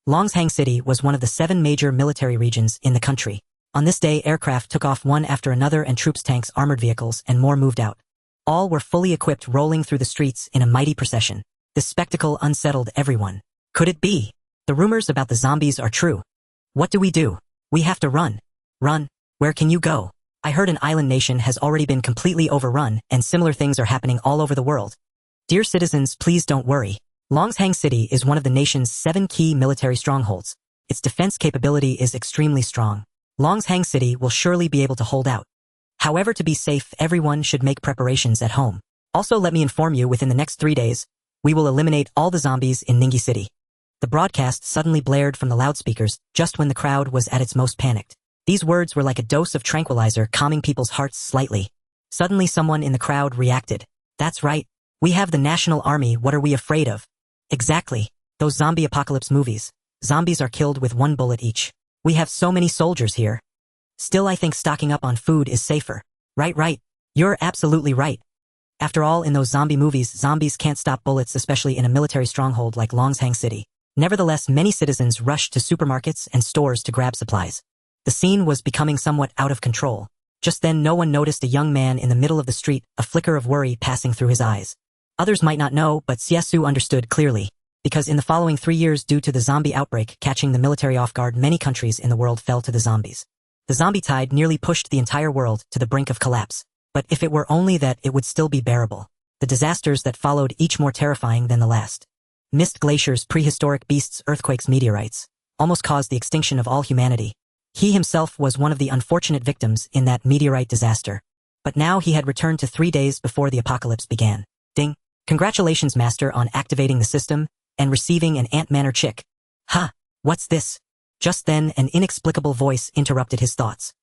Longshang City was one of the 7 major military regions in the country. On this day, aircraft took off one after another and troops, tanks, armored vehicles, and more moved out. All were fully equipped, rolling through the streets in a mighty procession. This spectacle unsettled everyone. Could it be? The rumors about the zombies are true. What do? We have to run. Run? Where can you go? I heard an island nation has already been completely overrun, and similar things are happening all over the world. Dear citizens, please don't worry. Longshang City is one of the nation's 7 key military strongholds. Its defense capability is extremely strong. Longshang City will surely be able to hold out. However, to be safe, everyone should make preparations at home. Also, let me inform you, within the next 3 days, we will eliminate all the zombies in Ningyi City. The broadcast suddenly blared from the loudspeakers just when the crowd was at its most panicked. These words were like a dose of tranquilizer, calming people's hearts slightly. Suddenly someone in the crowd reacted. That's right. We have the national army. What are we afraid of? Exactly. Those zombie apocalypse movies. Zombies are killed with 1 bullet each. We have so many soldiers here. Still, I think stocking up on food is safer. Right. You're absolutely right. After all, in those zombie movies, zombies can't stop bullets, especially in a military stronghold like Longshang City. Nevertheless, many citizens rushed to supermarkets and stores to grab supplies. The scene was becoming somewhat out of control. Just then, no one noticed a young man in the middle of the street, a flicker of worry passing through his eyes. Others might not know, but Xie Xu understood clearly. Because in the following 3 years, due to the zombie outbreak catching the military off guard, many countries in the world fell to the zombies. The zombie tide nearly pushed the entire world to the brink of collapse. But if it were only that, it would still be bearable. The disasters that followed, each more terrifying than the last. Mist glaciers, prehistoric beasts, earthquakes, meteorites, almost caused the extinction of all humanity. He himself was one of the unfortunate victims in that meteorite disaster. But now he had returned to 3 days before the apocalypse began. Ding! Congratulations, Master, on activating the system and receiving an Manor chick. Ha! What's this? Just then, an inexplicable voice interrupted his thoughts.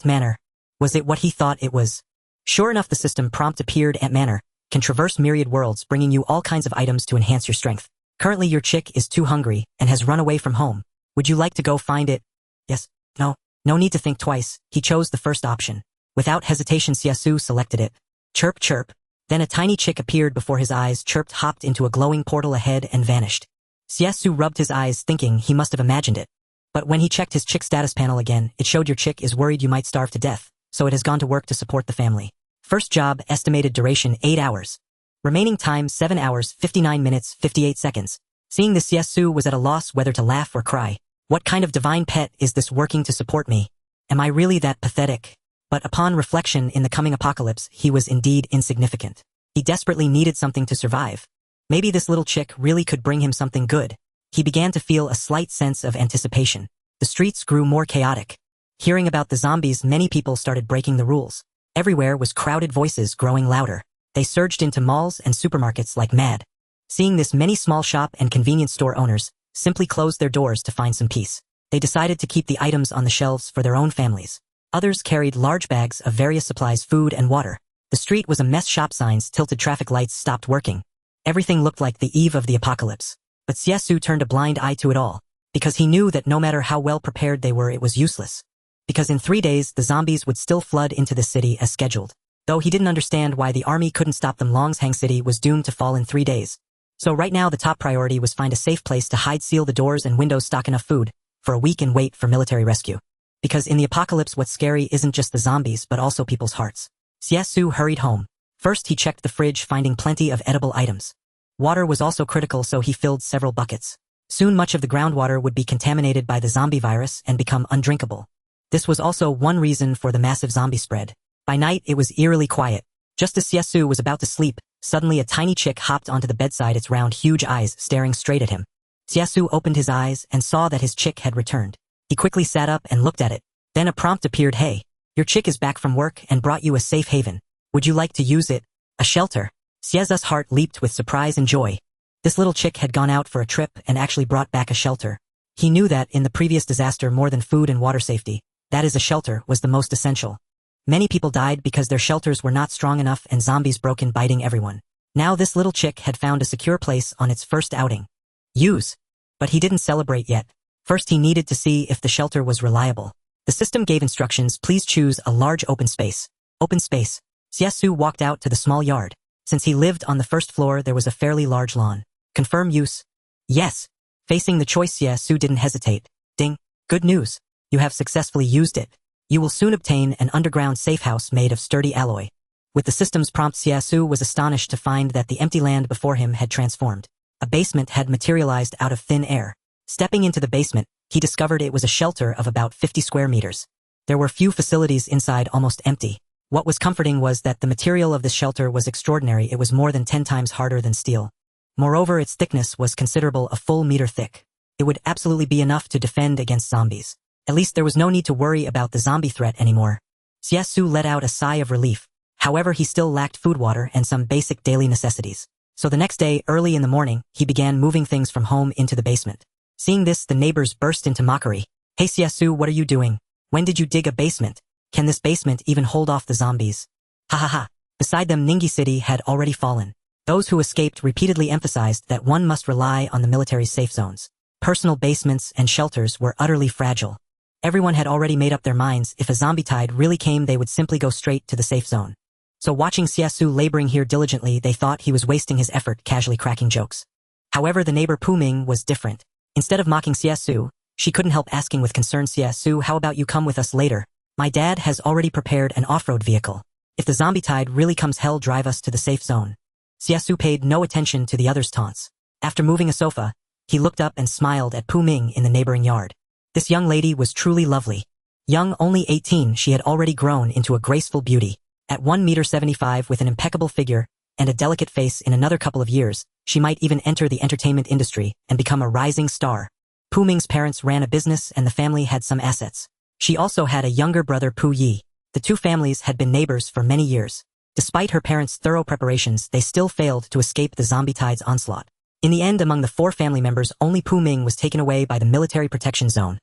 Manor. Was it what he thought it was? Sure enough, the system prompt appeared. Manor can traverse myriad worlds, bringing you all kinds of items to enhance your strength. Currently, your chick is too hungry and has run away from home. Would you like to go find it? Yes. No. No need to think twice. He chose the first option. Without hesitation, Xie Xu selected it. Chirp, chirp. Then a tiny chick appeared before his eyes, chirped, hopped into a glowing portal ahead, and vanished. Xie Xu rubbed his eyes, thinking he must have imagined it. But when he checked his chick status panel again, it showed your chick is worried you might starve to death, so it has gone to work to support the family. First job, estimated duration 8 hours. Remaining time 7 hours, 59 minutes, 58 seconds. Seeing this, Xie Xu was at a loss whether to laugh or cry. What kind of divine pet is this working to support me? Am I really that pathetic? But upon reflection, in the coming apocalypse, he was indeed insignificant. He desperately needed something to survive. Maybe this little chick really could bring him something good. He began to feel a slight sense of anticipation. The streets grew more chaotic. Hearing about the zombies, many people started breaking the rules. Everywhere was crowded, voices growing louder. They surged into malls and supermarkets like mad. Seeing this, many small shop and convenience store owners simply closed their doors to find some peace. They decided to keep the items on the shelves for their own families. Others carried large bags of various supplies, food and water. The street was a mess. Shop signs, tilted traffic lights stopped working. Everything looked like the eve of the apocalypse. But Xie Xu turned a blind eye to it all, because he knew that no matter how well prepared they were, it was useless. Because in 3 days, the zombies would still flood into the city as scheduled. Though he didn't understand why the army couldn't stop them, Longshang City was doomed to fall in 3 days. So right now, the top priority was find a safe place to hide, seal the doors and windows, stock enough food for a week, and wait for military rescue. Because in the apocalypse, what's scary isn't just the zombies, but also people's hearts. Xie Xu hurried home. First, he checked the fridge, finding plenty of edible items. Water was also critical, so he filled several buckets. Soon, much of the groundwater would be contaminated by the zombie virus and become undrinkable. This was also one reason for the massive zombie spread. By night, it was eerily quiet. Just as Xie Xu was about to sleep, suddenly a tiny chick hopped onto the bedside, its round, huge eyes staring straight at him. Xie Xu opened his eyes and saw that his chick had returned. He quickly sat up and looked at it. Then a prompt appeared. Hey, your chick is back from work and brought you a safe haven. Would you like to use it? A shelter? Xie Xu's heart leaped with surprise and joy. This little chick had gone out for a trip and actually brought back a shelter. He knew that in the previous disaster, more than food and water safety, that is, a shelter was the most essential. Many people died because their shelters were not strong enough and zombies broke in, biting everyone. Now this little chick had found a secure place on its first outing. Use. But he didn't celebrate yet. First, he needed to see if the shelter was reliable. The system gave instructions. Please choose a large open space. Open space. Xie Xu walked out to the small yard. Since he lived on the first floor, there was a fairly large lawn. Confirm use. Yes. Facing the choice, Xie Xu didn't hesitate. Ding. Good news. You have successfully used it. You will soon obtain an underground safe house made of sturdy alloy. With the system's prompt, Xie Xu was astonished to find that the empty land before him had transformed. A basement had materialized out of thin air. Stepping into the basement, he discovered it was a shelter of about 50 square meters. There were few facilities inside, almost empty. What was comforting was that the material of this shelter was extraordinary. It was more than 10 times harder than steel. Moreover, its thickness was considerable, a full meter thick. It would absolutely be enough to defend against zombies. At least there was no need to worry about the zombie threat anymore. Xie Xu let out a sigh of relief. However, he still lacked food, water, and some basic daily necessities. So the next day, early in the morning, he began moving things from home into the basement. Seeing this, the neighbors burst into mockery. Hey Xie Xu, what are you doing? When did you dig a basement? Can this basement even hold off the zombies? Ha ha ha. Beside them, Ningyi City had already fallen. Those who escaped repeatedly emphasized that one must rely on the military's safe zones. Personal basements and shelters were utterly fragile. Everyone had already made up their minds if a zombie tide really came, they would simply go straight to the safe zone. So watching Xie Xu laboring here diligently, they thought he was wasting his effort, casually cracking jokes. However, the neighbor Pu Ming was different. Instead of mocking Xie Xu, she couldn't help asking with concern, Xie Xu, how about you come with us later? My dad has already prepared an off-road vehicle. If the zombie tide really comes, hell, drive us to the safe zone. Xie Xu paid no attention to the other's taunts. After moving a sofa, he looked up and smiled at Pu Ming in the neighboring yard. This young lady was truly lovely. Young, only 18, she had already grown into a graceful beauty. At 1.75 m with an impeccable figure and a delicate face, in another couple of years, she might even enter the entertainment industry and become a rising star. Pu Ming's parents ran a business and the family had some assets. She also had a younger brother, Pu Yi. The two families had been neighbors for many years. Despite her parents' thorough preparations, they still failed to escape the zombie tide's onslaught. In the end, among the 4 family members, only Pu Ming was taken away by the military protection zone.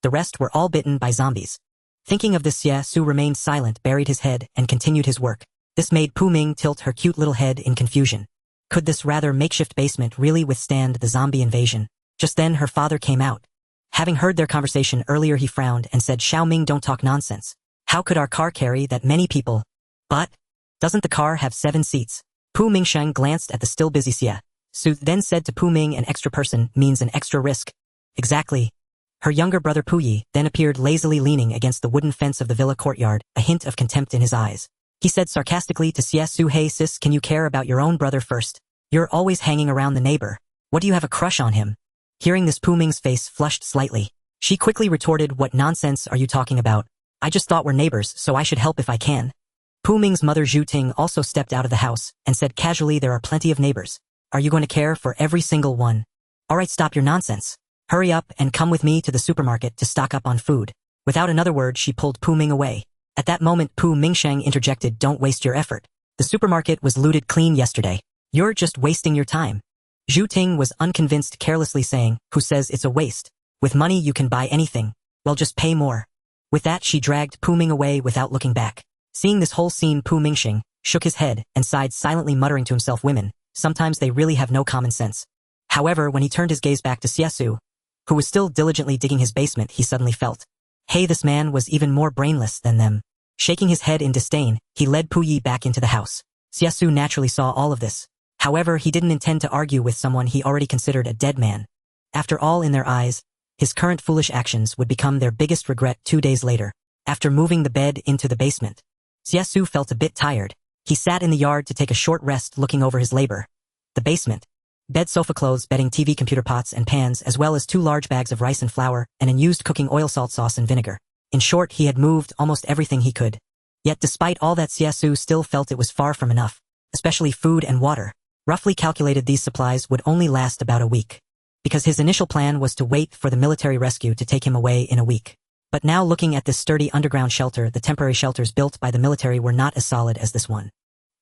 The rest were all bitten by zombies. Thinking of this, Xie Xu remained silent, buried his head, and continued his work. This made Pu Ming tilt her cute little head in confusion. Could this rather makeshift basement really withstand the zombie invasion? Just then her father came out. Having heard their conversation earlier, he frowned and said, Xiao Ming, don't talk nonsense. How could our car carry that many people? But doesn't the car have 7 seats? Pu Mingsheng glanced at the still busy Xie Xu, then said to Pu Ming, an extra person means an extra risk. Exactly. Her younger brother Pu Yi then appeared lazily leaning against the wooden fence of the villa courtyard, a hint of contempt in his eyes. He said sarcastically to Xie Xu, hey sis, can you care about your own brother first? You're always hanging around the neighbor. What, do you have a crush on him? Hearing this, Pu Ming's face flushed slightly. She quickly retorted, what nonsense are you talking about? I just thought we're neighbors, so I should help if I can. Pu Ming's mother Zhu Ting also stepped out of the house and said casually, there are plenty of neighbors. Are you going to care for every single one? Alright, stop your nonsense. Hurry up and come with me to the supermarket to stock up on food. Without another word, she pulled Pu Ming away. At that moment, Pu Mingsheng interjected, don't waste your effort. The supermarket was looted clean yesterday. You're just wasting your time. Zhu Ting was unconvinced, carelessly saying, who says it's a waste? With money you can buy anything. Well, just pay more. With that, she dragged Pu Ming away without looking back. Seeing this whole scene, Pu Mingsheng shook his head and sighed silently, muttering to himself, women, sometimes they really have no common sense. However, when he turned his gaze back to Xie Xu, who was still diligently digging his basement, he suddenly felt, hey, this man was even more brainless than them. Shaking his head in disdain, he led Pu Yi back into the house. Xie Xu naturally saw all of this. However, he didn't intend to argue with someone he already considered a dead man. After all, in their eyes, his current foolish actions would become their biggest regret 2 days later. After moving the bed into the basement, Xie Xu felt a bit tired. He sat in the yard to take a short rest, looking over his labor. The basement. Bed, sofa, clothes, bedding, TV, computer, pots and pans, as well as 2 large bags of rice and flour, and unused cooking oil, salt, sauce, and vinegar. In short, he had moved almost everything he could. Yet despite all that, Xie Xu still felt it was far from enough, especially food and water. Roughly calculated, these supplies would only last about a week, because his initial plan was to wait for the military rescue to take him away in a week. But now, looking at this sturdy underground shelter, the temporary shelters built by the military were not as solid as this one.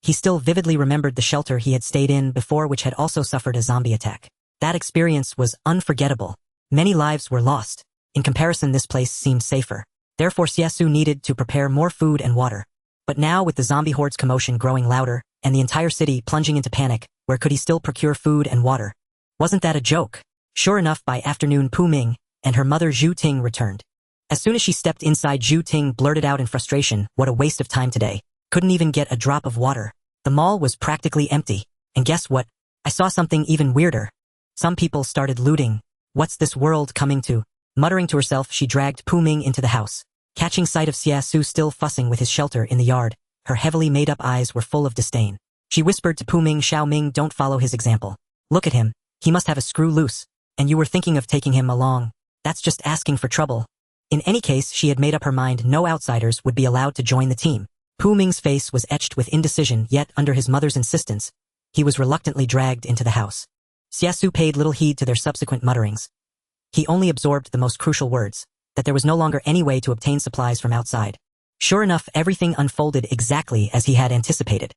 He still vividly remembered the shelter he had stayed in before, which had also suffered a zombie attack. That experience was unforgettable. Many lives were lost. In comparison, this place seemed safer. Therefore, Xie Xu needed to prepare more food and water. But now, with the zombie horde's commotion growing louder, and the entire city plunging into panic, where could he still procure food and water? Wasn't that a joke? Sure enough, by afternoon, Pu Ming and her mother Zhu Ting returned. As soon as she stepped inside, Zhu Ting blurted out in frustration, what a waste of time today. Couldn't even get a drop of water. The mall was practically empty. And guess what? I saw something even weirder. Some people started looting What's this world coming to? Muttering to herself, she dragged Pu Ming into the house. Catching sight of Xie Xu still fussing with his shelter in the yard, her heavily made-up eyes were full of disdain. She whispered to Pu Ming, Xiao Ming, don't follow his example. Look at him, he must have a screw loose. And you were thinking of taking him along. That's just asking for trouble. In any case, she had made up her mind no outsiders would be allowed to join the team. Pu Ming's face was etched with indecision, yet under his mother's insistence, he was reluctantly dragged into the house. Xie Xu paid little heed to their subsequent mutterings. He only absorbed the most crucial words, that there was no longer any way to obtain supplies from outside. Sure enough, everything unfolded exactly as he had anticipated.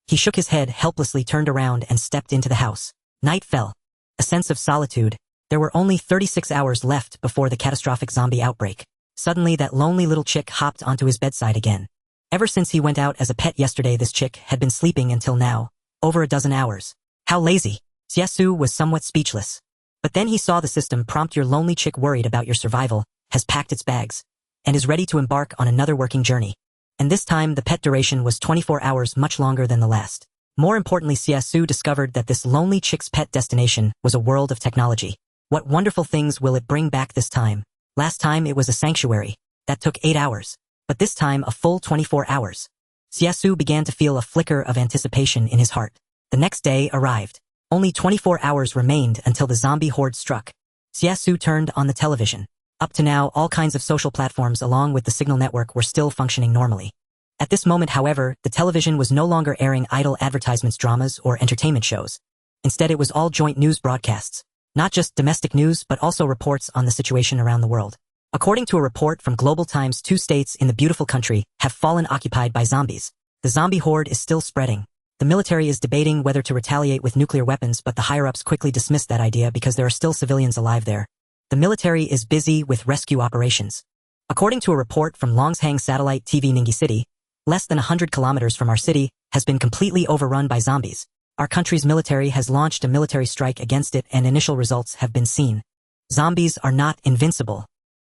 He shook his head, helplessly turned around and stepped into the house. Night fell. A sense of solitude. There were only 36 hours left before the catastrophic zombie outbreak. Suddenly that lonely little chick hopped onto his bedside again. Ever since he went out as a pet yesterday, this chick had been sleeping until now, over a dozen hours. How lazy. Xie Xu was somewhat speechless. But then he saw the system prompt, your lonely chick worried about your survival, has packed its bags, and is ready to embark on another working journey. And this time the pet duration was 24 hours, much longer than the last. More importantly, Xie Xu discovered that this lonely chick's pet destination was a world of technology. What wonderful things will it bring back this time? Last time it was a sanctuary. That took 8 hours. But this time a full 24 hours. Xie Xu began to feel a flicker of anticipation in his heart. The next day arrived. Only 24 hours remained until the zombie horde struck. Xie Xu turned on the television. Up to now, all kinds of social platforms along with the signal network were still functioning normally. At this moment, however, the television was no longer airing idle advertisements, dramas, or entertainment shows. Instead, it was all joint news broadcasts. Not just domestic news, but also reports on the situation around the world. According to a report from Global Times, 2 states in the beautiful country have fallen occupied by zombies. The zombie horde is still spreading. The military is debating whether to retaliate with nuclear weapons, but the higher-ups quickly dismissed that idea because there are still civilians alive there. The military is busy with rescue operations. According to a report from Longshang Satellite TV, Ningyi City, less than 100 kilometers from our city, has been completely overrun by zombies. Our country's military has launched a military strike against it, and initial results have been seen. Zombies are not invincible.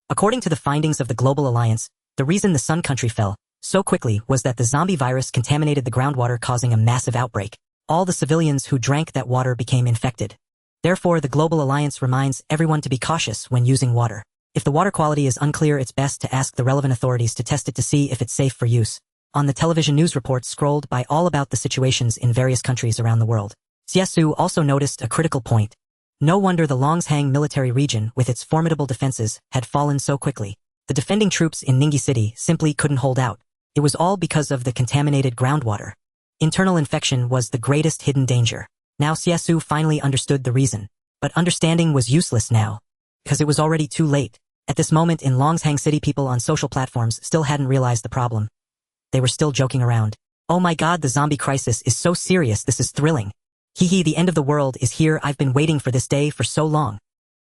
According to the findings of the Global Alliance, the reason the Sun Country fell so quickly was that the zombie virus contaminated the groundwater, causing a massive outbreak. All the civilians who drank that water became infected. Therefore, the Global Alliance reminds everyone to be cautious when using water. If the water quality is unclear, it's best to ask the relevant authorities to test it to see if it's safe for use. On the television news reports scrolled by all about the situations in various countries around the world. Xie Xu also noticed a critical point. No wonder the Longshang military region, with its formidable defenses, had fallen so quickly. The defending troops in Ningyi City simply couldn't hold out. It was all because of the contaminated groundwater. Internal infection was the greatest hidden danger. Now Xie Xu finally understood the reason. But understanding was useless now, because it was already too late. At this moment in Longshang City, people on social platforms still hadn't realized the problem. They were still joking around. Oh my god, the zombie crisis is so serious, this is thrilling. Hee hee, the end of the world is here, I've been waiting for this day for so long.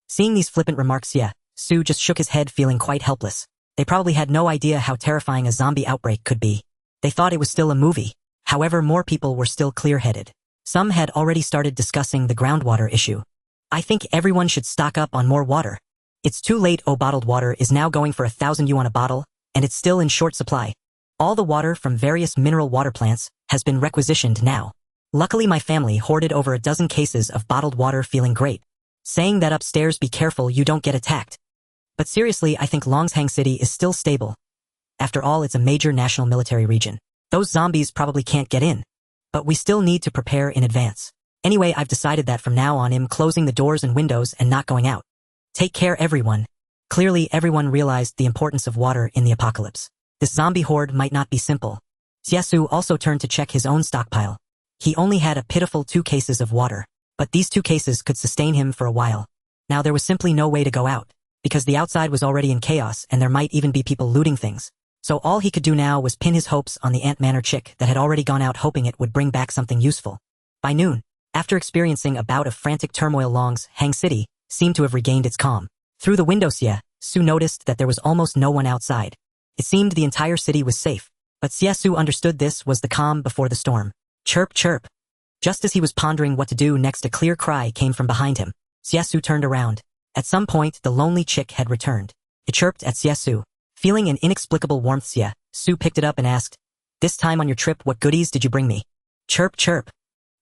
Seeing these flippant remarks, Xie Xu just shook his head, feeling quite helpless. They probably had no idea how terrifying a zombie outbreak could be. They thought it was still a movie. However, more people were still clear-headed. Some had already started discussing the groundwater issue. I think everyone should stock up on more water. It's too late. Bottled water is now going for 1,000 yuan a bottle, and it's still in short supply. All the water from various mineral water plants has been requisitioned now. Luckily, my family hoarded over a dozen cases of bottled water, feeling great. Saying that upstairs, be careful you don't get attacked. But seriously, I think Longshang City is still stable. After all, it's a major national military region. Those zombies probably can't get in. But we still need to prepare in advance. Anyway, I've decided that from now on I'm closing the doors and windows and not going out. Take care, everyone. Clearly, everyone realized the importance of water in the apocalypse. This zombie horde might not be simple. Xie Xu also turned to check his own stockpile. He only had a pitiful 2 cases of water, but these 2 cases could sustain him for a while. Now there was simply no way to go out, because the outside was already in chaos and there might even be people looting things. So all he could do now was pin his hopes on the Manor chick that had already gone out, hoping it would bring back something useful. By noon, after experiencing a bout of frantic turmoil, Longshang City seemed to have regained its calm. Through the window, Xie Xu noticed that there was almost no one outside. It seemed the entire city was safe, but Xie Xu understood this was the calm before the storm. Chirp, chirp. Just as he was pondering what to do next, a clear cry came from behind him. Xie Xu turned around. At some point, the lonely chick had returned. It chirped at Xie Xu. Feeling an inexplicable warmth, Xie Xu picked it up and asked, "This time on your trip, what goodies did you bring me?" Chirp, chirp.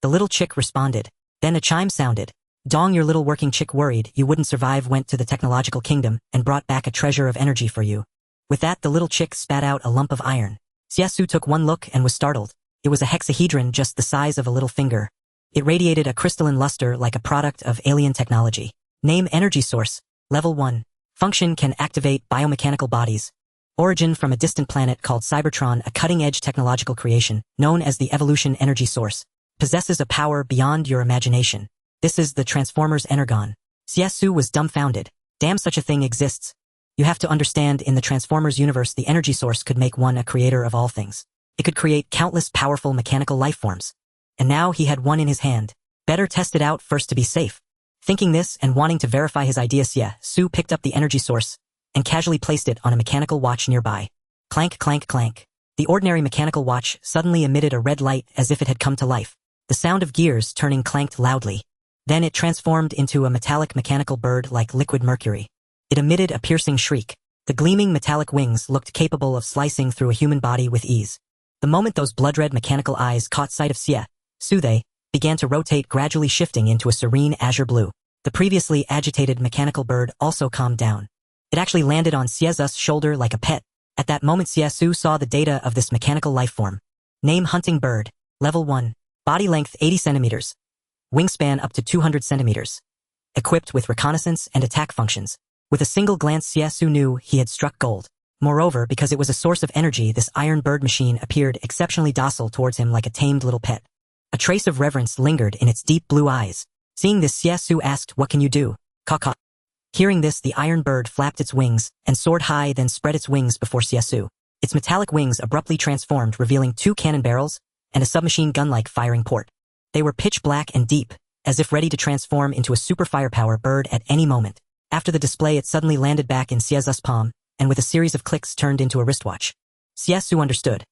The little chick responded. Then a chime sounded. Dong, your little working chick worried you wouldn't survive, went to the technological kingdom and brought back a treasure of energy for you. With that, the little chick spat out a lump of iron. Xie Xu took one look and was startled. It was a hexahedron just the size of a little finger. It radiated a crystalline luster like a product of alien technology. Name: energy source. Level 1. Function: can activate biomechanical bodies. Origin: from a distant planet called Cybertron, a cutting-edge technological creation, known as the evolution energy source. Possesses a power beyond your imagination. This is the Transformers Energon. Xie Xu was dumbfounded. Damn, such a thing exists. You have to understand, in the Transformers universe, the energy source could make one a creator of all things. It could create countless powerful mechanical lifeforms. And now he had one in his hand. Better test it out first to be safe. Thinking this and wanting to verify his idea, Xie Xu picked up the energy source and casually placed it on a mechanical watch nearby. Clank, clank, clank. The ordinary mechanical watch suddenly emitted a red light as if it had come to life. The sound of gears turning clanked loudly. Then it transformed into a metallic mechanical bird like liquid mercury. It emitted a piercing shriek. The gleaming metallic wings looked capable of slicing through a human body with ease. The moment those blood-red mechanical eyes caught sight of Xie Xu, they began to rotate, gradually shifting into a serene azure blue. The previously agitated mechanical bird also calmed down. It actually landed on Xie Xu's shoulder like a pet. At that moment, Xie Xu saw the data of this mechanical lifeform. Name: hunting bird. Level 1. Body length 80 centimeters. Wingspan up to 200 centimeters. Equipped with reconnaissance and attack functions. With a single glance, Xie Xu knew he had struck gold. Moreover, because it was a source of energy, this iron bird machine appeared exceptionally docile towards him, like a tamed little pet. A trace of reverence lingered in its deep blue eyes. Seeing this, Xie Xu asked, "What can you do?" Caw-caw. Hearing this, the iron bird flapped its wings and soared high, then spread its wings before Xie Xu. Its metallic wings abruptly transformed, revealing 2 cannon barrels and a submachine gun-like firing port. They were pitch black and deep, as if ready to transform into a super firepower bird at any moment. After the display, it suddenly landed back in Xie Xu's palm, and with a series of clicks turned into a wristwatch. Xie Xu understood.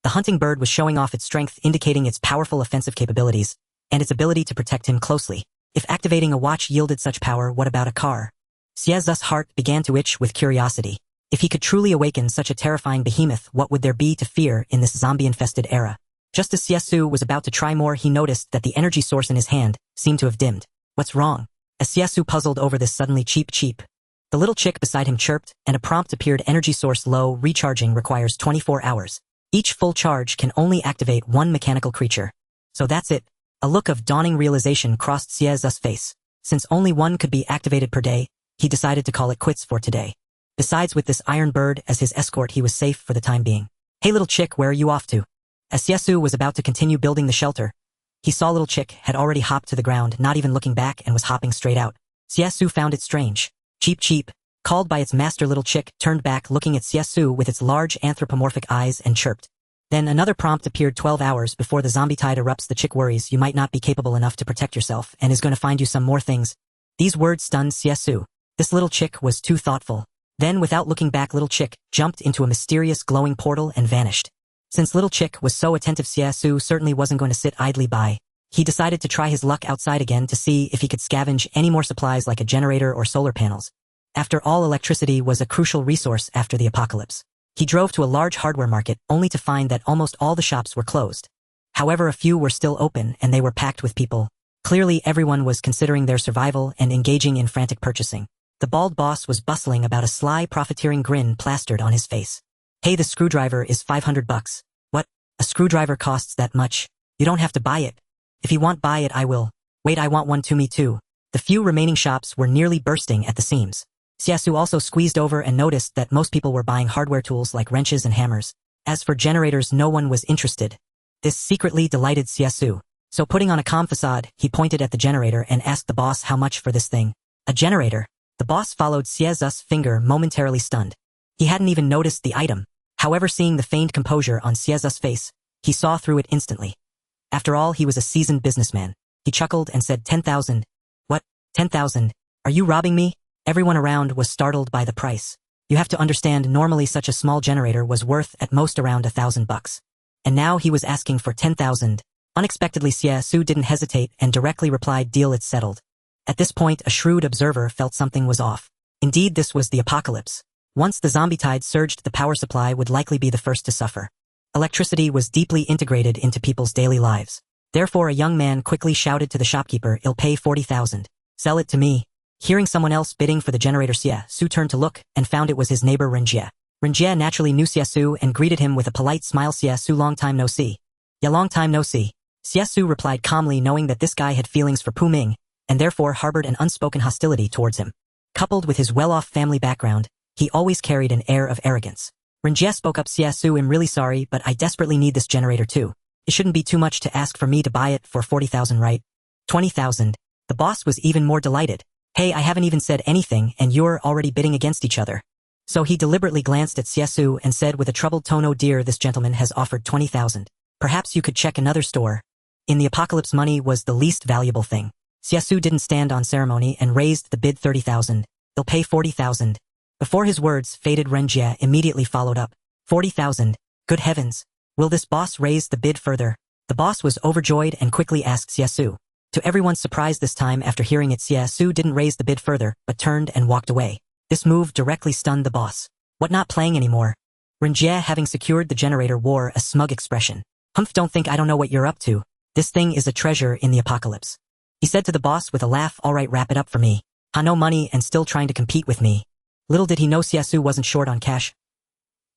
The hunting bird was showing off its strength, indicating its powerful offensive capabilities, and its ability to protect him closely. If activating a watch yielded such power, what about a car? Xie Xu's heart began to itch with curiosity. If he could truly awaken such a terrifying behemoth, what would there be to fear in this zombie-infested era? Just as Xie Xu was about to try more, he noticed that the energy source in his hand seemed to have dimmed. What's wrong? As Xie Xu puzzled over this, suddenly cheep. The little chick beside him chirped, and a prompt appeared: energy source low, recharging requires 24 hours. Each full charge can only activate 1 mechanical creature. So that's it. A look of dawning realization crossed Xie Xu's face. Since only 1 could be activated per day, he decided to call it quits for today. Besides, with this iron bird as his escort, he was safe for the time being. Hey little chick, where are you off to? As Xie Xu was about to continue building the shelter, he saw little chick had already hopped to the ground, not even looking back, and was hopping straight out. Xie Xu found it strange. Cheep, called by its master. Little chick turned back, looking at Xie Xu with its large anthropomorphic eyes, and chirped. Then another prompt appeared: 12 hours before the zombie tide erupts, the chick worries you might not be capable enough to protect yourself and is going to find you some more things. These words stunned Xie Xu. This little chick was too thoughtful. Then, without looking back, little chick jumped into a mysterious glowing portal and vanished. Since little chick was so attentive, Xie Xu certainly wasn't going to sit idly by. He decided to try his luck outside again to see if he could scavenge any more supplies like a generator or solar panels. After all, electricity was a crucial resource after the apocalypse. He drove to a large hardware market, only to find that almost all the shops were closed. However, a few were still open, and they were packed with people. Clearly, everyone was considering their survival and engaging in frantic purchasing. The bald boss was bustling about, a sly, profiteering grin plastered on his face. Hey, the screwdriver is $500. What? A screwdriver costs that much? You don't have to buy it. If you want, buy it, I will. Wait, I want one too, me too. The few remaining shops were nearly bursting at the seams. Xie Xu also squeezed over and noticed that most people were buying hardware tools like wrenches and hammers. As for generators, no one was interested. This secretly delighted Xie Xu. So putting on a calm facade, he pointed at the generator and asked the boss how much for this thing. A generator? The boss followed Xie Xu's finger, momentarily stunned. He hadn't even noticed the item. However, seeing the feigned composure on Xie Xu's face, he saw through it instantly. After all, he was a seasoned businessman. He chuckled and said, 10,000. What? 10,000? Are you robbing me? Everyone around was startled by the price. You have to understand, normally such a small generator was worth at most around $1,000. And now he was asking for 10,000. Unexpectedly, Xie Xu didn't hesitate and directly replied, deal, it's settled. At this point, a shrewd observer felt something was off. Indeed, this was the apocalypse. Once the zombie tide surged, the power supply would likely be the first to suffer. Electricity was deeply integrated into people's daily lives. Therefore, a young man quickly shouted to the shopkeeper, I'll pay 40,000. Sell it to me. Hearing someone else bidding for the generator, Xie Xu turned to look and found it was his neighbor Ryn-jie. Ryn-jie naturally knew Xie Xu and greeted him with a polite smile. Xie Xu, long time no see. Ya, long time no see. Xie Xu replied calmly, knowing that this guy had feelings for Pu Ming and therefore harbored an unspoken hostility towards him. Coupled with his well-off family background, he always carried an air of arrogance. Ryn-jie spoke up. Xie Xu, I'm really sorry, but I desperately need this generator too. It shouldn't be too much to ask for me to buy it for 40,000, right? 20,000. The boss was even more delighted. Hey, I haven't even said anything and you're already bidding against each other. So he deliberately glanced at Xie Xu and said with a troubled tone, oh dear, this gentleman has offered 20,000. Perhaps you could check another store. In the apocalypse, money was the least valuable thing. Xie Xu didn't stand on ceremony and raised the bid 30,000. They'll pay 40,000. Before his words faded, Ryn-jie immediately followed up. 40,000. Good heavens. Will this boss raise the bid further? The boss was overjoyed and quickly asked Xie Xu. To everyone's surprise this time, after hearing it, Xie Xu didn't raise the bid further, but turned and walked away. This move directly stunned the boss. What, not playing anymore? Ryn-jie, having secured the generator, wore a smug expression. Humph, don't think I don't know what you're up to. This thing is a treasure in the apocalypse. He said to the boss with a laugh, alright, wrap it up for me. Ha, no money and still trying to compete with me. Little did he know Xie Xu wasn't short on cash.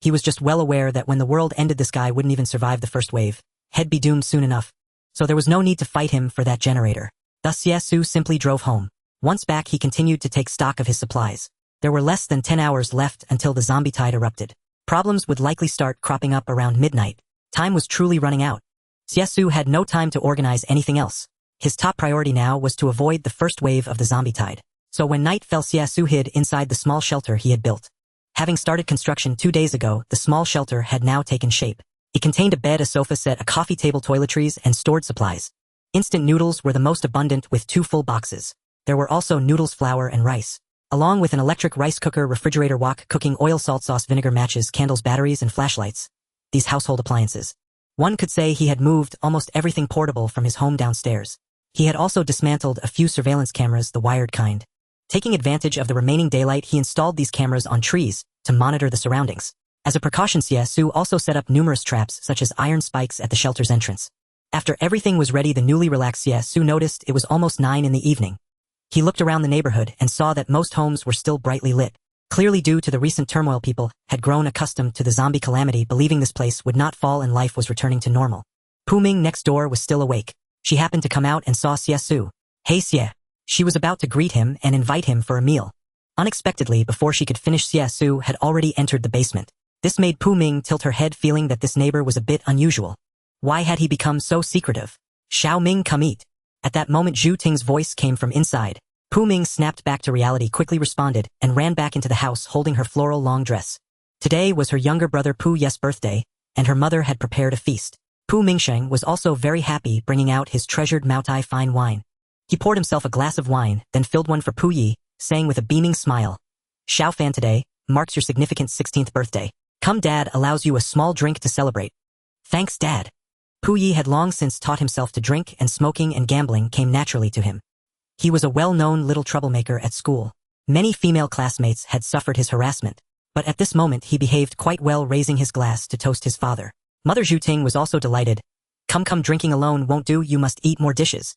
He was just well aware that when the world ended, this guy wouldn't even survive the first wave. He'd be doomed soon enough. So there was no need to fight him for that generator. Thus Xie Xu simply drove home. Once back, he continued to take stock of his supplies. There were less than 10 hours left until the zombie tide erupted. Problems would likely start cropping up around midnight. Time was truly running out. Xie Xu had no time to organize anything else. His top priority now was to avoid the first wave of the zombie tide. So when night fell, Xie Xu hid inside the small shelter he had built. Having started construction 2 days ago, the small shelter had now taken shape. It contained a bed, a sofa set, a coffee table, toiletries, and stored supplies. Instant noodles were the most abundant, with 2 full boxes. There were also noodles, flour, and rice, along with an electric rice cooker, refrigerator, wok, cooking oil, salt, sauce, vinegar, matches, candles, batteries, and flashlights. These household appliances. One could say he had moved almost everything portable from his home downstairs. He had also dismantled a few surveillance cameras, the wired kind. Taking advantage of the remaining daylight, he installed these cameras on trees to monitor the surroundings. As a precaution, Xie Xu also set up numerous traps, such as iron spikes, at the shelter's entrance. After everything was ready, the newly relaxed Xie Xu noticed it was almost 9 in the evening. He looked around the neighborhood and saw that most homes were still brightly lit. Clearly due to the recent turmoil, people had grown accustomed to the zombie calamity, believing this place would not fall and life was returning to normal. Pu Ming next door was still awake. She happened to come out and saw Xie Xu. Hey Xie. She was about to greet him and invite him for a meal. Unexpectedly, before she could finish, Xie Xu had already entered the basement. This made Pu Ming tilt her head, feeling that this neighbor was a bit unusual. Why had he become so secretive? Xiao Ming, come eat. At that moment, Zhu Ting's voice came from inside. Pu Ming snapped back to reality, quickly responded, and ran back into the house holding her floral long dress. Today was her younger brother Pu Ye's birthday, and her mother had prepared a feast. Pu Mingsheng was also very happy, bringing out his treasured Maotai fine wine. He poured himself a glass of wine, then filled one for Pu Yi, saying with a beaming smile, Xiao Fan, today marks your significant 16th birthday. Come, Dad allows you a small drink to celebrate. Thanks, Dad. Pu Yi had long since taught himself to drink, and smoking and gambling came naturally to him. He was a well-known little troublemaker at school. Many female classmates had suffered his harassment, but at this moment he behaved quite well, raising his glass to toast his father. Mother Zhu Ting was also delighted. Come, drinking alone won't do, you must eat more dishes.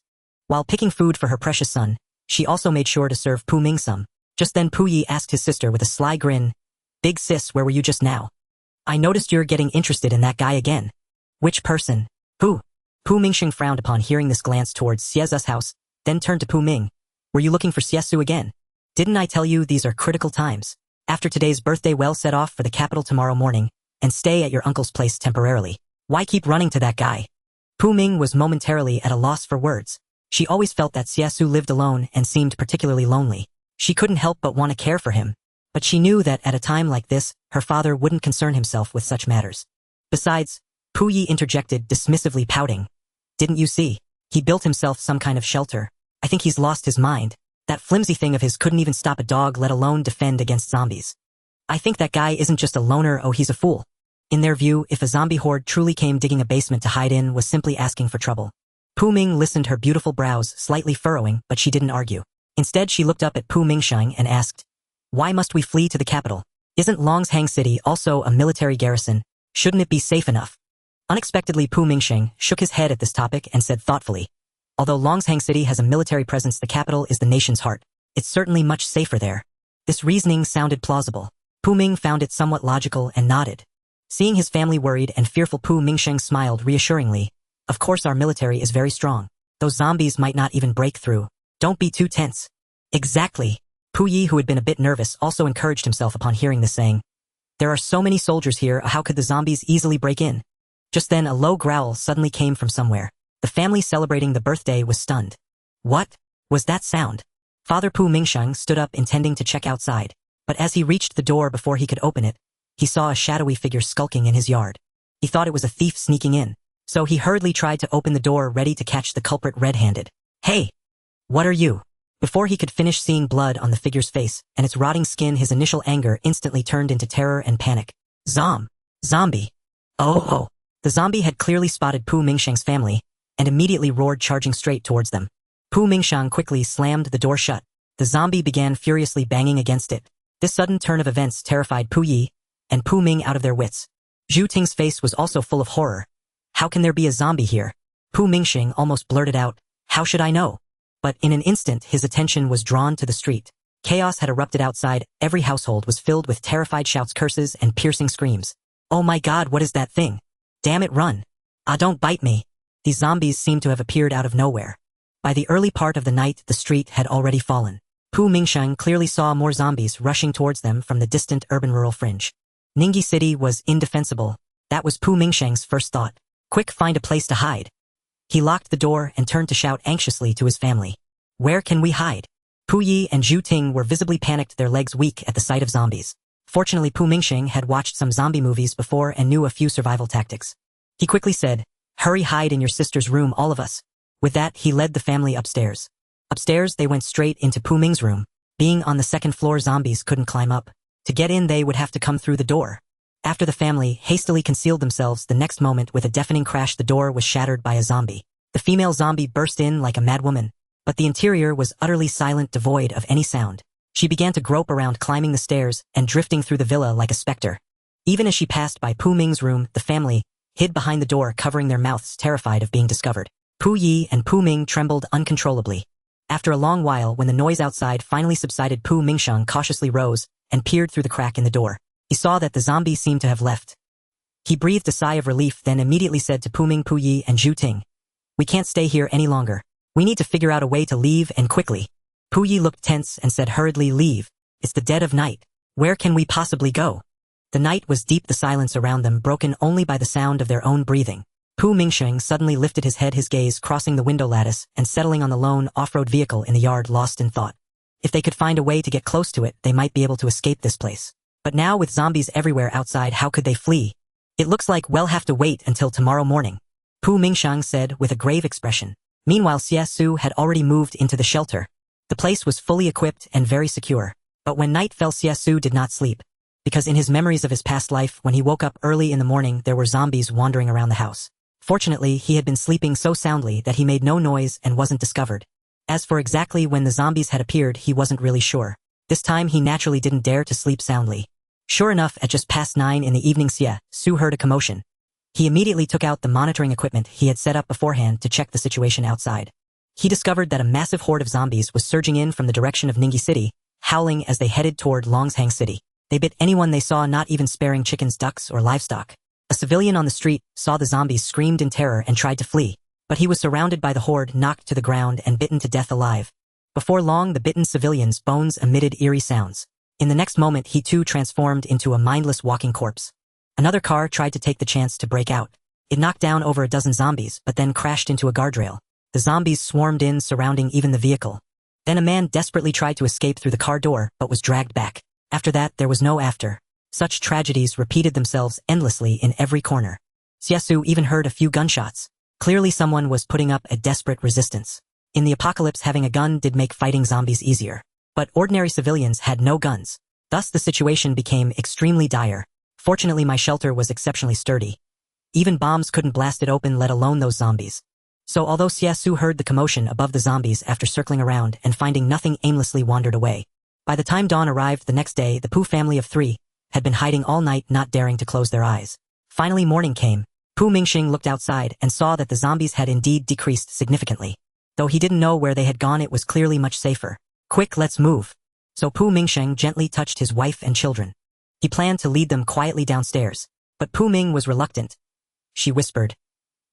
While picking food for her precious son, she also made sure to serve Pu Ming some. Just then Pu Yi asked his sister with a sly grin, Big sis, where were you just now? I noticed you're getting interested in that guy again. Which person? Who? Pu Mingsheng frowned upon hearing this, glance towards Xie Xu's house, then turned to Pu Ming. Were you looking for Xie Xu again? Didn't I tell you these are critical times? After today's birthday, well, set off for the capital tomorrow morning, and stay at your uncle's place temporarily. Why keep running to that guy? Pu Ming was momentarily at a loss for words. She always felt that Xie Xu lived alone and seemed particularly lonely. She couldn't help but want to care for him. But she knew that at a time like this, her father wouldn't concern himself with such matters. Besides, Pu Yi interjected, dismissively, pouting. Didn't you see? He built himself some kind of shelter. I think he's lost his mind. That flimsy thing of his couldn't even stop a dog, let alone defend against zombies. I think that guy isn't just a loner, oh, he's a fool. In their view, if a zombie horde truly came, digging a basement to hide in was simply asking for trouble. Pu Ming listened, her beautiful brows slightly furrowing, but she didn't argue. Instead, she looked up at Pu Mingsheng and asked, why must we flee to the capital? Isn't Longshang City also a military garrison? Shouldn't it be safe enough? Unexpectedly, Pu Mingsheng shook his head at this topic and said thoughtfully, Although Longshang City has a military presence, the capital is the nation's heart. It's certainly much safer there. This reasoning sounded plausible. Pu Ming found it somewhat logical and nodded. Seeing his family worried and fearful, Pu Mingsheng smiled reassuringly. Of course our military is very strong. Those zombies might not even break through. Don't be too tense. Exactly. Pu Yi, who had been a bit nervous, also encouraged himself upon hearing this, saying, there are so many soldiers here, how could the zombies easily break in? Just then a low growl suddenly came from somewhere. The family celebrating the birthday was stunned. What was that sound? Father Pu Mingsheng stood up intending to check outside, but as he reached the door before he could open it, he saw a shadowy figure skulking in his yard. He thought it was a thief sneaking in, so he hurriedly tried to open the door, ready to catch the culprit red-handed. Hey! What are you? Before he could finish seeing blood on the figure's face and its rotting skin, his initial anger instantly turned into terror and panic. Zombie. Oh. The zombie had clearly spotted Pu Mingsheng's family and immediately roared, charging straight towards them. Pu Mingsheng quickly slammed the door shut. The zombie began furiously banging against it. This sudden turn of events terrified Pu Yi and Pu Ming out of their wits. Zhu Ting's face was also full of horror. How can there be a zombie here? Pu Mingsheng almost blurted out, how should I know? But in an instant his attention was drawn to the street. Chaos had erupted outside. Every household was filled with terrified shouts, curses, and piercing screams. Oh my god, what is that thing? Damn it, run. Ah, don't bite me. These zombies seemed to have appeared out of nowhere. By the early part of the night, the street had already fallen. Pu Mingsheng clearly saw more zombies rushing towards them from the distant urban-rural fringe. Ningyi City was indefensible. That was Pu Mingsheng's first thought. Quick, find a place to hide. He locked the door and turned to shout anxiously to his family. Where can we hide? Pu Yi and Zhu Ting were visibly panicked, their legs weak at the sight of zombies. Fortunately, Pu Mingsheng had watched some zombie movies before and knew a few survival tactics. He quickly said, hurry, hide in your sister's room, all of us. With that, he led the family upstairs. Upstairs, they went straight into Pu Ming's room. Being on the second floor, zombies couldn't climb up. To get in, they would have to come through the door. After the family hastily concealed themselves, the next moment, with a deafening crash, the door was shattered by a zombie. The female zombie burst in like a madwoman, but the interior was utterly silent, devoid of any sound. She began to grope around, climbing the stairs and drifting through the villa like a specter. Even as she passed by Pu Ming's room, the family hid behind the door, covering their mouths, terrified of being discovered. Pu Yi and Pu Ming trembled uncontrollably. After a long while, when the noise outside finally subsided, Pu Mingsheng cautiously rose and peered through the crack in the door. He saw that the zombie seemed to have left. He breathed a sigh of relief, then immediately said to Pu Ming, Pu Yi, and Zhu Ting, we can't stay here any longer. We need to figure out a way to leave, and quickly. Pu Yi looked tense and said hurriedly, leave. It's the dead of night. Where can we possibly go? The night was deep, the silence around them broken only by the sound of their own breathing. Pu Mingsheng suddenly lifted his head, his gaze crossing the window lattice and settling on the lone off-road vehicle in the yard, lost in thought. If they could find a way to get close to it, they might be able to escape this place. But now, with zombies everywhere outside, how could they flee? It looks like we'll have to wait until tomorrow morning, Pu Mingsheng said with a grave expression. Meanwhile, Xie Xu had already moved into the shelter. The place was fully equipped and very secure. But when night fell, Xie Xu did not sleep, because in his memories of his past life, when he woke up early in the morning, there were zombies wandering around the house. Fortunately, he had been sleeping so soundly that he made no noise and wasn't discovered. As for exactly when the zombies had appeared, he wasn't really sure. This time he naturally didn't dare to sleep soundly. Sure enough, at just past 9 in the evening, Xie Xu heard a commotion. He immediately took out the monitoring equipment he had set up beforehand to check the situation outside. He discovered that a massive horde of zombies was surging in from the direction of Ningyi City, howling as they headed toward Longshang City. They bit anyone they saw, not even sparing chickens, ducks, or livestock. A civilian on the street saw the zombies, screamed in terror, and tried to flee. But he was surrounded by the horde, knocked to the ground, and bitten to death alive. Before long, the bitten civilian's bones emitted eerie sounds. In the next moment, he too transformed into a mindless walking corpse. Another car tried to take the chance to break out. It knocked down over a dozen zombies, but then crashed into a guardrail. The zombies swarmed in, surrounding even the vehicle. Then a man desperately tried to escape through the car door, but was dragged back. After that, there was no after. Such tragedies repeated themselves endlessly in every corner. Xie Xu even heard a few gunshots. Clearly someone was putting up a desperate resistance. In the apocalypse, having a gun did make fighting zombies easier. But ordinary civilians had no guns. Thus the situation became extremely dire. Fortunately, my shelter was exceptionally sturdy. Even bombs couldn't blast it open, let alone those zombies. So although Xie Xu heard the commotion above the zombies, after circling around and finding nothing, aimlessly wandered away. By the time dawn arrived the next day, the Pu family of 3 had been hiding all night, not daring to close their eyes. Finally morning came. Pu Mingsheng looked outside and saw that the zombies had indeed decreased significantly. Though he didn't know where they had gone, it was clearly much safer. Quick, let's move. So Pu Mingsheng gently touched his wife and children. He planned to lead them quietly downstairs, but Pu Ming was reluctant. She whispered,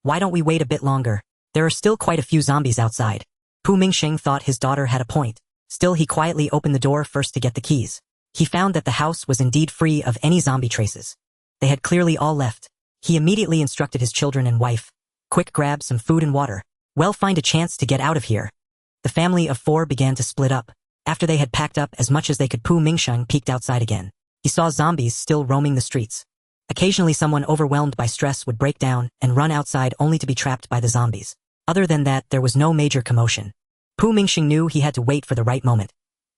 "Why don't we wait a bit longer? There are still quite a few zombies outside." Pu Mingsheng thought his daughter had a point. Still, he quietly opened the door first to get the keys. He found that the house was indeed free of any zombie traces. They had clearly all left. He immediately instructed his children and wife, "Quick, grab some food and water. Well, find a chance to get out of here." The family of 4 began to split up. After they had packed up as much as they could, Pu Mingsheng peeked outside again. He saw zombies still roaming the streets. Occasionally someone overwhelmed by stress would break down and run outside only to be trapped by the zombies. Other than that, there was no major commotion. Pu Mingsheng knew he had to wait for the right moment.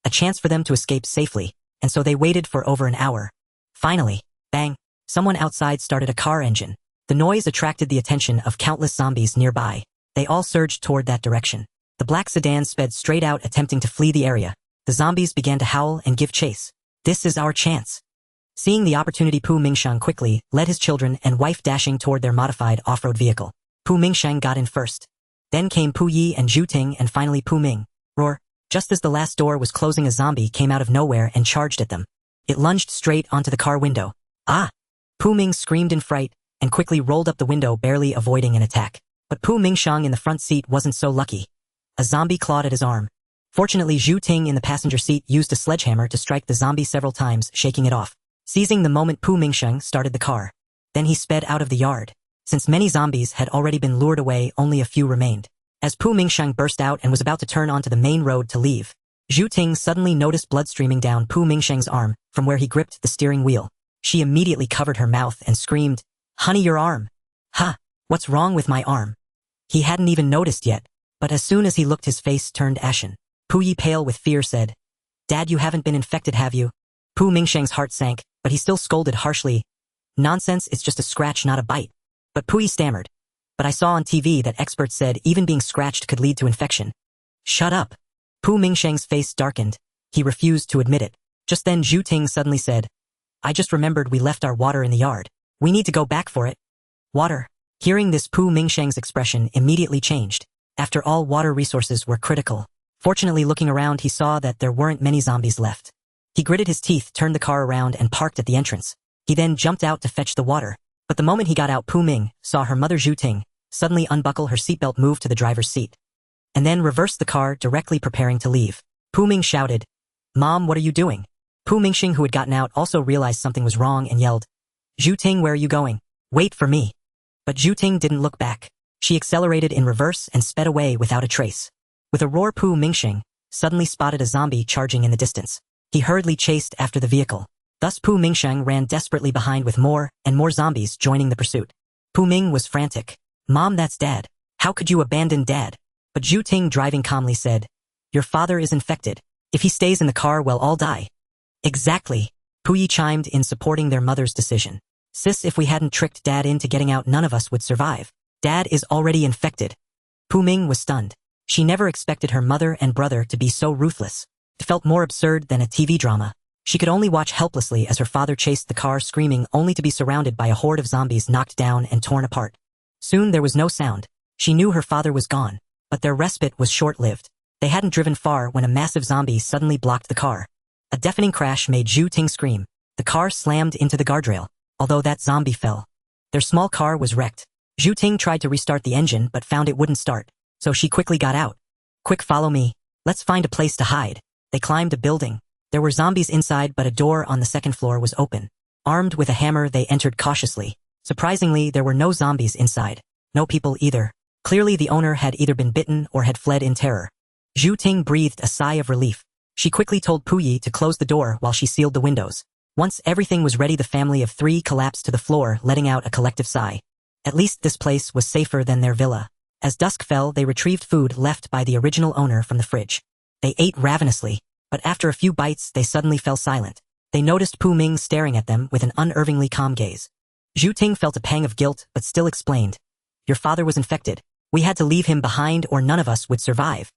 A chance for them to escape safely, and so they waited for over an hour. Finally, bang, someone outside started a car engine. The noise attracted the attention of countless zombies nearby. They all surged toward that direction. The black sedan sped straight out, attempting to flee the area. The zombies began to howl and give chase. "This is our chance." Seeing the opportunity, Pu Mingsheng quickly led his children and wife dashing toward their modified off-road vehicle. Pu Mingsheng got in first. Then came Pu Yi and Zhu Ting, and finally Pu Ming. Roar! Just as the last door was closing, a zombie came out of nowhere and charged at them. It lunged straight onto the car window. "Ah!" Pu Ming screamed in fright and quickly rolled up the window, barely avoiding an attack. But Pu Mingsheng in the front seat wasn't so lucky. A zombie clawed at his arm. Fortunately, Zhu Ting in the passenger seat used a sledgehammer to strike the zombie several times, shaking it off. Seizing the moment, Pu Mingsheng started the car. Then he sped out of the yard. Since many zombies had already been lured away, only a few remained. As Pu Mingsheng burst out and was about to turn onto the main road to leave, Zhu Ting suddenly noticed blood streaming down Pu Mingsheng's arm from where he gripped the steering wheel. She immediately covered her mouth and screamed, "Honey, your arm!" "Ha! What's wrong with my arm?" He hadn't even noticed yet, but as soon as he looked, his face turned ashen. Pu Yi, pale with fear, said, "Dad, you haven't been infected, have you?" Pu Mingsheng's heart sank, but he still scolded harshly, "Nonsense, it's just a scratch, not a bite." But Pu Yi stammered, "But I saw on TV that experts said even being scratched could lead to infection." "Shut up." Pu Mingsheng's face darkened. He refused to admit it. Just then Zhu Ting suddenly said, "I just remembered we left our water in the yard. We need to go back for it." "Water?" Hearing this, Pu Mingsheng's expression immediately changed. After all, water resources were critical. Fortunately, looking around, he saw that there weren't many zombies left. He gritted his teeth, turned the car around, and parked at the entrance. He then jumped out to fetch the water. But the moment he got out, Pu Ming saw her mother Zhu Ting suddenly unbuckle her seatbelt, move to the driver's seat, and then reverse the car, directly preparing to leave. Pu Ming shouted, "Mom, what are you doing?" Pu Mingsheng, who had gotten out, also realized something was wrong and yelled, "Zhu Ting, where are you going? Wait for me." But Zhu Ting didn't look back. She accelerated in reverse and sped away without a trace. With a roar, Pu Mingsheng suddenly spotted a zombie charging in the distance. He hurriedly chased after the vehicle. Thus Pu Mingsheng ran desperately behind, with more and more zombies joining the pursuit. Pu Ming was frantic. "Mom, that's Dad. How could you abandon Dad?" But Zhu Ting, driving calmly, said, "Your father is infected. If he stays in the car, we'll all die." "Exactly." Pu Yi chimed in, supporting their mother's decision. "Sis, if we hadn't tricked Dad into getting out, none of us would survive. Dad is already infected." Pu Ming was stunned. She never expected her mother and brother to be so ruthless. It felt more absurd than a TV drama. She could only watch helplessly as her father chased the car, screaming, only to be surrounded by a horde of zombies, knocked down and torn apart. Soon there was no sound. She knew her father was gone, but their respite was short-lived. They hadn't driven far when a massive zombie suddenly blocked the car. A deafening crash made Zhu Ting scream. The car slammed into the guardrail, although that zombie fell. Their small car was wrecked. Zhu Ting tried to restart the engine but found it wouldn't start, so she quickly got out. "Quick, follow me. Let's find a place to hide." They climbed a building. There were zombies inside, but a door on the second floor was open. Armed with a hammer, they entered cautiously. Surprisingly, there were no zombies inside. No people either. Clearly, the owner had either been bitten or had fled in terror. Zhu Ting breathed a sigh of relief. She quickly told Pu Yi to close the door while she sealed the windows. Once everything was ready, the family of 3 collapsed to the floor, letting out a collective sigh. At least this place was safer than their villa. As dusk fell, they retrieved food left by the original owner from the fridge. They ate ravenously, but after a few bites, they suddenly fell silent. They noticed Pu Ming staring at them with an unervingly calm gaze. Zhu Ting felt a pang of guilt, but still explained, "Your father was infected. We had to leave him behind or none of us would survive."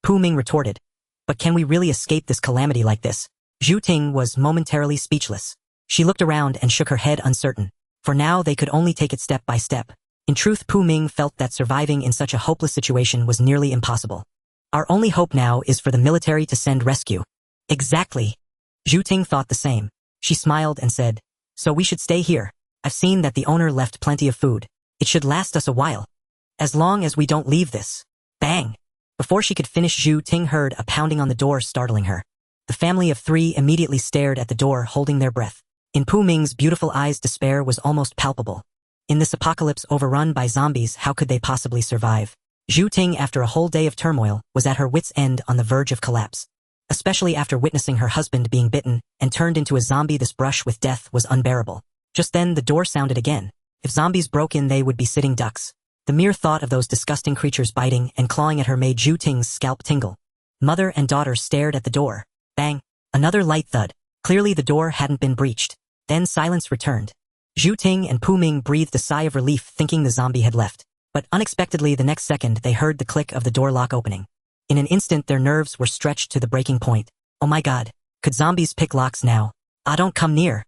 Pu Ming retorted, "But can we really escape this calamity like this?" Zhu Ting was momentarily speechless. She looked around and shook her head, uncertain. For now, they could only take it step by step. In truth, Pu Ming felt that surviving in such a hopeless situation was nearly impossible. Our only hope now is for the military to send rescue. Exactly. Zhu Ting thought the same. She smiled and said, so we should stay here. I've seen that the owner left plenty of food. It should last us a while. As long as we don't leave this. Bang! Before she could finish, Zhu Ting heard a pounding on the door, startling her. The family of three immediately stared at the door, holding their breath. In Pu Ming's beautiful eyes, despair was almost palpable. In this apocalypse overrun by zombies, how could they possibly survive? Zhu Ting, after a whole day of turmoil, was at her wits' end, on the verge of collapse. Especially after witnessing her husband being bitten and turned into a zombie, this brush with death was unbearable. Just then the door sounded again. If zombies broke in, they would be sitting ducks. The mere thought of those disgusting creatures biting and clawing at her made Zhu Ting's scalp tingle. Mother and daughter stared at the door. Bang! Another light thud. Clearly the door hadn't been breached. Then silence returned. Zhu Ting and Pu Ming breathed a sigh of relief, thinking the zombie had left. But unexpectedly, the next second they heard the click of the door lock opening. In an instant their nerves were stretched to the breaking point. Oh my god, could zombies pick locks now? Ah, don't come near.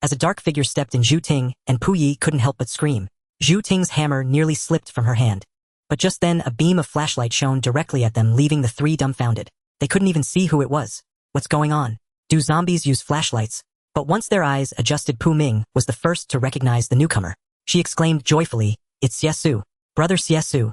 As a dark figure stepped in, Zhu Ting and Pu Yi couldn't help but scream. Zhu Ting's hammer nearly slipped from her hand. But just then a beam of flashlight shone directly at them, leaving the three dumbfounded. They couldn't even see who it was. What's going on? Do zombies use flashlights? But once their eyes adjusted, Pu Ming was the first to recognize the newcomer. She exclaimed joyfully, it's Xie Xu. Brother Xie Xu.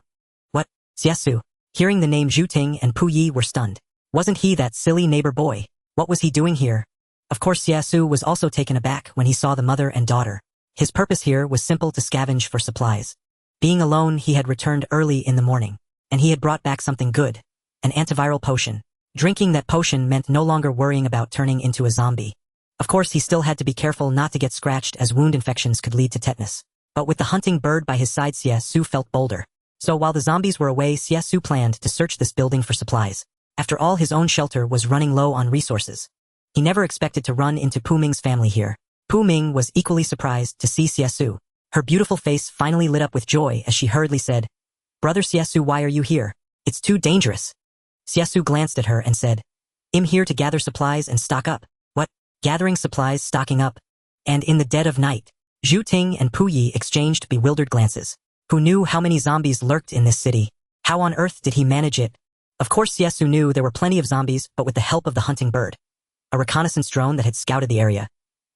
What? Xie Xu. Hearing the name, Zhu Ting and Pu Yi were stunned. Wasn't he that silly neighbor boy? What was he doing here? Of course, Xie Xu was also taken aback when he saw the mother and daughter. His purpose here was simple: to scavenge for supplies. Being alone, he had returned early in the morning, and he had brought back something good, an antiviral potion. Drinking that potion meant no longer worrying about turning into a zombie. Of course, he still had to be careful not to get scratched, as wound infections could lead to tetanus. But with the hunting bird by his side, Xie Xu felt bolder. So while the zombies were away, Xie Xu planned to search this building for supplies. After all, his own shelter was running low on resources. He never expected to run into Pu Ming's family here. Pu Ming was equally surprised to see Xie Xu. Her beautiful face finally lit up with joy as she hurriedly said, Brother Xie Xu, why are you here? It's too dangerous. Xie Xu glanced at her and said, I'm here to gather supplies and stock up. What? Gathering supplies, stocking up? And in the dead of night? Zhu Ting and Pu Yi exchanged bewildered glances. Who knew how many zombies lurked in this city? How on earth did he manage it? Of course, Xie Xu knew there were plenty of zombies, but with the help of the hunting bird, a reconnaissance drone that had scouted the area,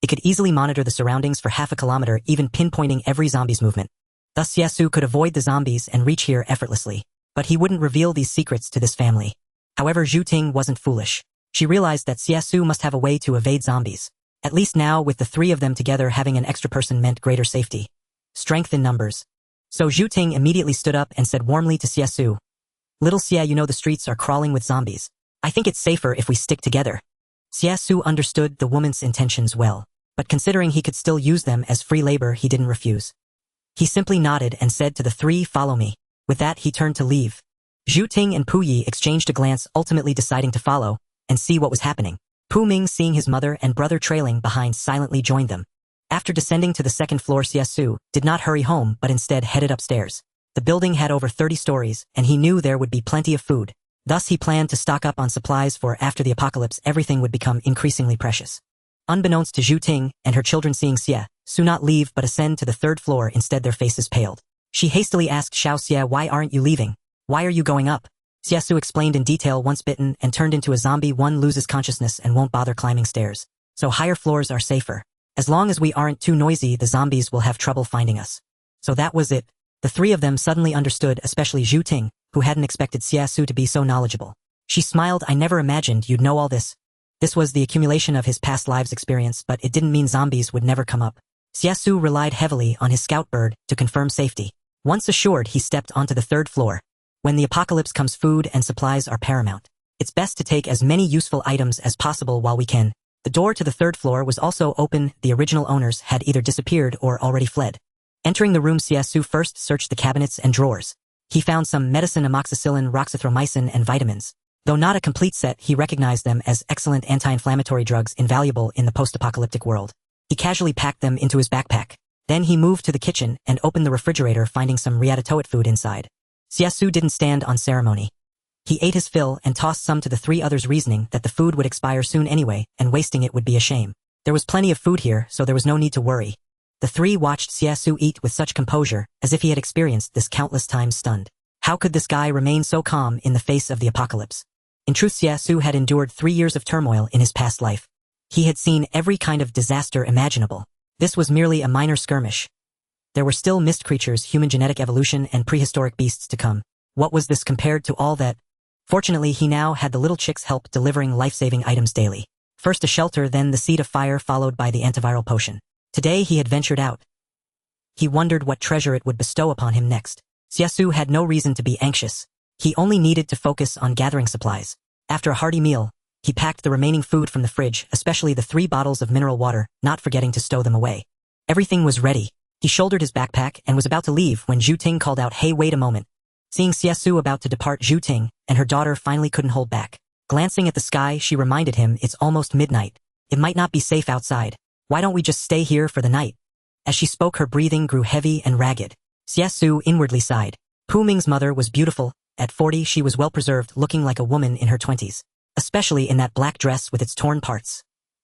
it could easily monitor the surroundings for half a kilometer, even pinpointing every zombie's movement. Thus Xie Xu could avoid the zombies and reach here effortlessly. But he wouldn't reveal these secrets to this family. However, Zhu Ting wasn't foolish. She realized that Xie Xu must have a way to evade zombies. At least now, with the three of them together, having an extra person meant greater safety. Strength in numbers. So Zhu Ting immediately stood up and said warmly to Xie Xu, Little Xie, you know the streets are crawling with zombies. I think it's safer if we stick together. Xie Xu understood the woman's intentions well, but considering he could still use them as free labor, he didn't refuse. He simply nodded and said to the three, follow me. With that, he turned to leave. Zhu Ting and Pu Yi exchanged a glance, ultimately deciding to follow and see what was happening. Pu Ming, seeing his mother and brother trailing behind, silently joined them. After descending to the second floor, Xie Xu did not hurry home but instead headed upstairs. The building had over 30 stories, and he knew there would be plenty of food. Thus he planned to stock up on supplies, for after the apocalypse everything would become increasingly precious. Unbeknownst to Zhu Ting and her children, seeing Xie Xu not leave but ascend to the third floor, instead their faces paled. She hastily asked Xiao Xie, why aren't you leaving? Why are you going up? Xie Xu explained in detail, once bitten and turned into a zombie, one loses consciousness and won't bother climbing stairs. So higher floors are safer. As long as we aren't too noisy, the zombies will have trouble finding us. So that was it. The three of them suddenly understood, especially Zhu Ting, who hadn't expected Xie Xu to be so knowledgeable. She smiled. I never imagined you'd know all this. This was the accumulation of his past lives' experience, but it didn't mean zombies would never come up. Xie Xu relied heavily on his scout bird to confirm safety. Once assured, he stepped onto the third floor. When the apocalypse comes, food and supplies are paramount. It's best to take as many useful items as possible while we can. The door to the third floor was also open. The original owners had either disappeared or already fled. Entering the room, Xie Xu first searched the cabinets and drawers. He found some medicine, amoxicillin, roxithromycin, and vitamins. Though not a complete set, he recognized them as excellent anti-inflammatory drugs, invaluable in the post-apocalyptic world. He casually packed them into his backpack. Then he moved to the kitchen and opened the refrigerator, finding some Riatatoet food inside. Xie Xu didn't stand on ceremony. He ate his fill and tossed some to the three others, reasoning that the food would expire soon anyway, and wasting it would be a shame. There was plenty of food here, so there was no need to worry. The three watched Xie Xu eat with such composure, as if he had experienced this countless times stunned. How could this guy remain so calm in the face of the apocalypse? In truth, Xie Xu had endured 3 years of turmoil in his past life. He had seen every kind of disaster imaginable. This was merely a minor skirmish. There were still mist creatures, human genetic evolution, and prehistoric beasts to come. What was this compared to all that? Fortunately, he now had the little chick's help delivering life-saving items daily. First a shelter, then the seed of fire, followed by the antiviral potion. Today he had ventured out. He wondered what treasure it would bestow upon him next. Xie Xu had no reason to be anxious. He only needed to focus on gathering supplies. After a hearty meal, he packed the remaining food from the fridge, especially the 3 bottles of mineral water, not forgetting to stow them away. Everything was ready. He shouldered his backpack and was about to leave when Zhu Ting called out, "Hey, wait a moment." Seeing Xie Xu about to depart, Zhu Ting and her daughter finally couldn't hold back. Glancing at the sky, she reminded him it's almost midnight. It might not be safe outside. Why don't we just stay here for the night? As she spoke, her breathing grew heavy and ragged. Xie Xu inwardly sighed. Pu Ming's mother was beautiful. At 40, she was well-preserved, looking like a woman in her 20s. Especially in that black dress with its torn parts.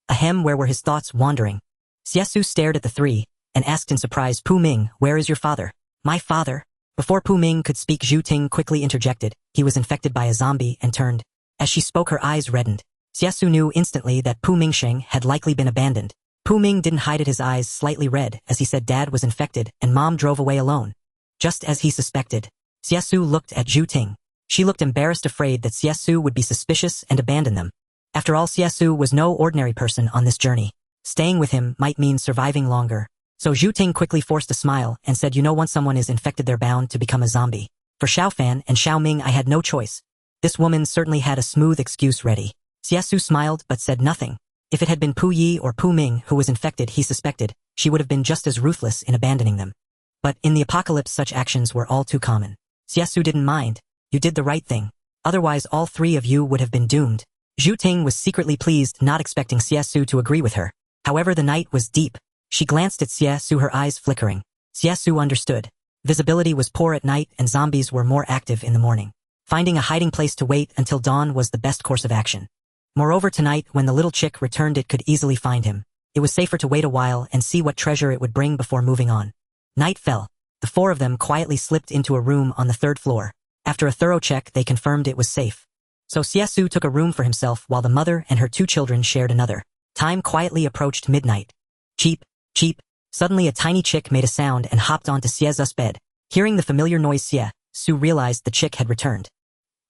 Ahem, where were his thoughts wandering? Xie Xu stared at the three and asked in surprise, "Pu Ming, where is your father?" "My father?" Before Pu Ming could speak, Zhu Ting quickly interjected. He was infected by a zombie and turned. As she spoke, her eyes reddened. Xie Xu knew instantly that Pu Mingsheng had likely been abandoned. Pu Ming didn't hide it, his eyes slightly red as he said Dad was infected and Mom drove away alone. Just as he suspected. Xie Xu looked at Zhu Ting. She looked embarrassed, afraid that Xie Xu would be suspicious and abandon them. After all, Xie Xu was no ordinary person on this journey. Staying with him might mean surviving longer. So Zhu Ting quickly forced a smile and said, "You know, once someone is infected, they're bound to become a zombie. For Xiao Fan and Xiao Ming, I had no choice." This woman certainly had a smooth excuse ready. Xie Xu smiled but said nothing. If it had been Pu Yi or Pu Ming who was infected, he suspected, she would have been just as ruthless in abandoning them. But in the apocalypse, such actions were all too common. Xie Xu didn't mind. You did the right thing. Otherwise, all 3 of you would have been doomed. Zhu Ting was secretly pleased, not expecting Xie Xu to agree with her. However, the night was deep. She glanced at Xie Xu, her eyes flickering. Xie Xu understood. Visibility was poor at night and zombies were more active in the morning. Finding a hiding place to wait until dawn was the best course of action. Moreover, tonight, when the little chick returned, it could easily find him. It was safer to wait a while and see what treasure it would bring before moving on. Night fell. The 4 of them quietly slipped into a room on the 3rd floor. After a thorough check, they confirmed it was safe. So Xie Xu took a room for himself while the mother and her 2 children shared another. Time quietly approached midnight. Cheep, cheep. Suddenly a tiny chick made a sound and hopped onto Xie Xu's bed. Hearing the familiar noise, Xie Xu realized the chick had returned.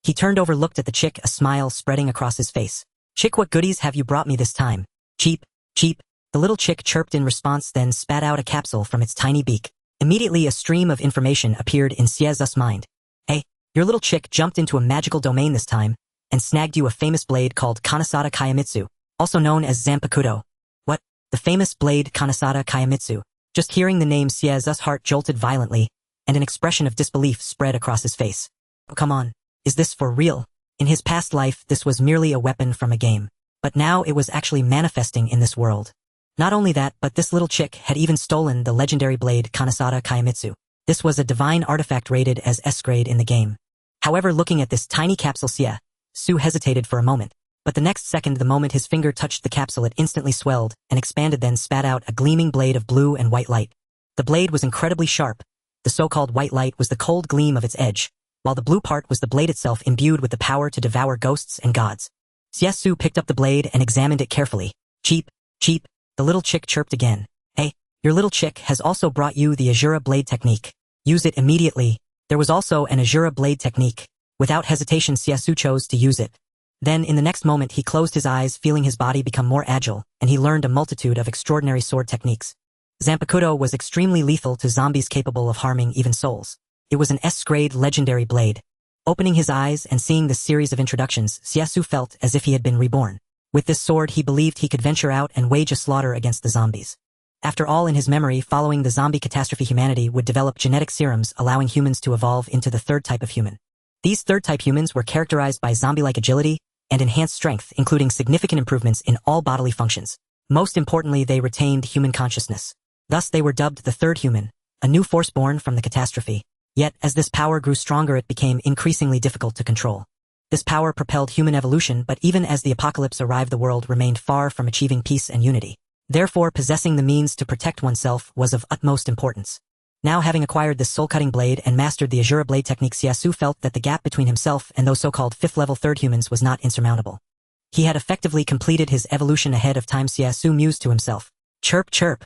He turned over, looked at the chick, a smile spreading across his face. "Chick, what goodies have you brought me this time?" "Cheep, cheep." The little chick chirped in response, then spat out a capsule from its tiny beak. Immediately a stream of information appeared in Xie Xu's mind. "Hey, your little chick jumped into a magical domain this time and snagged you a famous blade called Kanesada Kayamitsu, also known as Zanpakuto." "What? The famous blade Kanesada Kayamitsu?" Just hearing the name, Xie Xu's heart jolted violently, and an expression of disbelief spread across his face. "Oh, come on. Is this for real?" In his past life, this was merely a weapon from a game. But now it was actually manifesting in this world. Not only that, but this little chick had even stolen the legendary blade Kanesada Kayamitsu. This was a divine artifact rated as S grade in the game. However, looking at this tiny capsule, Xie Xu hesitated for a moment. But the next second, the moment his finger touched the capsule, it instantly swelled and expanded, then spat out a gleaming blade of blue and white light. The blade was incredibly sharp. The so-called white light was the cold gleam of its edge, while the blue part was the blade itself, imbued with the power to devour ghosts and gods. Xie Xu picked up the blade and examined it carefully. "Cheep, cheep." The little chick chirped again. "Hey, your little chick has also brought you the Azura blade technique. Use it immediately." There was also an Azura blade technique. Without hesitation, Xie Xu chose to use it. Then, in the next moment, he closed his eyes, feeling his body become more agile, and he learned a multitude of extraordinary sword techniques. Zanpakuto was extremely lethal to zombies, capable of harming even souls. It was an S-grade legendary blade. Opening his eyes and seeing this series of introductions, Xie Xu felt as if he had been reborn. With this sword, he believed he could venture out and wage a slaughter against the zombies. After all, in his memory, following the zombie catastrophe, humanity would develop genetic serums allowing humans to evolve into the 3rd type of human. These 3rd type humans were characterized by zombie-like agility and enhanced strength, including significant improvements in all bodily functions. Most importantly, they retained human consciousness. Thus, they were dubbed the 3rd human, a new force born from the catastrophe. Yet, as this power grew stronger, it became increasingly difficult to control. This power propelled human evolution, but even as the apocalypse arrived, the world remained far from achieving peace and unity. Therefore, possessing the means to protect oneself was of utmost importance. Now, having acquired this soul-cutting blade and mastered the Azure blade technique, Xie Xu felt that the gap between himself and those so-called 5th-level third humans was not insurmountable. He had effectively completed his evolution ahead of time. Xie Xu mused to himself. Chirp, chirp.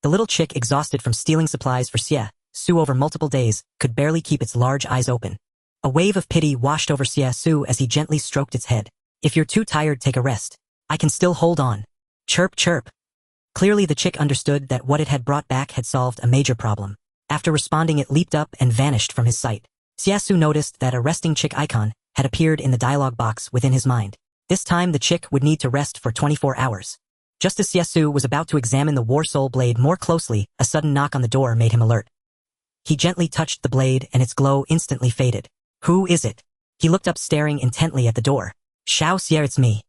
The little chick, exhausted from stealing supplies for Xie Xu over multiple days, could barely keep its large eyes open. A wave of pity washed over Xie Xu as he gently stroked its head. If you're too tired, take a rest. I can still hold on. Chirp, chirp. Clearly the chick understood that what it had brought back had solved a major problem. After responding, it leaped up and vanished from his sight. Xie Xu noticed that a resting chick icon had appeared in the dialogue box within his mind. This time the chick would need to rest for 24 hours. Just as Xie Xu was about to examine the War Soul blade more closely, a sudden knock on the door made him alert. He gently touched the blade and its glow instantly faded. Who is it? He looked up, staring intently at the door. Xiao Xie, it's me.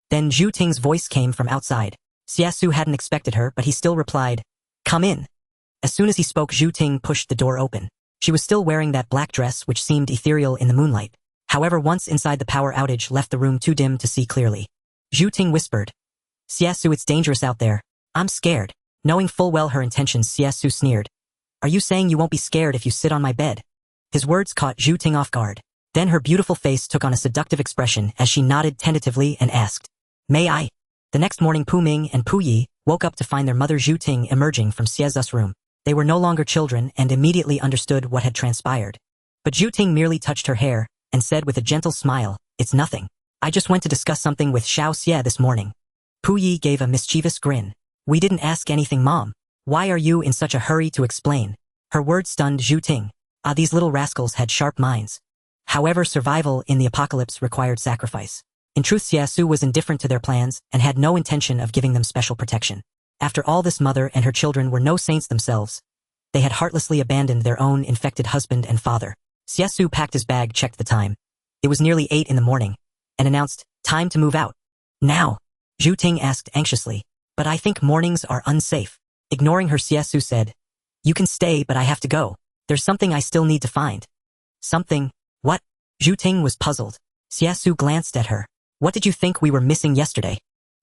Then Zhu Ting's voice came from outside. Xie Xu hadn't expected her, but he still replied, Come in. As soon as he spoke, Zhu Ting pushed the door open. She was still wearing that black dress which seemed ethereal in the moonlight. However, once inside, the power outage left the room too dim to see clearly. Zhu Ting whispered, Xie Xu, it's dangerous out there. I'm scared. Knowing full well her intentions, Xie Xu sneered. Are you saying you won't be scared if you sit on my bed? His words caught Zhu Ting off guard. Then her beautiful face took on a seductive expression as she nodded tentatively and asked, May I? The next morning, Pu Ming and Pu Yi woke up to find their mother Zhu Ting emerging from Xie Xu's room. They were no longer children and immediately understood what had transpired. But Zhu Ting merely touched her hair and said with a gentle smile, It's nothing. I just went to discuss something with Xiao Xie this morning. Pu Yi gave a mischievous grin. We didn't ask anything, Mom. Why are you in such a hurry to explain? Her words stunned Zhu Ting. These little rascals had sharp minds. However, survival in the apocalypse required sacrifice. In truth, Xie Xu was indifferent to their plans and had no intention of giving them special protection. After all, this mother and her children were no saints themselves. They had heartlessly abandoned their own infected husband and father. Xie Xu packed his bag, checked the time. It was nearly 8 in the morning, and announced, Time to move out. Now? Zhu Ting asked anxiously. But I think mornings are unsafe. Ignoring her, Xie Xu said, You can stay, but I have to go. There's something I still need to find. Something? What? Zhu Ting was puzzled. Xie Xu glanced at her. What did you think we were missing yesterday?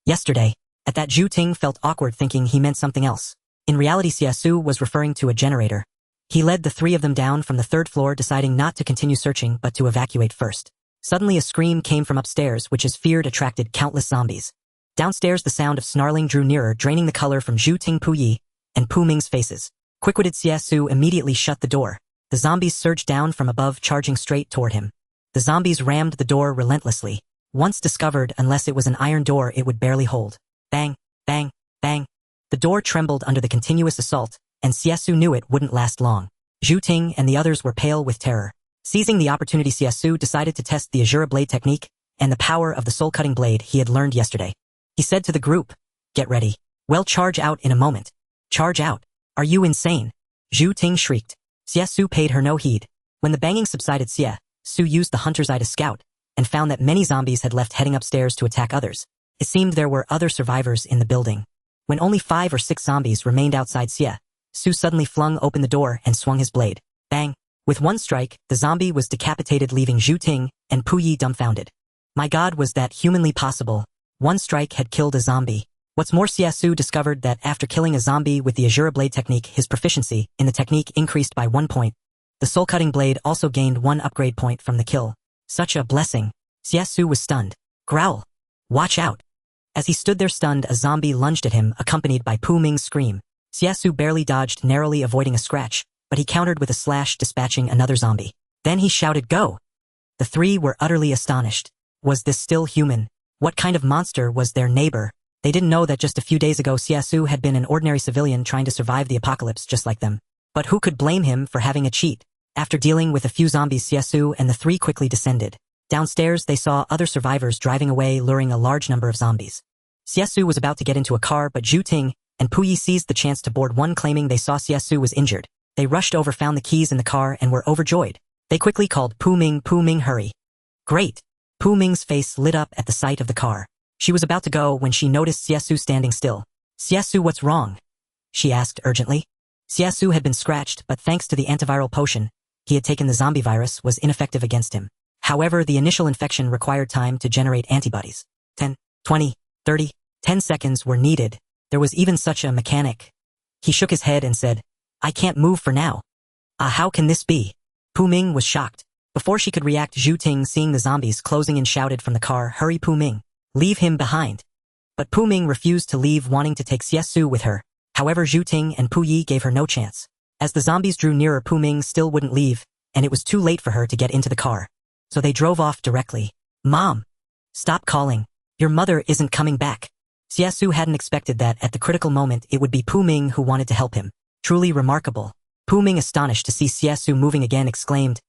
Yesterday? At that, Zhu Ting felt awkward, thinking he meant something else. In reality, Xie Xu was referring to a generator. He led the 3 of them down from the 3rd floor, deciding not to continue searching but to evacuate first. Suddenly a scream came from upstairs, which as feared attracted countless zombies. Downstairs, the sound of snarling drew nearer, draining the color from Zhu Ting, Pu Yi, and Pu Ming's faces. Quick-witted Xie Xu immediately shut the door. The zombies surged down from above, charging straight toward him. The zombies rammed the door relentlessly. Once discovered, unless it was an iron door, it would barely hold. Bang, bang, bang. The door trembled under the continuous assault, and Xie Xu knew it wouldn't last long. Zhu Ting and the others were pale with terror. Seizing the opportunity, Xie Xu decided to test the Azure blade technique and the power of the soul-cutting blade he had learned yesterday. He said to the group, Get ready. We'll charge out in a moment. Charge out? Are you insane? Zhu Ting shrieked. Xie Xu paid her no heed. When the banging subsided, Xie Xu used the hunter's eye to scout, and found that many zombies had left, heading upstairs to attack others. It seemed there were other survivors in the building. When only 5 or 6 zombies remained outside, Xie Xu suddenly flung open the door and swung his blade. Bang! With one strike, the zombie was decapitated, leaving Zhu Ting and Pu Yi dumbfounded. My God, was that humanly possible? One strike had killed a zombie. What's more, Xie Xu discovered that after killing a zombie with the Azure blade technique, his proficiency in the technique increased by 1 point. The soul-cutting blade also gained 1 upgrade point from the kill. Such a blessing. Xie Xu was stunned. Growl! Watch out! As he stood there stunned, a zombie lunged at him, accompanied by Pu Ming's scream. Xie Xu barely dodged, narrowly avoiding a scratch, but he countered with a slash, dispatching another zombie. Then he shouted, Go! The 3 were utterly astonished. Was this still human? What kind of monster was their neighbor? They didn't know that just a few days ago Xie Xu had been an ordinary civilian trying to survive the apocalypse just like them. But who could blame him for having a cheat? After dealing with a few zombies, Xie Xu and the 3 quickly descended. Downstairs, they saw other survivors driving away, luring a large number of zombies. Xie Xu was about to get into a car, but Zhu Ting and Pu Yi seized the chance to board one, claiming they saw Xie Xu was injured. They rushed over, found the keys in the car, and were overjoyed. They quickly called, Pu Ming, hurry. Great! Pu Ming's face lit up at the sight of the car. She was about to go when she noticed Xie Xu standing still. Xie Xu, what's wrong? She asked urgently. Xie Xu had been scratched, but thanks to the antiviral potion he had taken, the zombie virus was ineffective against him. However, the initial infection required time to generate antibodies. 10, 20, 30, 10 seconds were needed. There was even such a mechanic. He shook his head and said, I can't move for now. How can this be? Pu Ming was shocked. Before she could react, Zhu Ting, seeing the zombies closing in, shouted from the car, Hurry Pu Ming. Leave him behind. But Pu Ming refused to leave, wanting to take Xie Xu with her. However, Zhu Ting and Pu Yi gave her no chance. As the zombies drew nearer, Pu Ming still wouldn't leave, and it was too late for her to get into the car. So they drove off directly. Mom! Stop calling. Your mother isn't coming back. Xie Xu hadn't expected that at the critical moment it would be Pu Ming who wanted to help him. Truly remarkable. Pu Ming, astonished to see Xie Xu moving again, exclaimed,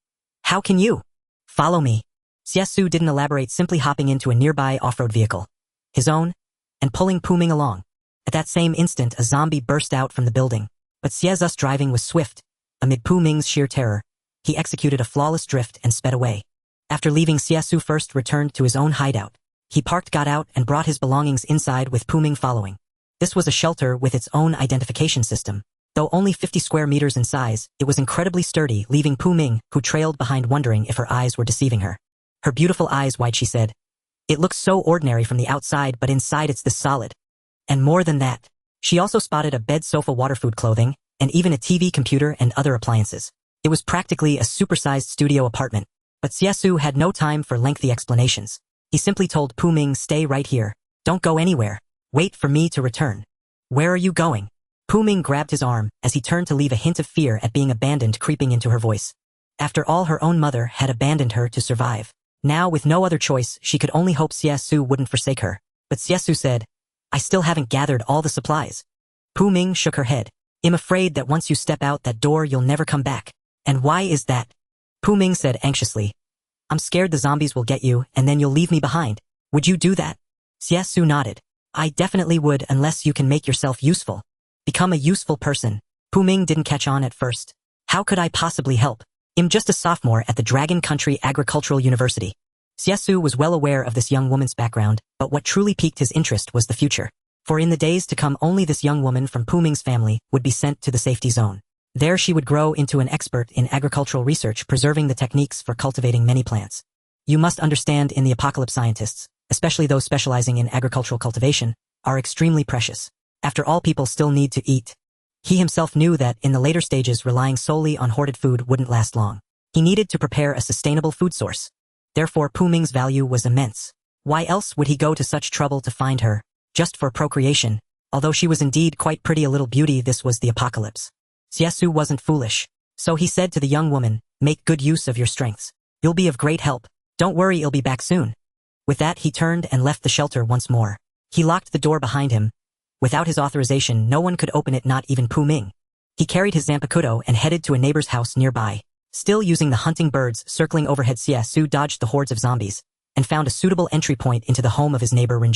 How can you? Follow me. Xie Xu didn't elaborate, simply hopping into a nearby off-road vehicle. His own, and pulling Pu Ming along. At that same instant, a zombie burst out from the building. But Xie Xu's driving was swift. Amid Pu Ming's sheer terror, he executed a flawless drift and sped away. After leaving, Xie Xu first returned to his own hideout. He parked, got out, and brought his belongings inside, with Pu Ming following. This was a shelter with its own identification system. Though only 50 square meters in size, it was incredibly sturdy, leaving Pu Ming, who trailed behind, wondering if her eyes were deceiving her. Her beautiful eyes wide, she said. It looks so ordinary from the outside, but inside it's this solid. And more than that. She also spotted a bed, sofa, water, food, clothing, and even a TV, computer, and other appliances. It was practically a supersized studio apartment. But Xie Xu had no time for lengthy explanations. He simply told Pu Ming, Stay right here. Don't go anywhere. Wait for me to return. Where are you going? Pu Ming grabbed his arm as he turned to leave, a hint of fear at being abandoned creeping into her voice. After all, her own mother had abandoned her to survive. Now, with no other choice, she could only hope Xie Xu wouldn't forsake her. But Xie Xu said, I still haven't gathered all the supplies. Pu Ming shook her head. I'm afraid that once you step out that door, you'll never come back. And why is that? Pu Ming said anxiously. I'm scared the zombies will get you, and then you'll leave me behind. Would you do that? Xie Xu nodded. I definitely would, unless you can make yourself useful. Become a useful person. Pu Ming didn't catch on at first. How could I possibly help? I'm just a sophomore at the Dragon Country Agricultural University. Xie Xu was well aware of this young woman's background, but what truly piqued his interest was the future. For in the days to come, only this young woman from Pu Ming's family would be sent to the safety zone. There she would grow into an expert in agricultural research, preserving the techniques for cultivating many plants. You must understand, in the apocalypse, scientists, especially those specializing in agricultural cultivation, are extremely precious. After all, people still need to eat. He himself knew that, in the later stages, relying solely on hoarded food wouldn't last long. He needed to prepare a sustainable food source. Therefore, Pu Ming's value was immense. Why else would he go to such trouble to find her? Just for procreation. Although she was indeed quite pretty, a little beauty, this was the apocalypse. Xie Xu wasn't foolish. So he said to the young woman, Make good use of your strengths. You'll be of great help. Don't worry, I'll be back soon. With that, he turned and left the shelter once more. He locked the door behind him. Without his authorization, no one could open it, not even Pu Ming. He carried his Zanpakuto and headed to a neighbor's house nearby. Still using the hunting birds circling overhead, Xie Xu dodged the hordes of zombies and found a suitable entry point into the home of his neighbor Ryn.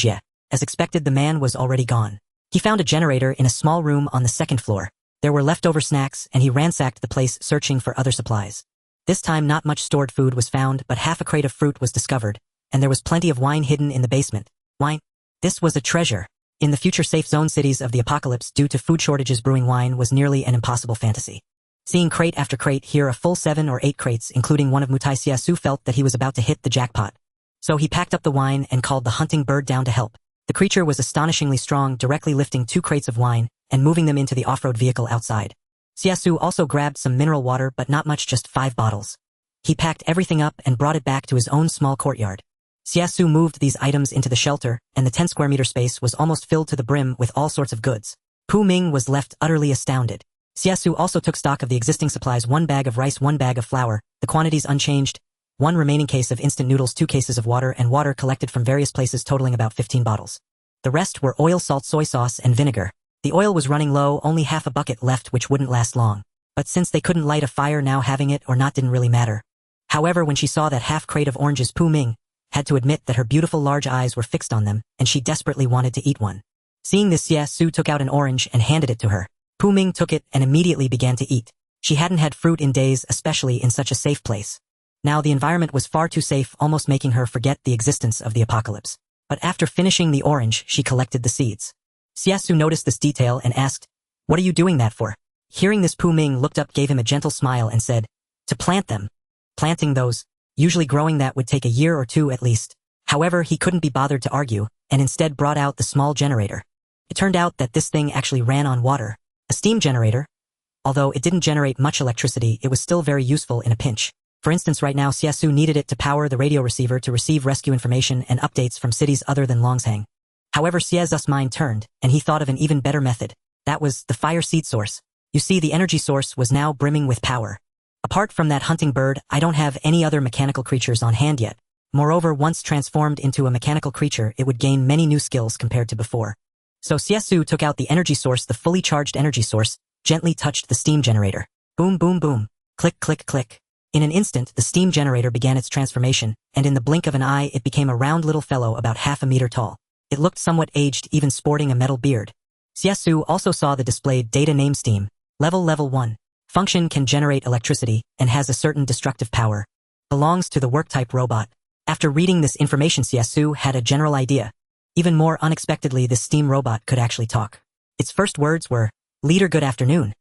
As expected, the man was already gone. He found a generator in a small room on the second floor. There were leftover snacks, and he ransacked the place, searching for other supplies. This time, not much stored food was found, but half a crate of fruit was discovered, and there was plenty of wine hidden in the basement. Wine? This was a treasure. In the future safe zone cities of the apocalypse, due to food shortages, brewing wine was nearly an impossible fantasy. Seeing crate after crate, here a full 7 or 8 crates, including one of Mutai, Xie Xu felt that he was about to hit the jackpot. So he packed up the wine and called the hunting bird down to help. The creature was astonishingly strong, directly lifting 2 crates of wine and moving them into the off-road vehicle outside. Xie Xu also grabbed some mineral water, but not much, just 5 bottles. He packed everything up and brought it back to his own small courtyard. Xie Xu moved these items into the shelter, and the 10 square meter space was almost filled to the brim with all sorts of goods. Pu Ming was left utterly astounded. Xie Xu also took stock of the existing supplies: 1 bag of rice, 1 bag of flour, the quantities unchanged, 1 remaining case of instant noodles, 2 cases of water, and water collected from various places totaling about 15 bottles. The rest were oil, salt, soy sauce, and vinegar. The oil was running low, only half a bucket left, which wouldn't last long. But since they couldn't light a fire now, having it or not didn't really matter. However, when she saw that half crate of oranges, Pu Ming had to admit that her beautiful large eyes were fixed on them, and she desperately wanted to eat one. Seeing this, Xie Xu took out an orange and handed it to her. Pu Ming took it and immediately began to eat. She hadn't had fruit in days, especially in such a safe place. Now the environment was far too safe, almost making her forget the existence of the apocalypse. But after finishing the orange, she collected the seeds. Xie Xu noticed this detail and asked, What are you doing that for? Hearing this, Pu Ming looked up, gave him a gentle smile, and said, To plant them. Planting those. Usually growing that would take a year or 2 at least. However, he couldn't be bothered to argue, and instead brought out the small generator. It turned out that this thing actually ran on water, a steam generator. Although it didn't generate much electricity, it was still very useful in a pinch. For instance, right now Xie Xu needed it to power the radio receiver to receive rescue information and updates from cities other than Longshang. However, Xie Xu's mind turned, and he thought of an even better method. That was the fire seed source. You see, the energy source was now brimming with power. Apart from that hunting bird, I don't have any other mechanical creatures on hand yet. Moreover, once transformed into a mechanical creature, it would gain many new skills compared to before. So Xie Xu took out the energy source, the fully charged energy source, gently touched the steam generator. Boom, boom, boom. Click, click, click. In an instant, the steam generator began its transformation, and in the blink of an eye it became a round little fellow about half a meter tall. It looked somewhat aged, even sporting a metal beard. Xie Xu also saw the displayed data name steam. Level 1. Function can generate electricity, and has a certain destructive power. Belongs to the work-type robot. After reading this information, Xie Xu had a general idea. Even more unexpectedly, this steam robot could actually talk. Its first words were, "Leader, good afternoon."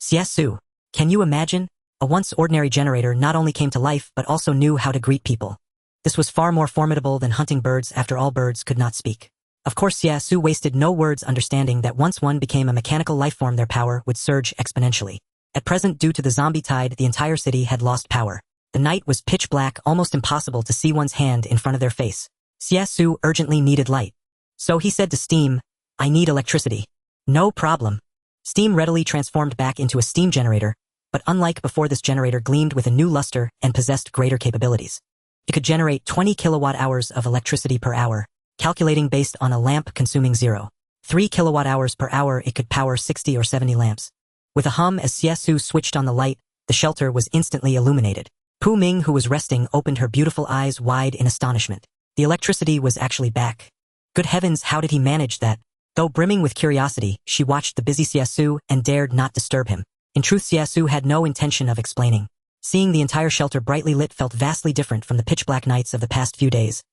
Xie Xu, can you imagine? A once ordinary generator not only came to life but also knew how to greet people. This was far more formidable than hunting birds, after all birds could not speak. Of course, Xie Xu wasted no words, understanding that once one became a mechanical lifeform, their power would surge exponentially. At present, due to the zombie tide, the entire city had lost power. The night was pitch black, almost impossible to see one's hand in front of their face. Xie Xu urgently needed light. So he said to Steam, "I need electricity." "No problem." Steam readily transformed back into a steam generator, but unlike before, this generator gleamed with a new luster and possessed greater capabilities. It could generate 20 kilowatt-hours of electricity per hour, calculating based on a lamp consuming 0.3 kilowatt-hours per hour. It could power 60 or 70 lamps. With a hum, as Xie Xu switched on the light, the shelter was instantly illuminated. Pu Ming, who was resting, opened her beautiful eyes wide in astonishment. The electricity was actually back. Good heavens, how did he manage that? Though brimming with curiosity, she watched the busy Xie Xu and dared not disturb him. In truth, Xie Xu had no intention of explaining. Seeing the entire shelter brightly lit felt vastly different from the pitch-black nights of the past few days.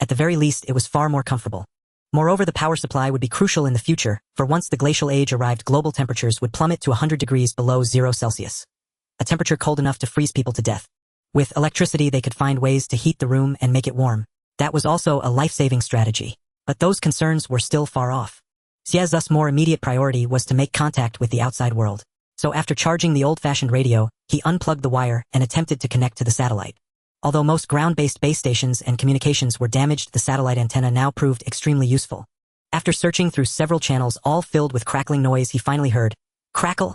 At the very least, it was far more comfortable. Moreover, the power supply would be crucial in the future, for once the glacial age arrived, global temperatures would plummet to 100 degrees below 0 Celsius. A temperature cold enough to freeze people to death. With electricity, they could find ways to heat the room and make it warm. That was also a life-saving strategy. But those concerns were still far off. Xie Xu's more immediate priority was to make contact with the outside world. So after charging the old-fashioned radio, he unplugged the wire and attempted to connect to the satellite. Although most ground-based base stations and communications were damaged, the satellite antenna now proved extremely useful. After searching through several channels, all filled with crackling noise, he finally heard, "Crackle."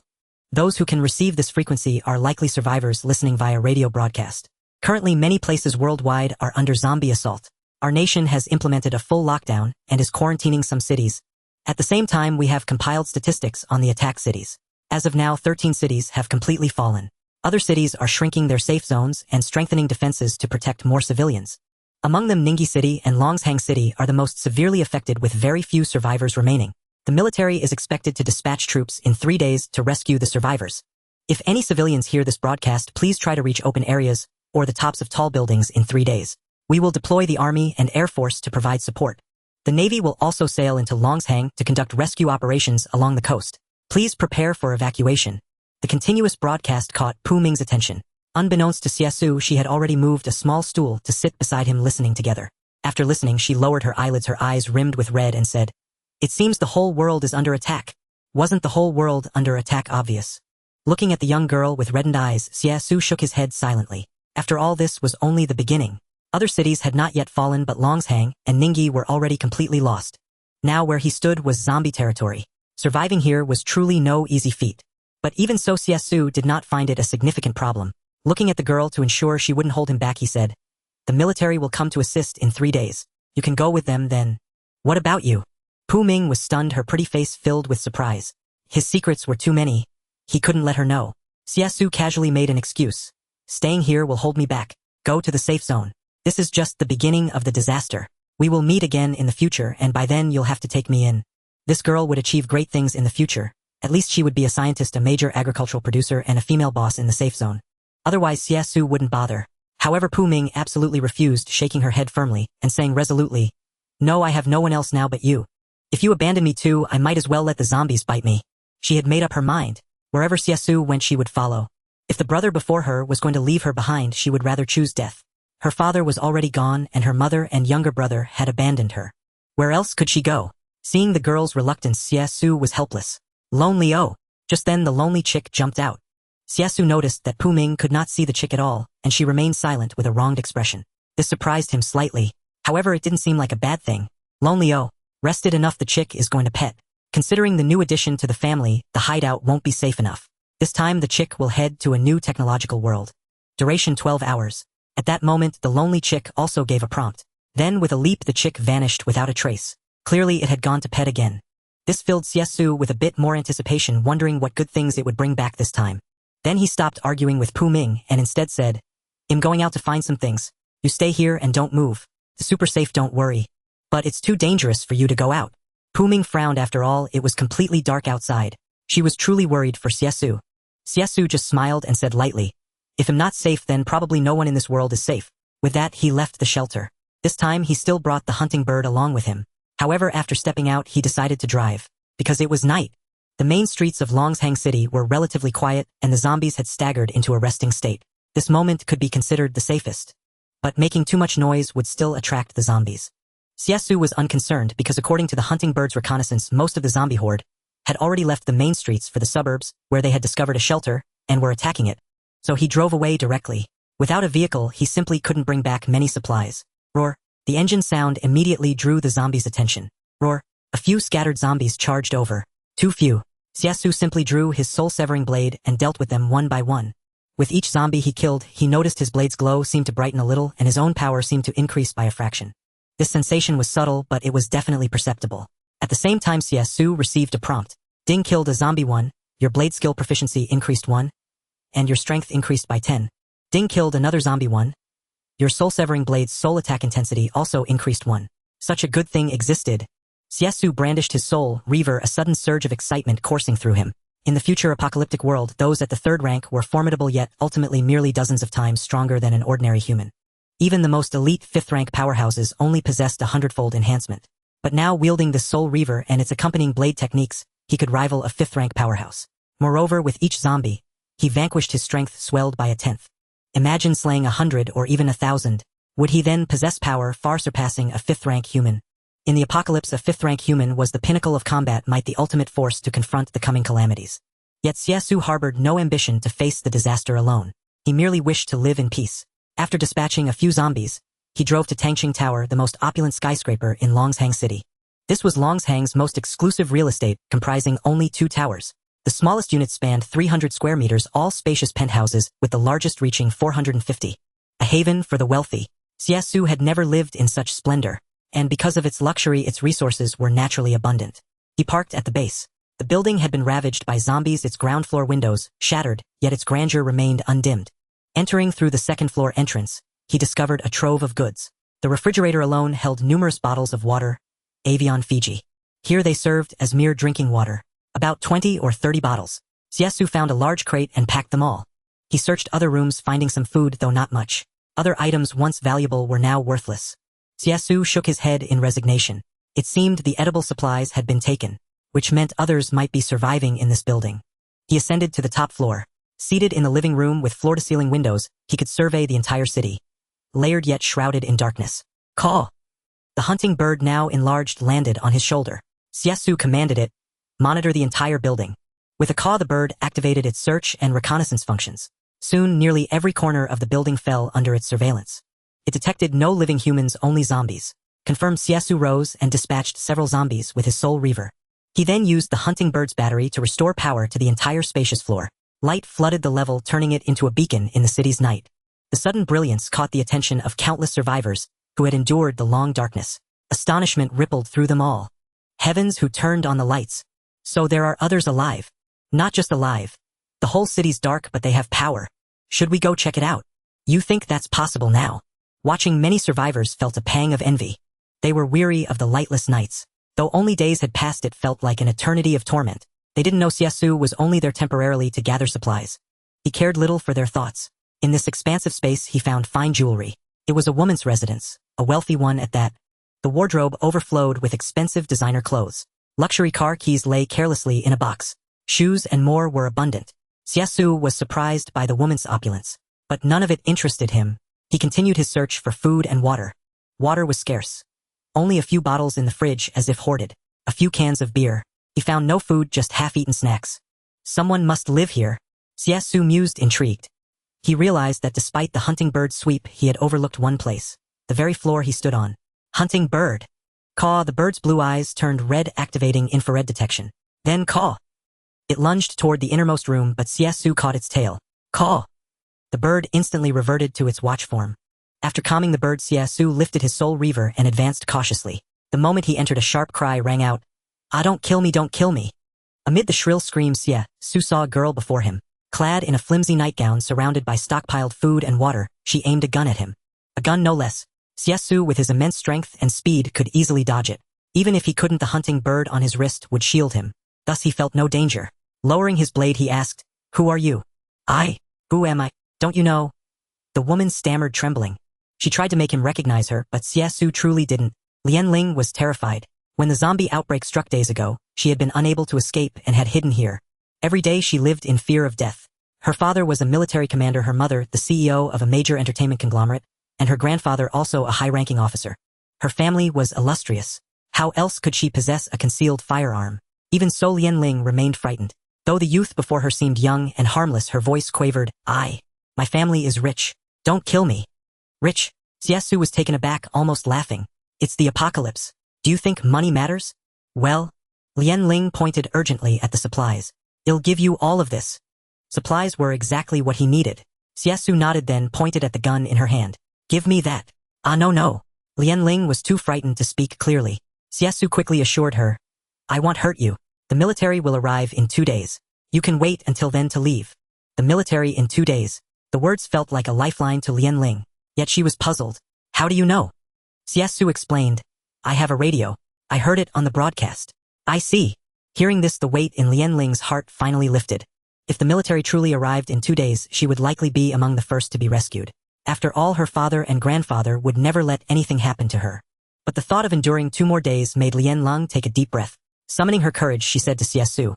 Those who can receive this frequency are likely survivors listening via radio broadcast. Currently, many places worldwide are under zombie assault. Our nation has implemented a full lockdown and is quarantining some cities. At the same time, we have compiled statistics on the attacked cities. As of now, 13 cities have completely fallen. Other cities are shrinking their safe zones and strengthening defenses to protect more civilians. Among them, Ningyi City and Longshang City are the most severely affected, with very few survivors remaining. The military is expected to dispatch troops in 3 days to rescue the survivors. If any civilians hear this broadcast, please try to reach open areas or the tops of tall buildings in 3 days. We will deploy the Army and Air Force to provide support. The Navy will also sail into Longshang to conduct rescue operations along the coast. Please prepare for evacuation. The continuous broadcast caught Pu Ming's attention. Unbeknownst to Xie Xu, she had already moved a small stool to sit beside him, listening together. After listening, she lowered her eyelids, her eyes rimmed with red, and said, "It seems the whole world is under attack." Wasn't the whole world under attack obvious? Looking at the young girl with reddened eyes, Xie Xu shook his head silently. After all, this was only the beginning. Other cities had not yet fallen, but Longshang and Ningyi were already completely lost. Now where he stood was zombie territory. Surviving here was truly no easy feat. But even so, Xie Xu did not find it a significant problem. Looking at the girl to ensure she wouldn't hold him back, he said, "The military will come to assist in 3 days. You can go with them then." "What about you?" Pu Ming was stunned, her pretty face filled with surprise. His secrets were too many. He couldn't let her know. Xie Xu casually made an excuse. "Staying here will hold me back. Go to the safe zone. This is just the beginning of the disaster. We will meet again in the future, and by then you'll have to take me in." This girl would achieve great things in the future. At least she would be a scientist, a major agricultural producer, and a female boss in the safe zone. Otherwise, Xie Xu wouldn't bother. However, Pu Ming absolutely refused, shaking her head firmly and saying resolutely, "No, I have no one else now but you. If you abandon me too, I might as well let the zombies bite me." She had made up her mind. Wherever Xie Xu went, she would follow. If the brother before her was going to leave her behind, she would rather choose death. Her father was already gone, and her mother and younger brother had abandoned her. Where else could she go? Seeing the girl's reluctance, Xie Xu was helpless. Lonely oh. Just then the lonely chick jumped out. Xie Xu noticed that Pu Ming could not see the chick at all, and she remained silent with a wronged expression. This surprised him slightly. However, it didn't seem like a bad thing. Lonely oh. Rested enough the chick is going to pet. Considering the new addition to the family, the hideout won't be safe enough. This time the chick will head to a new technological world. Duration 12 hours. At that moment, the lonely chick also gave a prompt. Then with a leap the chick vanished without a trace. Clearly it had gone to pet again. This filled Xie Xu with a bit more anticipation, wondering what good things it would bring back this time. Then he stopped arguing with Pu Ming and instead said, "I'm going out to find some things. You stay here and don't move. The super safe, don't worry. But it's too dangerous for you to go out." Pu Ming frowned. After all, it was completely dark outside. She was truly worried for Xie Xu. Xie Xu just smiled and said lightly, "If I'm not safe, then probably no one in this world is safe." With that, he left the shelter. This time he still brought the hunting bird along with him. However, after stepping out, he decided to drive. Because it was night. The main streets of Longshang City were relatively quiet, and the zombies had staggered into a resting state. This moment could be considered the safest. But making too much noise would still attract the zombies. Xie Xu was unconcerned because according to the hunting bird's reconnaissance, most of the zombie horde had already left the main streets for the suburbs, where they had discovered a shelter, and were attacking it. So he drove away directly. Without a vehicle, he simply couldn't bring back many supplies. Roar. The engine sound immediately drew the zombies' attention. Roar. A few scattered zombies charged over. Too few. Xie Xu simply drew his soul-severing blade and dealt with them one by one. With each zombie he killed, he noticed his blade's glow seemed to brighten a little and his own power seemed to increase by a fraction. This sensation was subtle, but it was definitely perceptible. At the same time, Xie Xu received a prompt. Ding killed a zombie 1, your blade skill proficiency increased 1, and your strength increased by 10. Ding killed another zombie 1, your soul-severing blade's soul attack intensity also increased 1. Such a good thing existed. Xie Xu brandished his soul reaver, a sudden surge of excitement coursing through him. In the future apocalyptic world, those at the 3rd rank were formidable yet ultimately merely dozens of times stronger than an ordinary human. Even the most elite 5th rank powerhouses only possessed a 100-fold enhancement. But now, wielding the soul reaver and its accompanying blade techniques, he could rival a 5th rank powerhouse. Moreover, with each zombie, he vanquished his strength swelled by a 10th. Imagine slaying 100 or even 1,000. Would he then possess power far surpassing a 5th rank human? In the apocalypse, a 5th rank human was the pinnacle of combat, might the ultimate force to confront the coming calamities. Yet Xie Xu harbored no ambition to face the disaster alone. He merely wished to live in peace. After dispatching a few zombies, he drove to Tangqing Tower, the most opulent skyscraper in Longshang City. This was Longshang's most exclusive real estate, comprising only 2 towers. The smallest unit spanned 300 square meters, all spacious penthouses, with the largest reaching 450. A haven for the wealthy. Xie Xu had never lived in such splendor, and because of its luxury, its resources were naturally abundant. He parked at the base. The building had been ravaged by zombies, its ground floor windows shattered, yet its grandeur remained undimmed. Entering through the 2nd floor entrance, he discovered a trove of goods. The refrigerator alone held numerous bottles of water, Avion Fiji. Here they served as mere drinking water. About 20 or 30 bottles. Xie Xu found a large crate and packed them all. He searched other rooms, finding some food, though not much. Other items once valuable were now worthless. Xie Xu shook his head in resignation. It seemed the edible supplies had been taken, which meant others might be surviving in this building. He ascended to the top floor. Seated in the living room with floor-to-ceiling windows, he could survey the entire city. Layered yet shrouded in darkness. Caw! The hunting bird, now enlarged, landed on his shoulder. Xie Xu commanded it, monitor the entire building. With a caw, the bird activated its search and reconnaissance functions. Soon, nearly every corner of the building fell under its surveillance. It detected no living humans, only zombies. Confirmed. Xie Xu rose and dispatched several zombies with his soul reaver. He then used the hunting bird's battery to restore power to the entire spacious floor. Light flooded the level, turning it into a beacon in the city's night. The sudden brilliance caught the attention of countless survivors who had endured the long darkness. Astonishment rippled through them all. Heavens, who turned on the lights? So there are others alive. Not just alive. The whole city's dark, but they have power. Should we go check it out? You think that's possible now? Watching, many survivors felt a pang of envy. They were weary of the lightless nights. Though only days had passed, it felt like an eternity of torment. They didn't know Xie Xu was only there temporarily to gather supplies. He cared little for their thoughts. In this expansive space, he found fine jewelry. It was a woman's residence, a wealthy one at that. The wardrobe overflowed with expensive designer clothes. Luxury car keys lay carelessly in a box. Shoes and more were abundant. Xie Xu was surprised by the woman's opulence, but none of it interested him. He continued his search for food and water. Water was scarce. Only a few bottles in the fridge, as if hoarded. a few cans of beer. He found no food, just half-eaten snacks. Someone must live here. Xie Xu mused, intrigued. He realized that despite the hunting bird sweep, he had overlooked one place, the very floor he stood on. Hunting bird. Caw, the bird's blue eyes turned red, activating infrared detection. Then caw. It lunged toward the innermost room, but Xie Xu caught its tail. Caw. The bird instantly reverted to its watch form. After calming the bird, Xie Xu lifted his soul reaver and advanced cautiously. The moment he entered, a sharp cry rang out. Ah, don't kill me, don't kill me. Amid the shrill screams, Xie Xu saw a girl before him. Clad in a flimsy nightgown surrounded by stockpiled food and water, she aimed a gun at him. A gun no less. Xie Xu, with his immense strength and speed, could easily dodge it. Even if he couldn't, the hunting bird on his wrist would shield him. Thus he felt no danger. Lowering his blade, he asked, "Who are you?" Who am I? Don't you know?" The woman stammered, trembling. She tried to make him recognize her, but Xie Xu truly didn't. Lian was terrified. When the zombie outbreak struck days ago, she had been unable to escape and had hidden here. Every day she lived in fear of death. Her father was a military commander, her mother the CEO of a major entertainment conglomerate, and her grandfather also a high-ranking officer. Her family was illustrious. How else could she possess a concealed firearm? Even so, Lian remained frightened. Though the youth before her seemed young and harmless, her voice quavered. My family is rich. Don't kill me." "Rich?" Xie Xu was taken aback, almost laughing. "It's the apocalypse. Do you think money matters?" "Well," Lian pointed urgently at the supplies. "I'll give you all of this." Supplies were exactly what he needed. Xie Xu nodded, then pointed at the gun in her hand. "Give me that." No. Lian was too frightened to speak clearly. Xie Xu quickly assured her, "I won't hurt you. The military will arrive in 2 days. You can wait until then to leave." The military in 2 days. The words felt like a lifeline to Lian, yet she was puzzled. "How do you know?" Xie Xu explained, "I have a radio. I heard it on the broadcast." "I see." Hearing this, the weight in Lian's heart finally lifted. If the military truly arrived in 2 days, she would likely be among the first to be rescued. After all, her father and grandfather would never let anything happen to her. But the thought of enduring 2 more days made Lian take a deep breath. Summoning her courage, she said to Xie Xu,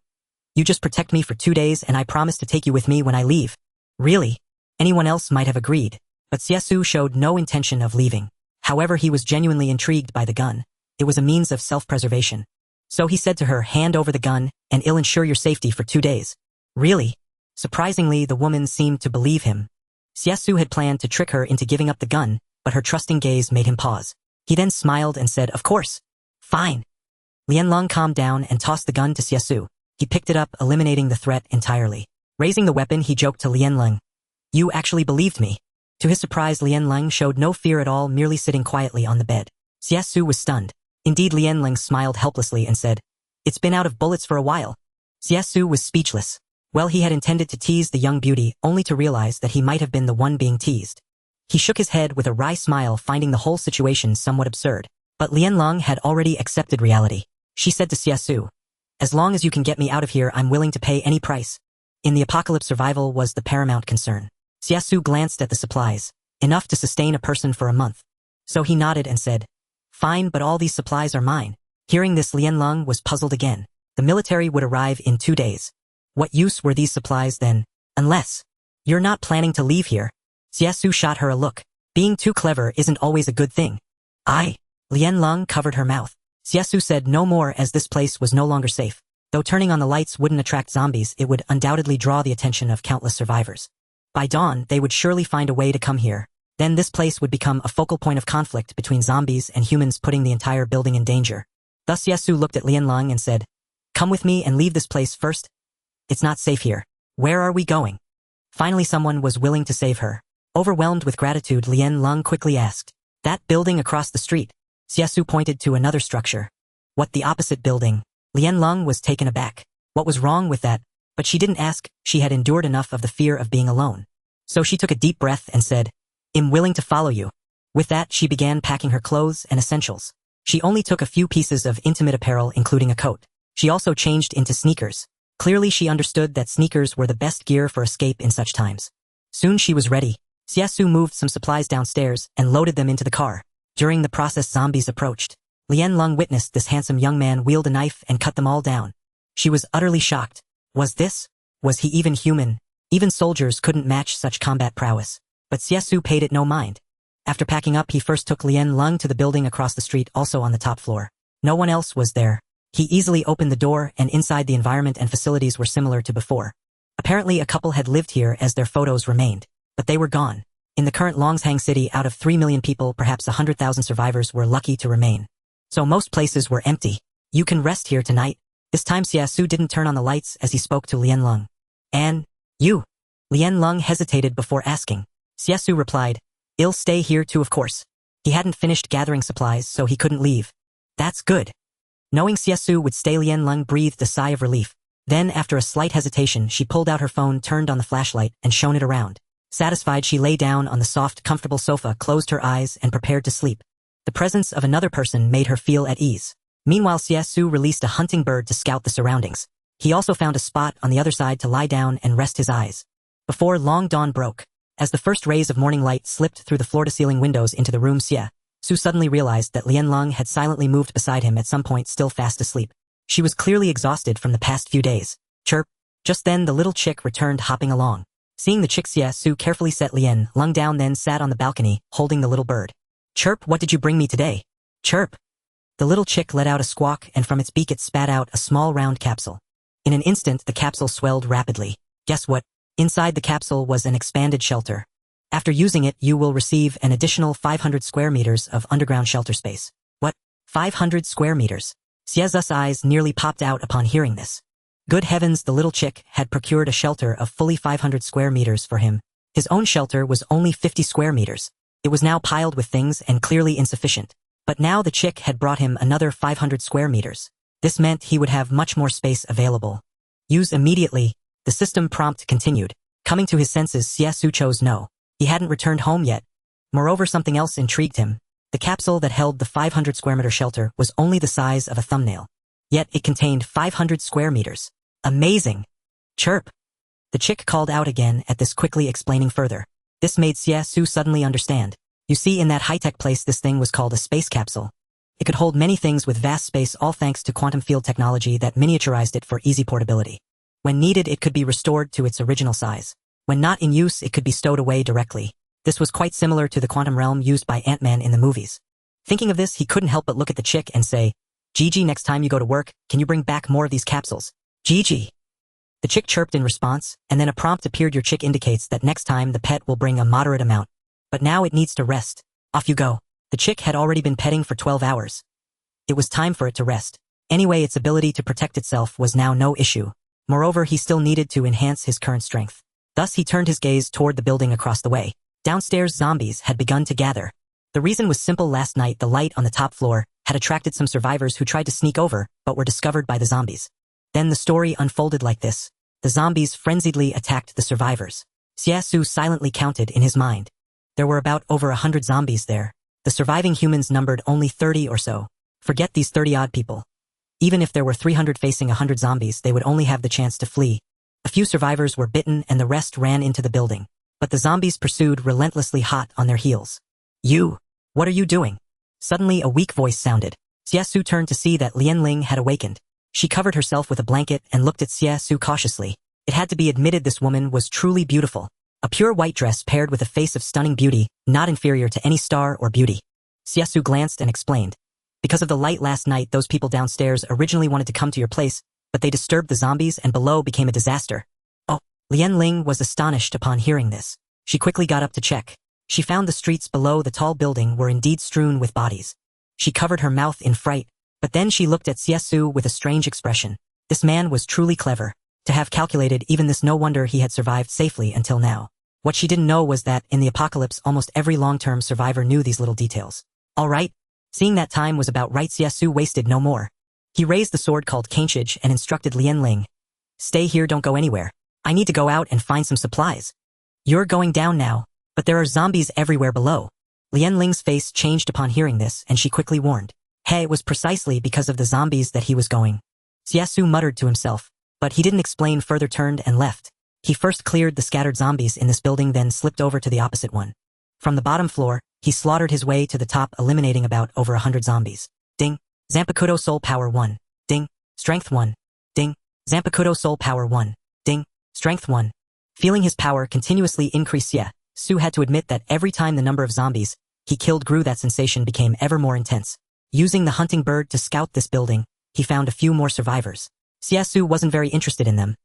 "You just protect me for 2 days and I promise to take you with me when I leave." "Really?" Anyone else might have agreed, but Xie Xu showed no intention of leaving. However, he was genuinely intrigued by the gun. It was a means of self-preservation. So he said to her, "Hand over the gun, and I'll ensure your safety for 2 days." "Really?" Surprisingly, the woman seemed to believe him. Xie Xu had planned to trick her into giving up the gun, but her trusting gaze made him pause. He then smiled and said, "Of course. Fine." Lian calmed down and tossed the gun to Xie Xu. He picked it up, eliminating the threat entirely. Raising the weapon, he joked to Lian, "You actually believed me." To his surprise, Lian showed no fear at all, merely sitting quietly on the bed. Xie Xu was stunned. Indeed, Lian smiled helplessly and said, "It's been out of bullets for a while." Xie Xu was speechless. Well, he had intended to tease the young beauty, only to realize that he might have been the one being teased. He shook his head with a wry smile, finding the whole situation somewhat absurd. But Lian had already accepted reality. She said to Xie Xu, "As long as you can get me out of here, I'm willing to pay any price." In the apocalypse, survival was the paramount concern. Xie Xu glanced at the supplies, enough to sustain a person for a month. So he nodded and said, "Fine, but all these supplies are mine." Hearing this, Lian was puzzled again. The military would arrive in 2 days. What use were these supplies then? Unless you're not planning to leave here. Xie Xu shot her a look. Being too clever isn't always a good thing. Lian covered her mouth. Xie Xu said no more, as this place was no longer safe. Though turning on the lights wouldn't attract zombies, it would undoubtedly draw the attention of countless survivors. By dawn, they would surely find a way to come here. Then this place would become a focal point of conflict between zombies and humans, putting the entire building in danger. Thus Xie Xu looked at Lian and said, "Come with me and leave this place first. It's not safe here." "Where are we going?" Finally, someone was willing to save her. Overwhelmed with gratitude, Lian quickly asked, "That building across the street." Xie Xu pointed to another structure. "What, the opposite building?" Lian was taken aback. What was wrong with that? But she didn't ask. She had endured enough of the fear of being alone. So she took a deep breath and said, "I'm willing to follow you." With that, she began packing her clothes and essentials. She only took a few pieces of intimate apparel, including a coat. She also changed into sneakers. Clearly, she understood that sneakers were the best gear for escape in such times. Soon she was ready. Xie Xu moved some supplies downstairs and loaded them into the car. During the process, zombies approached. Lian witnessed this handsome young man wield a knife and cut them all down. She was utterly shocked. Was he even human? Even soldiers couldn't match such combat prowess. But Xie Xu paid it no mind. After packing up, he first took Lian to the building across the street, also on the top floor. No one else was there. He easily opened the door, and inside the environment and facilities were similar to before. Apparently a couple had lived here as their photos remained, but they were gone. In the current Longshang city, out of 3 million people, perhaps 100,000 survivors were lucky to remain. So most places were empty. You can rest here tonight. This time Xie Xu didn't turn on the lights as he spoke to Lian Lung. And, you? Lian Lung hesitated before asking. Xie Xu replied, I'll stay here too, of course. He hadn't finished gathering supplies, so he couldn't leave. That's good. Knowing Xie Xu would stay, Lian Lung breathed a sigh of relief. Then, after a slight hesitation, she pulled out her phone, turned on the flashlight, and shone it around. Satisfied, she lay down on the soft, comfortable sofa, closed her eyes, and prepared to sleep. The presence of another person made her feel at ease. Meanwhile, Xie Xu released a hunting bird to scout the surroundings. He also found a spot on the other side to lie down and rest his eyes. Before long dawn broke, as the first rays of morning light slipped through the floor-to-ceiling windows into the room, Xie Xu suddenly realized that Lian Lung had silently moved beside him at some point, still fast asleep. She was clearly exhausted from the past few days. Chirp. Just then the little chick returned hopping along. Seeing the chick, Xie Xu carefully set Lian Lung down, then sat on the balcony, holding the little bird. Chirp, what did you bring me today? Chirp. The little chick let out a squawk, and from its beak it spat out a small round capsule. In an instant the capsule swelled rapidly. Guess what? Inside the capsule was an expanded shelter. After using it, you will receive an additional 500 square meters of underground shelter space. What? 500 square meters? Xie Xu's eyes nearly popped out upon hearing this. Good heavens, the little chick had procured a shelter of fully 500 square meters for him. His own shelter was only 50 square meters. It was now piled with things and clearly insufficient. But now the chick had brought him another 500 square meters. This meant he would have much more space available. Use immediately, the system prompt continued. Coming to his senses, Xie Xu chose no. He hadn't returned home yet. Moreover, something else intrigued him. The capsule that held the 500 square meter shelter was only the size of a thumbnail. Yet it contained 500 square meters. Amazing! Chirp! The chick called out again at this, quickly explaining further. This made Xie Xu suddenly understand. You see, in that high-tech place, this thing was called a space capsule. It could hold many things with vast space, all thanks to quantum field technology that miniaturized it for easy portability. When needed, it could be restored to its original size. When not in use, it could be stowed away directly. This was quite similar to the quantum realm used by Ant-Man in the movies. Thinking of this, he couldn't help but look at the chick and say, Gigi, next time you go to work, can you bring back more of these capsules? Gigi. The chick chirped in response, and then a prompt appeared. Your chick indicates that next time the pet will bring a moderate amount. But now it needs to rest. Off you go. The chick had already been petting for 12 hours. It was time for it to rest. Anyway, its ability to protect itself was now no issue. Moreover, he still needed to enhance his current strength. Thus he turned his gaze toward the building across the way. Downstairs, zombies had begun to gather. The reason was simple. Last night, the light on the top floor had attracted some survivors who tried to sneak over, but were discovered by the zombies. Then the story unfolded like this. The zombies frenziedly attacked the survivors. Xie Xu silently counted in his mind. There were about over 100 zombies there. The surviving humans numbered only 30 or so. Forget these 30-odd people. Even if there were 300 facing 100 zombies, they would only have the chance to flee. A few survivors were bitten and the rest ran into the building. But the zombies pursued relentlessly, hot on their heels. You! What are you doing? Suddenly a weak voice sounded. Xie Xu turned to see that Lian Ling had awakened. She covered herself with a blanket and looked at Xie Xu cautiously. It had to be admitted, this woman was truly beautiful. A pure white dress paired with a face of stunning beauty, not inferior to any star or beauty. Xie Xu glanced and explained. Because of the light last night, those people downstairs originally wanted to come to your place, but they disturbed the zombies and below became a disaster. Oh, Lian Ling was astonished upon hearing this. She quickly got up to check. She found the streets below the tall building were indeed strewn with bodies. She covered her mouth in fright, but then she looked at Xie Xu with a strange expression. This man was truly clever. To have calculated even this, no wonder he had survived safely until now. What she didn't know was that, in the apocalypse, almost every long-term survivor knew these little details. All right. Seeing that time was about right, Xie Xu wasted no more. He raised the sword called Kanchij and instructed Lian Ling. Stay here, don't go anywhere. I need to go out and find some supplies. You're going down now, but there are zombies everywhere below. Lian Ling's face changed upon hearing this, and she quickly warned. Hey, it was precisely because of the zombies that he was going. Xie Xu muttered to himself, but he didn't explain further, turned and left. He first cleared the scattered zombies in this building, then slipped over to the opposite one. From the bottom floor, he slaughtered his way to the top, eliminating about over 100 zombies. Ding. Zanpakuto Soul Power 1. Ding. Strength 1. Ding. Zanpakuto Soul Power 1. Ding. Strength 1. Feeling his power continuously increase, Xie Xu had to admit that every time the number of zombies he killed grew, that sensation became ever more intense. Using the hunting bird to scout this building, he found a few more survivors. Xie Xu wasn't very interested in them.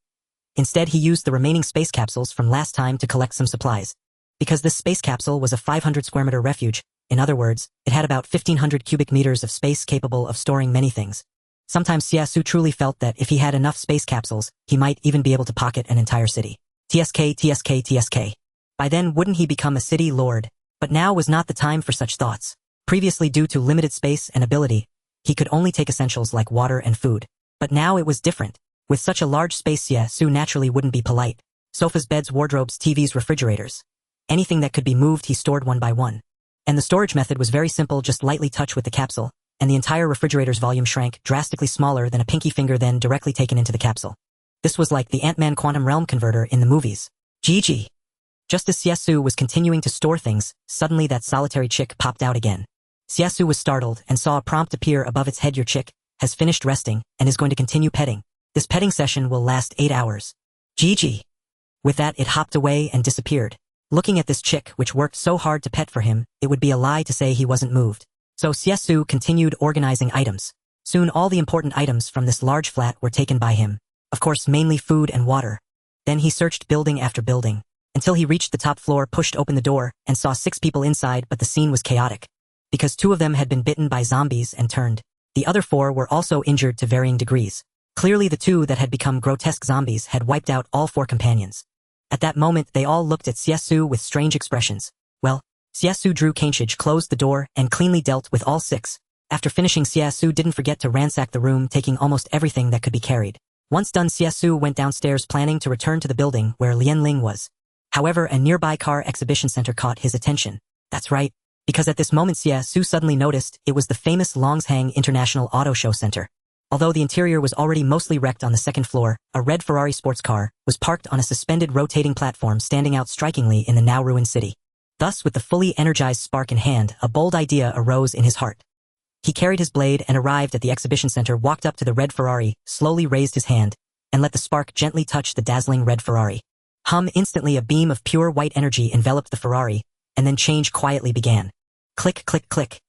Instead, he used the remaining space capsules from last time to collect some supplies. Because this space capsule was a 500 square meter refuge, in other words, it had about 1,500 cubic meters of space capable of storing many things. Sometimes Xie Xu truly felt that if he had enough space capsules, he might even be able to pocket an entire city. TSK. By then, wouldn't he become a city lord? But now was not the time for such thoughts. Previously, due to limited space and ability, he could only take essentials like water and food. But now it was different. With such a large space, Xie Xu naturally wouldn't be polite. Sofas, beds, wardrobes, TVs, refrigerators. Anything that could be moved he stored one by one. And the storage method was very simple, just lightly touch with the capsule, and the entire refrigerator's volume shrank drastically smaller than a pinky finger, then directly taken into the capsule. This was like the Ant-Man quantum realm converter in the movies. GG. Just as Xie Xu was continuing to store things, suddenly that solitary chick popped out again. Xie Xu was startled and saw a prompt appear above its head. Your chick has finished resting and is going to continue petting. This petting session will last 8 hours. GG. With that, it hopped away and disappeared. Looking at this chick, which worked so hard to pet for him, it would be a lie to say he wasn't moved. So Xie Xu continued organizing items. Soon all the important items from this large flat were taken by him. Of course, mainly food and water. Then he searched building after building, until he reached the top floor, pushed open the door, and saw 6 people inside, but the scene was chaotic. Because 2 of them had been bitten by zombies and turned. The other 4 were also injured to varying degrees. Clearly the 2 that had become grotesque zombies had wiped out all 4 companions. At that moment, they all looked at Xie Xu with strange expressions. Well, Xie Xu drew Kanchage, closed the door, and cleanly dealt with all 6. After finishing, Xie Xu didn't forget to ransack the room, taking almost everything that could be carried. Once done, Xie Xu went downstairs, planning to return to the building where Lian was. However, a nearby car exhibition center caught his attention. That's right, because at this moment Xie Xu suddenly noticed it was the famous Longshang International Auto Show Center. Although the interior was already mostly wrecked, on the second floor, a red Ferrari sports car was parked on a suspended rotating platform, standing out strikingly in the now ruined city. Thus, with the fully energized spark in hand, a bold idea arose in his heart. He carried his blade and arrived at the exhibition center, walked up to the red Ferrari, slowly raised his hand, and let the spark gently touch the dazzling red Ferrari. Instantly a beam of pure white energy enveloped the Ferrari, and then change quietly began. Click, click, click.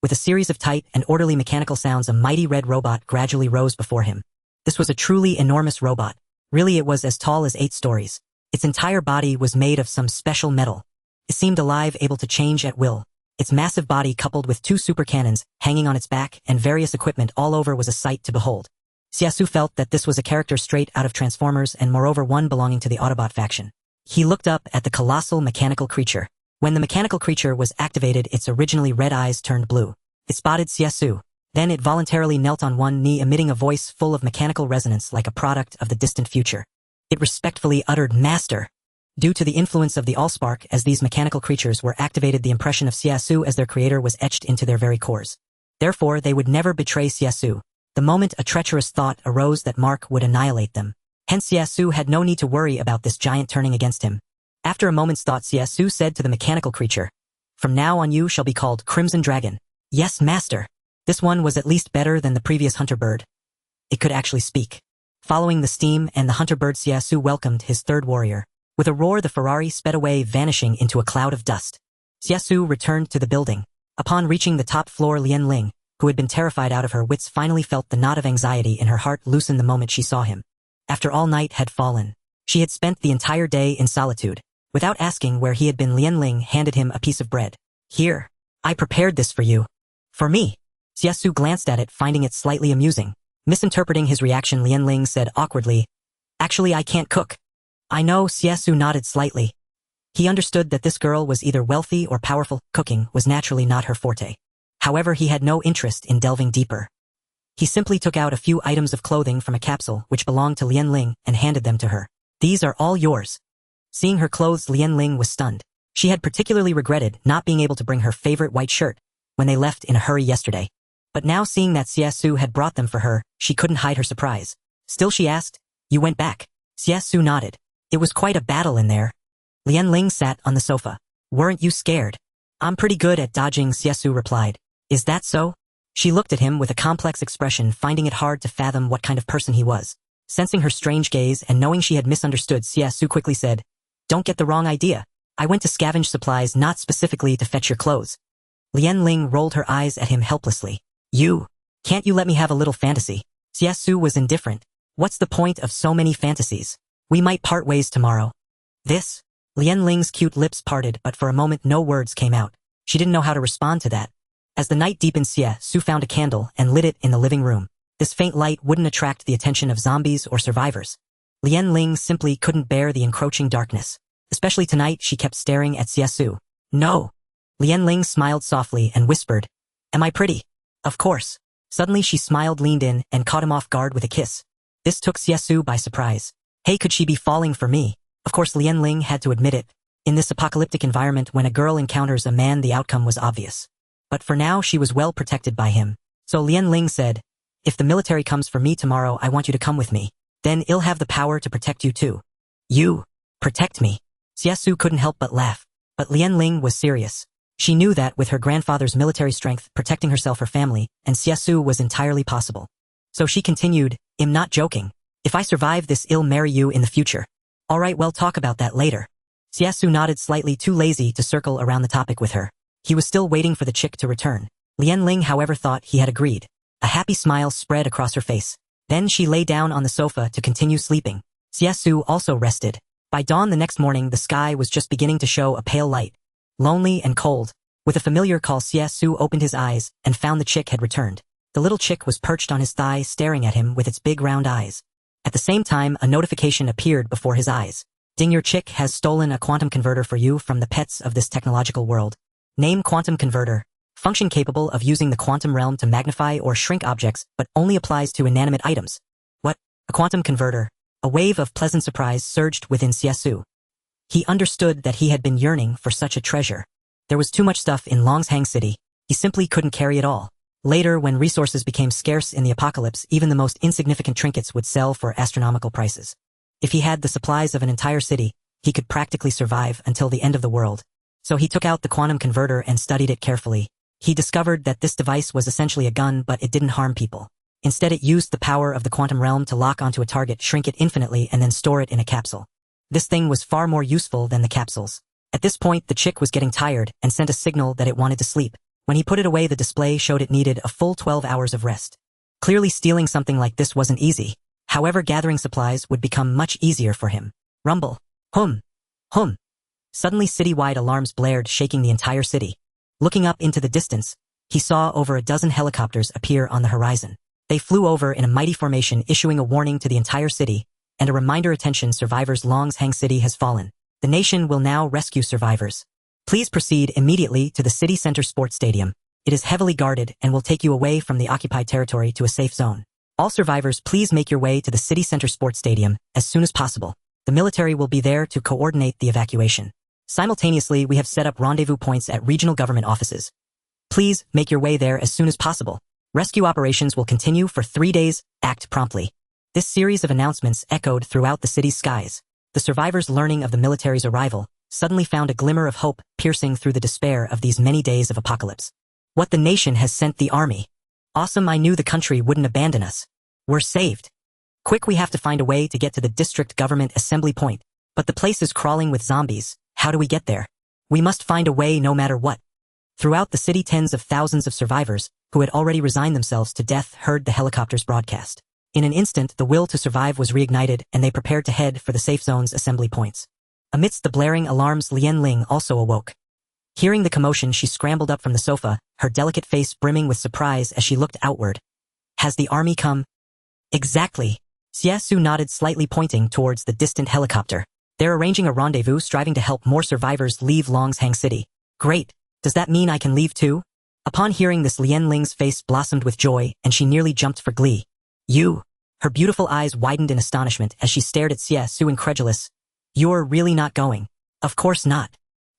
With a series of tight and orderly mechanical sounds, a mighty red robot gradually rose before him. This was a truly enormous robot. Really, it was as tall as 8 stories. Its entire body was made of some special metal. It seemed alive, able to change at will. Its massive body, coupled with 2 super cannons hanging on its back and various equipment all over, was a sight to behold. Xie Xu felt that this was a character straight out of Transformers, and moreover one belonging to the Autobot faction. He looked up at the colossal mechanical creature. When the mechanical creature was activated, its originally red eyes turned blue. It spotted Xie Xu. Then it voluntarily knelt on one knee, emitting a voice full of mechanical resonance like a product of the distant future. It respectfully uttered, "Master." Due to the influence of the Allspark, as these mechanical creatures were activated, the impression of Xie Xu as their creator was etched into their very cores. Therefore, they would never betray Xie Xu. The moment a treacherous thought arose that Mark would annihilate them. Hence Xie Xu had no need to worry about this giant turning against him. After a moment's thought, Xie Xu said to the mechanical creature, "From now on you shall be called Crimson Dragon." "Yes, master." This one was at least better than the previous hunter bird. It could actually speak. Following the steam and the hunter bird, Xie Xu welcomed his third warrior. With a roar, the Ferrari sped away, vanishing into a cloud of dust. Xie Xu returned to the building. Upon reaching the top floor, Lian, who had been terrified out of her wits, finally felt the knot of anxiety in her heart loosen the moment she saw him. After all night had fallen, she had spent the entire day in solitude. Without asking where he had been, Lian handed him a piece of bread. "Here, I prepared this for you." "For me?" Xie Xu glanced at it, finding it slightly amusing. Misinterpreting his reaction, Lian said awkwardly, "Actually, I can't cook." "I know." Xie Xu nodded slightly. He understood that this girl was either wealthy or powerful. Cooking was naturally not her forte. However, he had no interest in delving deeper. He simply took out a few items of clothing from a capsule which belonged to Lian and handed them to her. "These are all yours." Seeing her clothes, Lian was stunned. She had particularly regretted not being able to bring her favorite white shirt when they left in a hurry yesterday. But now, seeing that Xie Xu had brought them for her, she couldn't hide her surprise. Still, she asked, "You went back?" Xie Xu nodded. "It was quite a battle in there." Lian sat on the sofa. "Weren't you scared?" "I'm pretty good at dodging," Xie Xu replied. "Is that so?" She looked at him with a complex expression, finding it hard to fathom what kind of person he was. Sensing her strange gaze and knowing she had misunderstood, Xie Xu quickly said, "Don't get the wrong idea. I went to scavenge supplies, not specifically to fetch your clothes." Lian rolled her eyes at him helplessly. "You Can't you let me have a little fantasy? Xie Xu was indifferent. What's the point of so many fantasies? We might part ways tomorrow. This? Lian Ling's cute lips parted, but for a moment no words came out. She didn't know how to respond to that. As the night deepened, Xie Xu found a candle and lit it in the living room. This faint light wouldn't attract the attention of zombies or survivors. Lian Ling simply couldn't bear the encroaching darkness. Especially tonight, she kept staring at Xie Xu. No. Lian Ling smiled softly and whispered, "Am I pretty?" "Of course." Suddenly she smiled, leaned in, and caught him off guard with a kiss. This took Xie Xu by surprise. Hey, could she be falling for me? Of course Lian Ling had to admit it. In this apocalyptic environment, when a girl encounters a man, the outcome was obvious. But for now, she was well protected by him. So Lian Ling said, "If the military comes for me tomorrow, I want you to come with me. Then I'll have the power to protect you too." "You? Protect me?" Xie Xu couldn't help but laugh. But Lian Ling was serious. She knew that with her grandfather's military strength, protecting herself, her family, and Xie Xu was entirely possible. So she continued, "I'm not joking. If I survive this, I'll marry you in the future." "All right, we'll talk about that later." Xie Xu nodded, slightly too lazy to circle around the topic with her. He was still waiting for the chick to return. Lian Ling, however, thought he had agreed. A happy smile spread across her face. Then she lay down on the sofa to continue sleeping. Xie Xu also rested. By dawn the next morning, the sky was just beginning to show a pale light. Lonely and cold. With a familiar call, Xie Xu opened his eyes and found the chick had returned. The little chick was perched on his thigh, staring at him with its big round eyes. At the same time, a notification appeared before his eyes. "Ding, your chick has stolen a quantum converter for you from the pets of this technological world. Name quantum converter. Function capable of using the quantum realm to magnify or shrink objects, but only applies to inanimate items." What? A quantum converter? A wave of pleasant surprise surged within Xie Xu. He understood that he had been yearning for such a treasure. There was too much stuff in Longshang City. He simply couldn't carry it all. Later, when resources became scarce in the apocalypse, even the most insignificant trinkets would sell for astronomical prices. If he had the supplies of an entire city, he could practically survive until the end of the world. So he took out the quantum converter and studied it carefully. He discovered that this device was essentially a gun, but it didn't harm people. Instead, it used the power of the quantum realm to lock onto a target, shrink it infinitely, and then store it in a capsule. This thing was far more useful than the capsules. At this point, the chick was getting tired and sent a signal that it wanted to sleep. When he put it away, the display showed it needed a full 12 hours of rest. Clearly, stealing something like this wasn't easy. However, gathering supplies would become much easier for him. Rumble. Hum. Hum. Suddenly, citywide alarms blared, shaking the entire city. Looking up into the distance, he saw over a dozen helicopters appear on the horizon. They flew over in a mighty formation, issuing a warning to the entire city, and a reminder: attention survivors, Longshang City has fallen. The nation will now rescue survivors. Please proceed immediately to the city center sports stadium. It is heavily guarded and will take you away from the occupied territory to a safe zone. All survivors, please make your way to the city center sports stadium as soon as possible. The military will be there to coordinate the evacuation. Simultaneously, we have set up rendezvous points at regional government offices. Please make your way there as soon as possible. Rescue operations will continue for 3 days. Act promptly. This series of announcements echoed throughout the city's skies. The survivors, learning of the military's arrival, suddenly found a glimmer of hope piercing through the despair of these many days of apocalypse. What, the nation has sent the army? Awesome, I knew the country wouldn't abandon us. We're saved. Quick, we have to find a way to get to the district government assembly point. But the place is crawling with zombies. How do we get there? We must find a way no matter what. Throughout the city, tens of thousands of survivors, who had already resigned themselves to death, heard the helicopter's broadcast. In an instant, the will to survive was reignited, and they prepared to head for the safe zone's assembly points. Amidst the blaring alarms, Lian Ling also awoke. Hearing the commotion, she scrambled up from the sofa, her delicate face brimming with surprise as she looked outward. Has the army come? Exactly. Xie Xu nodded, slightly pointing towards the distant helicopter. They're arranging a rendezvous, striving to help more survivors leave Longshang City. Great. Does that mean I can leave too? Upon hearing this, Lian Ling's face blossomed with joy, and she nearly jumped for glee. You? Her beautiful eyes widened in astonishment as she stared at Xie Xu, incredulous. You're really not going? Of course not.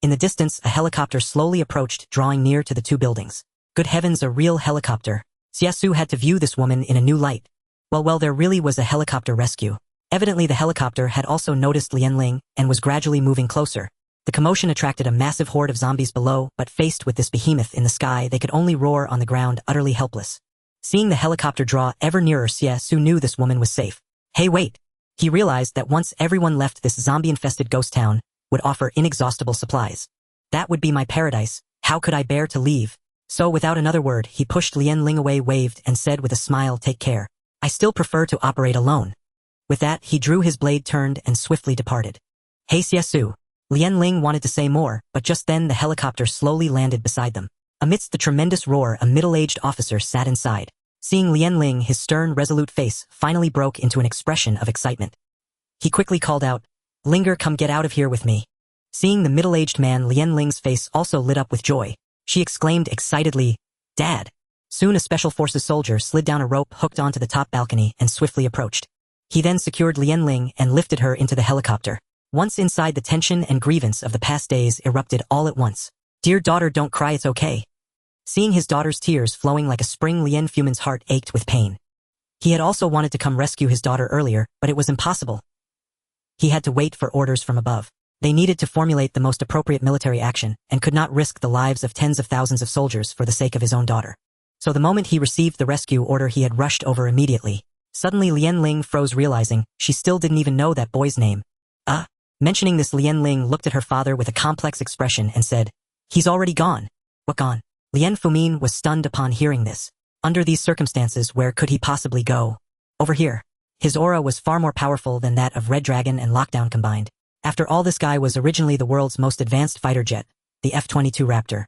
In the distance, a helicopter slowly approached, drawing near to the two buildings. Good heavens, a real helicopter. Xie Xu had to view this woman in a new light. Well, there really was a helicopter rescue. Evidently, the helicopter had also noticed Lian Ling and was gradually moving closer. The commotion attracted a massive horde of zombies below, but faced with this behemoth in the sky, they could only roar on the ground, utterly helpless. Seeing the helicopter draw ever nearer, Xie Xu knew this woman was safe. Hey, wait! He realized that once everyone left, this zombie-infested ghost town would offer inexhaustible supplies. That would be my paradise. How could I bear to leave? So without another word, he pushed Lian-ling away, waved, and said with a smile, "Take care. I still prefer to operate alone." With that, he drew his blade, turned, and swiftly departed. "Hey Xie Xu." Lian-ling wanted to say more, but just then the helicopter slowly landed beside them. Amidst the tremendous roar, a middle-aged officer sat inside. Seeing Lian-ling, his stern, resolute face finally broke into an expression of excitement. He quickly called out, "Linger, come get out of here with me." Seeing the middle-aged man, Lian-ling's face also lit up with joy. She exclaimed excitedly, "Dad." Soon a special forces soldier slid down a rope hooked onto the top balcony and swiftly approached. He then secured Lian-ling and lifted her into the helicopter. Once inside, the tension and grievance of the past days erupted all at once. "Dear daughter, don't cry, it's okay." Seeing his daughter's tears flowing like a spring, Lian Fumin's heart ached with pain. He had also wanted to come rescue his daughter earlier, but it was impossible. He had to wait for orders from above. They needed to formulate the most appropriate military action and could not risk the lives of tens of thousands of soldiers for the sake of his own daughter. So the moment he received the rescue order, he had rushed over immediately. Suddenly Lian-ling froze, realizing she still didn't even know that boy's name. Mentioning this, Lian-ling looked at her father with a complex expression and said, "He's already gone." "What gone?" Lian Fumin was stunned upon hearing this. Under these circumstances, where could he possibly go? Over here. His aura was far more powerful than that of Red Dragon and Lockdown combined. After all, this guy was originally the world's most advanced fighter jet, the F-22 Raptor.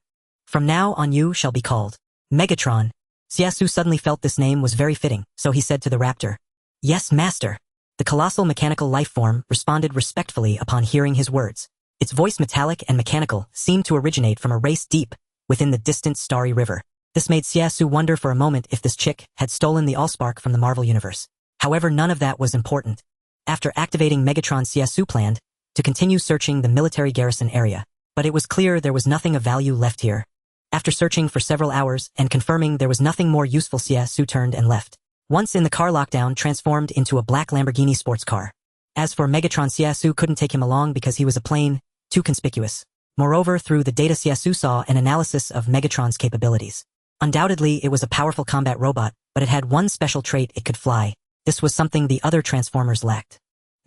"From now on you shall be called Megatron." Xie Xu suddenly felt this name was very fitting, so he said to the Raptor, "Yes, master." The colossal mechanical life form responded respectfully upon hearing his words. Its voice, metallic and mechanical, seemed to originate from a race deep within the distant starry river. This made Xie Xu wonder for a moment if this chick had stolen the Allspark from the Marvel Universe. However, none of that was important. After activating Megatron, Xie Xu planned to continue searching the military garrison area, but it was clear there was nothing of value left here. After searching for several hours and confirming there was nothing more useful, Xie Xu turned and left. Once in the car, Lockdown transformed into a black Lamborghini sports car. As for Megatron, Xie Xu couldn't take him along because he was a plane too conspicuous. Moreover, through the data, Xie Xu saw an analysis of Megatron's capabilities. Undoubtedly, it was a powerful combat robot, but it had one special trait: it could fly. This was something the other Transformers lacked.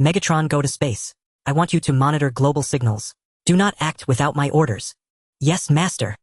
"Megatron, go to space. I want you to monitor global signals. Do not act without my orders." "Yes, master."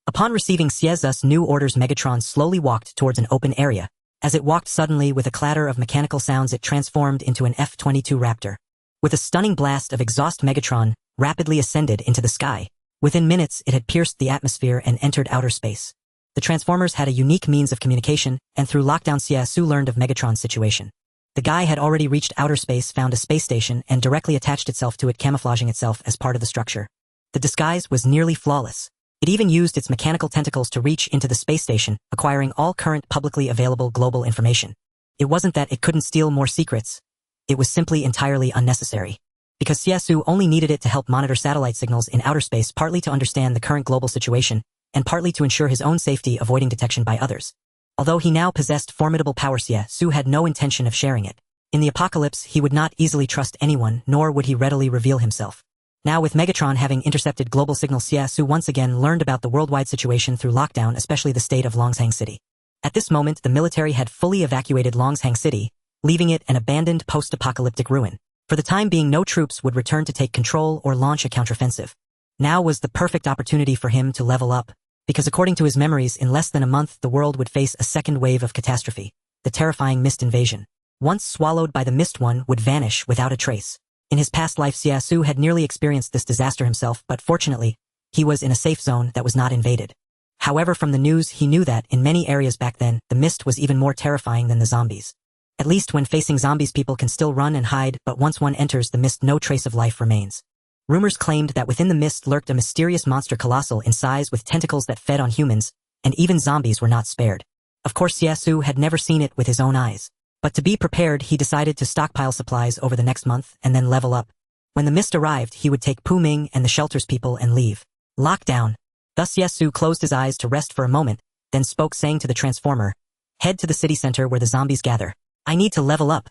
Upon receiving Xie Xu's new orders, Megatron slowly walked towards an open area. As it walked, suddenly, with a clatter of mechanical sounds, it transformed into an F-22 Raptor. With a stunning blast of exhaust, Megatron rapidly ascended into the sky. Within minutes, it had pierced the atmosphere and entered outer space. The Transformers had a unique means of communication, and through Lockdown, Xie Xu learned of Megatron's situation. The guy had already reached outer space, found a space station, and directly attached itself to it, camouflaging itself as part of the structure. The disguise was nearly flawless. It even used its mechanical tentacles to reach into the space station, acquiring all current publicly available global information. It wasn't that it couldn't steal more secrets. It was simply entirely unnecessary. Because Xie Xu only needed it to help monitor satellite signals in outer space, partly to understand the current global situation, and partly to ensure his own safety, avoiding detection by others. Although he now possessed formidable power, Xie Xu had no intention of sharing it. In the apocalypse, he would not easily trust anyone, nor would he readily reveal himself. Now, with Megatron having intercepted global signals, Xie Xu once again learned about the worldwide situation through Lockdown, especially the state of Longshang City. At this moment, the military had fully evacuated Longshang City, leaving it an abandoned post-apocalyptic ruin. For the time being, no troops would return to take control or launch a counteroffensive. Now was the perfect opportunity for him to level up, because according to his memories, in less than a month the world would face a second wave of catastrophe, the terrifying Mist invasion. Once swallowed by the Mist, one would vanish without a trace. In his past life, Xie Xu had nearly experienced this disaster himself, but fortunately, he was in a safe zone that was not invaded. However, from the news, he knew that, in many areas back then, the Mist was even more terrifying than the zombies. At least when facing zombies, people can still run and hide, but once one enters the Mist, no trace of life remains. Rumors claimed that within the Mist lurked a mysterious monster, colossal in size with tentacles that fed on humans, and even zombies were not spared. Of course, Xie Xu had never seen it with his own eyes. But to be prepared, he decided to stockpile supplies over the next month and then level up. When the Mist arrived, he would take Pu Ming and the shelter's people and leave. Lockdown. Thus Xie Xu closed his eyes to rest for a moment, then spoke, saying to the Transformer, "Head to the city center where the zombies gather. I need to level up."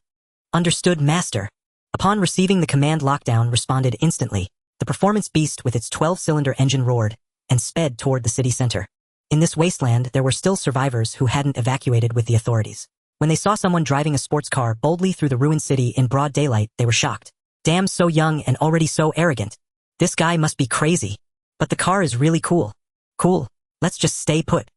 "Understood, master." Upon receiving the command, Lockdown responded instantly. The performance beast with its 12-cylinder engine roared and sped toward the city center. In this wasteland, there were still survivors who hadn't evacuated with the authorities. When they saw someone driving a sports car boldly through the ruined city in broad daylight, they were shocked. "Damn, so young and already so arrogant. This guy must be crazy. But the car is really cool." "Cool. Let's just stay put.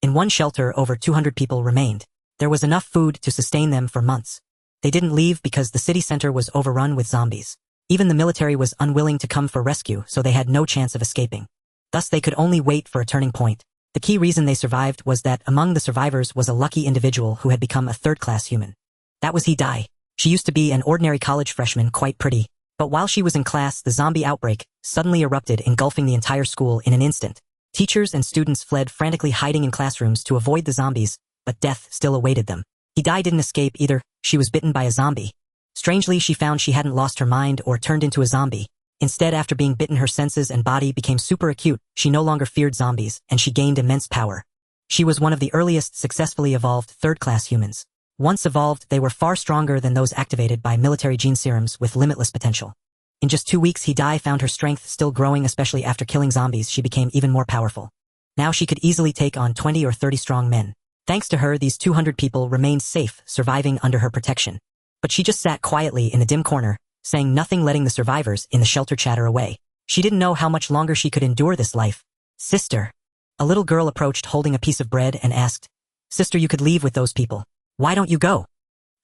In one shelter, over 200 people remained. There was enough food to sustain them for months. They didn't leave because the city center was overrun with zombies. Even the military was unwilling to come for rescue, so they had no chance of escaping. Thus they could only wait for a turning point. The key reason they survived was that among the survivors was a lucky individual who had become a third-class human. That was Xie. She used to be an ordinary college freshman, quite pretty. But while she was in class, the zombie outbreak suddenly erupted, engulfing the entire school in an instant. Teachers and students fled, frantically hiding in classrooms to avoid the zombies, but death still awaited them. Xie didn't escape either. She was bitten by a zombie. Strangely, she found she hadn't lost her mind or turned into a zombie. Instead, after being bitten, her senses and body became super acute. She no longer feared zombies, and she gained immense power. She was one of the earliest successfully evolved third-class humans. Once evolved, they were far stronger than those activated by military gene serums with limitless potential. In just 2 weeks, Xie found her strength still growing, especially after killing zombies. She became even more powerful. Now she could easily take on 20 or 30 strong men. Thanks to her, these 200 people remained safe, surviving under her protection. But she just sat quietly in the dim corner, saying nothing, letting the survivors in the shelter chatter away. She didn't know how much longer she could endure this life. Sister. A little girl approached holding a piece of bread and asked, Sister, you could leave with those people. Why don't you go?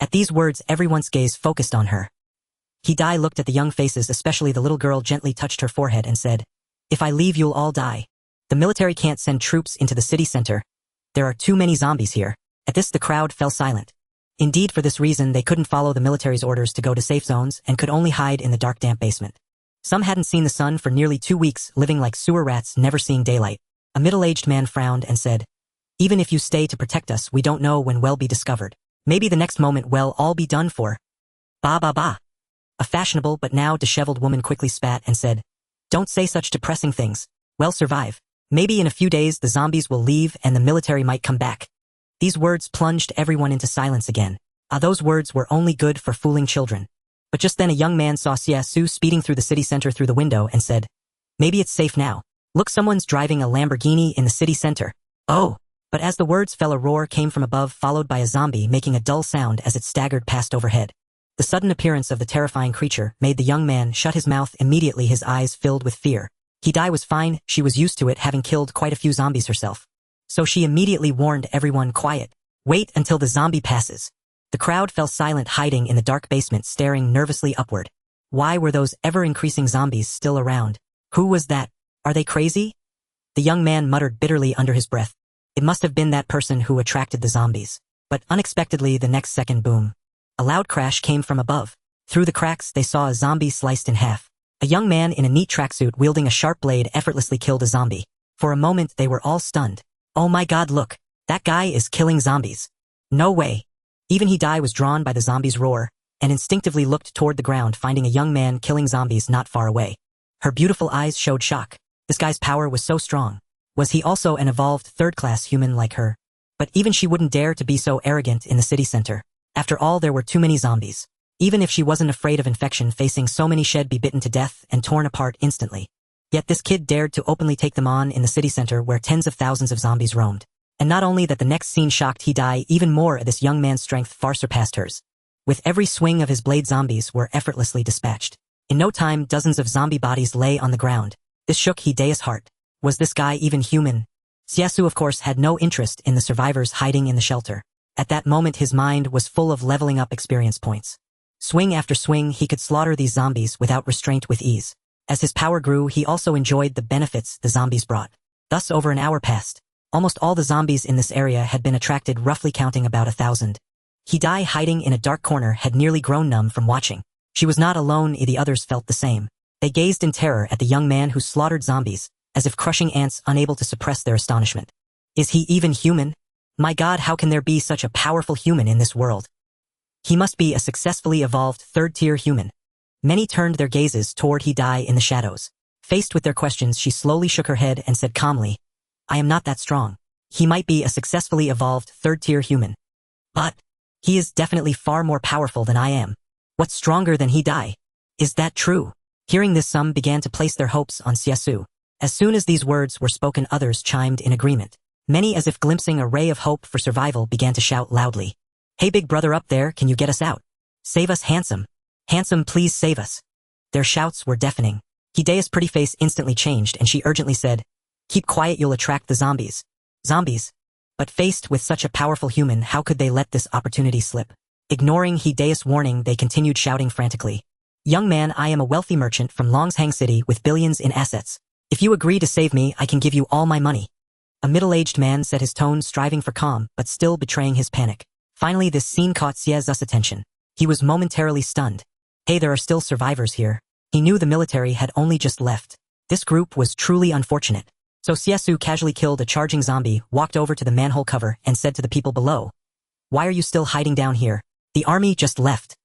At these words, everyone's gaze focused on her. Xie looked at the young faces, especially the little girl, gently touched her forehead and said, If I leave, you'll all die. The military can't send troops into the city center. There are too many zombies here. At this, the crowd fell silent. Indeed, for this reason, they couldn't follow the military's orders to go to safe zones and could only hide in the dark, damp basement. Some hadn't seen the sun for nearly 2 weeks, living like sewer rats, never seeing daylight. A middle-aged man frowned and said, Even if you stay to protect us, we don't know when we'll be discovered. Maybe the next moment we'll all be done for. Ba ba ba. A fashionable but now disheveled woman quickly spat and said, Don't say such depressing things. We'll survive. Maybe in a few days the zombies will leave and the military might come back. These words plunged everyone into silence again. Those words were only good for fooling children. But just then a young man saw Xie Xu speeding through the city center through the window and said, Maybe it's safe now. Look, someone's driving a Lamborghini in the city center. Oh! But as the words fell, a roar came from above, followed by a zombie making a dull sound as it staggered past overhead. The sudden appearance of the terrifying creature made the young man shut his mouth immediately, his eyes filled with fear. Xie was fine, she was used to it, having killed quite a few zombies herself. So she immediately warned everyone, Quiet. Wait until the zombie passes. The crowd fell silent, hiding in the dark basement, staring nervously upward. Why were those ever-increasing zombies still around? Who was that? Are they crazy? The young man muttered bitterly under his breath. It must have been that person who attracted the zombies. But unexpectedly, the next second, boom. A loud crash came from above. Through the cracks, they saw a zombie sliced in half. A young man in a neat tracksuit wielding a sharp blade effortlessly killed a zombie. For a moment, they were all stunned. Oh my god, look! That guy is killing zombies. No way. Even Xie was drawn by the zombies' roar, and instinctively looked toward the ground, finding a young man killing zombies not far away. Her beautiful eyes showed shock. This guy's power was so strong. Was he also an evolved third-class human like her? But even she wouldn't dare to be so arrogant in the city center. After all, there were too many zombies. Even if she wasn't afraid of infection, facing so many, she'd be bitten to death and torn apart instantly. Yet this kid dared to openly take them on in the city center where tens of thousands of zombies roamed. And not only that, the next scene shocked Xie even more. This young man's strength far surpassed hers. With every swing of his blade, zombies were effortlessly dispatched. In no time, dozens of zombie bodies lay on the ground. This shook Hidea's heart. Was this guy even human? Xie Xu, of course, had no interest in the survivors hiding in the shelter. At that moment, his mind was full of leveling up experience points. Swing after swing, he could slaughter these zombies without restraint with ease. As his power grew, he also enjoyed the benefits the zombies brought. Thus, over an hour passed. Almost all the zombies in this area had been attracted, roughly counting about 1,000. Xie, hiding in a dark corner, had nearly grown numb from watching. She was not alone, the others felt the same. They gazed in terror at the young man who slaughtered zombies, as if crushing ants, unable to suppress their astonishment. Is he even human? My god, how can there be such a powerful human in this world? He must be a successfully evolved third-tier human. Many turned their gazes toward Xie in the shadows. Faced with their questions, she slowly shook her head and said calmly, I am not that strong. He might be a successfully evolved third-tier human. But he is definitely far more powerful than I am. What's stronger than Xie? Is that true? Hearing this, some began to place their hopes on Xie Xu. As soon as these words were spoken, others chimed in agreement. Many, as if glimpsing a ray of hope for survival, began to shout loudly. Hey big brother up there, can you get us out? Save us, handsome. Handsome, please save us. Their shouts were deafening. Hidea's pretty face instantly changed and she urgently said, Keep quiet, you'll attract the zombies. Zombies. But faced with such a powerful human, how could they let this opportunity slip? Ignoring Hidea's warning, they continued shouting frantically. Young man, I am a wealthy merchant from Longshang City with billions in assets. If you agree to save me, I can give you all my money. A middle-aged man said, his tone striving for calm, but still betraying his panic. Finally, this scene caught Xie Xu's attention. He was momentarily stunned. Hey, there are still survivors here. He knew the military had only just left. This group was truly unfortunate. So Xie Xu casually killed a charging zombie, walked over to the manhole cover, and said to the people below, "Why are you still hiding down here? The army just left.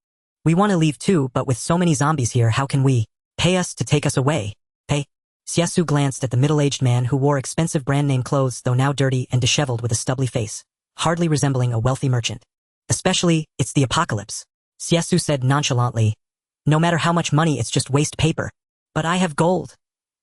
We want to leave too, but with so many zombies here, how can we? Pay us to take us away. Pay?" Xie Xu glanced at the middle-aged man who wore expensive brand-name clothes, though now dirty and disheveled with a stubbly face, hardly resembling a wealthy merchant. Especially, it's the apocalypse. Xie Xu said nonchalantly, "No matter how much money, it's just waste paper. But I have gold."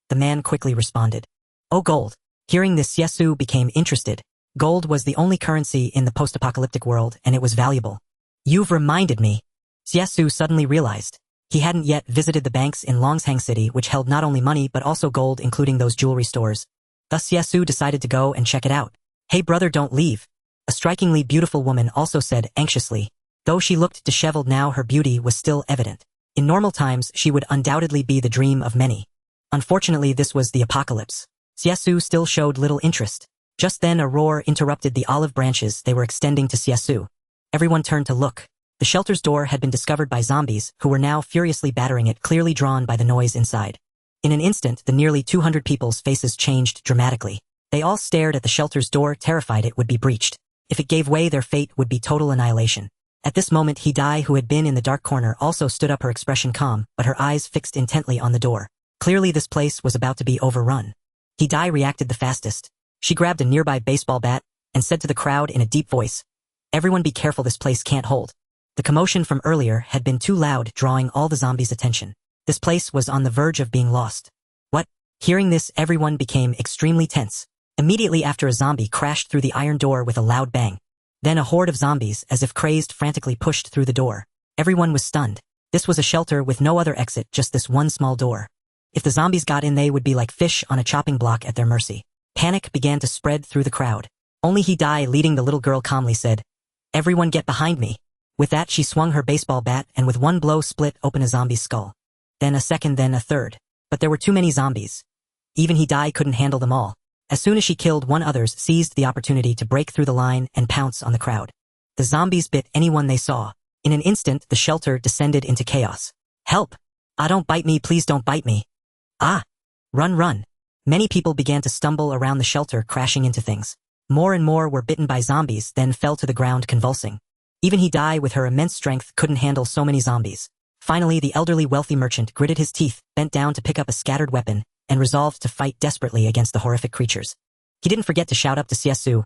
The man quickly responded, "Oh, gold." Hearing this, Xie Xu became interested. Gold was the only currency in the post-apocalyptic world, and it was valuable. "You've reminded me." Xie Xu suddenly realized. He hadn't yet visited the banks in Longshang City, which held not only money but also gold, including those jewelry stores. Thus Xie Xu decided to go and check it out. "Hey brother, don't leave." A strikingly beautiful woman also said anxiously. Though she looked disheveled now, her beauty was still evident. In normal times, she would undoubtedly be the dream of many. Unfortunately, this was the apocalypse. Xie Xu still showed little interest. Just then a roar interrupted the olive branches they were extending to Xie Xu. Everyone turned to look. The shelter's door had been discovered by zombies, who were now furiously battering it, clearly drawn by the noise inside. In an instant, the nearly 200 people's faces changed dramatically. They all stared at the shelter's door, terrified it would be breached. If it gave way, their fate would be total annihilation. At this moment, Hidai, who had been in the dark corner, also stood up, her expression calm, but her eyes fixed intently on the door. Clearly this place was about to be overrun. Hidai reacted the fastest. She grabbed a nearby baseball bat and said to the crowd in a deep voice, "Everyone be careful, this place can't hold." The commotion from earlier had been too loud, drawing all the zombies' attention. This place was on the verge of being lost. What? Hearing this, everyone became extremely tense. Immediately after, a zombie crashed through the iron door with a loud bang. Then a horde of zombies, as if crazed, frantically pushed through the door. Everyone was stunned. This was a shelter with no other exit, just this one small door. If the zombies got in, they would be like fish on a chopping block at their mercy. Panic began to spread through the crowd. Only Hidai, leading the little girl, calmly said, "Everyone get behind me." With that, she swung her baseball bat and with one blow split open a zombie's skull. Then a second, then a third. But there were too many zombies. Even Hidai couldn't handle them all. As soon as she killed one, others seized the opportunity to break through the line and pounce on the crowd. The zombies bit anyone they saw. In an instant, the shelter descended into chaos. "Help! Ah, don't bite me, please don't bite me. Ah! Run, run!" Many people began to stumble around the shelter, crashing into things. More and more were bitten by zombies, then fell to the ground convulsing. Even Hidai, with her immense strength, couldn't handle so many zombies. Finally, the elderly wealthy merchant gritted his teeth, bent down to pick up a scattered weapon, and resolved to fight desperately against the horrific creatures. He didn't forget to shout up to Xie Xu,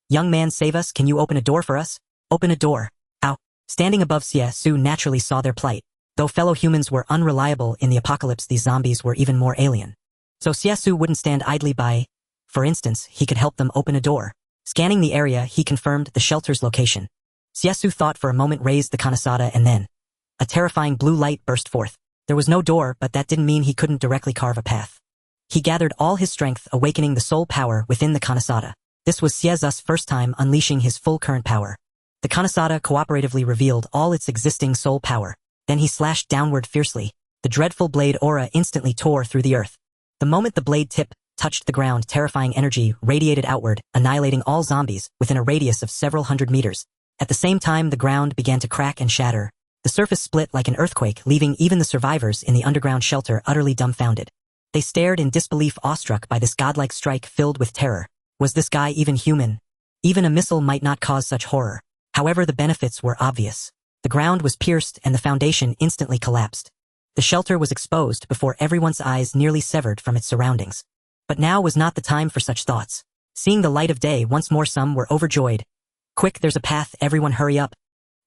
"Young man, save us, can you open a door for us? Open a door." Ow! Standing above, Xie Xu naturally saw their plight. Though fellow humans were unreliable in the apocalypse, these zombies were even more alien. So Xie Xu wouldn't stand idly by. For instance, he could help them open a door. Scanning the area, he confirmed the shelter's location. Xie Xu thought for a moment, raised the kanasada, and then a terrifying blue light burst forth. There was no door, but that didn't mean he couldn't directly carve a path. He gathered all his strength, awakening the soul power within the kanasada. This was Xie Xu's first time unleashing his full current power. The kanasada cooperatively revealed all its existing soul power. Then he slashed downward fiercely. The dreadful blade aura instantly tore through the earth. The moment the blade tip touched the ground, terrifying energy radiated outward, annihilating all zombies within a radius of several hundred meters. At the same time, the ground began to crack and shatter. The surface split like an earthquake, leaving even the survivors in the underground shelter utterly dumbfounded. They stared in disbelief, awestruck by this godlike strike filled with terror. Was this guy even human? Even a missile might not cause such horror. However, the benefits were obvious. The ground was pierced and the foundation instantly collapsed. The shelter was exposed before everyone's eyes, nearly severed from its surroundings. But now was not the time for such thoughts. Seeing the light of day once more, some were overjoyed. "Quick, there's a path, everyone hurry up.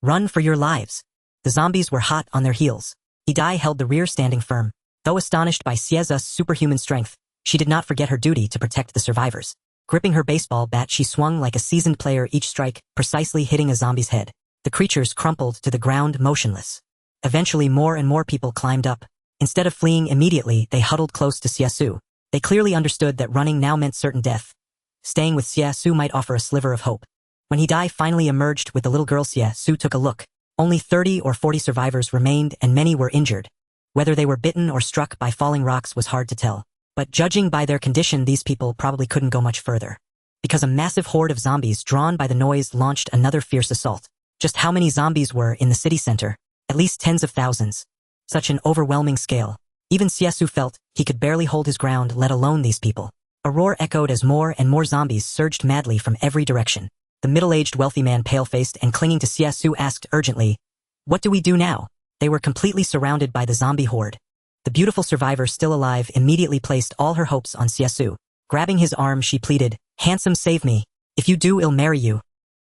Run for your lives." The zombies were hot on their heels. Hidai held the rear, standing firm. Though astonished by Xie Xu's superhuman strength, she did not forget her duty to protect the survivors. Gripping her baseball bat, she swung like a seasoned player, each strike precisely hitting a zombie's head. The creatures crumpled to the ground motionless. Eventually, more and more people climbed up. Instead of fleeing immediately, they huddled close to Xie Xu. They clearly understood that running now meant certain death. Staying with Xie Xu might offer a sliver of hope. When Hedi finally emerged with the little girl, Xie Xu took a look. Only 30 or 40 survivors remained and many were injured. Whether they were bitten or struck by falling rocks was hard to tell. But judging by their condition, these people probably couldn't go much further. Because a massive horde of zombies drawn by the noise launched another fierce assault. Just how many zombies were in the city center? At least tens of thousands. Such an overwhelming scale. Even Xie Xu felt he could barely hold his ground, let alone these people. A roar echoed as more and more zombies surged madly from every direction. The middle-aged wealthy man, pale-faced and clinging to Xie Xu, asked urgently, "What do we do now?" They were completely surrounded by the zombie horde. The beautiful survivor, still alive, immediately placed all her hopes on Xie Xu. Grabbing his arm, she pleaded, "Handsome, save me. If you do, I'll marry you."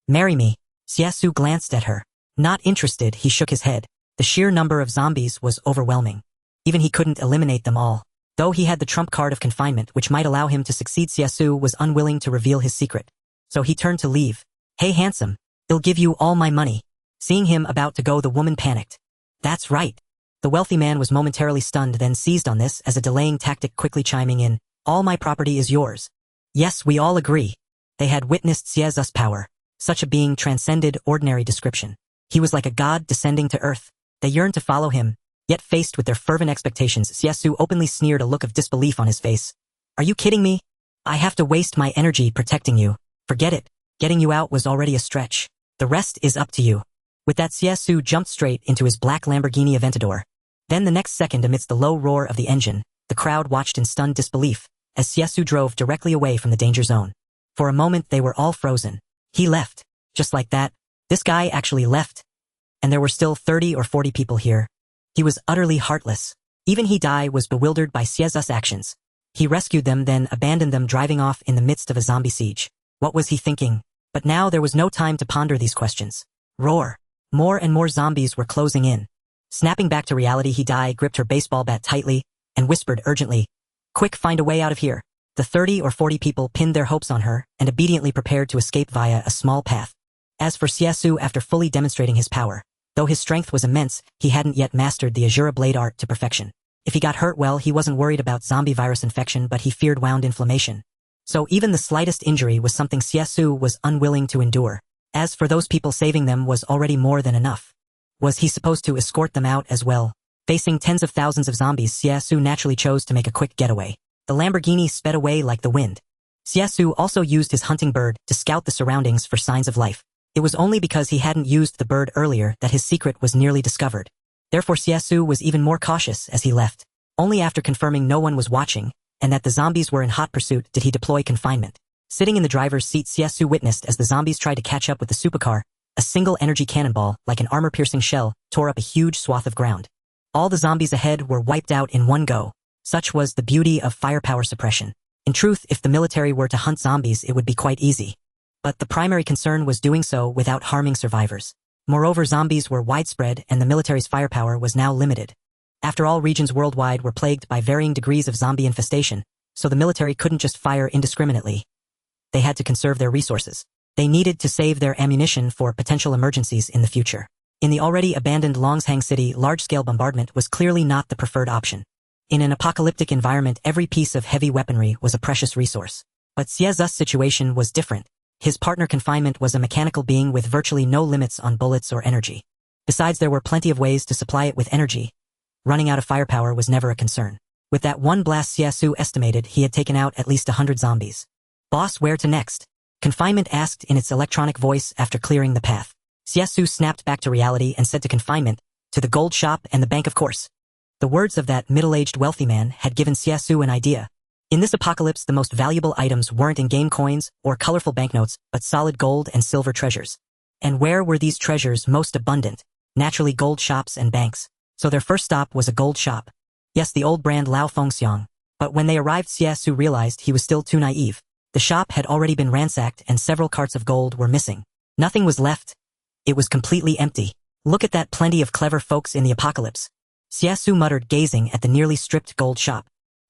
"Marry me?" Xie Xu glanced at her. Not interested, he shook his head. The sheer number of zombies was overwhelming. Even he couldn't eliminate them all. Though he had the trump card of confinement, which might allow him to succeed, Xie Xu was unwilling to reveal his secret. So he turned to leave. "Hey, handsome, I'll give you all my money." Seeing him about to go, the woman panicked. "That's right." The wealthy man was momentarily stunned, then seized on this as a delaying tactic, quickly chiming in, "All my property is yours." Yes, we all agree. They had witnessed Xie Xu's power. Such a being transcended ordinary description. He was like a god descending to earth. They yearned to follow him, yet faced with their fervent expectations, Xie Xu openly sneered, a look of disbelief on his face. "Are you kidding me? I have to waste my energy protecting you. Forget it. Getting you out was already a stretch. The rest is up to you." With that, Xie Xu jumped straight into his black Lamborghini Aventador. Then the next second, amidst the low roar of the engine, the crowd watched in stunned disbelief as Xie Xu drove directly away from the danger zone. For a moment, they were all frozen. He left. Just like that. This guy actually left. And there were still 30 or 40 people here. He was utterly heartless. Even Hedi was bewildered by Xie Xu's actions. He rescued them, then abandoned them, driving off in the midst of a zombie siege. What was he thinking? But now there was no time to ponder these questions. Roar. More and more zombies were closing in. Snapping back to reality, Hedi gripped her baseball bat tightly and whispered urgently, "Quick, find a way out of here." The 30 or 40 people pinned their hopes on her and obediently prepared to escape via a small path. As for Xie Xu, after fully demonstrating his power, though his strength was immense, he hadn't yet mastered the Azura blade art to perfection. If he got hurt, well, he wasn't worried about zombie virus infection, but he feared wound inflammation. So even the slightest injury was something Xie Xu was unwilling to endure. As for those people, saving them was already more than enough. Was he supposed to escort them out as well? Facing tens of thousands of zombies, Xie Xu naturally chose to make a quick getaway. The Lamborghini sped away like the wind. Xie Xu also used his hunting bird to scout the surroundings for signs of life. It was only because he hadn't used the bird earlier that his secret was nearly discovered. Therefore, Xie Xu was even more cautious as he left. Only after confirming no one was watching and that the zombies were in hot pursuit did he deploy confinement. Sitting in the driver's seat, Xie Xu witnessed as the zombies tried to catch up with the supercar. A single energy cannonball, like an armor-piercing shell, tore up a huge swath of ground. All the zombies ahead were wiped out in one go. Such was the beauty of firepower suppression. In truth, if the military were to hunt zombies, it would be quite easy. But the primary concern was doing so without harming survivors. Moreover, zombies were widespread and the military's firepower was now limited. After all, regions worldwide were plagued by varying degrees of zombie infestation, so the military couldn't just fire indiscriminately. They had to conserve their resources. They needed to save their ammunition for potential emergencies in the future. In the already abandoned Longshang city, large-scale bombardment was clearly not the preferred option. In an apocalyptic environment, every piece of heavy weaponry was a precious resource. But Xie Xu's situation was different. His partner confinement was a mechanical being with virtually no limits on bullets or energy. Besides, there were plenty of ways to supply it with energy. Running out of firepower was never a concern. With that one blast, Xie Xu estimated he had taken out at least 100 zombies. "Boss, where to next?" Confinement asked in its electronic voice after clearing the path. Xie Xu snapped back to reality and said to Confinement, "To the gold shop and the bank, of course." The words of that middle-aged wealthy man had given Xie Xu an idea. In this apocalypse, the most valuable items weren't in-game coins or colorful banknotes, but solid gold and silver treasures. And where were these treasures most abundant? Naturally, gold shops and banks. So their first stop was a gold shop. Yes, the old brand Lao Fengxiang. But when they arrived, Xie Xu realized he was still too naive. The shop had already been ransacked and several carts of gold were missing. Nothing was left. It was completely empty. "Look at that, plenty of clever folks in the apocalypse," Xie Xu muttered, gazing at the nearly stripped gold shop.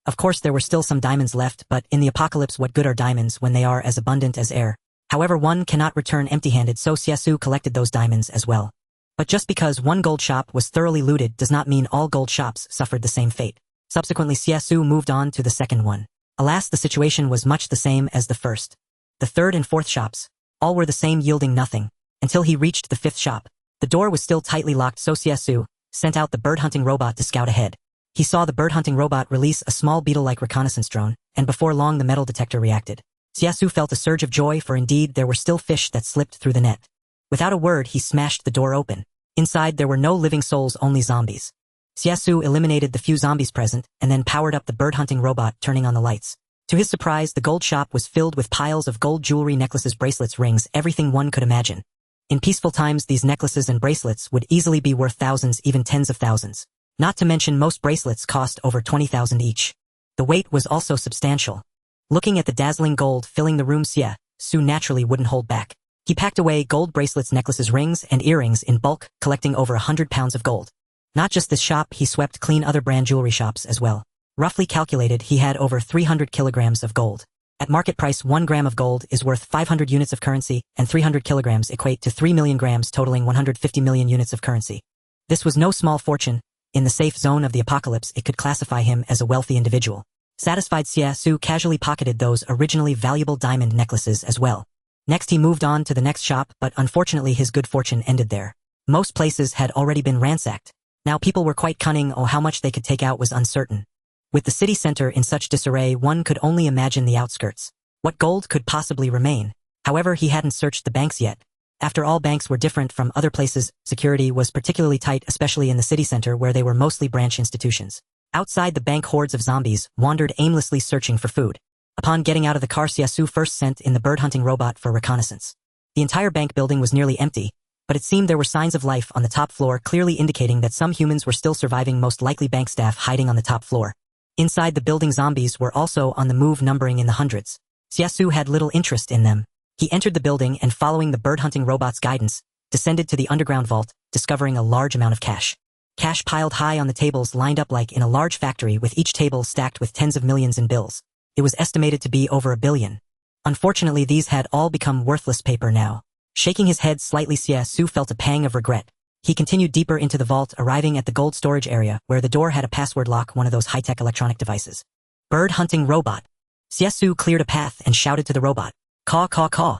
Of course, there were still some diamonds left, but in the apocalypse, what good are diamonds when they are as abundant as air? However, one cannot return empty-handed, so Xie Xu collected those diamonds as well. But just because one gold shop was thoroughly looted does not mean all gold shops suffered the same fate. Subsequently, Xie Xu moved on to the second one. Alas, the situation was much the same as the first. The third and fourth shops, all were the same, yielding nothing, until he reached the fifth shop. The door was still tightly locked, so Xie Xu sent out the bird-hunting robot to scout ahead. He saw the bird-hunting robot release a small beetle-like reconnaissance drone, and before long the metal detector reacted. Xie Xu felt a surge of joy, for indeed there were still fish that slipped through the net. Without a word, he smashed the door open. Inside there were no living souls, only zombies. Xie Xu eliminated the few zombies present, and then powered up the bird-hunting robot, turning on the lights. To his surprise, the gold shop was filled with piles of gold jewelry, necklaces, bracelets, rings, everything one could imagine. In peaceful times, these necklaces and bracelets would easily be worth thousands, even tens of thousands. Not to mention most bracelets cost over 20,000 each. The weight was also substantial. Looking at the dazzling gold filling the room, Xie Xu naturally wouldn't hold back. He packed away gold bracelets, necklaces, rings, and earrings in bulk, collecting over 100 pounds of gold. Not just this shop, he swept clean other brand jewelry shops as well. Roughly calculated, he had over 300 kilograms of gold. At market price, 1 gram of gold is worth 500 units of currency, and 300 kilograms equate to 3 million grams, totaling 150 million units of currency. This was no small fortune. In the safe zone of the apocalypse, it could classify him as a wealthy individual. Satisfied, Xie Xu casually pocketed those originally valuable diamond necklaces as well. Next he moved on to the next shop, but unfortunately his good fortune ended there. Most places had already been ransacked. Now people were quite cunning, how much they could take out was uncertain. With the city center in such disarray, one could only imagine the outskirts. What gold could possibly remain? However, he hadn't searched the banks yet. After all, banks were different from other places. Security was particularly tight, especially in the city center where they were mostly branch institutions. Outside the bank, hordes of zombies wandered aimlessly searching for food. Upon getting out of the car, Xie Xu first sent in the bird-hunting robot for reconnaissance. The entire bank building was nearly empty, but it seemed there were signs of life on the top floor, clearly indicating that some humans were still surviving, most likely bank staff hiding on the top floor. Inside the building, zombies were also on the move, numbering in the hundreds. Xie Xu had little interest in them. He entered the building and, following the bird-hunting robot's guidance, descended to the underground vault, discovering a large amount of cash. Cash piled high on the tables, lined up like in a large factory, with each table stacked with tens of millions in bills. It was estimated to be over 1 billion. Unfortunately, these had all become worthless paper now. Shaking his head slightly, Xie Xu felt a pang of regret. He continued deeper into the vault, arriving at the gold storage area, where the door had a password lock, one of those high-tech electronic devices. Bird-hunting robot. Xie Xu cleared a path and shouted to the robot. Caw, caw, caw.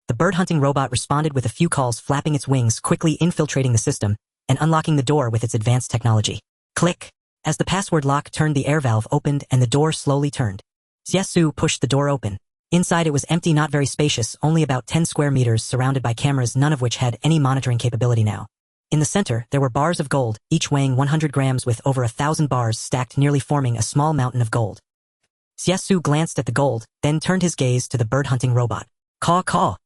The bird-hunting robot responded with a few calls, flapping its wings, quickly infiltrating the system and unlocking the door with its advanced technology. Click. As the password lock turned, the air valve opened and the door slowly turned. Xie Xu pushed the door open. Inside it was empty, not very spacious, only about 10 square meters, surrounded by cameras, none of which had any monitoring capability now. In the center, there were bars of gold, each weighing 100 grams, with over 1,000 bars stacked, nearly forming a small mountain of gold. Xie Xu glanced at the gold, then turned his gaze to the bird-hunting robot. Caw, caw.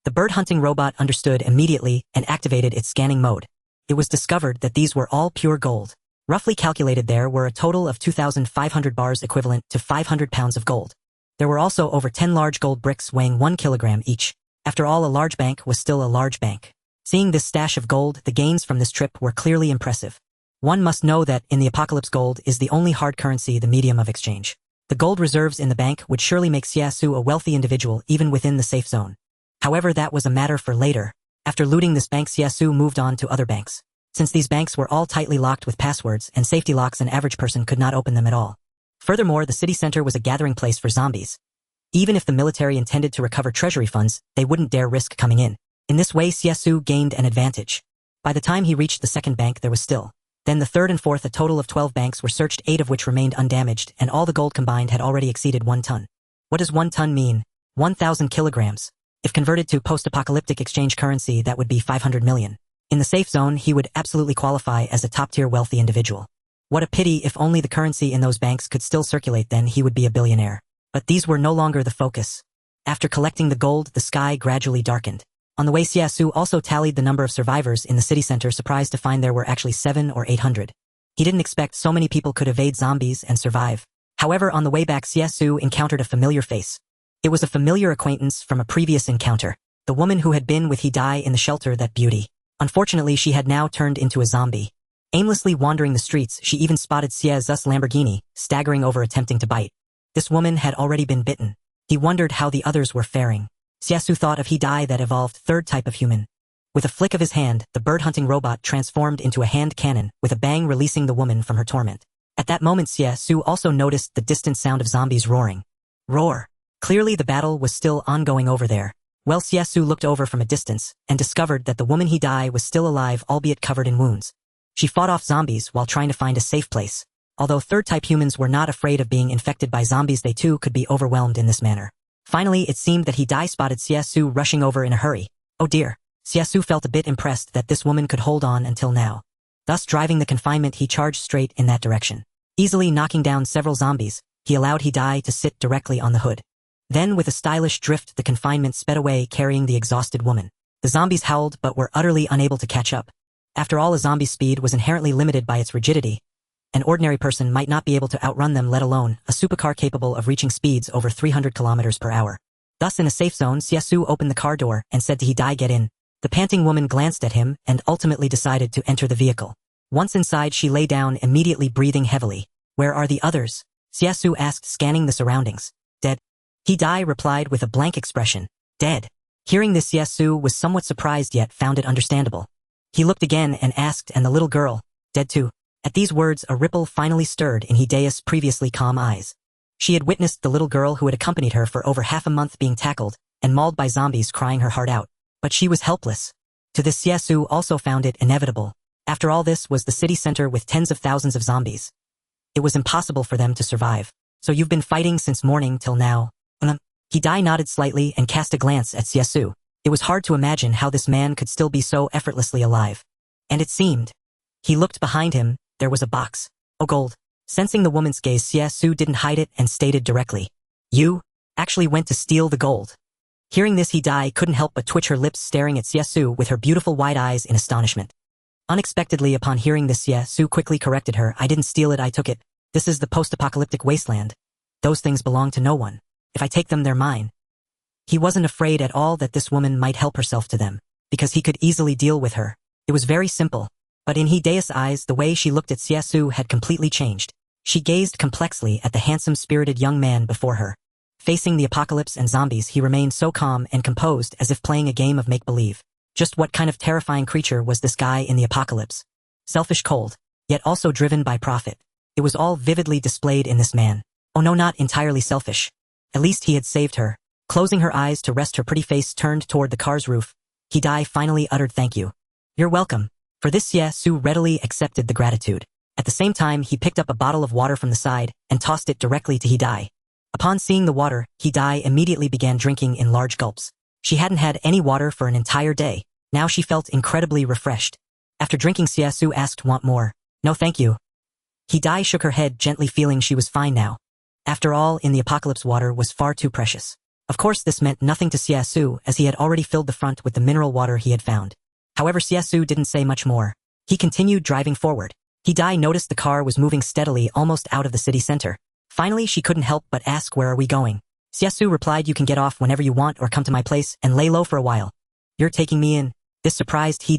The bird-hunting robot understood immediately and activated its scanning mode. It was discovered that these were all pure gold. Roughly calculated, there were a total of 2,500 bars, equivalent to 500 pounds of gold. There were also over 10 large gold bricks weighing 1 kilogram each. After all, a large bank was still a large bank. Seeing this stash of gold, the gains from this trip were clearly impressive. One must know that in the apocalypse, gold is the only hard currency, the medium of exchange. The gold reserves in the bank would surely make Xie Xu a wealthy individual, even within the safe zone. However, that was a matter for later. After looting this bank, Xie Xu moved on to other banks. Since these banks were all tightly locked with passwords and safety locks, an average person could not open them at all. Furthermore, the city center was a gathering place for zombies. Even if the military intended to recover treasury funds, they wouldn't dare risk coming in. In this way, Xie Xu gained an advantage. By the time he reached the second bank, there was still. Then the third and fourth, a total of 12 banks were searched, 8 of which remained undamaged, and all the gold combined had already exceeded 1 ton. What does 1 ton mean? 1,000 kilograms. If converted to post-apocalyptic exchange currency, that would be 500 million. In the safe zone, he would absolutely qualify as a top-tier wealthy individual. What a pity! If only the currency in those banks could still circulate, then he would be a billionaire. But these were no longer the focus. After collecting the gold, the sky gradually darkened. On the way, Xie Xu also tallied the number of survivors in the city center, surprised to find there were actually 700 or 800. He didn't expect so many people could evade zombies and survive. However, on the way back, Xie Xu encountered a familiar face. It was a familiar acquaintance from a previous encounter, the woman who had been with Dai in the shelter, that beauty. Unfortunately, she had now turned into a zombie. Aimlessly wandering the streets, she even spotted Xie Xu's Lamborghini, staggering over, attempting to bite. This woman had already been bitten. He wondered how the others were faring. Xie Xu thought of Dai, that evolved third type of human. With a flick of his hand, the bird-hunting robot transformed into a hand cannon, with a bang releasing the woman from her torment. At that moment Xie Xu also noticed the distant sound of zombies roaring. Roar. Clearly the battle was still ongoing over there. Well, Xie Xu looked over from a distance and discovered that the woman he died was still alive, albeit covered in wounds. She fought off zombies while trying to find a safe place. Although third-type humans were not afraid of being infected by zombies, they too could be overwhelmed in this manner. Finally, it seemed that he spotted Xie Xu rushing over in a hurry. Oh dear. Xie Xu felt a bit impressed that this woman could hold on until now. Thus, driving the confinement, he charged straight in that direction. Easily knocking down several zombies, he allowed He to sit directly on the hood. Then, with a stylish drift, the confinement sped away, carrying the exhausted woman. The zombies howled but were utterly unable to catch up. After all, a zombie's speed was inherently limited by its rigidity. An ordinary person might not be able to outrun them, let alone a supercar capable of reaching speeds over 300 kilometers per hour. Thus, in a safe zone, Xie Xu opened the car door and said to He, "Get in." The panting woman glanced at him and ultimately decided to enter the vehicle. Once inside, she lay down, immediately breathing heavily. "Where are the others?" Xie Xu asked, scanning the surroundings. "Dead." He replied with a blank expression. "Dead." Hearing this, Xie Xu was somewhat surprised yet found it understandable. He looked again and asked, "And the little girl? Dead too?" At these words, a ripple finally stirred in Hidea's previously calm eyes. She had witnessed the little girl who had accompanied her for over half a month being tackled and mauled by zombies, crying her heart out. But she was helpless. To this, Xie Xu also found it inevitable. After all, this was the city center with tens of thousands of zombies. It was impossible for them to survive. "So you've been fighting since morning till now?" He nodded slightly and cast a glance at Xie Xu. It was hard to imagine how this man could still be so effortlessly alive. And it seemed. He looked behind him. There was a box. "Oh, gold." Sensing the woman's gaze, Xie Xu didn't hide it and stated directly, "You actually went to steal the gold." Hearing this, He couldn't help but twitch her lips, staring at Xie Xu with her beautiful wide eyes in astonishment. Unexpectedly, upon hearing this, Xie Xu quickly corrected her. "I didn't steal it, I took it. This is the post-apocalyptic wasteland. Those things belong to no one. If I take them, they're mine." He wasn't afraid at all that this woman might help herself to them, because he could easily deal with her. It was very simple. But in Hidea's eyes, the way she looked at Xie Xu had completely changed. She gazed complexly at the handsome, spirited young man before her. Facing the apocalypse and zombies, he remained so calm and composed as if playing a game of make-believe. Just what kind of terrifying creature was this guy in the apocalypse? Selfish, cold, yet also driven by profit. It was all vividly displayed in this man. Oh no, not entirely selfish. At least he had saved her. Closing her eyes to rest, her pretty face turned toward the car's roof. He finally uttered, "Thank you." "You're welcome." For this, Xie Xu readily accepted the gratitude. At the same time, he picked up a bottle of water from the side and tossed it directly to He. Upon seeing the water, He immediately began drinking in large gulps. She hadn't had any water for an entire day. Now she felt incredibly refreshed. After drinking, Xie Xu asked, "Want more?" "No, thank you." He shook her head gently, feeling she was fine now. After all, in the apocalypse, water was far too precious. Of course, this meant nothing to Xie Xu, as he had already filled the front with the mineral water he had found. However, Xie Xu didn't say much more. He continued driving forward. He noticed the car was moving steadily, almost out of the city center. Finally, she couldn't help but ask, "Where are we going?" Xie Xu replied, "You can get off whenever you want or come to my place and lay low for a while." "You're taking me in?" This surprised He.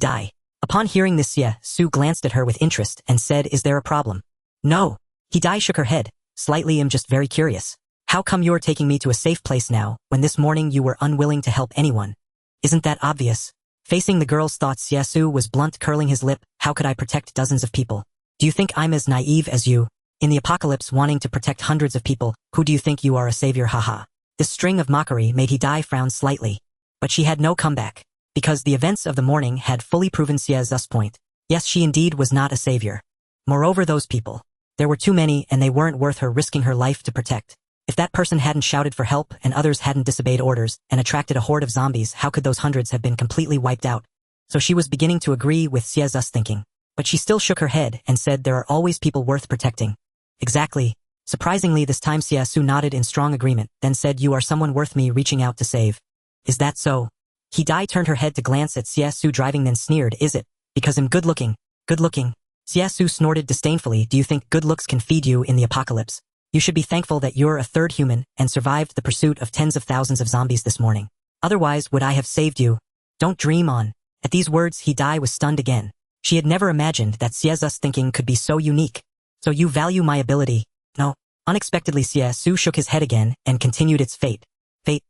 Upon hearing this, Xie Xu glanced at her with interest and said, "Is there a problem?" "No." He shook her head. "Slightly, I'm just very curious. How come you're taking me to a safe place now, when this morning you were unwilling to help anyone? Isn't that obvious?" Facing the girl's thoughts, Xie Xu was blunt, curling his lip. "How could I protect dozens of people? Do you think I'm as naive as you? In the apocalypse, wanting to protect hundreds of people, who do you think you are, a savior, haha?" This string of mockery made He frown slightly. But she had no comeback, because the events of the morning had fully proven Xie Xu's point. Yes, she indeed was not a savior. Moreover, those people. There were too many, and they weren't worth her risking her life to protect. If that person hadn't shouted for help and others hadn't disobeyed orders and attracted a horde of zombies, how could those hundreds have been completely wiped out? So she was beginning to agree with Xie Xu's thinking. But she still shook her head and said, "There are always people worth protecting." "Exactly." Surprisingly, this time Xie Xu nodded in strong agreement, then said, "You are someone worth me reaching out to save." "Is that so?" He turned her head to glance at Xie Xu driving, then sneered, "Is it? Because I'm good looking." "Good looking?" Xie Xu snorted disdainfully. "Do you think good looks can feed you in the apocalypse? You should be thankful that you're a third human and survived the pursuit of tens of thousands of zombies this morning. Otherwise, would I have saved you? Don't dream on." At these words, He was stunned again. She had never imagined that Xie Xu's thinking could be so unique. "So you value my ability?" "No." Unexpectedly, Xie Xu shook his head again and continued, "It's fate." "Fate?"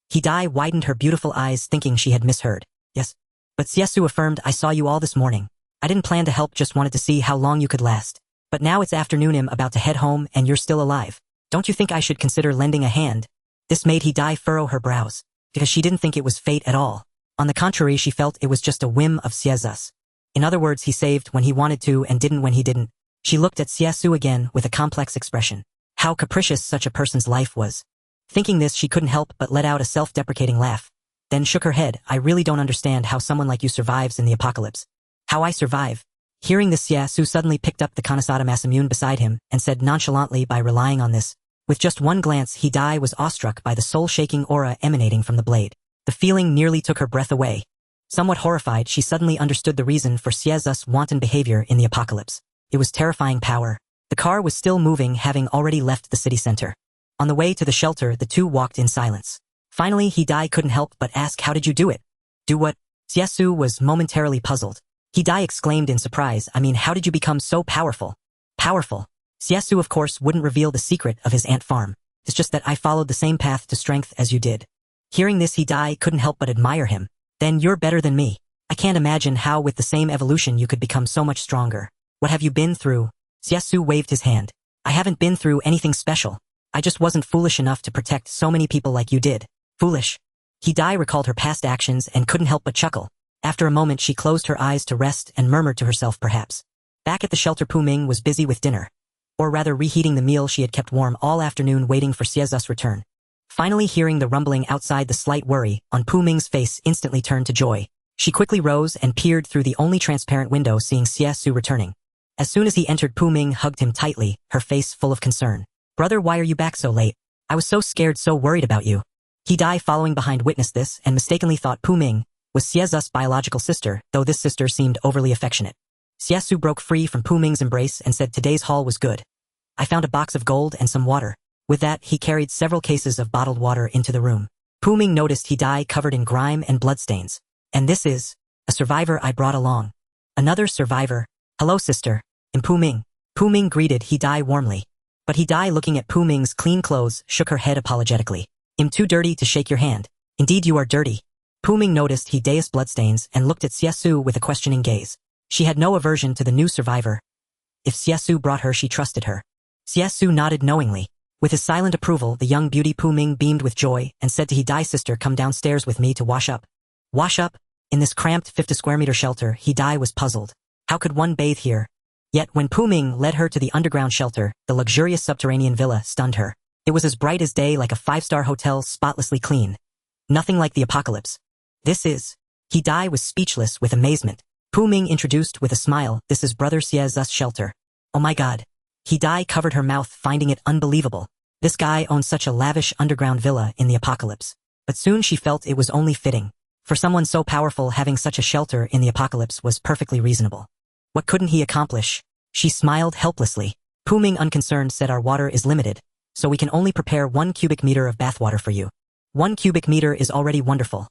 He widened her beautiful eyes, thinking she had misheard. "Yes." But Xie Xu affirmed, "I saw you all this morning. I didn't plan to help, just wanted to see how long you could last." But now it's afternoon, I'm about to head home and you're still alive. Don't you think I should consider lending a hand? This made Hidai furrow her brows, because she didn't think it was fate at all. On the contrary, she felt it was just a whim of Xie Xu's. In other words, he saved when he wanted to and didn't when he didn't. She looked at Xie Xu again with a complex expression. How capricious such a person's life was. Thinking this, she couldn't help but let out a self-deprecating laugh. Then shook her head. I really don't understand how someone like you survives in the apocalypse. How I survive? Hearing this, Xie Xu suddenly picked up the Kanesada Masamune beside him and said nonchalantly, by relying on this. With just one glance, Hidai was awestruck by the soul-shaking aura emanating from the blade. The feeling nearly took her breath away. Somewhat horrified, she suddenly understood the reason for Xie Xu's wanton behavior in the apocalypse. It was terrifying power. The car was still moving, having already left the city center. On the way to the shelter, the two walked in silence. Finally, Hidai couldn't help but ask, how did you do it? Do what? Xie Xu was momentarily puzzled. Hidai exclaimed in surprise, I mean, how did you become so powerful? Powerful? Xie Xu, of course, wouldn't reveal the secret of his ant farm. It's just that I followed the same path to strength as you did. Hearing this, Hidai couldn't help but admire him. Then you're better than me. I can't imagine how with the same evolution you could become so much stronger. What have you been through? Xie Xu waved his hand. I haven't been through anything special. I just wasn't foolish enough to protect so many people like you did. Foolish? Hidai recalled her past actions and couldn't help but chuckle. After a moment, she closed her eyes to rest and murmured to herself, perhaps. Back at the shelter, Pu Ming was busy with dinner. Or rather, reheating the meal she had kept warm all afternoon, waiting for Xie Xu's return. Finally, hearing the rumbling outside, the slight worry on Pu Ming's face instantly turned to joy. She quickly rose and peered through the only transparent window, seeing Xie Xu returning. As soon as he entered, Pu Ming hugged him tightly, her face full of concern. Brother, why are you back so late? I was so scared, so worried about you. Hidai, following behind, witnessed this and mistakenly thought Pu Ming was Xie Xu's biological sister, though this sister seemed overly affectionate. Xie Xu broke free from Pu Ming's embrace and said, today's haul was good. I found a box of gold and some water. With that, he carried several cases of bottled water into the room. Pu Ming noticed Hidai covered in grime and bloodstains. And this is a survivor I brought along. Another survivor. Hello, sister. And Pu Ming. Pu Ming greeted Hidai warmly. But Hidai, looking at Pu Ming's clean clothes, shook her head apologetically. I'm too dirty to shake your hand. Indeed, you are dirty. Pu Ming noticed Hidai's bloodstains and looked at Xie Xu with a questioning gaze. She had no aversion to the new survivor. If Xie Xu brought her, she trusted her. Xie Xu nodded knowingly. With his silent approval, the young beauty Pu Ming beamed with joy and said to Hidai's sister, come downstairs with me to wash up. Wash up? In this cramped 50 square meter shelter, Hidai was puzzled. How could one bathe here? Yet when Pu Ming led her to the underground shelter, the luxurious subterranean villa stunned her. It was as bright as day, like a 5-star hotel, spotlessly clean. Nothing like the apocalypse. This is... Hidai was speechless with amazement. Pu Ming introduced with a smile, this is Brother Xie Xu's shelter. Oh my god. Hidai covered her mouth, finding it unbelievable. This guy owned such a lavish underground villa in the apocalypse. But soon she felt it was only fitting. For someone so powerful, having such a shelter in the apocalypse was perfectly reasonable. What couldn't he accomplish? She smiled helplessly. Pu Ming, unconcerned, said our water is limited, so we can only prepare 1 cubic meter of bathwater for you. 1 cubic meter is already wonderful.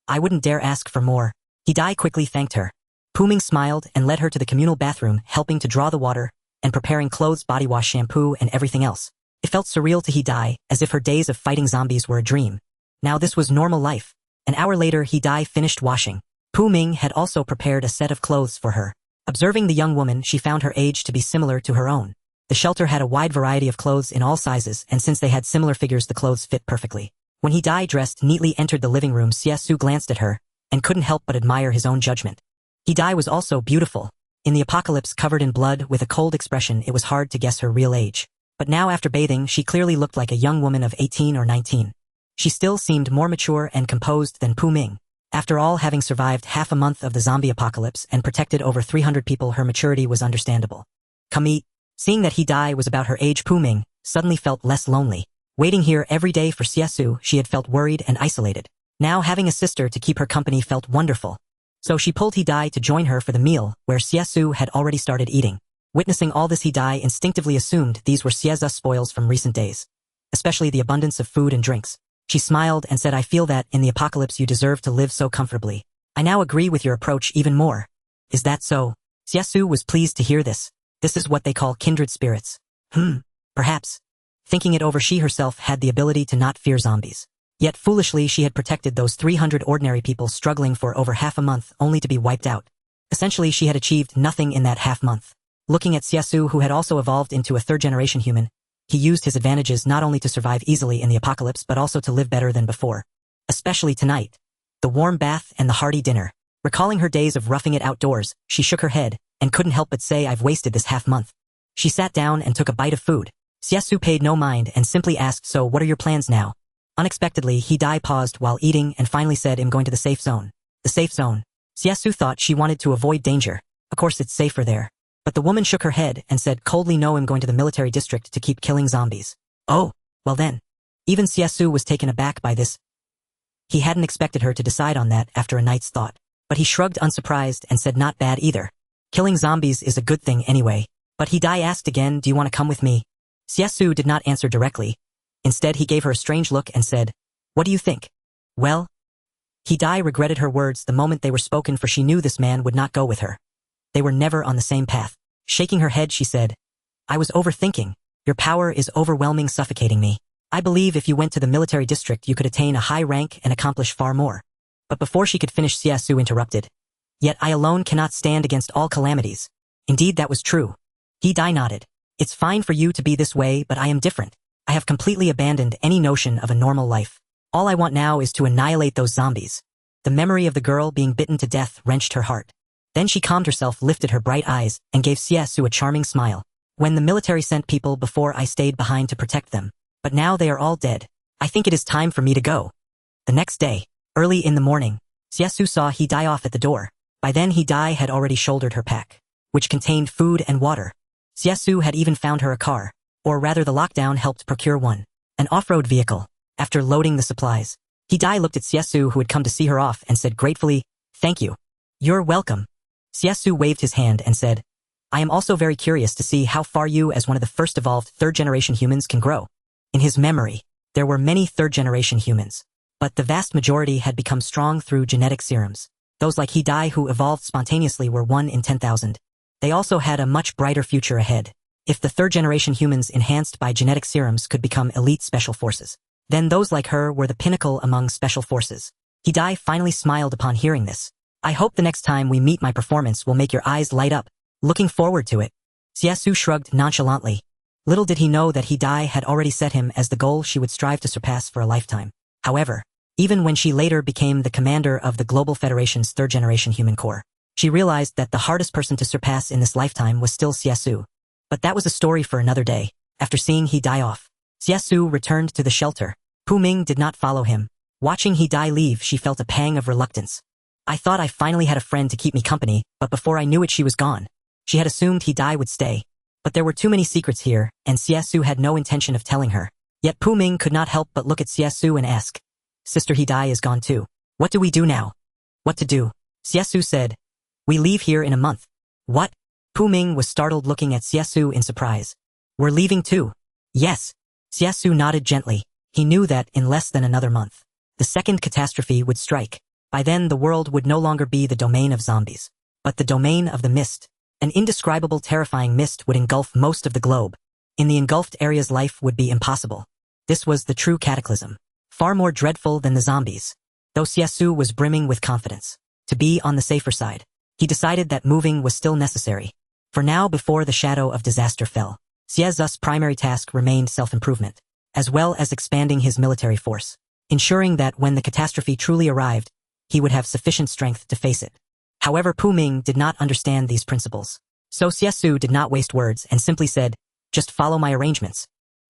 I wouldn't dare ask for more. Hidai quickly thanked her. Pu Ming smiled and led her to the communal bathroom, helping to draw the water and preparing clothes, body wash, shampoo, and everything else. It felt surreal to Hidai, as if her days of fighting zombies were a dream. Now this was normal life. An hour later, Hidai finished washing. Pu Ming had also prepared a set of clothes for her. Observing the young woman, she found her age to be similar to her own. The shelter had a wide variety of clothes in all sizes, and since they had similar figures, the clothes fit perfectly. When Hidai, dressed neatly, entered the living room, Xie Xu glanced at her and couldn't help but admire his own judgment. Hidai was also beautiful. In the apocalypse, covered in blood with a cold expression, it was hard to guess her real age. But now, after bathing, she clearly looked like a young woman of 18 or 19. She still seemed more mature and composed than Pu Ming. After all, having survived half a month of the zombie apocalypse and protected over 300 people, her maturity was understandable. Come eat. Seeing that Hidai was about her age, Pu Ming suddenly felt less lonely. Waiting here every day for Xie Xu, she had felt worried and isolated. Now, having a sister to keep her company felt wonderful. So she pulled Hidai to join her for the meal, where Xie Xu had already started eating. Witnessing all this, Hidai instinctively assumed these were Xie Xu's spoils from recent days, especially the abundance of food and drinks. She smiled and said, I feel that, in the apocalypse, you deserve to live so comfortably. I now agree with your approach even more. Is that so? Xie Xu was pleased to hear this. This is what they call kindred spirits. Perhaps. Thinking it over, she herself had the ability to not fear zombies. Yet foolishly, she had protected those 300 ordinary people struggling for over half a month only to be wiped out. Essentially, she had achieved nothing in that half month. Looking at Xie Xu, who had also evolved into a third-generation human, he used his advantages not only to survive easily in the apocalypse but also to live better than before. Especially tonight. The warm bath and the hearty dinner. Recalling her days of roughing it outdoors, she shook her head and couldn't help but say, "I've wasted this half-month." She sat down and took a bite of food. Xie Xu paid no mind and simply asked, "So what are your plans now?" Unexpectedly, Hede paused while eating and finally said, "I'm going to the safe zone." The safe zone. Xie Xu thought she wanted to avoid danger. Of course it's safer there. But the woman shook her head and said coldly, "No, I'm going to the military district to keep killing zombies." Oh, well then. Even Xie Xu was taken aback by this. He hadn't expected her to decide on that after a night's thought. But he shrugged unsurprised and said not bad either. Killing zombies is a good thing anyway. But Hede asked again, "Do you want to come with me?" Xie Xu did not answer directly. Instead he gave her a strange look and said, "What do you think?" Well, Hede regretted her words the moment they were spoken, for she knew this man would not go with her. They were never on the same path. Shaking her head, she said, "I was overthinking. Your power is overwhelming, suffocating me. I believe if you went to the military district you could attain a high rank and accomplish far more." But before she could finish, Xie Xu interrupted. "Yet I alone cannot stand against all calamities." Indeed, that was true. Hede nodded. "It's fine for you to be this way, but I am different. I have completely abandoned any notion of a normal life. All I want now is to annihilate those zombies." The memory of the girl being bitten to death wrenched her heart. Then she calmed herself, lifted her bright eyes, and gave Xie Xu a charming smile. "When the military sent people before, I stayed behind to protect them. But now they are all dead. I think it is time for me to go." The next day, early in the morning, Xie Xu saw Hede off at the door. By then Hede had already shouldered her pack, which contained food and water. Xie Xu had even found her a car, or rather the lockdown helped procure one. An off-road vehicle. After loading the supplies, Hede looked at Xie Xu, who had come to see her off, and said gratefully, "Thank you." "You're welcome." Xie Xu waved his hand and said, "I am also very curious to see how far you as one of the first evolved third-generation humans can grow." In his memory, there were many third-generation humans, but the vast majority had become strong through genetic serums. Those like Hede who evolved spontaneously were 1 in 10,000. They also had a much brighter future ahead. If the third-generation humans enhanced by genetic serums could become elite special forces, then those like her were the pinnacle among special forces. Hede finally smiled upon hearing this. "I hope the next time we meet my performance will make your eyes light up. Looking forward to it." Xie Xu shrugged nonchalantly. Little did he know that Hede had already set him as the goal she would strive to surpass for a lifetime. However, even when she later became the commander of the Global Federation's third-generation human corps, she realized that the hardest person to surpass in this lifetime was still Xie Xu. But that was a story for another day. After seeing Hede off, Xie Xu returned to the shelter. Pu Ming did not follow him. Watching Hede leave, she felt a pang of reluctance. "I thought I finally had a friend to keep me company, but before I knew it she was gone." She had assumed Hede would stay. But there were too many secrets here, and Xie Xu had no intention of telling her. Yet Pu Ming could not help but look at Xie Xu and ask, "Sister, Hede is gone too. What do we do now?" "What to do?" Xie Xu said. "We leave here in a month." "What?" Pu Ming was startled, looking at Xie Xu in surprise. "We're leaving too?" "Yes." Xie Xu nodded gently. He knew that in less than another month, the second catastrophe would strike. By then the world would no longer be the domain of zombies, but the domain of the mist. An indescribable, terrifying mist would engulf most of the globe. In the engulfed areas life would be impossible. This was the true cataclysm, far more dreadful than the zombies. Though Xie Xu was brimming with confidence, to be on the safer side, he decided that moving was still necessary. For now, before the shadow of disaster fell, Xie Xu's primary task remained self-improvement, as well as expanding his military force, ensuring that when the catastrophe truly arrived, he would have sufficient strength to face it. However, Pu Ming did not understand these principles. So Xie Xu did not waste words and simply said, "Just follow my arrangements."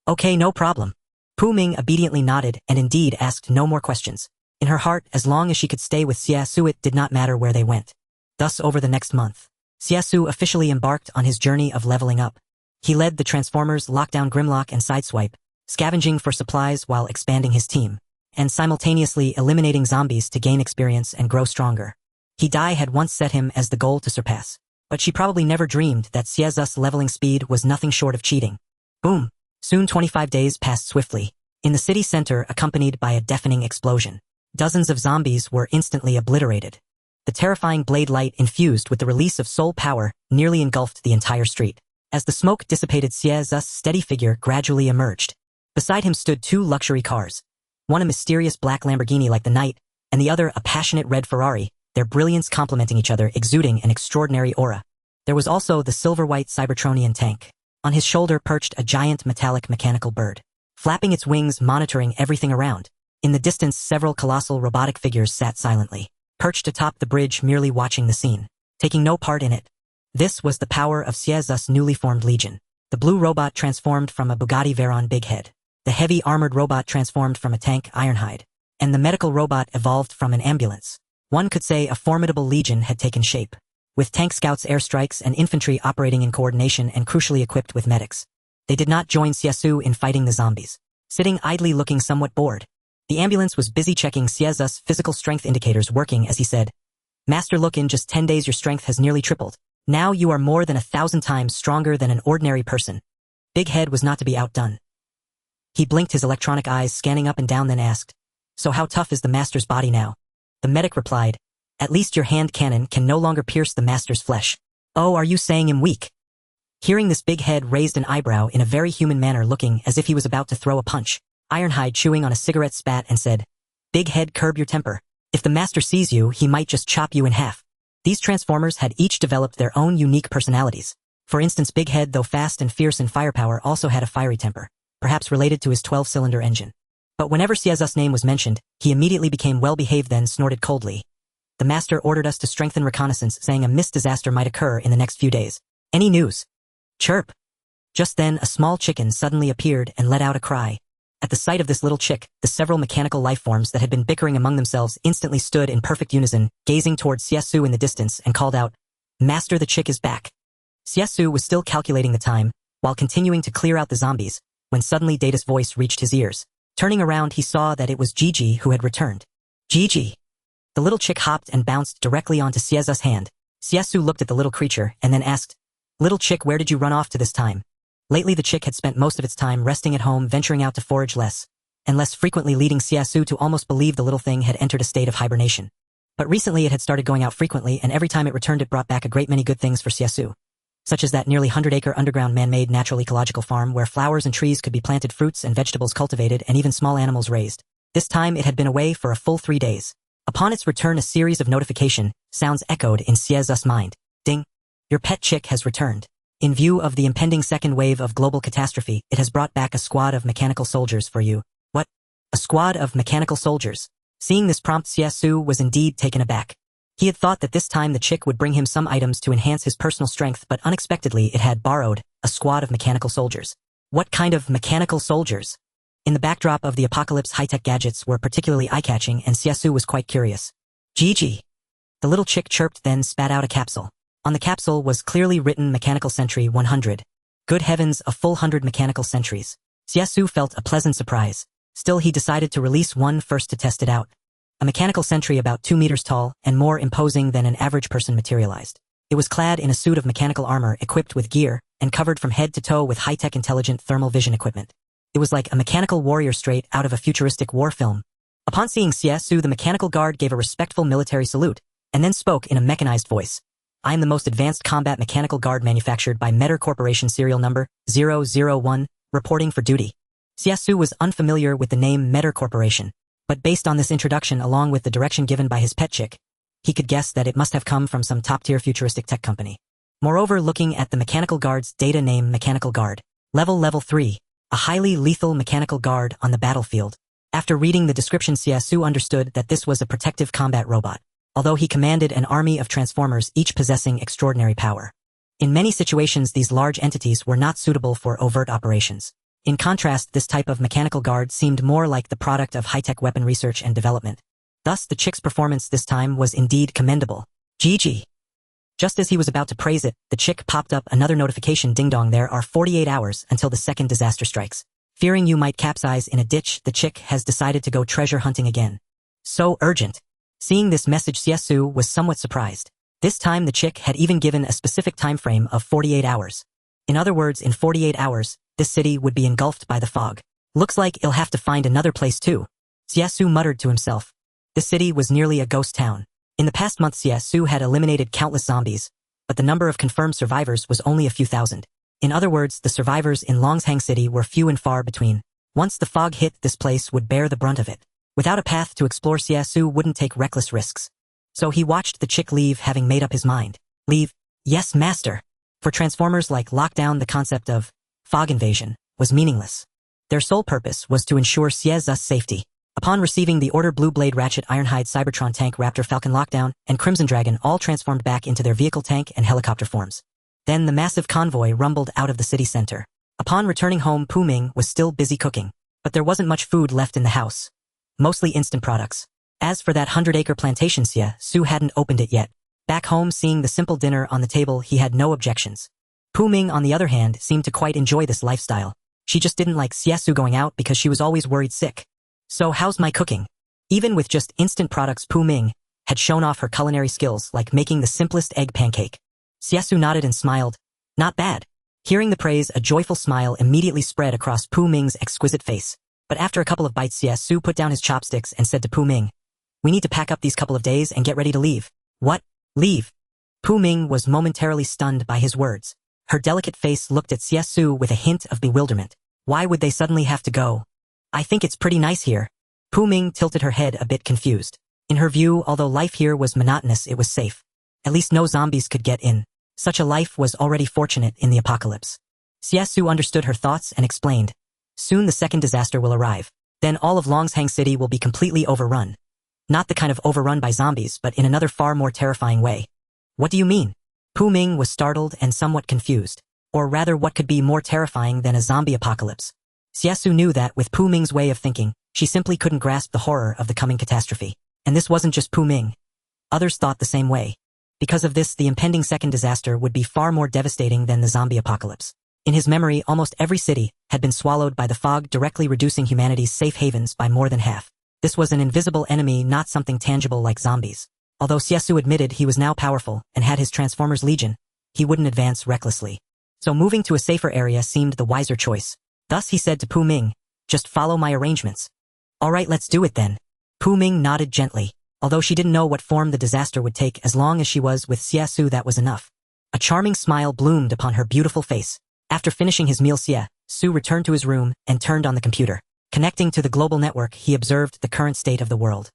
"Okay, no problem." Pu Ming obediently nodded and indeed asked no more questions. In her heart, as long as she could stay with Xie Xu, it did not matter where they went. Thus, over the next month, Xie Xu officially embarked on his journey of leveling up. He led the Transformers, Lockdown, Grimlock, and Sideswipe, scavenging for supplies while expanding his team, and simultaneously eliminating zombies to gain experience and grow stronger. Hede had once set him as the goal to surpass, but she probably never dreamed that Xie Xu's leveling speed was nothing short of cheating. Boom! Soon 25 days passed swiftly. In the city center, accompanied by a deafening explosion, dozens of zombies were instantly obliterated. The terrifying blade light infused with the release of soul power nearly engulfed the entire street. As the smoke dissipated, Xie Xu's steady figure gradually emerged. Beside him stood 2 luxury cars, one a mysterious black Lamborghini like the night, and the other a passionate red Ferrari, their brilliance complementing each other, exuding an extraordinary aura. There was also the silver-white Cybertronian tank. On his shoulder perched a giant metallic mechanical bird, flapping its wings, monitoring everything around. In the distance, several colossal robotic figures sat silently, perched atop the bridge, merely watching the scene, taking no part in it. This was the power of Xie Xu's newly formed legion. The blue robot transformed from a Bugatti Veyron Big Head. The heavy armored robot transformed from a tank Ironhide. And the medical robot evolved from an ambulance. One could say a formidable legion had taken shape, with tank scouts, airstrikes, and infantry operating in coordination and crucially equipped with medics. They did not join Xie Xu in fighting the zombies, sitting idly looking somewhat bored. The ambulance was busy checking Xie Xu's physical strength indicators, working as he said, "Master, look, in just 10 days your strength has nearly tripled. Now you are more than 1,000 times stronger than an ordinary person." Big Head was not to be outdone. He blinked his electronic eyes, scanning up and down, then asked, "So how tough is the Master's body now?" The medic replied, "At least your hand cannon can no longer pierce the Master's flesh." "Oh, are you saying him weak?" Hearing this, Big Head raised an eyebrow in a very human manner, looking as if he was about to throw a punch. Ironhide, chewing on a cigarette, spat and said, "Big Head, curb your temper. If the Master sees you, he might just chop you in half." These Transformers had each developed their own unique personalities. For instance, Big Head, though fast and fierce in firepower, also had a fiery temper, perhaps related to his 12-cylinder engine. But whenever Xie Xu's name was mentioned, he immediately became well-behaved, then snorted coldly. "The Master ordered us to strengthen reconnaissance, saying a mist disaster might occur in the next few days. Any news?" Chirp. Just then, a small chicken suddenly appeared and let out a cry. At the sight of this little chick, the several mechanical life forms that had been bickering among themselves instantly stood in perfect unison, gazing towards Xie Xu in the distance, and called out, "Master, the chick is back." Xie Xu was still calculating the time, while continuing to clear out the zombies, when suddenly Data's voice reached his ears. Turning around, he saw that it was Gigi who had returned. "Gigi." The little chick hopped and bounced directly onto Xie Xu's hand. Xie Xu looked at the little creature and then asked, "Little chick, where did you run off to this time?" Lately, the chick had spent most of its time resting at home, venturing out to forage less and less frequently, leading Xie Xu to almost believe the little thing had entered a state of hibernation. But recently it had started going out frequently, and every time it returned it brought back a great many good things for Xie Xu, such as that nearly 100-acre underground man-made natural ecological farm where flowers and trees could be planted, fruits and vegetables cultivated, and even small animals raised. This time it had been away for a full 3 days. Upon its return, a series of notification sounds echoed in Xie Xu's mind. "Ding! Your pet chick has returned. In view of the impending second wave of global catastrophe, it has brought back a squad of mechanical soldiers for you." "What? A squad of mechanical soldiers?" Seeing this prompt, Xie Xu was indeed taken aback. He had thought that this time the chick would bring him some items to enhance his personal strength, but unexpectedly it had borrowed a squad of mechanical soldiers. What kind of mechanical soldiers? In the backdrop of the apocalypse, high-tech gadgets were particularly eye-catching, and Xie Xu was quite curious. "Gigi." The little chick chirped, then spat out a capsule. On the capsule was clearly written Mechanical Sentry 100. Good heavens, a full 100 mechanical sentries. Xie Xu felt a pleasant surprise. Still, he decided to release one first to test it out. A mechanical sentry about 2 meters tall and more imposing than an average person materialized. It was clad in a suit of mechanical armor, equipped with gear, and covered from head to toe with high-tech intelligent thermal vision equipment. It was like a mechanical warrior straight out of a futuristic war film. Upon seeing Xie Xu, the mechanical guard gave a respectful military salute, and then spoke in a mechanized voice. "I am the most advanced combat mechanical guard manufactured by Manor Corporation, serial number 001, reporting for duty." Xie Xu was unfamiliar with the name Manor Corporation, but based on this introduction along with the direction given by his pet chick, he could guess that it must have come from some top-tier futuristic tech company. Moreover, looking at the mechanical guard's data name, Mechanical Guard, Level 3, a highly lethal mechanical guard on the battlefield. After reading the description, Xie Xu understood that this was a protective combat robot, although he commanded an army of Transformers, each possessing extraordinary power. In many situations, these large entities were not suitable for overt operations. In contrast, this type of mechanical guard seemed more like the product of high-tech weapon research and development. Thus, the chick's performance this time was indeed commendable. "Gigi." Just as he was about to praise it, the chick popped up another notification. "Ding dong, there are 48 hours until the second disaster strikes. Fearing you might capsize in a ditch, the chick has decided to go treasure hunting again." So urgent. Seeing this message, Xie Xu was somewhat surprised. This time the chick had even given a specific time frame of 48 hours. In other words, in 48 hours, this city would be engulfed by the fog. "Looks like he'll have to find another place too." Xie Xu muttered to himself. The city was nearly a ghost town. In the past month, Xie Xu had eliminated countless zombies, but the number of confirmed survivors was only a few thousand. In other words, the survivors in Longshang City were few and far between. Once the fog hit, this place would bear the brunt of it. Without a path to explore, Xie Xu wouldn't take reckless risks. So he watched the chick leave, having made up his mind. Leave? Yes, master. For transformers like lockdown, the concept of fog invasion was meaningless. Their sole purpose was to ensure Xie Xu's safety. Upon receiving the order, Blue Blade Ratchet, Ironhide, Cybertron Tank, Raptor, Falcon, Lockdown, and Crimson Dragon all transformed back into their vehicle, tank, and helicopter forms. Then the massive convoy rumbled out of the city center. Upon returning home, Pu Ming was still busy cooking, but there wasn't much food left in the house. Mostly instant products. As for that 100-acre plantation, Xie Xu hadn't opened it yet. Back home, seeing the simple dinner on the table, he had no objections. Pu Ming, on the other hand, seemed to quite enjoy this lifestyle. She just didn't like Xie Xu going out because she was always worried sick. So how's my cooking? Even with just instant products, Pu Ming had shown off her culinary skills, like making the simplest egg pancake. Xie Xu nodded and smiled. Not bad. Hearing the praise, a joyful smile immediately spread across Pu Ming's exquisite face. But after a couple of bites, Xie Xu put down his chopsticks and said to Pu Ming, "We need to pack up these couple of days and get ready to leave." "What? Leave?" Pu Ming was momentarily stunned by his words. Her delicate face looked at Xie Xu with a hint of bewilderment. Why would they suddenly have to go? "I think it's pretty nice here." Pu Ming tilted her head, a bit confused. In her view, although life here was monotonous, it was safe. At least no zombies could get in. Such a life was already fortunate in the apocalypse. Xie Xu understood her thoughts and explained. "Soon the second disaster will arrive. Then all of Longshang City will be completely overrun. Not the kind of overrun by zombies, but in another far more terrifying way." "What do you mean?" Pu Ming was startled and somewhat confused. Or rather, what could be more terrifying than a zombie apocalypse? Xie Xu knew that, with Pu Ming's way of thinking, she simply couldn't grasp the horror of the coming catastrophe. And this wasn't just Pu Ming. Others thought the same way. Because of this, the impending second disaster would be far more devastating than the zombie apocalypse. In his memory, almost every city had been swallowed by the fog, directly reducing humanity's safe havens by more than half. This was an invisible enemy, not something tangible like zombies. Although Xie Xu admitted he was now powerful and had his Transformers Legion, he wouldn't advance recklessly. So moving to a safer area seemed the wiser choice. Thus he said to Pu Ming, "Just follow my arrangements." "All right, let's do it then." Pu Ming nodded gently. Although she didn't know what form the disaster would take, as long as she was with Xie Xu, that was enough. A charming smile bloomed upon her beautiful face. After finishing his meal, Xie Xu returned to his room and turned on the computer. Connecting to the global network, he observed the current state of the world.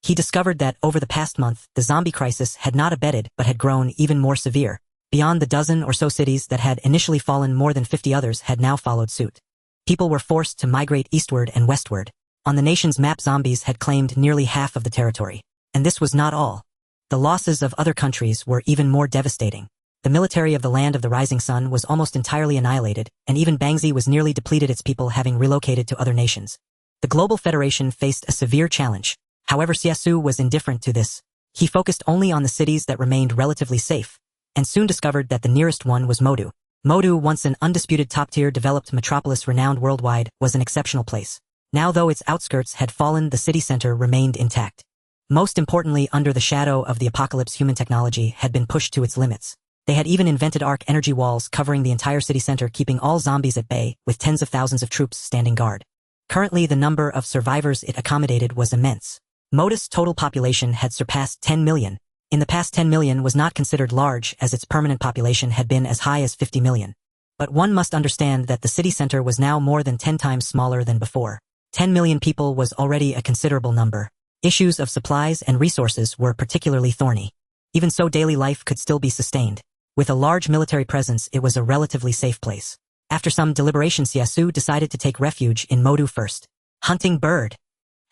He discovered that over the past month, the zombie crisis had not abated but had grown even more severe. Beyond the dozen or so cities that had initially fallen, more than 50 others had now followed suit. People were forced to migrate eastward and westward. On the nation's map, zombies had claimed nearly half of the territory. And this was not all. The losses of other countries were even more devastating. The military of the Land of the Rising Sun was almost entirely annihilated, and even Bangzi was nearly depleted, its people having relocated to other nations. The Global Federation faced a severe challenge. However, Xie Xu was indifferent to this. He focused only on the cities that remained relatively safe, and soon discovered that the nearest one was Modu. Modu, once an undisputed top-tier developed metropolis renowned worldwide, was an exceptional place. Now, though its outskirts had fallen, the city center remained intact. Most importantly, under the shadow of the apocalypse, human technology had been pushed to its limits. They had even invented arc energy walls covering the entire city center, keeping all zombies at bay, with tens of thousands of troops standing guard. Currently, the number of survivors it accommodated was immense. Modu's total population had surpassed 10 million. In the past, 10 million was not considered large, as its permanent population had been as high as 50 million. But one must understand that the city center was now more than 10 times smaller than before. 10 million people was already a considerable number. Issues of supplies and resources were particularly thorny. Even so, daily life could still be sustained. With a large military presence, it was a relatively safe place. After some deliberation, Xie Xu decided to take refuge in Modu first. Hunting bird.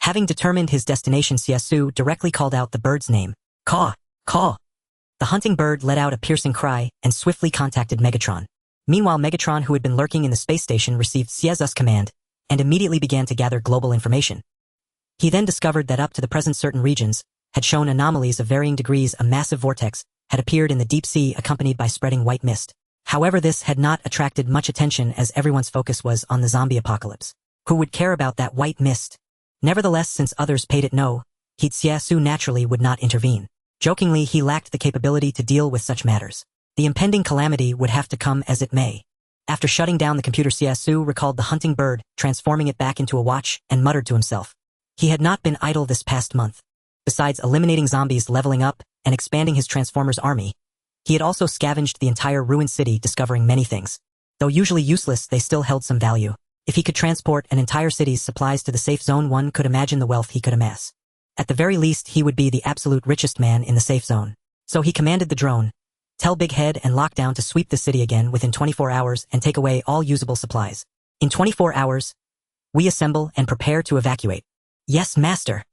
Having determined his destination, Xie Xu directly called out the bird's name. Caw, caw. The hunting bird let out a piercing cry and swiftly contacted Megatron. Meanwhile, Megatron, who had been lurking in the space station, received Xie Xu's command and immediately began to gather global information. He then discovered that up to the present, certain regions had shown anomalies of varying degrees. A massive vortex had appeared in the deep sea, accompanied by spreading white mist. However, this had not attracted much attention, as everyone's focus was on the zombie apocalypse. Who would care about that white mist? Nevertheless, since others paid it no heed, Xie Xu naturally would not intervene. Jokingly, he lacked the capability to deal with such matters. The impending calamity would have to come as it may. After shutting down the computer, Xie Xu recalled the hunting bird, transforming it back into a watch, and muttered to himself. He had not been idle this past month. Besides eliminating zombies, leveling up, and expanding his Transformers army, he had also scavenged the entire ruined city, discovering many things. Though usually useless, they still held some value. If he could transport an entire city's supplies to the safe zone, one could imagine the wealth he could amass. At the very least, he would be the absolute richest man in the safe zone. So he commanded the drone, Tell Big Head and Lockdown to sweep the city again within 24 hours and take away all usable supplies. In 24 hours, we assemble and prepare to evacuate. Yes, master.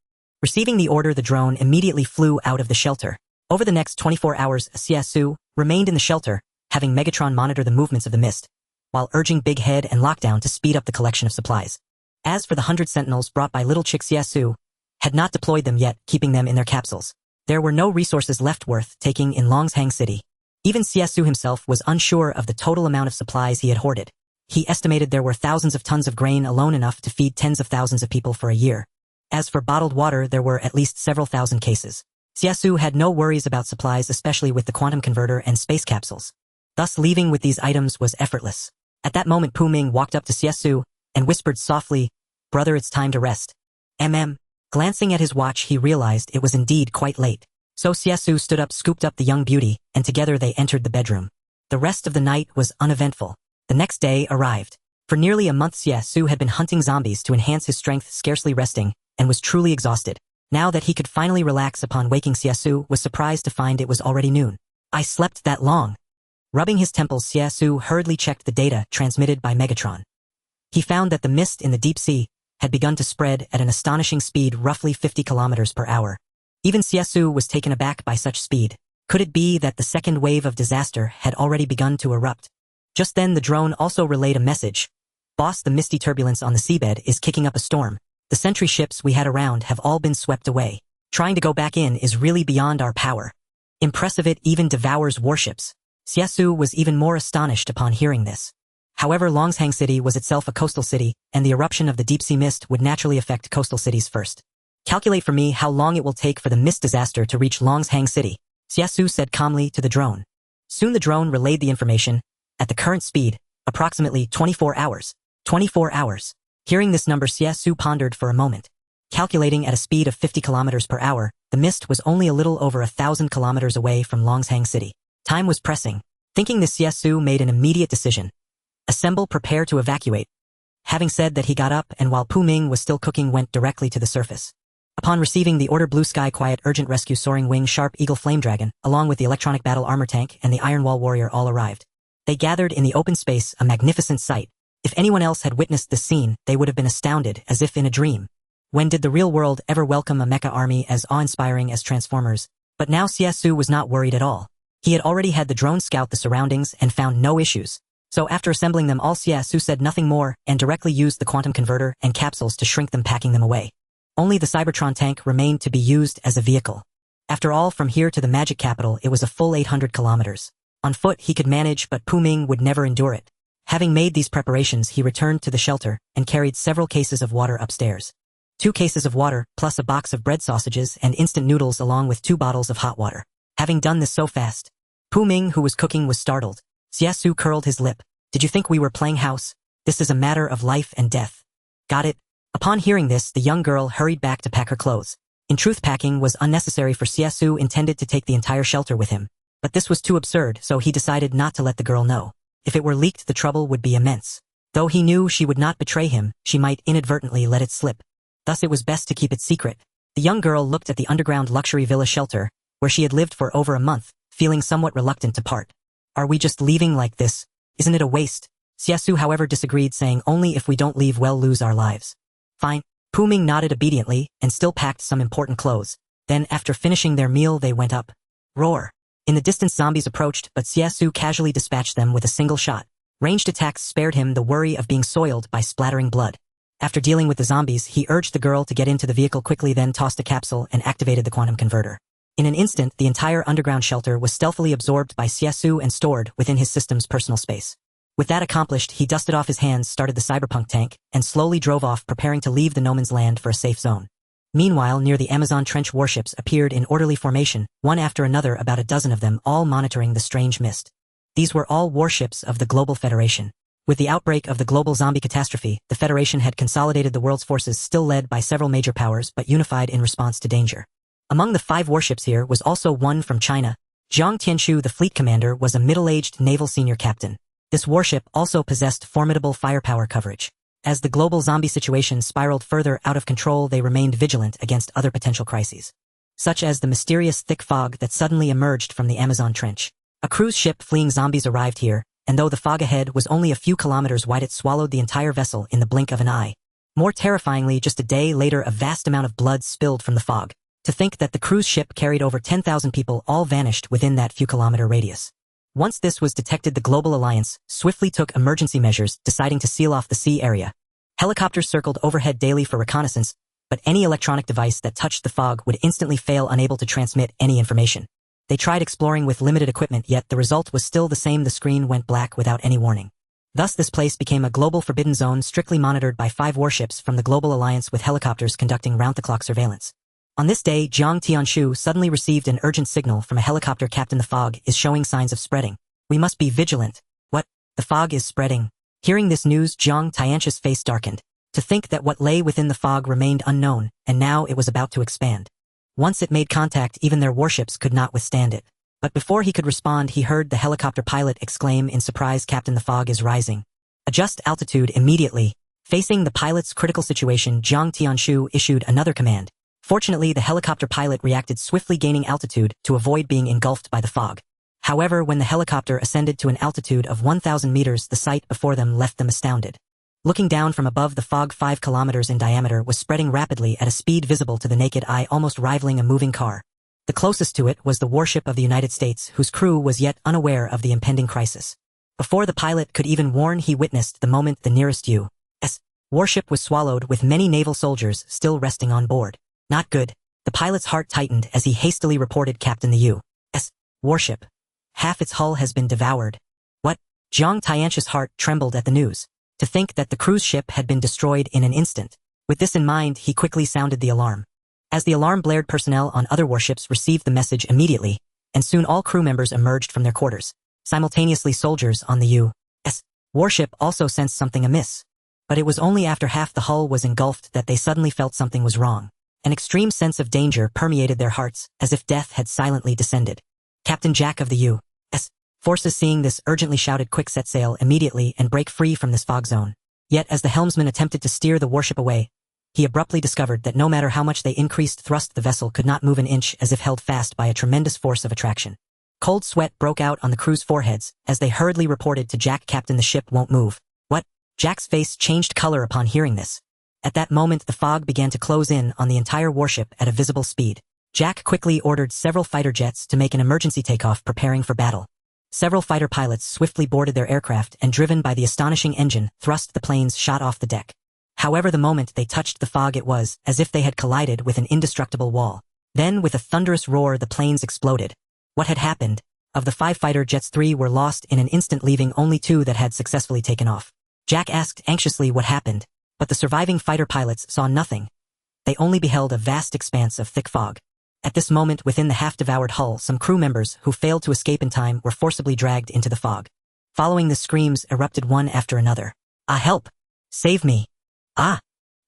Receiving the order, the drone immediately flew out of the shelter. Over the next 24 hours, Xie Xu remained in the shelter, having Megatron monitor the movements of the mist, while urging Big Head and Lockdown to speed up the collection of supplies. As for the 100 sentinels brought by little chick Xie Xu, had not deployed them yet, keeping them in their capsules. There were no resources left worth taking in Longshang City. Even Xie Xu himself was unsure of the total amount of supplies he had hoarded. He estimated there were thousands of tons of grain alone, enough to feed tens of thousands of people for a year. As for bottled water, there were at least several thousand cases. Xie Xu had no worries about supplies, especially with the quantum converter and space capsules. Thus, leaving with these items was effortless. At that moment, Pu Ming walked up to Xie Xu and whispered softly, "Brother, it's time to rest." Glancing at his watch, he realized it was indeed quite late. So Xie Xu stood up, scooped up the young beauty, and together they entered the bedroom. The rest of the night was uneventful. The next day arrived. For nearly a month, Xie Xu had been hunting zombies to enhance his strength, scarcely resting, and was truly exhausted. Now that he could finally relax upon waking, Xie Xu was surprised to find it was already noon. I slept that long. Rubbing his temples, Xie Xu hurriedly checked the data transmitted by Megatron. He found that the mist in the deep sea had begun to spread at an astonishing speed, roughly 50 kilometers per hour. Even Xie Xu was taken aback by such speed. Could it be that the second wave of disaster had already begun to erupt? Just then the drone also relayed a message. "Boss, the misty turbulence on the seabed is kicking up a storm. The sentry ships we had around have all been swept away. Trying to go back in is really beyond our power. Impressive, it even devours warships." Xie Xu was even more astonished upon hearing this. However, Longshang City was itself a coastal city, and the eruption of the deep-sea mist would naturally affect coastal cities first. "Calculate for me how long it will take for the mist disaster to reach Longshang City," Xie Xu said calmly to the drone. Soon the drone relayed the information. At the current speed, approximately 24 hours. 24 hours. Hearing this number, Xie Xu pondered for a moment. Calculating at a speed of 50 kilometers per hour, the mist was only a little over 1,000 kilometers away from Longshang City. Time was pressing. Thinking this, Xie Xu made an immediate decision. Assemble, prepare to evacuate. Having said that, he got up and while Pu Ming was still cooking, went directly to the surface. Upon receiving the order, Blue Sky Quiet Urgent Rescue Soaring Wing Sharp Eagle Flame Dragon, along with the Electronic Battle Armor Tank and the Iron Wall Warrior all arrived. They gathered in the open space, a magnificent sight. If anyone else had witnessed this scene, they would have been astounded, as if in a dream. When did the real world ever welcome a mecha army as awe-inspiring as Transformers? But now Xie Xu was not worried at all. He had already had the drone scout the surroundings and found no issues. So after assembling them all, Xie Xu said nothing more and directly used the quantum converter and capsules to shrink them, packing them away. Only the Cybertron tank remained to be used as a vehicle. After all, from here to the magic capital, it was a full 800 kilometers. On foot he could manage, but Pu Ming would never endure it. Having made these preparations, he returned to the shelter and carried several cases of water upstairs. 2 cases of water, plus a box of bread sausages and instant noodles, along with 2 bottles of hot water. Having done this so fast, Pu Ming, who was cooking, was startled. Xie Xu curled his lip. "Did you think we were playing house? This is a matter of life and death." "Got it." Upon hearing this, the young girl hurried back to pack her clothes. In truth, packing was unnecessary, for Xie Xu intended to take the entire shelter with him. But this was too absurd, so he decided not to let the girl know. If it were leaked, the trouble would be immense. Though he knew she would not betray him, she might inadvertently let it slip. Thus it was best to keep it secret. The young girl looked at the underground luxury villa shelter, where she had lived for over a month, feeling somewhat reluctant to part. "Are we just leaving like this? Isn't it a waste?" Xie Xu, however, disagreed, saying, "Only if we don't leave, we'll lose our lives." "Fine." Pu Ming nodded obediently and still packed some important clothes. Then, after finishing their meal, they went up. Roar. In the distance, zombies approached, but Xie Xu casually dispatched them with a single shot. Ranged attacks spared him the worry of being soiled by splattering blood. After dealing with the zombies, he urged the girl to get into the vehicle quickly, then tossed a capsule and activated the quantum converter. In an instant, the entire underground shelter was stealthily absorbed by Xie Xu and stored within his system's personal space. With that accomplished, he dusted off his hands, started the cyberpunk tank, and slowly drove off, preparing to leave the no man's land for a safe zone. Meanwhile, near the Amazon Trench, warships appeared in orderly formation, one after another, about a dozen of them, all monitoring the strange mist. These were all warships of the Global Federation. With the outbreak of the global zombie catastrophe, the Federation had consolidated the world's forces, still led by several major powers, but unified in response to danger. Among the 5 warships here was also one from China. Jiang Tianshu, the fleet commander, was a middle-aged naval senior captain. This warship also possessed formidable firepower coverage. As the global zombie situation spiraled further out of control, they remained vigilant against other potential crises, such as the mysterious thick fog that suddenly emerged from the Amazon Trench. A cruise ship fleeing zombies arrived here, and though the fog ahead was only a few kilometers wide, it swallowed the entire vessel in the blink of an eye. More terrifyingly, just a day later, a vast amount of blood spilled from the fog. To think that the cruise ship carried over 10,000 people all vanished within that few kilometer radius. Once this was detected, the Global Alliance swiftly took emergency measures, deciding to seal off the sea area. Helicopters circled overhead daily for reconnaissance, but any electronic device that touched the fog would instantly fail, unable to transmit any information. They tried exploring with limited equipment, yet the result was still the same. The screen went black without any warning. Thus this place became a global forbidden zone, strictly monitored by 5 warships from the Global Alliance, with helicopters conducting round-the-clock surveillance. On this day, Xie Xu suddenly received an urgent signal from a helicopter. Captain, the fog is showing signs of spreading. We must be vigilant. What? The fog is spreading. Hearing this news, Xie Xu's face darkened. To think that what lay within the fog remained unknown, and now it was about to expand. Once it made contact, even their warships could not withstand it. But before he could respond, he heard the helicopter pilot exclaim in surprise, "Captain, the fog is rising. Adjust altitude immediately." Facing the pilot's critical situation, Xie Xu issued another command. Fortunately, the helicopter pilot reacted swiftly, gaining altitude to avoid being engulfed by the fog. However, when the helicopter ascended to an altitude of 1,000 meters, the sight before them left them astounded. Looking down from above, the fog, 5 kilometers in diameter, was spreading rapidly at a speed visible to the naked eye, almost rivaling a moving car. The closest to it was the warship of the United States, whose crew was yet unaware of the impending crisis. Before the pilot could even warn, he witnessed the moment the nearest U.S. warship was swallowed, with many naval soldiers still resting on board. Not good. The pilot's heart tightened as he hastily reported, "Captain, the U.S. warship. Half its hull has been devoured." What? Xie Xu's heart trembled at the news. To think that the cruise ship had been destroyed in an instant. With this in mind, he quickly sounded the alarm. As the alarm blared, personnel on other warships received the message immediately, and soon all crew members emerged from their quarters. Simultaneously, soldiers on the U.S. warship also sensed something amiss. But it was only after half the hull was engulfed that they suddenly felt something was wrong. An extreme sense of danger permeated their hearts, as if death had silently descended. Captain Jack of the U.S. forces, seeing this, urgently shouted, "Quick, set sail immediately and break free from this fog zone." Yet as the helmsman attempted to steer the warship away, he abruptly discovered that no matter how much they increased thrust, the vessel could not move an inch, as if held fast by a tremendous force of attraction. Cold sweat broke out on the crew's foreheads as they hurriedly reported to Jack, "Captain, the ship won't move." What? Jack's face changed color upon hearing this. At that moment, the fog began to close in on the entire warship at a visible speed. Jack quickly ordered several fighter jets to make an emergency takeoff, preparing for battle. Several fighter pilots swiftly boarded their aircraft and, driven by the astonishing engine thrust, the planes shot off the deck. However, the moment they touched the fog, it was as if they had collided with an indestructible wall. Then, with a thunderous roar, the planes exploded. What had happened? Of the 5 fighter jets, 3 were lost in an instant, leaving only 2 that had successfully taken off. Jack asked anxiously what happened, but the surviving fighter pilots saw nothing. They only beheld a vast expanse of thick fog. At this moment, within the half-devoured hull, some crew members who failed to escape in time were forcibly dragged into the fog. Following the screams erupted one after another. "Ah, help! Save me! Ah!"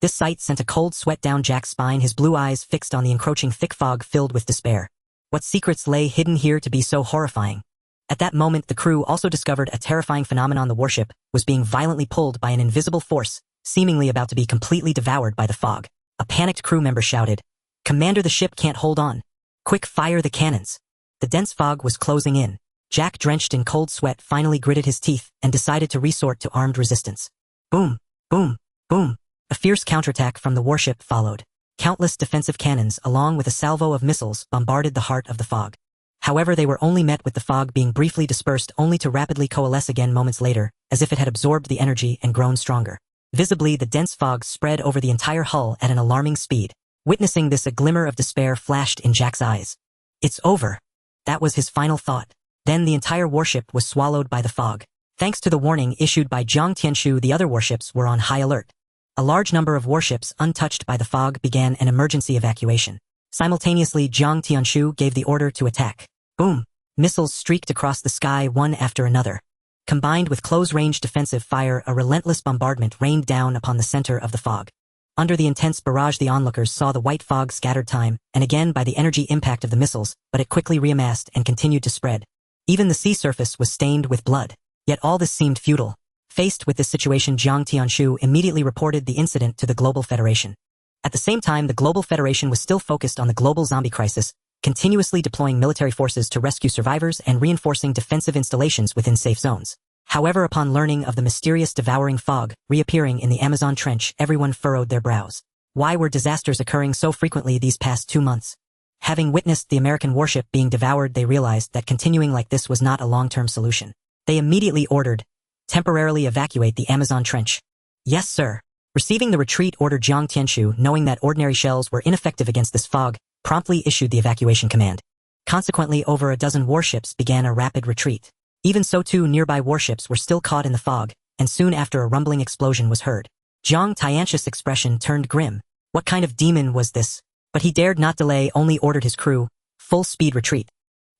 This sight sent a cold sweat down Jack's spine, his blue eyes fixed on the encroaching thick fog, filled with despair. What secrets lay hidden here to be so horrifying? At that moment, the crew also discovered a terrifying phenomenon. The warship was being violently pulled by an invisible force, seemingly about to be completely devoured by the fog. A panicked crew member shouted, "Commander, the ship can't hold on. Quick, fire the cannons." The dense fog was closing in. Jack, drenched in cold sweat, finally gritted his teeth and decided to resort to armed resistance. Boom, boom, boom. A fierce counterattack from the warship followed. Countless defensive cannons, along with a salvo of missiles, bombarded the heart of the fog. However, they were only met with the fog being briefly dispersed, only to rapidly coalesce again moments later, as if it had absorbed the energy and grown stronger. Visibly, the dense fog spread over the entire hull at an alarming speed. Witnessing this, a glimmer of despair flashed in Jack's eyes. It's over. That was his final thought. Then the entire warship was swallowed by the fog. Thanks to the warning issued by Xie Xu, the other warships were on high alert. A large number of warships untouched by the fog began an emergency evacuation. Simultaneously, Xie Xu gave the order to attack. Boom! Missiles streaked across the sky one after another. Combined with close-range defensive fire, a relentless bombardment rained down upon the center of the fog. Under the intense barrage, the onlookers saw the white fog scattered time and again by the energy impact of the missiles, but it quickly reamassed and continued to spread. Even the sea surface was stained with blood. Yet all this seemed futile. Faced with this situation, Xie Xu immediately reported the incident to the Global Federation. At the same time, the Global Federation was still focused on the global zombie crisis, continuously deploying military forces to rescue survivors and reinforcing defensive installations within safe zones. However, upon learning of the mysterious devouring fog reappearing in the Amazon trench, everyone furrowed their brows. Why were disasters occurring so frequently these past 2 months? Having witnessed the American warship being devoured, they realized that continuing like this was not a long-term solution. They immediately ordered, temporarily evacuate the Amazon trench. Yes, sir. Receiving the retreat order, Jiang Tianshu, knowing that ordinary shells were ineffective against this fog, promptly issued the evacuation command. Consequently, over a dozen warships began a rapid retreat. Even so, 2 nearby warships were still caught in the fog, and soon after a rumbling explosion was heard. Jiang Tianshu's expression turned grim. What kind of demon was this? But he dared not delay, only ordered his crew, full speed retreat.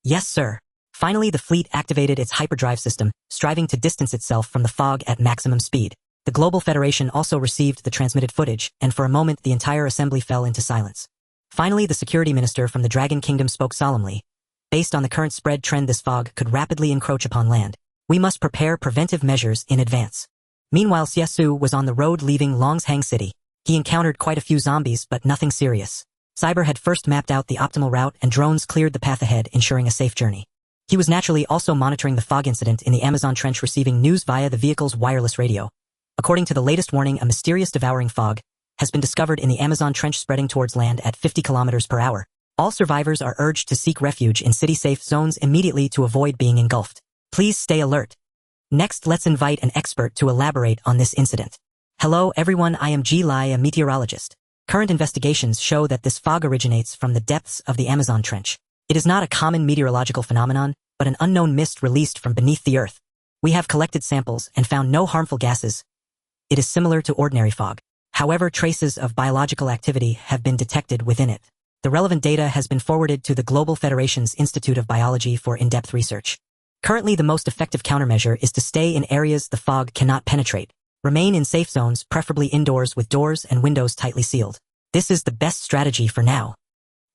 Yes, sir. Finally, the fleet activated its hyperdrive system, striving to distance itself from the fog at maximum speed. The Global Federation also received the transmitted footage, and for a moment the entire assembly fell into silence. Finally, the security minister from the Dragon Kingdom spoke solemnly. Based on the current spread trend, this fog could rapidly encroach upon land. We must prepare preventive measures in advance. Meanwhile, Xie Xu was on the road leaving Longshang City. He encountered quite a few zombies, but nothing serious. Cyber had first mapped out the optimal route and drones cleared the path ahead, ensuring a safe journey. He was naturally also monitoring the fog incident in the Amazon trench, receiving news via the vehicle's wireless radio. According to the latest warning, a mysterious devouring fog has been discovered in the Amazon trench, spreading towards land at 50 kilometers per hour. All survivors are urged to seek refuge in city-safe zones immediately to avoid being engulfed. Please stay alert. Next, let's invite an expert to elaborate on this incident. Hello everyone, I am Ji Lai, a meteorologist. Current investigations show that this fog originates from the depths of the Amazon trench. It is not a common meteorological phenomenon, but an unknown mist released from beneath the earth. We have collected samples and found no harmful gases. It is similar to ordinary fog. However, traces of biological activity have been detected within it. The relevant data has been forwarded to the Global Federation's Institute of Biology for in-depth research. Currently, the most effective countermeasure is to stay in areas the fog cannot penetrate. Remain in safe zones, preferably indoors with doors and windows tightly sealed. This is the best strategy for now.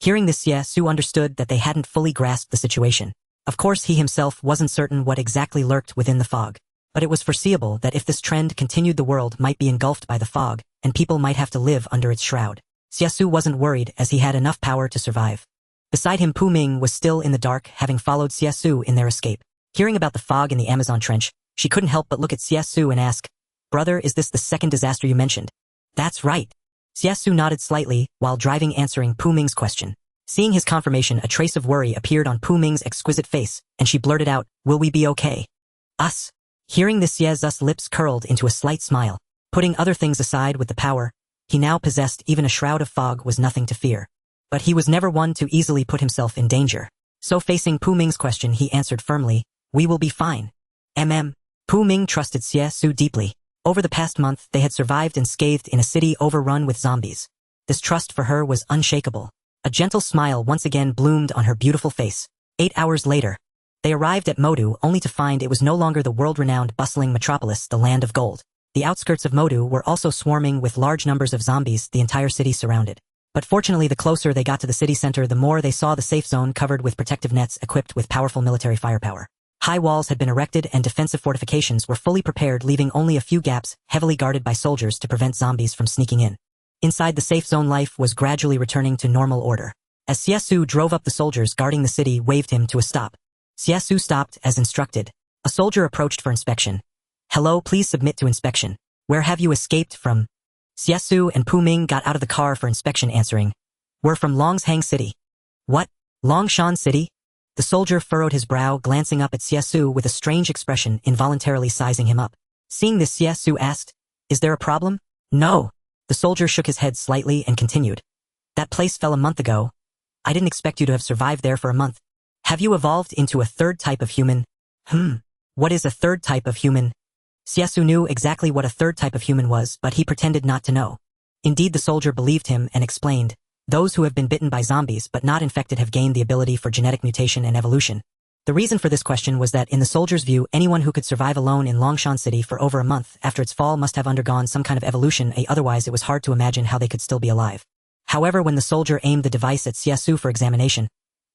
Hearing this, Xie Xu understood that they hadn't fully grasped the situation. Of course, he himself wasn't certain what exactly lurked within the fog. But it was foreseeable that if this trend continued, the world might be engulfed by the fog, and people might have to live under its shroud. Xie Xu wasn't worried, as he had enough power to survive. Beside him, Pu Ming was still in the dark, having followed Xie Xu in their escape. Hearing about the fog in the Amazon trench, she couldn't help but look at Xie Xu and ask, "Brother, is this the second disaster you mentioned?" "That's right." Xie Xu nodded slightly, while driving, answering Pu Ming's question. Seeing his confirmation, a trace of worry appeared on Pu Ming's exquisite face, and she blurted out, "Will we be okay?" "Us?" Hearing this, Xie Xu's lips curled into a slight smile. Putting other things aside, with the power he now possessed, even a shroud of fog was nothing to fear. But he was never one to easily put himself in danger. So facing Pu Ming's question, he answered firmly, "We will be fine." Pu Ming trusted Xie Xu deeply. Over the past month, they had survived unscathed in a city overrun with zombies. This trust for her was unshakable. A gentle smile once again bloomed on her beautiful face. 8 hours later, they arrived at Modu, only to find it was no longer the world-renowned bustling metropolis, the land of gold. The outskirts of Modu were also swarming with large numbers of zombies, the entire city surrounded. But fortunately, the closer they got to the city center, the more they saw the safe zone covered with protective nets equipped with powerful military firepower. High walls had been erected and defensive fortifications were fully prepared, leaving only a few gaps, heavily guarded by soldiers to prevent zombies from sneaking in. Inside the safe zone, life was gradually returning to normal order. As Xie Xu drove up, the soldiers guarding the city waved him to a stop. Xie Xu stopped as instructed. A soldier approached for inspection. "Hello, please submit to inspection. Where have you escaped from?" Xie Xu and Pu Ming got out of the car for inspection, answering, "We're from Longshang City." "What? Longshan City?" The soldier furrowed his brow, glancing up at Xie Xu with a strange expression, involuntarily sizing him up. Seeing this, Xie Xu asked, "Is there a problem?" "No." The soldier shook his head slightly and continued, "That place fell a month ago. I didn't expect you to have survived there for a month. Have you evolved into a third type of human?" What is a third type of human?" Xie Xu knew exactly what a third type of human was, but he pretended not to know. Indeed, the soldier believed him and explained, "Those who have been bitten by zombies but not infected have gained the ability for genetic mutation and evolution." The reason for this question was that in the soldier's view, anyone who could survive alone in Longshan City for over a month after its fall must have undergone some kind of evolution, otherwise it was hard to imagine how they could still be alive. However, when the soldier aimed the device at Xie Xu for examination,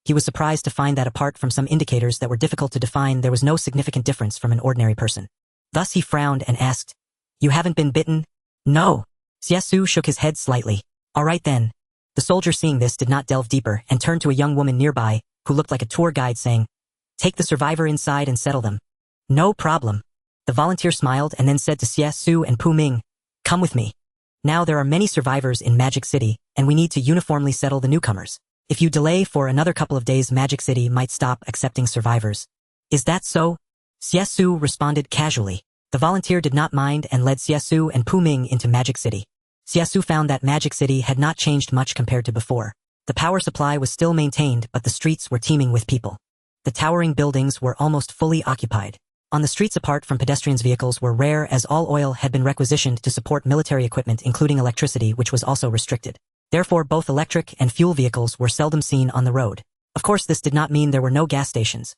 he was surprised to find that apart from some indicators that were difficult to define, there was no significant difference from an ordinary person. Thus he frowned and asked, "You haven't been bitten?" "No." Xie Xu shook his head slightly. "All right then." The The soldier seeing this did not delve deeper and turned to a young woman nearby, who looked like a tour guide saying, "Take the survivor inside and settle them." "No problem." The volunteer smiled and then said to Xie Xu and Pu Ming, "Come with me. Now there are many survivors in Magic City, and we need to uniformly settle the newcomers. If you delay for another couple of days, Magic City might stop accepting survivors." "Is that so?" Xie Xu responded casually. The volunteer did not mind and led Xie Xu and Pu Ming into Magic City. Xie Xu found that Magic City had not changed much compared to before. The power supply was still maintained, but the streets were teeming with people. The towering buildings were almost fully occupied. On the streets apart from pedestrians, vehicles were rare as all oil had been requisitioned to support military equipment, including electricity, which was also restricted. Therefore, both electric and fuel vehicles were seldom seen on the road. Of course, this did not mean there were no gas stations.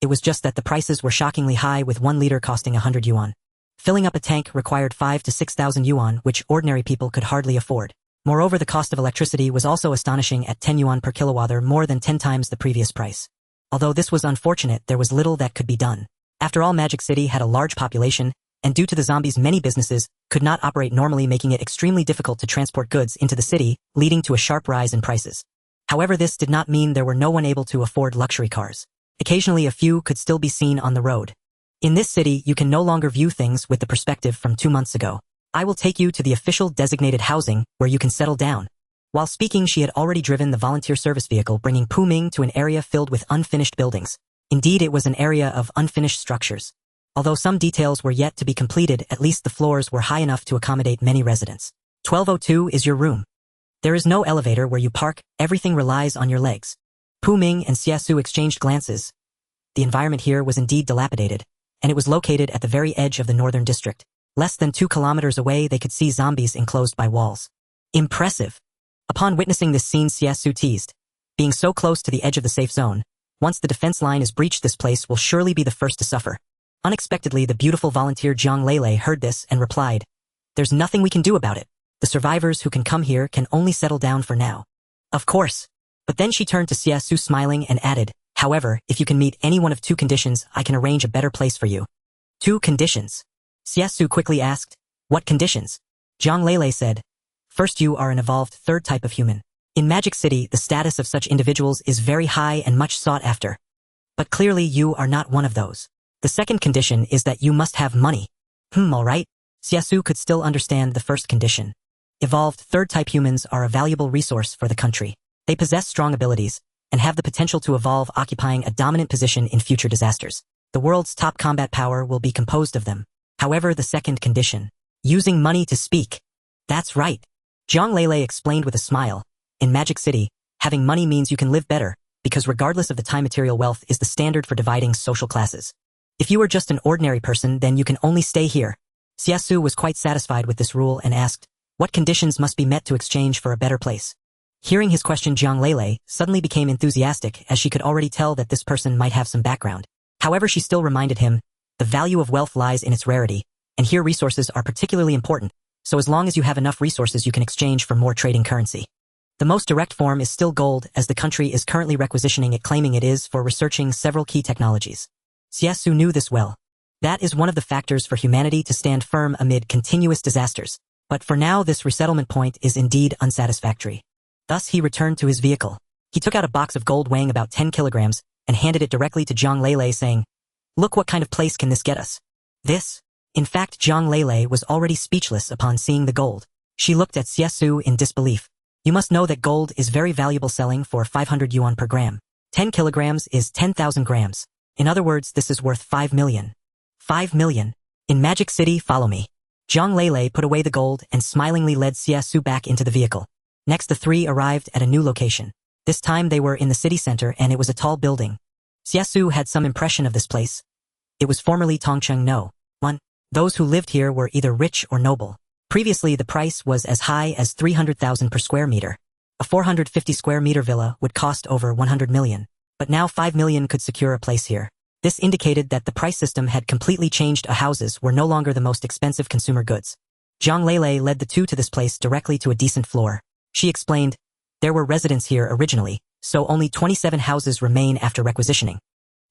It was just that the prices were shockingly high, with 1 liter costing 100 yuan. Filling up a tank required 5,000 to 6,000 yuan, which ordinary people could hardly afford. Moreover, the cost of electricity was also astonishing at 10 yuan per kilowatt, more than 10 times the previous price. Although this was unfortunate, there was little that could be done. After all, Magic City had a large population, and due to the zombies, many businesses could not operate normally, making it extremely difficult to transport goods into the city, leading to a sharp rise in prices. However, this did not mean there were no one able to afford luxury cars. Occasionally, a few could still be seen on the road. In this city, you can no longer view things with the perspective from 2 months ago. "I will take you to the official designated housing, where you can settle down." While speaking, she had already driven the volunteer service vehicle, bringing Pu Ming to an area filled with unfinished buildings. Indeed, it was an area of unfinished structures. Although some details were yet to be completed, at least the floors were high enough to accommodate many residents. 1202 is your room. There is no elevator where you park, everything relies on your legs. Pu Ming and Xie Xu exchanged glances. The environment here was indeed dilapidated, and it was located at the very edge of the northern district. Less than 2 kilometers away, they could see zombies enclosed by walls. Impressive. Upon witnessing this scene, Xie Xu teased, "Being so close to the edge of the safe zone, once the defense line is breached, this place will surely be the first to suffer." Unexpectedly, the beautiful volunteer Jiang Lele heard this and replied, "There's nothing we can do about it. The survivors who can come here can only settle down for now." "Of course." But then she turned to Xie Xu smiling and added, "However, if you can meet any one of 2 conditions, I can arrange a better place for you." 2 conditions? Xie Xu quickly asked, "What conditions?" Jiang Lele said, "First, you are an evolved 3rd type of human. In Magic City, the status of such individuals is very high and much sought after. But clearly you are not one of those. The second condition is that you must have money." Alright. Xie Xu could still understand the first condition. Evolved 3rd type humans are a valuable resource for the country. They possess strong abilities, and have the potential to evolve, occupying a dominant position in future disasters. The world's top combat power will be composed of them. However, the second condition, using money to speak. That's right. Jiang Lele explained with a smile. In Magic City, having money means you can live better, because regardless of the time, material wealth is the standard for dividing social classes. If you are just an ordinary person, then you can only stay here. Xie Xu was quite satisfied with this rule and asked, "What conditions must be met to exchange for a better place?" Hearing his question, Jiang Lele suddenly became enthusiastic, as she could already tell that this person might have some background. However, she still reminded him, the value of wealth lies in its rarity, and here resources are particularly important, so as long as you have enough resources you can exchange for more trading currency. The most direct form is still gold, as the country is currently requisitioning it, claiming it is for researching several key technologies. Xie Xu knew this well. That is one of the factors for humanity to stand firm amid continuous disasters. But for now, this resettlement point is indeed unsatisfactory. Thus, he returned to his vehicle. He took out a box of gold weighing about 10 kilograms and handed it directly to Jiang Lele, saying, "Look, what kind of place can this get us?" This? In fact, Jiang Lele was already speechless upon seeing the gold. She looked at Xie Xu in disbelief. "You must know that gold is very valuable, selling for 500 yuan per gram. 10 kilograms is 10,000 grams. In other words, this is worth 5 million. 5 million. In Magic City, follow me." Jiang Lele put away the gold and smilingly led Xie Xu back into the vehicle. Next, the three arrived at a new location. This time they were in the city center, and it was a tall building. Xie Xu had some impression of this place. It was formerly Tongcheng No. 1. Those who lived here were either rich or noble. Previously, the price was as high as 300,000 per square meter. A 450 square meter villa would cost over 100 million. But now 5 million could secure a place here. This indicated that the price system had completely changed. Houses were no longer the most expensive consumer goods. Jiang Lele led the two to this place directly to a decent floor. She explained, "There were residents here originally, so only 27 houses remain after requisitioning.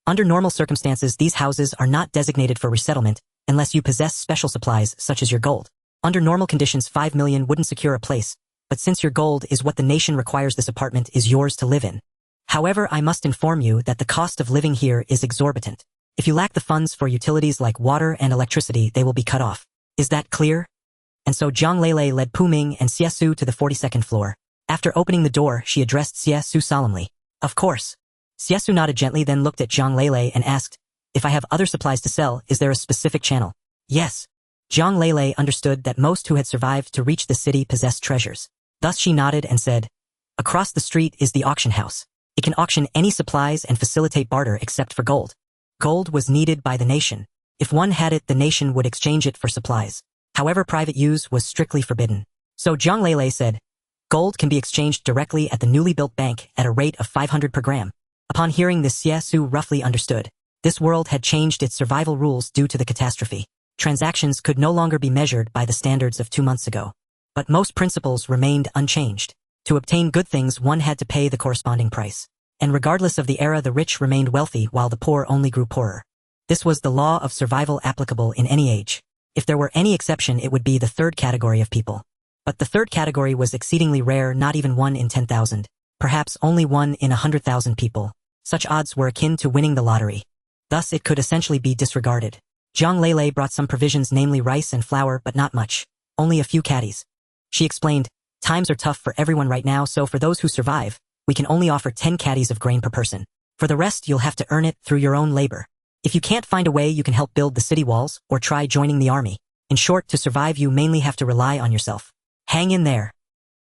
Under normal circumstances, these houses are not designated for resettlement unless you possess special supplies such as your gold. Under normal conditions, 5 million wouldn't secure a place, but since your gold is what the nation requires, this apartment is yours to live in. However, I must inform you that the cost of living here is exorbitant. If you lack the funds for utilities like water and electricity, they will be cut off. Is that clear? And so Zhang Lele led Pu Ming and Xie Xu to the 42nd floor. After opening the door, she addressed Xie Xu solemnly. Of course. Xie Xu nodded gently, then looked at Zhang Lele and asked, if I have other supplies to sell, is there a specific channel? Yes. Zhang Lele understood that most who had survived to reach the city possessed treasures. Thus she nodded and said, across the street is the auction house. It can auction any supplies and facilitate barter except for gold. Gold was needed by the nation. If one had it, the nation would exchange it for supplies. However, private use was strictly forbidden. So Zhang Lele said, gold can be exchanged directly at the newly built bank at a rate of 500 per gram. Upon hearing this, Xie Xu roughly understood. This world had changed its survival rules due to the catastrophe. Transactions could no longer be measured by the standards of 2 months ago. But most principles remained unchanged. To obtain good things, one had to pay the corresponding price. And regardless of the era, the rich remained wealthy while the poor only grew poorer. This was the law of survival applicable in any age. If there were any exception, it would be the third category of people. But the third category was exceedingly rare, not even 1 in 10,000. Perhaps only 1 in 100,000 people. Such odds were akin to winning the lottery. Thus it could essentially be disregarded. Zhang Lele brought some provisions, namely rice and flour, but not much. Only a few caddies. She explained, times are tough for everyone right now, so for those who survive, we can only offer 10 caddies of grain per person. For the rest, you'll have to earn it through your own labor. If you can't find a way, you can help build the city walls, or try joining the army. In short, to survive, you mainly have to rely on yourself. Hang in there.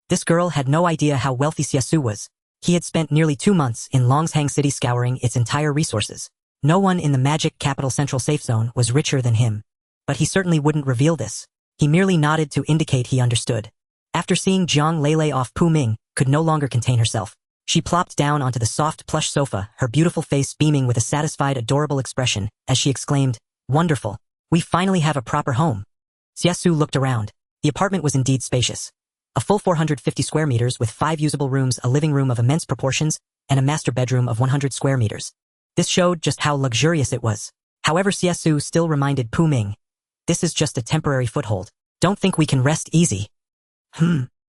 This girl had no idea how wealthy Xie Xu was. He had spent nearly 2 months in Longshang City scouring its entire resources. No one in the magic capital central safe zone was richer than him. But he certainly wouldn't reveal this. He merely nodded to indicate he understood. After seeing Zhang Lele off, Pu Ming could no longer contain herself. She plopped down onto the soft plush sofa, her beautiful face beaming with a satisfied, adorable expression, as she exclaimed, wonderful. We finally have a proper home. Xie Xu looked around. The apartment was indeed spacious. A full 450 square meters with 5 usable rooms, a living room of immense proportions, and a master bedroom of 100 square meters. This showed just how luxurious it was. However, Xie Xu still reminded Pu Ming, this is just a temporary foothold. Don't think we can rest easy.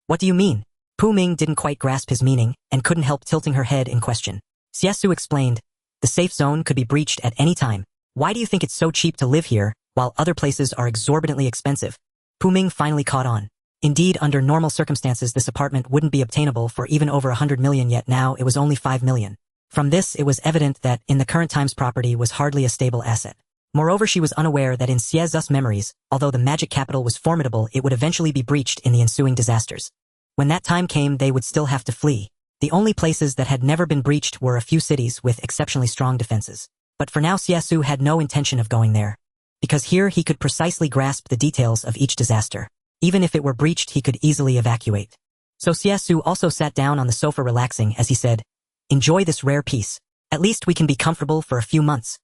What do you mean? Pu Ming didn't quite grasp his meaning and couldn't help tilting her head in question. Xie Xu explained, the safe zone could be breached at any time. Why do you think it's so cheap to live here, while other places are exorbitantly expensive? Pu Ming finally caught on. Indeed, under normal circumstances, this apartment wouldn't be obtainable for even over 100 million, yet now it was only 5 million. From this, it was evident that, in the current times, property was hardly a stable asset. Moreover, she was unaware that in Xie Xu's memories, although the magic capital was formidable, it would eventually be breached in the ensuing disasters. When that time came, they would still have to flee. The only places that had never been breached were a few cities with exceptionally strong defenses. But for now, Xie Xu had no intention of going there. Because here he could precisely grasp the details of each disaster. Even if it were breached, he could easily evacuate. So Xie Xu also sat down on the sofa relaxing as he said, enjoy this rare peace. At least we can be comfortable for a few months.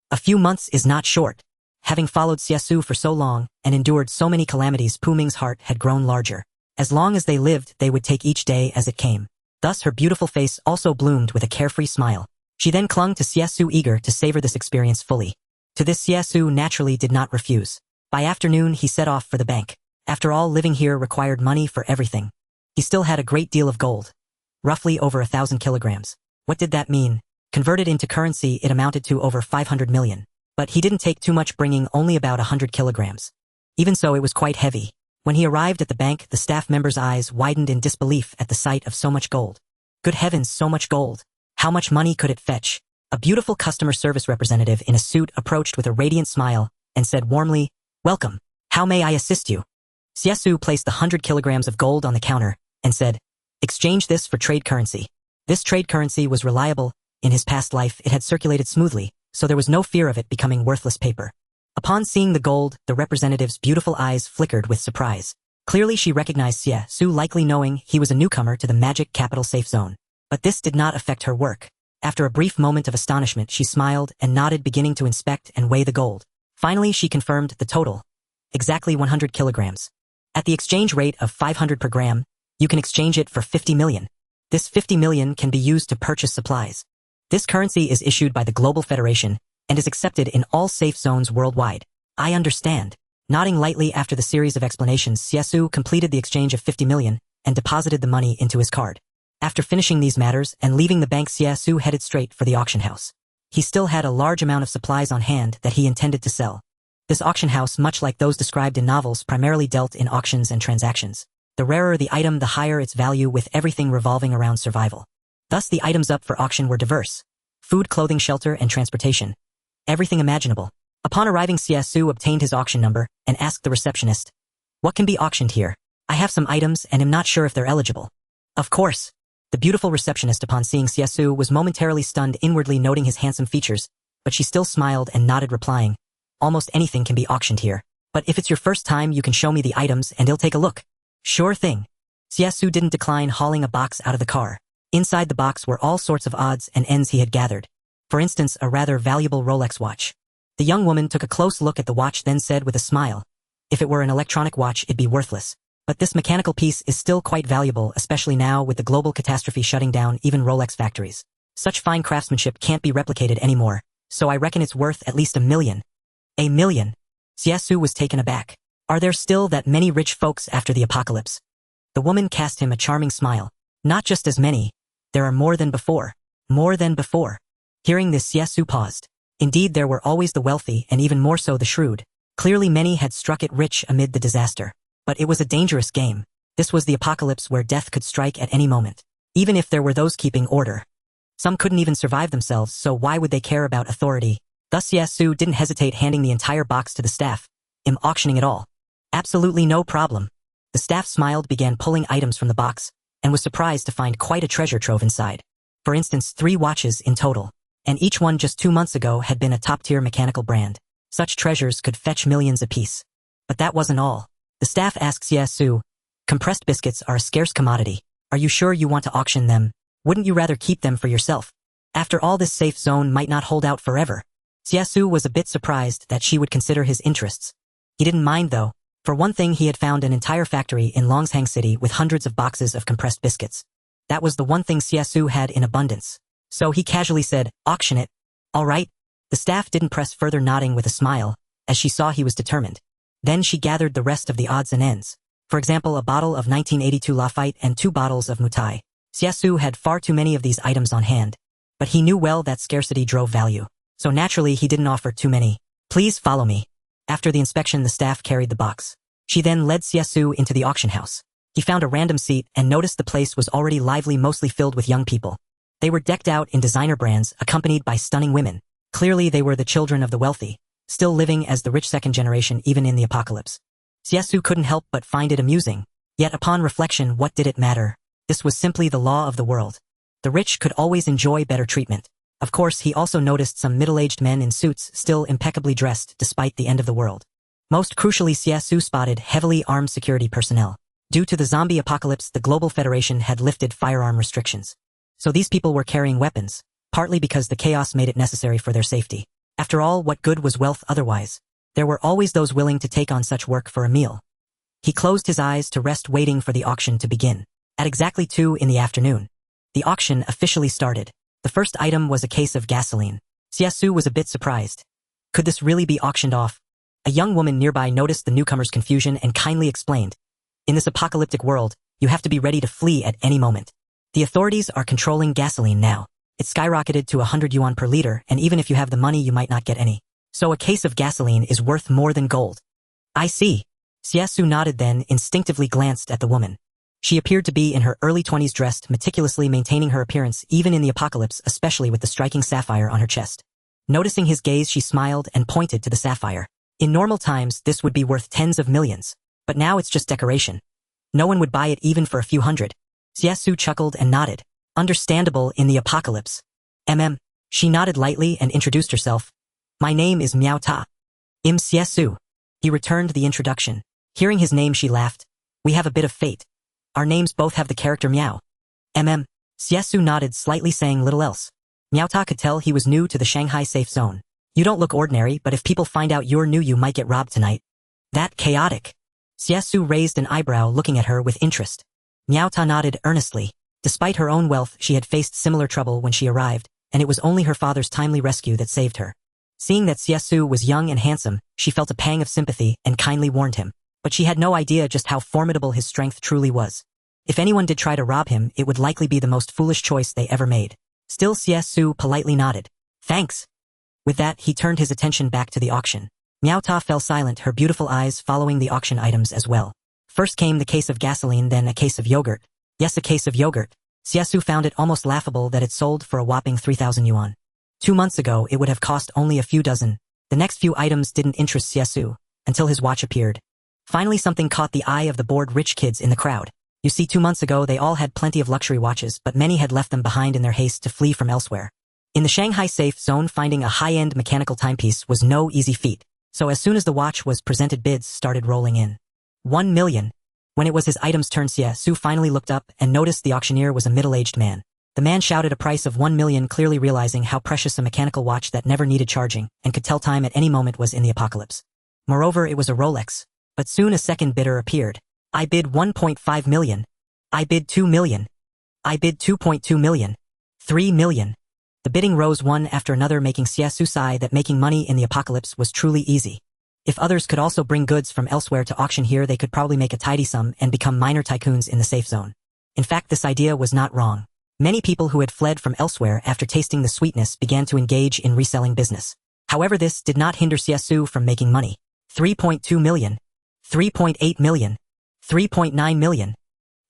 A few months is not short. Having followed Xie Xu for so long and endured so many calamities, Pu Ming's heart had grown larger. As long as they lived, they would take each day as it came. Thus her beautiful face also bloomed with a carefree smile. She then clung to Xie Xu, eager to savor this experience fully. To this, Xie Xu naturally did not refuse. By afternoon, he set off for the bank. After all, living here required money for everything. He still had a great deal of gold. Roughly over 1,000 kilograms. What did that mean? Converted into currency, it amounted to over 500 million. But he didn't take too much, bringing only about 100 kilograms. Even so, it was quite heavy. When he arrived at the bank, the staff members' eyes widened in disbelief at the sight of so much gold. Good heavens, so much gold. How much money could it fetch? A beautiful customer service representative in a suit approached with a radiant smile and said warmly, welcome. How may I assist you? Xie Xu placed the 100 kilograms of gold on the counter and said, exchange this for trade currency. This trade currency was reliable. In his past life, it had circulated smoothly, so there was no fear of it becoming worthless paper. Upon seeing the gold, the representative's beautiful eyes flickered with surprise. Clearly she recognized Xie Xu, likely knowing he was a newcomer to the magic capital safe zone. But this did not affect her work. After a brief moment of astonishment, she smiled and nodded, beginning to inspect and weigh the gold. Finally, she confirmed the total. Exactly 100 kilograms. At the exchange rate of 500 per gram, you can exchange it for 50 million. This 50 million can be used to purchase supplies. This currency is issued by the Global Federation and is accepted in all safe zones worldwide. I understand. Nodding lightly after the series of explanations, Xie Xu completed the exchange of 50 million and deposited the money into his card. After finishing these matters and leaving the bank, Xie Xu headed straight for the auction house. He still had a large amount of supplies on hand that he intended to sell. This auction house, much like those described in novels, primarily dealt in auctions and transactions. The rarer the item, the higher its value, with everything revolving around survival. Thus, the items up for auction were diverse. Food, clothing, shelter, and transportation. Everything imaginable. Upon arriving, Xie Xu obtained his auction number and asked the receptionist, "What can be auctioned here? I have some items and am not sure if they're eligible." "Of course." The beautiful receptionist, upon seeing Xie Xu, was momentarily stunned, inwardly noting his handsome features, but she still smiled and nodded, replying, "Almost anything can be auctioned here. But if it's your first time, you can show me the items and I'll take a look." "Sure thing." Xie Xu didn't decline, hauling a box out of the car. Inside the box were all sorts of odds and ends he had gathered. For instance, a rather valuable Rolex watch. The young woman took a close look at the watch, then said with a smile, "If it were an electronic watch, it'd be worthless. But this mechanical piece is still quite valuable, especially now with the global catastrophe shutting down even Rolex factories. Such fine craftsmanship can't be replicated anymore, so I reckon it's worth at least $1 million. "A million?" Xie Xu was taken aback. "Are there still that many rich folks after the apocalypse?" The woman cast him a charming smile. "Not just as many. There are more than before. More than before." Hearing this, Xie Xu paused. Indeed, there were always the wealthy and even more so the shrewd. Clearly many had struck it rich amid the disaster. But it was a dangerous game. This was the apocalypse where death could strike at any moment. Even if there were those keeping order. Some couldn't even survive themselves, so why would they care about authority? Thus Xie Xu didn't hesitate, handing the entire box to the staff. "I'm auctioning it all." "Absolutely no problem." The staff smiled, began pulling items from the box, and was surprised to find quite a treasure trove inside. For instance, 3 watches in total. And each one just 2 months ago had been a top-tier mechanical brand. Such treasures could fetch millions apiece. But that wasn't all. The staff asked Xie Xu, "Compressed biscuits are a scarce commodity. Are you sure you want to auction them? Wouldn't you rather keep them for yourself? After all, this safe zone might not hold out forever." Xie Xu was a bit surprised that she would consider his interests. He didn't mind though. For one thing, he had found an entire factory in Longshang City with hundreds of boxes of compressed biscuits. That was the one thing Xie Xu had in abundance. So he casually said, "Auction it." "All right." The staff didn't press further, nodding with a smile, as she saw he was determined. Then she gathered the rest of the odds and ends. For example, a bottle of 1982 Lafite and 2 bottles of Mutai. Xie Xu had far too many of these items on hand. But he knew well that scarcity drove value. So naturally he didn't offer too many. "Please follow me." After the inspection, the staff carried the box. She then led Xie Xu into the auction house. He found a random seat and noticed the place was already lively, mostly filled with young people. They were decked out in designer brands, accompanied by stunning women. Clearly they were the children of the wealthy, still living as the rich second generation even in the apocalypse. Xie Xu couldn't help but find it amusing. Yet upon reflection, what did it matter? This was simply the law of the world. The rich could always enjoy better treatment. Of course, he also noticed some middle-aged men in suits still impeccably dressed despite the end of the world. Most crucially, Xie Xu spotted heavily armed security personnel. Due to the zombie apocalypse, the Global Federation had lifted firearm restrictions. So these people were carrying weapons, partly because the chaos made it necessary for their safety. After all, what good was wealth otherwise? There were always those willing to take on such work for a meal. He closed his eyes to rest, waiting for the auction to begin. At exactly 2 in the afternoon, the auction officially started. The first item was a case of gasoline. Xie Xu was a bit surprised. Could this really be auctioned off? A young woman nearby noticed the newcomer's confusion and kindly explained, "In this apocalyptic world, you have to be ready to flee at any moment. The authorities are controlling gasoline now. It's skyrocketed to 100 yuan per liter, and even if you have the money, you might not get any. So a case of gasoline is worth more than gold." "I see." Xie Xu nodded, then instinctively glanced at the woman. She appeared to be in her early 20s, dressed meticulously, maintaining her appearance even in the apocalypse, especially with the striking sapphire on her chest. Noticing his gaze, she smiled and pointed to the sapphire. In normal times, this would be worth tens of millions. But now it's just decoration. No one would buy it even for a few hundred. Xie Xu chuckled and nodded. Understandable in the apocalypse. She nodded lightly and introduced herself. "My name is Miao Ta. I'm Xie Xu." He returned the introduction. Hearing his name, she laughed. "We have a bit of fate. Our names both have the character Miao." Xie Xu nodded, slightly saying little else. Miao Ta could tell he was new to the Shanghai safe zone. "You don't look ordinary, but if people find out you're new, you might get robbed tonight." "That chaotic." Xie Xu raised an eyebrow, looking at her with interest. Miao Ta nodded earnestly. Despite her own wealth, she had faced similar trouble when she arrived, and it was only her father's timely rescue that saved her. Seeing that Xie Xu was young and handsome, she felt a pang of sympathy and kindly warned him. But she had no idea just how formidable his strength truly was. If anyone did try to rob him, it would likely be the most foolish choice they ever made. Still, Xie Xu politely nodded. Thanks. With that, he turned his attention back to the auction. Miao Ta fell silent, her beautiful eyes following the auction items as well. First came the case of gasoline, then a case of yogurt. Yes, a case of yogurt. Xie Xu found it almost laughable that it sold for a whopping 3,000 yuan. 2 months ago, it would have cost only a few dozen. The next few items didn't interest Xie Xu, until his watch appeared. Finally, something caught the eye of the bored rich kids in the crowd. You see, 2 months ago, they all had plenty of luxury watches, but many had left them behind in their haste to flee from elsewhere. In the Shanghai safe zone, finding a high-end mechanical timepiece was no easy feat. So as soon as the watch was presented, bids started rolling in. 1 million. When it was his item's turn, Xie Xu finally looked up and noticed the auctioneer was a middle-aged man. The man shouted a price of 1 million, clearly realizing how precious a mechanical watch that never needed charging and could tell time at any moment was in the apocalypse. Moreover, it was a Rolex. But soon a second bidder appeared. I bid 1.5 million. I bid 2 million. I bid 2.2 million. 3 million. The bidding rose one after another, making Xie Xu sigh that making money in the apocalypse was truly easy. If others could also bring goods from elsewhere to auction here, they could probably make a tidy sum and become minor tycoons in the safe zone. In fact, this idea was not wrong. Many people who had fled from elsewhere after tasting the sweetness began to engage in reselling business. However, this did not hinder Xie Xu from making money. 3.2 million. 3.8 million. 3.9 million.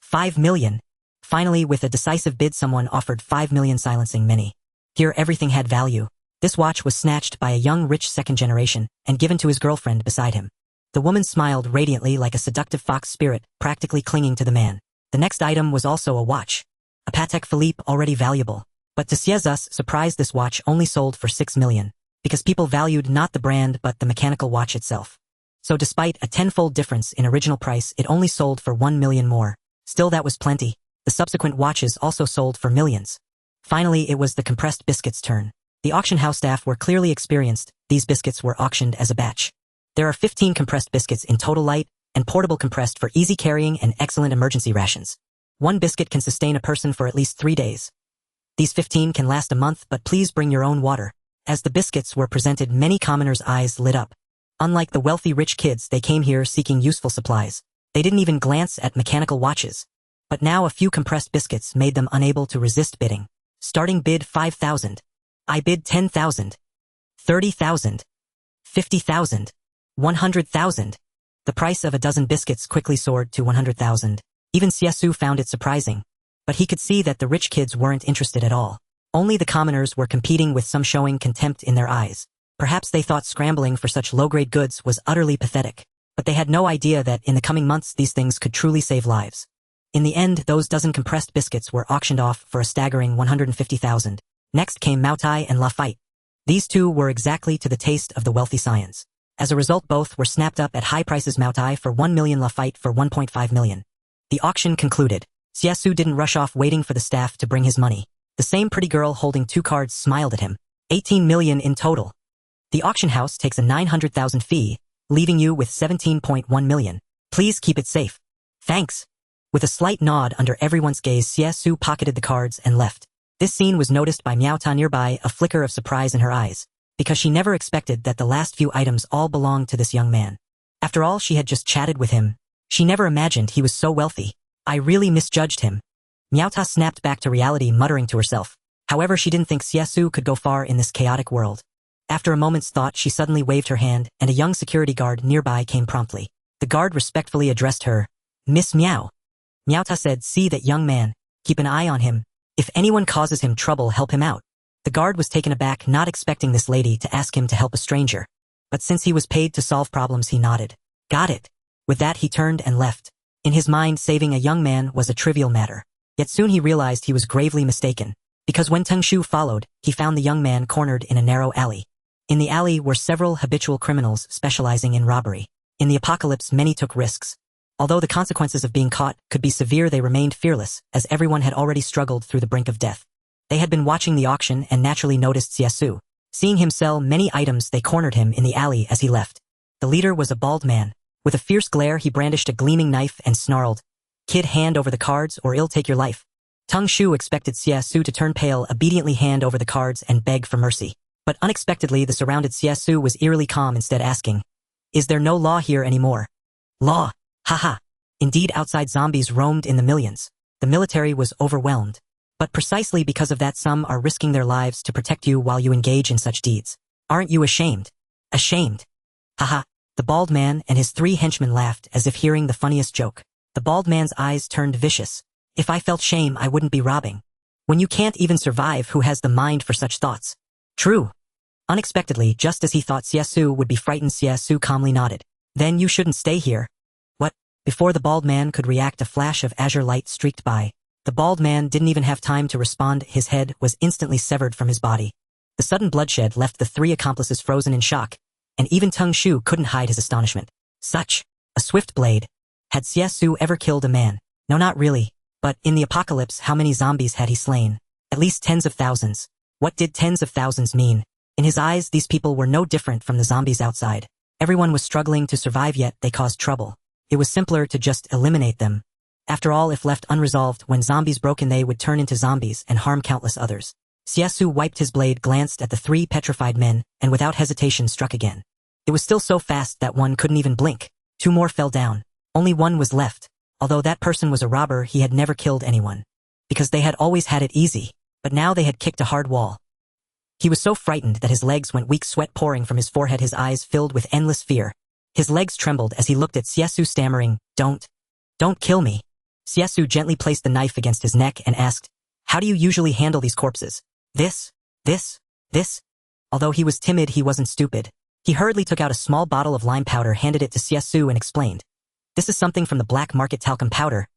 5 million. Finally, with a decisive bid, someone offered 5 million, silencing many. Here everything had value. This watch was snatched by a young rich second generation and given to his girlfriend beside him. The woman smiled radiantly like a seductive fox spirit, practically clinging to the man. The next item was also a watch. A Patek Philippe, already valuable. But to Xie Xu's surprise, this watch only sold for 6 million. Because people valued not the brand but the mechanical watch itself. So despite a tenfold difference in original price, it only sold for 1 million more. Still, that was plenty. The subsequent watches also sold for millions. Finally, it was the compressed biscuits' turn. The auction house staff were clearly experienced. These biscuits were auctioned as a batch. There are 15 compressed biscuits in total, light and portable, compressed for easy carrying and excellent emergency rations. 1 biscuit can sustain a person for at least 3 days. These 15 can last a month, but please bring your own water. As the biscuits were presented, many commoners' eyes lit up. Unlike the wealthy rich kids, they came here seeking useful supplies. They didn't even glance at mechanical watches. But now a few compressed biscuits made them unable to resist bidding. Starting bid 5,000. I bid 10,000. 30,000. 50,000. 100,000. The price of a dozen biscuits quickly soared to 100,000. Even Xie Xu found it surprising. But he could see that the rich kids weren't interested at all. Only the commoners were competing, with some showing contempt in their eyes. Perhaps they thought scrambling for such low-grade goods was utterly pathetic. But they had no idea that in the coming months these things could truly save lives. In the end, those dozen compressed biscuits were auctioned off for a staggering 150,000. Next came Mao Tai and Lafite. These two were exactly to the taste of the wealthy scions. As a result, both were snapped up at high prices, Mao Tai for 1 million, Lafite for 1.5 million. The auction concluded. Xie Xu didn't rush off waiting for the staff to bring his money. The same pretty girl holding 2 cards smiled at him. 18 million in total. The auction house takes a 900,000 fee, leaving you with 17.1 million. Please keep it safe. Thanks. With a slight nod under everyone's gaze, Xie Xu pocketed the cards and left. This scene was noticed by Miao Ta nearby, a flicker of surprise in her eyes, because she never expected that the last few items all belonged to this young man. After all, she had just chatted with him. She never imagined he was so wealthy. I really misjudged him. Miao Ta snapped back to reality, muttering to herself. However, she didn't think Xie Xu could go far in this chaotic world. After a moment's thought, she suddenly waved her hand, and a young security guard nearby came promptly. The guard respectfully addressed her. Miss Miao. Miao Ta said, see that young man. Keep an eye on him. If anyone causes him trouble, help him out. The guard was taken aback, not expecting this lady to ask him to help a stranger. But since he was paid to solve problems, he nodded. Got it. With that, he turned and left. In his mind, saving a young man was a trivial matter. Yet soon he realized he was gravely mistaken. Because when Teng Shu followed, he found the young man cornered in a narrow alley. In the alley were several habitual criminals specializing in robbery. In the apocalypse, many took risks. Although the consequences of being caught could be severe, they remained fearless, as everyone had already struggled through the brink of death. They had been watching the auction and naturally noticed Xie Xu. Seeing him sell many items, they cornered him in the alley as he left. The leader was a bald man. With a fierce glare, he brandished a gleaming knife and snarled, Kid, hand over the cards or I'll take your life. Teng Shu expected Xie Xu to turn pale, obediently hand over the cards and beg for mercy. But unexpectedly, the surrounded Xie Xu was eerily calm, instead asking, Is there no law here anymore? Law. Haha. Indeed, outside zombies roamed in the millions. The military was overwhelmed. But precisely because of that, some are risking their lives to protect you while you engage in such deeds. Aren't you ashamed? Ashamed? Haha. The bald man and his 3 henchmen laughed as if hearing the funniest joke. The bald man's eyes turned vicious. If I felt shame, I wouldn't be robbing. When you can't even survive, who has the mind for such thoughts? True. Unexpectedly, just as he thought Xie Xu would be frightened, Xie Xu calmly nodded. Then you shouldn't stay here. What? Before the bald man could react, a flash of azure light streaked by. The bald man didn't even have time to respond. His head was instantly severed from his body. The sudden bloodshed left the 3 accomplices frozen in shock, and even Teng Shu couldn't hide his astonishment. Such a swift blade. Had Xie Xu ever killed a man? No, not really. But in the apocalypse, how many zombies had he slain? At least tens of thousands. What did tens of thousands mean? In his eyes, these people were no different from the zombies outside. Everyone was struggling to survive, yet they caused trouble. It was simpler to just eliminate them. After all, if left unresolved, when zombies broke in, they would turn into zombies and harm countless others. Xie Xu wiped his blade, glanced at the 3 petrified men, and without hesitation struck again. It was still so fast that one couldn't even blink. 2 more fell down. Only 1 was left. Although that person was a robber, he had never killed anyone. Because they had always had it easy. But now they had kicked a hard wall. He was so frightened that his legs went weak, sweat pouring from his forehead, his eyes filled with endless fear. His legs trembled as he looked at Xie Xu, stammering, Don't kill me. Xie Xu gently placed the knife against his neck and asked, How do you usually handle these corpses? This. Although he was timid, he wasn't stupid. He hurriedly took out a small bottle of lime powder, handed it to Xie Xu and explained, This is something from the black market. Talcum powder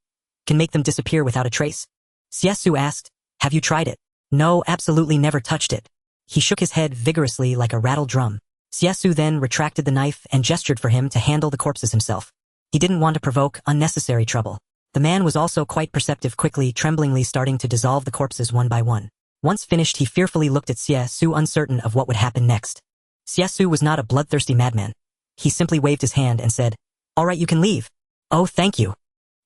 can make them disappear without a trace. Xie Xu asked, Have you tried it? No, absolutely never touched it. He shook his head vigorously like a rattled drum. Xie Xu then retracted the knife and gestured for him to handle the corpses himself. He didn't want to provoke unnecessary trouble. The man was also quite perceptive, quickly, tremblingly starting to dissolve the corpses one by one. Once finished, he fearfully looked at Xie Xu, uncertain of what would happen next. Xie Xu was not a bloodthirsty madman. He simply waved his hand and said, All right, you can leave. Oh, thank you.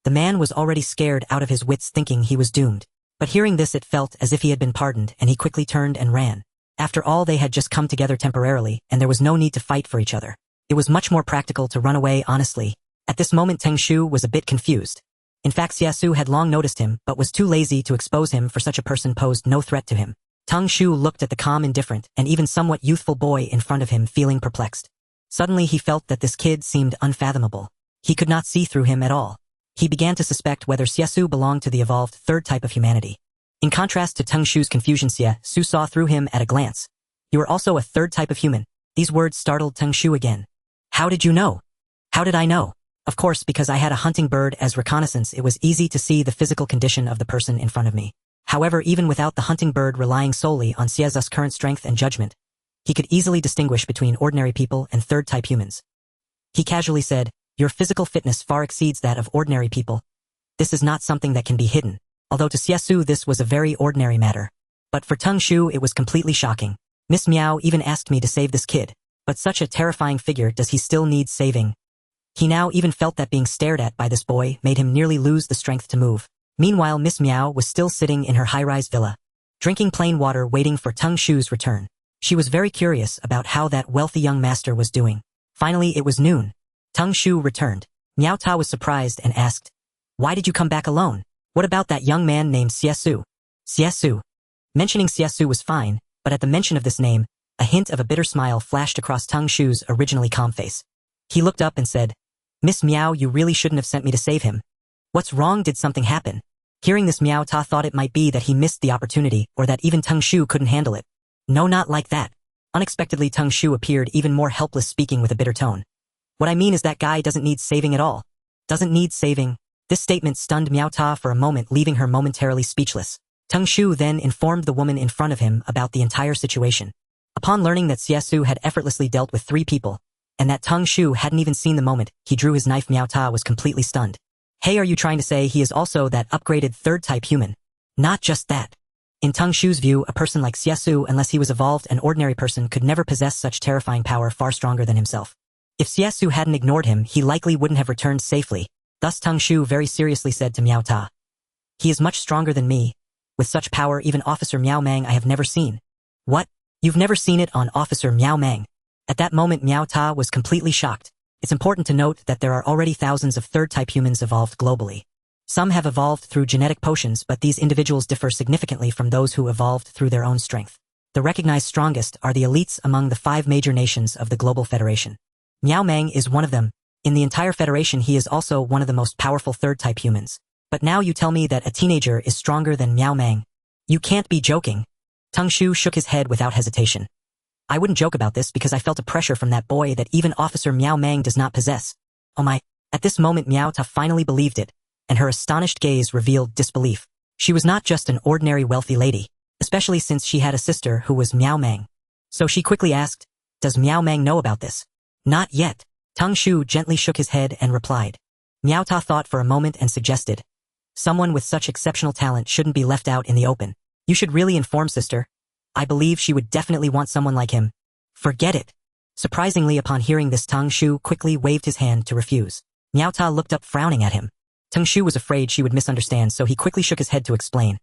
The man was already scared out of his wits, thinking he was doomed. But hearing this, it felt as if he had been pardoned, and he quickly turned and ran. After all, they had just come together temporarily, and there was no need to fight for each other. It was much more practical to run away, honestly. At this moment, Teng Shu was a bit confused. In fact, Xie Xu had long noticed him, but was too lazy to expose him, for such a person posed no threat to him. Teng Shu looked at the calm, indifferent, and even somewhat youthful boy in front of him, feeling perplexed. Suddenly he felt that this kid seemed unfathomable. He could not see through him at all. He began to suspect whether Xie Xu belonged to the evolved 3rd type of humanity. In contrast to Teng Shu's confusion, Xie Xu saw through him at a glance. You are also a 3rd type of human. These words startled Teng Shu again. How did you know? How did I know? Of course, because I had a hunting bird as reconnaissance. It was easy to see the physical condition of the person in front of me. However, even without the hunting bird relying solely on Xie Xu's current strength and judgment, he could easily distinguish between ordinary people and 3rd type humans. He casually said, Your physical fitness far exceeds that of ordinary people. This is not something that can be hidden. Although to Xie Xu this was a very ordinary matter. But for Teng Shu it was completely shocking. Miss Miao even asked me to save this kid. But such a terrifying figure, does he still need saving? He now even felt that being stared at by this boy made him nearly lose the strength to move. Meanwhile, Miss Miao was still sitting in her high-rise villa, drinking plain water, waiting for Teng Shu's return. She was very curious about how that wealthy young master was doing. Finally, it was noon. Teng Shu returned. Miao Ta was surprised and asked, Why did you come back alone? What about that young man named Xie Xu? Xie Xu. Mentioning Xie Xu was fine, but at the mention of this name, a hint of a bitter smile flashed across Teng Shu's originally calm face. He looked up and said, Miss Miao, you really shouldn't have sent me to save him. What's wrong? Did something happen? Hearing this, Miao Ta thought it might be that he missed the opportunity, or that even Teng Shu couldn't handle it. No, not like that. Unexpectedly, Teng Shu appeared even more helpless, speaking with a bitter tone. What I mean is that guy doesn't need saving at all. Doesn't need saving. This statement stunned Miao Ta for a moment, leaving her momentarily speechless. Teng Shu then informed the woman in front of him about the entire situation. Upon learning that Xie Xu had effortlessly dealt with 3 people, and that Teng Shu hadn't even seen the moment he drew his knife, Miao Ta was completely stunned. Hey, are you trying to say he is also that upgraded 3rd type human? Not just that. In Teng Shu's view, a person like Xie Xu, unless he was evolved, an ordinary person could never possess such terrifying power far stronger than himself. If Xie Xu hadn't ignored him, he likely wouldn't have returned safely. Thus Teng Shu very seriously said to Miao Ta, He is much stronger than me. With such power, even Officer Miao Mang I have never seen. What? You've never seen it on Officer Miao Mang? At that moment, Miao Ta was completely shocked. It's important to note that there are already thousands of third-type humans evolved globally. Some have evolved through genetic potions, but these individuals differ significantly from those who evolved through their own strength. The recognized strongest are the elites among the 5 major nations of the Global Federation. Miao Meng is one of them. In the entire Federation, he is also one of the most powerful third-type humans. But now you tell me that a teenager is stronger than Miao Meng. You can't be joking. Teng Xu shook his head without hesitation. I wouldn't joke about this because I felt a pressure from that boy that even Officer Miao Meng does not possess. Oh my. At this moment Miao Ta finally believed it, and her astonished gaze revealed disbelief. She was not just an ordinary wealthy lady, especially since she had a sister who was Miao Meng. So she quickly asked, does Miao Meng know about this? Not yet. Teng Xu gently shook his head and replied. Miao Ta thought for a moment and suggested, someone with such exceptional talent shouldn't be left out in the open. You should really inform sister. I believe she would definitely want someone like him. Forget it. Surprisingly, upon hearing this, Teng Xu quickly waved his hand to refuse. Miao Ta looked up frowning at him. Teng Xu was afraid she would misunderstand, so he quickly shook his head to explain.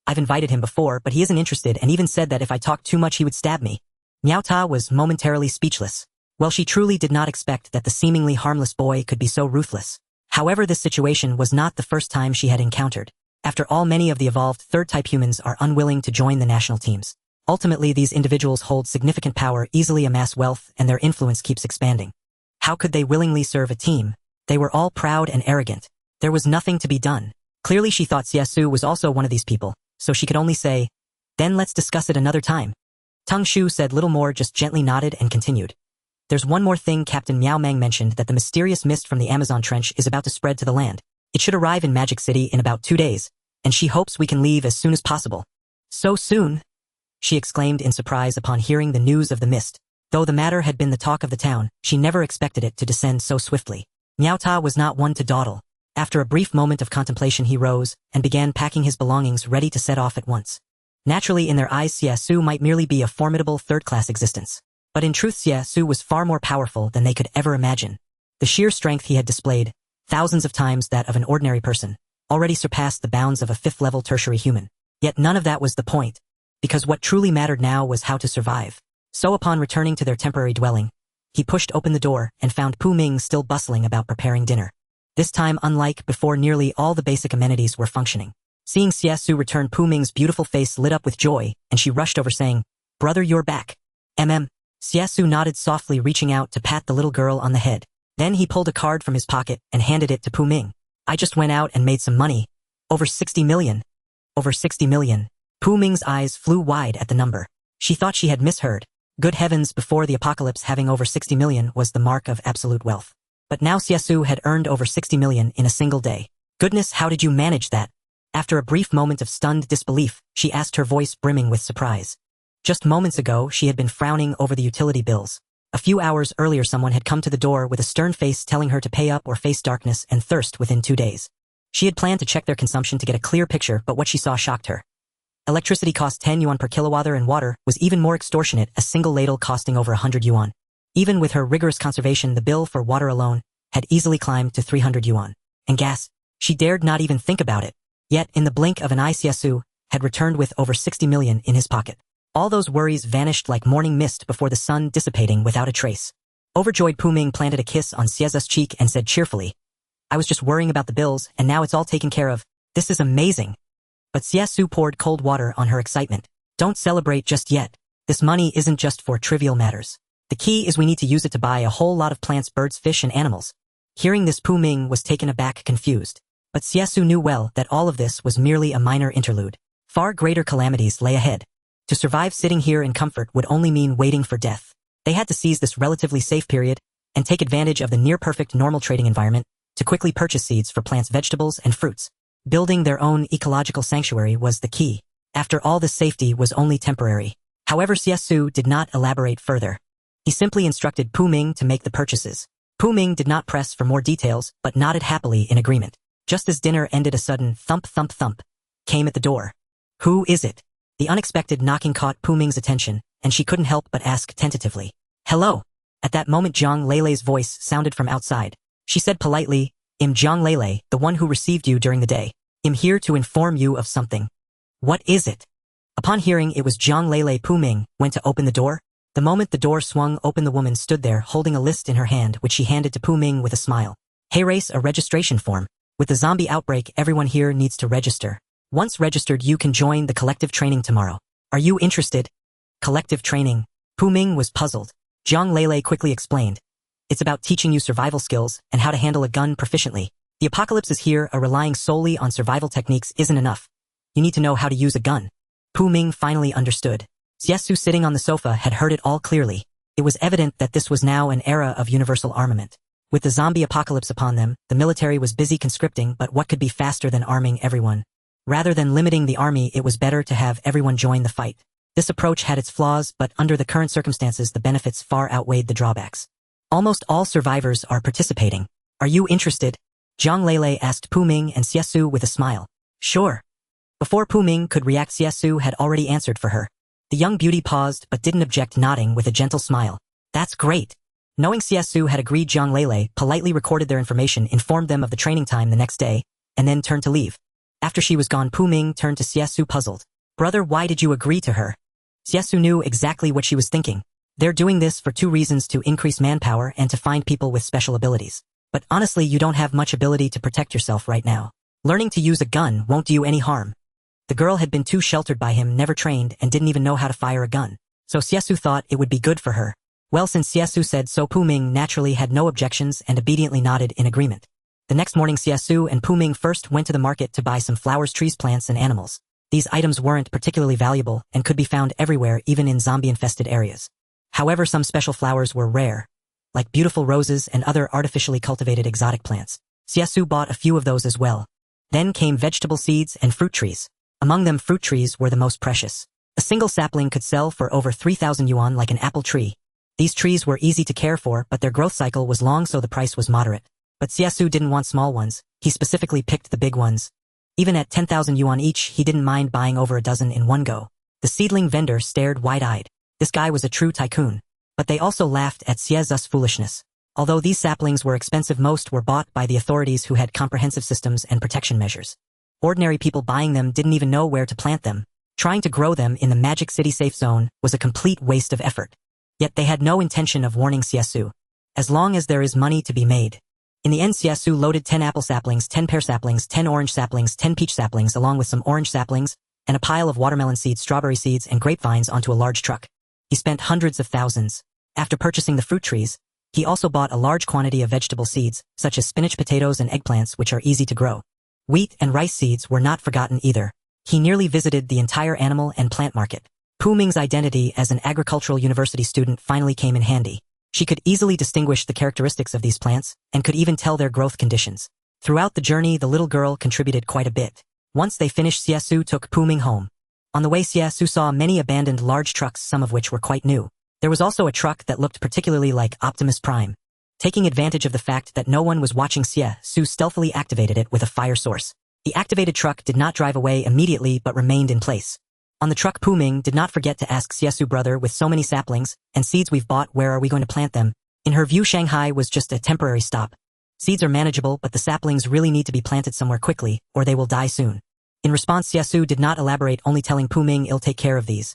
I've invited him before, but he isn't interested and even said that if I talked too much he would stab me. Miao Ta was momentarily speechless. Well, she truly did not expect that the seemingly harmless boy could be so ruthless. However, this situation was not the first time she had encountered. After all, many of the evolved third-type humans are unwilling to join the national teams. Ultimately, these individuals hold significant power, easily amass wealth, and their influence keeps expanding. How could they willingly serve a team? They were all proud and arrogant. There was nothing to be done. Clearly she thought Xie Xu was also one of these people, so she could only say, then let's discuss it another time. Teng Xu said little more, just gently nodded and continued. There's one more thing. Captain Miao Meng mentioned that the mysterious mist from the Amazon trench is about to spread to the land. It should arrive in Magic City in about 2 days, and she hopes we can leave as soon as possible. So soon? She exclaimed in surprise upon hearing the news of the mist. Though the matter had been the talk of the town, she never expected it to descend so swiftly. Miao Ta was not one to dawdle. After a brief moment of contemplation he rose and began packing his belongings, ready to set off at once. Naturally, in their eyes Xie Xu might merely be a formidable third-class existence. But in truth Xie Xu was far more powerful than they could ever imagine. The sheer strength he had displayed, thousands of times that of an ordinary person, already surpassed the bounds of a 5th-level tertiary human. Yet none of that was the point, because what truly mattered now was how to survive. So upon returning to their temporary dwelling, he pushed open the door and found Pu Ming still bustling about preparing dinner. This time, unlike before, nearly all the basic amenities were functioning. Seeing Xie Xu return, Pu Ming's beautiful face lit up with joy, and she rushed over saying, "Brother, you're back." Xie Xu nodded softly, reaching out to pat the little girl on the head. Then he pulled a card from his pocket and handed it to Pu Ming. "I just went out and made some money. Over 60 million. Over 60 million. Pu Ming's eyes flew wide at the number. She thought she had misheard. Good heavens, before the apocalypse having over 60 million was the mark of absolute wealth. But now Xie Xu had earned over 60 million in a single day. Goodness, how did you manage that? After a brief moment of stunned disbelief, she asked, her voice brimming with surprise. Just moments ago, she had been frowning over the utility bills. A few hours earlier, someone had come to the door with a stern face telling her to pay up or face darkness and thirst within 2 days. She had planned to check their consumption to get a clear picture, but what she saw shocked her. Electricity cost 10 yuan per kilowatt-hour, and water was even more extortionate, a single ladle costing over 100 yuan. Even with her rigorous conservation, the bill for water alone had easily climbed to 300 yuan. And gas, she dared not even think about it. Yet, in the blink of an eye, Xie Xu had returned with over 60 million in his pocket. All those worries vanished like morning mist before the sun, dissipating without a trace. Overjoyed, Pu Ming planted a kiss on Xie Xu's cheek and said cheerfully, "I was just worrying about the bills, and now it's all taken care of. This is amazing." But Xie Xu poured cold water on her excitement. "Don't celebrate just yet. This money isn't just for trivial matters. The key is we need to use it to buy a whole lot of plants, birds, fish, and animals." Hearing this, Pu Ming was taken aback, confused. But Xie Xu knew well that all of this was merely a minor interlude. Far greater calamities lay ahead. To survive sitting here in comfort would only mean waiting for death. They had to seize this relatively safe period and take advantage of the near-perfect normal trading environment to quickly purchase seeds for plants, vegetables, and fruits. Building their own ecological sanctuary was the key. After all, this safety was only temporary. However, Xie Xu did not elaborate further. He simply instructed Pu Ming to make the purchases. Pu Ming did not press for more details, but nodded happily in agreement. Just as dinner ended, a sudden thump, thump, thump came at the door. "Who is it?" The unexpected knocking caught Pu Ming's attention, and she couldn't help but ask tentatively, "Hello?" At that moment, Jiang Leilei's voice sounded from outside. She said politely, "I'm Jiang Leilei, the one who received you during the day. I'm here to inform you of something." "What is it?" Upon hearing it was Jiang Leilei, Pu Ming went to open the door. The moment the door swung open, the woman stood there holding a list in her hand, which she handed to Pu Ming with a smile. Hey race, a registration form. With the zombie outbreak, everyone here needs to register. Once registered, you can join the collective training tomorrow. Are you interested? Collective training. Pu Ming was puzzled. Jiang Lele quickly explained. It's about teaching you survival skills and how to handle a gun proficiently. The apocalypse is here, relying solely on survival techniques isn't enough. You need to know how to use a gun. Pu Ming finally understood. Xie Xu, sitting on the sofa, had heard it all clearly. It was evident that this was now an era of universal armament. With the zombie apocalypse upon them, the military was busy conscripting, but what could be faster than arming everyone? Rather than limiting the army, it was better to have everyone join the fight. This approach had its flaws, but under the current circumstances, the benefits far outweighed the drawbacks. Almost all survivors are participating. Are you interested? Jiang Lele asked Pu Ming and Xie Xu with a smile. Sure. Before Pu Ming could react, Xie Xu had already answered for her. The young beauty paused but didn't object, nodding with a gentle smile. That's great. Knowing Xie Xu had agreed, Jiang Lele politely recorded their information, informed them of the training time the next day, and then turned to leave. After she was gone, Pu Ming turned to Xie Xu, puzzled. Brother, why did you agree to her? Xie Xu knew exactly what she was thinking. They're doing this for two reasons: to increase manpower and to find people with special abilities. But honestly, you don't have much ability to protect yourself right now. Learning to use a gun won't do you any harm. The girl had been too sheltered by him, never trained, and didn't even know how to fire a gun. So Xie Xu thought it would be good for her. Well, since Xie Xu said so, Pu Ming naturally had no objections and obediently nodded in agreement. The next morning, Xie Xu and Pu Ming first went to the market to buy some flowers, trees, plants, and animals. These items weren't particularly valuable and could be found everywhere, even in zombie-infested areas. However, some special flowers were rare, like beautiful roses and other artificially cultivated exotic plants. Xie Xu bought a few of those as well. Then came vegetable seeds and fruit trees. Among them, fruit trees were the most precious. A single sapling could sell for over 3,000 yuan, like an apple tree. These trees were easy to care for, but their growth cycle was long, so the price was moderate. But Xie Xu didn't want small ones. He specifically picked the big ones. Even at 10,000 yuan each, he didn't mind buying over a dozen in one go. The seedling vendor stared wide-eyed. This guy was a true tycoon. But they also laughed at Xie Xu's foolishness. Although these saplings were expensive, most were bought by the authorities, who had comprehensive systems and protection measures. Ordinary people buying them didn't even know where to plant them. Trying to grow them in the Magic City safe zone was a complete waste of effort. Yet they had no intention of warning Xie Xu. As long as there is money to be made. In the end, Xie Xu loaded 10 apple saplings, 10 pear saplings, 10 orange saplings, 10 peach saplings, along with some orange saplings, and a pile of watermelon seeds, strawberry seeds, and grapevines onto a large truck. He spent hundreds of thousands. After purchasing the fruit trees, he also bought a large quantity of vegetable seeds, such as spinach, potatoes, and eggplants, which are easy to grow. Wheat and rice seeds were not forgotten either. He nearly visited the entire animal and plant market. Pu Ming's identity as an agricultural university student finally came in handy. She could easily distinguish the characteristics of these plants, and could even tell their growth conditions. Throughout the journey, the little girl contributed quite a bit. Once they finished, Xie Xu took Pu Ming home. On the way, Xie Xu saw many abandoned large trucks, some of which were quite new. There was also a truck that looked particularly like Optimus Prime. Taking advantage of the fact that no one was watching, Xie Xu stealthily activated it with a fire source. The activated truck did not drive away immediately, but remained in place. On the truck, Pu Ming did not forget to ask Xie Xu, brother, with so many saplings and seeds we've bought, where are we going to plant them? In her view, Shanghai was just a temporary stop. Seeds are manageable, but the saplings really need to be planted somewhere quickly, or they will die soon. In response, Xie Xu did not elaborate, only telling Pu Ming, "I'll take care of these.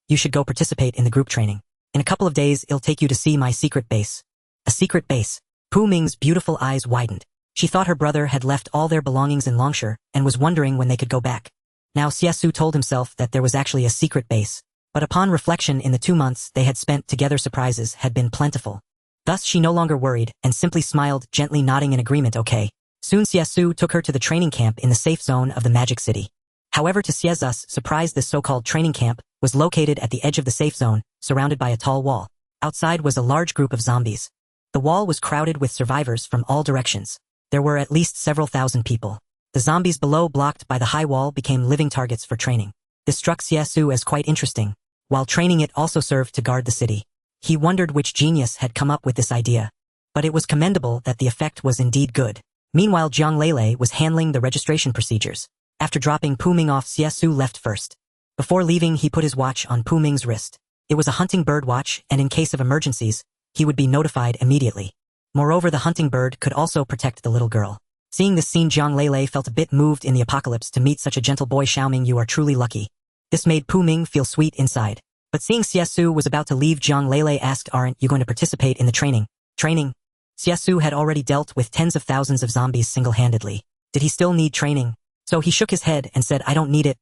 You should go participate in the group training. In a couple of days, I'll take you to see my secret base." A secret base. Pu Ming's beautiful eyes widened. She thought her brother had left all their belongings in Longshire and was wondering when they could go back. Now Xie Xu told himself that there was actually a secret base. But upon reflection, in the 2 months they had spent together, surprises had been plentiful. Thus she no longer worried and simply smiled, gently nodding in agreement. Okay. Soon Xie Xu took her to the training camp in the safe zone of the Magic City. However, to Xie Xu's surprise, this so-called training camp was located at the edge of the safe zone, surrounded by a tall wall. Outside was a large group of zombies. The wall was crowded with survivors from all directions. There were at least several thousand people. The zombies below, blocked by the high wall, became living targets for training. This struck Xie Xu as quite interesting. While training, it also served to guard the city. He wondered which genius had come up with this idea. But it was commendable that the effect was indeed good. Meanwhile, Jiang Lele was handling the registration procedures. After dropping Pu Ming off, Xie Xu left first. Before leaving, he put his watch on Pu Ming's wrist. It was a hunting bird watch, and in case of emergencies, he would be notified immediately. Moreover, the hunting bird could also protect the little girl. Seeing this scene, Jiang Lele felt a bit moved. In the apocalypse, to meet such a gentle boy, Xiaoming, you are truly lucky. This made Pu Ming feel sweet inside. But seeing Xie Xu was about to leave, Jiang Lele asked, "Aren't you going to participate in the training?" Training? Xie Xu had already dealt with tens of thousands of zombies single-handedly. Did he still need training? So he shook his head and said, "I don't need it.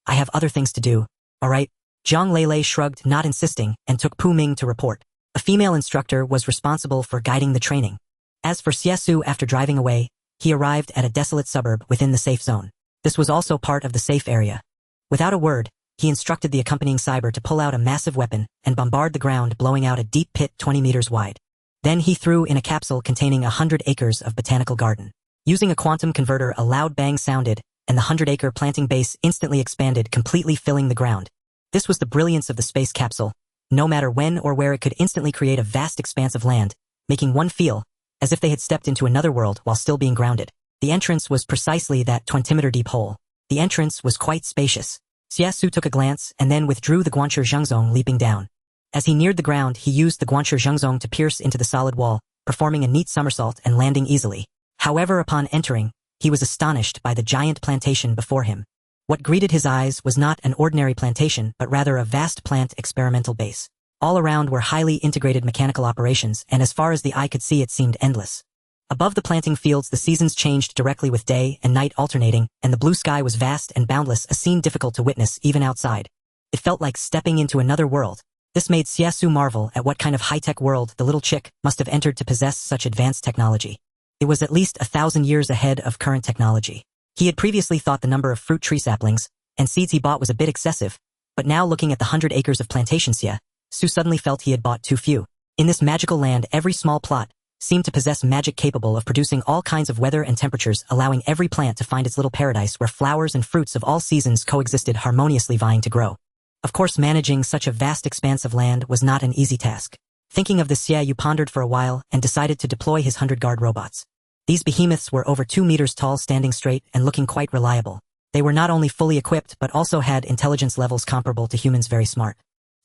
I have other things to do." "Alright." Jiang Lele shrugged, not insisting, and took Pu Ming to report. A female instructor was responsible for guiding the training. As for Xie Xu, after driving away, he arrived at a desolate suburb within the safe zone. This was also part of the safe area. Without a word, he instructed the accompanying cyber to pull out a massive weapon and bombard the ground, blowing out a deep pit 20 meters wide. Then he threw in a capsule containing 100 acres of botanical garden. Using a quantum converter, a loud bang sounded, and the 100-acre planting base instantly expanded, completely filling the ground. This was the brilliance of the space capsule. No matter when or where, it could instantly create a vast expanse of land, making one feel as if they had stepped into another world while still being grounded. The entrance was precisely that 20-meter deep hole. The entrance was quite spacious. Xie Xu took a glance and then withdrew the Guanxi Zhengzong, leaping down. As he neared the ground, he used the Guanxi Zhengzong to pierce into the solid wall, performing a neat somersault and landing easily. However, upon entering, he was astonished by the giant plantation before him. What greeted his eyes was not an ordinary plantation, but rather a vast plant experimental base. All around were highly integrated mechanical operations, and as far as the eye could see, it seemed endless. Above the planting fields, the seasons changed directly, with day and night alternating, and the blue sky was vast and boundless, a scene difficult to witness even outside. It felt like stepping into another world. This made Xie Xu marvel at what kind of high-tech world the little chick must have entered to possess such advanced technology. It was at least 1,000 years ahead of current technology. He had previously thought the number of fruit tree saplings and seeds he bought was a bit excessive, but now, looking at the 100 acres of plantation, Xie Xu suddenly felt he had bought too few. In this magical land, every small plot seemed to possess magic capable of producing all kinds of weather and temperatures, allowing every plant to find its little paradise where flowers and fruits of all seasons coexisted harmoniously, vying to grow. Of course, managing such a vast expanse of land was not an easy task. Thinking of this, Xie Xu pondered for a while and decided to deploy his 100-guard robots. These behemoths were over 2 meters tall, standing straight and looking quite reliable. They were not only fully equipped but also had intelligence levels comparable to humans, very smart.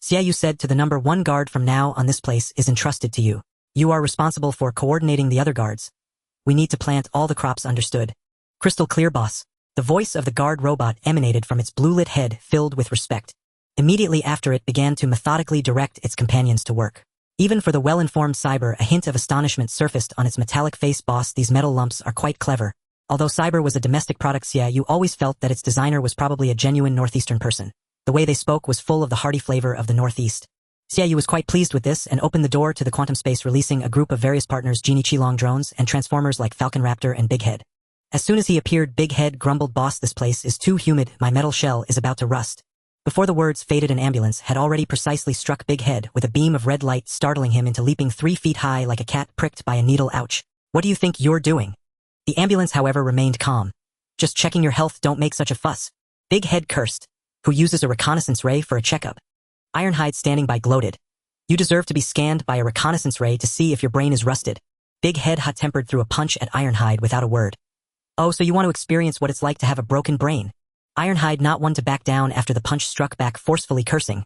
Xie Xu said to the number 1 guard, "From now on, this place is entrusted to you. You are responsible for coordinating the other guards. We need to plant all the crops, understood?" "Crystal clear, boss." The voice of the guard robot emanated from its blue-lit head, filled with respect. Immediately after, it began to methodically direct its companions to work. Even for the well-informed cyber, a hint of astonishment surfaced on its metallic face. "Boss, these metal lumps are quite clever." Although cyber was a domestic product, Xie Xu always felt that its designer was probably a genuine northeastern person. The way they spoke was full of the hearty flavor of the Northeast. Xie Xu was quite pleased with this and opened the door to the quantum space, releasing a group of various partners, Genie Qilong drones and transformers like Falcon Raptor and Big Head. As soon as he appeared, Big Head grumbled, "Boss, this place is too humid. My metal shell is about to rust." Before the words faded, an ambulance had already precisely struck Big Head with a beam of red light, startling him into leaping 3 feet high like a cat pricked by a needle. "Ouch. What do you think you're doing?" The ambulance, however, remained calm. "Just checking your health, don't make such a fuss." Big Head cursed. "Who uses a reconnaissance ray for a checkup?" Ironhide, standing by, gloated. "You deserve to be scanned by a reconnaissance ray to see if your brain is rusted." Big Head, hot-tempered, threw a punch at Ironhide without a word. "Oh, so you want to experience what it's like to have a broken brain?" Ironhide, not one to back down after the punch, struck back, forcefully cursing.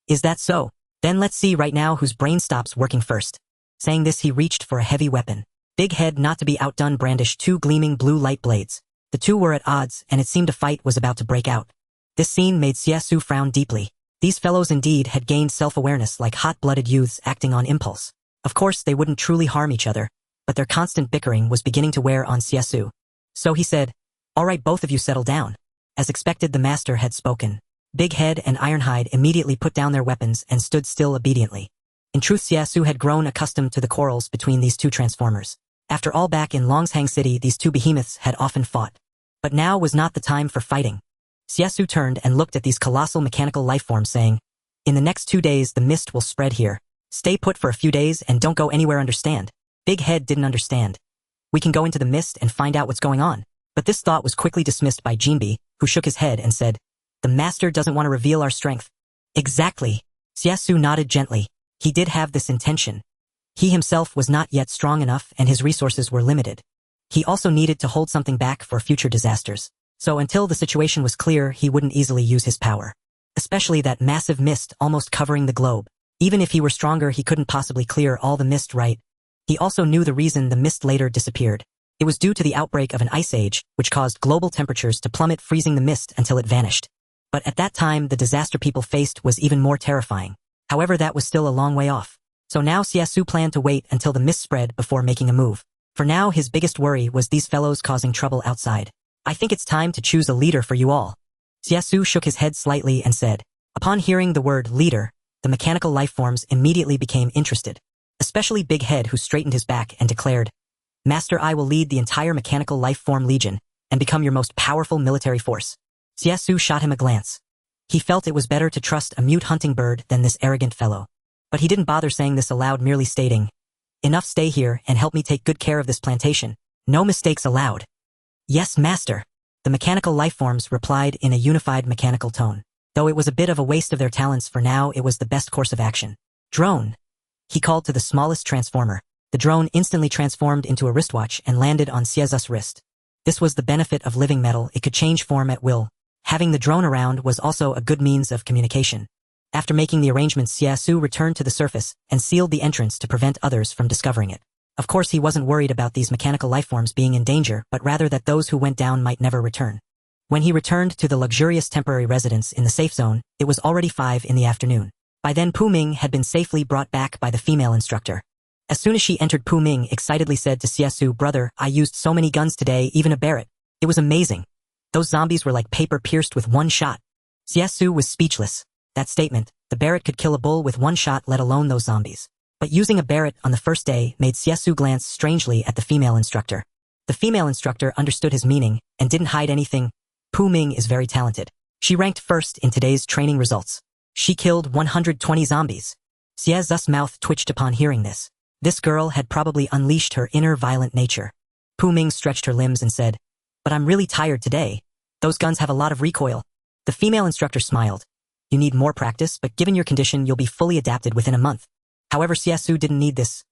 "Is that so? Then let's see right now whose brain stops working first." Saying this, he reached for a heavy weapon. Big Head, not to be outdone, brandished 2 gleaming blue light blades. The two were at odds, and it seemed a fight was about to break out. This scene made Xie Xu frown deeply. These fellows indeed had gained self-awareness like hot-blooded youths acting on impulse. Of course, they wouldn't truly harm each other, but their constant bickering was beginning to wear on Xie Xu. So he said, "All right, both of you settle down." As expected, the master had spoken. Big Head and Ironhide immediately put down their weapons and stood still obediently. In truth, Xie Xu had grown accustomed to the quarrels between these two transformers. After all, back in Longshang City, these two behemoths had often fought. But now was not the time for fighting. Xie Xu turned and looked at these colossal mechanical lifeforms, saying, "In the next 2 days, the mist will spread here. Stay put for a few days and don't go anywhere, understand?" Big Head didn't understand. "We can go into the mist and find out what's going on." But this thought was quickly dismissed by Jinbi, who shook his head and said, "The master doesn't want to reveal our strength." "Exactly." Xie Xu nodded gently. He did have this intention. He himself was not yet strong enough and his resources were limited. He also needed to hold something back for future disasters. So until the situation was clear, he wouldn't easily use his power. Especially that massive mist almost covering the globe. Even if he were stronger, he couldn't possibly clear all the mist, right? He also knew the reason the mist later disappeared. It was due to the outbreak of an ice age, which caused global temperatures to plummet, freezing the mist until it vanished. But at that time, the disaster people faced was even more terrifying. However, that was still a long way off. So now Xie Xu planned to wait until the mist spread before making a move. For now, his biggest worry was these fellows causing trouble outside. I think it's time to choose a leader for you all. Xie Xu shook his head slightly and said. Upon hearing the word leader, the mechanical lifeforms immediately became interested. Especially Big Head, who straightened his back and declared, Master, I will lead the entire mechanical lifeform legion and become your most powerful military force. Xie Xu shot him a glance. He felt it was better to trust a mute hunting bird than this arrogant fellow. But he didn't bother saying this aloud, merely stating, Enough, stay here and help me take good care of this plantation. No mistakes allowed. Yes, master. The mechanical lifeforms replied in a unified mechanical tone. Though it was a bit of a waste of their talents, for now it was the best course of action. Drone. He called to the smallest transformer. The drone instantly transformed into a wristwatch and landed on Xie Xu's wrist. This was the benefit of living metal, it could change form at will. Having the drone around was also a good means of communication. After making the arrangements, Xie Xu returned to the surface and sealed the entrance to prevent others from discovering it. Of course, he wasn't worried about these mechanical lifeforms being in danger, but rather that those who went down might never return. When he returned to the luxurious temporary residence in the safe zone, it was already 5 in the afternoon. By then, Pu Ming had been safely brought back by the female instructor. As soon as she entered, Pu Ming excitedly said to Xie Xu, Brother, I used so many guns today, even a Barrett. It was amazing. Those zombies were like paper pierced with one shot. Xie Xu was speechless. That statement, the Barrett could kill a bull with one shot, let alone those zombies. But using a Barrett on the first day made Xie Xu glance strangely at the female instructor. The female instructor understood his meaning and didn't hide anything. Pu Ming is very talented. She ranked first in today's training results. She killed 120 zombies. Xie Xu's mouth twitched upon hearing this. This girl had probably unleashed her inner violent nature. Pu Ming stretched her limbs and said, But I'm really tired today. Those guns have a lot of recoil. The female instructor smiled. You need more practice, but given your condition, you'll be fully adapted within a month. However, Xie Xu didn't need this.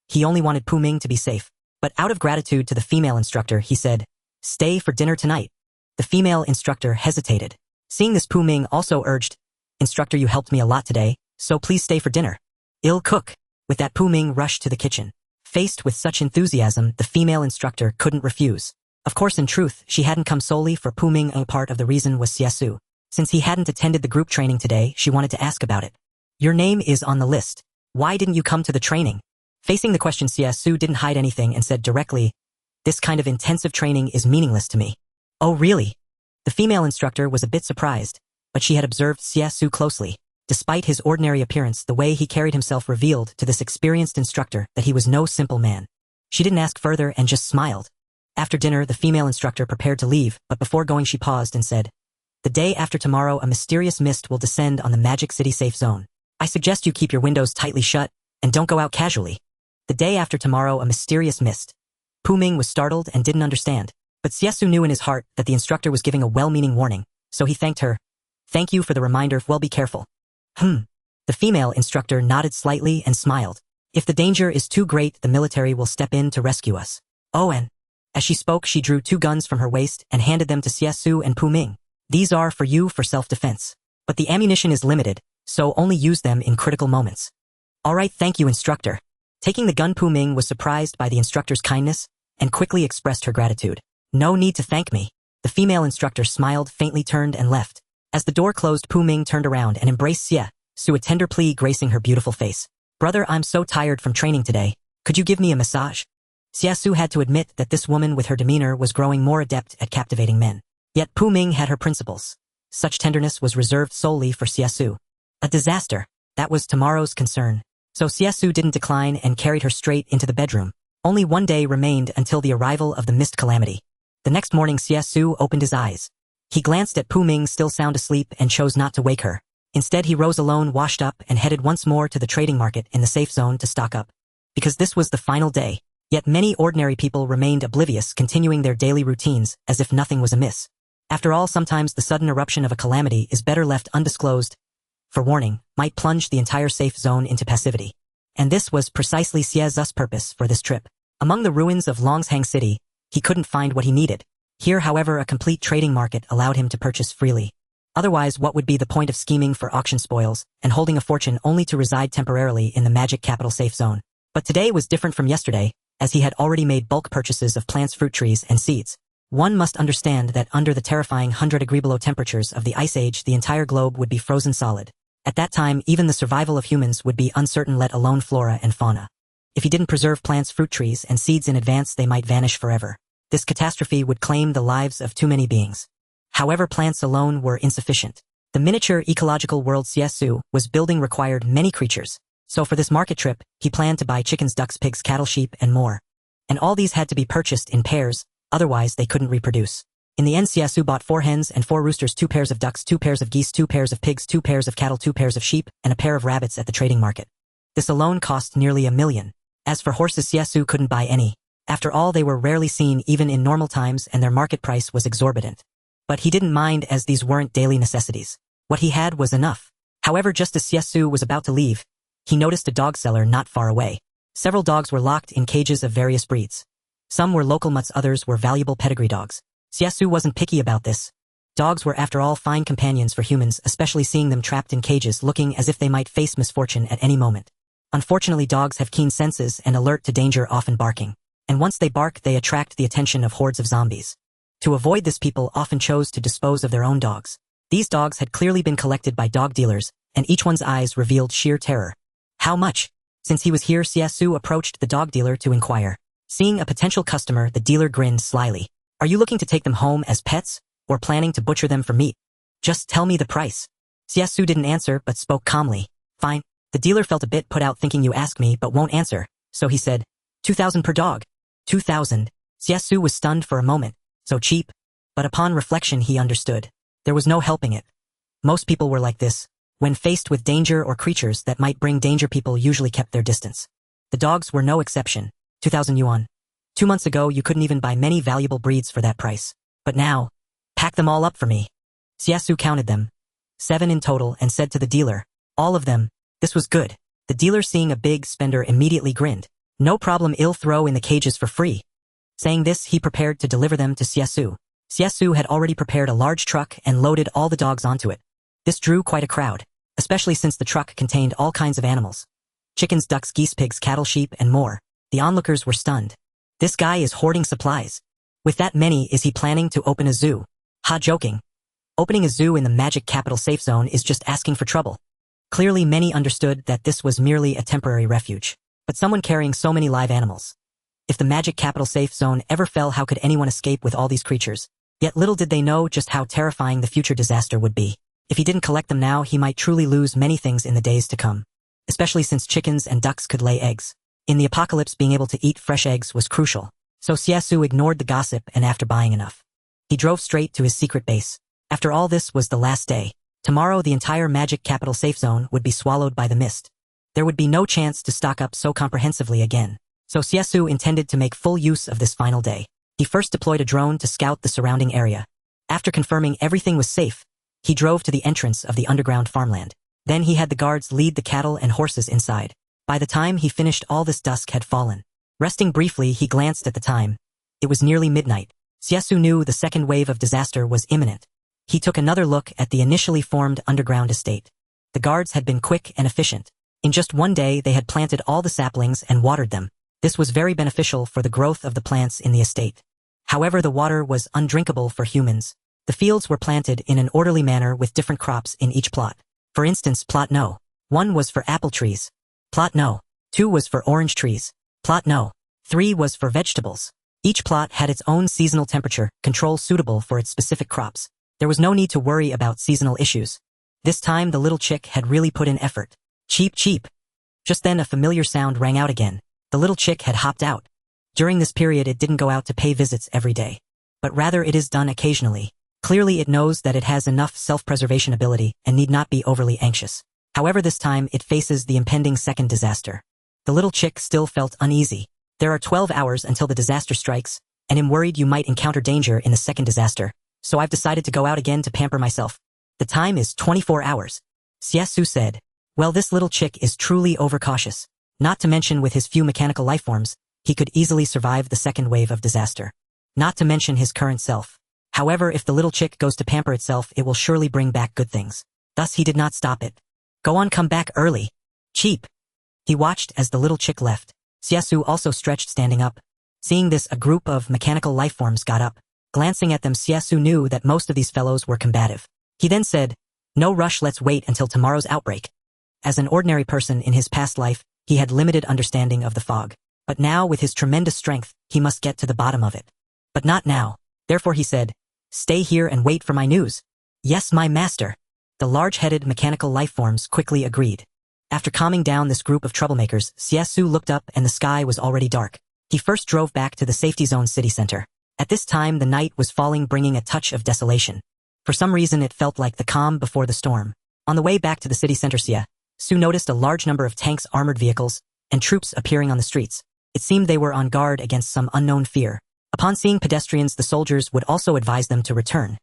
He only wanted Pu Ming to be safe. But out of gratitude to the female instructor, he said, Stay for dinner tonight. The female instructor hesitated. Seeing this, Pu Ming also urged, Instructor, you helped me a lot today, so please stay for dinner. I'll cook. With that, Pu Ming rushed to the kitchen. Faced with such enthusiasm, the female instructor couldn't refuse. Of course, in truth, she hadn't come solely for Pu Ming. A part of the reason was Xie Xu. Since he hadn't attended the group training today, she wanted to ask about it. Your name is on the list. Why didn't you come to the training? Facing the question, Xie Xu didn't hide anything and said directly, This kind of intensive training is meaningless to me. Oh, really? The female instructor was a bit surprised, but she had observed Xie Xu closely. Despite his ordinary appearance, the way he carried himself revealed to this experienced instructor that he was no simple man. She didn't ask further and just smiled. After dinner, the female instructor prepared to leave, but before going she paused and said, The day after tomorrow, a mysterious mist will descend on the Magic City safe zone. I suggest you keep your windows tightly shut and don't go out casually. The day after tomorrow, a mysterious mist. Pu Ming was startled and didn't understand, but Xie Xu knew in his heart that the instructor was giving a well-meaning warning, so he thanked her. Thank you for the reminder, well, be careful. The female instructor nodded slightly and smiled. If the danger is too great, the military will step in to rescue us. Oh, and as she spoke, she drew 2 guns from her waist and handed them to Xie Xu and Pu Ming. These are for you for self-defense. But the ammunition is limited, so only use them in critical moments. All right, thank you, instructor. Taking the gun, Pu Ming was surprised by the instructor's kindness and quickly expressed her gratitude. No need to thank me. The female instructor smiled, faintly turned and left. As the door closed, Pu Ming turned around and embraced Xie Xu, a tender plea gracing her beautiful face. Brother, I'm so tired from training today. Could you give me a massage? Xie Xu had to admit that this woman with her demeanor was growing more adept at captivating men. Yet Pu Ming had her principles. Such tenderness was reserved solely for Xie Xu. A disaster. That was tomorrow's concern. So Xie Xu didn't decline and carried her straight into the bedroom. Only one day remained until the arrival of the mist calamity. The next morning, Xie Xu opened his eyes. He glanced at Pu Ming still sound asleep and chose not to wake her. Instead, he rose alone, washed up, and headed once more to the trading market in the safe zone to stock up. Because this was the final day. Yet many ordinary people remained oblivious, continuing their daily routines as if nothing was amiss. After all, sometimes the sudden eruption of a calamity is better left undisclosed. For warning, might plunge the entire safe zone into passivity. And this was precisely Xie Xu's purpose for this trip. Among the ruins of Longshang City, he couldn't find what he needed. Here, however, a complete trading market allowed him to purchase freely. Otherwise, what would be the point of scheming for auction spoils and holding a fortune only to reside temporarily in the magic capital safe zone? But today was different from yesterday, as he had already made bulk purchases of plants, fruit trees, and seeds. One must understand that under the terrifying 100-degree below temperatures of the Ice Age, the entire globe would be frozen solid. At that time, even the survival of humans would be uncertain, let alone flora and fauna. If he didn't preserve plants, fruit trees, and seeds in advance, they might vanish forever. This catastrophe would claim the lives of too many beings. However, plants alone were insufficient. The miniature ecological world Xie Xu was building required many creatures. So for this market trip, he planned to buy chickens, ducks, pigs, cattle, sheep, and more. And all these had to be purchased in pairs, otherwise they couldn't reproduce. In the end, Xie Xu bought 4 hens and 4 roosters, 2 pairs of ducks, 2 pairs of geese, 2 pairs of pigs, 2 pairs of cattle, 2 pairs of sheep, and a pair of rabbits at the trading market. This alone cost nearly $1 million. As for horses, Xie Xu couldn't buy any. After all, they were rarely seen even in normal times, and their market price was exorbitant. But he didn't mind, as these weren't daily necessities. What he had was enough. However, just as Xie Xu was about to leave, he noticed a dog seller not far away. Several dogs were locked in cages of various breeds. Some were local mutts, others were valuable pedigree dogs. Xie Xu wasn't picky about this. Dogs were, after all, fine companions for humans, especially seeing them trapped in cages looking as if they might face misfortune at any moment. Unfortunately, dogs have keen senses and alert to danger, often barking. And once they bark, they attract the attention of hordes of zombies. To avoid this, people often chose to dispose of their own dogs. These dogs had clearly been collected by dog dealers, and each one's eyes revealed sheer terror. How much? Since he was here, Xie Xu approached the dog dealer to inquire. Seeing a potential customer, the dealer grinned slyly. Are you looking to take them home as pets, or planning to butcher them for meat? Just tell me the price. Xie Xu didn't answer, but spoke calmly. Fine. The dealer felt a bit put out, thinking you ask me but won't answer, so he said, 2,000 per dog. 2,000. Xie Xu was stunned for a moment. So cheap. But upon reflection, he understood. There was no helping it. Most people were like this. When faced with danger or creatures that might bring danger, people usually kept their distance. The dogs were no exception. 2,000 yuan. 2 months ago, you couldn't even buy many valuable breeds for that price. But now, pack them all up for me. Xie Xu counted them. 7 in total, and said to the dealer, all of them. This was good. The dealer, seeing a big spender, immediately grinned. No problem, I'll throw in the cages for free. Saying this, he prepared to deliver them to Xie Xu. Xie Xu had already prepared a large truck and loaded all the dogs onto it. This drew quite a crowd, especially since the truck contained all kinds of animals. Chickens, ducks, geese, pigs, cattle, sheep, and more. The onlookers were stunned. This guy is hoarding supplies. With that many, is he planning to open a zoo? Ha, joking. Opening a zoo in the magic capital safe zone is just asking for trouble. Clearly, many understood that this was merely a temporary refuge. But someone carrying so many live animals. If the magic capital safe zone ever fell, how could anyone escape with all these creatures? Yet little did they know just how terrifying the future disaster would be. If he didn't collect them now, he might truly lose many things in the days to come. Especially since chickens and ducks could lay eggs. In the apocalypse, being able to eat fresh eggs was crucial. So Xie Xu ignored the gossip, and after buying enough, he drove straight to his secret base. After all, this was the last day. Tomorrow, the entire magic capital safe zone would be swallowed by the mist. There would be no chance to stock up so comprehensively again. So Xie Xu intended to make full use of this final day. He first deployed a drone to scout the surrounding area. After confirming everything was safe, he drove to the entrance of the underground farmland. Then he had the guards lead the cattle and horses inside. By the time he finished, all this, dusk had fallen. Resting briefly, he glanced at the time. It was nearly midnight. Xie Xu knew the second wave of disaster was imminent. He took another look at the initially formed underground estate. The guards had been quick and efficient. In just one day, they had planted all the saplings and watered them. This was very beneficial for the growth of the plants in the estate. However, the water was undrinkable for humans. The fields were planted in an orderly manner with different crops in each plot. For instance, plot No. 1 was for apple trees. Plot No. 2 was for orange trees. Plot No. 3 was for vegetables. Each plot had its own seasonal temperature control suitable for its specific crops. There was no need to worry about seasonal issues. This time, the little chick had really put in effort. Cheep, cheep. Just then, a familiar sound rang out again. The little chick had hopped out. During this period, it didn't go out to pay visits every day. But rather, it is done occasionally. Clearly, it knows that it has enough self-preservation ability and need not be overly anxious. However, this time, it faces the impending second disaster. The little chick still felt uneasy. There are 12 hours until the disaster strikes, and I'm worried you might encounter danger in the second disaster. So I've decided to go out again to pamper myself. The time is 24 hours. Xie Xu said. Well, this little chick is truly overcautious. Not to mention, with his few mechanical lifeforms, he could easily survive the second wave of disaster. Not to mention his current self. However, if the little chick goes to pamper itself, it will surely bring back good things. Thus, he did not stop it. Go on, come back early. Cheap. He watched as the little chick left. Xie Xu also stretched, standing up. Seeing this, a group of mechanical lifeforms got up. Glancing at them, Xie Xu knew that most of these fellows were combative. He then said, "No rush, let's wait until tomorrow's outbreak." As an ordinary person in his past life, he had limited understanding of the fog. But now, with his tremendous strength, he must get to the bottom of it. But not now. Therefore he said, "Stay here and wait for my news." "Yes, my master." The large-headed mechanical lifeforms quickly agreed. After calming down this group of troublemakers, Xie Xu looked up and the sky was already dark. He first drove back to the safety zone city center. At this time the night was falling, bringing a touch of desolation. For some reason it felt like the calm before the storm. On the way back to the city center, Xie Xu noticed a large number of tanks, armored vehicles, and troops appearing on the streets. It seemed they were on guard against some unknown fear. Upon seeing pedestrians, the soldiers would also advise them to return.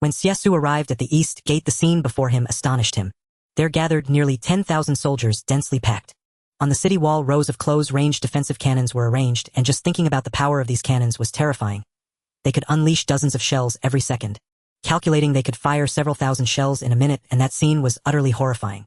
When Xie Xu arrived at the east gate, the scene before him astonished him. There gathered nearly 10,000 soldiers, densely packed. On the city wall, rows of close-range defensive cannons were arranged, and just thinking about the power of these cannons was terrifying. They could unleash dozens of shells every second. Calculating, they could fire several thousand shells in a minute, and that scene was utterly horrifying.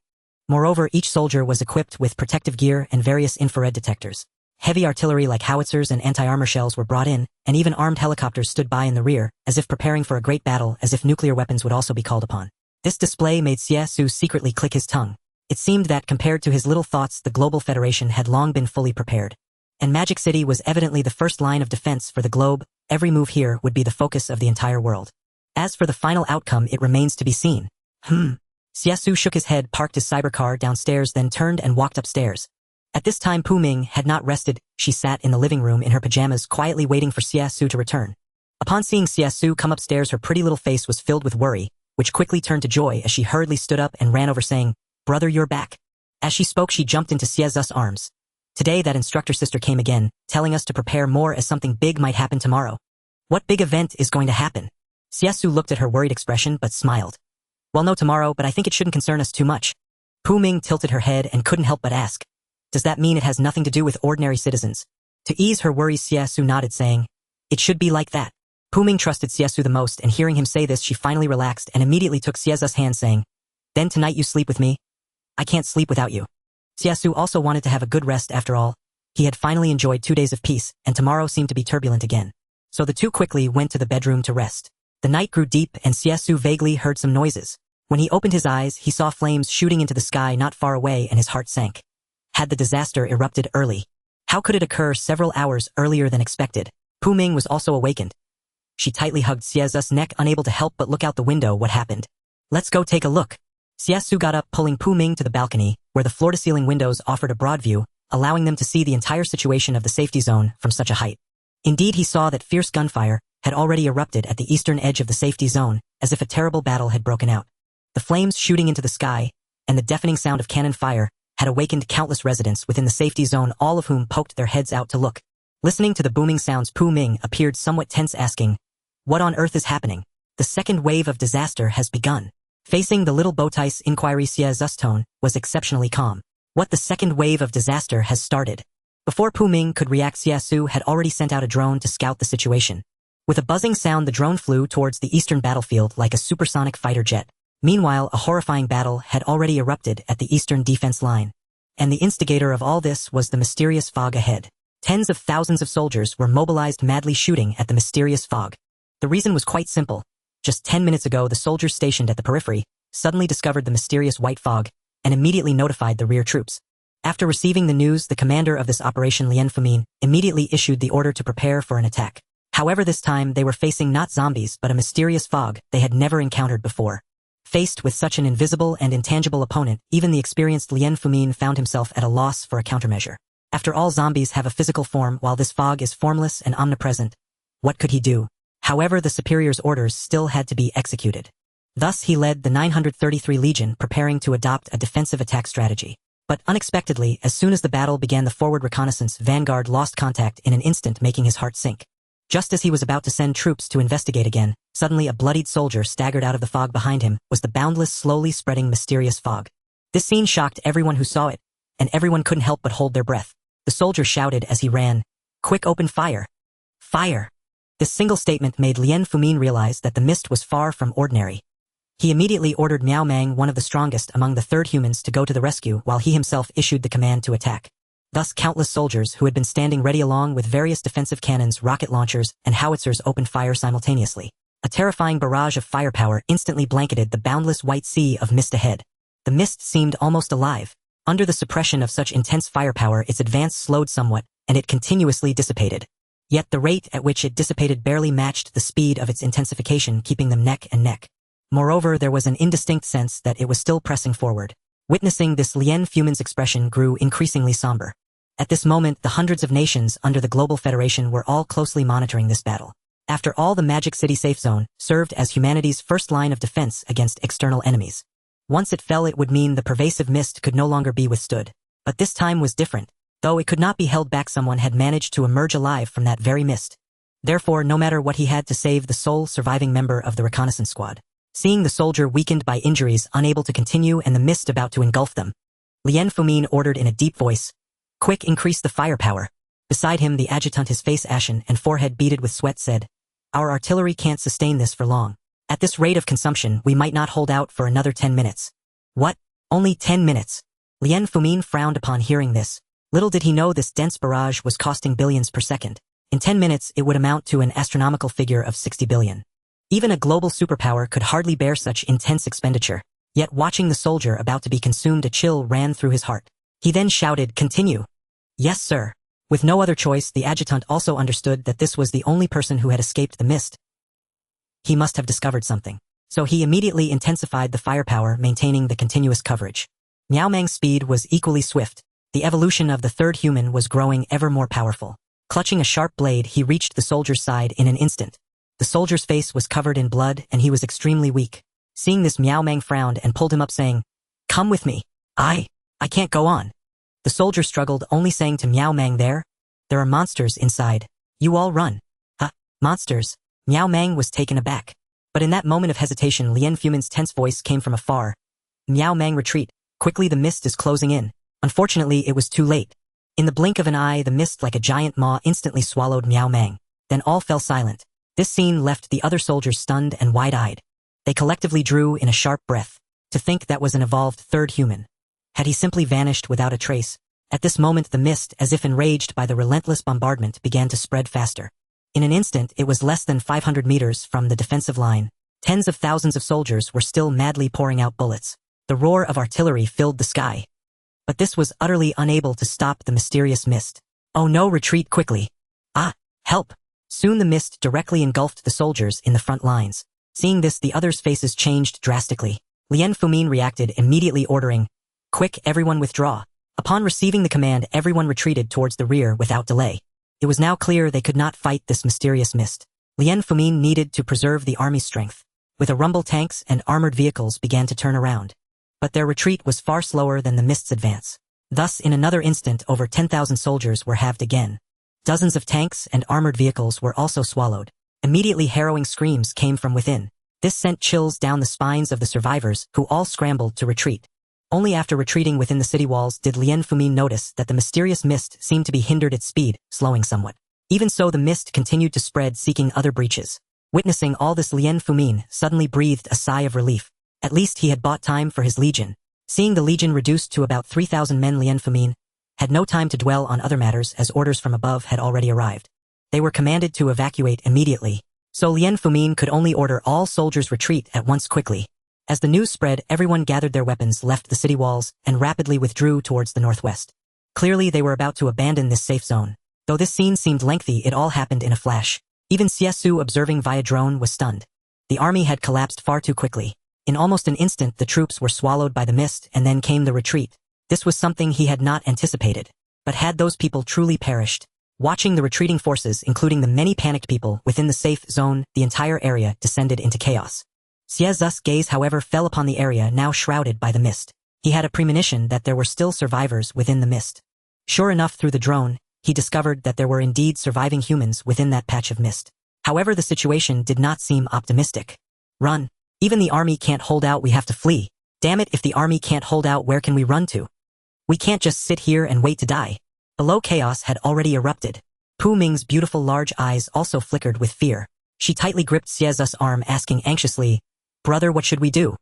Moreover, each soldier was equipped with protective gear and various infrared detectors. Heavy artillery like howitzers and anti-armor shells were brought in, and even armed helicopters stood by in the rear, as if preparing for a great battle, as if nuclear weapons would also be called upon. This display made Xie Xu secretly click his tongue. It seemed that, compared to his little thoughts, the Global Federation had long been fully prepared. And Magic City was evidently the first line of defense for the globe. Every move here would be the focus of the entire world. As for the final outcome, it remains to be seen. Xie Xu shook his head, parked his cybercar downstairs, then turned and walked upstairs. At this time Pu Ming had not rested. She sat in the living room in her pajamas, quietly waiting for Xie Xu to return. Upon seeing Xie Xu come upstairs, her pretty little face was filled with worry, which quickly turned to joy as she hurriedly stood up and ran over, saying, "Brother, you're back." As she spoke, she jumped into Xie Xu's arms. Today that instructor sister came again, telling us to prepare more as something big might happen tomorrow. What big event is going to happen? Xie Xu looked at her worried expression but smiled. "Well, no, tomorrow, but I think it shouldn't concern us too much." Pu Ming tilted her head and couldn't help but ask, "Does that mean it has nothing to do with ordinary citizens?" To ease her worries, Xie Xu nodded, saying, "It should be like that." Pu Ming trusted Xie Xu the most, and hearing him say this, she finally relaxed and immediately took Xie Xu's hand, saying, "Then tonight you sleep with me? I can't sleep without you." Xie Xu also wanted to have a good rest after all. He had finally enjoyed 2 days of peace, and tomorrow seemed to be turbulent again. So the two quickly went to the bedroom to rest. The night grew deep, and Xie Xu vaguely heard some noises. When he opened his eyes, he saw flames shooting into the sky not far away, and his heart sank. Had the disaster erupted early? How could it occur several hours earlier than expected? Pu Ming was also awakened. She tightly hugged Xie Xu's neck, unable to help but look out the window. What happened? "Let's go take a look." Xie Xu got up, pulling Pu Ming to the balcony, where the floor-to-ceiling windows offered a broad view, allowing them to see the entire situation of the safety zone from such a height. Indeed, he saw that fierce gunfire had already erupted at the eastern edge of the safety zone, as if a terrible battle had broken out. The flames shooting into the sky, and the deafening sound of cannon fire, had awakened countless residents within the safety zone, all of whom poked their heads out to look. Listening to the booming sounds, Pu Ming appeared somewhat tense, asking, "What on earth is happening?" "The second wave of disaster has begun." Facing the little bowtie's inquiry, Xie Xu's tone was exceptionally calm. "What, the second wave of disaster has started?" Before Pu Ming could react, Xie Xu had already sent out a drone to scout the situation. With a buzzing sound, the drone flew towards the eastern battlefield like a supersonic fighter jet. Meanwhile, a horrifying battle had already erupted at the eastern defense line. And the instigator of all this was the mysterious fog ahead. Tens of thousands of soldiers were mobilized, madly shooting at the mysterious fog. The reason was quite simple. Just 10 minutes ago, the soldiers stationed at the periphery suddenly discovered the mysterious white fog and immediately notified the rear troops. After receiving the news, the commander of this operation, Lien Fumin, immediately issued the order to prepare for an attack. However, this time they were facing not zombies but a mysterious fog they had never encountered before. Faced with such an invisible and intangible opponent, even the experienced Lien Fumin found himself at a loss for a countermeasure. After all, zombies have a physical form while this fog is formless and omnipresent. What could he do? However, the superior's orders still had to be executed. Thus he led the 933 Legion, preparing to adopt a defensive attack strategy. But unexpectedly, as soon as the battle began, the forward reconnaissance vanguard lost contact in an instant, making his heart sink. Just as he was about to send troops to investigate again, suddenly a bloodied soldier staggered out of the fog. Behind him was the boundless, slowly spreading mysterious fog. This scene shocked everyone who saw it, and everyone couldn't help but hold their breath. The soldier shouted as he ran, "Quick, open fire! Fire!" This single statement made Lien Fumin realize that the mist was far from ordinary. He immediately ordered Miao Mang, one of the strongest among the third humans, to go to the rescue, while he himself issued the command to attack. Thus countless soldiers who had been standing ready along with various defensive cannons, rocket launchers, and howitzers opened fire simultaneously. A terrifying barrage of firepower instantly blanketed the boundless white sea of mist ahead. The mist seemed almost alive. Under the suppression of such intense firepower, its advance slowed somewhat, and it continuously dissipated. Yet the rate at which it dissipated barely matched the speed of its intensification, keeping them neck and neck. Moreover, there was an indistinct sense that it was still pressing forward. Witnessing this, Lien Fumin's expression grew increasingly somber. At this moment, the hundreds of nations under the Global Federation were all closely monitoring this battle. After all, the Magic City Safe Zone served as humanity's first line of defense against external enemies. Once it fell, it would mean the pervasive mist could no longer be withstood. But this time was different. Though it could not be held back, someone had managed to emerge alive from that very mist. Therefore, no matter what, he had to save the sole surviving member of the reconnaissance squad. Seeing the soldier weakened by injuries, unable to continue, and the mist about to engulf them, Lien Fumin ordered in a deep voice, "Quick, increase the firepower." Beside him, the adjutant, his face ashen and forehead beaded with sweat, said, "Our artillery can't sustain this for long. At this rate of consumption, we might not hold out for another 10 minutes. What? Only 10 minutes? Lien Fumin frowned upon hearing this. Little did he know this dense barrage was costing billions per second. In 10 minutes, it would amount to an astronomical figure of 60 billion. Even a global superpower could hardly bear such intense expenditure. Yet watching the soldier about to be consumed, a chill ran through his heart. He then shouted, "Continue." "Yes, sir." With no other choice, the adjutant also understood that this was the only person who had escaped the mist. He must have discovered something. So he immediately intensified the firepower, maintaining the continuous coverage. Miao Mang's speed was equally swift. The evolution of the third human was growing ever more powerful. Clutching a sharp blade, he reached the soldier's side in an instant. The soldier's face was covered in blood, and he was extremely weak. Seeing this, Miao Mang frowned and pulled him up, saying, "Come with me. I can't go on." The soldier struggled, only saying to Miao Mang, there are monsters inside. You all run." "Huh? Monsters?" Miao Mang was taken aback. But in that moment of hesitation, Lien Fumin's tense voice came from afar. "Miao Mang, retreat. Quickly, the mist is closing in." Unfortunately, it was too late. In the blink of an eye, the mist like a giant maw instantly swallowed Miao Mang. Then all fell silent. This scene left the other soldiers stunned and wide-eyed. They collectively drew in a sharp breath. To think that was an evolved third human. Had he simply vanished without a trace? At this moment, the mist, as if enraged by the relentless bombardment, began to spread faster. In an instant, it was less than 500 meters from the defensive line. Tens of thousands of soldiers were still madly pouring out bullets. The roar of artillery filled the sky. But this was utterly unable to stop the mysterious mist. "Oh no, retreat quickly. Ah, help." Soon the mist directly engulfed the soldiers in the front lines. Seeing this, the others' faces changed drastically. Lien Fumin reacted, immediately ordering, "Quick, everyone withdraw." Upon receiving the command, everyone retreated towards the rear without delay. It was now clear they could not fight this mysterious mist. Lien Fumin needed to preserve the army's strength. With a rumble, tanks and armored vehicles began to turn around. But their retreat was far slower than the mist's advance. Thus, in another instant, over 10,000 soldiers were halved again. Dozens of tanks and armored vehicles were also swallowed. Immediately, harrowing screams came from within. This sent chills down the spines of the survivors, who all scrambled to retreat. Only after retreating within the city walls did Lien Fumin notice that the mysterious mist seemed to be hindered its speed, slowing somewhat. Even so, the mist continued to spread, seeking other breaches. Witnessing all this, Lien Fumin suddenly breathed a sigh of relief. At least he had bought time for his legion. Seeing the legion reduced to about 3,000 men, Lien Fumin had no time to dwell on other matters, as orders from above had already arrived. They were commanded to evacuate immediately. So Lien Fumin could only order all soldiers retreat at once quickly. As the news spread, everyone gathered their weapons, left the city walls, and rapidly withdrew towards the northwest. Clearly, they were about to abandon this safe zone. Though this scene seemed lengthy, it all happened in a flash. Even Xie Xu, observing via drone, was stunned. The army had collapsed far too quickly. In almost an instant, the troops were swallowed by the mist, and then came the retreat. This was something he had not anticipated. But had those people truly perished? Watching the retreating forces, including the many panicked people within the safe zone, the entire area descended into chaos. Xie Xu's gaze, however, fell upon the area now shrouded by the mist. He had a premonition that there were still survivors within the mist. Sure enough, through the drone, he discovered that there were indeed surviving humans within that patch of mist. However, the situation did not seem optimistic. "Run. Even the army can't hold out, we have to flee. Damn it, if the army can't hold out, where can we run to? We can't just sit here and wait to die." Below, chaos had already erupted. Pu Ming's beautiful large eyes also flickered with fear. She tightly gripped Xie Xu's arm, asking anxiously, "Brother, what should we do?"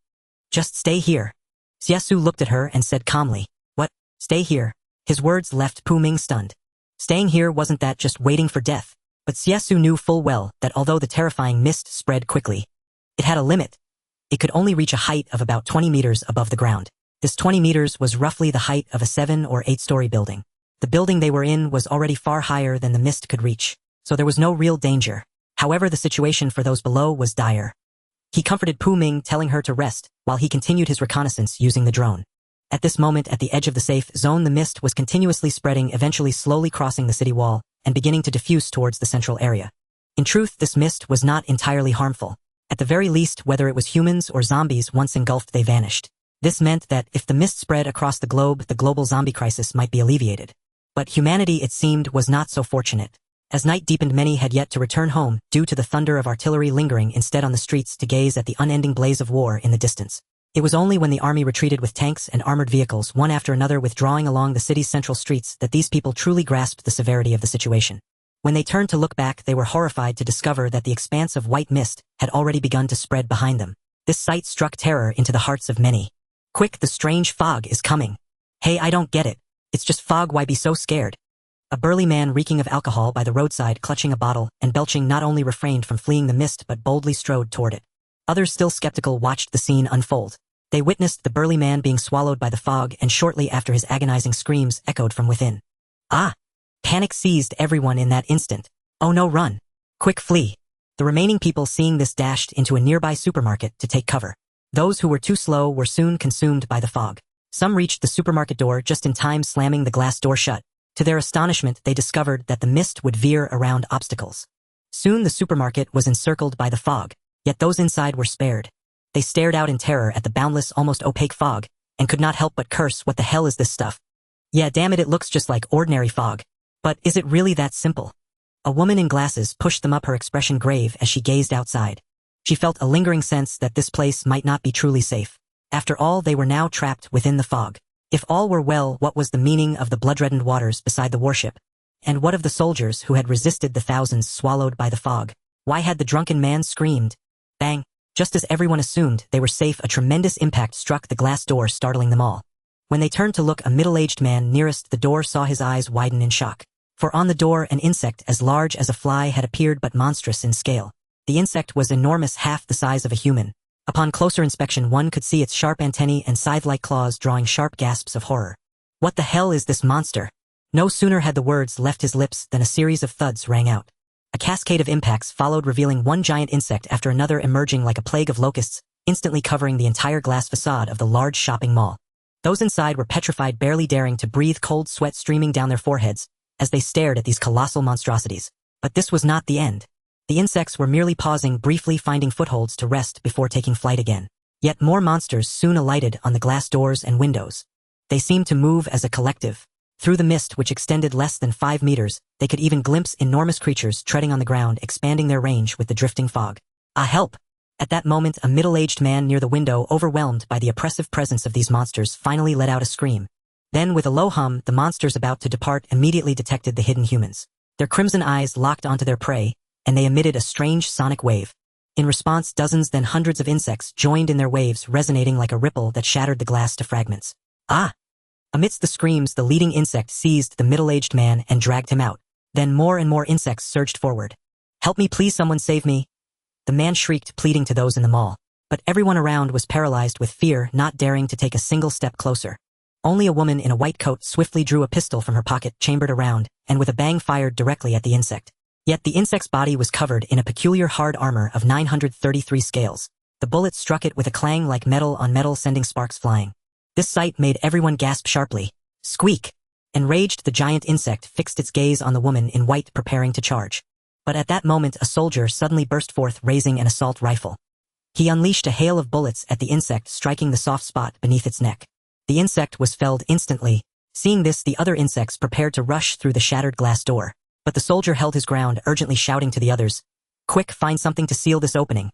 "Just stay here." Xie Xu looked at her and said calmly, "What? Stay here? His words left Pu Ming stunned. Staying here wasn't that just waiting for death, but Xie Xu knew full well that although the terrifying mist spread quickly, it had a limit. It could only reach a height of about 20 meters above the ground. This 20 meters was roughly the height of a 7 or 8-story building. The building they were in was already far higher than the mist could reach, so there was no real danger. However, the situation for those below was dire. He comforted Pu Ming, telling her to rest, while he continued his reconnaissance using the drone. At this moment, at the edge of the safe zone, the mist was continuously spreading, eventually slowly crossing the city wall and beginning to diffuse towards the central area. In truth, this mist was not entirely harmful. At the very least, whether it was humans or zombies once engulfed, they vanished. This meant that if the mist spread across the globe, the global zombie crisis might be alleviated. But humanity, it seemed, was not so fortunate. As night deepened, many had yet to return home due to the thunder of artillery lingering instead on the streets to gaze at the unending blaze of war in the distance. It was only when the army retreated with tanks and armored vehicles, one after another withdrawing along the city's central streets, that these people truly grasped the severity of the situation. When they turned to look back, they were horrified to discover that the expanse of white mist had already begun to spread behind them. This sight struck terror into the hearts of many. Quick, the strange fog is coming. Hey, I don't get it. It's just fog, why be so scared? A burly man reeking of alcohol by the roadside, clutching a bottle and belching, not only refrained from fleeing the mist but boldly strode toward it. Others, still skeptical, watched the scene unfold. They witnessed the burly man being swallowed by the fog, and shortly after, his agonizing screams echoed from within. Ah! Panic seized everyone in that instant. Oh no, run! Quick, flee! The remaining people, seeing this, dashed into a nearby supermarket to take cover. Those who were too slow were soon consumed by the fog. Some reached the supermarket door just in time, slamming the glass door shut. To their astonishment, they discovered that the mist would veer around obstacles. Soon the supermarket was encircled by the fog, yet those inside were spared. They stared out in terror at the boundless, almost opaque fog, and could not help but curse. What the hell is this stuff? Yeah, damn it looks just like ordinary fog. But is it really that simple? A woman in glasses pushed them up, her expression grave as she gazed outside. She felt a lingering sense that this place might not be truly safe. After all, they were now trapped within the fog. If all were well, what was the meaning of the blood-reddened waters beside the warship? And what of the soldiers who had resisted the thousands swallowed by the fog? Why had the drunken man screamed? Bang! Just as everyone assumed they were safe, a tremendous impact struck the glass door, startling them all. When they turned to look, a middle-aged man nearest the door saw his eyes widen in shock. For on the door, an insect as large as a fly had appeared, but monstrous in scale. The insect was enormous, half the size of a human. Upon closer inspection, one could see its sharp antennae and scythe-like claws, drawing sharp gasps of horror. What the hell is this monster? No sooner had the words left his lips than a series of thuds rang out. A cascade of impacts followed, revealing one giant insect after another emerging like a plague of locusts, instantly covering the entire glass facade of the large shopping mall. Those inside were petrified, barely daring to breathe, cold sweat streaming down their foreheads as they stared at these colossal monstrosities. But this was not the end. The insects were merely pausing briefly, finding footholds to rest before taking flight again. Yet more monsters soon alighted on the glass doors and windows. They seemed to move as a collective. Through the mist, which extended less than 5 meters, they could even glimpse enormous creatures treading on the ground, expanding their range with the drifting fog. Ah, help! At that moment, a middle-aged man near the window, overwhelmed by the oppressive presence of these monsters, finally let out a scream. Then, with a low hum, the monsters about to depart immediately detected the hidden humans. Their crimson eyes locked onto their prey, and they emitted a strange sonic wave. In response, dozens, then hundreds of insects joined in their waves, resonating like a ripple that shattered the glass to fragments. Ah! Amidst the screams, the leading insect seized the middle-aged man and dragged him out. Then more and more insects surged forward. Help me, please, someone save me! The man shrieked, pleading to those in the mall. But everyone around was paralyzed with fear, not daring to take a single step closer. Only a woman in a white coat swiftly drew a pistol from her pocket, chambered around, and with a bang fired directly at the insect. Yet the insect's body was covered in a peculiar hard armor of 933 scales. The bullet struck it with a clang like metal on metal, sending sparks flying. This sight made everyone gasp sharply. Squeak! Enraged, the giant insect fixed its gaze on the woman in white, preparing to charge. But at that moment, a soldier suddenly burst forth, raising an assault rifle. He unleashed a hail of bullets at the insect, striking the soft spot beneath its neck. The insect was felled instantly. Seeing this, the other insects prepared to rush through the shattered glass door. But the soldier held his ground, urgently shouting to the others, "Quick, find something to seal this opening."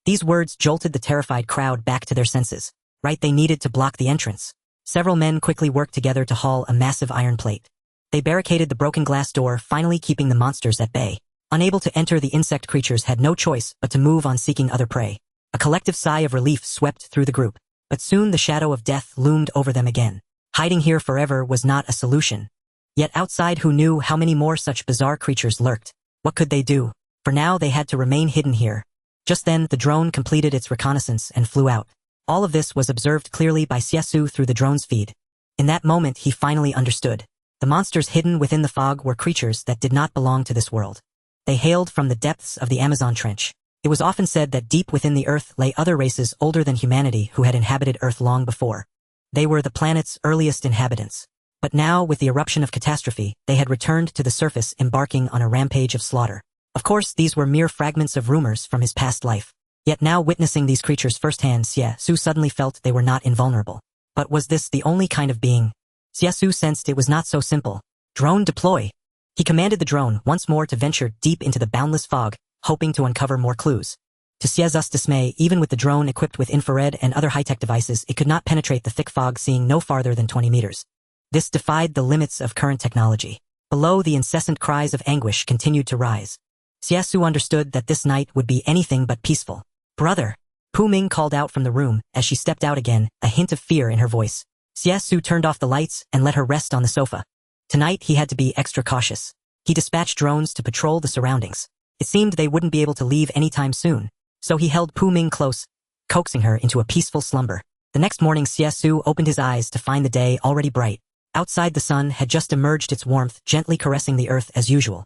These words jolted the terrified crowd back to their senses. Right, they needed to block the entrance. Several men quickly worked together to haul a massive iron plate. They barricaded the broken glass door, finally keeping the monsters at bay. Unable to enter, the insect creatures had no choice but to move on, seeking other prey. A collective sigh of relief swept through the group. But soon the shadow of death loomed over them again. Hiding here forever was not a solution. Yet outside, who knew how many more such bizarre creatures lurked? What could they do? For now, they had to remain hidden here. Just then, the drone completed its reconnaissance and flew out. All of this was observed clearly by Xie Xu through the drone's feed. In that moment, he finally understood. The monsters hidden within the fog were creatures that did not belong to this world. They hailed from the depths of the Amazon trench. It was often said that deep within the earth lay other races older than humanity who had inhabited Earth long before. They were the planet's earliest inhabitants. But now, with the eruption of catastrophe, they had returned to the surface, embarking on a rampage of slaughter. Of course, these were mere fragments of rumors from his past life. Yet now, witnessing these creatures firsthand, Xie Xu suddenly felt they were not invulnerable. But was this the only kind of being? Xie Xu sensed it was not so simple. Drone deploy! He commanded the drone once more to venture deep into the boundless fog, hoping to uncover more clues. To Xie Xu's dismay, even with the drone equipped with infrared and other high-tech devices, it could not penetrate the thick fog, seeing no farther than 20 meters. This defied the limits of current technology. Below, the incessant cries of anguish continued to rise. Xie Xu understood that this night would be anything but peaceful. Brother! Pu Ming called out from the room as she stepped out again, a hint of fear in her voice. Xie Xu turned off the lights and let her rest on the sofa. Tonight, he had to be extra cautious. He dispatched drones to patrol the surroundings. It seemed they wouldn't be able to leave anytime soon, so he held Pu Ming close, coaxing her into a peaceful slumber. The next morning, Xie Xu opened his eyes to find the day already bright. Outside, the sun had just emerged, its warmth gently caressing the earth as usual.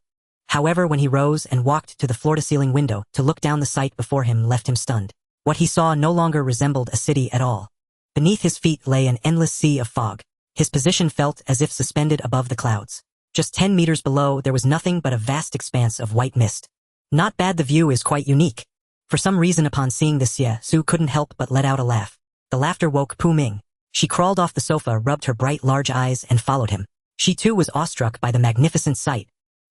However, when he rose and walked to the floor-to-ceiling window to look down, the sight before him left him stunned. What he saw no longer resembled a city at all. Beneath his feet lay an endless sea of fog. His position felt as if suspended above the clouds. Just 10 meters below, there was nothing but a vast expanse of white mist. Not bad, the view is quite unique. For some reason, upon seeing this, Xie Xu couldn't help but let out a laugh. The laughter woke Pu Ming. She crawled off the sofa, rubbed her bright large eyes, and followed him. She too was awestruck by the magnificent sight.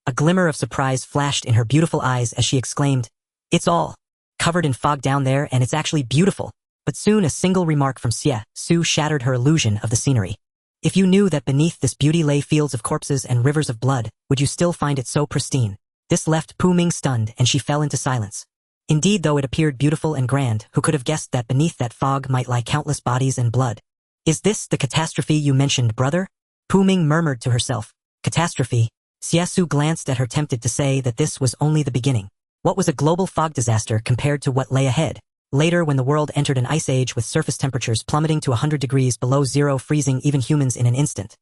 A glimmer of surprise flashed in her beautiful eyes as she exclaimed, "It's all covered in fog down there, and it's actually beautiful." But soon a single remark from Xie Xu shattered her illusion of the scenery. "If you knew that beneath this beauty lay fields of corpses and rivers of blood, would you still find it so pristine?" This left Pu Ming stunned, and she fell into silence. Indeed, though it appeared beautiful and grand, who could have guessed that beneath that fog might lie countless bodies and blood? "Is this the catastrophe you mentioned, brother?" Pu Ming murmured to herself. Catastrophe? Xie Xu glanced at her, tempted to say that this was only the beginning. What was a global fog disaster compared to what lay ahead? Later, when the world entered an ice age with surface temperatures plummeting to 100 degrees below zero, freezing even humans in an instant.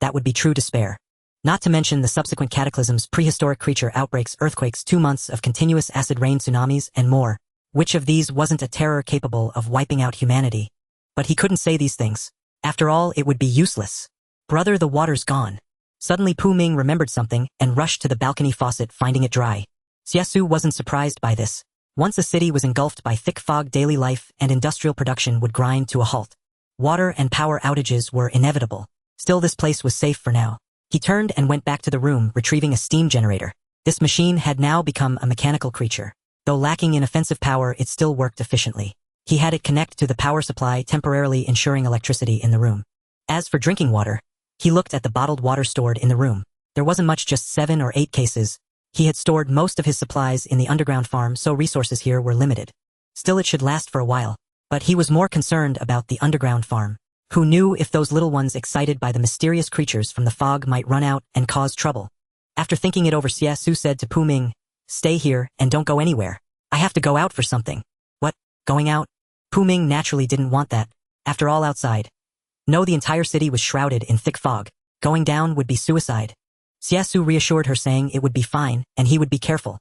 That would be true despair. Not to mention the subsequent cataclysms, prehistoric creature outbreaks, earthquakes, 2 months of continuous acid rain, tsunamis, and more. Which of these wasn't a terror capable of wiping out humanity? But he couldn't say these things. After all, it would be useless. "Brother, the water's gone." Suddenly Pu Ming remembered something and rushed to the balcony faucet, finding it dry. Xie Xu wasn't surprised by this. Once a city was engulfed by thick fog, daily life and industrial production would grind to a halt. Water and power outages were inevitable. Still, this place was safe for now. He turned and went back to the room, retrieving a steam generator. This machine had now become a mechanical creature. Though lacking in offensive power, it still worked efficiently. He had it connect to the power supply, temporarily ensuring electricity in the room. As for drinking water, he looked at the bottled water stored in the room. There wasn't much, just 7 or 8 cases. He had stored most of his supplies in the underground farm, so resources here were limited. Still, it should last for a while. But he was more concerned about the underground farm. Who knew if those little ones excited by the mysterious creatures from the fog might run out and cause trouble? After thinking it over, Xie Xu said to Pu Ming, "Stay here and don't go anywhere. I have to go out for something." "What? Going out?" Pu Ming naturally didn't want that. After all, outside. No, the entire city was shrouded in thick fog. Going down would be suicide. Xie Xu reassured her, saying it would be fine and he would be careful.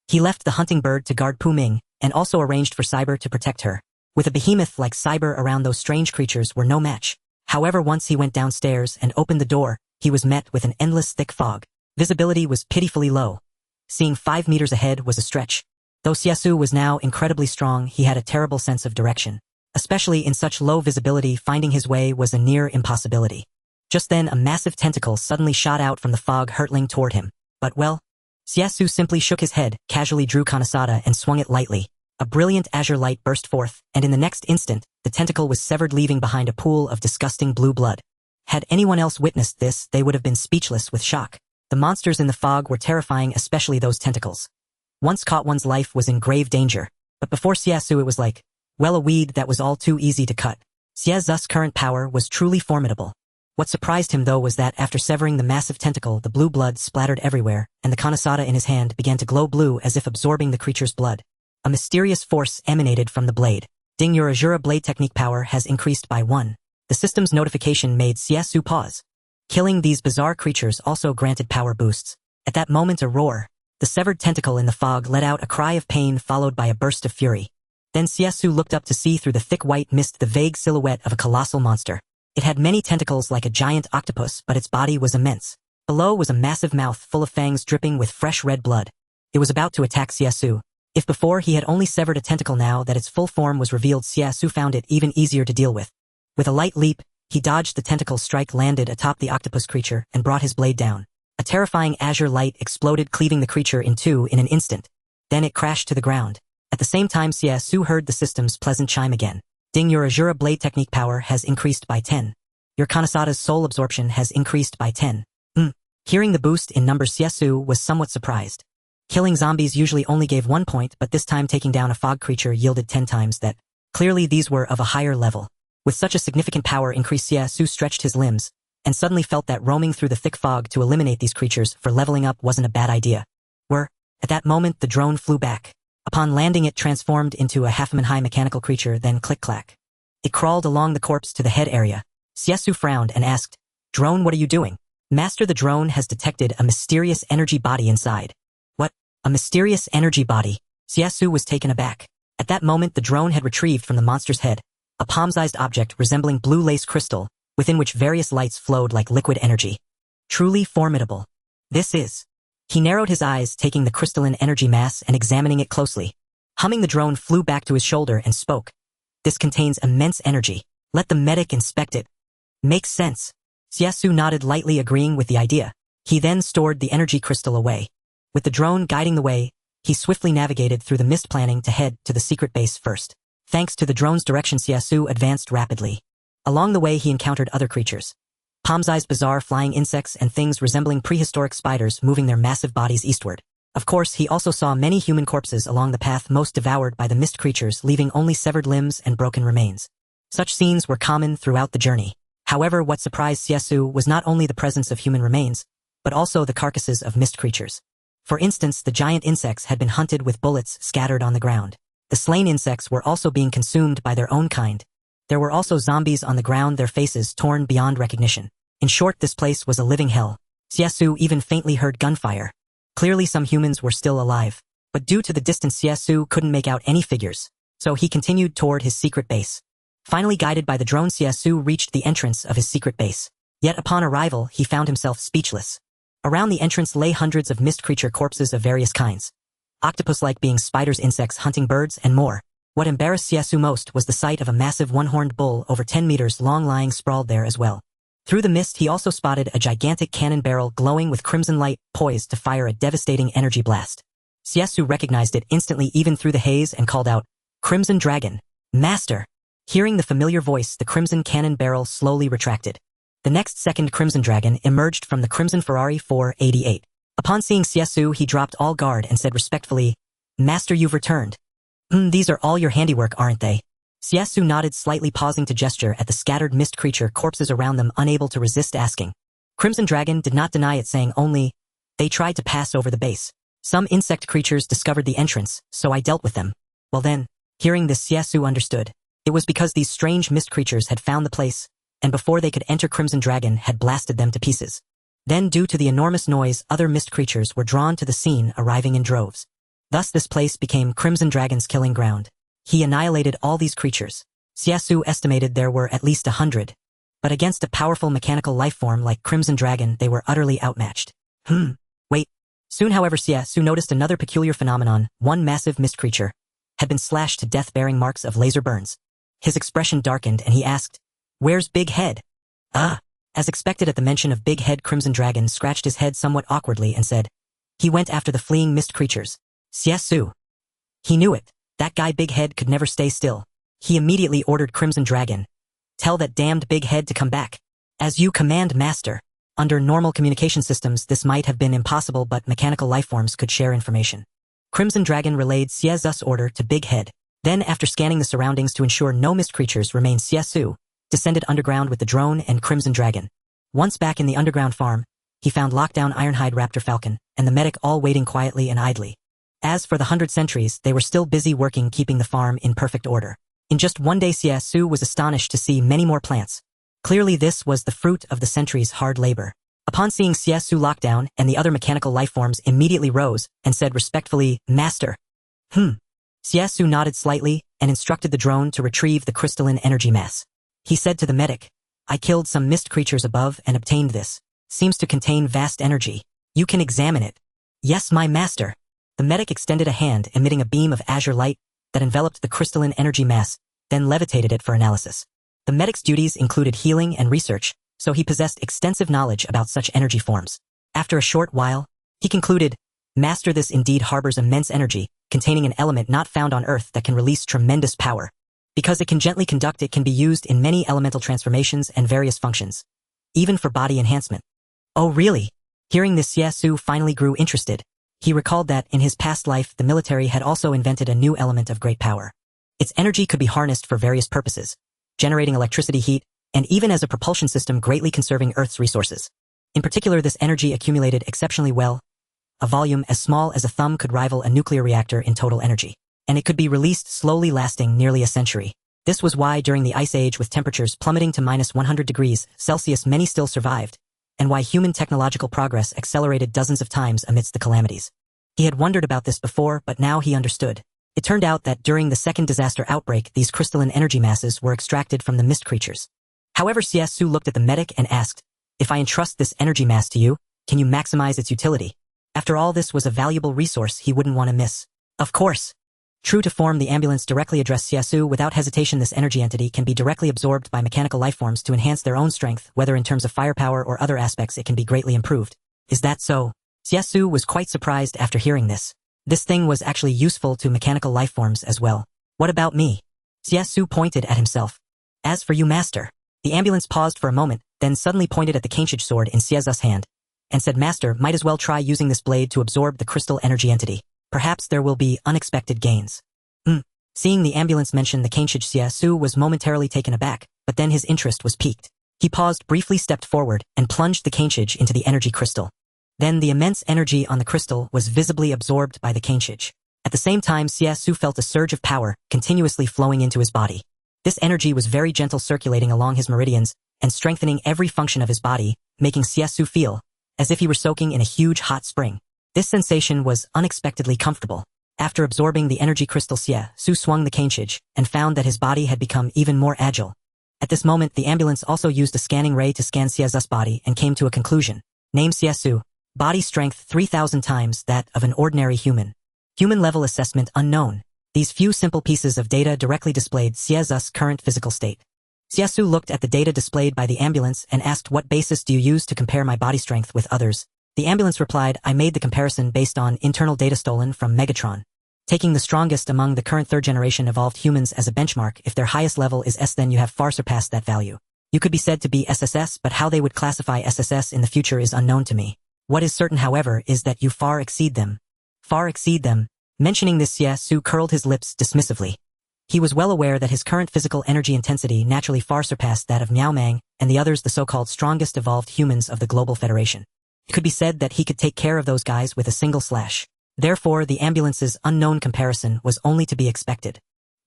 He left the hunting bird to guard Pu Ming and also arranged for Cyber to protect her. With a behemoth like Cyber around, those strange creatures were no match. However, once he went downstairs and opened the door, he was met with an endless thick fog. Visibility was pitifully low. Seeing 5 meters ahead was a stretch. Though Xie Xu was now incredibly strong, he had a terrible sense of direction. Especially in such low visibility, finding his way was a near impossibility. Just then, a massive tentacle suddenly shot out from the fog, hurtling toward him. But well, Xie Xu simply shook his head, casually drew Kanasada and swung it lightly. A brilliant azure light burst forth, and in the next instant, the tentacle was severed, leaving behind a pool of disgusting blue blood. Had anyone else witnessed this, they would have been speechless with shock. The monsters in the fog were terrifying, especially those tentacles. Once caught, one's life was in grave danger. But before Xie Xu, it was like, well, a weed that was all too easy to cut. Xie Xu's current power was truly formidable. What surprised him though was that after severing the massive tentacle, the blue blood splattered everywhere, and the kanasada in his hand began to glow blue as if absorbing the creature's blood. A mysterious force emanated from the blade. Ding, your Azura blade technique power has increased by 1. The system's notification made Xie Xu pause. Killing these bizarre creatures also granted power boosts. At that moment a roar. The severed tentacle in the fog let out a cry of pain followed by a burst of fury. Then Xie Xu looked up to see through the thick white mist the vague silhouette of a colossal monster. It had many tentacles like a giant octopus, but its body was immense. Below was a massive mouth full of fangs dripping with fresh red blood. It was about to attack Xie Xu. If before he had only severed a tentacle, now that its full form was revealed, Xie Xu found it even easier to deal with. With a light leap, he dodged the tentacle strike, landed atop the octopus creature, and brought his blade down. A terrifying azure light exploded, cleaving the creature in two in an instant. Then it crashed to the ground. At the same time, Xie Xu heard the system's pleasant chime again. Ding, your Azura blade technique power has increased by 10. Your Kanasada's soul absorption has increased by 10. Hearing the boost in numbers, Xie Xu was somewhat surprised. Killing zombies usually only gave 1 point, but this time taking down a fog creature yielded 10 times that. Clearly these were of a higher level. With such a significant power increase, Xie Xu stretched his limbs, and suddenly felt that roaming through the thick fog to eliminate these creatures for leveling up wasn't a bad idea. At that moment the drone flew back. Upon landing it transformed into a half-man-high mechanical creature, then click-clack. It crawled along the corpse to the head area. Xie Xu frowned and asked, "Drone, what are you doing?" "Master, the drone has detected a mysterious energy body inside." "What? A mysterious energy body?" Xie Xu was taken aback. At that moment the drone had retrieved from the monster's head a palm-sized object resembling blue lace crystal, within which various lights flowed like liquid energy. Truly formidable. This is. He narrowed his eyes, taking the crystalline energy mass and examining it closely. Humming, the drone flew back to his shoulder and spoke. "This contains immense energy. Let the medic inspect it." "Makes sense." Xie Xu nodded, lightly agreeing with the idea. He then stored the energy crystal away. With the drone guiding the way, he swiftly navigated through the mist, planning to head to the secret base first. Thanks to the drone's direction, Xie Xu advanced rapidly. Along the way he encountered other creatures. Palm-sized bizarre flying insects and things resembling prehistoric spiders moving their massive bodies eastward. Of course, he also saw many human corpses along the path, most devoured by the mist creatures, leaving only severed limbs and broken remains. Such scenes were common throughout the journey. However, what surprised Xie Xu was not only the presence of human remains, but also the carcasses of mist creatures. For instance, the giant insects had been hunted with bullets scattered on the ground. The slain insects were also being consumed by their own kind. There were also zombies on the ground, their faces torn beyond recognition. In short, this place was a living hell. Xie Xu even faintly heard gunfire. Clearly some humans were still alive. But due to the distance, Xie Xu couldn't make out any figures. So he continued toward his secret base. Finally, guided by the drone, Xie Xu reached the entrance of his secret base. Yet upon arrival, he found himself speechless. Around the entrance lay hundreds of mist creature corpses of various kinds. Octopus-like beings, spiders, insects, hunting birds, and more. What embarrassed Xie Xu most was the sight of a massive one-horned bull over 10 meters long lying sprawled there as well. Through the mist he also spotted a gigantic cannon barrel glowing with crimson light, poised to fire a devastating energy blast. Xie Xu recognized it instantly even through the haze and called out, "Crimson Dragon! Master!" Hearing the familiar voice, the crimson cannon barrel slowly retracted. The next second, Crimson Dragon emerged from the crimson Ferrari 488. Upon seeing Xie Xu, he dropped all guard and said respectfully, "Master, you've returned." These are all your handiwork, aren't they?" Xie Xu nodded, slightly pausing to gesture at the scattered mist creature corpses around them, unable to resist asking. Crimson Dragon did not deny it, saying only, "They tried to pass over the base. Some insect creatures discovered the entrance, so I dealt with them." Well then, hearing this, Xie Xu understood. It was because these strange mist creatures had found the place, and before they could enter, Crimson Dragon had blasted them to pieces. Then, due to the enormous noise, other mist creatures were drawn to the scene, arriving in droves. Thus this place became Crimson Dragon's killing ground. He annihilated all these creatures. Xie Xu estimated there were at least 100. But against a powerful mechanical lifeform like Crimson Dragon, they were utterly outmatched. Wait. Soon, however, Xie Xu noticed another peculiar phenomenon. One massive mist creature had been slashed to death, bearing marks of laser burns. His expression darkened and he asked, "Where's Big Head?" As expected at the mention of Big Head, Crimson Dragon scratched his head somewhat awkwardly and said, "He went after the fleeing mist creatures." Xie Xu. He knew it. That guy Big Head could never stay still. He immediately ordered Crimson Dragon, "Tell that damned Big Head to come back." "As you command, Master." Under normal communication systems this might have been impossible, but mechanical lifeforms could share information. Crimson Dragon relayed Xie Xu's order to Big Head. Then, after scanning the surroundings to ensure no mist creatures remained, Xie Xu descended underground with the drone and Crimson Dragon. Once back in the underground farm, he found lockdown Ironhide Raptor Falcon, and the medic all waiting quietly and idly. As for the 100 sentries, they were still busy working keeping the farm in perfect order. In just one day, Xie Xu was astonished to see many more plants. Clearly this was the fruit of the sentries' hard labor. Upon seeing Xie Xu lockdown and the other mechanical lifeforms immediately rose and said respectfully, "Master." Xie Xu nodded slightly and instructed the drone to retrieve the crystalline energy mass. He said to the medic, "I killed some mist creatures above and obtained this. Seems to contain vast energy. You can examine it." "Yes, my master." The medic extended a hand emitting a beam of azure light that enveloped the crystalline energy mass, then levitated it for analysis. The medic's duties included healing and research, so he possessed extensive knowledge about such energy forms. After a short while, he concluded, "Master, this indeed harbors immense energy, containing an element not found on Earth that can release tremendous power. Because it can gently conduct, it can be used in many elemental transformations and various functions, even for body enhancement." "Oh really?" Hearing this, Xie Xu finally grew interested. He recalled that, in his past life, the military had also invented a new element of great power. Its energy could be harnessed for various purposes, generating electricity, heat, and even as a propulsion system greatly conserving Earth's resources. In particular, this energy accumulated exceptionally well. A volume as small as a thumb could rival a nuclear reactor in total energy, and it could be released slowly, lasting nearly a century. This was why during the Ice Age, with temperatures plummeting to -100 degrees Celsius, many still survived, and why human technological progress accelerated dozens of times amidst the calamities. He had wondered about this before, but now he understood. It turned out that during the second disaster outbreak, these crystalline energy masses were extracted from the mist creatures. However, Xie Xu looked at the medic and asked, "If I entrust this energy mass to you, can you maximize its utility?" After all, this was a valuable resource he wouldn't want to miss. "Of course." True to form, the ambulance directly addressed Xie Xu. "Without hesitation, this energy entity can be directly absorbed by mechanical lifeforms to enhance their own strength, whether in terms of firepower or other aspects. It can be greatly improved." "Is that so?" Xie Xu was quite surprised after hearing this. This thing was actually useful to mechanical lifeforms as well. "What about me?" Xie Xu pointed at himself. "As for you, master." The ambulance paused for a moment, then suddenly pointed at the Xie sword in Xie Xu's hand, and said, "Master, might as well try using this blade to absorb the crystal energy entity. Perhaps there will be unexpected gains." Seeing the ambulance mention the Xie, Xie Xu was momentarily taken aback, but then his interest was piqued. He paused, briefly stepped forward, and plunged the Xie into the energy crystal. Then the immense energy on the crystal was visibly absorbed by the Xie. At the same time, Xie Xu felt a surge of power continuously flowing into his body. This energy was very gentle, circulating along his meridians and strengthening every function of his body, making Xie Xu feel as if he were soaking in a huge hot spring. This sensation was unexpectedly comfortable. After absorbing the energy crystal, Xie Xu swung the Xie and found that his body had become even more agile. At this moment, the ambulance also used a scanning ray to scan Xie Xu's body and came to a conclusion. Name: Xie Xu. Body strength 3,000 times that of an ordinary human. Human level assessment unknown. These few simple pieces of data directly displayed Xie Xu's current physical state. Xie Xu looked at the data displayed by the ambulance and asked, "What basis do you use to compare my body strength with others?" The ambulance replied, "I made the comparison based on internal data stolen from Megatron. Taking the strongest among the current third-generation evolved humans as a benchmark, if their highest level is S, then you have far surpassed that value. You could be said to be SSS, but how they would classify SSS in the future is unknown to me. What is certain, however, is that you far exceed them." Far exceed them. Mentioning this, Xie Xu curled his lips dismissively. He was well aware that his current physical energy intensity naturally far surpassed that of Miao Mang and the others, the so-called strongest evolved humans of the Global Federation. It could be said that he could take care of those guys with a single slash. Therefore, the ambulance's unknown comparison was only to be expected.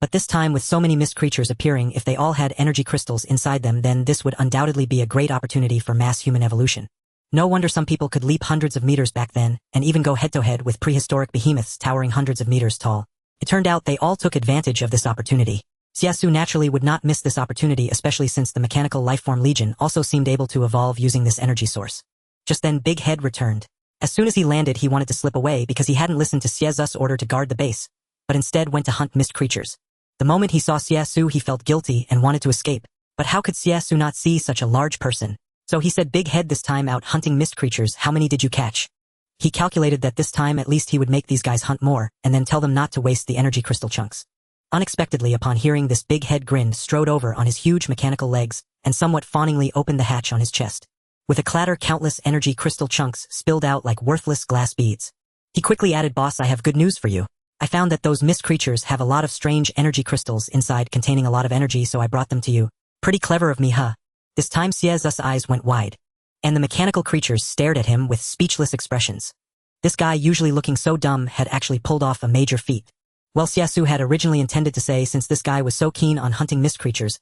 But this time, with so many mist creatures appearing, if they all had energy crystals inside them, then this would undoubtedly be a great opportunity for mass human evolution. No wonder some people could leap hundreds of meters back then, and even go head-to-head with prehistoric behemoths towering hundreds of meters tall. It turned out they all took advantage of this opportunity. Xie Xu naturally would not miss this opportunity, especially since the mechanical lifeform Legion also seemed able to evolve using this energy source. Just then, Big Head returned. As soon as he landed, he wanted to slip away because he hadn't listened to Xie Xu's order to guard the base, but instead went to hunt mist creatures. The moment he saw Xie Xu, he felt guilty and wanted to escape. But how could Xie Xu not see such a large person? So he said, "Big Head, this time out hunting mist creatures, how many did you catch?" He calculated that this time at least he would make these guys hunt more, and then tell them not to waste the energy crystal chunks. Unexpectedly, upon hearing this, Big Head grinned, strode over on his huge mechanical legs, and somewhat fawningly opened the hatch on his chest. With a clatter, countless energy crystal chunks spilled out like worthless glass beads. He quickly added, "Boss, I have good news for you. I found that those mist creatures have a lot of strange energy crystals inside containing a lot of energy, so I brought them to you. Pretty clever of me, huh?" This time Xie Xu's eyes went wide. and the mechanical creatures stared at him with speechless expressions. This guy, usually looking so dumb, had actually pulled off a major feat. Well, Xie Xu had originally intended to say since this guy was so keen on hunting mist creatures,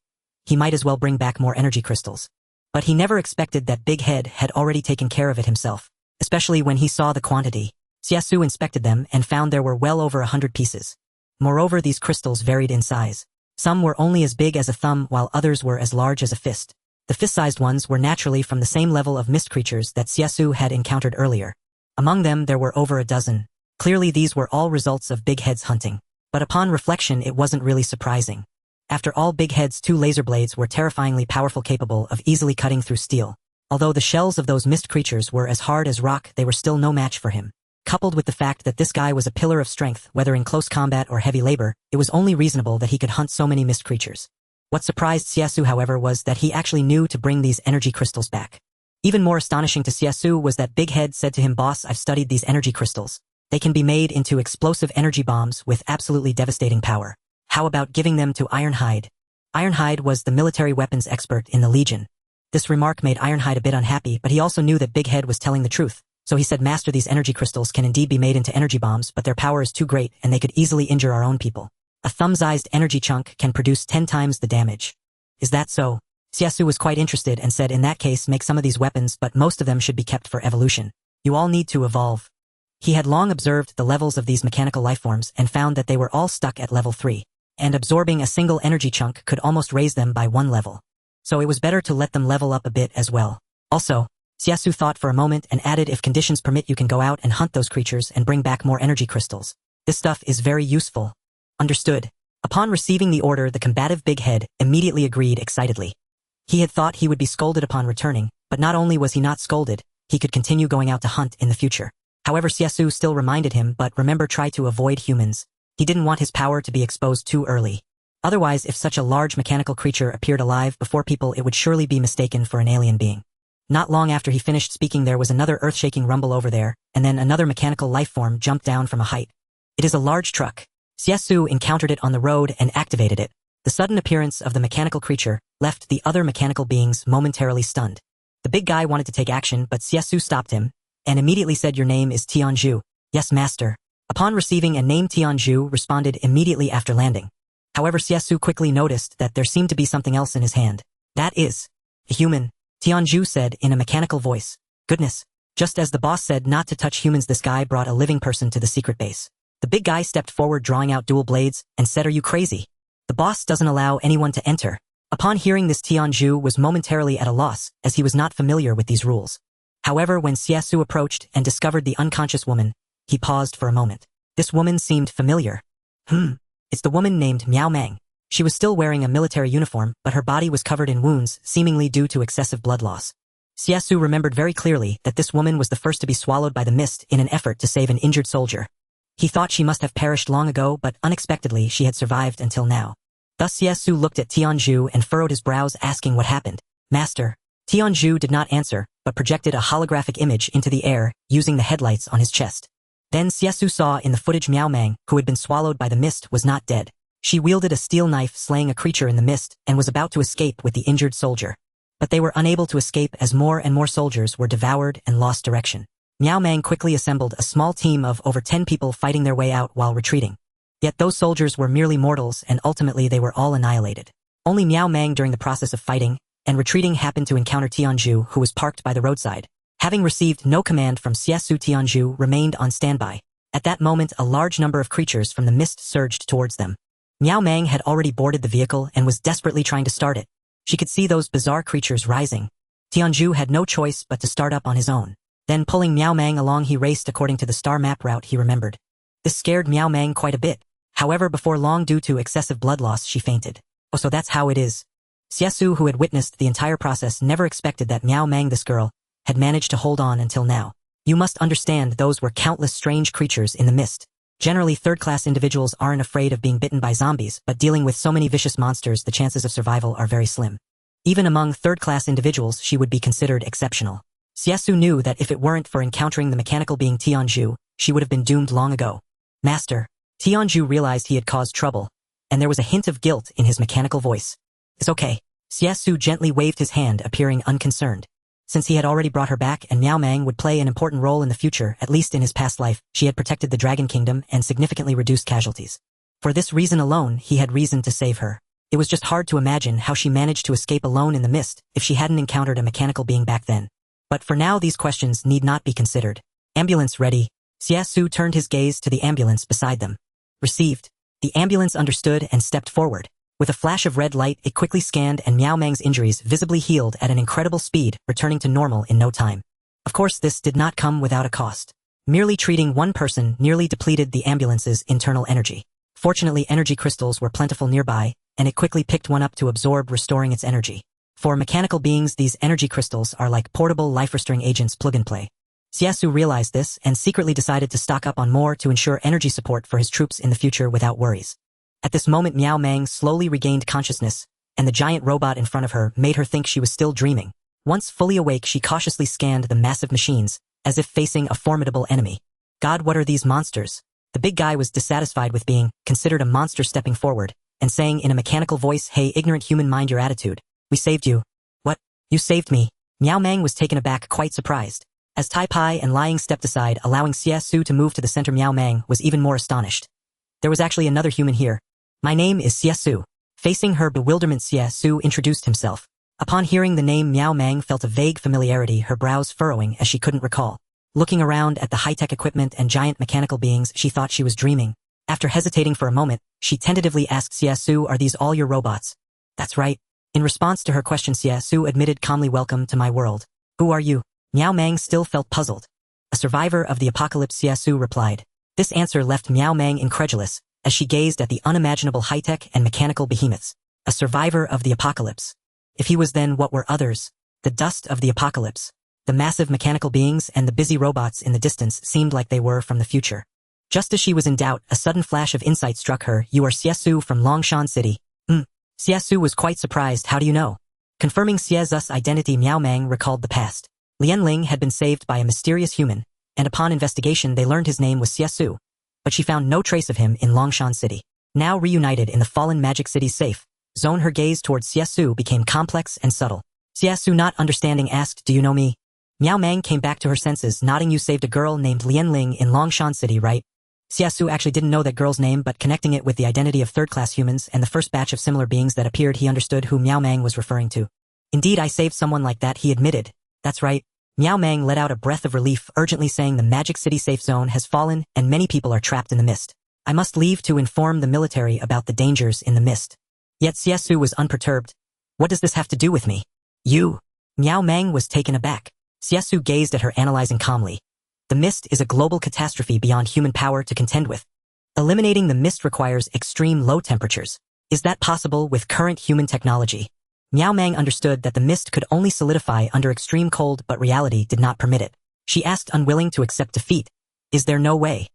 he might as well bring back more energy crystals. But he never expected that Big Head had already taken care of it himself, especially when he saw the quantity. Xie Xu inspected them and found there were well over 100 pieces. Moreover, these crystals varied in size. Some were only as big as a thumb while others were as large as a fist. The fist-sized ones were naturally from the same level of mist creatures that Xie Xu had encountered earlier. Among them there were over a dozen. Clearly these were all results of Big Head's hunting. But upon reflection it wasn't really surprising. After all, Big Head's 2 laser blades were terrifyingly powerful, capable of easily cutting through steel. Although the shells of those mist creatures were as hard as rock, they were still no match for him. Coupled with the fact that this guy was a pillar of strength, whether in close combat or heavy labor, it was only reasonable that he could hunt so many mist creatures. What surprised Xie Xu, however, was that he actually knew to bring these energy crystals back. Even more astonishing to Xie Xu was that Big Head said to him, "Boss, I've studied these energy crystals. They can be made into explosive energy bombs with absolutely devastating power. How about giving them to Ironhide?" Ironhide was the military weapons expert in the Legion. This remark made Ironhide a bit unhappy, but he also knew that Big Head was telling the truth. So he said, "Master, these energy crystals can indeed be made into energy bombs, but their power is too great and they could easily injure our own people. A thumb-sized energy chunk can produce 10 times the damage." "Is that so?" Xie Xu was quite interested and said, "In that case, make some of these weapons, but most of them should be kept for evolution. You all need to evolve." He had long observed the levels of these mechanical lifeforms and found that they were all stuck at level 3, and absorbing a single energy chunk could almost raise them by 1 level. So it was better to let them level up a bit as well. Also, Xie Xu thought for a moment and added, "If conditions permit, you can go out and hunt those creatures and bring back more energy crystals. This stuff is very useful." "Understood." Upon receiving the order, the combative Big Head immediately agreed excitedly. He had thought he would be scolded upon returning, but not only was he not scolded, he could continue going out to hunt in the future. However, Xie Xu still reminded him, "But remember, try to avoid humans." He didn't want his power to be exposed too early. Otherwise, if such a large mechanical creature appeared alive before people, it would surely be mistaken for an alien being. Not long after he finished speaking, there was another earth-shaking rumble over there, and then another mechanical lifeform jumped down from a height. "It is a large truck." Xie Xu encountered it on the road and activated it. The sudden appearance of the mechanical creature left the other mechanical beings momentarily stunned. The big guy wanted to take action, but Xie Xu stopped him, and immediately said, "Your name is Tianzhu." "Yes, master." Upon receiving a name, Tianzhu responded immediately after landing. However, Xie Xu quickly noticed that there seemed to be something else in his hand. "That is a human," Tianzhu said in a mechanical voice. "Goodness." Just as the boss said not to touch humans, this guy brought a living person to the secret base. The big guy stepped forward, drawing out dual blades, and said, "Are you crazy? The boss doesn't allow anyone to enter." Upon hearing this, Tianzhu was momentarily at a loss, as he was not familiar with these rules. However, when Xie Xu approached and discovered the unconscious woman, he paused for a moment. This woman seemed familiar. It's the woman named Miao Mang. She was still wearing a military uniform, but her body was covered in wounds, seemingly due to excessive blood loss. Xie Xu remembered very clearly that this woman was the first to be swallowed by the mist in an effort to save an injured soldier. He thought she must have perished long ago, but unexpectedly she had survived until now. Thus Xie Xu looked at Tianzhu and furrowed his brows, asking what happened. "Master." Tianzhu did not answer, but projected a holographic image into the air, using the headlights on his chest. Then Xie Xu saw in the footage Miao Mang, who had been swallowed by the mist, was not dead. She wielded a steel knife, slaying a creature in the mist, and was about to escape with the injured soldier. But they were unable to escape as more and more soldiers were devoured and lost direction. Miao Mang quickly assembled a small team of over 10 people, fighting their way out while retreating. Yet those soldiers were merely mortals, and ultimately they were all annihilated. Only Miao Mang, during the process of fighting and retreating, happened to encounter Tianzhu, who was parked by the roadside. Having received no command from Xie Xu, Tianzhu remained on standby. At that moment, a large number of creatures from the mist surged towards them. Miao Mang had already boarded the vehicle and was desperately trying to start it. She could see those bizarre creatures rising. Tianzhu had no choice but to start up on his own. Then, pulling Miao Mang along, he raced according to the star map route he remembered. This scared Miao Mang quite a bit. However, before long, due to excessive blood loss, she fainted. "Oh, so that's how it is." Xie Xu, who had witnessed the entire process, never expected that Miao Mang, this girl, had managed to hold on until now. "You must understand, those were countless strange creatures in the mist. Generally, third-class individuals aren't afraid of being bitten by zombies, but dealing with so many vicious monsters, the chances of survival are very slim. Even among third-class individuals, she would be considered exceptional." Xie Xu knew that if it weren't for encountering the mechanical being Tianzhu, she would have been doomed long ago. "Master." Tianzhu realized he had caused trouble, and there was a hint of guilt in his mechanical voice. "It's okay." Xie Xu gently waved his hand, appearing unconcerned. Since he had already brought her back and Miao Mang would play an important role in the future, at least in his past life, she had protected the Dragon Kingdom and significantly reduced casualties. For this reason alone, he had reason to save her. It was just hard to imagine how she managed to escape alone in the mist if she hadn't encountered a mechanical being back then. But for now these questions need not be considered. Ambulance ready. Xie Xu turned his gaze to the ambulance beside them. Received. The ambulance understood and stepped forward. With a flash of red light, it quickly scanned and Miao Mang's injuries visibly healed at an incredible speed, returning to normal in no time. Of course, this did not come without a cost. Merely treating one person nearly depleted the ambulance's internal energy. Fortunately, energy crystals were plentiful nearby, and it quickly picked one up to absorb, restoring its energy. For mechanical beings, these energy crystals are like portable life-restoring agents plug-and-play. Xie Xu realized this and secretly decided to stock up on more to ensure energy support for his troops in the future without worries. At this moment, Miao Mang slowly regained consciousness, and the giant robot in front of her made her think she was still dreaming. Once fully awake, she cautiously scanned the massive machines, as if facing a formidable enemy. God, what are these monsters? The big guy was dissatisfied with being considered a monster, stepping forward and saying in a mechanical voice, "Hey, ignorant human, mind your attitude. We saved you." "What? You saved me?" Miao Mang was taken aback, quite surprised. As Tai Pai and Lying stepped aside, allowing Xie Xu to move to the center, Miao Mang was even more astonished. There was actually another human here. "My name is Xie Xu." Facing her bewilderment, Xie Xu introduced himself. Upon hearing the name, Miao Mang felt a vague familiarity, her brows furrowing as she couldn't recall. Looking around at the high-tech equipment and giant mechanical beings, she thought she was dreaming. After hesitating for a moment, she tentatively asked Xie Xu, "Are these all your robots?" "That's right." In response to her question, Xie Xu admitted calmly, "Welcome to my world." "Who are you?" Miao Mang still felt puzzled. "A survivor of the apocalypse," Xie Xu replied. This answer left Miao Mang incredulous, as she gazed at the unimaginable high-tech and mechanical behemoths. A survivor of the apocalypse. If he was, then what were others? The dust of the apocalypse. The massive mechanical beings and the busy robots in the distance seemed like they were from the future. Just as she was in doubt, a sudden flash of insight struck her. "You are Xie Xu from Longshan City." Xie Xu was quite surprised. "How do you know?" Confirming Xie Xu's identity, Miao Mang recalled the past. Lian Ling had been saved by a mysterious human, and upon investigation they learned his name was Xie Xu. But she found no trace of him in Longshan City. Now reunited in the fallen Magic City's safe zone, her gaze towards Xie Xu became complex and subtle. Xie Xu, not understanding, asked, "Do you know me?" Miao Mang came back to her senses, nodding. "You saved a girl named Lian Ling in Longshan City, right?" Xie Xu actually didn't know that girl's name, but connecting it with the identity of third-class humans and the first batch of similar beings that appeared, he understood who Miao Mang was referring to. "Indeed, I saved someone like that," he admitted. "That's right." Miao Mang let out a breath of relief, urgently saying, "The Magic City safe zone has fallen and many people are trapped in the mist. I must leave to inform the military about the dangers in the mist." Yet Xie Xu was unperturbed. "What does this have to do with me?" "You?" Miao Mang was taken aback. Xie Xu gazed at her, analyzing calmly. "The mist is a global catastrophe beyond human power to contend with. Eliminating the mist requires extreme low temperatures. Is that possible with current human technology?" Miao Mang understood that the mist could only solidify under extreme cold, but reality did not permit it. She asked, unwilling to accept defeat, "Is there no way?"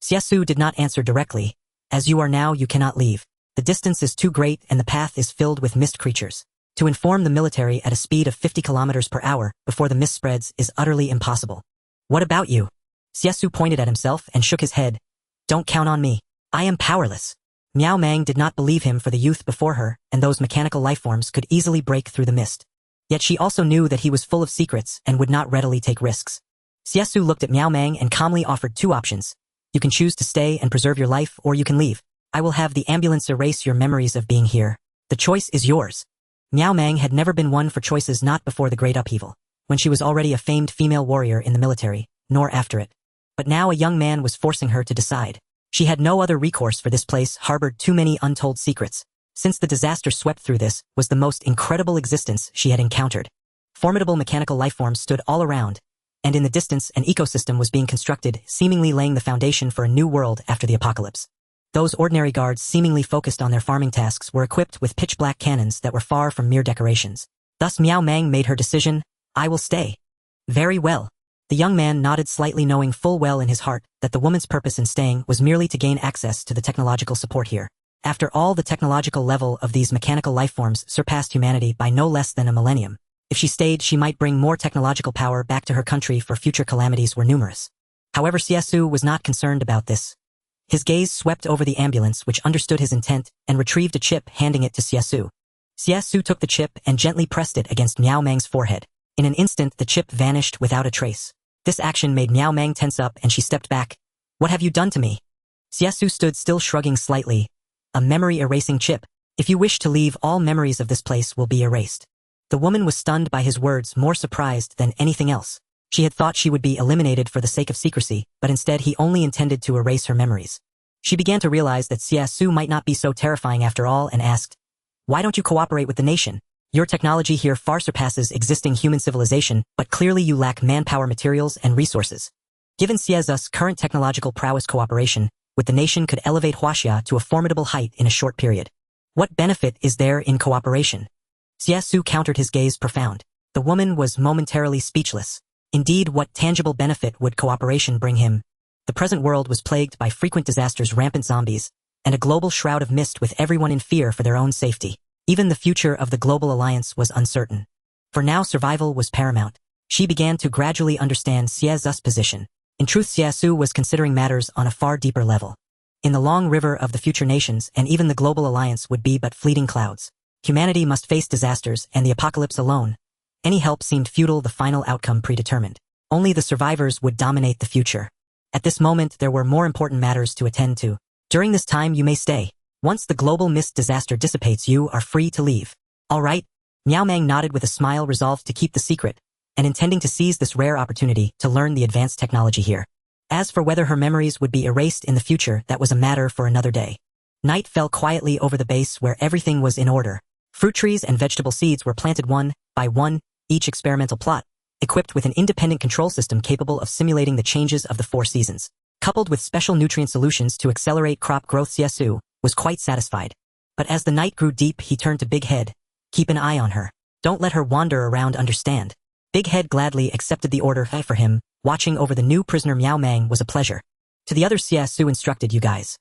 Xie Xu did not answer directly. "As you are now, you cannot leave. The distance is too great and the path is filled with mist creatures. To inform the military at a speed of 50 kilometers per hour before the mist spreads is utterly impossible." "What about you?" Xie Xu pointed at himself and shook his head. "Don't count on me. I am powerless." Miao Mang did not believe him, for the youth before her and those mechanical lifeforms could easily break through the mist. Yet she also knew that he was full of secrets and would not readily take risks. Xie Xu looked at Miao Mang and calmly offered two options. "You can choose to stay and preserve your life, or you can leave. I will have the ambulance erase your memories of being here. The choice is yours." Miao Mang had never been one for choices, not before the Great Upheaval, when she was already a famed female warrior in the military, nor after it. But now a young man was forcing her to decide. She had no other recourse, for this place harbored too many untold secrets. Since the disaster swept through, this was the most incredible existence she had encountered. Formidable mechanical lifeforms stood all around, and in the distance an ecosystem was being constructed, seemingly laying the foundation for a new world after the apocalypse. Those ordinary guards, seemingly focused on their farming tasks, were equipped with pitch-black cannons that were far from mere decorations. Thus Miao Mang made her decision. "I will stay." "Very well." The young man nodded slightly, knowing full well in his heart that the woman's purpose in staying was merely to gain access to the technological support here. After all, the technological level of these mechanical lifeforms surpassed humanity by no less than a millennium. If she stayed, she might bring more technological power back to her country, for future calamities were numerous. However, Xie Xu was not concerned about this. His gaze swept over the ambulance, which understood his intent, and retrieved a chip, handing it to Xie Xu. Xie Xu took the chip and gently pressed it against Miao Mang's forehead. In an instant, the chip vanished without a trace. This action made Miao Meng tense up and she stepped back. What have you done to me? Xie Xu stood still, shrugging slightly. A memory-erasing chip. If you wish to leave, all memories of this place will be erased. The woman was stunned by his words, more surprised than anything else. She had thought she would be eliminated for the sake of secrecy, but instead he only intended to erase her memories. She began to realize that Xie Xu might not be so terrifying after all and asked, "Why don't you cooperate with the nation? Your technology here far surpasses existing human civilization, but clearly you lack manpower, materials, and resources. Given Xie Xu's current technological prowess, cooperation with the nation could elevate Huaxia to a formidable height in a short period. What benefit is there in cooperation?" Xie Xu countered, his gaze profound. The woman was momentarily speechless. Indeed, what tangible benefit would cooperation bring him? The present world was plagued by frequent disasters, rampant zombies, and a global shroud of mist with everyone in fear for their own safety. Even the future of the global alliance was uncertain. For now, survival was paramount. She began to gradually understand Xie Xu's position. In truth, Xie Xu was considering matters on a far deeper level. In the long river of the future nations, and even the global alliance would be but fleeting clouds. Humanity must face disasters and the apocalypse alone. Any help seemed futile, the final outcome predetermined. Only the survivors would dominate the future. At this moment, there were more important matters to attend to. During this time, you may stay. Once the global mist disaster dissipates, you are free to leave. All right. Miao Meng nodded with a smile, resolved to keep the secret, and intending to seize this rare opportunity to learn the advanced technology here. As for whether her memories would be erased in the future, that was a matter for another day. Night fell quietly over the base where everything was in order. Fruit trees and vegetable seeds were planted one by one, each experimental plot, equipped with an independent control system capable of simulating the changes of the 4 seasons. Coupled with special nutrient solutions to accelerate crop growth, Xie Xu was quite satisfied. But as the night grew deep, he turned to Big Head. "Keep an eye on her. Don't let her wander around, understand?" Big Head gladly accepted the order. For him, watching over the new prisoner Miao Meng was a pleasure. To the others, Xie Xu instructed, "You guys.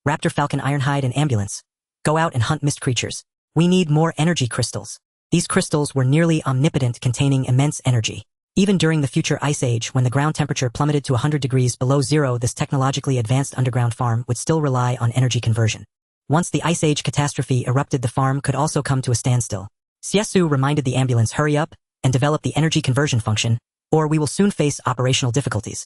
Raptor, Falcon, Ironhide, and Ambulance. Go out and hunt mist creatures. We need more energy crystals." These crystals were nearly omnipotent, containing immense energy. Even during the future ice age, when the ground temperature plummeted to 100 degrees below zero, this technologically advanced underground farm would still rely on energy conversion. Once the ice age catastrophe erupted, the farm could also come to a standstill. Xie Xu reminded the ambulance, "Hurry up and develop the energy conversion function, or we will soon face operational difficulties."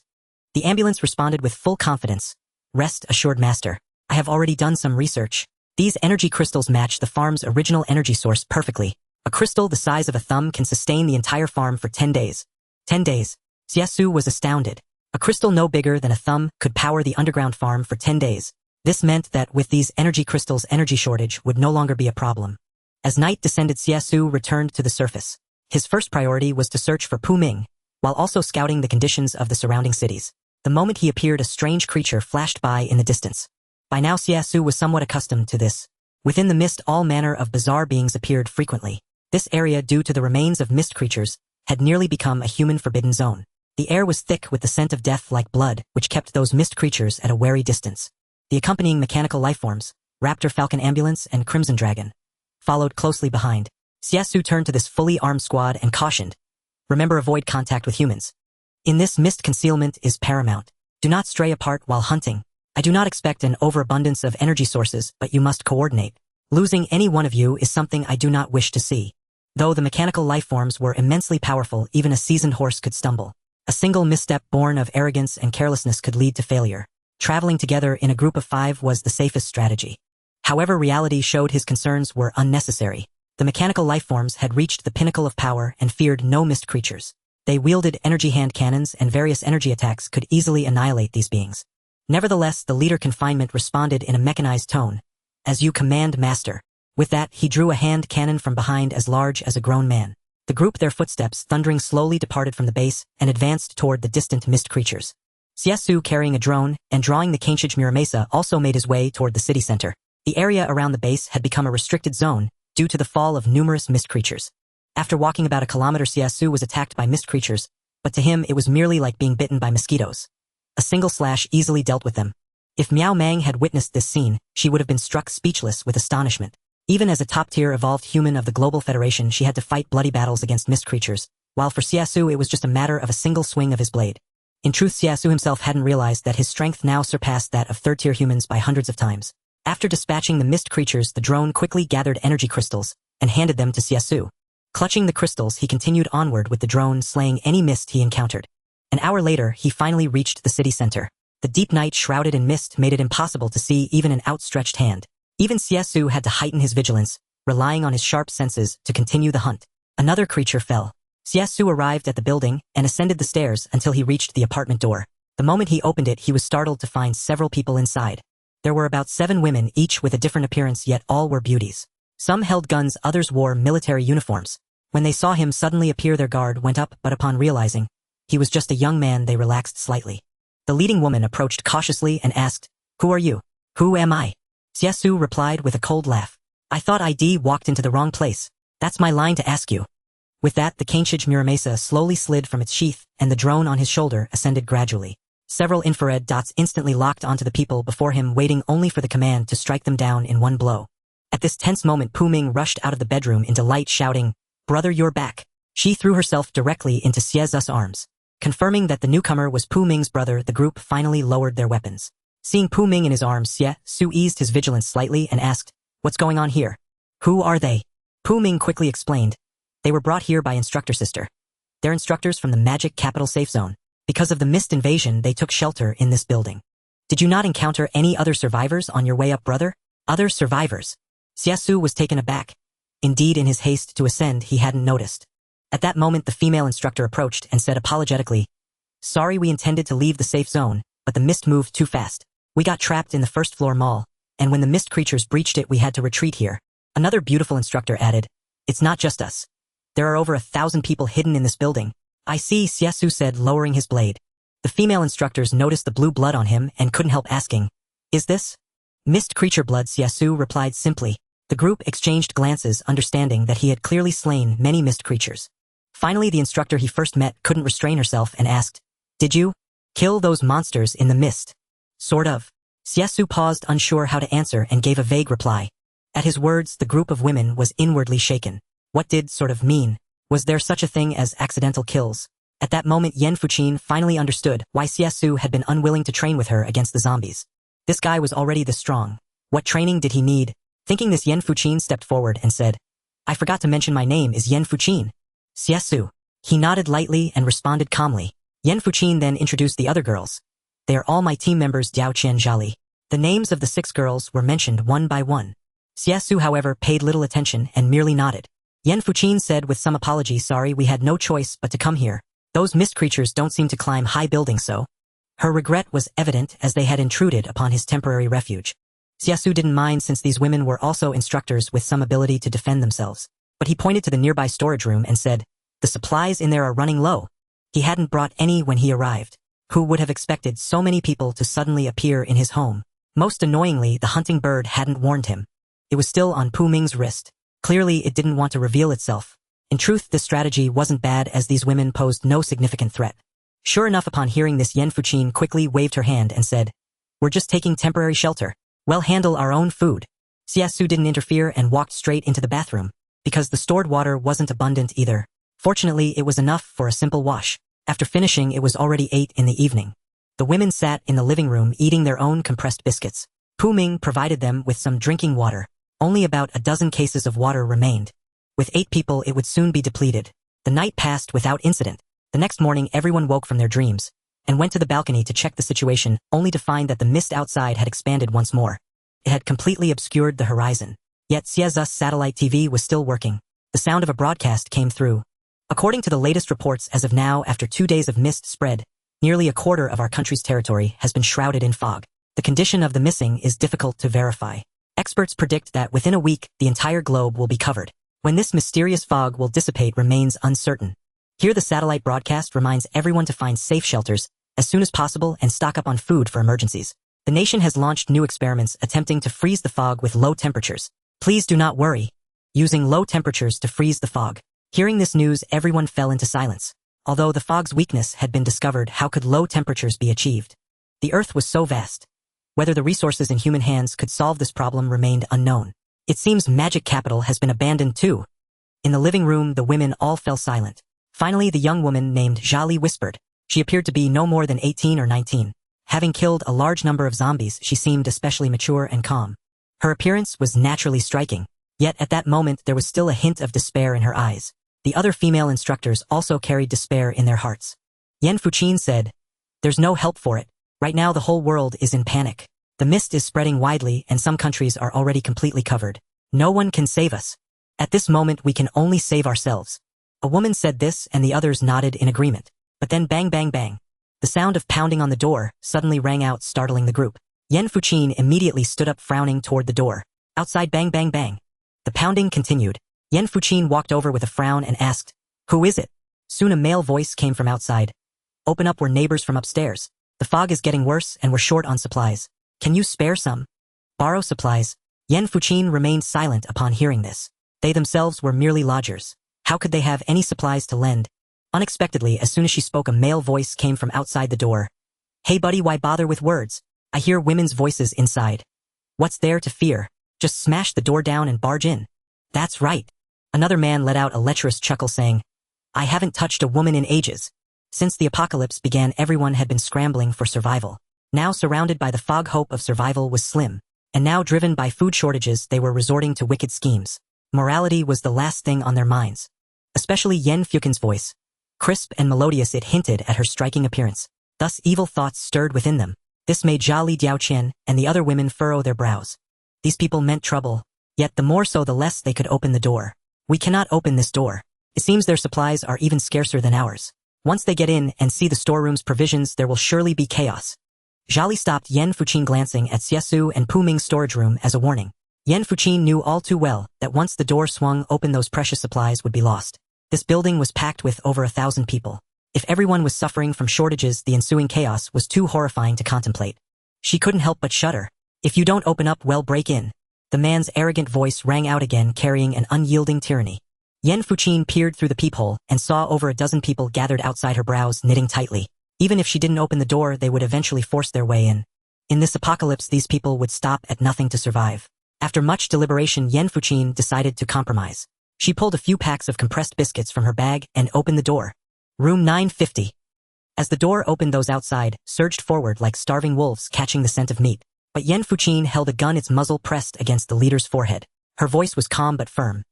The ambulance responded with full confidence. "Rest assured, Master. I have already done some research. These energy crystals match the farm's original energy source perfectly. A crystal the size of a thumb can sustain the entire farm for 10 days. 10 days. Xie Xu was astounded. A crystal no bigger than a thumb could power the underground farm for 10 days. This meant that with these energy crystals, energy shortage would no longer be a problem. As night descended, Xie Xu returned to the surface. His first priority was to search for Pu Ming, while also scouting the conditions of the surrounding cities. The moment he appeared, a strange creature flashed by in the distance. By now, Xie Xu was somewhat accustomed to this. Within the mist, all manner of bizarre beings appeared frequently. This area, due to the remains of mist creatures, had nearly become a human forbidden zone. The air was thick with the scent of death like blood, which kept those mist creatures at a wary distance. The accompanying mechanical lifeforms, Raptor, Falcon, Ambulance, and Crimson Dragon, followed closely behind. Xie Xu turned to this fully armed squad and cautioned, "Remember, avoid contact with humans. In this mist, concealment is paramount. Do not stray apart while hunting. I do not expect an overabundance of energy sources, but you must coordinate. Losing any one of you is something I do not wish to see." Though the mechanical lifeforms were immensely powerful, even a seasoned horse could stumble. A single misstep born of arrogance and carelessness could lead to failure. Traveling together in a group of 5 was the safest strategy. However, reality showed his concerns were unnecessary. The mechanical lifeforms had reached the pinnacle of power and feared no mist creatures. They wielded energy hand cannons, and various energy attacks could easily annihilate these beings. Nevertheless, the leader confinement responded in a mechanized tone. "As you command, Master." With that, he drew a hand cannon from behind as large as a grown man. The group, their footsteps thundering slowly, departed from the base and advanced toward the distant mist creatures. Xie Xu, carrying a drone and drawing the Kanchij Muramesa, also made his way toward the city center. The area around the base had become a restricted zone due to the fall of numerous mist creatures. After walking about a kilometer, Xie Xu was attacked by mist creatures, but to him it was merely like being bitten by mosquitoes. A single slash easily dealt with them. If Miao Meng had witnessed this scene, she would have been struck speechless with astonishment. Even as a top-tier evolved human of the Global Federation, she had to fight bloody battles against mist creatures, while for Xie Xu it was just a matter of a single swing of his blade. In truth, Xie Xu himself hadn't realized that his strength now surpassed that of third-tier humans by hundreds of times. After dispatching the mist creatures, the drone quickly gathered energy crystals and handed them to Xie Xu. Clutching the crystals, he continued onward with the drone, slaying any mist he encountered. An hour later, he finally reached the city center. The deep night shrouded in mist made it impossible to see even an outstretched hand. Even Xie Xu had to heighten his vigilance, relying on his sharp senses to continue the hunt. Another creature fell. Xie Xu arrived at the building and ascended the stairs until he reached the apartment door. The moment he opened it, he was startled to find several people inside. There were about 7 women, each with a different appearance, yet all were beauties. Some held guns, others wore military uniforms. When they saw him suddenly appear, their guard went up, but upon realizing he was just a young man, they relaxed slightly. The leading woman approached cautiously and asked, "Who are you?" "Who am I?" Xie Xu replied with a cold laugh. "I thought I'd walked into the wrong place. That's my line to ask you." With that, the Kaneshige Muramesa slowly slid from its sheath, and the drone on his shoulder ascended gradually. Several infrared dots instantly locked onto the people before him, waiting only for the command to strike them down in one blow. At this tense moment, Pu Ming rushed out of the bedroom in delight, shouting, "Brother, you're back." She threw herself directly into Xie Xu's arms. Confirming that the newcomer was Pu Ming's brother, the group finally lowered their weapons. Seeing Pu Ming in his arms, Xie Xu eased his vigilance slightly and asked, "What's going on here?" "Who are they?" Pu Ming quickly explained. "They were brought here by Instructor Sister. They're instructors from the Magic Capital Safe Zone. Because of the mist invasion, they took shelter in this building." "Did you not encounter any other survivors on your way up, brother?" "Other survivors?" Xie Xu was taken aback. Indeed, in his haste to ascend, he hadn't noticed. At that moment, the female instructor approached and said apologetically, "Sorry, we intended to leave the safe zone, but the mist moved too fast. We got trapped in the first-floor mall, and when the mist creatures breached it, we had to retreat here." Another beautiful instructor added, "It's not just us. There are over 1,000 people hidden in this building." "I see," Xie Xu said, lowering his blade. The female instructors noticed the blue blood on him and couldn't help asking, "Is this mist creature blood?" Xie Xu replied simply. The group exchanged glances, understanding that he had clearly slain many mist creatures. Finally, the instructor he first met couldn't restrain herself and asked, "Did you kill those monsters in the mist?" "Sort of." Xie Xu paused, unsure how to answer, and gave a vague reply. At his words, the group of women was inwardly shaken. What did "sort of" mean? Was there such a thing as accidental kills? At that moment, Yan Fuqin finally understood why Xie Xu had been unwilling to train with her against the zombies. This guy was already this strong. What training did he need? Thinking this, Yan Fuqin stepped forward and said, "I forgot to mention my name is Yan Fuqin." "Xie Xu." He nodded lightly and responded calmly. Yan Fuqin then introduced the other girls. "They are all my team members, Diao Qian Zhali." The names of the 6 girls were mentioned one by one. Xie Xu, however, paid little attention and merely nodded. Yan Fuqin said with some apology, "Sorry, we had no choice but to come here. Those mist creatures don't seem to climb high buildings, so." Her regret was evident as they had intruded upon his temporary refuge. Xie Xu didn't mind since these women were also instructors with some ability to defend themselves. But he pointed to the nearby storage room and said, "The supplies in there are running low." He hadn't brought any when he arrived. Who would have expected so many people to suddenly appear in his home? Most annoyingly, the hunting bird hadn't warned him. It was still on Pu Ming's wrist. Clearly, it didn't want to reveal itself. In truth, this strategy wasn't bad, as these women posed no significant threat. Sure enough, upon hearing this, Yan Fuqin quickly waved her hand and said, "We're just taking temporary shelter. We'll handle our own food." Xie Xu didn't interfere and walked straight into the bathroom, because the stored water wasn't abundant either. Fortunately, it was enough for a simple wash. After finishing, it was already 8 in the evening. The women sat in the living room eating their own compressed biscuits. Pu Ming provided them with some drinking water. Only about a dozen cases of water remained. With 8 people, it would soon be depleted. The night passed without incident. The next morning, everyone woke from their dreams and went to the balcony to check the situation, only to find that the mist outside had expanded once more. It had completely obscured the horizon. Yet Xie Xu's satellite TV was still working. The sound of a broadcast came through. According to the latest reports, as of now, after 2 days of mist spread, nearly a quarter of our country's territory has been shrouded in fog. The condition of the missing is difficult to verify. Experts predict that within a week, the entire globe will be covered. When this mysterious fog will dissipate remains uncertain. Here, the satellite broadcast reminds everyone to find safe shelters as soon as possible and stock up on food for emergencies. The nation has launched new experiments attempting to freeze the fog with low temperatures. Please do not worry. Using low temperatures to freeze the fog. Hearing this news, everyone fell into silence. Although the fog's weakness had been discovered, how could low temperatures be achieved? The Earth was so vast. Whether the resources in human hands could solve this problem remained unknown. It seems Magic Capital has been abandoned too. In the living room, the women all fell silent. Finally, the young woman named Zhali whispered. She appeared to be no more than 18 or 19. Having killed a large number of zombies, she seemed especially mature and calm. Her appearance was naturally striking, yet at that moment there was still a hint of despair in her eyes. The other female instructors also carried despair in their hearts. Yan Fuqin said, "There's no help for it. Right now the whole world is in panic. The mist is spreading widely and some countries are already completely covered. No one can save us. At this moment we can only save ourselves." A woman said this and the others nodded in agreement. But then bang bang bang. The sound of pounding on the door suddenly rang out, startling the group. Yan Fuqin immediately stood up, frowning toward the door. Outside, bang bang bang. The pounding continued. Yan Fuqin walked over with a frown and asked, "Who is it?" Soon a male voice came from outside. "Open up, we're neighbors from upstairs. The fog is getting worse and we're short on supplies. Can you spare some? Borrow supplies?" Yan Fuqin remained silent upon hearing this. They themselves were merely lodgers. How could they have any supplies to lend? Unexpectedly, as soon as she spoke, a male voice came from outside the door. "Hey buddy, why bother with words? I hear women's voices inside. What's there to fear? Just smash the door down and barge in." "That's right." Another man let out a lecherous chuckle, saying, "I haven't touched a woman in ages." Since the apocalypse began, everyone had been scrambling for survival. Now surrounded by the fog, hope of survival was slim. And now, driven by food shortages, they were resorting to wicked schemes. Morality was the last thing on their minds. Especially Yan Fuqin's voice. Crisp and melodious, it hinted at her striking appearance. Thus evil thoughts stirred within them. This made Jia Li Diaoqian and the other women furrow their brows. These people meant trouble. Yet the more so, the less they could open the door. "We cannot open this door. It seems their supplies are even scarcer than ours. Once they get in and see the storeroom's provisions, there will surely be chaos." Jia Li stopped Yan Fuqin, glancing at Xie Xu and Pu Ming's storage room as a warning. Yan Fuqin knew all too well that once the door swung open, those precious supplies would be lost. This building was packed with over 1,000 people. If everyone was suffering from shortages, the ensuing chaos was too horrifying to contemplate. She couldn't help but shudder. "If you don't open up, well, break in." The man's arrogant voice rang out again, carrying an unyielding tyranny. Yan Fuqin peered through the peephole and saw over a dozen people gathered outside, her brows knitting tightly. Even if she didn't open the door, they would eventually force their way in. In this apocalypse, these people would stop at nothing to survive. After much deliberation, Yan Fuqin decided to compromise. She pulled a few packs of compressed biscuits from her bag and opened the door. Room 950. As the door opened, those outside surged forward like starving wolves catching the scent of meat. But Yan Fuqin held a gun, its muzzle pressed against the leader's forehead. Her voice was calm but firm.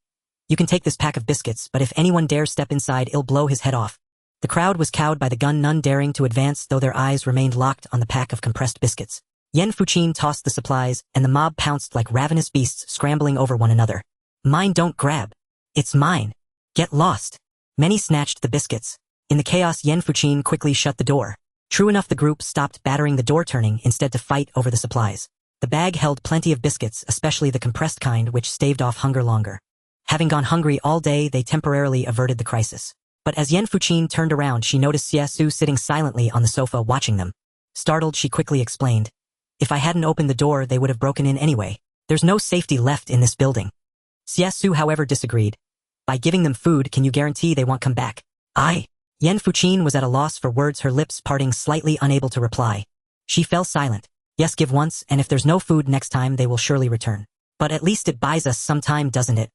"You can take this pack of biscuits, but if anyone dares step inside, I'll blow his head off." The crowd was cowed by the gun, none daring to advance, though their eyes remained locked on the pack of compressed biscuits. Yan Fuqin tossed the supplies, and the mob pounced like ravenous beasts, scrambling over one another. "Mine, don't grab. It's mine. Get lost." Many snatched the biscuits. In the chaos, Yan Fuqin quickly shut the door. True enough, the group stopped battering the door, turning instead to fight over the supplies. The bag held plenty of biscuits, especially the compressed kind, which staved off hunger longer. Having gone hungry all day, they temporarily averted the crisis. But as Yan Fuqin turned around, she noticed Xie Xu sitting silently on the sofa watching them. Startled, she quickly explained, "If I hadn't opened the door, they would have broken in anyway. There's no safety left in this building." Xie Xu, however, disagreed. "By giving them food, can you guarantee they won't come back?" Yan Fuqin was at a loss for words, her lips parting slightly, unable to reply. She fell silent. "Yes, give once, and if there's no food next time, they will surely return. But at least it buys us some time, doesn't it?"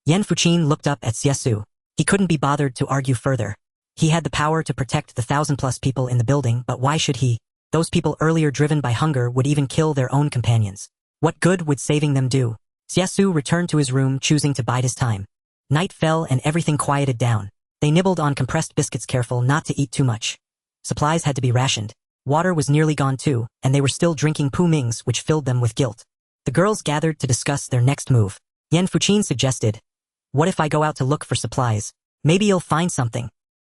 Yan Fuqin looked up at Xie Xu. He couldn't be bothered to argue further. He had the power to protect the 1,000+ people in the building, but why should he? Those people, earlier driven by hunger, would even kill their own companions. What good would saving them do? Xie Xu returned to his room, choosing to bide his time. Night fell and everything quieted down. They nibbled on compressed biscuits, careful not to eat too much. Supplies had to be rationed. Water was nearly gone too, and they were still drinking Pu Ming's, which filled them with guilt. The girls gathered to discuss their next move. Yan Fuqin suggested, "What if I go out to look for supplies? Maybe you'll find something."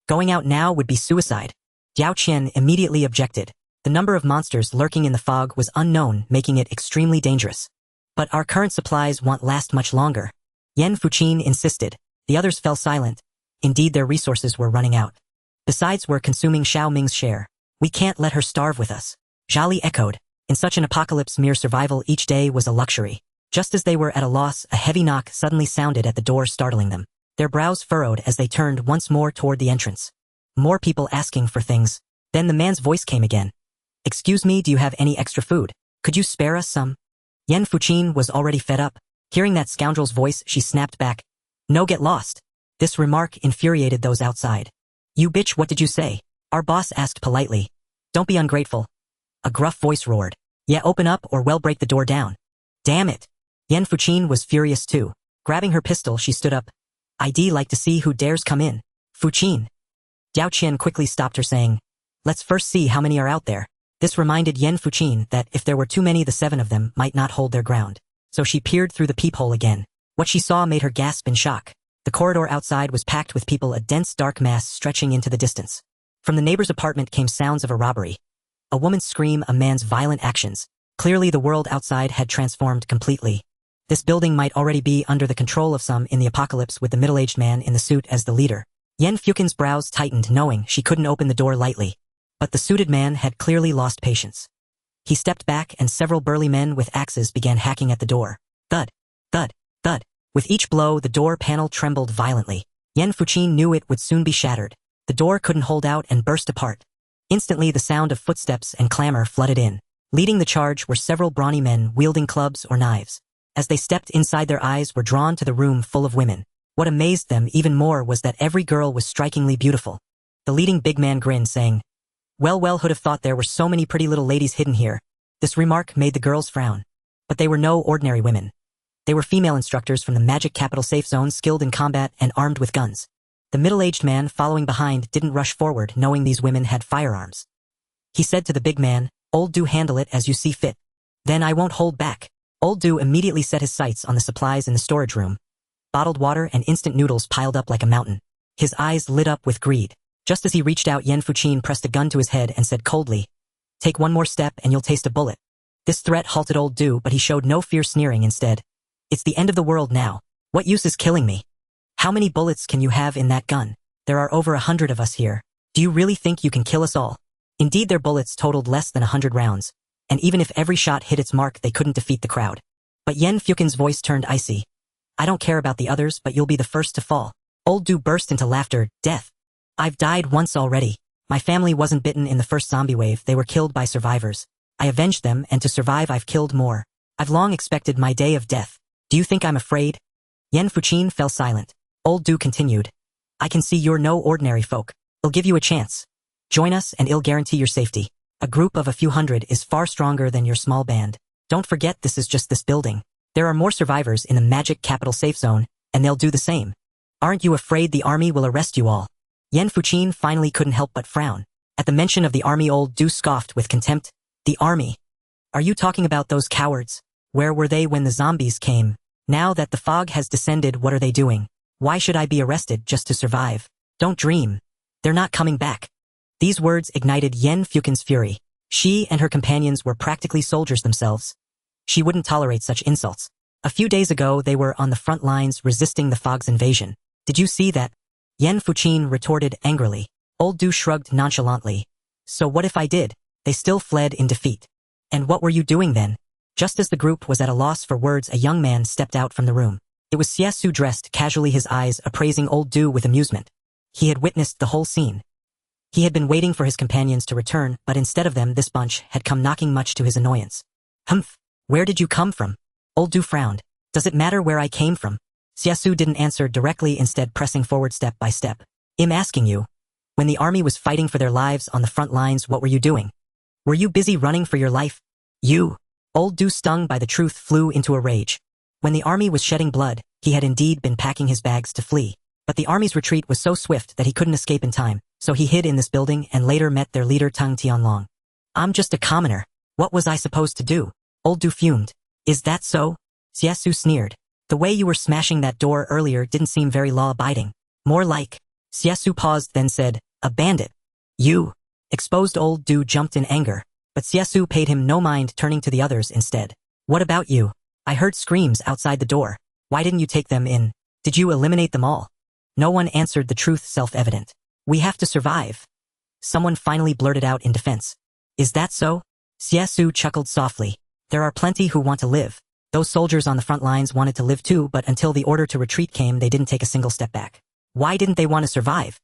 Going out now would be suicide. Diaoqian immediately objected. The number of monsters lurking in the fog was unknown, making it extremely dangerous. "But our current supplies won't last much longer." Yan Fuqin insisted. The others fell silent. Indeed, their resources were running out. Besides, we're consuming Xiao Ming's share. We can't let her starve with us. Jia Li echoed. In such an apocalypse, mere survival each day was a luxury. Just as they were at a loss, a heavy knock suddenly sounded at the door, startling them. Their brows furrowed as they turned once more toward the entrance. More people asking for things. Then the man's voice came again. "Excuse me, do you have any extra food? Could you spare us some?" Yan Fuqin was already fed up. Hearing that scoundrel's voice, she snapped back. "No, get lost." This remark infuriated those outside. "You bitch, what did you say?" Our boss asked politely. "Don't be ungrateful." A gruff voice roared. "Yeah, open up or we'll break the door down." "Damn it." Yan Fuqin was furious too. Grabbing her pistol, she stood up. I'd like to see who dares come in. Fuqin. Diao Qian quickly stopped her saying, let's first see how many are out there. This reminded Yen Fuqin that if there were too many, the 7 of them might not hold their ground. So she peered through the peephole again. What she saw made her gasp in shock. The corridor outside was packed with people, a dense dark mass stretching into the distance. From the neighbor's apartment came sounds of a robbery. A woman's scream, a man's violent actions. Clearly the world outside had transformed completely. This building might already be under the control of some in the apocalypse, with the middle-aged man in the suit as the leader. Yen Fuqin's brows tightened, knowing she couldn't open the door lightly. But the suited man had clearly lost patience. He stepped back and several burly men with axes began hacking at the door. Thud, thud, thud. With each blow, the door panel trembled violently. Yen Fuqin knew it would soon be shattered. The door couldn't hold out and burst apart. Instantly, the sound of footsteps and clamor flooded in. Leading the charge were several brawny men wielding clubs or knives. As they stepped inside, their eyes were drawn to the room full of women. What amazed them even more was that every girl was strikingly beautiful. The leading big man grinned, saying, well, who'd have thought there were so many pretty little ladies hidden here? This remark made the girls frown. But they were no ordinary women. They were female instructors from the magic capital safe zone, skilled in combat and armed with guns. The middle-aged man following behind didn't rush forward, knowing these women had firearms. He said to the big man, "Old Do, handle it as you see fit. Then I won't hold back." Old Do immediately set his sights on the supplies in the storage room. Bottled water and instant noodles piled up like a mountain. His eyes lit up with greed. Just as he reached out, Yen Fuqin pressed a gun to his head and said coldly, "Take one more step and you'll taste a bullet." This threat halted Old Do, but he showed no fear, sneering instead, "It's the end of the world now. What use is killing me? How many bullets can you have in that gun? There are over 100 of us here. Do you really think you can kill us all?" Indeed, their bullets totaled less than 100 rounds, and even if every shot hit its mark, they couldn't defeat the crowd. But Yen Fuqin's voice turned icy. "I don't care about the others, but you'll be the first to fall." Old Do burst into laughter. "Death? I've died once already. My family wasn't bitten in the first zombie wave. They were killed by survivors. I avenged them, and to survive I've killed more. I've long expected my day of death. Do you think I'm afraid?" Yen Fuqin fell silent. Old Do continued, "I can see you're no ordinary folk. I'll give you a chance. Join us and I'll guarantee your safety. A group of a few hundred is far stronger than your small band. Don't forget, this is just this building. There are more survivors in the magic capital safe zone, and they'll do the same. Aren't you afraid the army will arrest you all?" Yen Fuqin finally couldn't help but frown. At the mention of the army, Old Do scoffed with contempt. "The army? Are you talking about those cowards? Where were they when the zombies came? Now that the fog has descended, what are they doing? Why should I be arrested just to survive? Don't dream. They're not coming back." These words ignited Yen Fuqin's fury. She and her companions were practically soldiers themselves. She wouldn't tolerate such insults. A few days ago, they were on the front lines resisting the fog's invasion. "Did you see that?" Yen Fuqin retorted angrily. Old Do shrugged nonchalantly. "So what if I did? They still fled in defeat. And what were you doing then?" Just as the group was at a loss for words, a young man stepped out from the room. It was Xie Xu, dressed casually, his eyes appraising Old Do with amusement. He had witnessed the whole scene. He had been waiting for his companions to return, but instead of them, this bunch had come knocking, much to his annoyance. "Humph, where did you come from?" Old Do frowned. "Does it matter where I came from?" Xie Xu didn't answer directly, instead pressing forward step by step. "I'm asking you. When the army was fighting for their lives on the front lines, what were you doing? Were you busy running for your life?" "You?" Old Do, stung by the truth, flew into a rage. When the army was shedding blood, he had indeed been packing his bags to flee. But the army's retreat was so swift that he couldn't escape in time, so he hid in this building and later met their leader Tung Tianlong. "I'm just a commoner. What was I supposed to do?" Old Do fumed. "Is that so?" Xie Xu sneered. "The way you were smashing that door earlier didn't seem very law-abiding. More like..." Xie Xu paused, then said, "A bandit." "You?" Exposed Old Do jumped in anger, but Xie Xu paid him no mind, turning to the others instead. "What about you? I heard screams outside the door. Why didn't you take them in? Did you eliminate them all?" No one answered, the truth self-evident. "We have to survive." Someone finally blurted out in defense. "Is that so?" Xie Xu chuckled softly. "There are plenty who want to live. Those soldiers on the front lines wanted to live too, but until the order to retreat came, they didn't take a single step back. Why didn't they want to survive?"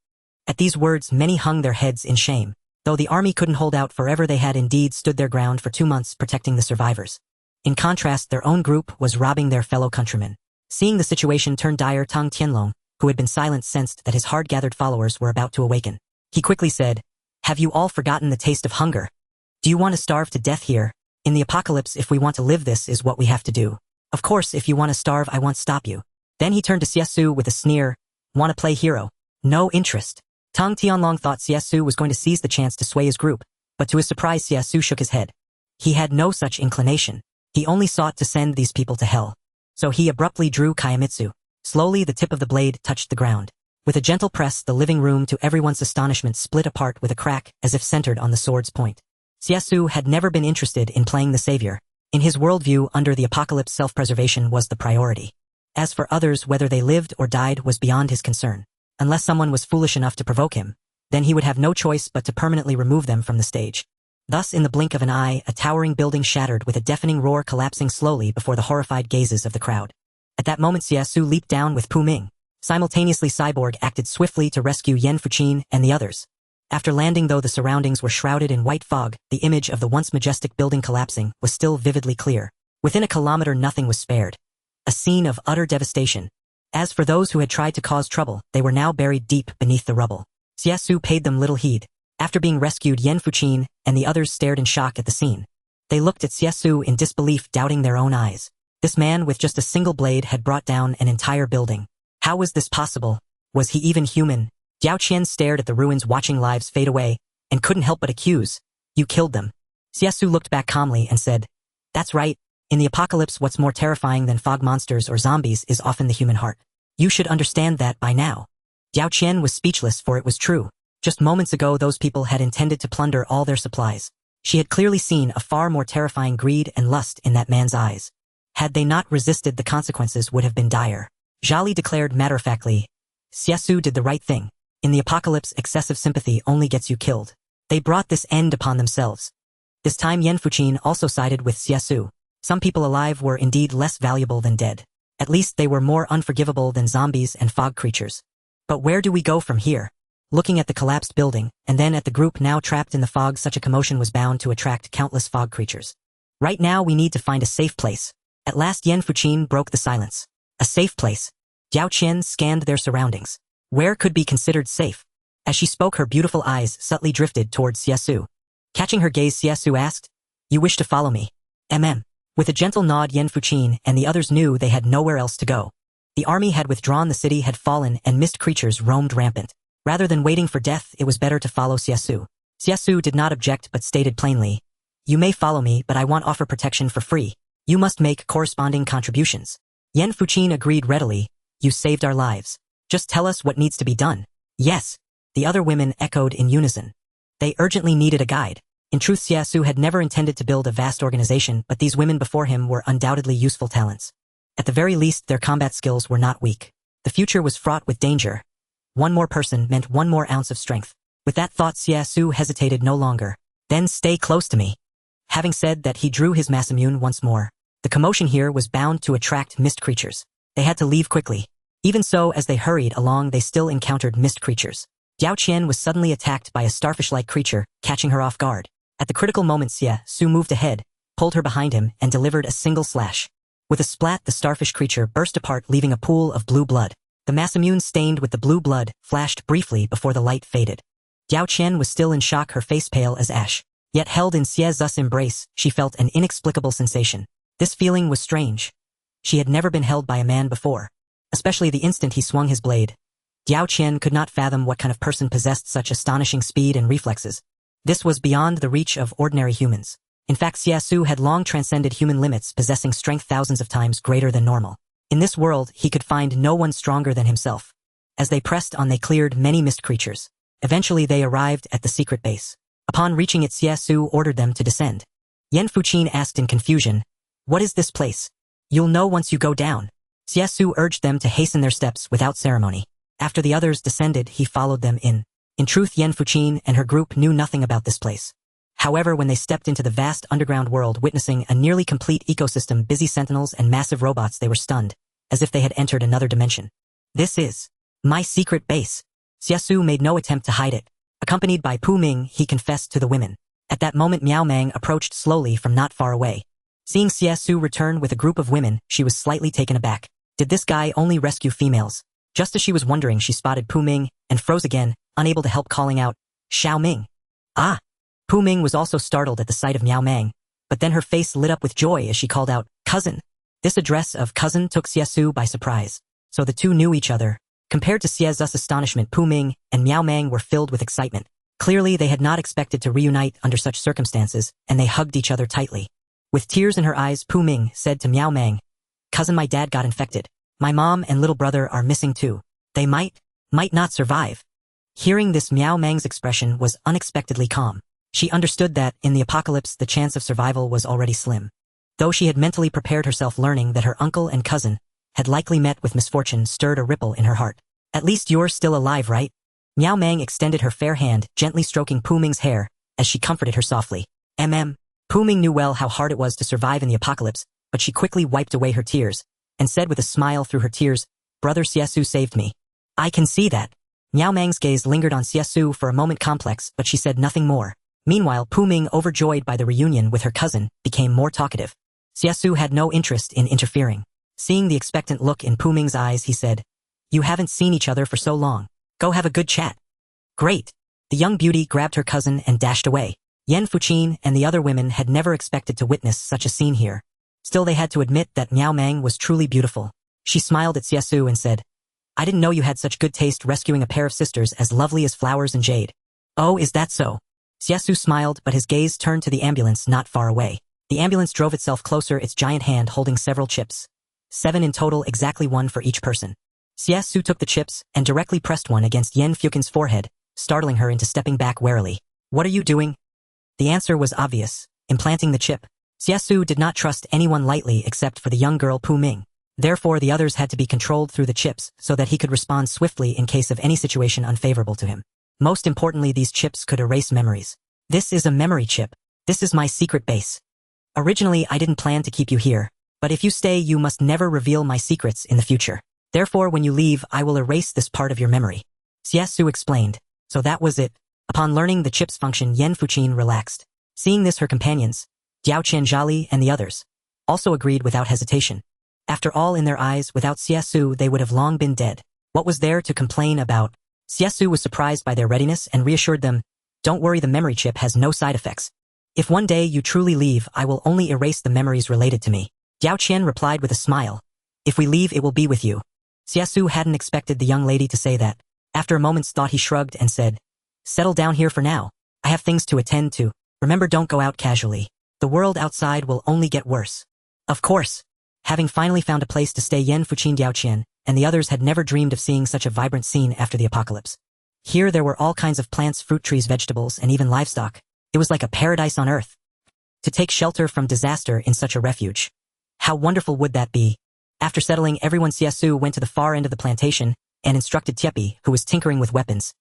At these words, many hung their heads in shame. Though the army couldn't hold out forever, they had indeed stood their ground for 2 months, protecting the survivors. In contrast, their own group was robbing their fellow countrymen. Seeing the situation turn dire, Tung Tianlong, who had been silent, sensed that his hard-gathered followers were about to awaken. He quickly said, "Have you all forgotten the taste of hunger? Do you want to starve to death here? In the apocalypse, if we want to live, this is what we have to do. Of course, if you want to starve, I won't stop you." Then he turned to Xie Xu with a sneer, Want to play hero? No interest. Tang Tianlong thought Xie Xu was going to seize the chance to sway his group, but to his surprise Xie Xu shook his head. He had no such inclination. He only sought to send these people to hell. So he abruptly drew Kaimitsu. Slowly the tip of the blade touched the ground. With a gentle press, the living room to everyone's astonishment split apart with a crack as if centered on the sword's point. Xie Xu had never been interested in playing the savior. In his worldview, under the apocalypse, self-preservation was the priority. As for others, whether they lived or died was beyond his concern. Unless someone was foolish enough to provoke him, then he would have no choice but to permanently remove them from the stage. Thus, in the blink of an eye, a towering building shattered with a deafening roar, collapsing slowly before the horrified gazes of the crowd. At that moment, Xie Xu leaped down with Pu Ming. Simultaneously, Cyborg acted swiftly to rescue Yan Fuqin and the others. After landing, though the surroundings were shrouded in white fog, the image of the once majestic building collapsing was still vividly clear. Within a kilometer, nothing was spared. A scene of utter devastation. As for those who had tried to cause trouble, they were now buried deep beneath the rubble. Xie Xu paid them little heed. After being rescued, Yan Fuqin and the others stared in shock at the scene. They looked at Xie Xu in disbelief, doubting their own eyes. This man with just a single blade had brought down an entire building. How was this possible? Was he even human? Diao Qian stared at the ruins, watching lives fade away, and couldn't help but accuse. You killed them. Xie Xu looked back calmly and said, That's right. In the apocalypse, what's more terrifying than fog monsters or zombies is often the human heart. You should understand that by now. Diao Qian was speechless, for it was true. Just moments ago, those people had intended to plunder all their supplies. She had clearly seen a far more terrifying greed and lust in that man's eyes. Had they not resisted, the consequences would have been dire. Zhali declared matter-of-factly, Xie Xu did the right thing. In the apocalypse, excessive sympathy only gets you killed. They brought this end upon themselves. This time Yan Fuqin also sided with Xie Xu. Some people alive were indeed less valuable than dead. At least they were more unforgivable than zombies and fog creatures. But where do we go from here? Looking at the collapsed building, and then at the group now trapped in the fog, such a commotion was bound to attract countless fog creatures. Right now we need to find a safe place. At last Yan Fuqin broke the silence. A safe place. Diao Qian scanned their surroundings. Where could be considered safe? As she spoke, her beautiful eyes subtly drifted towards Xie Xu. Catching her gaze, Xie Xu asked, You wish to follow me? With a gentle nod, Yan Fuqin and the others knew they had nowhere else to go. The army had withdrawn, the city had fallen, and mist creatures roamed rampant. Rather than waiting for death, it was better to follow Xie Xu. Xie Xu did not object but stated plainly, You may follow me, but I want offer protection for free. You must make corresponding contributions. Yan Fuqin agreed readily, You saved our lives. Just tell us what needs to be done. Yes. The other women echoed in unison. They urgently needed a guide. In truth, Xie Xu had never intended to build a vast organization, but these women before him were undoubtedly useful talents. At the very least, their combat skills were not weak. The future was fraught with danger. One more person meant one more ounce of strength. With that thought, Xie Xu hesitated no longer. Then stay close to me. Having said that, he drew his masamune once more. The commotion here was bound to attract mist creatures. They had to leave quickly. Even so, as they hurried along, they still encountered mist creatures. Diao Qian was suddenly attacked by a starfish-like creature, catching her off guard. At the critical moment, Xie Xu moved ahead, pulled her behind him, and delivered a single slash. With a splat, the starfish creature burst apart, leaving a pool of blue blood. The masamune, stained with the blue blood, flashed briefly before the light faded. Diao Qian was still in shock, her face pale as ash. Yet held in Xie Xu's embrace, she felt an inexplicable sensation. This feeling was strange. She had never been held by a man before. Especially the instant he swung his blade. Diao Qian could not fathom what kind of person possessed such astonishing speed and reflexes. This was beyond the reach of ordinary humans. In fact, Xie Xu had long transcended human limits, possessing strength thousands of times greater than normal. In this world, he could find no one stronger than himself. As they pressed on, they cleared many mist creatures. Eventually they arrived at the secret base. Upon reaching it, Xie Xu ordered them to descend. Yan Fuqin asked in confusion, What is this place? You'll know once you go down. Xie Xu urged them to hasten their steps without ceremony. After the others descended, he followed them in. In truth, Yan Fuqin and her group knew nothing about this place. However, when they stepped into the vast underground world, witnessing a nearly complete ecosystem, busy sentinels and massive robots, they were stunned, as if they had entered another dimension. This is my secret base. Xie Xu made no attempt to hide it. Accompanied by Pu Ming, he confessed to the women. At that moment, Miao Mang approached slowly from not far away. Seeing Xie Xu return with a group of women, she was slightly taken aback. Did this guy only rescue females? Just as she was wondering, she spotted Pu Ming and froze again, unable to help, calling out, Xiao Ming. Ah! Pu Ming was also startled at the sight of Miao Mang, but then her face lit up with joy as she called out, Cousin. This address of cousin took Xie Xu by surprise. So the two knew each other. Compared to Xie Xu's astonishment, Pu Ming and Miao Mang were filled with excitement. Clearly, they had not expected to reunite under such circumstances, and they hugged each other tightly. With tears in her eyes, Pu Ming said to Miao Mang, "Cousin, my dad got infected. My mom and little brother are missing too. They might not survive." Hearing this, Miao Mang's expression was unexpectedly calm. She understood that, in the apocalypse, the chance of survival was already slim. Though she had mentally prepared herself, learning that her uncle and cousin had likely met with misfortune stirred a ripple in her heart. "At least you're still alive, right?" Miao Mang extended her fair hand, gently stroking Pu Ming's hair, as she comforted her softly. Pu Ming knew well how hard it was to survive in the apocalypse, but she quickly wiped away her tears, and said with a smile through her tears, "Brother Xie Xu saved me." "I can see that." Miao Mang's gaze lingered on Xie Xu for a moment complex, but she said nothing more. Meanwhile, Pu Ming, overjoyed by the reunion with her cousin, became more talkative. Xie Xu had no interest in interfering. Seeing the expectant look in Pu Ming's eyes, he said, "You haven't seen each other for so long. Go have a good chat." "Great." The young beauty grabbed her cousin and dashed away. Yan Fuqin and the other women had never expected to witness such a scene here. Still, they had to admit that Miao Mang was truly beautiful. She smiled at Xie Xu and said, "I didn't know you had such good taste rescuing a pair of sisters as lovely as flowers and jade." "Oh, is that so?" Xie Xu smiled, but his gaze turned to the ambulance not far away. The ambulance drove itself closer, its giant hand holding several chips. 7 in total, exactly 1 for each person. Xie Xu took the chips and directly pressed one against Yan Fuqin's forehead, startling her into stepping back warily. "What are you doing?" The answer was obvious: implanting the chip. Xie Xu did not trust anyone lightly except for the young girl Pu Ming. Therefore, the others had to be controlled through the chips so that he could respond swiftly in case of any situation unfavorable to him. Most importantly, these chips could erase memories. "This is a memory chip. This is my secret base. Originally, I didn't plan to keep you here, but if you stay, you must never reveal my secrets in the future. Therefore, when you leave, I will erase this part of your memory." Xie Xu explained. So that was it. Upon learning the chip's function, Yan Fuqin relaxed. Seeing this, her companions, Diao Qianzhali and the others, also agreed without hesitation. After all, in their eyes, without Xie Xu, they would have long been dead. What was there to complain about? Xie Xu was surprised by their readiness and reassured them, "Don't worry, the memory chip has no side effects. If one day you truly leave, I will only erase the memories related to me." Diao Qian replied with a smile, "If we leave, it will be with you." Xie Xu hadn't expected the young lady to say that. After a moment's thought, he shrugged and said, "Settle down here for now. I have things to attend to. Remember, don't go out casually. The world outside will only get worse." Of course. Having finally found a place to stay, Yan Fuqin, Diao Qian, and the others had never dreamed of seeing such a vibrant scene after the apocalypse. Here there were all kinds of plants, fruit trees, vegetables, and even livestock. It was like a paradise on earth. To take shelter from disaster in such a refuge. How wonderful would that be? After settling everyone, Xie Xu went to the far end of the plantation and instructed Tiepi, who was tinkering with weapons,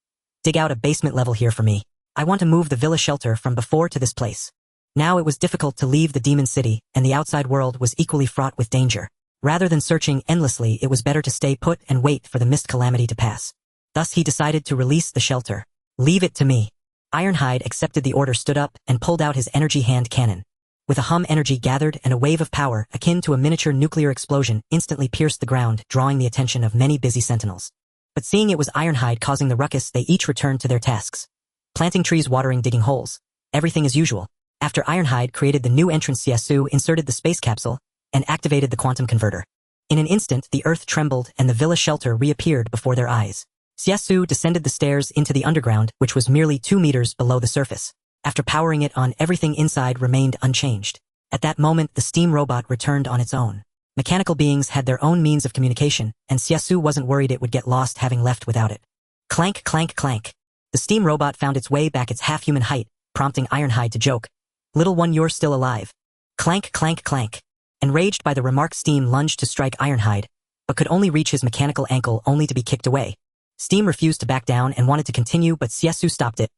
"Dig out a basement level here for me. I want to move the villa shelter from before to this place." Now it was difficult to leave the demon city, and the outside world was equally fraught with danger. Rather than searching endlessly, it was better to stay put and wait for the mist calamity to pass. Thus he decided to release the shelter. "Leave it to me." Ironhide accepted the order, stood up, and pulled out his energy hand cannon. With a hum, energy gathered, and a wave of power, akin to a miniature nuclear explosion, instantly pierced the ground, drawing the attention of many busy sentinels. But seeing it was Ironhide causing the ruckus, they each returned to their tasks. Planting trees, watering, digging holes. Everything as usual. After Ironhide created the new entrance, Xie Xu inserted the space capsule and activated the quantum converter. In an instant, the earth trembled and the villa shelter reappeared before their eyes. Xie Xu descended the stairs into the underground, which was merely 2 meters below the surface. After powering it on, everything inside remained unchanged. At that moment, the steam robot returned on its own. Mechanical beings had their own means of communication, and Xie Xu wasn't worried it would get lost having left without it. Clank, clank, clank. The steam robot found its way back its half-human height, prompting Ironhide to joke, "Little one, you're still alive." Clank, clank, clank. Enraged by the remark, Steam lunged to strike Ironhide, but could only reach his mechanical ankle, only to be kicked away. Steam refused to back down and wanted to continue, but Xie Xu stopped it.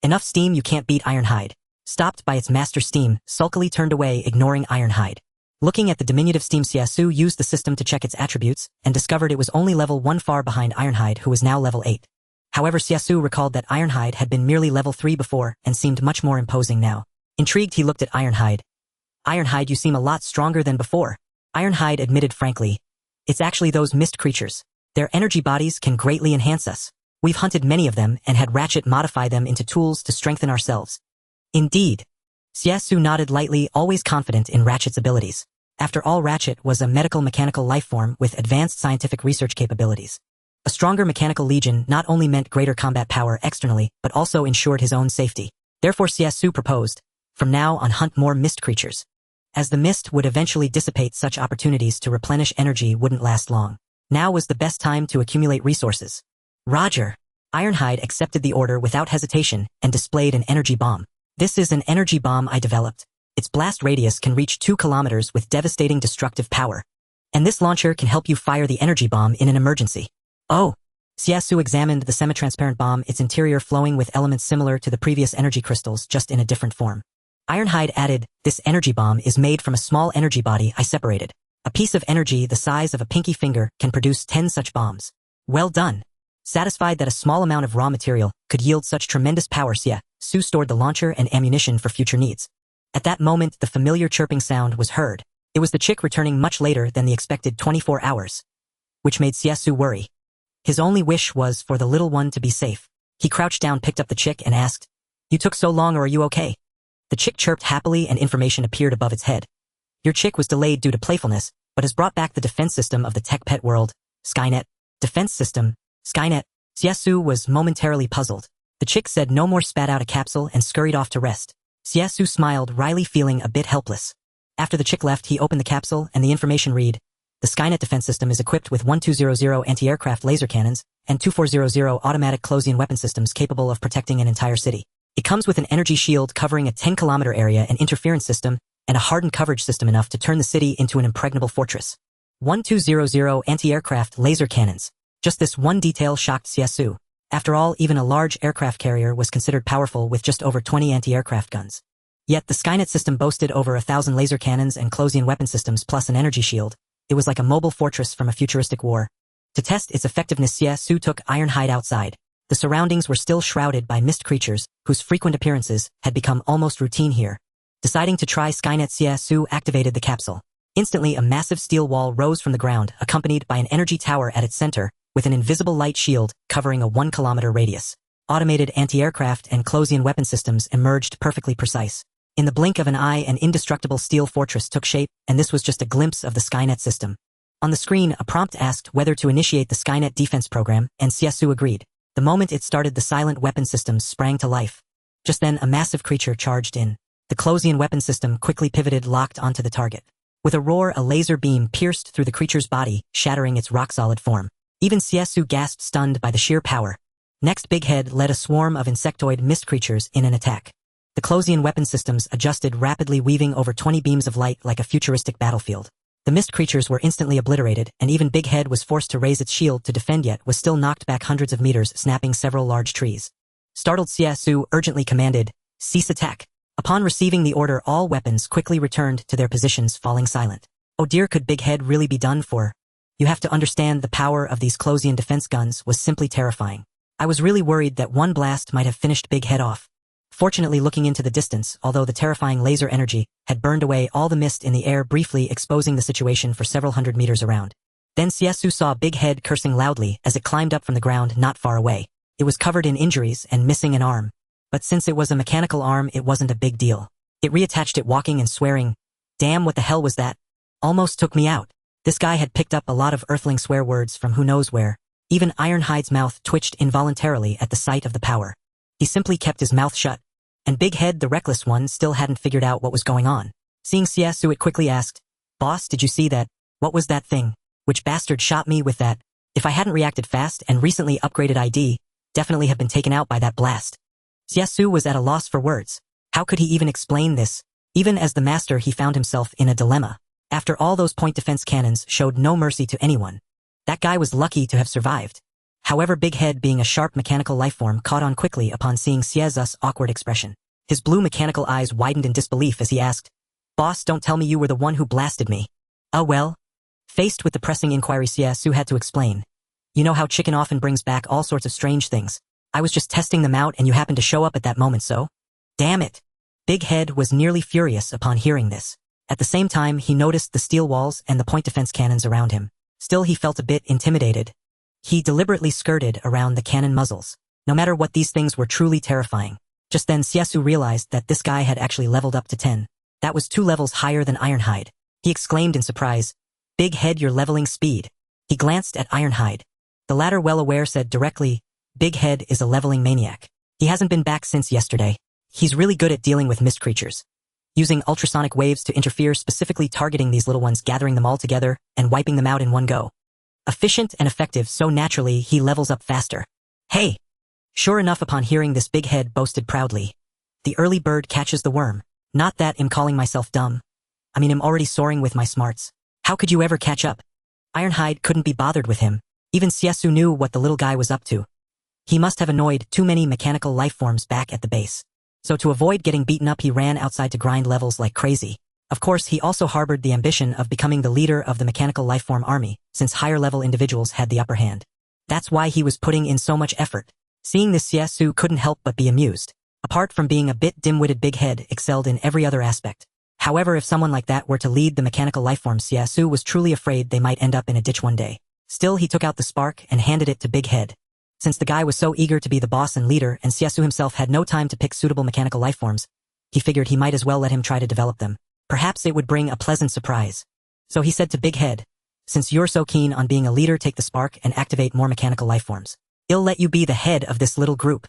"Enough, Steam, you can't beat Ironhide." Stopped by its master, Steam sulkily turned away, ignoring Ironhide. Looking at the diminutive Steam, Xie Xu used the system to check its attributes and discovered it was only level 1, far behind Ironhide, who was now level 8. However, Xie Xu recalled that Ironhide had been merely level 3 before and seemed much more imposing now. Intrigued, he looked at Ironhide. "Ironhide, you seem a lot stronger than before." Ironhide admitted frankly, "It's actually those mist creatures. Their energy bodies can greatly enhance us. We've hunted many of them and had Ratchet modify them into tools to strengthen ourselves." "Indeed." Xie Xu nodded lightly, always confident in Ratchet's abilities. After all, Ratchet was a medical mechanical lifeform with advanced scientific research capabilities. A stronger mechanical legion not only meant greater combat power externally, but also ensured his own safety. Therefore Xie Xu proposed, from now on hunt more mist creatures. As the mist would eventually dissipate, such opportunities to replenish energy wouldn't last long. Now was the best time to accumulate resources. Roger. Ironhide accepted the order without hesitation and displayed an energy bomb. This is an energy bomb I developed. Its blast radius can reach 2 kilometers with devastating destructive power. And this launcher can help you fire the energy bomb in an emergency. Oh. Xie Xu examined the semi-transparent bomb, its interior flowing with elements similar to the previous energy crystals, just in a different form. Ironhide added, this energy bomb is made from a small energy body I separated. A piece of energy the size of a pinky finger can produce 10 such bombs. Well done. Satisfied that a small amount of raw material could yield such tremendous power, Xie Xu stored the launcher and ammunition for future needs. At that moment, the familiar chirping sound was heard. It was the chick returning much later than the expected 24 hours, which made Xie Xu worry. His only wish was for the little one to be safe. He crouched down, picked up the chick, and asked, "You took so long, or are you okay?" The chick chirped happily and information appeared above its head. Your chick was delayed due to playfulness, but has brought back the defense system of the tech pet world, Skynet. Defense system, Skynet. Xie Xu was momentarily puzzled. The chick said no more, spat out a capsule, and scurried off to rest. Xie Xu smiled wryly, feeling a bit helpless. After the chick left, he opened the capsule, and the information read, the Skynet defense system is equipped with 1200 anti-aircraft laser cannons and 2400 automatic close-in weapon systems capable of protecting an entire city. It comes with an energy shield covering a 10-kilometer area, an interference system, and a hardened coverage system enough to turn the city into an impregnable fortress. 1200 anti-aircraft laser cannons. Just this one detail shocked Xie Xu. After all, even a large aircraft carrier was considered powerful with just over 20 anti-aircraft guns. Yet the Skynet system boasted over 1,000 laser cannons and close-in weapon systems plus an energy shield. It was like a mobile fortress from a futuristic war. To test its effectiveness, Xie Xu took Ironhide outside. The surroundings were still shrouded by mist creatures, whose frequent appearances had become almost routine here. Deciding to try Skynet, Xie Xu activated the capsule. Instantly, a massive steel wall rose from the ground, accompanied by an energy tower at its center, with an invisible light shield covering a 1-kilometer radius. Automated anti-aircraft and close-in weapon systems emerged perfectly precise. In the blink of an eye, an indestructible steel fortress took shape, and this was just a glimpse of the Skynet system. On the screen, a prompt asked whether to initiate the Skynet defense program, and Xie Xu agreed. The moment it started, the silent weapon systems sprang to life. Just then, a massive creature charged in. The close-in weapon system quickly pivoted, locked onto the target. With a roar, a laser beam pierced through the creature's body, shattering its rock-solid form. Even Xie Xu gasped, stunned by the sheer power. Next, Big Head led a swarm of insectoid mist creatures in an attack. The close-in weapon systems adjusted rapidly, weaving over 20 beams of light like a futuristic battlefield. The mist creatures were instantly obliterated, and even Big Head was forced to raise its shield to defend, yet was still knocked back hundreds of meters, snapping several large trees. Startled, Xie Xu urgently commanded, "Cease attack." Upon receiving the order, all weapons quickly returned to their positions, falling silent. Oh dear, could Big Head really be done for? You have to understand, the power of these close-in defense guns was simply terrifying. I was really worried that one blast might have finished Big Head off. Fortunately, looking into the distance, although the terrifying laser energy had burned away all the mist in the air, briefly exposing the situation for several hundred meters around. Then Xie Xu saw Big Head cursing loudly as it climbed up from the ground not far away. It was covered in injuries and missing an arm. But since it was a mechanical arm, it wasn't a big deal. It reattached it, walking and swearing, "Damn, what the hell was that? Almost took me out." This guy had picked up a lot of earthling swear words from who knows where. Even Ironhide's mouth twitched involuntarily at the sight of the power. He simply kept his mouth shut. And Big Head, the reckless one, still hadn't figured out what was going on. Seeing Xie Xu, it quickly asked, "Boss, did you see that? What was that thing? Which bastard shot me with that? If I hadn't reacted fast and recently upgraded ID, definitely have been taken out by that blast." Xie Xu was at a loss for words. How could he even explain this? Even as the master, he found himself in a dilemma. After all, those point defense cannons showed no mercy to anyone. That guy was lucky to have survived. However, Big Head, being a sharp mechanical lifeform, caught on quickly upon seeing Xie Xu's awkward expression. His blue mechanical eyes widened in disbelief as he asked, "Boss, don't tell me you were the one who blasted me." "Oh well?" Faced with the pressing inquiry, Xie Xu had to explain. "You know how chicken often brings back all sorts of strange things. I was just testing them out and you happened to show up at that moment, so?" "Damn it." Big Head was nearly furious upon hearing this. At the same time, he noticed the steel walls and the point defense cannons around him. Still, he felt a bit intimidated. He deliberately skirted around the cannon muzzles. No matter what, these things were truly terrifying. Just then, Xie Xu realized that this guy had actually leveled up to 10. That was 2 levels higher than Ironhide. He exclaimed in surprise, "Big Head, you're leveling speed." He glanced at Ironhide. The latter, well aware, said directly, Big Head is a leveling maniac. He hasn't been back since yesterday. He's really good at dealing with mist creatures, using ultrasonic waves to interfere, specifically targeting these little ones, gathering them all together, and wiping them out in one go. Efficient and effective, so naturally he levels up faster. Hey! Sure enough, upon hearing this, Big Head boasted proudly. The early bird catches the worm. Not that I'm calling myself dumb. I mean, I'm already soaring with my smarts. How could you ever catch up? Ironhide couldn't be bothered with him. Even Xie Xu knew what the little guy was up to. He must have annoyed too many mechanical life forms back at the base. So to avoid getting beaten up, he ran outside to grind levels like crazy. Of course, he also harbored the ambition of becoming the leader of the mechanical lifeform army, since higher-level individuals had the upper hand. That's why he was putting in so much effort. Seeing this, Xie Xu couldn't help but be amused. Apart from being a bit dim-witted, Big Head excelled in every other aspect. However, if someone like that were to lead the mechanical lifeforms, Xie Xu was truly afraid they might end up in a ditch one day. Still, he took out the spark and handed it to Big Head. Since the guy was so eager to be the boss and leader, and Xie Xu himself had no time to pick suitable mechanical lifeforms, he figured he might as well let him try to develop them. Perhaps it would bring a pleasant surprise. So he said to Big Head, since you're so keen on being a leader, take the spark and activate more mechanical lifeforms. I'll let you be the head of this little group.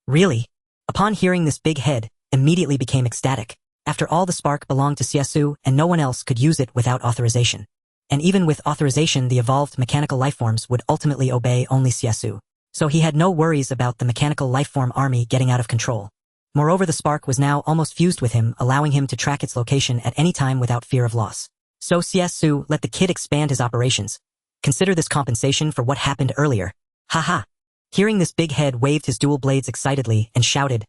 Really? Upon hearing this, Big Head immediately became ecstatic. After all, the spark belonged to Xie Xu, and no one else could use it without authorization. And even with authorization, the evolved mechanical lifeforms would ultimately obey only Xie Xu. So he had no worries about the mechanical lifeform army getting out of control. Moreover, the spark was now almost fused with him, allowing him to track its location at any time without fear of loss. So Xie Xu let the kid expand his operations. Consider this compensation for what happened earlier. Haha. Hearing this, Big Head waved his dual blades excitedly and shouted,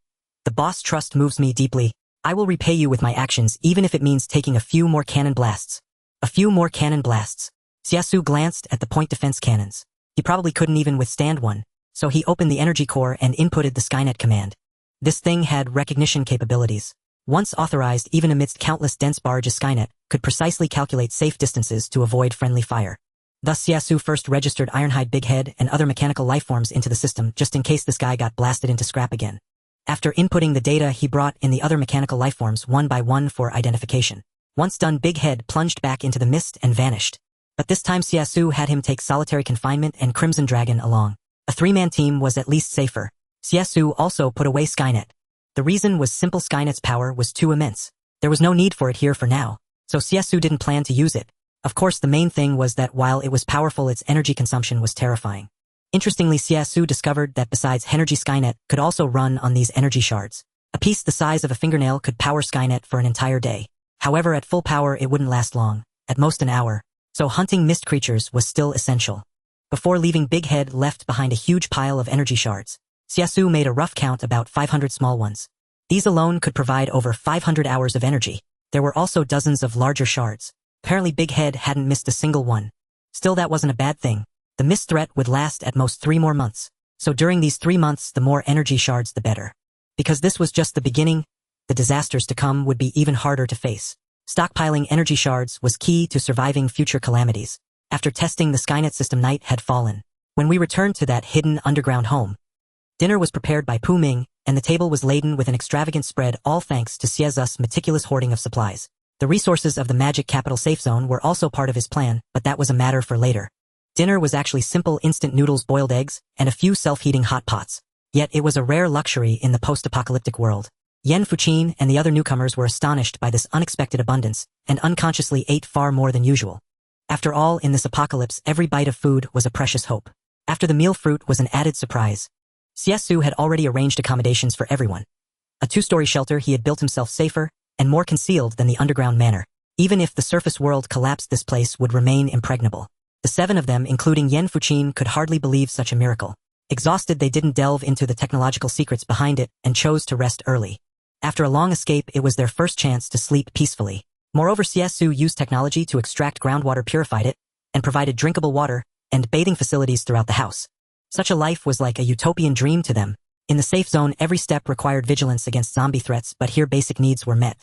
the boss trust moves me deeply. I will repay you with my actions, even if it means taking a few more cannon blasts. A few more cannon blasts. Xie Xu glanced at the point defense cannons. He probably couldn't even withstand one, so he opened the energy core and inputted the Skynet command. This thing had recognition capabilities. Once authorized, even amidst countless dense barrages, Skynet could precisely calculate safe distances to avoid friendly fire. Thus, Xie Xu first registered Ironhide, Big Head, and other mechanical lifeforms into the system, just in case this guy got blasted into scrap again. After inputting the data, he brought in the other mechanical lifeforms one by one for identification. Once done, Big Head plunged back into the mist and vanished. But this time, Xie Xu had him take solitary confinement and Crimson Dragon along. A three-man team was at least safer. Xie Xu also put away Skynet. The reason was simple: Skynet's power was too immense. There was no need for it here for now, so Xie Xu didn't plan to use it. Of course, the main thing was that while it was powerful, its energy consumption was terrifying. Interestingly, Xie Xu discovered that besides energy, Skynet could also run on these energy shards. A piece the size of a fingernail could power Skynet for an entire day. However, at full power it wouldn't last long, at most an hour, so hunting mist creatures was still essential. Before leaving, Big Head left behind a huge pile of energy shards. Xie Xu made a rough count, about 500 small ones. These alone could provide over 500 hours of energy. There were also dozens of larger shards. Apparently Big Head hadn't missed a single one. Still, that wasn't a bad thing. The mist threat would last at most 3 more months. So during these 3 months, the more energy shards the better. Because this was just the beginning, the disasters to come would be even harder to face. Stockpiling energy shards was key to surviving future calamities. After testing the Skynet system, night had fallen. When we returned to that hidden underground home, dinner was prepared by Pu Ming, and the table was laden with an extravagant spread, all thanks to Xie Xu's meticulous hoarding of supplies. The resources of the magic capital safe zone were also part of his plan, but that was a matter for later. Dinner was actually simple instant noodles, boiled eggs, and a few self-heating hot pots. Yet it was a rare luxury in the post-apocalyptic world. Yan Fuqin and the other newcomers were astonished by this unexpected abundance, and unconsciously ate far more than usual. After all, in this apocalypse, every bite of food was a precious hope. After the meal, fruit was an added surprise. Xie Xu had already arranged accommodations for everyone. A 2-story shelter he had built himself, safer and more concealed than the underground manor. Even if the surface world collapsed, this place would remain impregnable. The 7 of them, including Yan Fuqin, could hardly believe such a miracle. Exhausted, they didn't delve into the technological secrets behind it and chose to rest early. After a long escape, it was their first chance to sleep peacefully. Moreover, Xie Xu used technology to extract groundwater, purified it, and provided drinkable water and bathing facilities throughout the house. Such a life was like a utopian dream to them. In the safe zone, every step required vigilance against zombie threats, but here basic needs were met.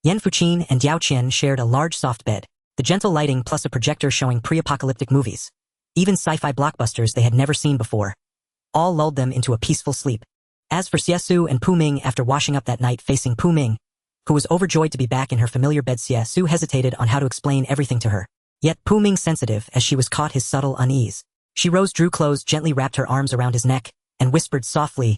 Yan Fuqin and Diao Qian shared a large soft bed, the gentle lighting plus a projector showing pre-apocalyptic movies, even sci-fi blockbusters they had never seen before, all lulled them into a peaceful sleep. As for Xie Xu and Pu Ming, after washing up that night facing Pu Ming, who was overjoyed to be back in her familiar bed, Xie Xu hesitated on how to explain everything to her. Yet Pu Ming, sensitive as she was, caught his subtle unease. She rose, drew close, gently wrapped her arms around his neck, and whispered softly,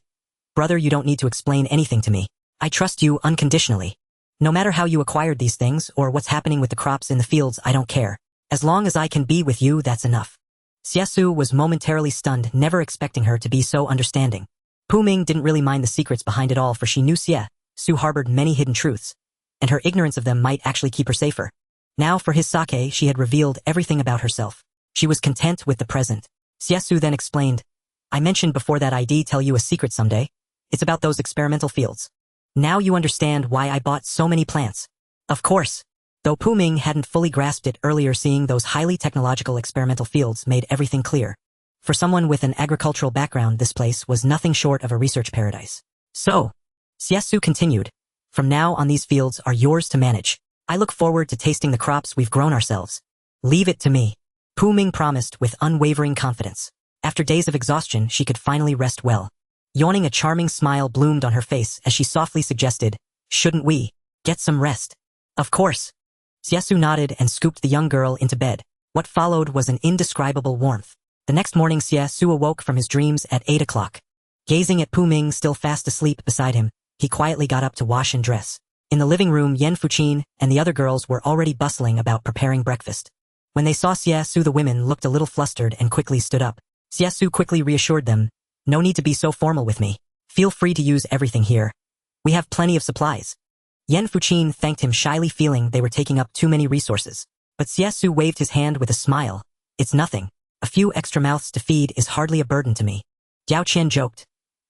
"Brother, you don't need to explain anything to me. I trust you unconditionally. No matter how you acquired these things or what's happening with the crops in the fields, I don't care. As long as I can be with you, that's enough." Xie Xu was momentarily stunned, never expecting her to be so understanding. Pu Ming didn't really mind the secrets behind it all, for she knew Xie Xu harbored many hidden truths, and her ignorance of them might actually keep her safer. Now for his sake, she had revealed everything about herself. She was content with the present. Xie Xu then explained, "I mentioned before that I'd tell you a secret someday. It's about those experimental fields. Now you understand why I bought so many plants." Of course. Though Pu Ming hadn't fully grasped it earlier, seeing those highly technological experimental fields made everything clear. For someone with an agricultural background, this place was nothing short of a research paradise. "So," Xie Xu continued, "from now on these fields are yours to manage. I look forward to tasting the crops we've grown ourselves. Leave it to me." Pu Ming promised with unwavering confidence. After days of exhaustion, she could finally rest well. Yawning, a charming smile bloomed on her face as she softly suggested, "Shouldn't we get some rest?" "Of course." Xie Xu nodded and scooped the young girl into bed. What followed was an indescribable warmth. The next morning, Xie Xu awoke from his dreams at 8 o'clock. Gazing at Pu Ming still fast asleep beside him, he quietly got up to wash and dress. In the living room, Yan Fuqin and the other girls were already bustling about preparing breakfast. When they saw Xie Xu, the women looked a little flustered and quickly stood up. Xie Xu quickly reassured them, "No need to be so formal with me. Feel free to use everything here. We have plenty of supplies." Yan Fuqin thanked him shyly, feeling they were taking up too many resources. But Xie Xu waved his hand with a smile. "It's nothing. A few extra mouths to feed is hardly a burden to me." Diao Qian joked,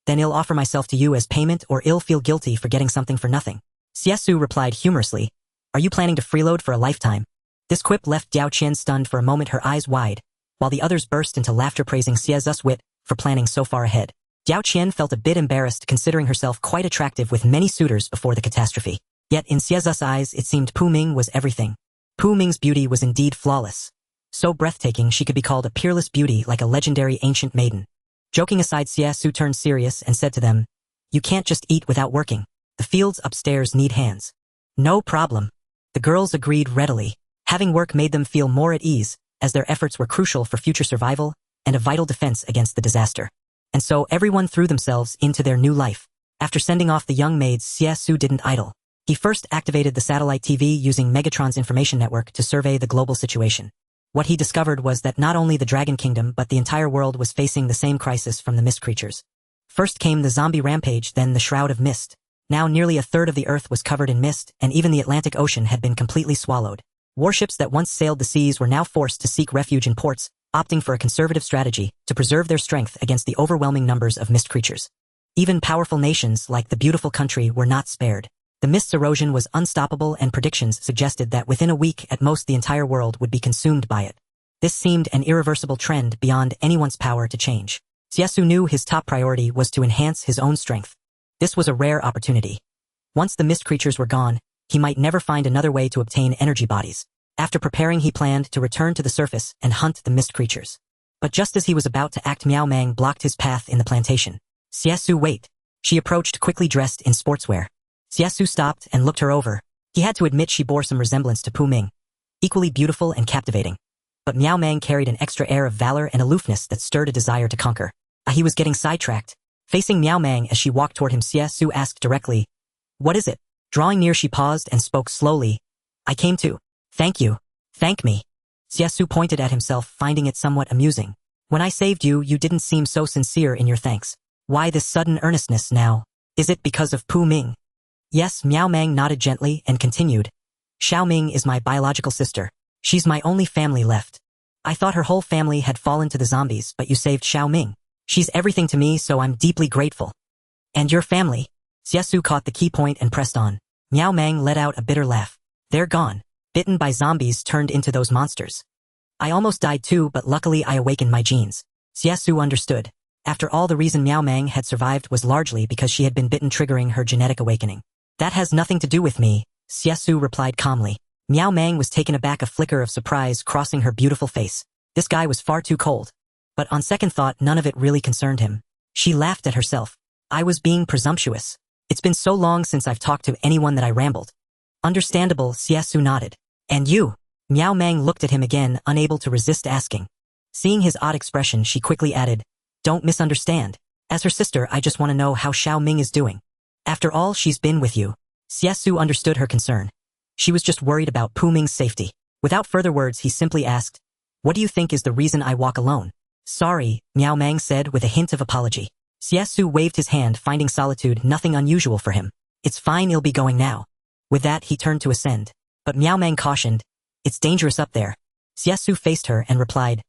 "Then I'll offer myself to you as payment, or I'll feel guilty for getting something for nothing." Xie Xu replied humorously, "Are you planning to freeload for a lifetime?" This quip left Diao Qian stunned for a moment, her eyes wide, while the others burst into laughter, praising Xie Xu's wit for planning so far ahead. Diao Qian felt a bit embarrassed, considering herself quite attractive with many suitors before the catastrophe. Yet in Xie Xu's eyes, it seemed Pu Ming was everything. Pu Ming's beauty was indeed flawless. So breathtaking she could be called a peerless beauty, like a legendary ancient maiden. Joking aside, Xie Xu turned serious and said to them, "You can't just eat without working. The fields upstairs need hands." "No problem." The girls agreed readily. Having work made them feel more at ease, as their efforts were crucial for future survival and a vital defense against the disaster. And so everyone threw themselves into their new life. After sending off the young maids, Xie Xu didn't idle. He first activated the satellite TV using Megatron's information network to survey the global situation. What he discovered was that not only the Dragon Kingdom but the entire world was facing the same crisis from the mist creatures. First came the zombie rampage, then the Shroud of Mist. Now nearly a third of the Earth was covered in mist, and even the Atlantic Ocean had been completely swallowed. Warships that once sailed the seas were now forced to seek refuge in ports, opting for a conservative strategy to preserve their strength against the overwhelming numbers of mist creatures. Even powerful nations like the beautiful country were not spared. The mist's erosion was unstoppable, and predictions suggested that within a week at most the entire world would be consumed by it. This seemed an irreversible trend beyond anyone's power to change. Xie Xu knew his top priority was to enhance his own strength. This was a rare opportunity. Once the mist creatures were gone, he might never find another way to obtain energy bodies. After preparing, he planned to return to the surface and hunt the mist creatures. But just as he was about to act, Miao Mang blocked his path in the plantation. "Xie Xu, wait." She approached, quickly dressed in sportswear. Xie Xu stopped and looked her over. He had to admit she bore some resemblance to Pu Ming. Equally beautiful and captivating. But Miao Mang carried an extra air of valor and aloofness that stirred a desire to conquer. He was getting sidetracked. Facing Miao Mang as she walked toward him, Xie Xu asked directly, "What is it?" Drawing near, she paused and spoke slowly. "I came to thank you." "Thank me?" Xie Xu pointed at himself, finding it somewhat amusing. "When I saved you, you didn't seem so sincere in your thanks. Why this sudden earnestness now? Is it because of Pu Ming?" "Yes." Miao Mang nodded gently and continued. "Xiao Ming is my biological sister. She's my only family left. I thought her whole family had fallen to the zombies, but you saved Xiao Ming. She's everything to me, so I'm deeply grateful." "And your family?" Xie Xu caught the key point and pressed on. Miao Mang let out a bitter laugh. "They're gone. Bitten by zombies, turned into those monsters. I almost died too, but luckily I awakened my genes." Xie Xu understood. After all, the reason Miao Mang had survived was largely because she had been bitten, triggering her genetic awakening. "That has nothing to do with me," Xie Xu replied calmly. Miao Mang was taken aback, a flicker of surprise crossing her beautiful face. This guy was far too cold. But on second thought, none of it really concerned him. She laughed at herself. "I was being presumptuous. It's been so long since I've talked to anyone that I rambled." "Understandable," Xie Xu nodded. "And you?" Miao Mang looked at him again, unable to resist asking. Seeing his odd expression, she quickly added, "Don't misunderstand. As her sister, I just want to know how Xiao Ming is doing. After all, she's been with you." Xie Xu understood her concern. She was just worried about Pu Ming's safety. Without further words, he simply asked, "What do you think is the reason I walk alone?" "Sorry," Miao Mang said with a hint of apology. Xie Xu waved his hand, finding solitude nothing unusual for him. "It's fine, you'll be going now." With that, he turned to ascend. But Miao Mang cautioned, "It's dangerous up there." Xie Xu faced her and replied,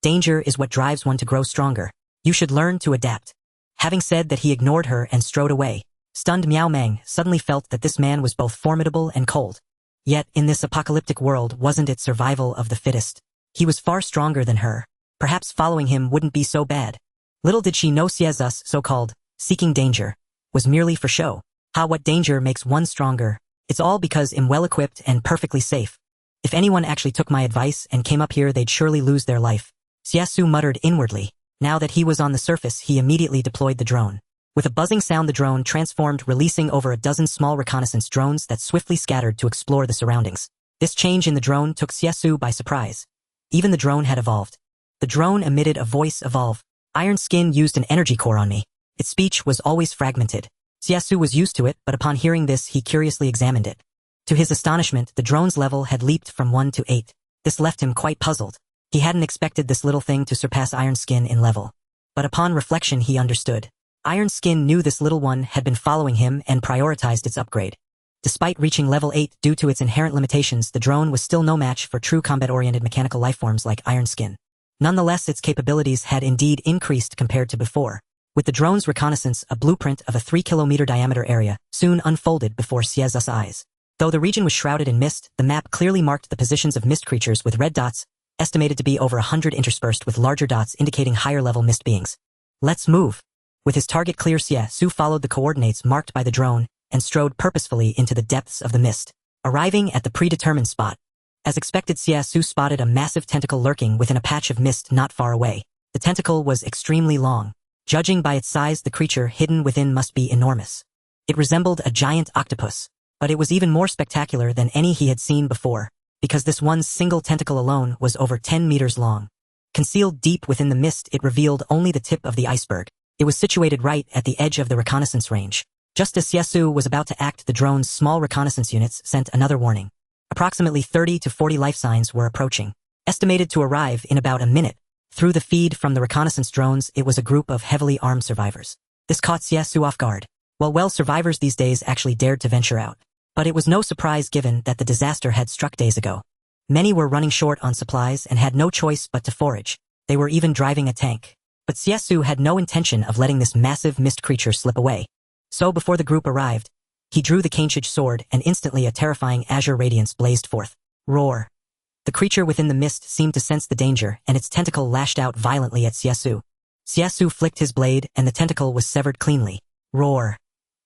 "Danger is what drives one to grow stronger. You should learn to adapt." Having said that, he ignored her and strode away. Stunned Miao Mang suddenly felt that this man was both formidable and cold. Yet, in this apocalyptic world, wasn't it survival of the fittest? He was far stronger than her. Perhaps following him wouldn't be so bad. Little did she know Xie Xu's so-called seeking danger was merely for show. What danger makes one stronger? It's all because I'm well-equipped and perfectly safe. If anyone actually took my advice and came up here, they'd surely lose their life. Xie Xu muttered inwardly. Now that he was on the surface, he immediately deployed the drone. With a buzzing sound, the drone transformed, releasing over a dozen small reconnaissance drones that swiftly scattered to explore the surroundings. This change in the drone took Xie Xu by surprise. Even the drone had evolved. The drone emitted a voice: "Evolve. Iron Skin used an energy core on me." Its speech was always fragmented. Xie Xu was used to it, but upon hearing this, he curiously examined it. To his astonishment, the drone's level had leaped from 1 to 8. This left him quite puzzled. He hadn't expected this little thing to surpass Iron Skin in level. But upon reflection, he understood. Iron Skin knew this little one had been following him and prioritized its upgrade. Despite reaching level 8 due to its inherent limitations, the drone was still no match for true combat-oriented mechanical lifeforms like Iron Skin. Nonetheless, its capabilities had indeed increased compared to before. With the drone's reconnaissance, a blueprint of a 3-kilometer diameter area soon unfolded before Xie Xu's eyes. Though the region was shrouded in mist, the map clearly marked the positions of mist creatures with red dots, estimated to be over 100, interspersed with larger dots indicating higher-level mist beings. "Let's move." With his target clear, Xie Xu followed the coordinates marked by the drone and strode purposefully into the depths of the mist. Arriving at the predetermined spot, as expected, Xie Xu spotted a massive tentacle lurking within a patch of mist not far away. The tentacle was extremely long. Judging by its size, the creature hidden within must be enormous. It resembled a giant octopus, but it was even more spectacular than any he had seen before, because this one single tentacle alone was over 10 meters long. Concealed deep within the mist, it revealed only the tip of the iceberg. It was situated right at the edge of the reconnaissance range. Just as Xie Xu was about to act, the drone's small reconnaissance units sent another warning. Approximately 30 to 40 life signs were approaching, estimated to arrive in about a minute. Through the feed from the reconnaissance drones, it was a group of heavily armed survivors. This caught Xie Xu off guard. Well, survivors these days actually dared to venture out. But it was no surprise given that the disaster had struck days ago. Many were running short on supplies and had no choice but to forage. They were even driving a tank. But Xie Xu had no intention of letting this massive mist creature slip away. So before the group arrived, he drew the Kaneshige sword, and instantly a terrifying azure radiance blazed forth. Roar. The creature within the mist seemed to sense the danger, and its tentacle lashed out violently at Xie Xu. Xie Xu flicked his blade, and the tentacle was severed cleanly. Roar.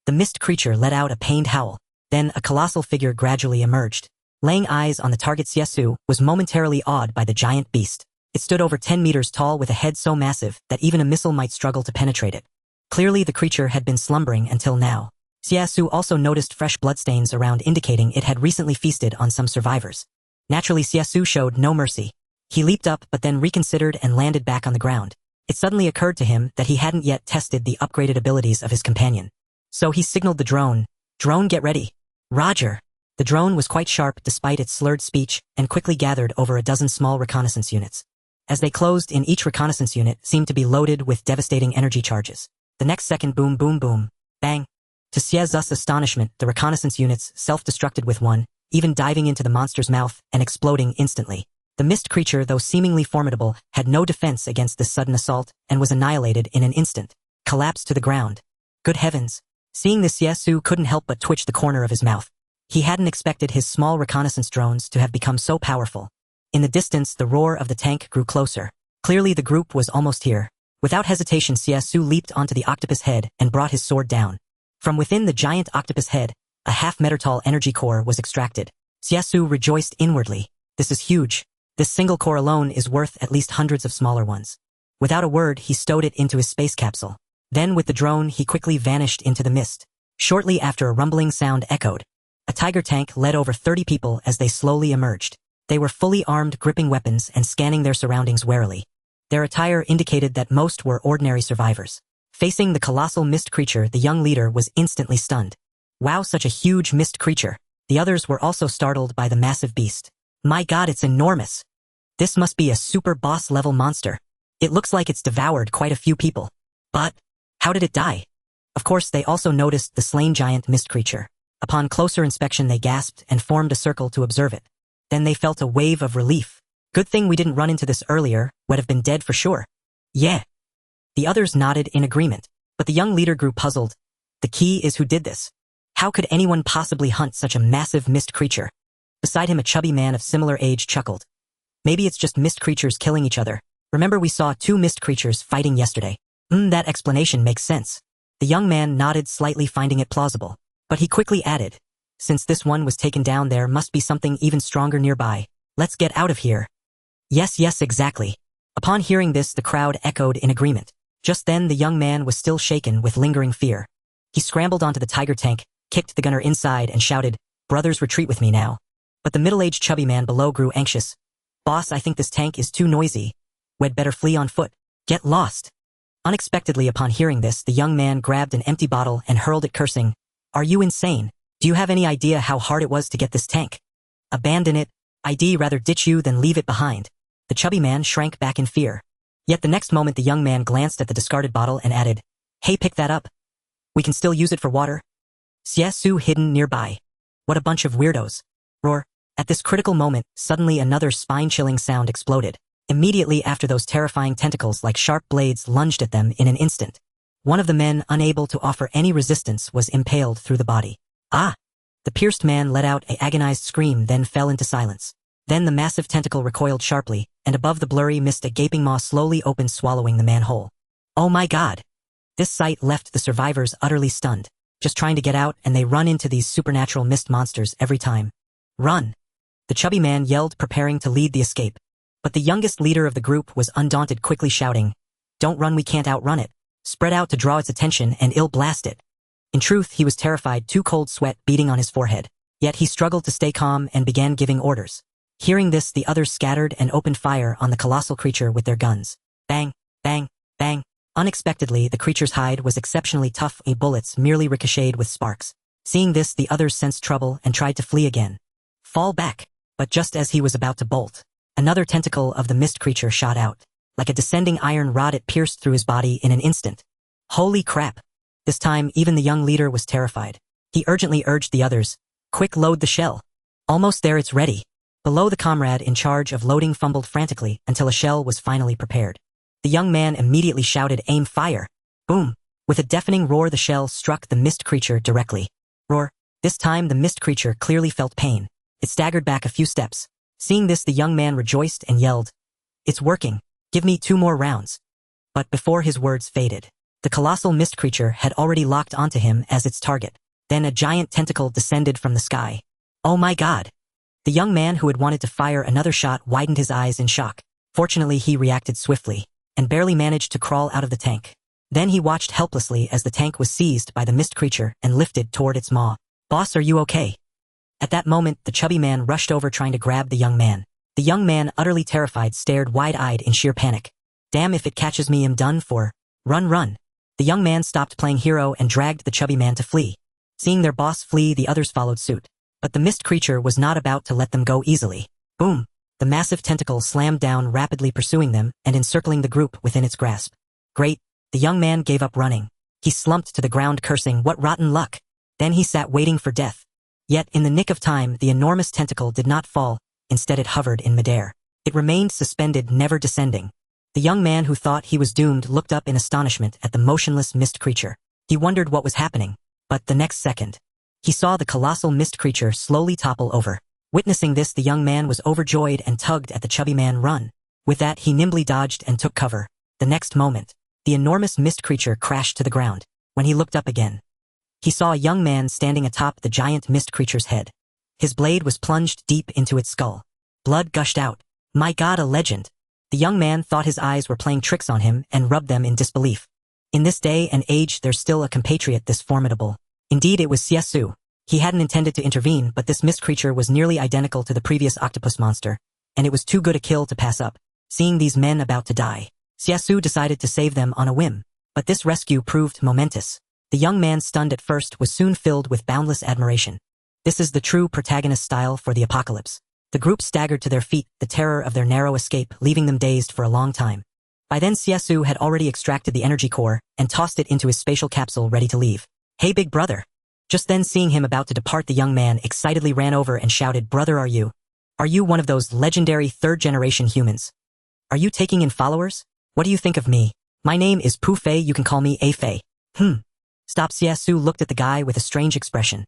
The mist creature let out a pained howl. Then a colossal figure gradually emerged. Laying eyes on the target, Xie Xu was momentarily awed by the giant beast. It stood over 10 meters tall with a head so massive that even a missile might struggle to penetrate it. Clearly the creature had been slumbering until now. Xie Xu also noticed fresh bloodstains around, indicating it had recently feasted on some survivors. Naturally, Xie Xu showed no mercy. He leaped up but then reconsidered and landed back on the ground. It suddenly occurred to him that he hadn't yet tested the upgraded abilities of his companion. So he signaled the drone. "Drone, get ready." "Roger." The drone was quite sharp despite its slurred speech and quickly gathered over a dozen small reconnaissance units. As they closed in, each reconnaissance unit seemed to be loaded with devastating energy charges. The next second, boom, boom, boom, bang. To Xie Xu's astonishment, the reconnaissance units self-destructed with one, even diving into the monster's mouth and exploding instantly. The mist creature, though seemingly formidable, had no defense against this sudden assault and was annihilated in an instant, collapsed to the ground. Good heavens! Seeing this, Xie Xu couldn't help but twitch the corner of his mouth. He hadn't expected his small reconnaissance drones to have become so powerful. In the distance, the roar of the tank grew closer. Clearly the group was almost here. Without hesitation, Xie Xu leaped onto the octopus head and brought his sword down. From within the giant octopus head, a half-meter-tall energy core was extracted. Xie Xu rejoiced inwardly. This is huge. This single core alone is worth at least hundreds of smaller ones. Without a word, he stowed it into his space capsule. Then with the drone, he quickly vanished into the mist. Shortly after, a rumbling sound echoed. A tiger tank led over 30 people as they slowly emerged. They were fully armed, gripping weapons and scanning their surroundings warily. Their attire indicated that most were ordinary survivors. Facing the colossal mist creature, the young leader was instantly stunned. Wow, such a huge mist creature. The others were also startled by the massive beast. My god, it's enormous. This must be a super boss-level monster. It looks like it's devoured quite a few people. But how did it die? Of course, they also noticed the slain giant mist creature. Upon closer inspection, they gasped and formed a circle to observe it. Then they felt a wave of relief. Good thing we didn't run into this earlier, would have been dead for sure. Yeah. The others nodded in agreement, but the young leader grew puzzled. The key is who did this. How could anyone possibly hunt such a massive mist creature? Beside him, a chubby man of similar age chuckled. Maybe it's just mist creatures killing each other. Remember, we saw 2 mist creatures fighting yesterday. That explanation makes sense. The young man nodded slightly, finding it plausible. But he quickly added, since this one was taken down, there must be something even stronger nearby. Let's get out of here. Yes, exactly. Upon hearing this, the crowd echoed in agreement. Just then, the young man was still shaken with lingering fear. He scrambled onto the tiger tank, kicked the gunner inside, and shouted, "Brothers, retreat with me now." But the middle-aged chubby man below grew anxious. "Boss, I think this tank is too noisy. We'd better flee on foot. Get lost." Unexpectedly, upon hearing this, the young man grabbed an empty bottle and hurled it, cursing, "Are you insane? Do you have any idea how hard it was to get this tank? Abandon it. I'd rather ditch you than leave it behind." The chubby man shrank back in fear. Yet the next moment, the young man glanced at the discarded bottle and added, "Hey, pick that up. We can still use it for water." Xie Xu hidden nearby. What a bunch of weirdos. Roar. At this critical moment, suddenly another spine-chilling sound exploded. Immediately after, those terrifying tentacles like sharp blades lunged at them in an instant. One of the men, unable to offer any resistance, was impaled through the body. Ah! The pierced man let out an agonized scream, then fell into silence. Then the massive tentacle recoiled sharply, and above the blurry mist, a gaping maw slowly opened, swallowing the man whole. Oh my god! This sight left the survivors utterly stunned. Just trying to get out, and they run into these supernatural mist monsters every time. Run! The chubby man yelled, preparing to lead the escape. But the youngest leader of the group was undaunted, quickly shouting, "Don't run, we can't outrun it. Spread out to draw its attention and it'll blast it." In truth, he was terrified, too cold sweat beating on his forehead. Yet he struggled to stay calm and began giving orders. Hearing this, the others scattered and opened fire on the colossal creature with their guns. Bang, bang, bang. Unexpectedly, the creature's hide was exceptionally tough, and bullets merely ricocheted with sparks. Seeing this, the others sensed trouble and tried to flee again. Fall back. But just as he was about to bolt, another tentacle of the mist creature shot out. Like a descending iron rod, it pierced through his body in an instant. Holy crap! This time, even the young leader was terrified. He urgently urged the others, "Quick, load the shell." Almost there, it's ready. Below, the comrade in charge of loading fumbled frantically until a shell was finally prepared. The young man immediately shouted, "Aim, fire!" Boom! With a deafening roar, the shell struck the mist creature directly. Roar! This time, the mist creature clearly felt pain. It staggered back a few steps. Seeing this, the young man rejoiced and yelled, "It's working. Give me 2 more rounds." But before his words faded, the colossal mist creature had already locked onto him as its target. Then a giant tentacle descended from the sky. Oh my god! The young man, who had wanted to fire another shot, widened his eyes in shock. Fortunately, he reacted swiftly and barely managed to crawl out of the tank. Then he watched helplessly as the tank was seized by the mist creature and lifted toward its maw. "Boss, are you okay?" At that moment, the chubby man rushed over, trying to grab the young man. The young man, utterly terrified, stared wide-eyed in sheer panic. "Damn, if it catches me, I'm done for. Run, run." The young man stopped playing hero and dragged the chubby man to flee. Seeing their boss flee, the others followed suit. But the mist creature was not about to let them go easily. Boom! The massive tentacle slammed down, rapidly pursuing them and encircling the group within its grasp. Great! The young man gave up running. He slumped to the ground, cursing, "What rotten luck!" Then he sat waiting for death. Yet, in the nick of time, the enormous tentacle did not fall. Instead, it hovered in midair. It remained suspended, never descending. The young man, who thought he was doomed, looked up in astonishment at the motionless mist creature. He wondered what was happening. But the next second, he saw the colossal mist creature slowly topple over. Witnessing this, the young man was overjoyed and tugged at the chubby man. "Run." With that, he nimbly dodged and took cover. The next moment, the enormous mist creature crashed to the ground. When he looked up again, he saw a young man standing atop the giant mist creature's head. His blade was plunged deep into its skull. Blood gushed out. My god, a legend! The young man thought his eyes were playing tricks on him and rubbed them in disbelief. In this day and age, there's still a compatriot this formidable. Indeed, it was Xie Xu. He hadn't intended to intervene, but this mist creature was nearly identical to the previous octopus monster, and it was too good a kill to pass up. Seeing these men about to die, Xie Xu decided to save them on a whim, but this rescue proved momentous. The young man, stunned at first, was soon filled with boundless admiration. This is the true protagonist style for the apocalypse. The group staggered to their feet, the terror of their narrow escape leaving them dazed for a long time. By then Xie Xu had already extracted the energy core and tossed it into his spatial capsule ready to leave. "Hey big brother." Just then, seeing him about to depart, the young man excitedly ran over and shouted, "Brother, are you one of those legendary third-generation humans? Are you taking in followers? What do you think of me? My name is Pu Fei, you can call me A Fei." Stop. Xie Xu looked at the guy with a strange expression.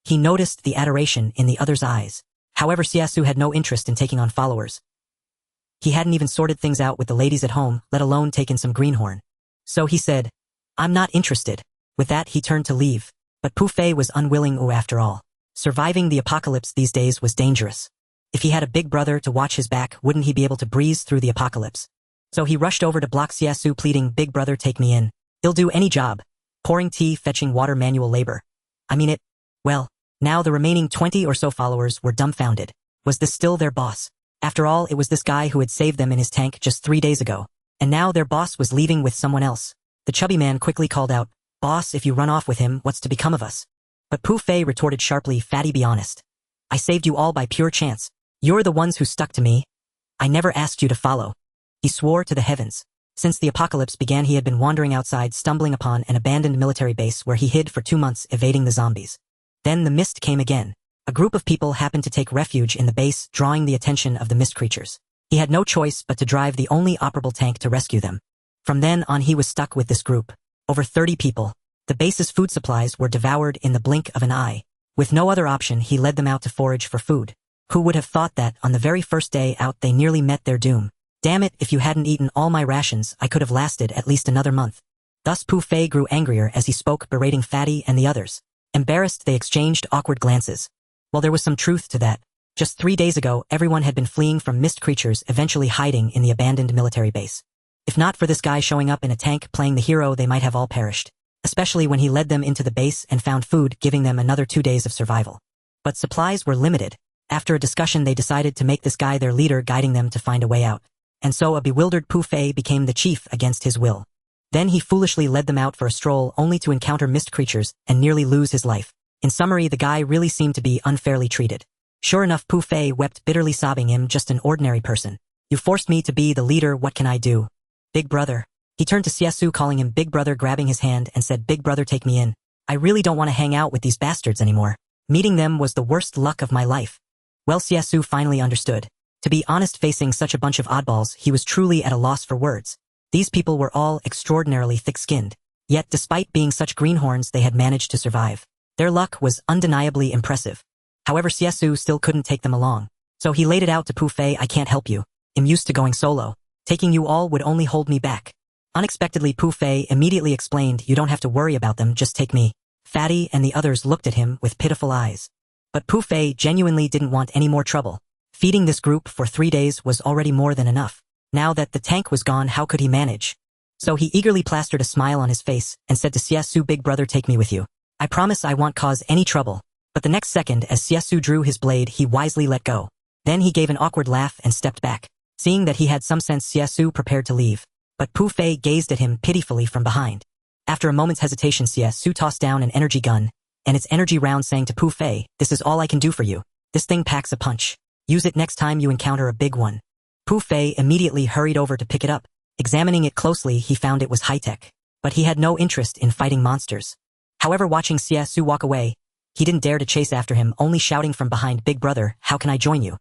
He noticed the adoration in the other's eyes. However, Xie Xu had no interest in taking on followers. He hadn't even sorted things out with the ladies at home, let alone taken some greenhorn. So he said, "I'm not interested." With that, he turned to leave. But Pu Fei was unwilling. After all, surviving the apocalypse these days was dangerous. If he had a big brother to watch his back, wouldn't he be able to breeze through the apocalypse? So he rushed over to block Xie Xu, pleading, "Big brother, take me in. He'll do any job. Pouring tea, fetching water, manual labor. I mean it." Well, now the remaining 20 or so followers were dumbfounded. Was this still their boss? After all, it was this guy who had saved them in his tank just 3 days ago. And now their boss was leaving with someone else. The chubby man quickly called out, "Boss, if you run off with him, what's to become of us?" But Pu Fei retorted sharply, "Fatty, be honest. I saved you all by pure chance. You're the ones who stuck to me. I never asked you to follow." He swore to the heavens. Since the apocalypse began, he had been wandering outside, stumbling upon an abandoned military base where he hid for 2 months, evading the zombies. Then the mist came again. A group of people happened to take refuge in the base, drawing the attention of the mist creatures. He had no choice but to drive the only operable tank to rescue them. From then on, he was stuck with this group. Over 30 people. The base's food supplies were devoured in the blink of an eye. With no other option, he led them out to forage for food. Who would have thought that, on the very first day out, they nearly met their doom? "Damn it, if you hadn't eaten all my rations, I could have lasted at least another month." Thus Pu Fei grew angrier as he spoke, berating Fatty and the others. Embarrassed, they exchanged awkward glances. Well, there was some truth to that. Just 3 days ago, everyone had been fleeing from mist creatures, eventually hiding in the abandoned military base. If not for this guy showing up in a tank playing the hero, they might have all perished. Especially when he led them into the base and found food, giving them another 2 days of survival. But supplies were limited. After a discussion, they decided to make this guy their leader, guiding them to find a way out. And so a bewildered Pu Fei became the chief against his will. Then he foolishly led them out for a stroll, only to encounter mist creatures and nearly lose his life. In summary, the guy really seemed to be unfairly treated. Sure enough, Pu Fei wept bitterly, sobbing, "I'm just an ordinary person. You forced me to be the leader, what can I do? Big brother." He turned to Xie Xu, calling him big brother, grabbing his hand, and said, "Big brother, take me in. I really don't want to hang out with these bastards anymore. Meeting them was the worst luck of my life." Well, Xie Xu finally understood. To be honest, facing such a bunch of oddballs, he was truly at a loss for words. These people were all extraordinarily thick-skinned. Yet, despite being such greenhorns, they had managed to survive. Their luck was undeniably impressive. However, Xie Xu still couldn't take them along. So he laid it out to Pu Fei, "I can't help you. I'm used to going solo. Taking you all would only hold me back." Unexpectedly, Pu Fei immediately explained, "You don't have to worry about them, just take me." Fatty and the others looked at him with pitiful eyes. But Pu Fei genuinely didn't want any more trouble. Feeding this group for 3 days was already more than enough. Now that the tank was gone, how could he manage? So he eagerly plastered a smile on his face and said to Xie Xu, "Big brother, take me with you. I promise I won't cause any trouble." But the next second, as Xie Xu drew his blade, he wisely let go. Then he gave an awkward laugh and stepped back. Seeing that he had some sense, Xie Xu prepared to leave. But Pu Fei gazed at him pitifully from behind. After a moment's hesitation, Xie Xu tossed down an energy gun and its energy round, saying to Pu Fei, "This is all I can do for you. This thing packs a punch. Use it next time you encounter a big one." Pu Fei immediately hurried over to pick it up. Examining it closely, he found it was high-tech. But he had no interest in fighting monsters. However, watching Xie Xu walk away, he didn't dare to chase after him, only shouting from behind, "Big brother, how can I join you?"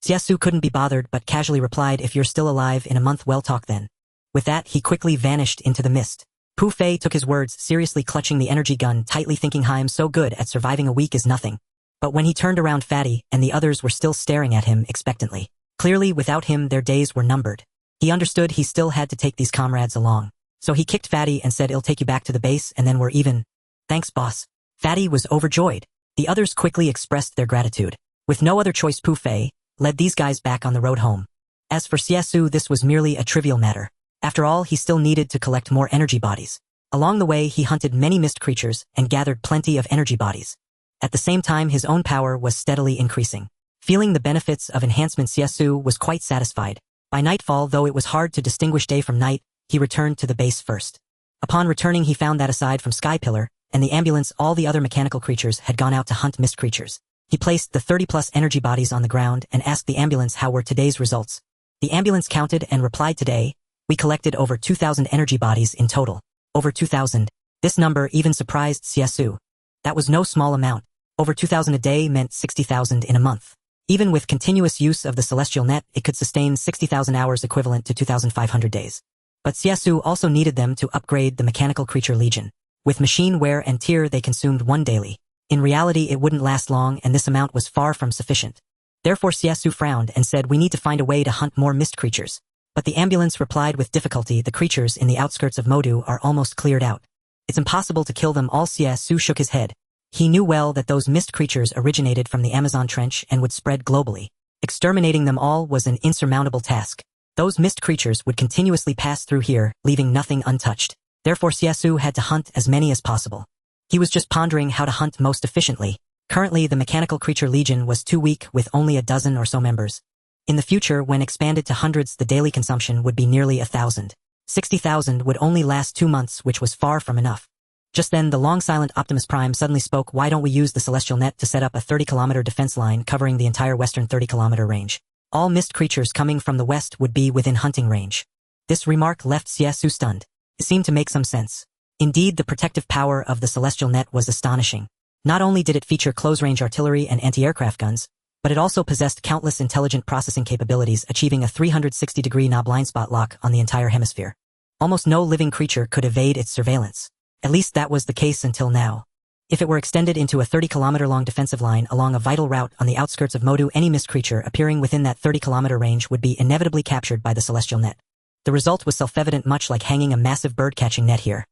Xie Xu couldn't be bothered, but casually replied, "If you're still alive in a month, well, talk then." With that, he quickly vanished into the mist. Pu Fei took his words seriously, clutching the energy gun tightly, thinking, "I'm so good at surviving a week is nothing." But when he turned around, Fatty and the others were still staring at him expectantly. Clearly, without him, their days were numbered. He understood he still had to take these comrades along. So he kicked Fatty and said, "It'll take you back to the base and then we're even." "Thanks, boss." Fatty was overjoyed. The others quickly expressed their gratitude. With no other choice, Pu Fei led these guys back on the road home. As for Xie Xu, this was merely a trivial matter. After all, he still needed to collect more energy bodies. Along the way, he hunted many mist creatures and gathered plenty of energy bodies. At the same time, his own power was steadily increasing. Feeling the benefits of enhancement, Xie Xu was quite satisfied. By nightfall, though it was hard to distinguish day from night, he returned to the base first. Upon returning, he found that aside from Skypillar and the ambulance, all the other mechanical creatures had gone out to hunt mist creatures. He placed the 30-plus energy bodies on the ground and asked the ambulance how were today's results. The ambulance counted and replied, "Today, we collected over 2,000 energy bodies in total." Over 2,000. This number even surprised Xie Xu. That was no small amount. Over 2,000 a day meant 60,000 in a month. Even with continuous use of the celestial net, it could sustain 60,000 hours, equivalent to 2,500 days. But Xie Xu also needed them to upgrade the mechanical creature legion. With machine wear and tear, they consumed one daily. In reality, it wouldn't last long, and this amount was far from sufficient. Therefore, Xie Xu frowned and said, "We need to find a way to hunt more mist creatures." But the ambulance replied with difficulty, "The creatures in the outskirts of Modu are almost cleared out. It's impossible to kill them all." Xie Xu shook his head. He knew well that those mist creatures originated from the Amazon trench and would spread globally. Exterminating them all was an insurmountable task. Those mist creatures would continuously pass through here, leaving nothing untouched. Therefore, Xie Xu had to hunt as many as possible. He was just pondering how to hunt most efficiently. Currently, the mechanical creature legion was too weak, with only a dozen or so members. In the future, when expanded to hundreds, the daily consumption would be nearly 1,000. 60,000 would only last 2 months, which was far from enough. Just then, the long-silent Optimus Prime suddenly spoke, "Why don't we use the celestial net to set up a 30-kilometer defense line covering the entire western 30-kilometer range? All mist creatures coming from the west would be within hunting range." This remark left Xie Xu stunned. It seemed to make some sense. Indeed, the protective power of the celestial net was astonishing. Not only did it feature close-range artillery and anti-aircraft guns, but it also possessed countless intelligent processing capabilities, achieving a 360-degree blind spot lock on the entire hemisphere. Almost no living creature could evade its surveillance. At least that was the case until now. If it were extended into a 30-kilometer-long defensive line along a vital route on the outskirts of Modu, any mist creature appearing within that 30-kilometer range would be inevitably captured by the celestial net. The result was self-evident, much like hanging a massive bird-catching net here.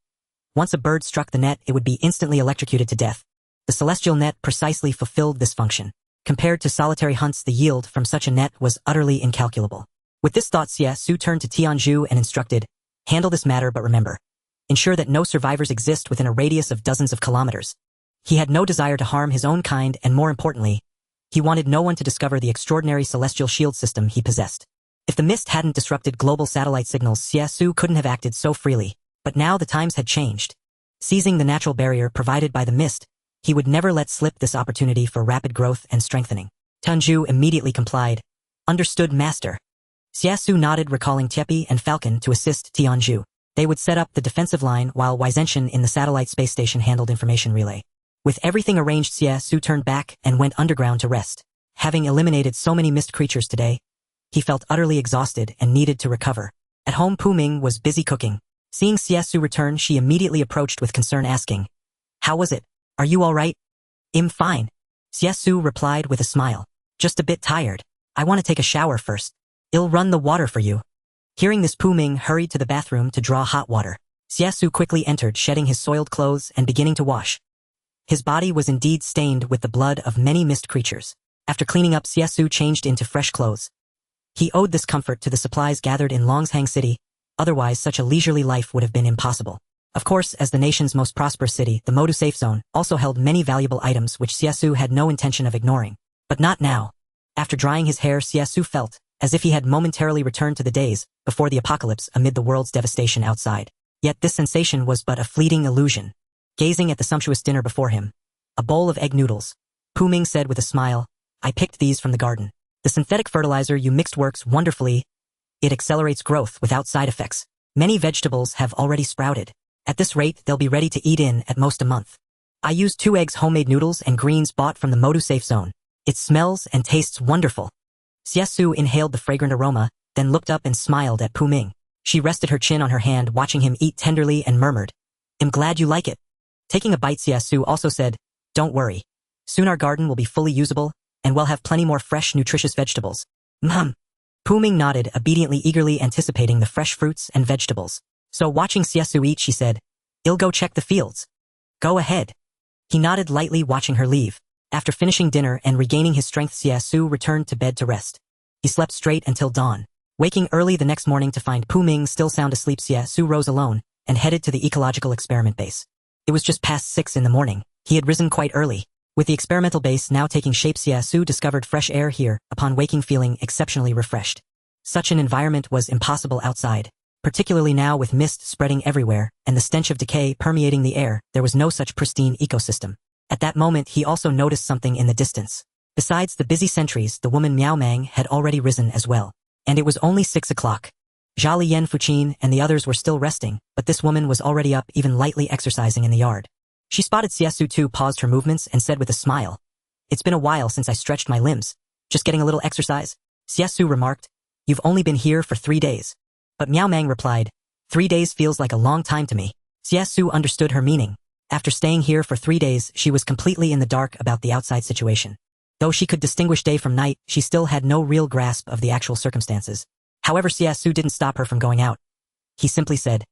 Once a bird struck the net, it would be instantly electrocuted to death. The celestial net precisely fulfilled this function. Compared to solitary hunts, the yield from such a net was utterly incalculable. With this thought, Xie Xu turned to Tianzhu and instructed, "Handle this matter, but remember, ensure that no survivors exist within a radius of dozens of kilometers." He had no desire to harm his own kind, and more importantly, he wanted no one to discover the extraordinary celestial shield system he possessed. If the mist hadn't disrupted global satellite signals, Xie Xu couldn't have acted so freely. But now the times had changed. Seizing the natural barrier provided by the mist, he would never let slip this opportunity for rapid growth and strengthening. Tianzhu immediately complied. "Understood, Master." Xie Xu nodded, recalling Tiepi and Falcon to assist Tianzhu. They would set up the defensive line while Weizenshin in the satellite space station handled information relay. With everything arranged, Xie Xu turned back and went underground to rest. Having eliminated so many mist creatures today, he felt utterly exhausted and needed to recover. At home, Pu Ming was busy cooking. Seeing Xie Xu return, she immediately approached with concern, asking, "How was it? Are you all right?" "I'm fine," Xie Xu replied with a smile. "Just a bit tired. I want to take a shower first. I'll run the water for you." Hearing this, Pu Ming hurried to the bathroom to draw hot water. Xie Xu quickly entered, shedding his soiled clothes and beginning to wash. His body was indeed stained with the blood of many mist creatures. After cleaning up, Xie Xu changed into fresh clothes. He owed this comfort to the supplies gathered in Longshang City, otherwise such a leisurely life would have been impossible. Of course, as the nation's most prosperous city, the Modu safe zone also held many valuable items which Xie Xu had no intention of ignoring. But not now. After drying his hair, Xie Xu felt as if he had momentarily returned to the days before the apocalypse amid the world's devastation outside. Yet this sensation was but a fleeting illusion. Gazing at the sumptuous dinner before him, a bowl of egg noodles, Pu Ming said with a smile, "I picked these from the garden. The synthetic fertilizer you mixed works wonderfully. It accelerates growth without side effects. Many vegetables have already sprouted. At this rate, they'll be ready to eat in at most a month. I used 2 eggs, homemade noodles, and greens bought from the Modu safe zone. It smells and tastes wonderful." Xie Xu inhaled the fragrant aroma, then looked up and smiled at Pu Ming. She rested her chin on her hand, watching him eat tenderly, and murmured, "I'm glad you like it." Taking a bite, Xie Xu also said, "Don't worry. Soon our garden will be fully usable, and we'll have plenty more fresh, nutritious vegetables." "Mum." Pu Ming nodded, obediently, eagerly anticipating the fresh fruits and vegetables. So watching Xie Xu eat, she said, "I'll go check the fields." "Go ahead." He nodded lightly, watching her leave. After finishing dinner and regaining his strength, Xie Xu returned to bed to rest. He slept straight until dawn. Waking early the next morning to find Pu Ming still sound asleep, Xie Xu rose alone and headed to the ecological experiment base. It was just past 6 in the morning. He had risen quite early. With the experimental base now taking shape, Xie Xu discovered fresh air here, upon waking feeling exceptionally refreshed. Such an environment was impossible outside. Particularly now with mist spreading everywhere and the stench of decay permeating the air, there was no such pristine ecosystem. At that moment he also noticed something in the distance. Besides the busy sentries, the woman Miao Mang had already risen as well. And it was only 6 o'clock. Zhao Liyan Fuqin and the others were still resting, but this woman was already up, even lightly exercising in the yard. She spotted Xie Xu too, paused her movements and said with a smile, "It's been a while since I stretched my limbs. Just getting a little exercise?" Xie Xu remarked, "You've only been here for 3 days. But Miao Mang replied, 3 days feels like a long time to me." Xie Xu understood her meaning. After staying here for 3 days, she was completely in the dark about the outside situation. Though she could distinguish day from night, she still had no real grasp of the actual circumstances. However, Xie Xu didn't stop her from going out. He simply said,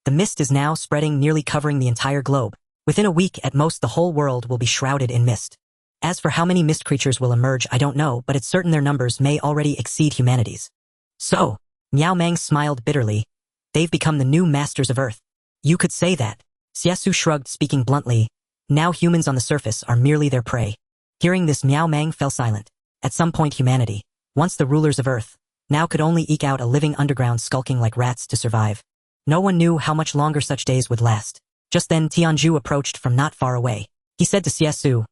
"The mist is now spreading, nearly covering the entire globe. Within a week at most the whole world will be shrouded in mist. As for how many mist creatures will emerge, I don't know, but it's certain their numbers may already exceed humanity's." "So," Miao Mang smiled bitterly, "they've become the new masters of Earth." "You could say that." Xie Xu shrugged, speaking bluntly, "Now humans on the surface are merely their prey." Hearing this, Miao Mang fell silent. At some point humanity, once the rulers of Earth, now could only eke out a living underground, skulking like rats to survive. No one knew how much longer such days would last. Just then Tianzhu approached from not far away. He said to Xie Xu,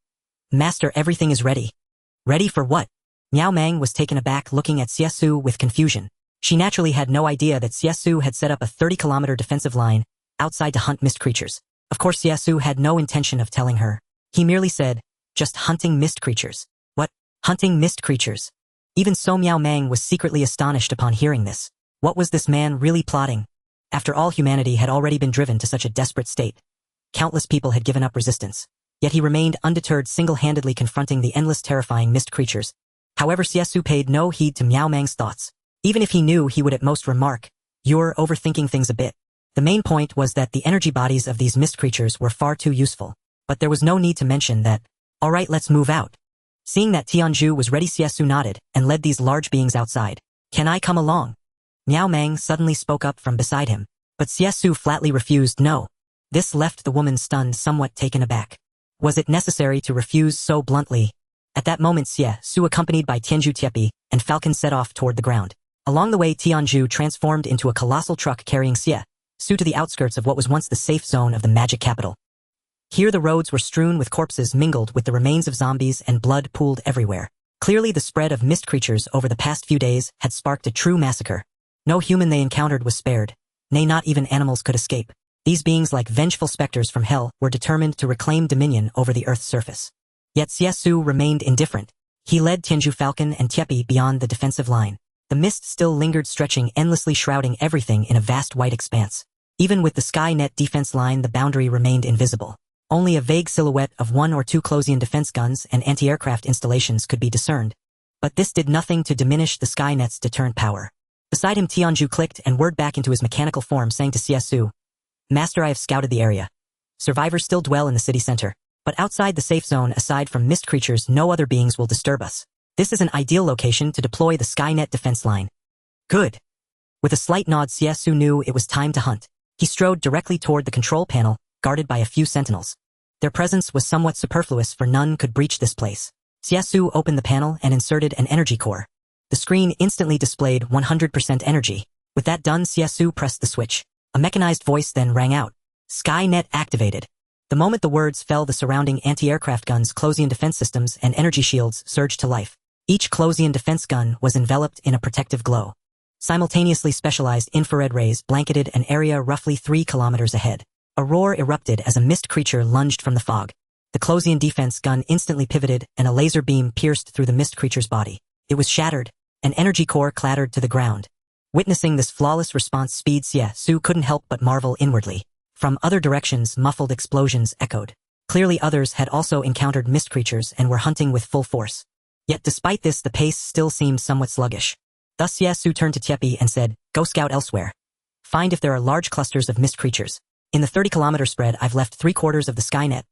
"Master, everything is ready." "Ready for what?" Miao Mang was taken aback, looking at Xie Xu with confusion. She naturally had no idea that Xie Xu had set up a 30-kilometer defensive line outside to hunt mist creatures. Of course Xie Xu had no intention of telling her. He merely said, "Just hunting mist creatures." "What? Hunting mist creatures?" Even so, Miao Mang was secretly astonished upon hearing this. What was this man really plotting? After all, humanity had already been driven to such a desperate state. Countless people had given up resistance. Yet he remained undeterred, single-handedly confronting the endless, terrifying mist creatures. However, Xie Xu paid no heed to Miao Mang's thoughts. Even if he knew, he would at most remark, "You're overthinking things a bit." The main point was that the energy bodies of these mist creatures were far too useful. But there was no need to mention that. "All right, let's move out." Seeing that Tianzhu was ready, Xie Xu nodded and led these large beings outside. "Can I come along?" Miao Mang suddenly spoke up from beside him. But Xie Xu flatly refused. No. This left the woman stunned, somewhat taken aback. Was it necessary to refuse so bluntly? At that moment, Xie Xu, accompanied by Tianzhu Tiepi and Falcon, set off toward the ground. Along the way, Tianzhu transformed into a colossal truck carrying Xie Xu to the outskirts of what was once the safe zone of the magic capital. Here the roads were strewn with corpses mingled with the remains of zombies, and blood pooled everywhere. Clearly the spread of mist creatures over the past few days had sparked a true massacre. No human they encountered was spared. Nay, not even animals could escape. These beings, like vengeful specters from hell, were determined to reclaim dominion over the Earth's surface. Yet Xie Xu remained indifferent. He led Tianzhu, Falcon, and Tiepi beyond the defensive line. The mist still lingered, stretching endlessly, shrouding everything in a vast white expanse. Even with the Skynet defense line, the boundary remained invisible. Only a vague silhouette of 1 or 2 Closian defense guns and anti-aircraft installations could be discerned. But this did nothing to diminish the Skynet's deterrent power. Beside him, Tianzhu clicked and whirred back into his mechanical form, saying to Xie Xu, "Master, I have scouted the area. Survivors still dwell in the city center. But outside the safe zone, aside from mist creatures, no other beings will disturb us. This is an ideal location to deploy the Skynet defense line." "Good." With a slight nod, Xie Xu knew it was time to hunt. He strode directly toward the control panel, guarded by a few sentinels. Their presence was somewhat superfluous, for none could breach this place. Xie Xu opened the panel and inserted an energy core. The screen instantly displayed 100% energy. With that done, Xie Xu pressed the switch. A mechanized voice then rang out. "Skynet activated." The moment the words fell, the surrounding anti-aircraft guns, Closian defense systems, and energy shields surged to life. Each Closian defense gun was enveloped in a protective glow. Simultaneously, specialized infrared rays blanketed an area roughly 3 kilometers ahead. A roar erupted as a mist creature lunged from the fog. The Closian defense gun instantly pivoted, and a laser beam pierced through the mist creature's body. It was shattered. An energy core clattered to the ground. Witnessing this flawless response speed, Xie Xu couldn't help but marvel inwardly. From other directions, muffled explosions echoed. Clearly others had also encountered mist creatures and were hunting with full force. Yet despite this, the pace still seemed somewhat sluggish. Thus Xie Xu turned to Tiepi and said, "Go scout elsewhere. Find if there are large clusters of mist creatures. In the 30-kilometer spread, I've left 3/4 of the Skynet.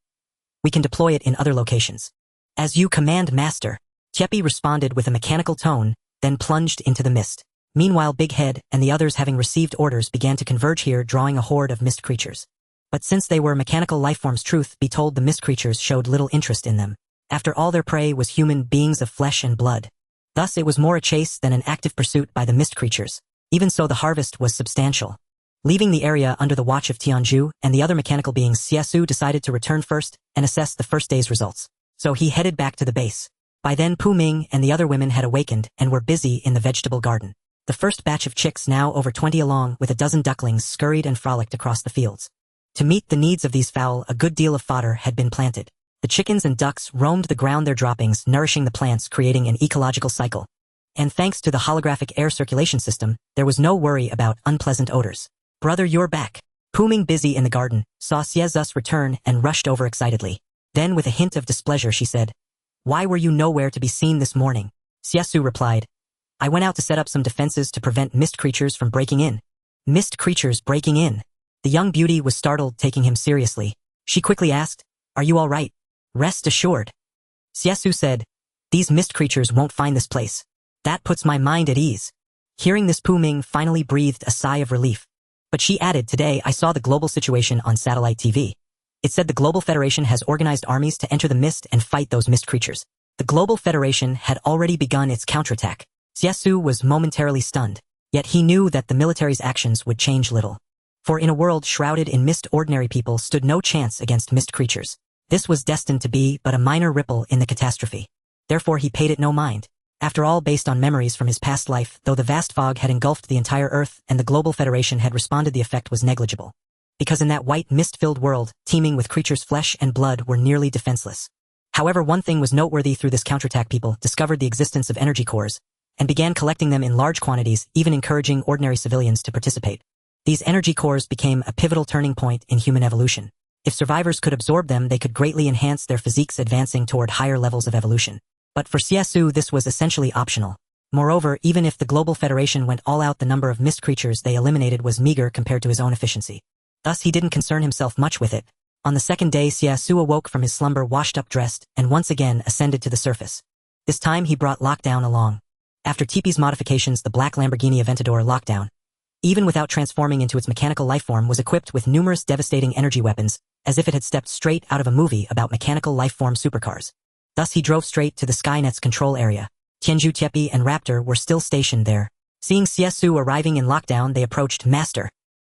We can deploy it in other locations." "As you command, Master." Tiepi responded with a mechanical tone, then plunged into the mist. Meanwhile, Big Head and the others, having received orders, began to converge here, drawing a horde of mist creatures. But since they were mechanical lifeforms, truth be told, the mist creatures showed little interest in them. After all, their prey was human beings of flesh and blood. Thus it was more a chase than an active pursuit by the mist creatures. Even so, the harvest was substantial. Leaving the area under the watch of Tianju and the other mechanical beings, Xie Xu decided to return first and assess the first day's results. So he headed back to the base. By then Pu Ming and the other women had awakened and were busy in the vegetable garden. The first batch of chicks, now over 20 along with a dozen ducklings, scurried and frolicked across the fields. To meet the needs of these fowl, a good deal of fodder had been planted. The chickens and ducks roamed the ground, their droppings nourishing the plants, creating an ecological cycle. And thanks to the holographic air circulation system, there was no worry about unpleasant odors. "Brother, you're back." Pu Ming, busy in the garden, saw Xie Xu's return and rushed over excitedly. Then with a hint of displeasure she said, "Why were you nowhere to be seen this morning?" Xie Xu replied, "I went out to set up some defenses to prevent mist creatures from breaking in." Mist creatures breaking in? The young beauty was startled, taking him seriously. She quickly asked, "Are you all right?" "Rest assured." Xie Xu said, "These mist creatures won't find this place. That puts my mind at ease." Hearing this, Pu Ming finally breathed a sigh of relief. But she added, "Today I saw the global situation on satellite TV. It said the Global Federation has organized armies to enter the mist and fight those mist creatures." The Global Federation had already begun its counterattack. Xie Xu was momentarily stunned, yet he knew that the military's actions would change little. For in a world shrouded in mist, ordinary people stood no chance against mist creatures. This was destined to be but a minor ripple in the catastrophe. Therefore he paid it no mind. After all, based on memories from his past life, though the vast fog had engulfed the entire Earth and the Global Federation had responded, the effect was negligible. Because in that white mist-filled world, teeming with creatures flesh and blood, were nearly defenseless. However, one thing was noteworthy: through this counterattack, people discovered the existence of energy cores and began collecting them in large quantities, even encouraging ordinary civilians to participate. These energy cores became a pivotal turning point in human evolution. If survivors could absorb them, they could greatly enhance their physiques, advancing toward higher levels of evolution. But for Xie Xu, this was essentially optional. Moreover, even if the Global Federation went all out, the number of mist creatures they eliminated was meager compared to his own efficiency. Thus he didn't concern himself much with it. On the second day, Xie Xu awoke from his slumber, washed up, dressed, and once again ascended to the surface. This time he brought Lockdown along. After TP's modifications, the black Lamborghini Aventador Lockdown, even without transforming into its mechanical lifeform, was equipped with numerous devastating energy weapons, as if it had stepped straight out of a movie about mechanical lifeform supercars. Thus he drove straight to the Skynet's control area. Tianju, Tiepi, and Raptor were still stationed there. Seeing Xie Xu arriving in Lockdown, they approached. "Master,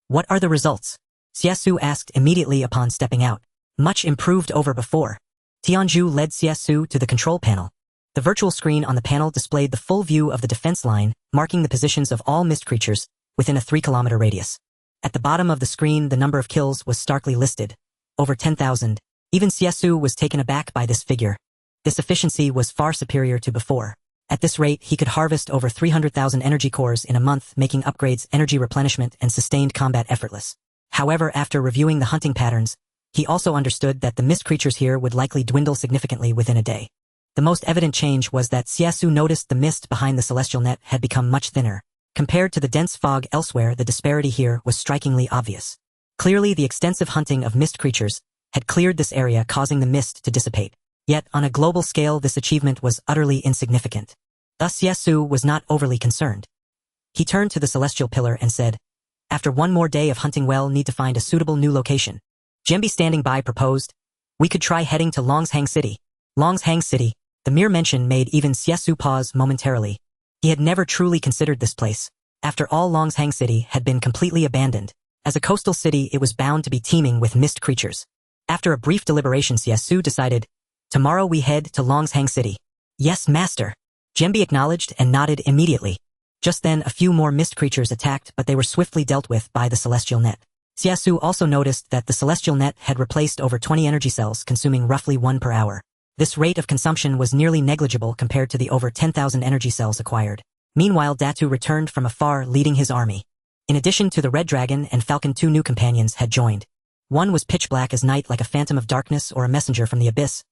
what are the results?" Xie Xu asked immediately upon stepping out. "Much improved over before." Tianju led Xie Xu to the control panel. The virtual screen on the panel displayed the full view of the defense line, marking the positions of all mist creatures within a 3-kilometer radius. At the bottom of the screen, the number of kills was starkly listed. Over 10,000. Even Xie Xu was taken aback by this figure. This efficiency was far superior to before. At this rate, he could harvest over 300,000 energy cores in a month, making upgrades, energy replenishment, and sustained combat effortless. However, after reviewing the hunting patterns, he also understood that the mist creatures here would likely dwindle significantly within a day. The most evident change was that Xie Xu noticed the mist behind the celestial net had become much thinner. Compared to the dense fog elsewhere, the disparity here was strikingly obvious. Clearly, the extensive hunting of mist creatures had cleared this area, causing the mist to dissipate. Yet, on a global scale, this achievement was utterly insignificant. Thus Xie Xu was not overly concerned. He turned to the celestial pillar and said, "After one more day of hunting, we'll need to find a suitable new location." Jembi, standing by, proposed, "We could try heading to Longshang City." Longshang City. The mere mention made even Xie Xu pause momentarily. He had never truly considered this place. After all, Longshang City had been completely abandoned. As a coastal city, it was bound to be teeming with mist creatures. After a brief deliberation, Xie Xu decided, "Tomorrow we head to Longshang City." "Yes, master." Jembi acknowledged and nodded immediately. Just then, a few more mist creatures attacked, but they were swiftly dealt with by the celestial net. Xie Xu also noticed that the celestial net had replaced over 20 energy cells, consuming roughly 1 per hour. This rate of consumption was nearly negligible compared to the over 10,000 energy cells acquired. Meanwhile, Datu returned from afar, leading his army. In addition to the Red Dragon and Falcon, 2 new companions had joined. One was pitch black as night, like a phantom of darkness or a messenger from the abyss.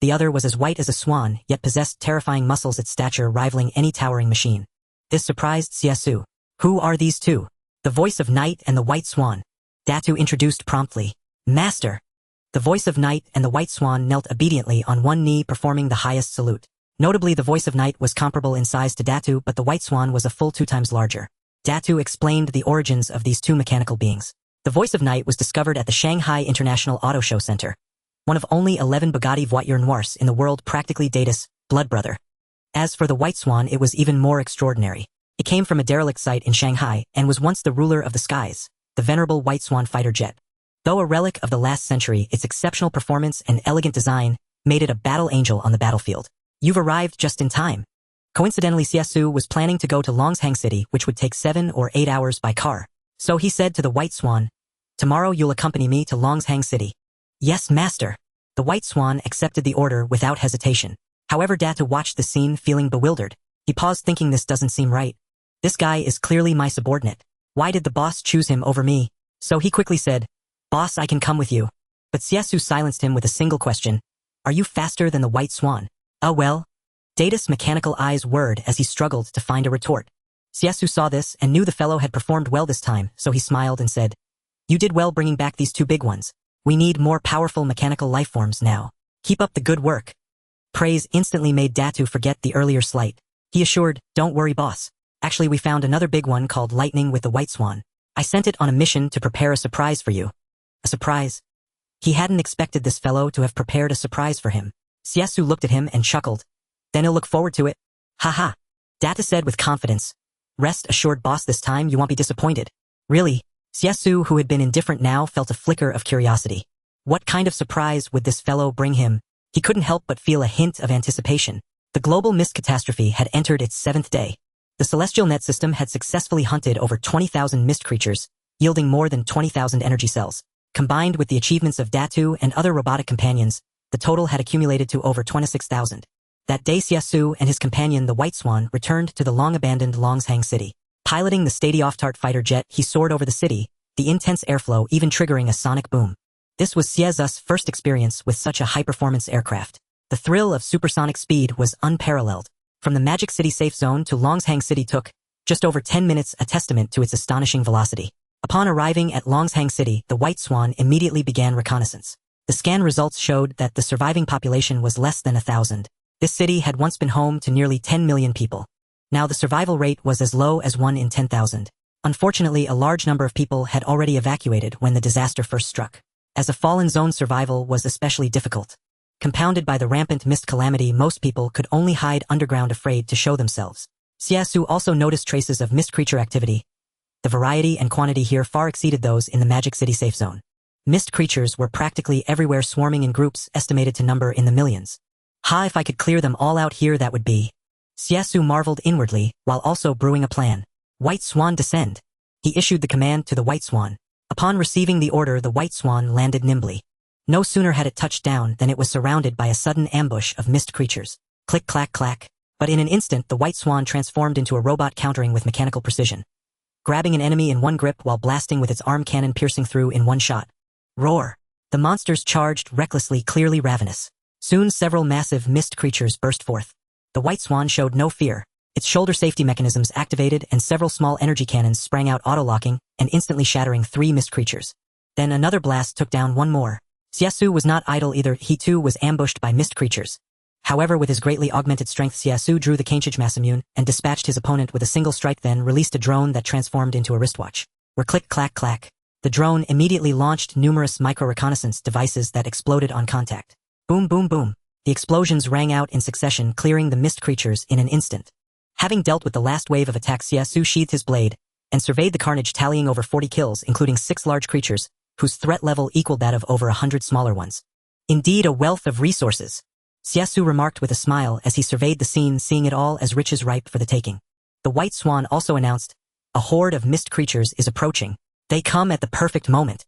The other was as white as a swan, yet possessed terrifying muscles, its stature rivaling any towering machine. This surprised Xie Xu. "Who are these two?" "The voice of night and the white swan," Datu introduced promptly. "Master." The voice of night and the white swan knelt obediently on one knee, performing the highest salute. Notably, the voice of night was comparable in size to Datu, but the white swan was a full 2 times larger. Datu explained the origins of these two mechanical beings. The voice of night was discovered at the Shanghai International Auto Show Center, one of only 11 Bugatti voitures noirs in the world, practically Data's blood brother. As for the White Swan, it was even more extraordinary. It came from a derelict site in Shanghai and was once the ruler of the skies, the venerable White Swan fighter jet. Though a relic of the last century, its exceptional performance and elegant design made it a battle angel on the battlefield. You've arrived just in time. Coincidentally, Xie Xu was planning to go to Longshang City, which would take 7 or 8 hours by car. So he said to the White Swan, "Tomorrow you'll accompany me to Longshang City." "Yes, master." The White Swan accepted the order without hesitation. However, Datu watched the scene feeling bewildered. He paused, thinking this doesn't seem right. This guy is clearly my subordinate. Why did the boss choose him over me? So he quickly said, "Boss, I can come with you." But Xie Xu silenced him with a single question. "Are you faster than the White Swan?" "Oh well." Data's mechanical eyes whirred as he struggled to find a retort. Xie Xu saw this and knew the fellow had performed well this time, so he smiled and said, "You did well bringing back these 2 big ones. We need more powerful mechanical lifeforms now. Keep up the good work." Praise instantly made Datu forget the earlier slight. He assured, "Don't worry, boss. Actually, we found another big one called Lightning with the White Swan. I sent it on a mission to prepare a surprise for you." A surprise? He hadn't expected this fellow to have prepared a surprise for him. Xie Xu looked at him and chuckled. "Then he'll look forward to it." "Haha." Data said with confidence. "Rest assured, boss, this time you won't be disappointed." "Really?" Xie Xu, who had been indifferent now, felt a flicker of curiosity. What kind of surprise would this fellow bring him? He couldn't help but feel a hint of anticipation. The global mist catastrophe had entered its 7th day. The celestial net system had successfully hunted over 20,000 mist creatures, yielding more than 20,000 energy cells. Combined with the achievements of Datu and other robotic companions, the total had accumulated to over 26,000. That day, Xie Xu and his companion, the White Swan, returned to the long-abandoned Longshang City. Piloting the Stady-Off-Tart fighter jet, he soared over the city, the intense airflow even triggering a sonic boom. This was Xie Xu's first experience with such a high-performance aircraft. The thrill of supersonic speed was unparalleled. From the Magic City safe zone to Longshang City took just over 10 minutes, a testament to its astonishing velocity. Upon arriving at Longshang City, the White Swan immediately began reconnaissance. The scan results showed that the surviving population was less than 1,000. This city had once been home to nearly 10 million people. Now the survival rate was as low as 1 in 10,000. Unfortunately, a large number of people had already evacuated when the disaster first struck. As a fallen zone, survival was especially difficult. Compounded by the rampant mist calamity, most people could only hide underground, afraid to show themselves. Xie Xu also noticed traces of mist creature activity. The variety and quantity here far exceeded those in the Magic City safe zone. Mist creatures were practically everywhere, swarming in groups estimated to number in the millions. If I could clear them all out here, that would be. Xie Xu marveled inwardly, while also brewing a plan. "White Swan, descend." He issued the command to the White Swan. Upon receiving the order, the White Swan landed nimbly. No sooner had it touched down than it was surrounded by a sudden ambush of mist creatures. Click, clack, clack. But in an instant, the White Swan transformed into a robot, countering with mechanical precision. Grabbing an enemy in one grip while blasting with its arm cannon, piercing through in one shot. Roar. The monsters charged recklessly, clearly ravenous. Soon several massive mist creatures burst forth. The White Swan showed no fear. Its shoulder safety mechanisms activated and several small energy cannons sprang out, auto-locking and instantly shattering 3 mist creatures. Then another blast took down 1 more. Xie Xu was not idle either. He too was ambushed by mist creatures. However, with his greatly augmented strength, Xie Xu drew the Kanchage Mass Immune and dispatched his opponent with a single strike, then released a drone that transformed into a wristwatch. Where click, clack, clack. The drone immediately launched numerous micro-reconnaissance devices that exploded on contact. Boom, boom, boom. The explosions rang out in succession, clearing the mist creatures in an instant. Having dealt with the last wave of attacks, Xie Xu sheathed his blade and surveyed the carnage, tallying over 40 kills, including 6 large creatures, whose threat level equaled that of over 100 smaller ones. Indeed, a wealth of resources. Xie Xu remarked with a smile as he surveyed the scene, seeing it all as riches ripe for the taking. The White Swan also announced, "A horde of mist creatures is approaching. They come at the perfect moment."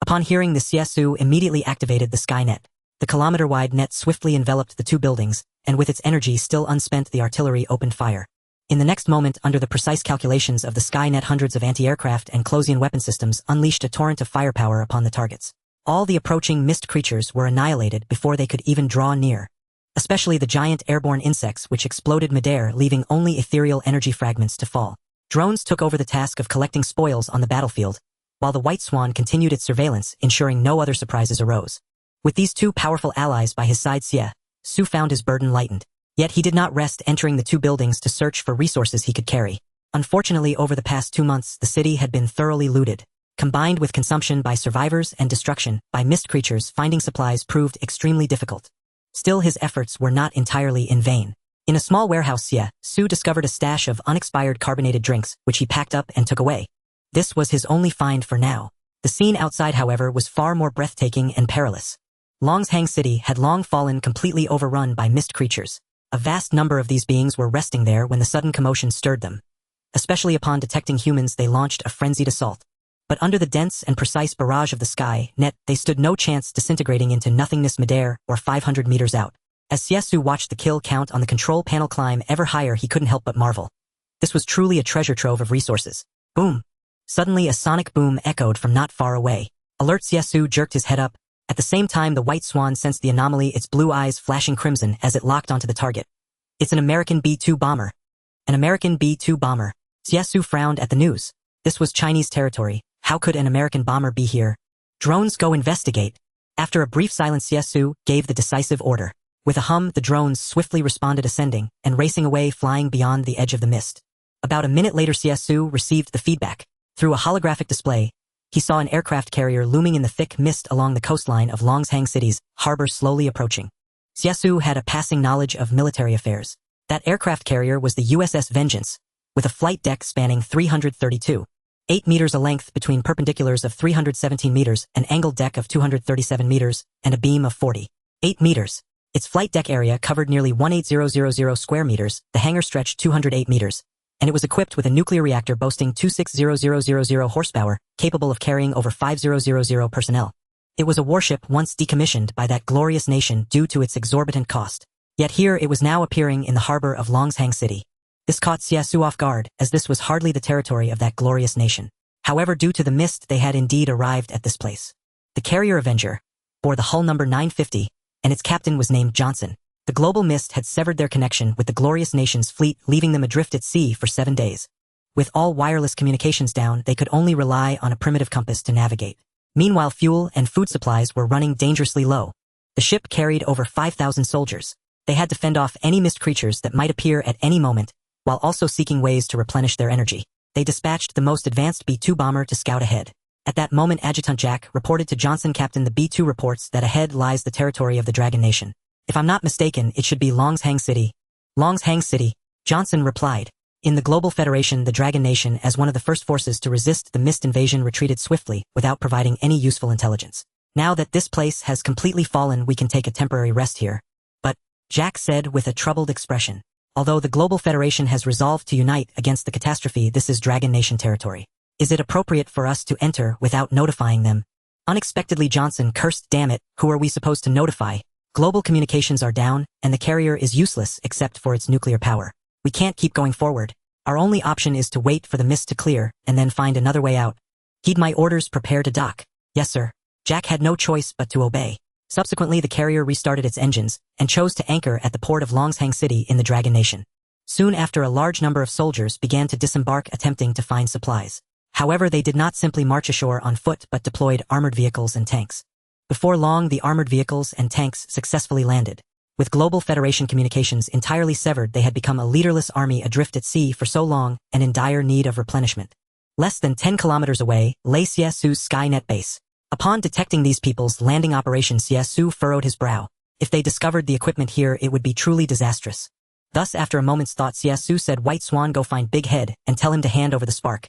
Upon hearing this, Xie Xu immediately activated the Skynet. The kilometer-wide net swiftly enveloped the 2 buildings, and with its energy still unspent, the artillery opened fire. In the next moment, under the precise calculations of the Skynet, hundreds of anti-aircraft and Closian weapon systems unleashed a torrent of firepower upon the targets. All the approaching mist creatures were annihilated before they could even draw near. Especially the giant airborne insects, which exploded midair, leaving only ethereal energy fragments to fall. Drones took over the task of collecting spoils on the battlefield, while the White Swan continued its surveillance, ensuring no other surprises arose. With these 2 powerful allies by his side, Xie Xu found his burden lightened. Yet he did not rest, entering the 2 buildings to search for resources he could carry. Unfortunately, over the past 2 months, the city had been thoroughly looted. Combined with consumption by survivors and destruction by mist creatures, finding supplies proved extremely difficult. Still, his efforts were not entirely in vain. In a small warehouse, Xie Xu discovered a stash of unexpired carbonated drinks, which he packed up and took away. This was his only find for now. The scene outside, however, was far more breathtaking and perilous. Longshang City had long fallen completely overrun by mist creatures. A vast number of these beings were resting there when the sudden commotion stirred them. Especially upon detecting humans, they launched a frenzied assault. But under the dense and precise barrage of the sky net, they stood no chance, disintegrating into nothingness midair or 500 meters out. As Xie Xu watched the kill count on the control panel climb ever higher, he couldn't help but marvel. This was truly a treasure trove of resources. Boom! Suddenly a sonic boom echoed from not far away. Alert! Xie Xu jerked his head up. At the same time, the white swan sensed the anomaly, its blue eyes flashing crimson as it locked onto the target. It's an American B-2 bomber. An American B-2 bomber. Xie Xu frowned at the news. This was Chinese territory. How could an American bomber be here? Drones, go investigate. After a brief silence, Xie Xu gave the decisive order. With a hum, the drones swiftly responded, ascending and racing away, flying beyond the edge of the mist. About a minute later, Xie Xu received the feedback. Through a holographic display, he saw an aircraft carrier looming in the thick mist along the coastline of Longshang City's harbor, slowly approaching. Xie Xu had a passing knowledge of military affairs. That aircraft carrier was the USS Vengeance, with a flight deck spanning 332.8 meters, a length between perpendiculars of 317 meters, an angled deck of 237 meters, and a beam of 48 meters. Its flight deck area covered nearly 18000 square meters, the hangar stretched 208 meters, and it was equipped with a nuclear reactor boasting 260000 horsepower, capable of carrying over 5000 personnel. It was a warship once decommissioned by that glorious nation due to its exorbitant cost. Yet here it was now appearing in the harbor of Longshang City. This caught Xie Xu off guard, as this was hardly the territory of that glorious nation. However, due to the mist, they had indeed arrived at this place. The carrier Avenger bore the hull number 950, and its captain was named Johnson. The global mist had severed their connection with the glorious nation's fleet, leaving them adrift at sea for 7 days. With all wireless communications down, they could only rely on a primitive compass to navigate. Meanwhile, fuel and food supplies were running dangerously low. The ship carried over 5,000 soldiers. They had to fend off any mist creatures that might appear at any moment, while also seeking ways to replenish their energy. They dispatched the most advanced B-2 bomber to scout ahead. At that moment, Adjutant Jack reported to Johnson, "Captain, the B-2 reports that ahead lies the territory of the Dragon Nation. If I'm not mistaken, it should be Longshang City." Longshang City, Johnson replied. In the Global Federation, the Dragon Nation, as one of the first forces to resist the mist invasion, retreated swiftly without providing any useful intelligence. Now that this place has completely fallen, we can take a temporary rest here. But, Jack said with a troubled expression, although the Global Federation has resolved to unite against the catastrophe, this is Dragon Nation territory. Is it appropriate for us to enter without notifying them? Unexpectedly, Johnson cursed, "Damn it, who are we supposed to notify? Global communications are down, and the carrier is useless except for its nuclear power. We can't keep going forward. Our only option is to wait for the mist to clear, and then find another way out. Heed my orders, prepare to dock." "Yes, sir." Jack had no choice but to obey. Subsequently, the carrier restarted its engines, and chose to anchor at the port of Longshang City in the Dragon Nation. Soon after, a large number of soldiers began to disembark, attempting to find supplies. However, they did not simply march ashore on foot, but deployed armored vehicles and tanks. Before long, the armored vehicles and tanks successfully landed. With Global Federation communications entirely severed, they had become a leaderless army adrift at sea for so long and in dire need of replenishment. Less than 10 kilometers away lay Xie Xu's Skynet base. Upon detecting these people's landing operations, Xie Xu furrowed his brow. If they discovered the equipment here, it would be truly disastrous. Thus, after a moment's thought, Xie Xu said, "White Swan, go find Big Head and tell him to hand over the spark."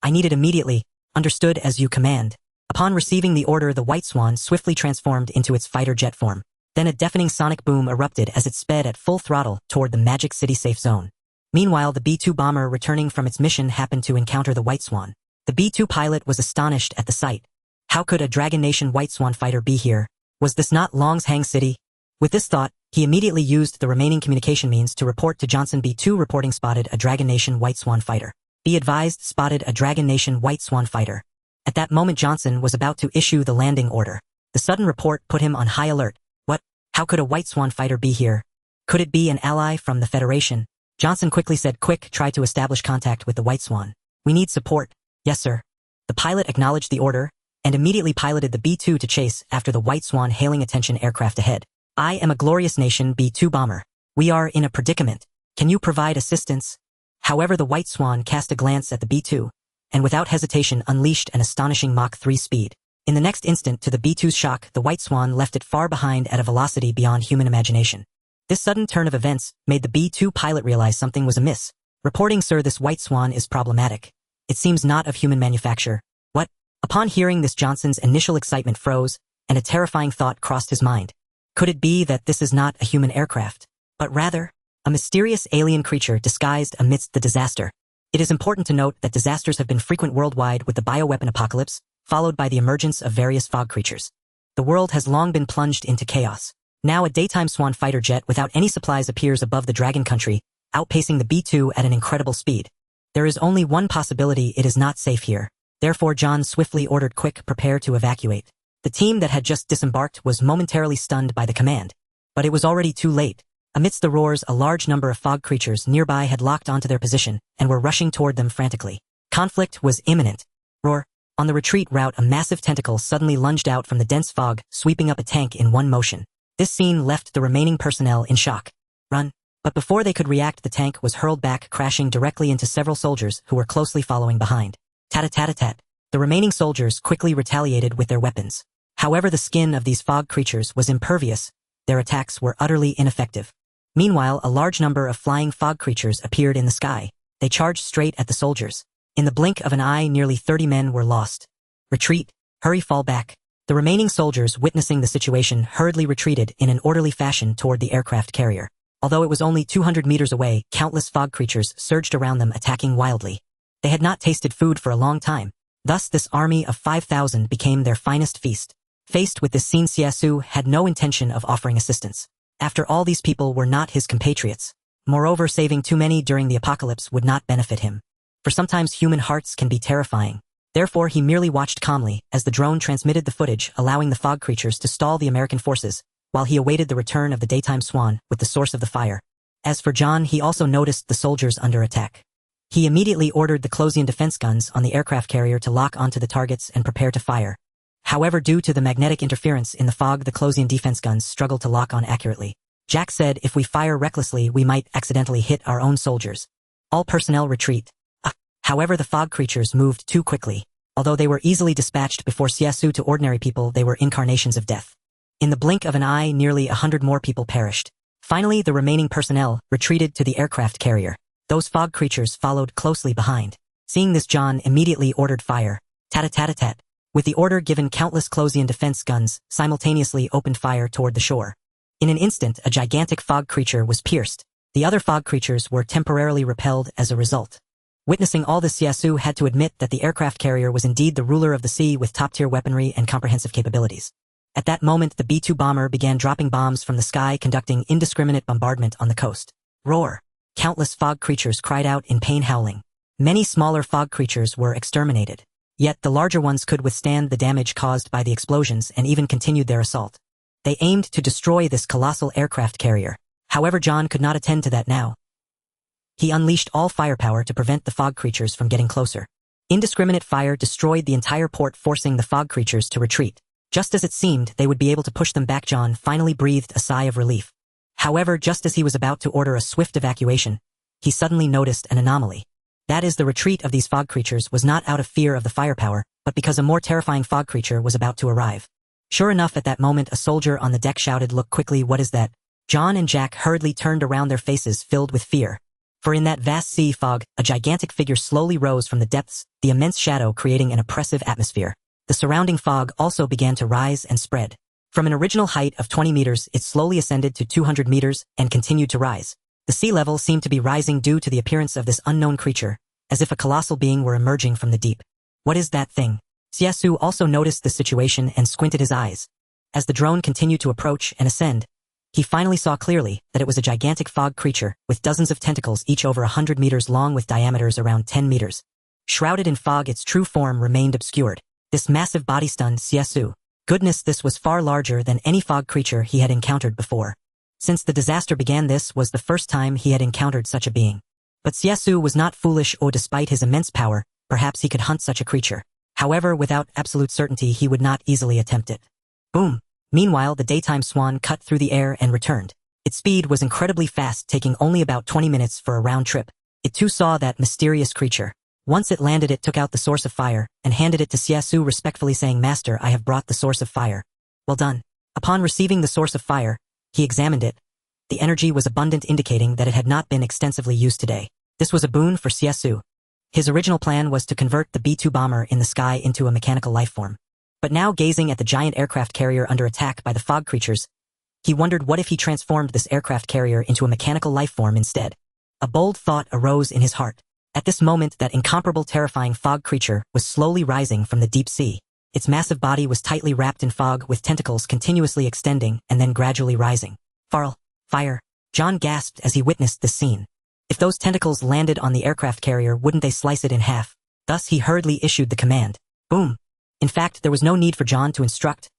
"I need it immediately." "Understood, as you command." Upon receiving the order, the White Swan swiftly transformed into its fighter jet form. Then a deafening sonic boom erupted as it sped at full throttle toward the Magic City safe zone. Meanwhile, the B-2 bomber returning from its mission happened to encounter the White Swan. The B-2 pilot was astonished at the sight. How could a Dragon Nation White Swan fighter be here? Was this not Longshang City? With this thought, he immediately used the remaining communication means to report to Johnson. B-2 reporting, spotted a Dragon Nation White Swan fighter. Be advised, spotted a Dragon Nation White Swan fighter. At that moment, Johnson was about to issue the landing order. The sudden report put him on high alert. What? How could a White Swan fighter be here? Could it be an ally from the Federation? Johnson quickly said, "Quick, try to establish contact with the White Swan. We need support." "Yes, sir." The pilot acknowledged the order and immediately piloted the B-2 to chase after the White Swan, hailing attention aircraft ahead. "I am a Glorious Nation B-2 bomber. We are in a predicament. Can you provide assistance?" However, the White Swan cast a glance at the B-2, and without hesitation unleashed an astonishing Mach 3 speed. In the next instant, to the B-2's shock, the White Swan left it far behind at a velocity beyond human imagination. This sudden turn of events made the B-2 pilot realize something was amiss. Reporting, sir, this white swan is problematic. It seems not of human manufacture. What? Upon hearing this, Johnson's initial excitement froze, and a terrifying thought crossed his mind. Could it be that this is not a human aircraft, but rather a mysterious alien creature disguised amidst the disaster? It is important to note that disasters have been frequent worldwide, with the bioweapon apocalypse, followed by the emergence of various fog creatures. The world has long been plunged into chaos. Now a daytime swan fighter jet without any supplies appears above the Dragon country, outpacing the B-2 at an incredible speed. There is only one possibility: it is not safe here. Therefore John swiftly ordered, "Quick, prepare to evacuate." The team that had just disembarked was momentarily stunned by the command. But it was already too late. Amidst the roars, a large number of fog creatures nearby had locked onto their position and were rushing toward them frantically. Conflict was imminent. Roar! On the retreat route, a massive tentacle suddenly lunged out from the dense fog, sweeping up a tank in one motion. This scene left the remaining personnel in shock. Run! But before they could react, the tank was hurled back, crashing directly into several soldiers who were closely following behind. Tat-a-tat-a-tat. The remaining soldiers quickly retaliated with their weapons. However, the skin of these fog creatures was impervious. Their attacks were utterly ineffective. Meanwhile, a large number of flying fog creatures appeared in the sky. They charged straight at the soldiers. In the blink of an eye, nearly 30 men were lost. Retreat! Hurry, fall back! The remaining soldiers, witnessing the situation, hurriedly retreated in an orderly fashion toward the aircraft carrier. Although it was only 200 meters away, countless fog creatures surged around them, attacking wildly. They had not tasted food for a long time. Thus this army of 5,000 became their finest feast. Faced with this scene, Xie Xu had no intention of offering assistance. After all, these people were not his compatriots. Moreover, saving too many during the apocalypse would not benefit him. For sometimes human hearts can be terrifying. Therefore, he merely watched calmly as the drone transmitted the footage, allowing the fog creatures to stall the American forces, while he awaited the return of the daytime swan with the source of the fire. As for John, he also noticed the soldiers under attack. He immediately ordered the closing defense guns on the aircraft carrier to lock onto the targets and prepare to fire. However, due to the magnetic interference in the fog, the closing defense guns struggled to lock on accurately. Jack said, "If we fire recklessly, we might accidentally hit our own soldiers. All personnel retreat." However, the fog creatures moved too quickly. Although they were easily dispatched before Xie Xu, to ordinary people they were incarnations of death. In the blink of an eye, nearly 100 more people perished. Finally, the remaining personnel retreated to the aircraft carrier. Those fog creatures followed closely behind. Seeing this, John immediately ordered fire. Tat-a-tat-a-tat. With the order given, countless closing defense guns simultaneously opened fire toward the shore. In an instant, a gigantic fog creature was pierced. The other fog creatures were temporarily repelled as a result. Witnessing all this, Xie Xu had to admit that the aircraft carrier was indeed the ruler of the sea, with top-tier weaponry and comprehensive capabilities. At that moment, the B-2 bomber began dropping bombs from the sky, conducting indiscriminate bombardment on the coast. Roar! Countless fog creatures cried out in pain, howling. Many smaller fog creatures were exterminated. Yet the larger ones could withstand the damage caused by the explosions and even continued their assault. They aimed to destroy this colossal aircraft carrier. However, John could not attend to that now. He unleashed all firepower to prevent the fog creatures from getting closer. Indiscriminate fire destroyed the entire port, forcing the fog creatures to retreat. Just as it seemed they would be able to push them back, John finally breathed a sigh of relief. However, just as he was about to order a swift evacuation, he suddenly noticed an anomaly. That is, the retreat of these fog creatures was not out of fear of the firepower, but because a more terrifying fog creature was about to arrive. Sure enough, at that moment a soldier on the deck shouted, "Look quickly, what is that?" John and Jack hurriedly turned around, their faces filled with fear. For in that vast sea fog, a gigantic figure slowly rose from the depths, the immense shadow creating an oppressive atmosphere. The surrounding fog also began to rise and spread. From an original height of 20 meters, it slowly ascended to 200 meters and continued to rise. The sea level seemed to be rising due to the appearance of this unknown creature, as if a colossal being were emerging from the deep. What is that thing? Xie Xu also noticed the situation and squinted his eyes. As the drone continued to approach and ascend, he finally saw clearly that it was a gigantic fog creature with dozens of tentacles, each over 100 meters long with diameters around 10 meters. Shrouded in fog, its true form remained obscured. This massive body stunned Xie Xu. Goodness, this was far larger than any fog creature he had encountered before. Since the disaster began, this was the first time he had encountered such a being. But Xie Xu was not foolish, or despite his immense power, perhaps he could hunt such a creature. However, without absolute certainty, he would not easily attempt it. Boom! Meanwhile, the daytime swan cut through the air and returned. Its speed was incredibly fast, taking only about 20 minutes for a round trip. It too saw that mysterious creature. Once it landed, it took out the source of fire and handed it to Xie Xu, respectfully saying, "Master, I have brought the source of fire." "Well done." Upon receiving the source of fire, he examined it. The energy was abundant, indicating that it had not been extensively used today. This was a boon for Xie Xu. His original plan was to convert the B-2 bomber in the sky into a mechanical lifeform. But now, gazing at the giant aircraft carrier under attack by the fog creatures, he wondered what if he transformed this aircraft carrier into a mechanical lifeform instead. A bold thought arose in his heart. At this moment, that incomparable, terrifying fog creature was slowly rising from the deep sea. Its massive body was tightly wrapped in fog, with tentacles continuously extending and then gradually rising. Fire! John gasped as he witnessed this scene. If those tentacles landed on the aircraft carrier, wouldn't they slice it in half? Thus he hurriedly issued the command. Boom! In fact, there was no need for John to instruct.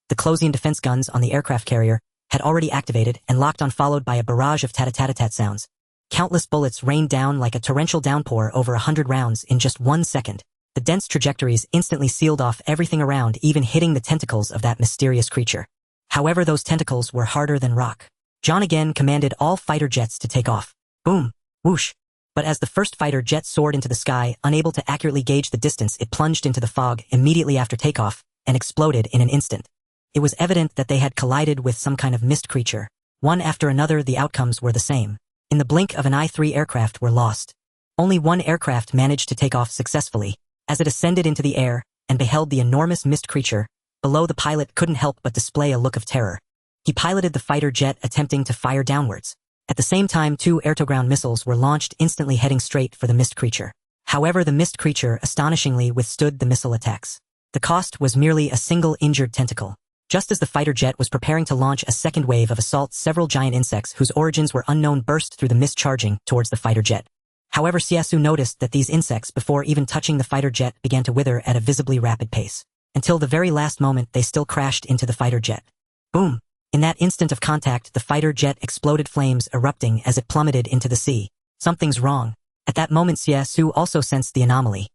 The Closian defense guns on the aircraft carrier had already activated and locked on, followed by a barrage of tat-tat-tat sounds. Countless bullets rained down like a torrential downpour, over 100 rounds in just 1 second. The dense trajectories instantly sealed off everything around, even hitting the tentacles of that mysterious creature. However, those tentacles were harder than rock. John again commanded all fighter jets to take off. Boom! Whoosh! But as the first fighter jet soared into the sky, unable to accurately gauge the distance, it plunged into the fog immediately after takeoff and exploded in an instant. It was evident that they had collided with some kind of mist creature. One after another, the outcomes were the same. In the blink of an eye, 3 aircraft were lost. Only one aircraft managed to take off successfully. As it ascended into the air and beheld the enormous mist creature below, the pilot couldn't help but display a look of terror. He piloted the fighter jet, attempting to fire downwards. At the same time, 2 air-to-ground missiles were launched, instantly heading straight for the mist creature. However, the mist creature astonishingly withstood the missile attacks. The cost was merely a single injured tentacle. Just as the fighter jet was preparing to launch a second wave of assault, several giant insects whose origins were unknown burst through the mist, charging towards the fighter jet. However, Xie Xu noticed that these insects, before even touching the fighter jet, began to wither at a visibly rapid pace. Until the very last moment, they still crashed into the fighter jet. Boom! In that instant of contact, the fighter jet exploded, flames erupting as it plummeted into the sea. Something's wrong. At that moment, Xie Xu also sensed the anomaly.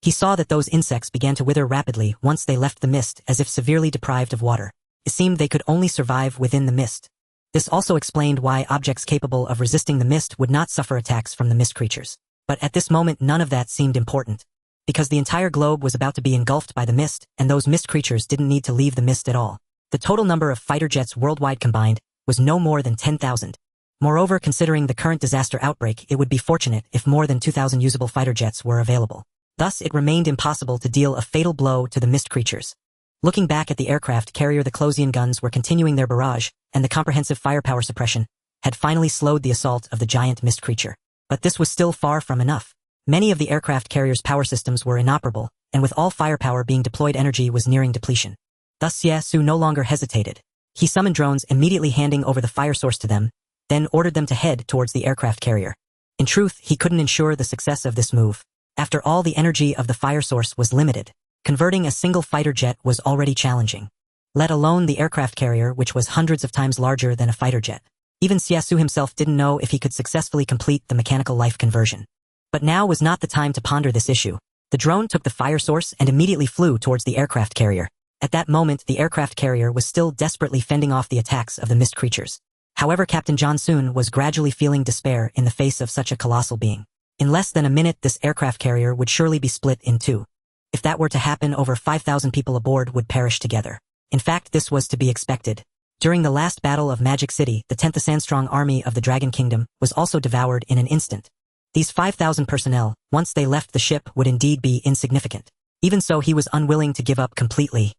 He saw that those insects began to wither rapidly once they left the mist, as if severely deprived of water. It seemed they could only survive within the mist. This also explained why objects capable of resisting the mist would not suffer attacks from the mist creatures. But at this moment, none of that seemed important. Because the entire globe was about to be engulfed by the mist, and those mist creatures didn't need to leave the mist at all. The total number of fighter jets worldwide combined was no more than 10,000. Moreover, considering the current disaster outbreak, it would be fortunate if more than 2,000 usable fighter jets were available. Thus, it remained impossible to deal a fatal blow to the mist creatures. Looking back at the aircraft carrier, the Closian guns were continuing their barrage, and the comprehensive firepower suppression had finally slowed the assault of the giant mist creature. But this was still far from enough. Many of the aircraft carrier's power systems were inoperable, and with all firepower being deployed, energy was nearing depletion. Thus Xie Xu no longer hesitated. He summoned drones, immediately handing over the fire source to them, then ordered them to head towards the aircraft carrier. In truth, he couldn't ensure the success of this move. After all, the energy of the fire source was limited. Converting a single fighter jet was already challenging, let alone the aircraft carrier, which was hundreds of times larger than a fighter jet. Even Xie Xu himself didn't know if he could successfully complete the mechanical life conversion. But now was not the time to ponder this issue. The drone took the fire source and immediately flew towards the aircraft carrier. At that moment, the aircraft carrier was still desperately fending off the attacks of the mist creatures. However, Captain John Soon was gradually feeling despair in the face of such a colossal being. In less than a minute, this aircraft carrier would surely be split in two. If that were to happen, over 5,000 people aboard would perish together. In fact, this was to be expected. During the last battle of Magic City, the 10th Sandstrong army of the Dragon Kingdom was also devoured in an instant. These 5,000 personnel, once they left the ship, would indeed be insignificant. Even so, he was unwilling to give up completely.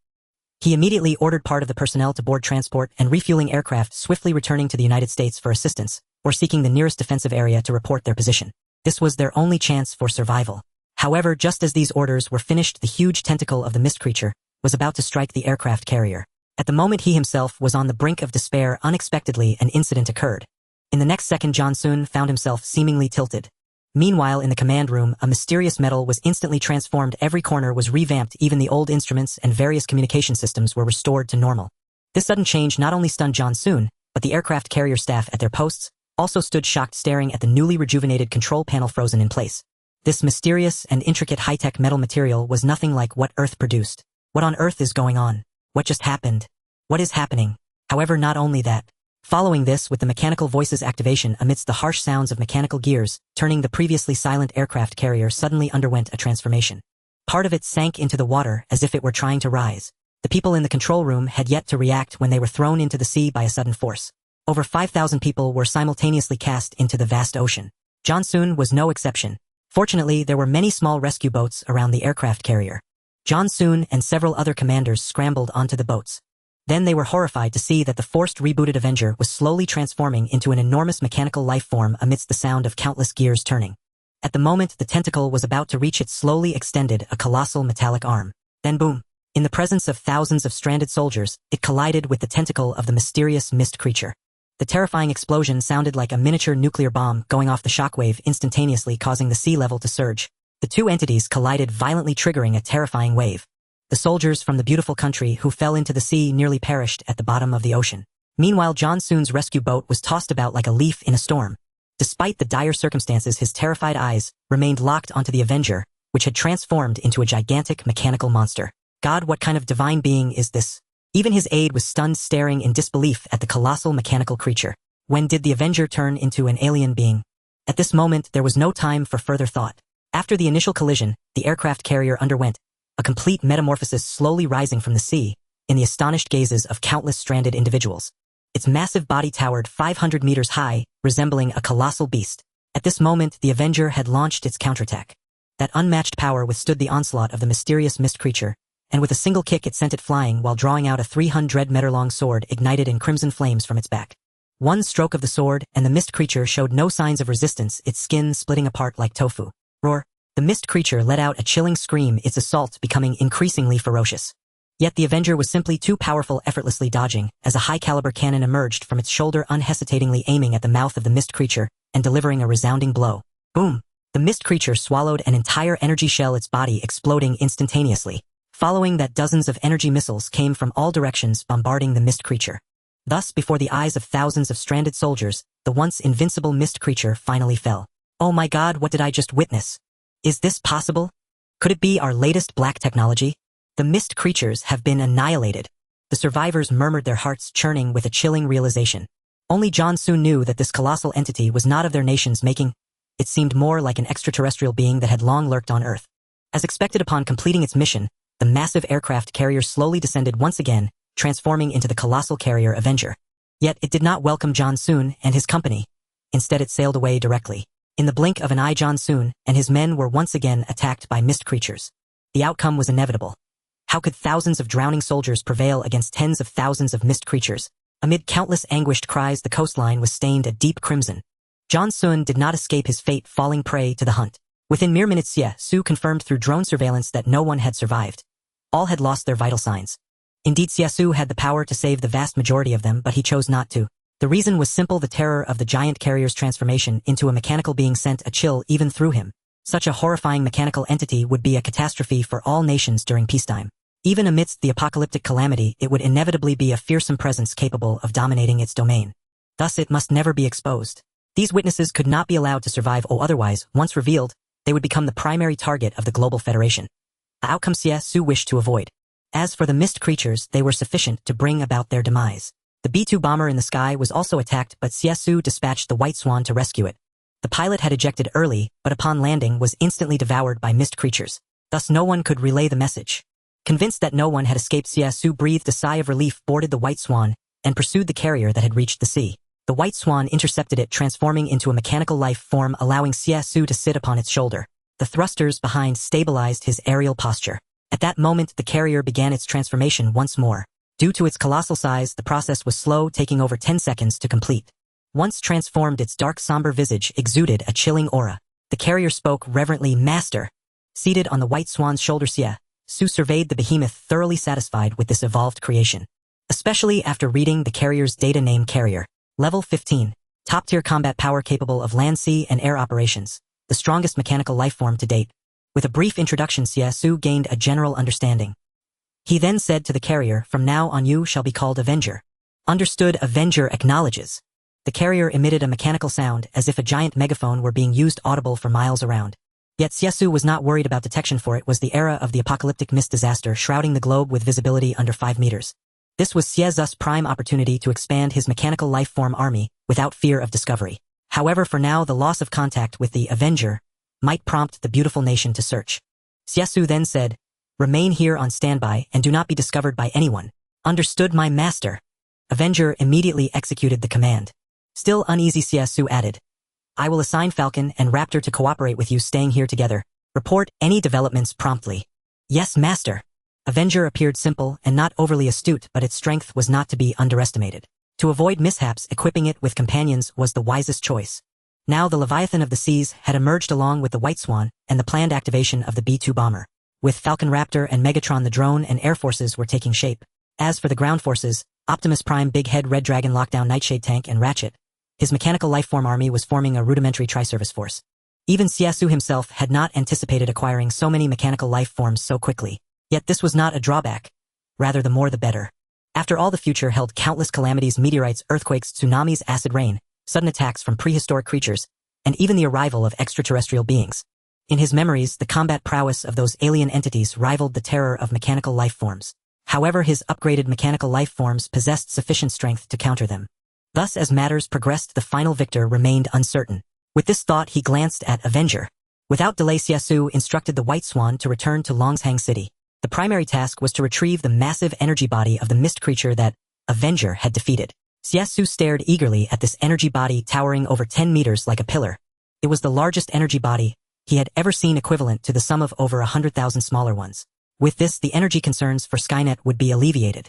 He immediately ordered part of the personnel to board transport and refueling aircraft, swiftly returning to the United States for assistance, or seeking the nearest defensive area to report their position. This was their only chance for survival. However, just as these orders were finished, the huge tentacle of the mist creature was about to strike the aircraft carrier. At the moment he himself was on the brink of despair, unexpectedly an incident occurred. In the next second, John Soon found himself seemingly tilted. Meanwhile, in the command room, a mysterious metal was instantly transformed. Every corner was revamped, even the old instruments and various communication systems were restored to normal. This sudden change not only stunned John Soon, but the aircraft carrier staff at their posts also stood shocked, staring at the newly rejuvenated control panel frozen in place. This mysterious and intricate high-tech metal material was nothing like what Earth produced. What on earth is going on? What just happened? What is happening? However, not only that. Following this, with the mechanical voices activation amidst the harsh sounds of mechanical gears, turning the previously silent aircraft carrier suddenly underwent a transformation. Part of it sank into the water as if it were trying to rise. The people in the control room had yet to react when they were thrown into the sea by a sudden force. Over 5,000 people were simultaneously cast into the vast ocean. Johnsun was no exception. Fortunately, there were many small rescue boats around the aircraft carrier. Johnsun and several other commanders scrambled onto the boats. Then they were horrified to see that the forced rebooted Avenger was slowly transforming into an enormous mechanical life form amidst the sound of countless gears turning. At the moment the tentacle was about to reach, it slowly extended a colossal metallic arm. Then boom! In the presence of thousands of stranded soldiers, it collided with the tentacle of the mysterious mist creature. The terrifying explosion sounded like a miniature nuclear bomb going off, the shockwave instantaneously causing the sea level to surge. The two entities collided violently, triggering a terrifying wave. The soldiers from the beautiful country who fell into the sea nearly perished at the bottom of the ocean. Meanwhile, Johnsun's rescue boat was tossed about like a leaf in a storm. Despite the dire circumstances, his terrified eyes remained locked onto the Avenger, which had transformed into a gigantic mechanical monster. God, what kind of divine being is this? Even his aide was stunned, staring in disbelief at the colossal mechanical creature. When did the Avenger turn into an alien being? At this moment, there was no time for further thought. After the initial collision, the aircraft carrier underwent a complete metamorphosis, slowly rising from the sea in the astonished gazes of countless stranded individuals. Its massive body towered 500 meters high, resembling a colossal beast. At this moment, the Avenger had launched its counterattack. That unmatched power withstood the onslaught of the mysterious mist creature, and with a single kick it sent it flying while drawing out a 300-meter-long sword ignited in crimson flames from its back. One stroke of the sword, and the mist creature showed no signs of resistance, its skin splitting apart like tofu. Roar! The mist creature let out a chilling scream, its assault becoming increasingly ferocious. Yet the Avenger was simply too powerful, effortlessly dodging, as a high-caliber cannon emerged from its shoulder, unhesitatingly aiming at the mouth of the mist creature and delivering a resounding blow. Boom! The mist creature swallowed an entire energy shell, its body exploding instantaneously. Following that, dozens of energy missiles came from all directions, bombarding the mist creature. Thus, before the eyes of thousands of stranded soldiers, the once invincible mist creature finally fell. Oh my God, what did I just witness? Is this possible? Could it be our latest black technology? The mist creatures have been annihilated. The survivors murmured, their hearts churning with a chilling realization. Only Johnsun knew that this colossal entity was not of their nation's making. It seemed more like an extraterrestrial being that had long lurked on Earth. As expected, upon completing its mission, the massive aircraft carrier slowly descended once again, transforming into the colossal carrier Avenger. Yet it did not welcome Johnsun and his company. Instead, it sailed away directly. In the blink of an eye, Johnsun and his men were once again attacked by mist creatures. The outcome was inevitable. How could thousands of drowning soldiers prevail against tens of thousands of mist creatures? Amid countless anguished cries, the coastline was stained a deep crimson. Johnsun did not escape his fate, falling prey to the hunt. Within mere minutes, Xie Xu confirmed through drone surveillance that no one had survived. All had lost their vital signs. Indeed, Xie Xu had the power to save the vast majority of them, but he chose not to. The reason was simple: the terror of the giant carrier's transformation into a mechanical being sent a chill even through him. Such a horrifying mechanical entity would be a catastrophe for all nations during peacetime. Even amidst the apocalyptic calamity, it would inevitably be a fearsome presence capable of dominating its domain. Thus, it must never be exposed. These witnesses could not be allowed to survive, or otherwise, once revealed, they would become the primary target of the Global Federation. The outcome Xie Xu wished to avoid. As for the mist creatures, they were sufficient to bring about their demise. The B-2 bomber in the sky was also attacked, but Xie Xu dispatched the White Swan to rescue it. The pilot had ejected early, but upon landing was instantly devoured by mist creatures. Thus no one could relay the message. Convinced that no one had escaped, Xie Xu breathed a sigh of relief, boarded the White Swan, and pursued the carrier that had reached the sea. The White Swan intercepted it, transforming into a mechanical life form, allowing Xie Xu to sit upon its shoulder. The thrusters behind stabilized his aerial posture. At that moment, the carrier began its transformation once more. Due to its colossal size, the process was slow, taking over 10 seconds to complete. Once transformed, its dark, somber visage exuded a chilling aura. The carrier spoke reverently, "Master." Seated on the White Swan's shoulder, Xie Xu surveyed the behemoth, thoroughly satisfied with this evolved creation. Especially after reading the carrier's data name: Carrier. Level 15. Top-tier combat power, capable of land, sea, and air operations. The strongest mechanical life form to date. With a brief introduction, Xie Xu gained a general understanding. He then said to the carrier, "From now on you shall be called Avenger." Understood. Avenger acknowledges. The carrier emitted a mechanical sound, as if a giant megaphone were being used, audible for miles around. Yet Xie Xu was not worried about detection, for it was the era of the apocalyptic mist disaster, shrouding the globe with visibility under 5 meters. This was Xie Xu's prime opportunity to expand his mechanical life form army without fear of discovery. However, for now, the loss of contact with the Avenger might prompt the beautiful nation to search. Xie Xu then said, "Remain here on standby and do not be discovered by anyone." Understood, my master. Avenger immediately executed the command. Still uneasy, Xie Xu added, I will assign Falcon and Raptor to cooperate with you, staying here together. Report any developments promptly. Yes, Master. Avenger appeared simple and not overly astute, but its strength was not to be underestimated. To avoid mishaps, equipping it with companions was the wisest choice. Now the Leviathan of the Seas had emerged along with the White Swan and the planned activation of the B-2 bomber. With Falcon, Raptor, and Megatron, the drone and air forces were taking shape. As for the ground forces, Optimus Prime, Big Head, Red Dragon, Lockdown, Nightshade Tank, and Ratchet, his mechanical lifeform army was forming a rudimentary tri-service force. Even Xie Xu himself had not anticipated acquiring so many mechanical life forms so quickly. Yet this was not a drawback. Rather, the more the better. After all, the future held countless calamities: meteorites, earthquakes, tsunamis, acid rain, sudden attacks from prehistoric creatures, and even the arrival of extraterrestrial beings. In his memories, the combat prowess of those alien entities rivaled the terror of mechanical life forms. However, his upgraded mechanical life forms possessed sufficient strength to counter them. Thus, as matters progressed, the final victor remained uncertain. With this thought, he glanced at Avenger. Without delay, Xie Xu instructed the White Swan to return to Longshang City. The primary task was to retrieve the massive energy body of the mist creature that Avenger had defeated. Xie Xu stared eagerly at this energy body towering over 10 meters like a pillar. It was the largest energy body he had ever seen, equivalent to the sum of over 100,000 smaller ones. With this, the energy concerns for Skynet would be alleviated.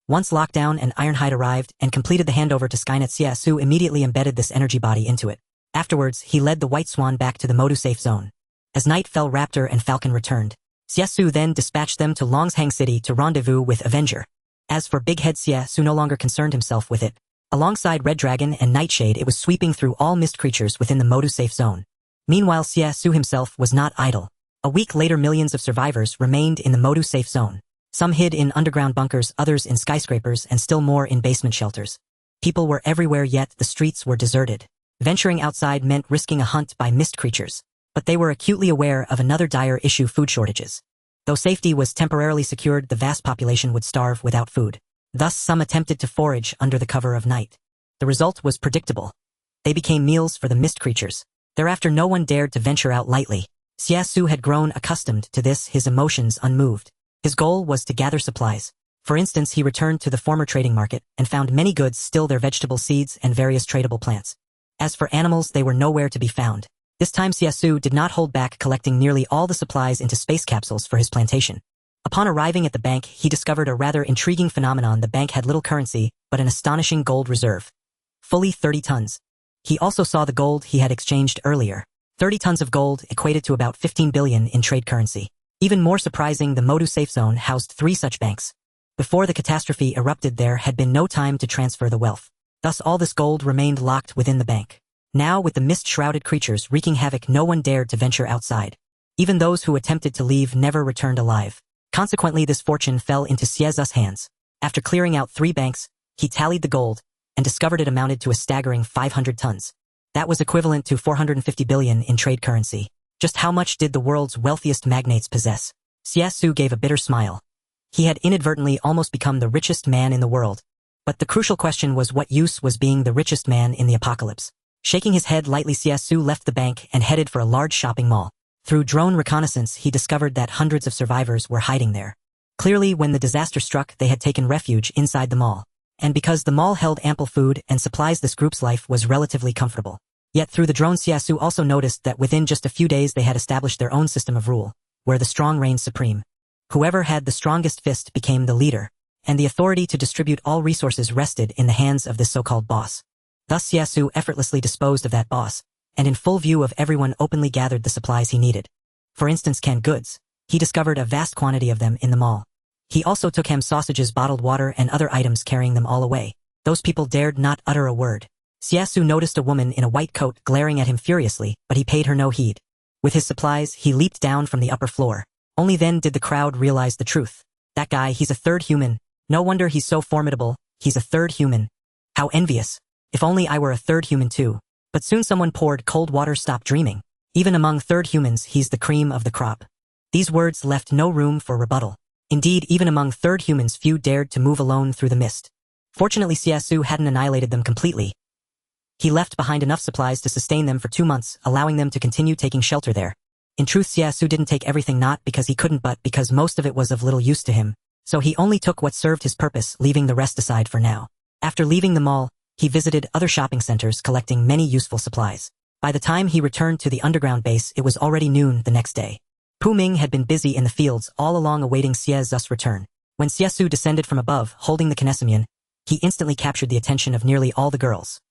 Once Lockdown and Ironhide arrived and completed the handover to Skynet, Xie Xu immediately embedded this energy body into it. Afterwards, he led the White Swan back to the Modu safe zone. As night fell, Raptor and Falcon returned. Xie Xu then dispatched them to Longshang City to rendezvous with Avenger. As for Big Head, Xie Xu no longer concerned himself with it. Alongside Red Dragon and Nightshade, it was sweeping through all mist creatures within the Modu safe zone. Meanwhile, Xie Xu himself was not idle. A week later, millions of survivors remained in the Modu safe zone. Some hid in underground bunkers, others in skyscrapers, and still more in basement shelters. People were everywhere, yet the streets were deserted. Venturing outside meant risking a hunt by mist creatures. But they were acutely aware of another dire issue: food shortages. Though safety was temporarily secured, the vast population would starve without food. Thus, some attempted to forage under the cover of night. The result was predictable. They became meals for the mist creatures. Thereafter, no one dared to venture out lightly. Xie Xu had grown accustomed to this, his emotions unmoved. His goal was to gather supplies. For instance, he returned to the former trading market and found many goods, still their vegetable seeds and various tradable plants. As for animals, they were nowhere to be found. This time, Xie Xu did not hold back, collecting nearly all the supplies into space capsules for his plantation. Upon arriving at the bank, he discovered a rather intriguing phenomenon. The bank had little currency, but an astonishing gold reserve. Fully 30 tons. He also saw the gold he had exchanged earlier. 30 tons of gold equated to about 15 billion in trade currency. Even more surprising, the Modu safe zone housed 3 such banks. Before the catastrophe erupted, there had been no time to transfer the wealth. Thus, all this gold remained locked within the bank. Now, with the mist-shrouded creatures wreaking havoc, no one dared to venture outside. Even those who attempted to leave never returned alive. Consequently, this fortune fell into Xie Xu's hands. After clearing out 3 banks, he tallied the gold and discovered it amounted to a staggering 500 tons. That was equivalent to 450 billion in trade currency. Just how much did the world's wealthiest magnates possess? Xie Xu gave a bitter smile. He had inadvertently almost become the richest man in the world. But the crucial question was, what use was being the richest man in the apocalypse? Shaking his head lightly, Xie Xu left the bank and headed for a large shopping mall. Through drone reconnaissance, he discovered that hundreds of survivors were hiding there. Clearly, when the disaster struck, they had taken refuge inside the mall. And because the mall held ample food and supplies, this group's life was relatively comfortable. Yet through the drone, Xie Xu also noticed that within just a few days they had established their own system of rule, where the strong reigned supreme. Whoever had the strongest fist became the leader, and the authority to distribute all resources rested in the hands of this so-called boss. Thus Xie Xu effortlessly disposed of that boss, and in full view of everyone openly gathered the supplies he needed. For instance, canned goods. He discovered a vast quantity of them in the mall. He also took ham sausages, bottled water, and other items, carrying them all away. Those people dared not utter a word. Xie Xu noticed a woman in a white coat glaring at him furiously, but he paid her no heed. With his supplies, he leaped down from the upper floor. Only then did the crowd realize the truth. That guy, he's a third human. No wonder he's so formidable. He's a third human. How envious. If only I were a third human too. But soon someone poured cold water. Stop dreaming. Even among third humans, he's the cream of the crop. These words left no room for rebuttal. Indeed, even among third humans, few dared to move alone through the mist. Fortunately, Xie Xu hadn't annihilated them completely. He left behind enough supplies to sustain them for 2 months, allowing them to continue taking shelter there. In truth, Xie Xu didn't take everything, not because he couldn't, but because most of it was of little use to him. So he only took what served his purpose, leaving the rest aside for now. After leaving the mall, he visited other shopping centers collecting many useful supplies. By the time he returned to the underground base, it was already noon the next day. Pu Ming had been busy in the fields all along awaiting Xie Xu's return. When Xie Xu descended from above, holding the kinesimian, he instantly captured the attention of nearly all the girls.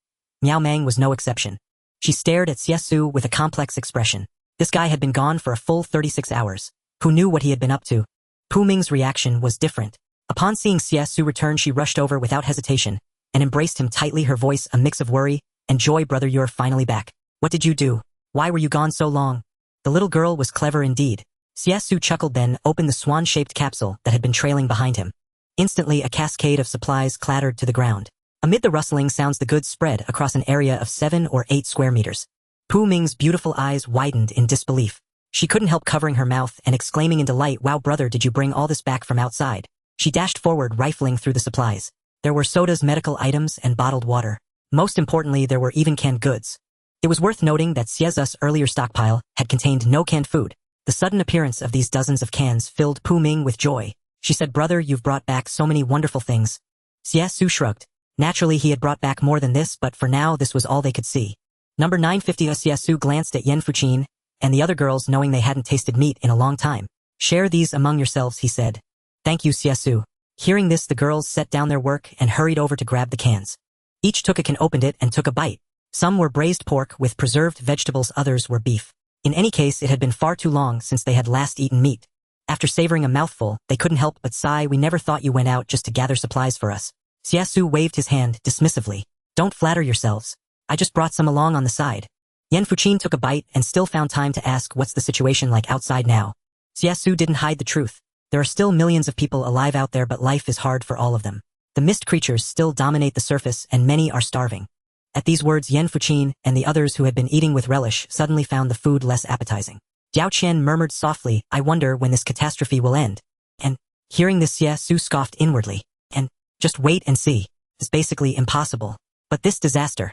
Miao Meng was no exception. She stared at Xie Xu with a complex expression. This guy had been gone for a full 36 hours. Who knew what he had been up to? Pu Ming's reaction was different. Upon seeing Xie Xu return, she rushed over without hesitation and embraced him tightly, her voice a mix of worry and joy. Brother, you're finally back. What did you do? Why were you gone so long? The little girl was clever indeed. Xie Xu chuckled, then opened the swan-shaped capsule that had been trailing behind him. Instantly, a cascade of supplies clattered to the ground. Amid the rustling sounds, the goods spread across an area of 7 or 8 square meters. Pu Ming's beautiful eyes widened in disbelief. She couldn't help covering her mouth and exclaiming in delight, "Wow, brother, did you bring all this back from outside?" She dashed forward, rifling through the supplies. There were sodas, medical items, and bottled water. Most importantly, there were even canned goods. It was worth noting that Xie Xu's earlier stockpile had contained no canned food. The sudden appearance of these dozens of cans filled Pu Ming with joy. She said, "Brother, you've brought back so many wonderful things." Xie Xu shrugged. Naturally, he had brought back more than this, but for now this was all they could see. Number 950. Xie Xu glanced at Yan Fuqin and the other girls, knowing they hadn't tasted meat in a long time. "Share these among yourselves," he said. "Thank you, Xie Xu." Hearing this, the girls set down their work and hurried over to grab the cans. Each took a can, opened it, and took a bite. Some were braised pork with preserved vegetables, others were beef. In any case, it had been far too long since they had last eaten meat. After savoring a mouthful, they couldn't help but sigh. "We never thought you went out just to gather supplies for us." Xie Xu waved his hand dismissively. "Don't flatter yourselves. I just brought some along on the side." Yan Fuqin took a bite and still found time to ask, "What's the situation like outside now?" Xie Xu didn't hide the truth. There are still millions of people alive out there, but life is hard for all of them. The mist creatures still dominate the surface and many are starving. At these words, Yan Fuqin and the others who had been eating with relish suddenly found the food less appetizing. Diao Qian murmured softly, "I wonder when this catastrophe will end." And, hearing this, Xie Xu scoffed inwardly. "And, just wait and see. It's basically impossible. But this disaster,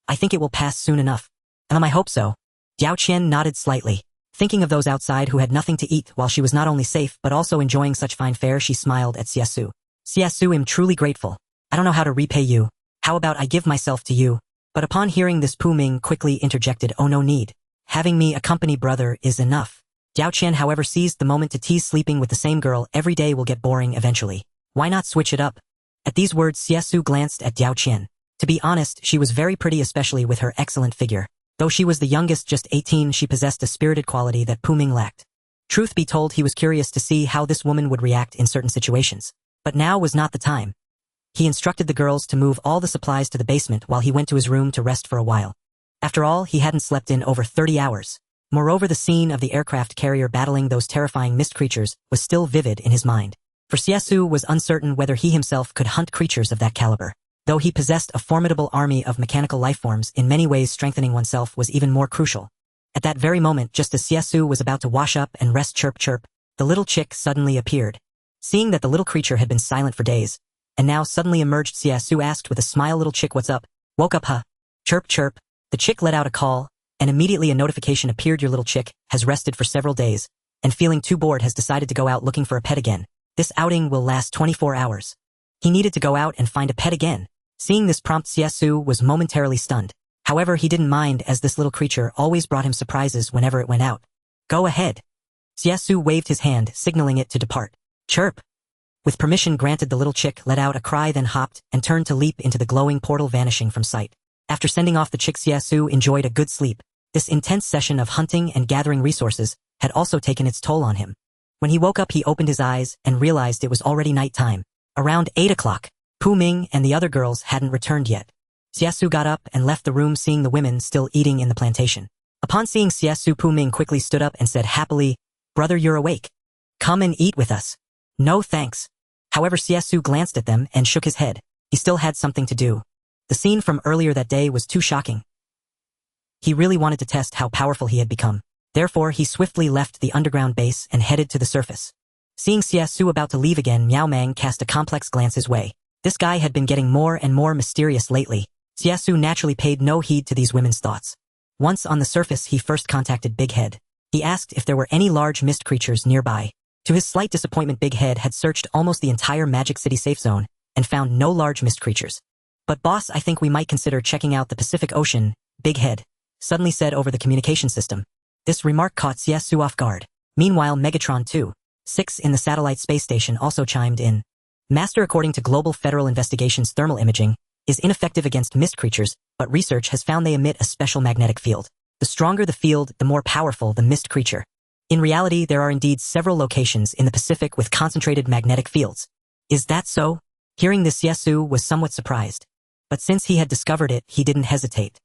I think it will pass soon enough." "I hope so." Diao Qian nodded slightly. Thinking of those outside who had nothing to eat while she was not only safe but also enjoying such fine fare, she smiled at Xie Xu. "Xie Xu, I'm truly grateful. I don't know how to repay you. How about I give myself to you?" But upon hearing this, Pu Ming quickly interjected, "Oh, no need. Having me accompany brother is enough." Diao Qian, however, seized the moment to tease, "Sleeping with the same girl every day will get boring eventually. Why not switch it up?" At these words, Xie Xu glanced at Diao Qian. To be honest, she was very pretty, especially with her excellent figure. Though she was the youngest, just 18, she possessed a spirited quality that Pu Ming lacked. Truth be told, he was curious to see how this woman would react in certain situations. But now was not the time. He instructed the girls to move all the supplies to the basement while he went to his room to rest for a while. After all, he hadn't slept in over 30 hours. Moreover, the scene of the aircraft carrier battling those terrifying mist creatures was still vivid in his mind. For Xie Xu was uncertain whether he himself could hunt creatures of that caliber. Though he possessed a formidable army of mechanical lifeforms, in many ways strengthening oneself was even more crucial. At that very moment, just as Xie Xu was about to wash up and rest, chirp chirp, the little chick suddenly appeared. Seeing that the little creature had been silent for days, and now suddenly emerged, Xie Xu asked with a smile, "Little chick, what's up? Woke up, huh?" Chirp chirp. The chick let out a call, and immediately a notification appeared. "Your little chick has rested for several days, and feeling too bored has decided to go out looking for a pet again. This outing will last 24 hours. He needed to go out and find a pet again. Seeing this prompt, Xie Xu was momentarily stunned. However, he didn't mind, as this little creature always brought him surprises whenever it went out. "Go ahead." Xie Xu waved his hand, signaling it to depart. Chirp. With permission granted, the little chick let out a cry, then hopped and turned to leap into the glowing portal, vanishing from sight. After sending off the chick, Xie Xu enjoyed a good sleep. This intense session of hunting and gathering resources had also taken its toll on him. When he woke up, he opened his eyes and realized it was already night time. Around 8 o'clock. Pu Ming and the other girls hadn't returned yet. Xie Xu got up and left the room, seeing the women still eating in the plantation. Upon seeing Xie Xu, Pu Ming quickly stood up and said happily, "Brother, you're awake. Come and eat with us." "No thanks." However, Xie Xu glanced at them and shook his head. He still had something to do. The scene from earlier that day was too shocking. He really wanted to test how powerful he had become. Therefore, he swiftly left the underground base and headed to the surface. Seeing Xie Xu about to leave again, Miao Meng cast a complex glance his way. This guy had been getting more and more mysterious lately. Xie Xu naturally paid no heed to these women's thoughts. Once on the surface, he first contacted Big Head. He asked if there were any large mist creatures nearby. To his slight disappointment, Big Head had searched almost the entire Magic City safe zone and found no large mist creatures. But boss, I think we might consider checking out the Pacific Ocean, Big Head suddenly said over the communication system. This remark caught Xie Xu off guard. Meanwhile, Megatron 2.6 in the satellite space station also chimed in. Master, according to Global Federal Investigation's thermal imaging, is ineffective against mist creatures, but research has found they emit a special magnetic field. The stronger the field, the more powerful the mist creature. In reality, there are indeed several locations in the Pacific with concentrated magnetic fields. Is that so? Hearing this, Xie Xu was somewhat surprised. But since he had discovered it, he didn't hesitate.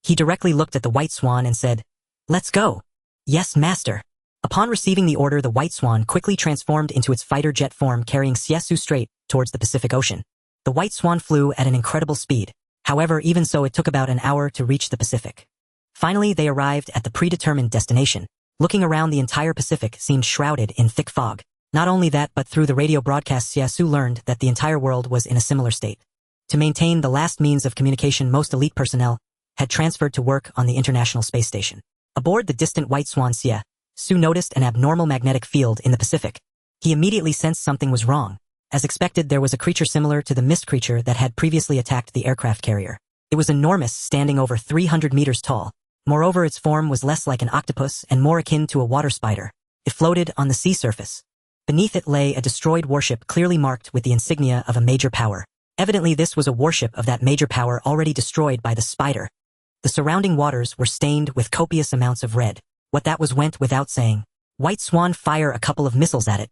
He directly looked at the White Swan and said, "Let's go." "Yes, master." Upon receiving the order, the White Swan quickly transformed into its fighter jet form, carrying Xie Xu straight towards the Pacific Ocean. The White Swan flew at an incredible speed. However, even so, it took about an hour to reach the Pacific. Finally, they arrived at the predetermined destination. Looking around, the entire Pacific seemed shrouded in thick fog. Not only that, but through the radio broadcast, Xie Xu learned that the entire world was in a similar state. To maintain the last means of communication, most elite personnel had transferred to work on the International Space Station. Aboard the distant White Swan, Xie Xu noticed an abnormal magnetic field in the Pacific. He immediately sensed something was wrong. As expected, there was a creature similar to the mist creature that had previously attacked the aircraft carrier. It was enormous, standing over 300 meters tall. Moreover, its form was less like an octopus and more akin to a water spider. It floated on the sea surface. Beneath it lay a destroyed warship clearly marked with the insignia of a major power. Evidently, this was a warship of that major power already destroyed by the spider. The surrounding waters were stained with copious amounts of red. What that was went without saying. White Swan, fire a couple of missiles at it.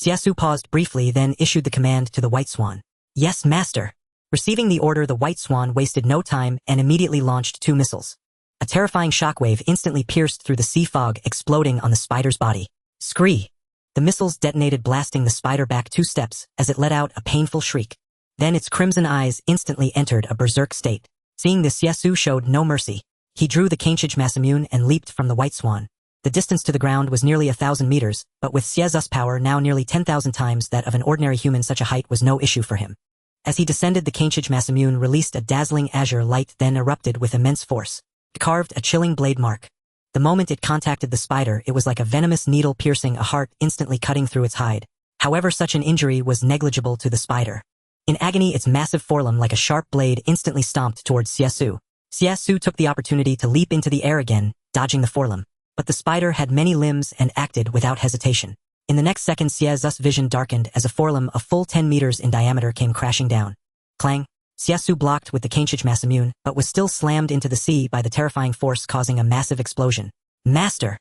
Xie Xu paused briefly, then issued the command to the White Swan. Yes, master. Receiving the order, the White Swan wasted no time and immediately launched 2 missiles. A terrifying shockwave instantly pierced through the sea fog, exploding on the spider's body. Scree! The missiles detonated, blasting the spider back 2 steps as it let out a painful shriek. Then its crimson eyes instantly entered a berserk state. Seeing this, Xie Xu showed no mercy. He drew the Masamune and leaped from the White Swan. The distance to the ground was nearly 1,000 meters, but with Xie Xu's power now nearly 10,000 times that of an ordinary human, such a height was no issue for him. As he descended, the Masamune released a dazzling azure light, then erupted with immense force. It carved a chilling blade mark. The moment it contacted the spider, it was like a venomous needle piercing a heart, instantly cutting through its hide. However, such an injury was negligible to the spider. In agony, its massive forelimb, like a sharp blade, instantly stomped towards Xie Xu. Xie Xu took the opportunity to leap into the air again, dodging the forelimb. But the spider had many limbs and acted without hesitation. In the next second, Xie Xu's vision darkened as a forelimb a full 10 meters in diameter came crashing down. Clang! Xie Xu blocked with the Masamune, but was still slammed into the sea by the terrifying force, causing a massive explosion. Master!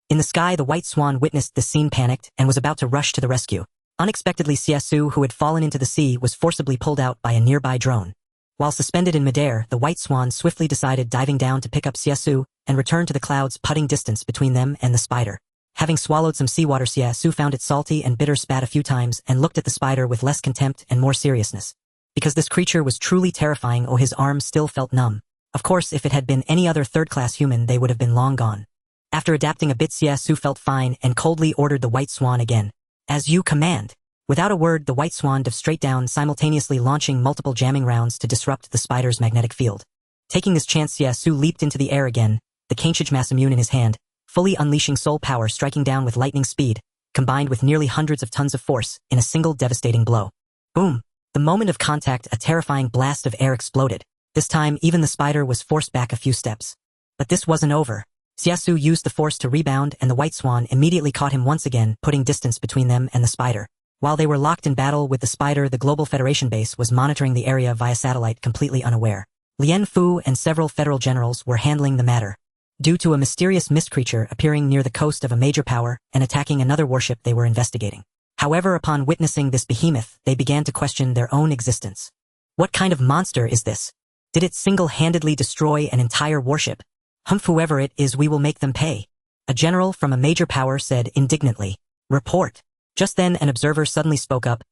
In the sky, the White Swan witnessed this scene, panicked, and was about to rush to the rescue. Unexpectedly, Xie Xu, who had fallen into the sea, was forcibly pulled out by a nearby drone. While suspended in midair, the White Swan swiftly decided diving down to pick up Xie Xu and return to the clouds, putting distance between them and the spider. Having swallowed some seawater, Xie Xu found it salty and bitter, spat a few times, and looked at the spider with less contempt and more seriousness. Because this creature was truly terrifying, his arms still felt numb. Of course, if it had been any other third-class human, they would have been long gone. After adapting a bit, Xie Xu felt fine and coldly ordered the White Swan again. As you command. Without a word, the White Swan dove straight down, simultaneously launching multiple jamming rounds to disrupt the spider's magnetic field. Taking this chance, Xie Xu leaped into the air again, the Masamune in his hand, fully unleashing soul power, striking down with lightning speed, combined with nearly hundreds of tons of force, in a single devastating blow. Boom! The moment of contact, a terrifying blast of air exploded. This time, even the spider was forced back a few steps. But this wasn't over. Xie Xu used the force to rebound, and the White Swan immediately caught him once again, putting distance between them and the spider. While they were locked in battle with the spider, the Global Federation base was monitoring the area via satellite, completely unaware. Lien Fu and several federal generals were handling the matter. Due to a mysterious mist creature appearing near the coast of a major power and attacking another warship they were investigating. However, upon witnessing this behemoth, they began to question their own existence. What kind of monster is this? Did it single-handedly destroy an entire warship? Humph, whoever it is, we will make them pay. A general from a major power said indignantly. Report. Just then, an observer suddenly spoke up.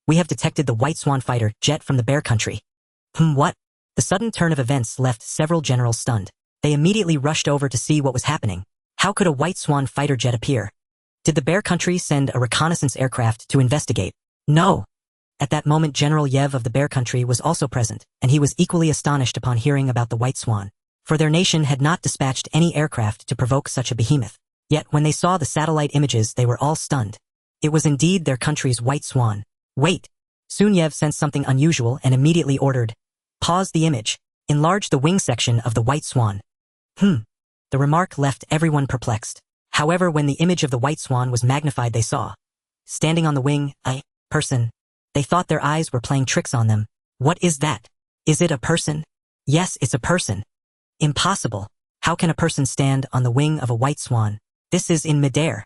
We have detected the White Swan fighter jet from the Bear Country. What? The sudden turn of events left several generals stunned. They immediately rushed over to see what was happening. How could a White Swan fighter jet appear? Did the Bear Country send a reconnaissance aircraft to investigate? No. At that moment, General Yev of the Bear Country was also present, and he was equally astonished upon hearing about the White Swan. For their nation had not dispatched any aircraft to provoke such a behemoth. Yet when they saw the satellite images, they were all stunned. It was indeed their country's White Swan. Wait! Soon Yev sensed something unusual and immediately ordered, Pause the image. Enlarge the wing section of the white swan. The remark left everyone perplexed. However, when the image of the white swan was magnified, they saw, standing on the wing, a person. They thought their eyes were playing tricks on them. What is that? Is it a person? Yes, it's a person. Impossible. How can a person stand on the wing of a white swan? This is in midair.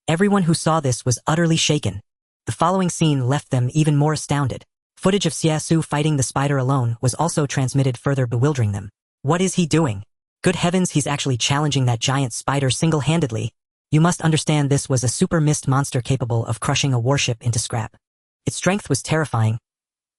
Everyone who saw this was utterly shaken. The following scene left them even more astounded. Footage of Xie Xu fighting the spider alone was also transmitted, further bewildering them. What is he doing? Good heavens, he's actually challenging that giant spider single-handedly. You must understand this was a super mist monster capable of crushing a warship into scrap. Its strength was terrifying.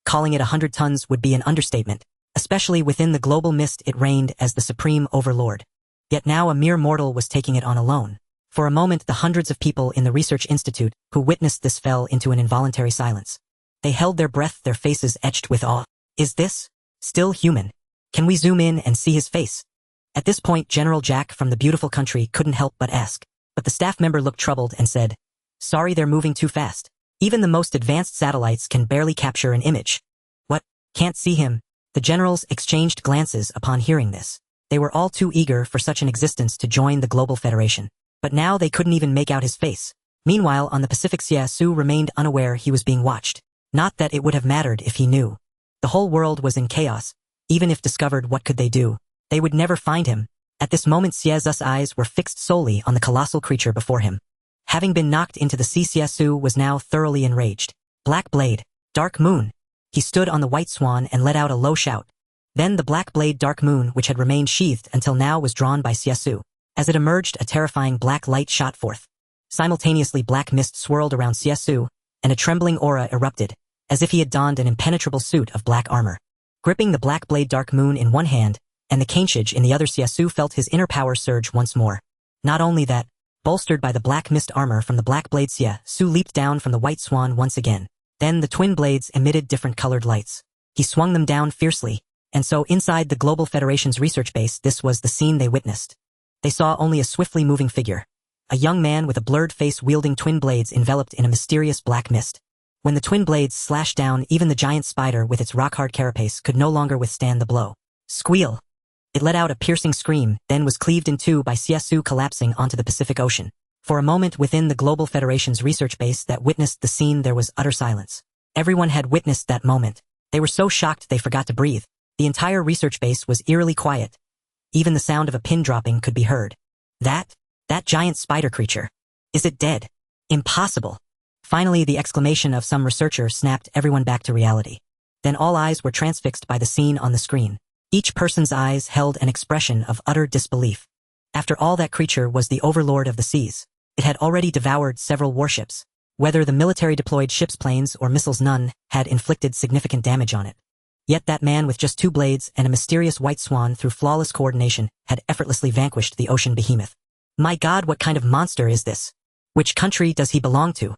Calling it 100 tons would be an understatement, especially within the global mist it reigned as the supreme overlord. Yet now a mere mortal was taking it on alone. For a moment, the hundreds of people in the research institute who witnessed this fell into an involuntary silence. They held their breath, their faces etched with awe. Is this still human? Can we zoom in and see his face? At this point, General Jack from the beautiful country couldn't help but ask. But the staff member looked troubled and said, "Sorry, they're moving too fast. Even the most advanced satellites can barely capture an image." What? Can't see him? The generals exchanged glances upon hearing this. They were all too eager for such an existence to join the Global Federation. But now they couldn't even make out his face. Meanwhile, on the Pacific, Xie Xu remained unaware he was being watched. Not that it would have mattered if he knew. The whole world was in chaos. Even if discovered, what could they do? They would never find him. At this moment, Xie Xu's eyes were fixed solely on the colossal creature before him. Having been knocked into the sea, Xie Xu was now thoroughly enraged. Black blade, dark moon. He stood on the white swan and let out a low shout. Then the black blade dark moon, which had remained sheathed until now, was drawn by Xie Xu. As it emerged, a terrifying black light shot forth. Simultaneously, black mist swirled around Xie Xu, and a trembling aura erupted, as if he had donned an impenetrable suit of black armor. Gripping the black blade dark moon in one hand, and the canechage in the other, Xie Xu felt his inner power surge once more. Not only that, bolstered by the black mist armor from the black blade, Xie Xu leaped down from the white swan once again. Then the twin blades emitted different colored lights. He swung them down fiercely, and so inside the Global Federation's research base, this was the scene they witnessed. They saw only a swiftly moving figure. A young man with a blurred face wielding twin blades enveloped in a mysterious black mist. When the twin blades slashed down, even the giant spider with its rock-hard carapace could no longer withstand the blow. Squeal! It let out a piercing scream, then was cleaved in two by Xie Xu collapsing onto the Pacific Ocean. For a moment within the Global Federation's research base that witnessed the scene, there was utter silence. Everyone had witnessed that moment. They were so shocked they forgot to breathe. The entire research base was eerily quiet. Even the sound of a pin dropping could be heard. That giant spider creature. Is it dead? Impossible. Finally, the exclamation of some researcher snapped everyone back to reality. Then all eyes were transfixed by the scene on the screen. Each person's eyes held an expression of utter disbelief. After all, that creature was the overlord of the seas. It had already devoured several warships. Whether the military deployed ships, planes, or missiles, none had inflicted significant damage on it. Yet that man with just two blades and a mysterious white swan, through flawless coordination, had effortlessly vanquished the ocean behemoth. My God, what kind of monster is this? Which country does he belong to?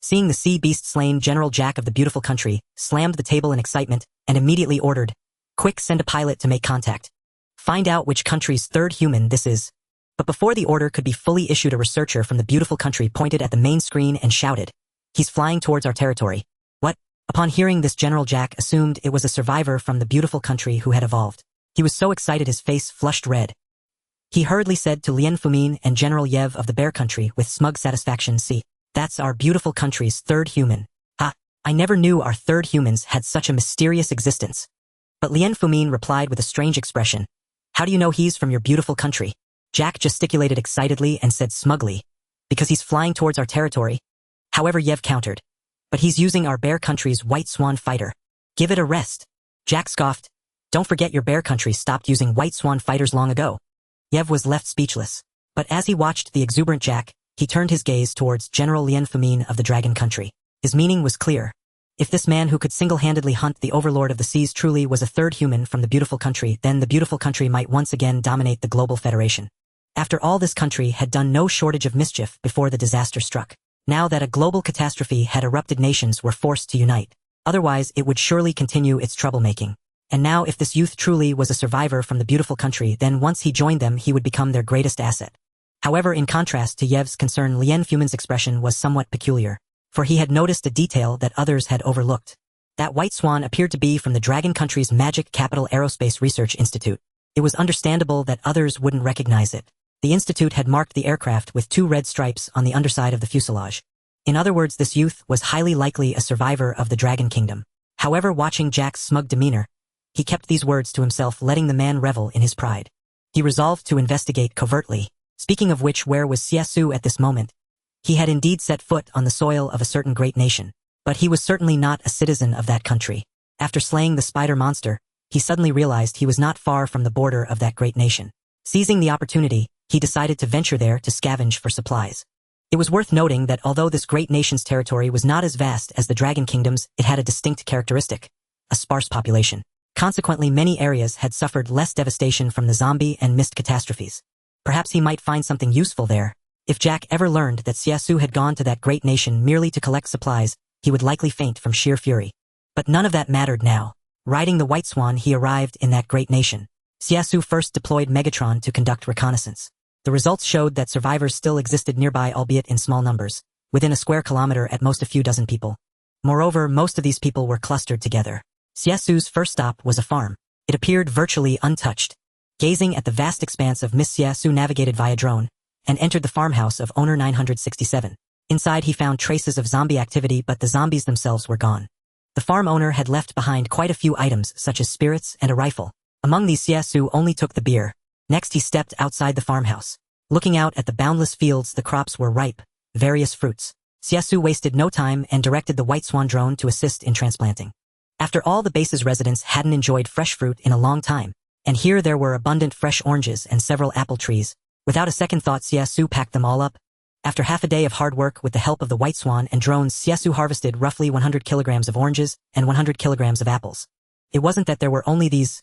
Seeing the sea beast slain, General Jack of the beautiful country slammed the table in excitement and immediately ordered, "Quick, send a pilot to make contact. Find out which country's third human this is." But before the order could be fully issued, a researcher from the beautiful country pointed at the main screen and shouted, "He's flying towards our territory." What? Upon hearing this, General Jack assumed it was a survivor from the beautiful country who had evolved. He was so excited his face flushed red. He hurriedly said to Lien Fumin and General Yev of the Bear Country with smug satisfaction, "See, that's our beautiful country's third human. Ah, I never knew our third humans had such a mysterious existence." But Lien Fumin replied with a strange expression, "How do you know he's from your beautiful country?" Jack gesticulated excitedly and said smugly, "Because he's flying towards our territory." However, Yev countered, "But he's using our Bear Country's White Swan fighter. Give it a rest." Jack scoffed, "Don't forget your Bear Country stopped using White Swan fighters long ago." Yev was left speechless. But as he watched the exuberant Jack, he turned his gaze towards General Lien Fumin of the Dragon Country. His meaning was clear. If this man who could single-handedly hunt the overlord of the seas truly was a third human from the beautiful country, then the beautiful country might once again dominate the Global Federation. After all, this country had done no shortage of mischief before the disaster struck. Now that a global catastrophe had erupted, nations were forced to unite. Otherwise, it would surely continue its troublemaking. And now, if this youth truly was a survivor from the beautiful country, then once he joined them, he would become their greatest asset. However, in contrast to Yev's concern, Lien Fumin's expression was somewhat peculiar, for he had noticed a detail that others had overlooked. That white swan appeared to be from the Dragon Country's Magic Capital Aerospace Research Institute. It was understandable that others wouldn't recognize it. The institute had marked the aircraft with 2 red stripes on the underside of the fuselage. In other words, this youth was highly likely a survivor of the Dragon Kingdom. However, watching Jack's smug demeanor, he kept these words to himself, letting the man revel in his pride. He resolved to investigate covertly. Speaking of which, where was Xie Xu at this moment? He had indeed set foot on the soil of a certain great nation, but he was certainly not a citizen of that country. After slaying the spider monster, he suddenly realized he was not far from the border of that great nation. Seizing the opportunity, he decided to venture there to scavenge for supplies. It was worth noting that although this great nation's territory was not as vast as the Dragon Kingdom's, it had a distinct characteristic: a sparse population. Consequently, many areas had suffered less devastation from the zombie and mist catastrophes. Perhaps he might find something useful there. If Jack ever learned that Xie Xu had gone to that great nation merely to collect supplies, he would likely faint from sheer fury. But none of that mattered now. Riding the White Swan, he arrived in that great nation. Xie Xu first deployed Megatron to conduct reconnaissance. The results showed that survivors still existed nearby, albeit in small numbers, within a square kilometer at most a few dozen people. Moreover, most of these people were clustered together. Xie Xu's first stop was a farm. It appeared virtually untouched. Gazing at the vast expanse of Miss Xie Xu navigated via drone, and entered the farmhouse of owner 967. Inside he found traces of zombie activity, but the zombies themselves were gone. The farm owner had left behind quite a few items such as spirits and a rifle. Among these, Xie Xu only took the beer. Next he stepped outside the farmhouse. Looking out at the boundless fields, the crops were ripe, various fruits. Xie Xu wasted no time and directed the White Swan drone to assist in transplanting. After all, the base's residents hadn't enjoyed fresh fruit in a long time, and here there were abundant fresh oranges and several apple trees. Without a second thought, Xie Xu packed them all up. After half a day of hard work with the help of the White Swan and drones, Xie Xu harvested roughly 100 kilograms of oranges and 100 kilograms of apples. It wasn't that there were only these.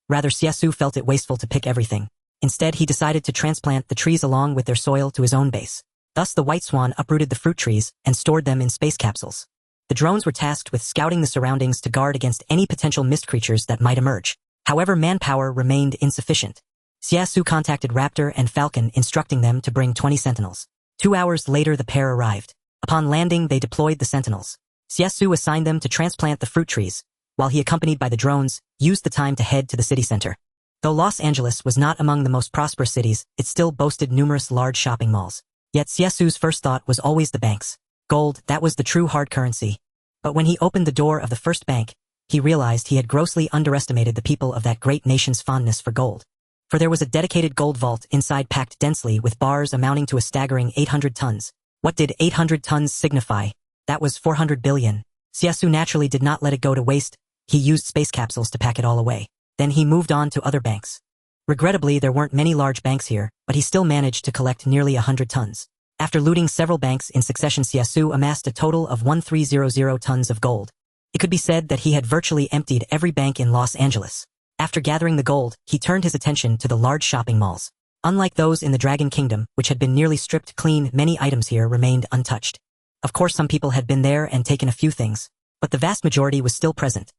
Rather, Xie Xu felt it wasteful to pick everything. Instead, he decided to transplant the trees along with their soil to his own base. Thus, the White Swan uprooted the fruit trees and stored them in space capsules. The drones were tasked with scouting the surroundings to guard against any potential mist creatures that might emerge. However, manpower remained insufficient. Xie Xu contacted Raptor and Falcon, instructing them to bring 20 sentinels. 2 hours later, the pair arrived. Upon landing, they deployed the sentinels. Xie Xu assigned them to transplant the fruit trees, while he, accompanied by the drones, used the time to head to the city center. Though Los Angeles was not among the most prosperous cities, it still boasted numerous large shopping malls. Yet Xie Xu's first thought was always the banks. Gold, that was the true hard currency. But when he opened the door of the first bank, he realized he had grossly underestimated the people of that great nation's fondness for gold. For there was a dedicated gold vault inside, packed densely with bars amounting to a staggering 800 tons. What did 800 tons signify? That was 400 billion. Xie Xu naturally did not let it go to waste. He used space capsules to pack it all away. Then he moved on to other banks. Regrettably, there weren't many large banks here, but he still managed to collect nearly 100 tons. After looting several banks in succession, Xie Xu amassed a total of 1300 tons of gold. It could be said that he had virtually emptied every bank in Los Angeles. After gathering the gold, he turned his attention to the large shopping malls. Unlike those in the Dragon Kingdom, which had been nearly stripped clean, many items here remained untouched. Of course, some people had been there and taken a few things, but the vast majority was still present.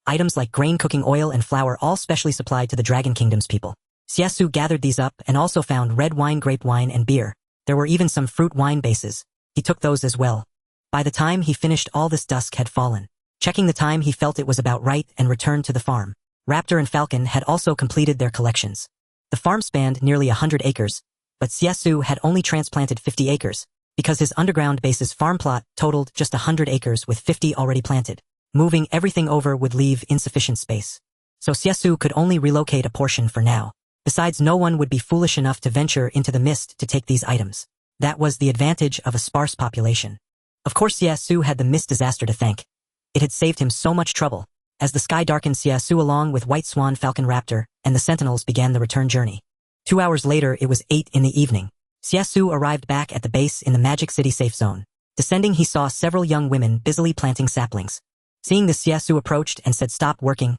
Items like grain, cooking oil, and flour, all specially supplied to the Dragon Kingdom's people. Xie Xu gathered these up and also found red wine, grape wine, and beer. There were even some fruit wine bases. He took those as well. By the time he finished all this, dusk had fallen. Checking the time, he felt it was about right and returned to the farm. Raptor and Falcon had also completed their collections. The farm spanned nearly 100 acres, but Xie Xu had only transplanted 50 acres, because his underground base's farm plot totaled just 100 acres with 50 already planted. Moving everything over would leave insufficient space. So Xie Xu could only relocate a portion for now. Besides, no one would be foolish enough to venture into the mist to take these items. That was the advantage of a sparse population. Of course, Xie Xu had the mist disaster to thank. It had saved him so much trouble. As the sky darkened, Xie Xu along with White Swan, Falcon, Raptor, and the Sentinels began the return journey. 2 hours later, it was 8 in the evening. Xie Xu arrived back at the base in the Magic City safe zone. Descending, he saw several young women busily planting saplings. Seeing this, Xie Xu approached and said, "Stop working.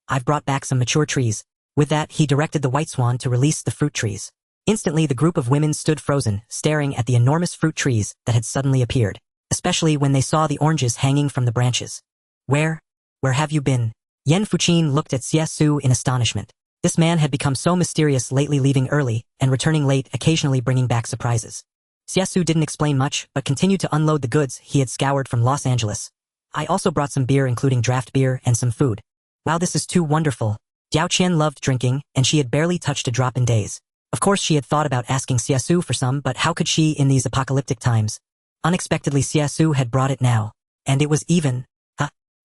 I've brought back some mature trees." With that, he directed the White Swan to release the fruit trees. Instantly, the group of women stood frozen, staring at the enormous fruit trees that had suddenly appeared, especially when they saw the oranges hanging from the branches. Where have you been?" Yan Fuqin looked at Xie Xu in astonishment. This man had become so mysterious lately, leaving early and returning late, occasionally bringing back surprises. Xie Xu didn't explain much, but continued to unload the goods he had scoured from Los Angeles. I also brought some beer including draft beer and some food. Wow, this is too wonderful. Diao Qian loved drinking, and she had barely touched a drop in days. Of course she had thought about asking Xie Xu for some, but how could she in these apocalyptic times? Unexpectedly Xie Xu had brought it now. And it was even.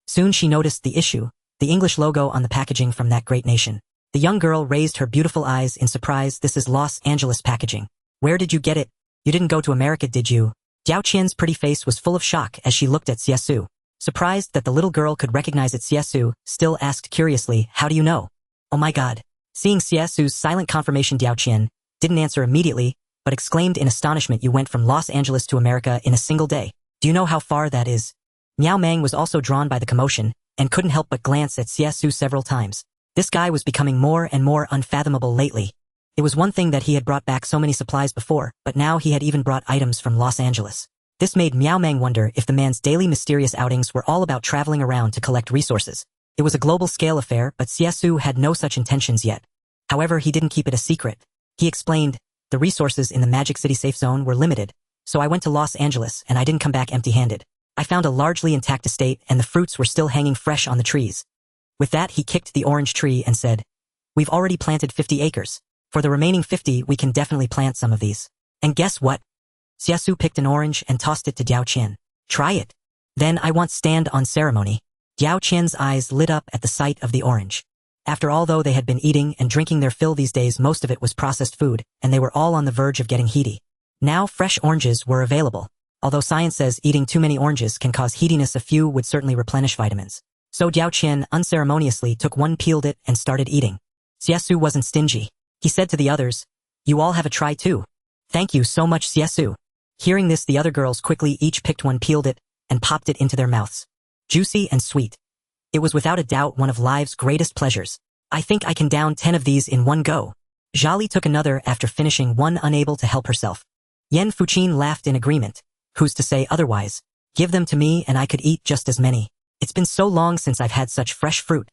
Soon she noticed the issue, the English logo on the packaging from that great nation. The young girl raised her beautiful eyes in surprise. This is Los Angeles packaging. Where did you get it? You didn't go to America, did you? Diao Qian's pretty face was full of shock as she looked at Xie Xu. Surprised that the little girl could recognize it, Xie Xu still asked curiously, how do you know? Oh my god. Seeing Xie Xu's silent confirmation, Diao Qian didn't answer immediately, but exclaimed in astonishment, you went from Los Angeles to America in a single day. Do you know how far that is? Miao Meng was also drawn by the commotion, and couldn't help but glance at Xie Xu several times. This guy was becoming more and more unfathomable lately. It was one thing that he had brought back so many supplies before, but now he had even brought items from Los Angeles. This made Miao Meng wonder if the man's daily mysterious outings were all about traveling around to collect resources. It was a global-scale affair, but Xie Xu had no such intentions yet. However, he didn't keep it a secret. He explained, the resources in the Magic City safe zone were limited, so I went to Los Angeles and I didn't come back empty-handed. I found a largely intact estate and the fruits were still hanging fresh on the trees. With that, he kicked the orange tree and said, we've already planted 50 acres. For the remaining 50, we can definitely plant some of these. And guess what? Xie Xu picked an orange and tossed it to Diao Qian. Try it. Then I want stand on ceremony. Diao Qian's eyes lit up at the sight of the orange. After all, though they had been eating and drinking their fill these days, most of it was processed food, and they were all on the verge of getting heaty. Now fresh oranges were available. Although science says eating too many oranges can cause heatiness, a few would certainly replenish vitamins. So Diao Qian unceremoniously took one, peeled it, and started eating. Xie Xu wasn't stingy. He said to the others, you all have a try too. Thank you so much, Xie Xu. Hearing this, the other girls quickly each picked one, peeled it, and popped it into their mouths. Juicy and sweet. It was without a doubt one of life's greatest pleasures. I think I can down 10 of these in one go. Zhali took another after finishing one, unable to help herself. Yan Fuqin laughed in agreement. Who's to say otherwise? Give them to me and I could eat just as many. It's been so long since I've had such fresh fruit.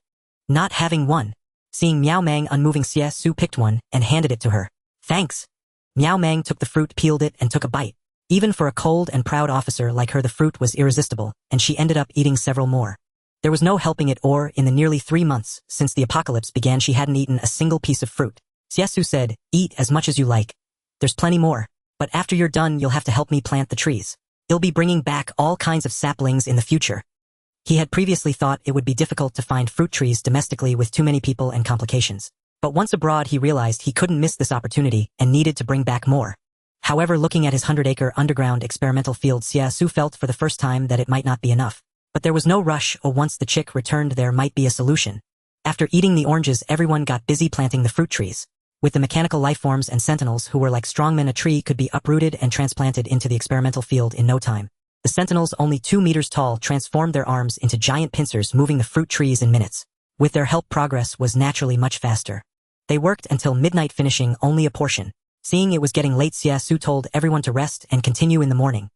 Not having one. Seeing Miao Meng unmoving, Xie Xu picked one and handed it to her. Thanks. Miao Meng took the fruit, peeled it, and took a bite. Even for a cold and proud officer like her, the fruit was irresistible, and she ended up eating several more. There was no helping it, or in the nearly 3 months since the apocalypse began, she hadn't eaten a single piece of fruit. Xie Xu said, eat as much as you like. There's plenty more. But after you're done, you'll have to help me plant the trees. It'll be bringing back all kinds of saplings in the future. He had previously thought it would be difficult to find fruit trees domestically with too many people and complications. But once abroad, he realized he couldn't miss this opportunity and needed to bring back more. However, looking at his 100-acre underground experimental field, Xie Xu felt for the first time that it might not be enough. But there was no rush, or once the chick returned there might be a solution. After eating the oranges, everyone got busy planting the fruit trees. With the mechanical lifeforms and sentinels who were like strongmen, a tree could be uprooted and transplanted into the experimental field in no time. The sentinels, only 2 meters tall, transformed their arms into giant pincers, moving the fruit trees in minutes. With their help, progress was naturally much faster. They worked until midnight, finishing only a portion. Seeing it was getting late, Xie Xu told everyone to rest and continue in the morning.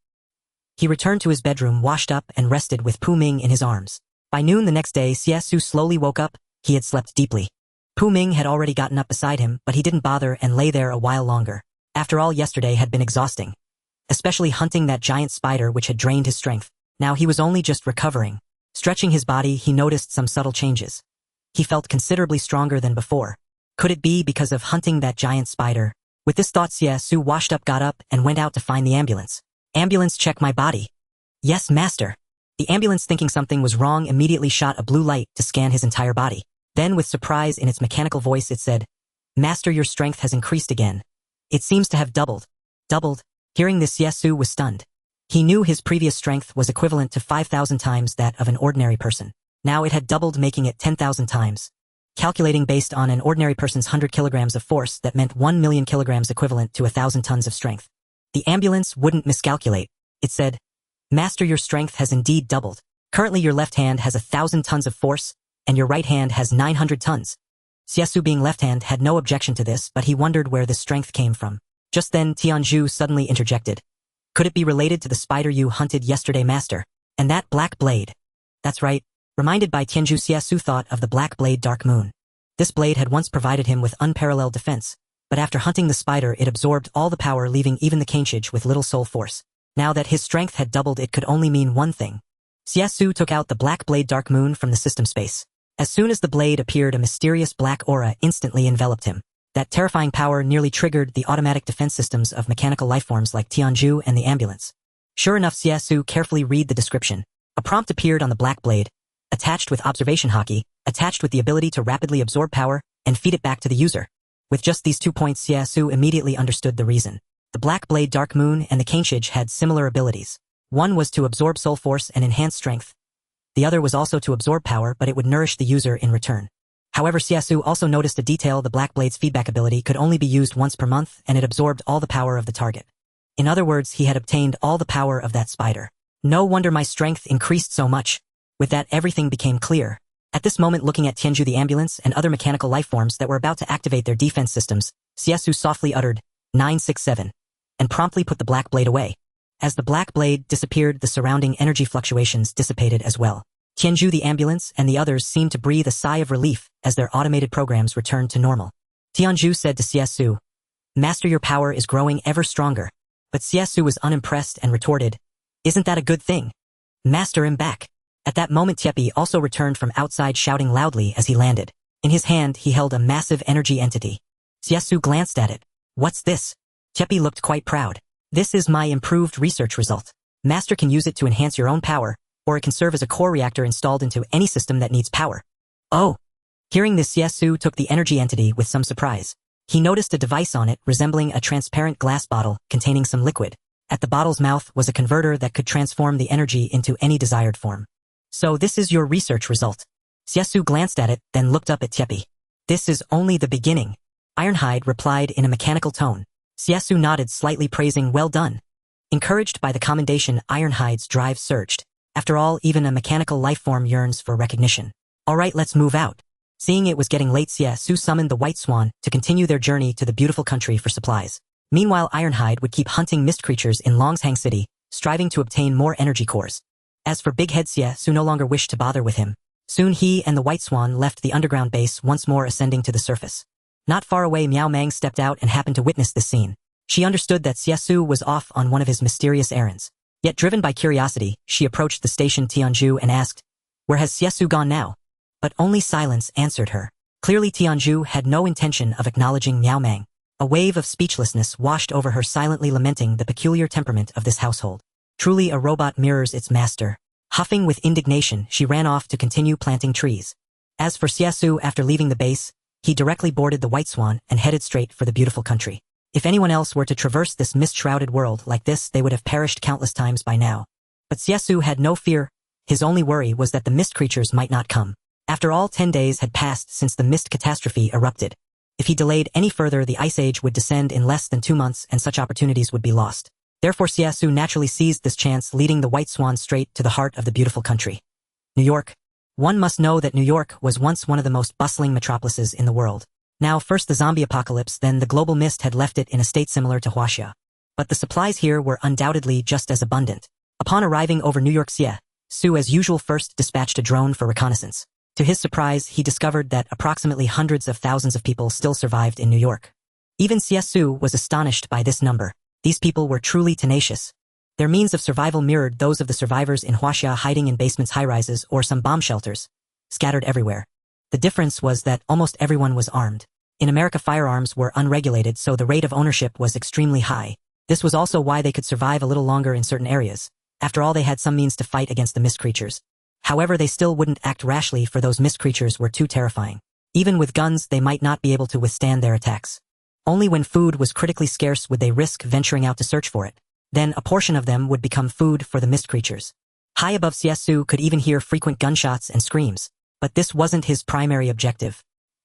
He returned to his bedroom, washed up, and rested with Pu Ming in his arms. By noon the next day, Xie Xu slowly woke up. He had slept deeply. Pu Ming had already gotten up beside him, but he didn't bother and lay there a while longer. After all, yesterday had been exhausting. Especially hunting that giant spider which had drained his strength. Now he was only just recovering. Stretching his body, he noticed some subtle changes. He felt considerably stronger than before. Could it be because of hunting that giant spider? With this thought, Xie Xu washed up, got up, and went out to find the ambulance. Ambulance, check my body. Yes, master. The ambulance, thinking something was wrong, immediately shot a blue light to scan his entire body. Then, with surprise in its mechanical voice, it said, Master, your strength has increased again. It seems to have doubled. Doubled? Hearing this, Xie Xu was stunned. He knew his previous strength was equivalent to 5,000 times that of an ordinary person. Now it had doubled, making it 10,000 times. Calculating based on an ordinary person's 100 kilograms of force, that meant 1 million kilograms equivalent to 1,000 tons of strength. The ambulance wouldn't miscalculate. It said, Master, your strength has indeed doubled. Currently your left hand has 1,000 tons of force, and your right hand has 900 tons. Xie Xu, being left-hand, had no objection to this, but he wondered where this strength came from. Just then, Tianzhu suddenly interjected. Could it be related to the spider you hunted yesterday, master? And that black blade? That's right. Reminded by Tianzhu, Xie Xu thought of the black blade Dark Moon. This blade had once provided him with unparalleled defense, but after hunting the spider, it absorbed all the power, leaving even the Kanchage with little soul force. Now that his strength had doubled, it could only mean one thing. Xie Xu took out the black blade Dark Moon from the system space. As soon as the blade appeared, a mysterious black aura instantly enveloped him. That terrifying power nearly triggered the automatic defense systems of mechanical lifeforms like Tianju and the ambulance. Sure enough, Xie Xu carefully read the description. A prompt appeared on the black blade, attached with observation hockey, attached with the ability to rapidly absorb power and feed it back to the user. With just these 2 points, Xie Xu immediately understood the reason. The black blade Dark Moon and the Kaneshige had similar abilities. One was to absorb soul force and enhance strength. The other was also to absorb power, but it would nourish the user in return. However, Xie Xu also noticed a detail: the black blade's feedback ability could only be used once per month, and it absorbed all the power of the target. In other words, he had obtained all the power of that spider. No wonder my strength increased so much. With that, everything became clear. At this moment, looking at Tianju the ambulance and other mechanical lifeforms that were about to activate their defense systems, Xie Xu softly uttered, 967, and promptly put the black blade away. As the black blade disappeared, the surrounding energy fluctuations dissipated as well. Tianju the ambulance and the others seemed to breathe a sigh of relief as their automated programs returned to normal. Tianju said to Xie Xu, "Master, your power is growing ever stronger." But Xie Xu was unimpressed and retorted, "Isn't that a good thing? Master, I'm back." At that moment, Tiepi also returned from outside, shouting loudly as he landed. In his hand, he held a massive energy entity. Xie Xu glanced at it. "What's this?" Tiepi looked quite proud. "This is my improved research result. Master can use it to enhance your own power, or it can serve as a core reactor installed into any system that needs power." "Oh." Hearing this, Xie Xu took the energy entity with some surprise. He noticed a device on it resembling a transparent glass bottle containing some liquid. At the bottle's mouth was a converter that could transform the energy into any desired form. "So this is your research result." Xie Xu glanced at it, then looked up at Tiepi. "This is only the beginning," Ironhide replied in a mechanical tone. Xie Xu nodded slightly, praising, "Well done." Encouraged by the commendation, Ironhide's drive surged. After all, even a mechanical lifeform yearns for recognition. "All right, let's move out." Seeing it was getting late, Xie Xu summoned the White Swan to continue their journey to the beautiful country for supplies. Meanwhile, Ironhide would keep hunting mist creatures in Longshang City, striving to obtain more energy cores. As for Big Head, Xie Xu no longer wished to bother with him. Soon he and the White Swan left the underground base, once more ascending to the surface. Not far away, Miao Mang stepped out and happened to witness this scene. She understood that Xie Xu was off on one of his mysterious errands. Yet driven by curiosity, she approached the station Tianju and asked, "Where has Xie Xu gone now?" But only silence answered her. Clearly, Tianju had no intention of acknowledging Miao Mang. A wave of speechlessness washed over her, silently lamenting the peculiar temperament of this household. Truly, a robot mirrors its master. Huffing with indignation, she ran off to continue planting trees. As for Xie Xu, after leaving the base, he directly boarded the White Swan and headed straight for the beautiful country. If anyone else were to traverse this mist-shrouded world like this, they would have perished countless times by now. But Xie Xu had no fear. His only worry was that the mist creatures might not come. After all, 10 days had passed since the mist catastrophe erupted. If he delayed any further, the Ice Age would descend in less than 2 months, and such opportunities would be lost. Therefore, Xie Xu naturally seized this chance, leading the White Swan straight to the heart of the beautiful country. New York. One must know that New York was once one of the most bustling metropolises in the world. Now, first the zombie apocalypse, then the global mist had left it in a state similar to Huaxia. But the supplies here were undoubtedly just as abundant. Upon arriving over New York, Xie Xu as usual first dispatched a drone for reconnaissance. To his surprise, he discovered that approximately hundreds of thousands of people still survived in New York. Even Xie Xu was astonished by this number. These people were truly tenacious. Their means of survival mirrored those of the survivors in Huaxia, hiding in basements, high-rises, or some bomb shelters, scattered everywhere. The difference was that almost everyone was armed. In America, firearms were unregulated, so the rate of ownership was extremely high. This was also why they could survive a little longer in certain areas. After all, they had some means to fight against the mist creatures. However, they still wouldn't act rashly, for those mist creatures were too terrifying. Even with guns, they might not be able to withstand their attacks. Only when food was critically scarce would they risk venturing out to search for it. Then a portion of them would become food for the mist creatures. High above, Xie Xu could even hear frequent gunshots and screams. But this wasn't his primary objective.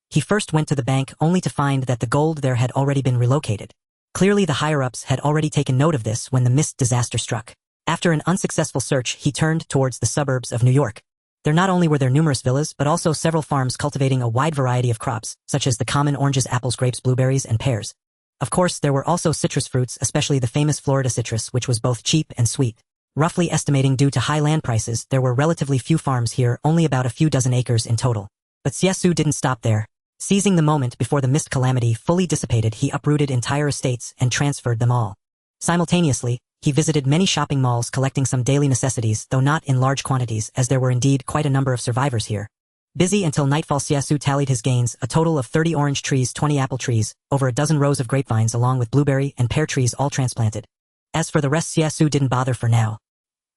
He first went to the bank, only to find that the gold there had already been relocated. Clearly, the higher-ups had already taken note of this when the mist disaster struck. After an unsuccessful search, he turned towards the suburbs of New York. There not only were there numerous villas, but also several farms cultivating a wide variety of crops, such as the common oranges, apples, grapes, blueberries, and pears. Of course, there were also citrus fruits, especially the famous Florida citrus, which was both cheap and sweet. Roughly estimating, due to high land prices, there were relatively few farms here, only about a few dozen acres in total. But Xie Xu didn't stop there. Seizing the moment before the mist calamity fully dissipated, he uprooted entire estates and transferred them all. Simultaneously, He visited many shopping malls collecting some daily necessities, though not in large quantities, as there were indeed quite a number of survivors here. Busy until nightfall, Xie Xu tallied his gains, a total of 30 orange trees, 20 apple trees, over a dozen rows of grapevines along with blueberry and pear trees all transplanted. As for the rest, Xie Xu didn't bother for now.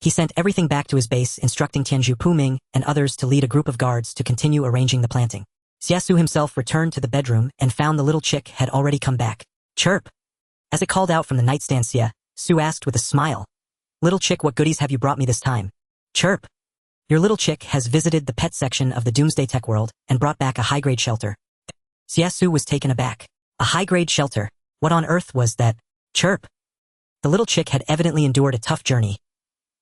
He sent everything back to his base, instructing Tianzhu Puming and others to lead a group of guards to continue arranging the planting. Xie Xu himself returned to the bedroom and found the little chick had already come back. Chirp! As it called out from the nightstand, Xie Xu asked with a smile. Little chick, what goodies have you brought me this time? Chirp! Your little chick has visited the pet section of the Doomsday tech world and brought back a high-grade shelter. Xie Xu was taken aback. A high-grade shelter? What on earth was that? Chirp! The little chick had evidently endured a tough journey.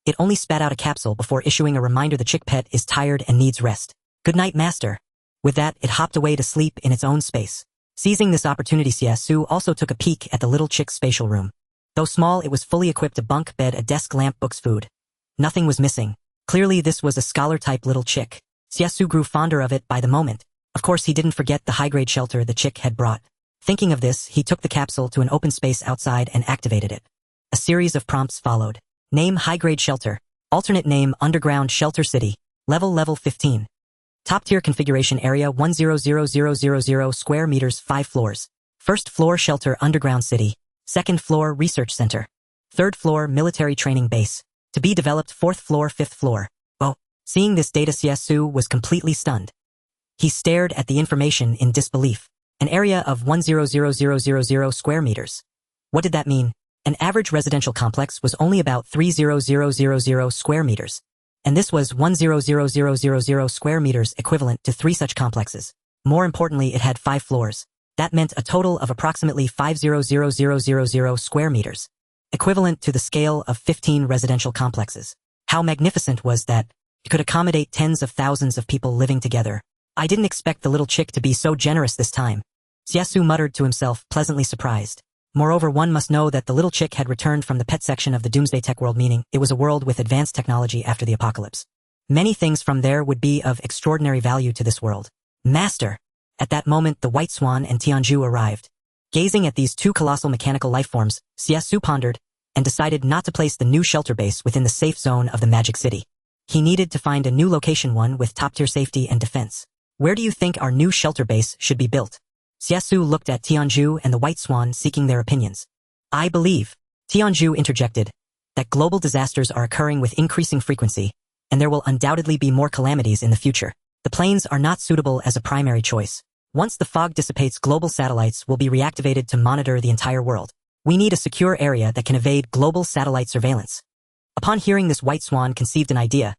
It only spat out a capsule before issuing a reminder the chick pet is tired and needs rest. Good night, master. With that, it hopped away to sleep in its own space. Seizing this opportunity, Xie Xu also took a peek at the little chick's spatial room. Though small, it was fully equipped: a bunk bed, a desk, lamp, books, food. Nothing was missing. Clearly this was a scholar-type little chick. Xie Xu grew fonder of it by the moment. Of course, he didn't forget the high-grade shelter the chick had brought. Thinking of this, he took the capsule to an open space outside and activated it. A series of prompts followed. Name: high-grade shelter. Alternate name: underground shelter city. Level 15. Top-tier configuration area: 100000 square meters, 5 floors. First floor: shelter, underground city. Second floor: research center. Third floor: military training base. To be developed: fourth floor, fifth floor. Oh, seeing this data, Xie Xu was completely stunned. He stared at the information in disbelief. An area of 100000 square meters. What did that mean? An average residential complex was only about 30000 square meters. And this was 100000 square meters, equivalent to 3 such complexes. More importantly, it had 5 floors. That meant a total of approximately 500,000 square meters, equivalent to the scale of 15 residential complexes. How magnificent was that? It could accommodate tens of thousands of people living together. I didn't expect the little chick to be so generous this time. Xie Xu muttered to himself, pleasantly surprised. Moreover, one must know that the little chick had returned from the pet section of the Doomsday tech world, meaning it was a world with advanced technology after the apocalypse. Many things from there would be of extraordinary value to this world. Master! At that moment, the White Swan and Tianzhu arrived. Gazing at these two colossal mechanical lifeforms, Xie Xu pondered and decided not to place the new shelter base within the safe zone of the Magic City. He needed to find a new location, one with top-tier safety and defense. Where do you think our new shelter base should be built? Xie Xu looked at Tianzhu and the White Swan, seeking their opinions. I believe, Tianzhu interjected, that global disasters are occurring with increasing frequency, and there will undoubtedly be more calamities in the future. The plains are not suitable as a primary choice. Once the fog dissipates, global satellites will be reactivated to monitor the entire world. We need a secure area that can evade global satellite surveillance. Upon hearing this, White Swan conceived an idea.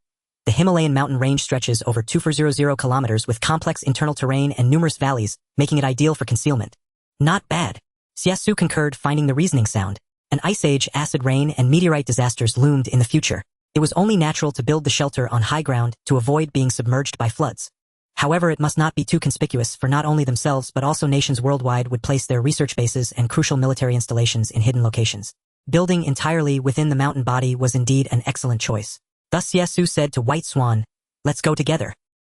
The Himalayan mountain range stretches over 2,400 kilometers with complex internal terrain and numerous valleys, making it ideal for concealment. Not bad. Xie Xu concurred, finding the reasoning sound. An ice age, acid rain, and meteorite disasters loomed in the future. It was only natural to build the shelter on high ground to avoid being submerged by floods. However, it must not be too conspicuous, for not only themselves but also nations worldwide would place their research bases and crucial military installations in hidden locations. Building entirely within the mountain body was indeed an excellent choice. Thus Xie Xu said to White Swan, let's go together.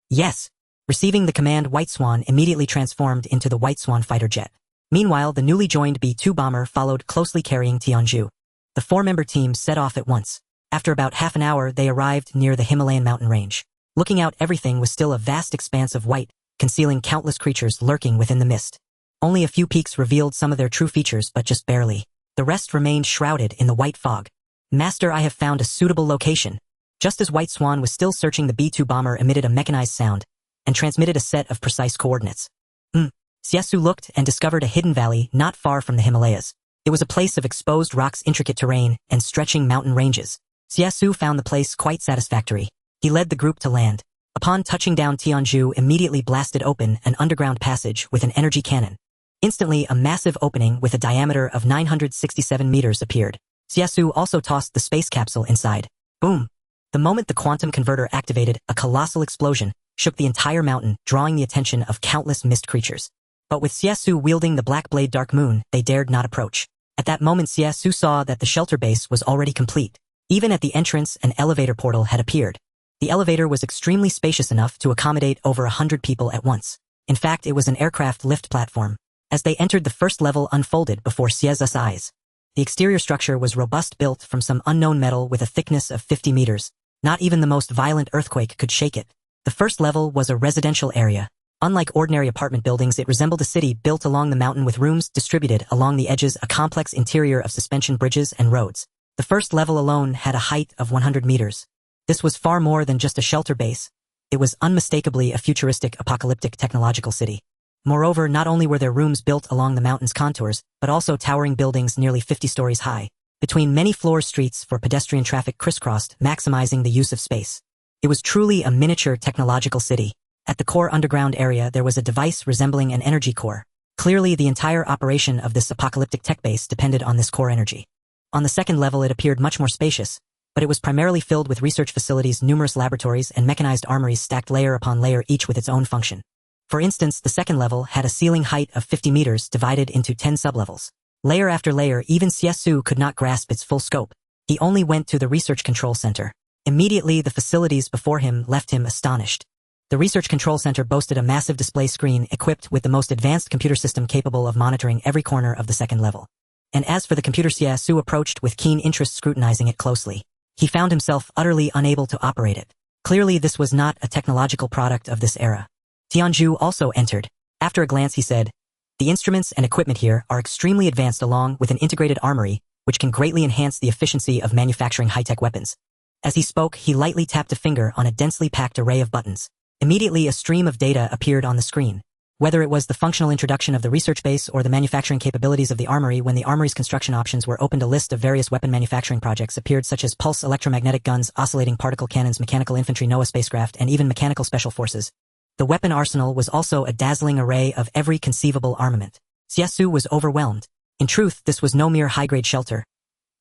Yes. Receiving the command, White Swan immediately transformed into the White Swan fighter jet. Meanwhile, the newly joined B-2 bomber followed closely, carrying Tianzhu. The 4-member team set off at once. After about half an hour, they arrived near the Himalayan mountain range. Looking out, everything was still a vast expanse of white, concealing countless creatures lurking within the mist. Only a few peaks revealed some of their true features, but just barely. The rest remained shrouded in the white fog. Master, I have found a suitable location. Just as White Swan was still searching, the B-2 bomber emitted a mechanized sound and transmitted a set of precise coordinates. Xie Xu looked and discovered a hidden valley not far from the Himalayas. It was a place of exposed rocks, intricate terrain, and stretching mountain ranges. Xie Xu found the place quite satisfactory. He led the group to land. Upon touching down, Tianzhu immediately blasted open an underground passage with an energy cannon. Instantly, a massive opening with a diameter of 967 meters appeared. Xie Xu also tossed the space capsule inside. Boom! The moment the quantum converter activated, a colossal explosion shook the entire mountain, drawing the attention of countless mist creatures. But with Xie Xu wielding the Black Blade Dark Moon, they dared not approach. At that moment, Xie Xu saw that the shelter base was already complete. Even at the entrance, an elevator portal had appeared. The elevator was extremely spacious enough to accommodate over 100 people at once. In fact, it was an aircraft lift platform. As they entered, the first level unfolded before Xie Xu's eyes. The exterior structure was robust, built from some unknown metal with a thickness of 50 meters. Not even the most violent earthquake could shake it. The first level was a residential area. Unlike ordinary apartment buildings, it resembled a city built along the mountain with rooms distributed along the edges, a complex interior of suspension bridges and roads. The first level alone had a height of 100 meters. This was far more than just a shelter base. It was unmistakably a futuristic, apocalyptic technological city. Moreover, not only were there rooms built along the mountain's contours, but also towering buildings nearly 50 stories high. Between many floors, streets for pedestrian traffic crisscrossed, maximizing the use of space. It was truly a miniature technological city. At the core underground area, there was a device resembling an energy core. Clearly, the entire operation of this apocalyptic tech base depended on this core energy. On the second level, it appeared much more spacious, but it was primarily filled with research facilities, numerous laboratories, and mechanized armories stacked layer upon layer, each with its own function. For instance, the second level had a ceiling height of 50 meters divided into 10 sublevels. Layer after layer, even Xie Xu could not grasp its full scope. He only went to the research control center. Immediately, the facilities before him left him astonished. The research control center boasted a massive display screen equipped with the most advanced computer system capable of monitoring every corner of the second level. And as for the computer, Xie Xu approached with keen interest, scrutinizing it closely. He found himself utterly unable to operate it. Clearly, this was not a technological product of this era. Tianzhu also entered. After a glance, he said, "The instruments and equipment here are extremely advanced, along with an integrated armory, which can greatly enhance the efficiency of manufacturing high-tech weapons." As he spoke, he lightly tapped a finger on a densely packed array of buttons. Immediately, a stream of data appeared on the screen. Whether it was the functional introduction of the research base or the manufacturing capabilities of the armory, when the armory's construction options were opened, a list of various weapon manufacturing projects appeared, such as pulse electromagnetic guns, oscillating particle cannons, mechanical infantry, NOAA spacecraft, and even mechanical special forces. The weapon arsenal was also a dazzling array of every conceivable armament. Xie Xu was overwhelmed. In truth, this was no mere high-grade shelter.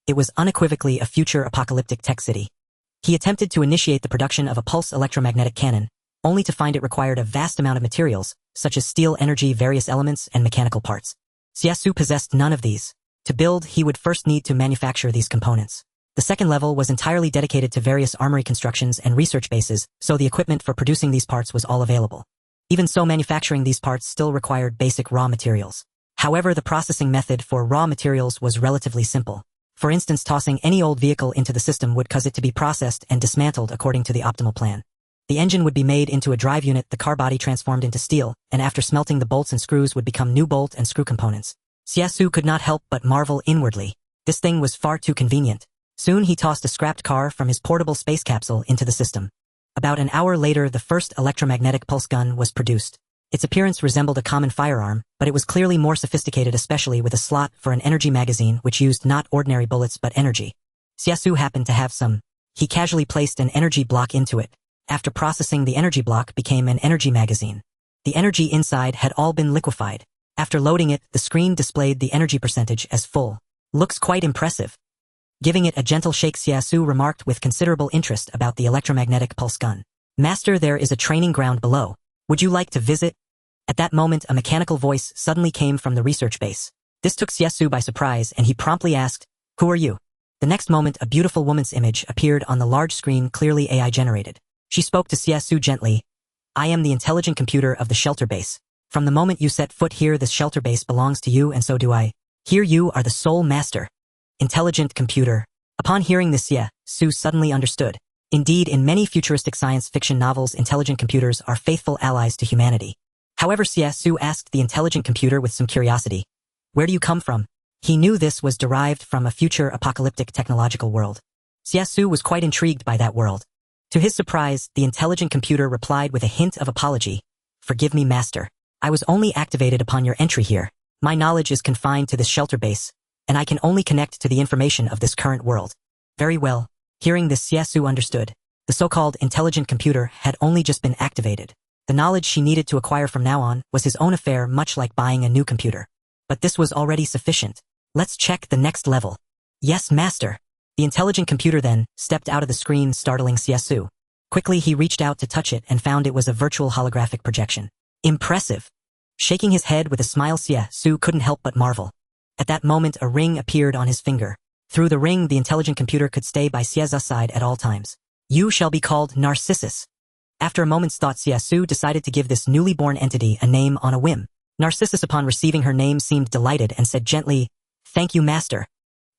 It was unequivocally a future apocalyptic tech city. He attempted to initiate the production of a pulse electromagnetic cannon, only to find it required a vast amount of materials, such as steel, energy, various elements, and mechanical parts. Xie Xu possessed none of these. To build, he would first need to manufacture these components. The second level was entirely dedicated to various armory constructions and research bases, so the equipment for producing these parts was all available. Even so, manufacturing these parts still required basic raw materials. However, the processing method for raw materials was relatively simple. For instance, tossing any old vehicle into the system would cause it to be processed and dismantled according to the optimal plan. The engine would be made into a drive unit, the car body transformed into steel, and after smelting, the bolts and screws would become new bolt and screw components. Xie Xu could not help but marvel inwardly. This thing was far too convenient. Soon he tossed a scrapped car from his portable space capsule into the system. About an hour later, the first electromagnetic pulse gun was produced. Its appearance resembled a common firearm, but it was clearly more sophisticated, especially with a slot for an energy magazine which used not ordinary bullets but energy. Xie Xu happened to have some. He casually placed an energy block into it. After processing, the energy block became an energy magazine. The energy inside had all been liquefied. After loading it, the screen displayed the energy percentage as full. "Looks quite impressive." Giving it a gentle shake, Xie Xu remarked with considerable interest about the electromagnetic pulse gun. "Master, there is a training ground below. Would you like to visit?" At that moment, a mechanical voice suddenly came from the research base. This took Xie Xu by surprise, and he promptly asked, "Who are you?" The next moment, a beautiful woman's image appeared on the large screen, clearly AI generated. She spoke to Xie Xu gently. "I am the intelligent computer of the shelter base. From the moment you set foot here, this shelter base belongs to you, and so do I. Here you are the sole master." Intelligent computer. Upon hearing this, Xie Xu suddenly understood. Indeed, in many futuristic science fiction novels, intelligent computers are faithful allies to humanity. However, Xie Xu asked the intelligent computer with some curiosity, "Where do you come from?" He knew this was derived from a future apocalyptic technological world. Xie Xu was quite intrigued by that world. To his surprise, the intelligent computer replied with a hint of apology. "Forgive me, master. I was only activated upon your entry here. My knowledge is confined to this shelter base, and I can only connect to the information of this current world." Very well. Hearing this, Xie Xu understood. The so-called intelligent computer had only just been activated. The knowledge she needed to acquire from now on was his own affair, much like buying a new computer. But this was already sufficient. "Let's check the next level." "Yes, master." The intelligent computer then stepped out of the screen, startling Xie Xu. Quickly, he reached out to touch it and found it was a virtual holographic projection. Impressive. Shaking his head with a smile, Xie Xu couldn't help but marvel. At that moment, a ring appeared on his finger. Through the ring, the intelligent computer could stay by Xie Xu's side at all times. "You shall be called Narcissus." After a moment's thought, Xie Xu decided to give this newly born entity a name on a whim. Narcissus, upon receiving her name, seemed delighted and said gently, "Thank you, master."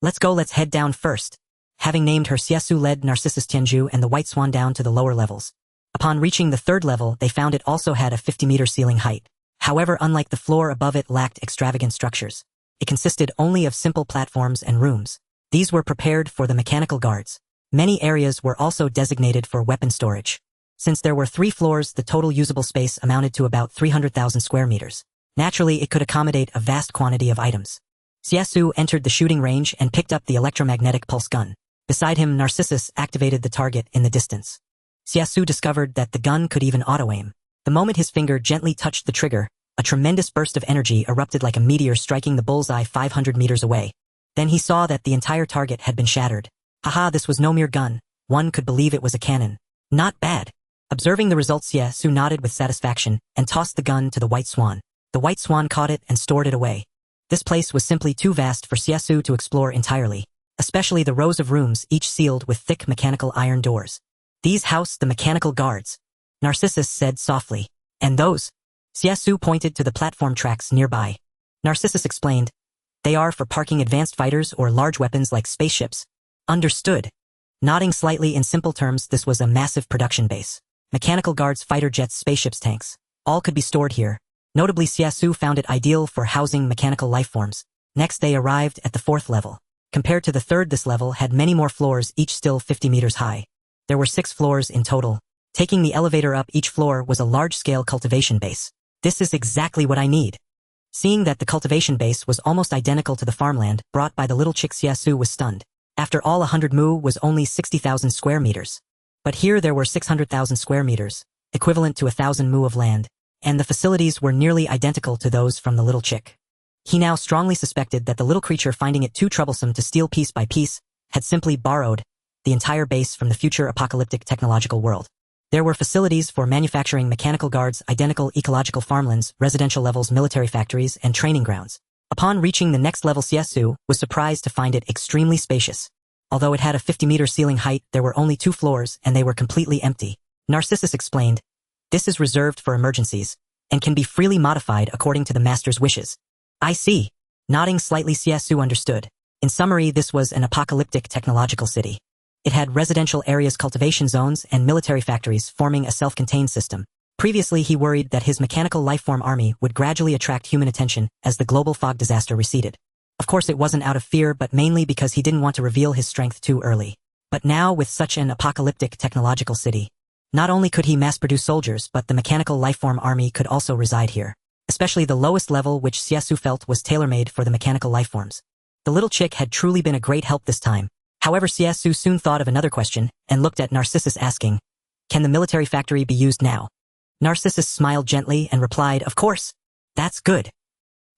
Let's head down first. Having named her, Xie Xu led Narcissus Tianzhu and the White Swan down to the lower levels. Upon reaching the third level, they found it also had a 50-meter ceiling height. However, unlike the floor above it, lacked extravagant structures. It consisted only of simple platforms and rooms. These were prepared for the mechanical guards. Many areas were also designated for weapon storage. Since there were 3 floors, the total usable space amounted to about 300,000 square meters. Naturally, it could accommodate a vast quantity of items. Xie Xu entered the shooting range and picked up the electromagnetic pulse gun. Beside him, Narcissus activated the target in the distance. Xie Xu discovered that the gun could even auto-aim. The moment his finger gently touched the trigger, a tremendous burst of energy erupted like a meteor, striking the bullseye 500 meters away. Then he saw that the entire target had been shattered. Haha, this was no mere gun. One could believe it was a cannon. Not bad. Observing the results, Xie Xu nodded with satisfaction and tossed the gun to the White Swan. The White Swan caught it and stored it away. This place was simply too vast for Xie Xu to explore entirely, especially the rows of rooms, each sealed with thick mechanical iron doors. These house the mechanical guards, Narcissus said softly. And those? Xie Xu pointed to the platform tracks nearby. Narcissus explained, they are for parking advanced fighters or large weapons like spaceships. Understood. Nodding slightly, in simple terms, this was a massive production base. Mechanical guards, fighter jets, spaceships, tanks, all could be stored here. Notably, Xie Xu found it ideal for housing mechanical lifeforms. Next, they arrived at the 4th level. Compared to the 3rd, this level had many more floors, each still 50 meters high. There were 6 floors in total. Taking the elevator up, each floor was a large-scale cultivation base. This is exactly what I need. Seeing that the cultivation base was almost identical to the farmland brought by the little chick, Xie Xu was stunned. After all, 100 mu was only 60,000 square meters. But here there were 600,000 square meters, equivalent to 1,000 mu of land, and the facilities were nearly identical to those from the little chick. He now strongly suspected that the little creature, finding it too troublesome to steal piece by piece, had simply borrowed the entire base from the future apocalyptic technological world. There were facilities for manufacturing mechanical guards, identical ecological farmlands, residential levels, military factories, and training grounds. Upon reaching the next level, Xie Xu was surprised to find it extremely spacious. Although it had a 50-meter ceiling height, there were only 2 floors and they were completely empty. Narcissus explained, this is reserved for emergencies and can be freely modified according to the master's wishes. I see. Nodding slightly, Xie Xu understood. In summary, this was an apocalyptic technological city. It had residential areas, cultivation zones, and military factories forming a self-contained system. Previously, he worried that his mechanical lifeform army would gradually attract human attention as the global fog disaster receded. Of course, it wasn't out of fear, but mainly because he didn't want to reveal his strength too early. But now, with such an apocalyptic technological city, not only could he mass-produce soldiers, but the mechanical lifeform army could also reside here. Especially the lowest level, which Xie Xu felt was tailor-made for the mechanical lifeforms. The little chick had truly been a great help this time. However, Xie Xu soon thought of another question and looked at Narcissus, asking, can the military factory be used now? Narcissus smiled gently and replied, of course. That's good.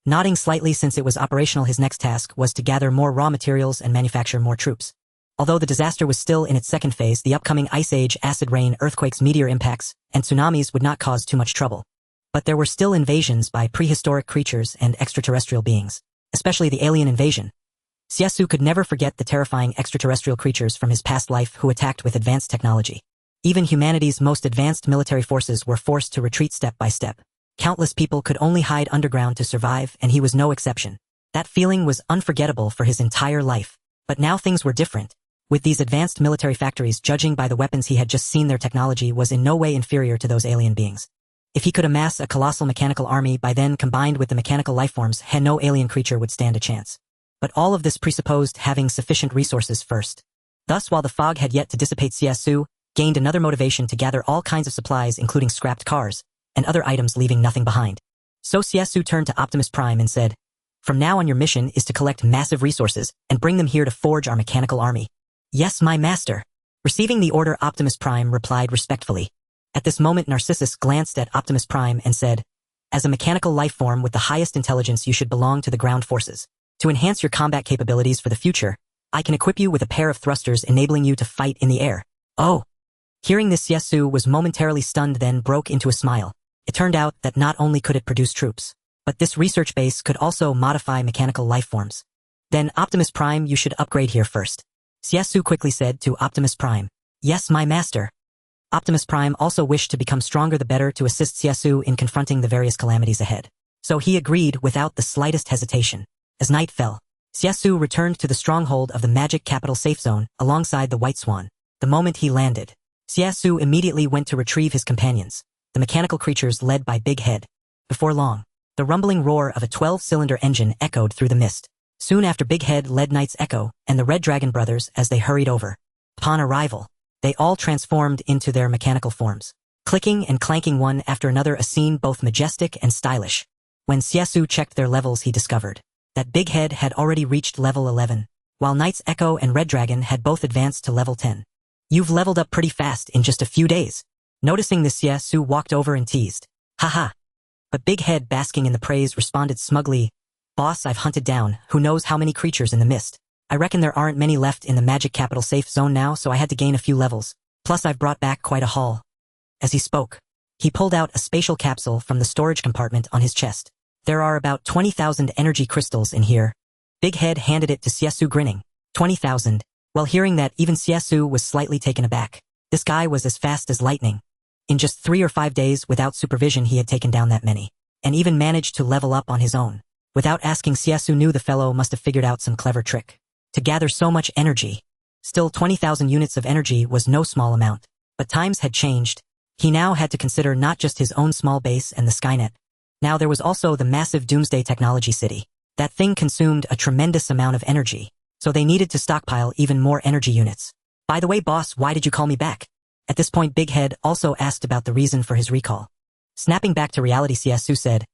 Nodding slightly, since it was operational, his next task was to gather more raw materials and manufacture more troops. Although the disaster was still in its 2nd phase, the upcoming ice age, acid rain, earthquakes, meteor impacts, and tsunamis would not cause too much trouble. But there were still invasions by prehistoric creatures and extraterrestrial beings, especially the alien invasion. Xie Xu could never forget the terrifying extraterrestrial creatures from his past life who attacked with advanced technology. Even humanity's most advanced military forces were forced to retreat step by step. Countless people could only hide underground to survive, and he was no exception. That feeling was unforgettable for his entire life. But now things were different. With these advanced military factories, judging by the weapons he had just seen, their technology was in no way inferior to those alien beings. If he could amass a colossal mechanical army by then, combined with the mechanical lifeforms, no alien creature would stand a chance. But all of this presupposed having sufficient resources first. Thus, while the fog had yet to dissipate, Xie Xu gained another motivation to gather all kinds of supplies, including scrapped cars and other items, leaving nothing behind. So Xie Xu turned to Optimus Prime and said, from now on, your mission is to collect massive resources and bring them here to forge our mechanical army. Yes, my master. Receiving the order, Optimus Prime replied respectfully. At this moment, Narcissus glanced at Optimus Prime and said, as a mechanical life form with the highest intelligence, you should belong to the ground forces. To enhance your combat capabilities for the future, I can equip you with a pair of thrusters, enabling you to fight in the air. Oh! Hearing this, Xie Xu was momentarily stunned, then broke into a smile. It turned out that not only could it produce troops, but this research base could also modify mechanical life forms. Then, Optimus Prime, you should upgrade here first. Xie Xu quickly said to Optimus Prime. Yes, my master. Optimus Prime also wished to become stronger the better to assist Xie Xu in confronting the various calamities ahead. So he agreed without the slightest hesitation. As night fell, Xie Xu returned to the stronghold of the magic capital safe zone alongside the White Swan. The moment he landed, Xie Xu immediately went to retrieve his companions, the mechanical creatures led by Big Head. Before long, the rumbling roar of a 12-cylinder engine echoed through the mist. Soon after Big Head led Knight's Echo and the Red Dragon brothers as they hurried over. Upon arrival, they all transformed into their mechanical forms, clicking and clanking one after another, a scene both majestic and stylish. When Xie Xu checked their levels, he discovered that Big Head had already reached level 11, while Knight's Echo and Red Dragon had both advanced to level 10. You've leveled up pretty fast in just a few days. Noticing this, Xie Xu walked over and teased. Haha. But Big Head, basking in the praise, responded smugly, Boss, I've hunted down who knows how many creatures in the mist. I reckon there aren't many left in the magic capital safe zone now, so I had to gain a few levels. Plus I've brought back quite a haul. As he spoke, he pulled out a spatial capsule from the storage compartment on his chest. There are about 20,000 energy crystals in here. Big Head handed it to Xie Xu, grinning. 20,000. While hearing that, even Xie Xu was slightly taken aback. This guy was as fast as lightning. In just 3 or 5 days without supervision he had taken down that many, and even managed to level up on his own. Without asking, Xie Xu knew the fellow must have figured out some clever trick to gather so much energy. Still, 20,000 units of energy was no small amount. But times had changed. He now had to consider not just his own small base and the Skynet. Now there was also the massive Doomsday technology city. That thing consumed a tremendous amount of energy, so they needed to stockpile even more energy units. By the way, boss, why did you call me back? At this point, Big Head also asked about the reason for his recall. Snapping back to reality, Xie Xu said,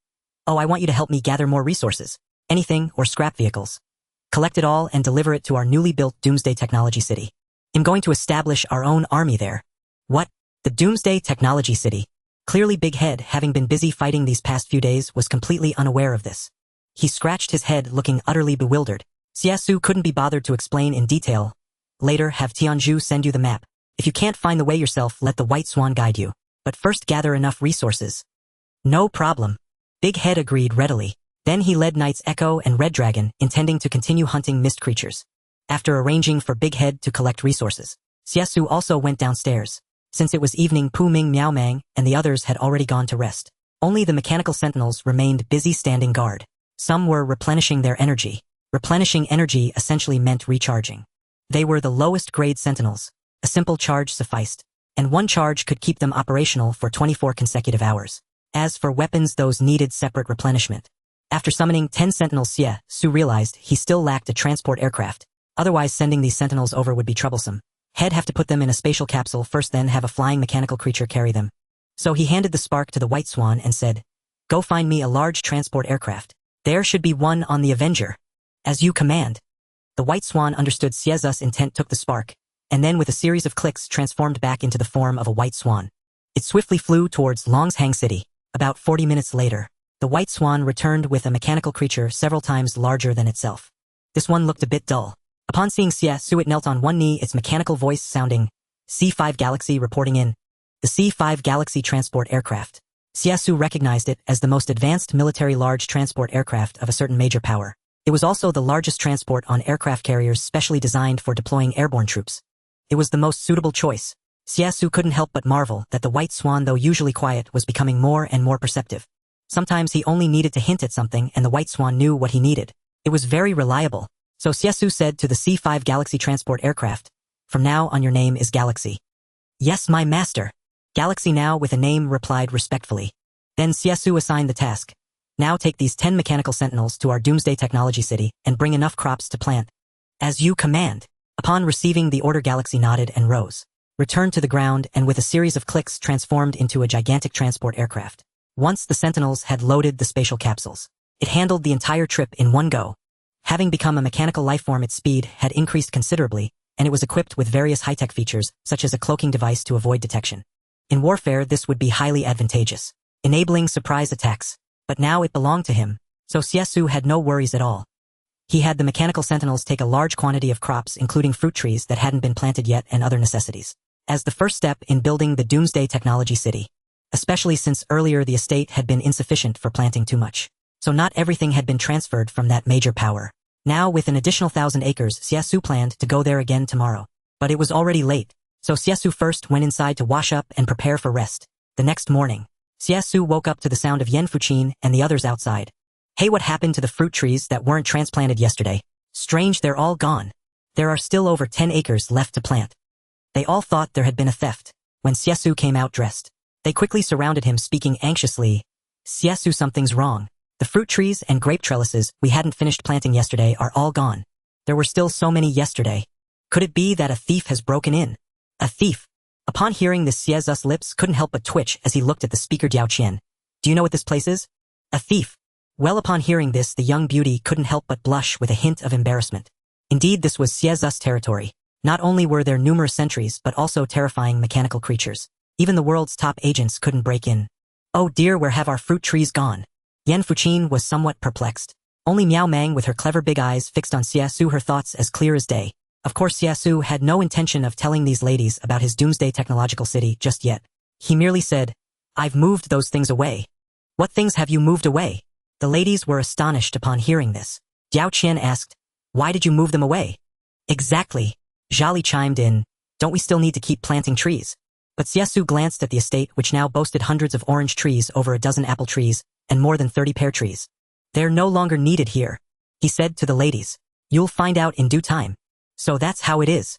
Oh, I want you to help me gather more resources. Anything or scrap vehicles. Collect it all and deliver it to our newly built Doomsday Technology City. I'm going to establish our own army there. What? The Doomsday Technology City? Clearly Big Head, having been busy fighting these past few days, was completely unaware of this. He scratched his head, looking utterly bewildered. Xie Xu couldn't be bothered to explain in detail. Later, have Tianzhu send you the map. If you can't find the way yourself, let the White Swan guide you. But first gather enough resources. No problem. Big Head agreed readily. Then he led Knight's Echo and Red Dragon, intending to continue hunting mist creatures. After arranging for Big Head to collect resources, Xie Xu also went downstairs. Since it was evening, Pu Ming, Miao Mang, and the others had already gone to rest. Only the mechanical sentinels remained busy standing guard. Some were replenishing their energy. Replenishing energy essentially meant recharging. They were the lowest grade sentinels. A simple charge sufficed, and one charge could keep them operational for 24 consecutive hours. As for weapons, those needed separate replenishment. After summoning 10 sentinels, Xie Xu realized he still lacked a transport aircraft. Otherwise, sending these sentinels over would be troublesome. He'd have to put them in a spatial capsule first, then have a flying mechanical creature carry them. So he handed the spark to the White Swan and said, Go find me a large transport aircraft. There should be one on the Avenger. As you command. The White Swan understood Xie Xu's intent, took the spark, and then with a series of clicks transformed back into the form of a white swan. It swiftly flew towards Longshang City. About 40 minutes later, the White Swan returned with a mechanical creature several times larger than itself. This one looked a bit dull. Upon seeing Xie Xu, it knelt on one knee, its mechanical voice sounding, C5 Galaxy reporting in. The C5 Galaxy transport aircraft. Xie Xu recognized it as the most advanced military large transport aircraft of a certain major power. It was also the largest transport on aircraft carriers specially designed for deploying airborne troops. It was the most suitable choice. Xie Xu couldn't help but marvel that the White Swan, though usually quiet, was becoming more and more perceptive. Sometimes he only needed to hint at something and the White Swan knew what he needed. It was very reliable. So Xie Xu said to the C5 Galaxy transport aircraft, From now on your name is Galaxy. Yes, my master. Galaxy, now with a name, replied respectfully. Then Xie Xu assigned the task. Now take these 10 mechanical sentinels to our Doomsday Technology City and bring enough crops to plant. As you command. Upon receiving the order, Galaxy nodded and rose, returned to the ground, and with a series of clicks transformed into a gigantic transport aircraft. Once the sentinels had loaded the spatial capsules, it handled the entire trip in one go. Having become a mechanical lifeform, its speed had increased considerably, and it was equipped with various high-tech features, such as a cloaking device to avoid detection. In warfare, this would be highly advantageous, enabling surprise attacks. But now it belonged to him, so Xie Xu had no worries at all. He had the mechanical sentinels take a large quantity of crops, including fruit trees that hadn't been planted yet and other necessities, as the first step in building the Doomsday Technology City, especially since earlier the estate had been insufficient for planting too much. So not everything had been transferred from that major power. Now with an additional 1,000 acres, Xie Xu planned to go there again tomorrow. But it was already late, so Xie Xu first went inside to wash up and prepare for rest. The next morning, Xie Xu woke up to the sound of Yan Fuqin and the others outside. Hey, what happened to the fruit trees that weren't transplanted yesterday? Strange, they're all gone. There are still over 10 acres left to plant. They all thought there had been a theft. When Xie Xu came out dressed, they quickly surrounded him, speaking anxiously. Xie Xu, something's wrong. The fruit trees and grape trellises we hadn't finished planting yesterday are all gone. There were still so many yesterday. Could it be that a thief has broken in? A thief? Upon hearing this, Xie Xu's lips couldn't help but twitch as he looked at the speaker Diao Qian. Do you know what this place is? A thief. Well, upon hearing this, the young beauty couldn't help but blush with a hint of embarrassment. Indeed, this was Xie Xu's territory. Not only were there numerous sentries, but also terrifying mechanical creatures. Even the world's top agents couldn't break in. Oh dear, where have our fruit trees gone? Yan Fuqin was somewhat perplexed. Only Miao Mang, with her clever big eyes fixed on Xie Xu, her thoughts as clear as day. Of course, Xie Xu had no intention of telling these ladies about his Doomsday technological city just yet. He merely said, I've moved those things away. What things have you moved away? The ladies were astonished upon hearing this. Diao Qian asked, why did you move them away? Exactly. Zhali chimed in, don't we still need to keep planting trees? But Xie Xu glanced at the estate, which now boasted hundreds of orange trees, over a dozen apple trees, and more than 30 pear trees. They're no longer needed here, he said to the ladies. You'll find out in due time. So that's how it is.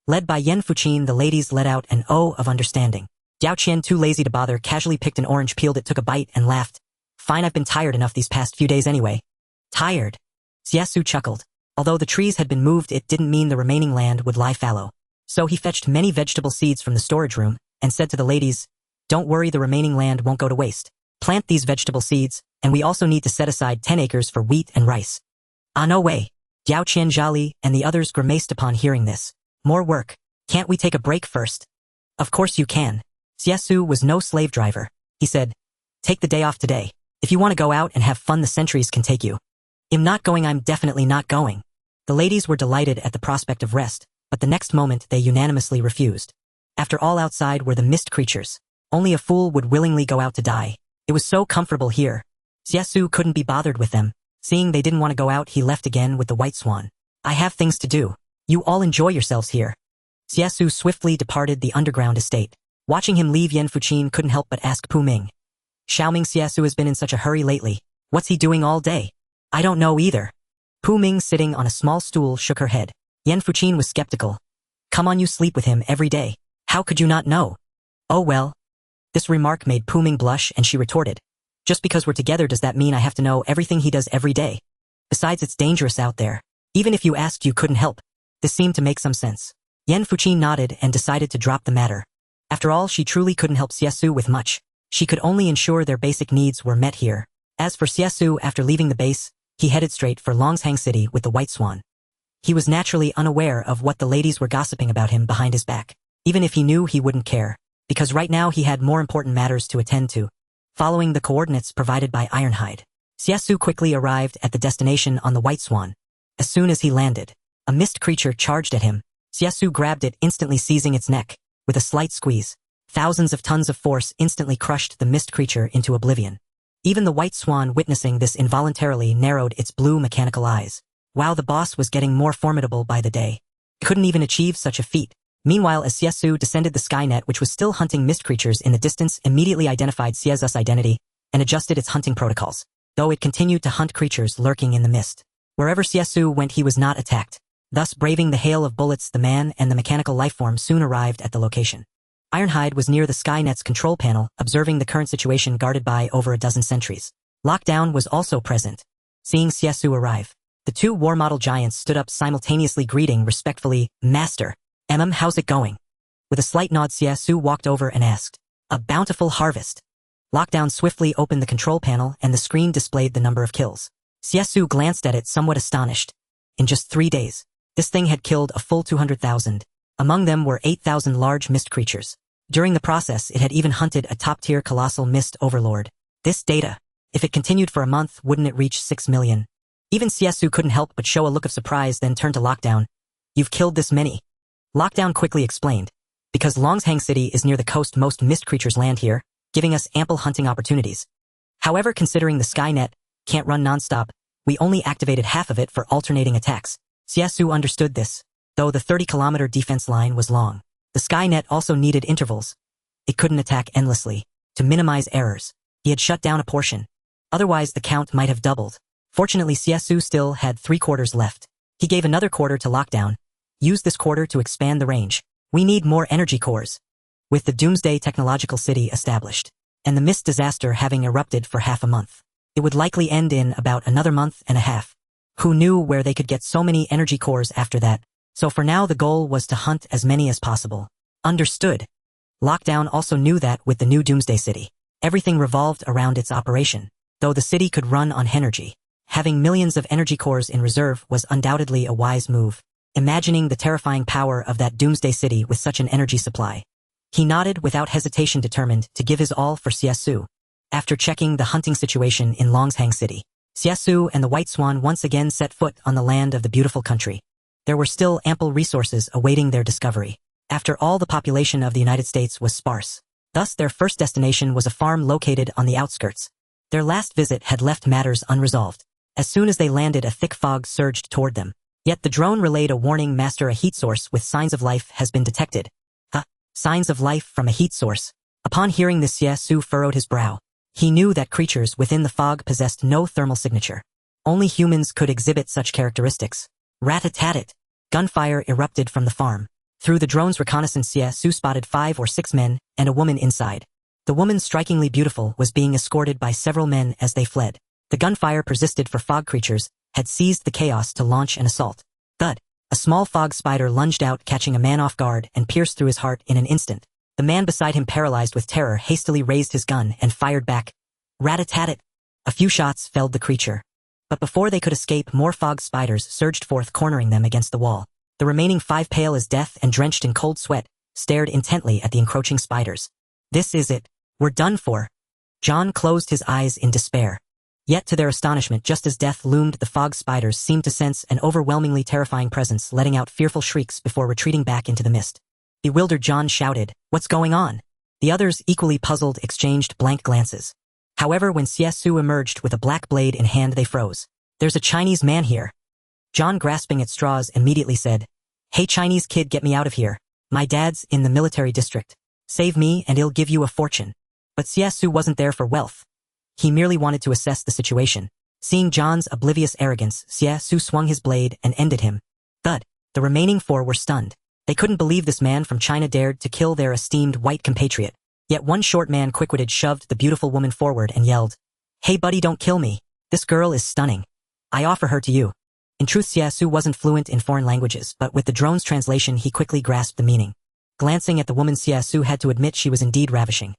Led by Yan Fuqin, the ladies let out an O of understanding. Diao Qian, too lazy to bother, casually picked an orange, peeled it, took a bite, and laughed. Fine, I've been tired enough these past few days anyway. Tired? Xie Xu chuckled. Although the trees had been moved, it didn't mean the remaining land would lie fallow. So he fetched many vegetable seeds from the storage room, and said to the ladies, don't worry, the remaining land won't go to waste. Plant these vegetable seeds, and we also need to set aside 10 acres for wheat and rice. Ah, no way. Diao Qian, Zhali, and the others grimaced upon hearing this. More work. Can't we take a break first? Of course you can. Xie Xu was no slave driver. He said, take the day off today. If you want to go out and have fun, the sentries can take you. I'm not going, I'm definitely not going. The ladies were delighted at the prospect of rest, but the next moment they unanimously refused. After all, outside were the mist creatures. Only a fool would willingly go out to die. It was so comfortable here. Xie Xu couldn't be bothered with them. Seeing they didn't want to go out, he left again with the white swan. I have things to do. You all enjoy yourselves here. Xie Xu swiftly departed the underground estate. Watching him leave, Yan Fuqin couldn't help but ask Pu Ming. Xiaoming, Xie Xu has been in such a hurry lately. What's he doing all day? I don't know either. Pu Ming, sitting on a small stool, shook her head. Yan Fuqin was skeptical. Come on, you sleep with him every day. How could you not know? Oh well. This remark made Pu Ming blush, and she retorted. Just because we're together, does that mean I have to know everything he does every day? Besides, it's dangerous out there. Even if you asked, you couldn't help. This seemed to make some sense. Yan Fuqin nodded and decided to drop the matter. After all, she truly couldn't help Xie Xu with much. She could only ensure their basic needs were met here. As for Xie Xu, after leaving the base, he headed straight for Longshang City with the White Swan. He was naturally unaware of what the ladies were gossiping about him behind his back. Even if he knew, he wouldn't care, because right now he had more important matters to attend to. Following the coordinates provided by Ironhide, Xie Xu quickly arrived at the destination on the White Swan. As soon as he landed, a mist creature charged at him. Xie Xu grabbed it, instantly seizing its neck. With a slight squeeze, thousands of tons of force instantly crushed the mist creature into oblivion. Even the White Swan, witnessing this, involuntarily narrowed its blue mechanical eyes. Wow, the boss was getting more formidable by the day. It couldn't even achieve such a feat. Meanwhile, as Xie Xu descended, the Skynet, which was still hunting mist creatures in the distance, immediately identified Xie Xu's identity and adjusted its hunting protocols, though it continued to hunt creatures lurking in the mist. Wherever Xie Xu went, he was not attacked. Thus, braving the hail of bullets, the man and the mechanical lifeform soon arrived at the location. Ironhide was near the Skynet's control panel, observing the current situation, guarded by over a dozen sentries. Lockdown was also present. Seeing Xie Xu arrive, the two war model giants stood up, simultaneously greeting respectfully, Master. How's it going? With a slight nod, Xie Xu walked over and asked, a bountiful harvest. Lockdown swiftly opened the control panel, and the screen displayed the number of kills. Xie Xu glanced at it, somewhat astonished. In just 3 days, this thing had killed a full 200,000. Among them were 8,000 large mist creatures. During the process, it had even hunted a top-tier colossal mist overlord. This data, if it continued for a month, wouldn't it reach 6 million? Even Xie Xu couldn't help but show a look of surprise, then turned to Lockdown. You've killed this many? Lockdown quickly explained. Because Longshang City is near the coast, most mist creatures land here, giving us ample hunting opportunities. However, considering the Skynet can't run non-stop, we only activated half of it for alternating attacks. Xie Xu understood this. Though the 30-kilometer defense line was long, the Skynet also needed intervals. It couldn't attack endlessly. To minimize errors, he had shut down a portion. Otherwise, the count might have doubled. Fortunately, Xie Xu still had 3/4 left. He gave another quarter to lockdown. Use this quarter to expand the range. We need more energy cores. With the Doomsday technological city established, and the mist disaster having erupted for half a month, it would likely end in about another month and a half. Who knew where they could get so many energy cores after that? So for now the goal was to hunt as many as possible. Understood. Lockdown also knew that with the new Doomsday city, everything revolved around its operation. Though the city could run on energy, having millions of energy cores in reserve was undoubtedly a wise move. Imagining the terrifying power of that Doomsday city with such an energy supply, he nodded without hesitation, determined to give his all for Xie Xu. After checking the hunting situation in Longshang City, Xie Xu and the White Swan once again set foot on the land of the beautiful country. There were still ample resources awaiting their discovery. After all, the population of the United States was sparse. Thus, their first destination was a farm located on the outskirts. Their last visit had left matters unresolved. As soon as they landed, a thick fog surged toward them. Yet the drone relayed a warning: Master, a heat source with signs of life has been detected. Signs of life from a heat source. Upon hearing this, Xie Xu furrowed his brow. He knew that creatures within the fog possessed no thermal signature. Only humans could exhibit such characteristics. Rat-a-tat-tat! Gunfire erupted from the farm. Through the drone's reconnaissance, Xie Xu spotted 5 or 6 men and a woman inside. The woman, strikingly beautiful, was being escorted by several men as they fled. The gunfire persisted, for fog creatures had seized the chaos to launch an assault. Thud! A small fog spider lunged out, catching a man off guard and pierced through his heart in an instant. The man beside him, paralyzed with terror, hastily raised his gun and fired back. Rat-a-tat-tat! A few shots felled the creature. But before they could escape, more fog spiders surged forth, cornering them against the wall. The remaining 5, pale as death and drenched in cold sweat, stared intently at the encroaching spiders. This is it. We're done for. John closed his eyes in despair. Yet to their astonishment, just as death loomed, the fog spiders seemed to sense an overwhelmingly terrifying presence, letting out fearful shrieks before retreating back into the mist. Bewildered, John shouted, "What's going on?" The others, equally puzzled, exchanged blank glances. However, when Xie Xu emerged with a black blade in hand, they froze. "There's a Chinese man here." John, grasping at straws, immediately said, "Hey Chinese kid, get me out of here. My dad's in the military district. Save me and he'll give you a fortune." But Xie Xu wasn't there for wealth. He merely wanted to assess the situation. Seeing John's oblivious arrogance, Xie Xu swung his blade and ended him. Thud! The remaining 4 were stunned. They couldn't believe this man from China dared to kill their esteemed white compatriot. Yet one short man, quick-witted, shoved the beautiful woman forward and yelled, "Hey buddy, don't kill me. This girl is stunning. I offer her to you." In truth, Xie Xu wasn't fluent in foreign languages, but with the drone's translation he quickly grasped the meaning. Glancing at the woman, Xie Xu had to admit she was indeed ravishing.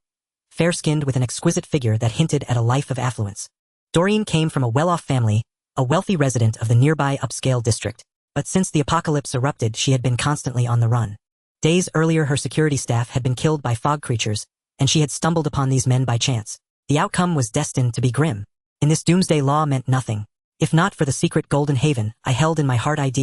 Fair-skinned, with an exquisite figure that hinted at a life of affluence. Doreen came from a well-off family, a wealthy resident of the nearby upscale district. But since the apocalypse erupted, she had been constantly on the run. Days earlier, her security staff had been killed by fog creatures, and she had stumbled upon these men by chance. The outcome was destined to be grim. In this Doomsday, law meant nothing. If not for the secret golden haven I held in my heart, I'd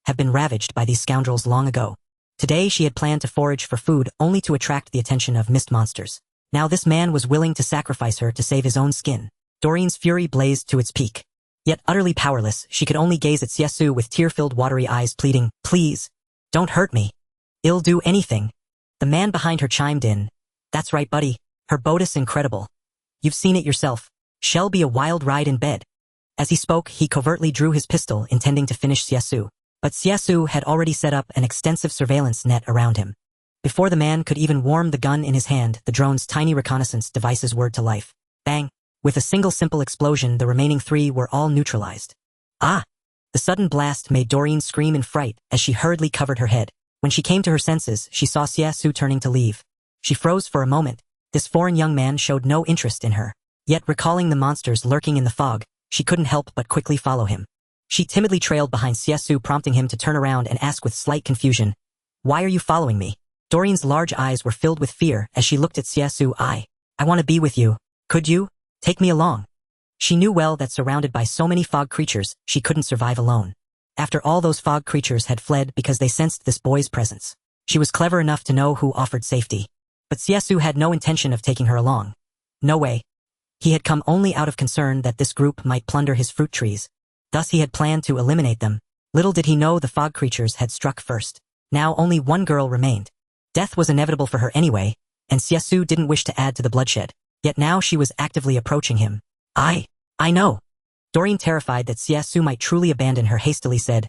have been ravaged by these scoundrels long ago. Today she had planned to forage for food, only to attract the attention of mist monsters. Now this man was willing to sacrifice her to save his own skin. Doreen's fury blazed to its peak. Yet utterly powerless, she could only gaze at Xie Xu with tear-filled, watery eyes, pleading, "Please, don't hurt me. I'll do anything." The man behind her chimed in, "That's right, buddy. Her boat's incredible. You've seen it yourself. Shall be a wild ride in bed." As he spoke, he covertly drew his pistol, intending to finish Xie Xu. But Xie Xu had already set up an extensive surveillance net around him. Before the man could even warm the gun in his hand, the drone's tiny reconnaissance devices whirred to life. Bang! With a single simple explosion, the remaining 3 were all neutralized. Ah! The sudden blast made Doreen scream in fright as she hurriedly covered her head. When she came to her senses, she saw Xie Xu turning to leave. She froze for a moment. This foreign young man showed no interest in her. Yet, recalling the monsters lurking in the fog, she couldn't help but quickly follow him. She timidly trailed behind Xie Xu, prompting him to turn around and ask with slight confusion, "Why are you following me?" Doreen's large eyes were filled with fear as she looked at Xie Xu. I want to be with you. Could you? Take me along." She knew well that surrounded by so many fog creatures, she couldn't survive alone. After all, those fog creatures had fled because they sensed this boy's presence. She was clever enough to know who offered safety. But Xie Xu had no intention of taking her along. No way. He had come only out of concern that this group might plunder his fruit trees. Thus he had planned to eliminate them. Little did he know the fog creatures had struck first. Now only one girl remained. Death was inevitable for her anyway, and Xie Xu didn't wish to add to the bloodshed. Yet now she was actively approaching him. I know. Doreen, terrified that Xie Xu might truly abandon her, hastily said,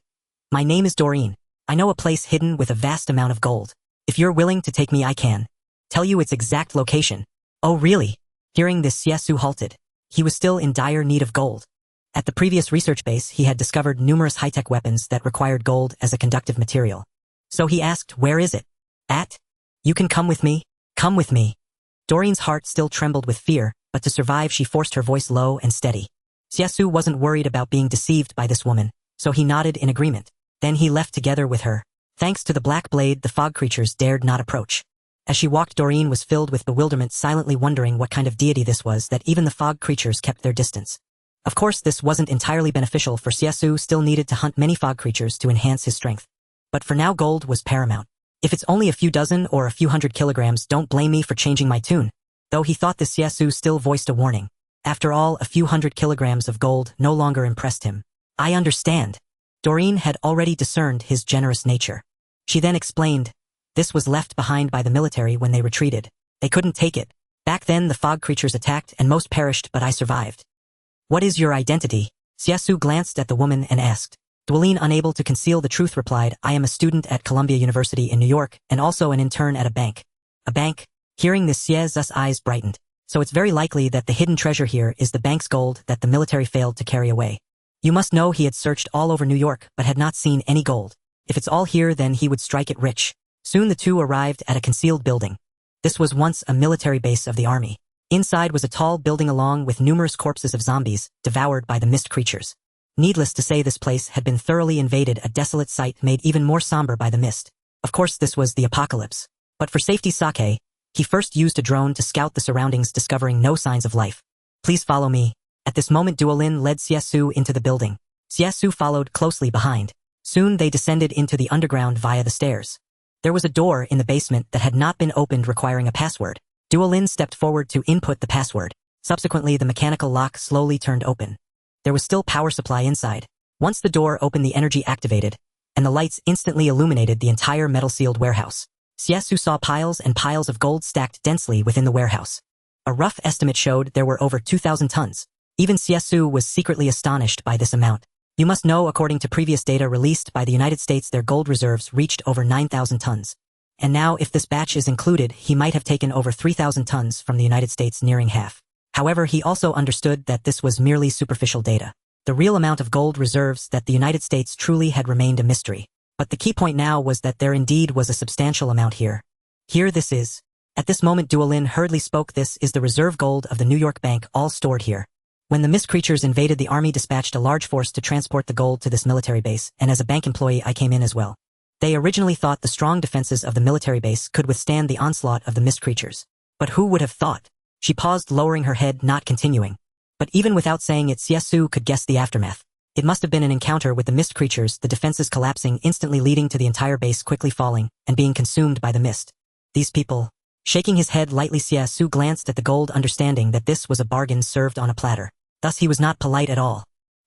My name is Doreen. I know a place hidden with a vast amount of gold. If you're willing to take me, I can tell you its exact location. Oh really? Hearing this, Xie Xu halted. He was still in dire need of gold. At the previous research base, he had discovered numerous high-tech weapons that required gold as a conductive material. So he asked, where is it? At? You can come with me? Come with me. Doreen's heart still trembled with fear, but to survive she forced her voice low and steady. Xie Xu wasn't worried about being deceived by this woman, so he nodded in agreement. Then he left together with her. Thanks to the black blade, the fog creatures dared not approach. As she walked, Doreen was filled with bewilderment, silently wondering what kind of deity this was that even the fog creatures kept their distance. Of course, this wasn't entirely beneficial, for Xie Xu still needed to hunt many fog creatures to enhance his strength. But for now, gold was paramount. If it's only a few dozen or a few hundred kilograms, don't blame me for changing my tune. Though he thought this, Xie Xu still voiced a warning. After all, a few hundred kilograms of gold no longer impressed him. I understand. Doreen had already discerned his generous nature. She then explained, this was left behind by the military when they retreated. They couldn't take it. Back then the fog creatures attacked and most perished, but I survived. What is your identity? Xie Xu glanced at the woman and asked. Doreen, unable to conceal the truth, replied, I am a student at Columbia University in New York and also an intern at a bank. A bank? Hearing this, Xie Xu's eyes brightened. So it's very likely that the hidden treasure here is the bank's gold that the military failed to carry away. You must know he had searched all over New York but had not seen any gold. If it's all here, then he would strike it rich. Soon the two arrived at a concealed building. This was once a military base of the army. Inside was a tall building along with numerous corpses of zombies, devoured by the mist creatures. Needless to say, this place had been thoroughly invaded, a desolate sight made even more somber by the mist. Of course, this was the apocalypse. But for safety, Sake, he first used a drone to scout the surroundings, discovering no signs of life. Please follow me. At this moment, Duolin led Xie Xu into the building. Xie Xu followed closely behind. Soon they descended into the underground via the stairs. There was a door in the basement that had not been opened, requiring a password. Duolin stepped forward to input the password. Subsequently, the mechanical lock slowly turned open. There was still power supply inside. Once the door opened, the energy activated, and the lights instantly illuminated the entire metal-sealed warehouse. Xie Xu saw piles and piles of gold stacked densely within the warehouse. A rough estimate showed there were over 2,000 tons. Even Xie Xu was secretly astonished by this amount. You must know, according to previous data released by the United States, their gold reserves reached over 9,000 tons. And now, if this batch is included, he might have taken over 3,000 tons from the United States, nearing half. However, he also understood that this was merely superficial data. The real amount of gold reserves that the United States truly had remained a mystery. But the key point now was that there indeed was a substantial amount here. Here this is. At this moment, Duolin hurriedly spoke, this is the reserve gold of the New York Bank, all stored here. When the mist creatures invaded, the army dispatched a large force to transport the gold to this military base, and as a bank employee I came in as well. They originally thought the strong defenses of the military base could withstand the onslaught of the mist creatures. But who would have thought? She paused, lowering her head, not continuing. But even without saying it, Xie Xu could guess the aftermath. It must have been an encounter with the mist creatures, the defenses collapsing instantly, leading to the entire base quickly falling and being consumed by the mist. These people. Shaking his head lightly, Xie Xu glanced at the gold, understanding that this was a bargain served on a platter. Thus he was not polite at all.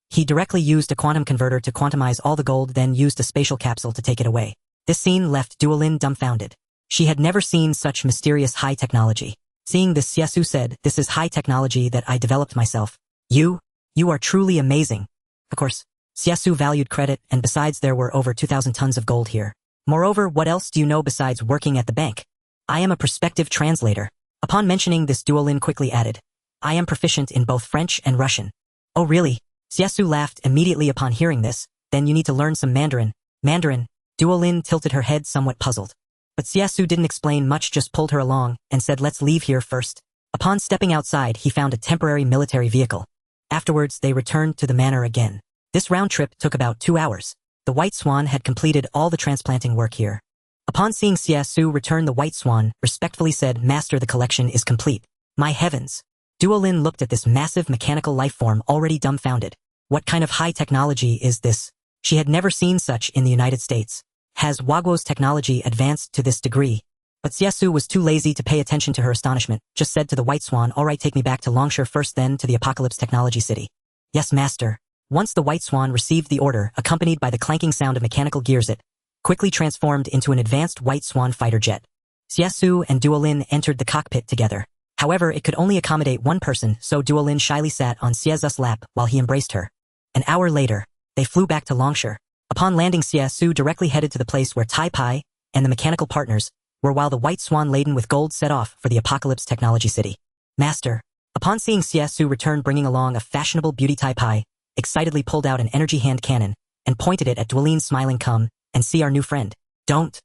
He directly used a quantum converter to quantize all the gold, then used a spatial capsule to take it away. This scene left Duolin dumbfounded. She had never seen such mysterious high technology. Seeing this, Xie Xu said, this is high technology that I developed myself. You are truly amazing. Of course, Xie Xu valued credit, and besides, there were over 2,000 tons of gold here. Moreover, what else do you know besides working at the bank? I am a prospective translator. Upon mentioning this, Duolin quickly added, I am proficient in both French and Russian. Oh really? Xie Xu laughed immediately upon hearing this. Then you need to learn some Mandarin. Mandarin? Duolin tilted her head, somewhat puzzled. But Xie Xu didn't explain much, just pulled her along and said, let's leave here first. Upon stepping outside, he found a temporary military vehicle. Afterwards, they returned to the manor again. This round trip took about 2 hours. The White Swan had completed all the transplanting work here. Upon seeing Xie Xu return, the White Swan respectfully said, Master, the collection is complete. My heavens! Duolin looked at this massive mechanical life form, already dumbfounded. What kind of high technology is this? She had never seen such in the United States. Has Waguo's technology advanced to this degree? But Xie Xu was too lazy to pay attention to her astonishment, just said to the White Swan, all right, take me back to Longshore first, then to the Apocalypse Technology City. Yes, master. Once the White Swan received the order, accompanied by the clanking sound of mechanical gears, it quickly transformed into an advanced White Swan fighter jet. Xie Xu and Duolin entered the cockpit together. However, it could only accommodate one person, so Duolin shyly sat on Xie Xu's lap while he embraced her. An hour later, they flew back to Longshore. Upon landing, Xie Xu directly headed to the place where Tai Pai and the mechanical partners were, while the white swan laden with gold set off for the Apocalypse Technology City. Master. Upon seeing Xie Xu return bringing along a fashionable beauty, Tai Pai excitedly pulled out an energy hand cannon and pointed it at Duolin, smiling, "Come and see our new friend." Don't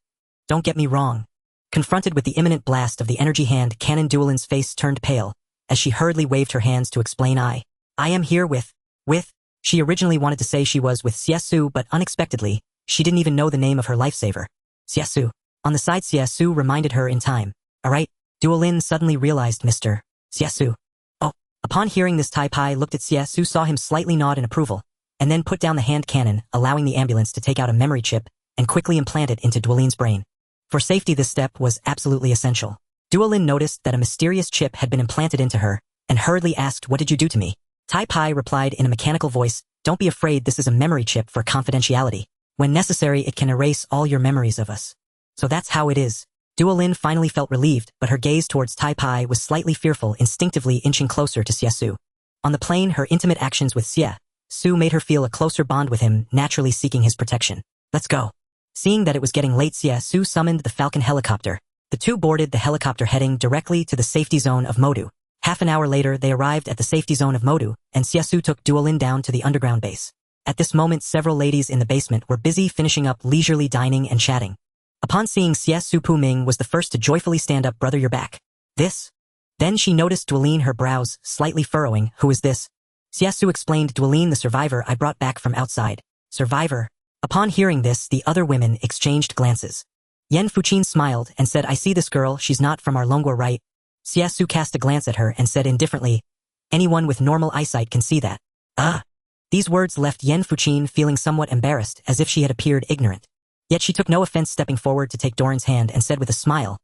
get me wrong. Confronted with the imminent blast of the energy hand cannon, Duolin's face turned pale as she hurriedly waved her hands to explain, I am here with. She originally wanted to say she was with Xie Xu, but unexpectedly, she didn't even know the name of her lifesaver. Xie Xu. On the side, Xie Xu reminded her in time. Alright, Duolin suddenly realized Mr. Xie Xu. Oh, upon hearing this, Tai Pai looked at Xie Xu, saw him slightly nod in approval, and then put down the hand cannon, allowing the ambulance to take out a memory chip and quickly implant it into Duolin's brain. For safety, this step was absolutely essential. Duolin noticed that a mysterious chip had been implanted into her and hurriedly asked, "What did you do to me?" Tai Pai replied in a mechanical voice, "Don't be afraid, this is a memory chip for confidentiality. When necessary, it can erase all your memories of us." So that's how it is. Duolin finally felt relieved, but her gaze towards Tai Pai was slightly fearful, instinctively inching closer to Xie Xu. On the plane, her intimate actions with Xie Xu made her feel a closer bond with him, naturally seeking his protection. "Let's go." Seeing that it was getting late, Xie Xu summoned the Falcon helicopter. The two boarded the helicopter, heading directly to the safety zone of Modu. Half an hour later, they arrived at the safety zone of Modu, and Xie Xu took Duolin down to the underground base. At this moment, several ladies in the basement were busy finishing up leisurely dining and chatting. Upon seeing Xie Xu, Pu Ming was the first to joyfully stand up. "Brother, you're back." "This?" Then she noticed Duolin, her brows slightly furrowing. "Who is this?" Xie Xu explained, "Duolin, the survivor I brought back from outside." "Survivor?" Upon hearing this, the other women exchanged glances. Yan Fuqin smiled and said, "I see this girl, she's not from our Longguo, right?" Xie Xu cast a glance at her and said indifferently, "Anyone with normal eyesight can see that." "Ah." These words left Yan Fuqin feeling somewhat embarrassed, as if she had appeared ignorant. Yet she took no offense, stepping forward to take Doran's hand and said with a smile,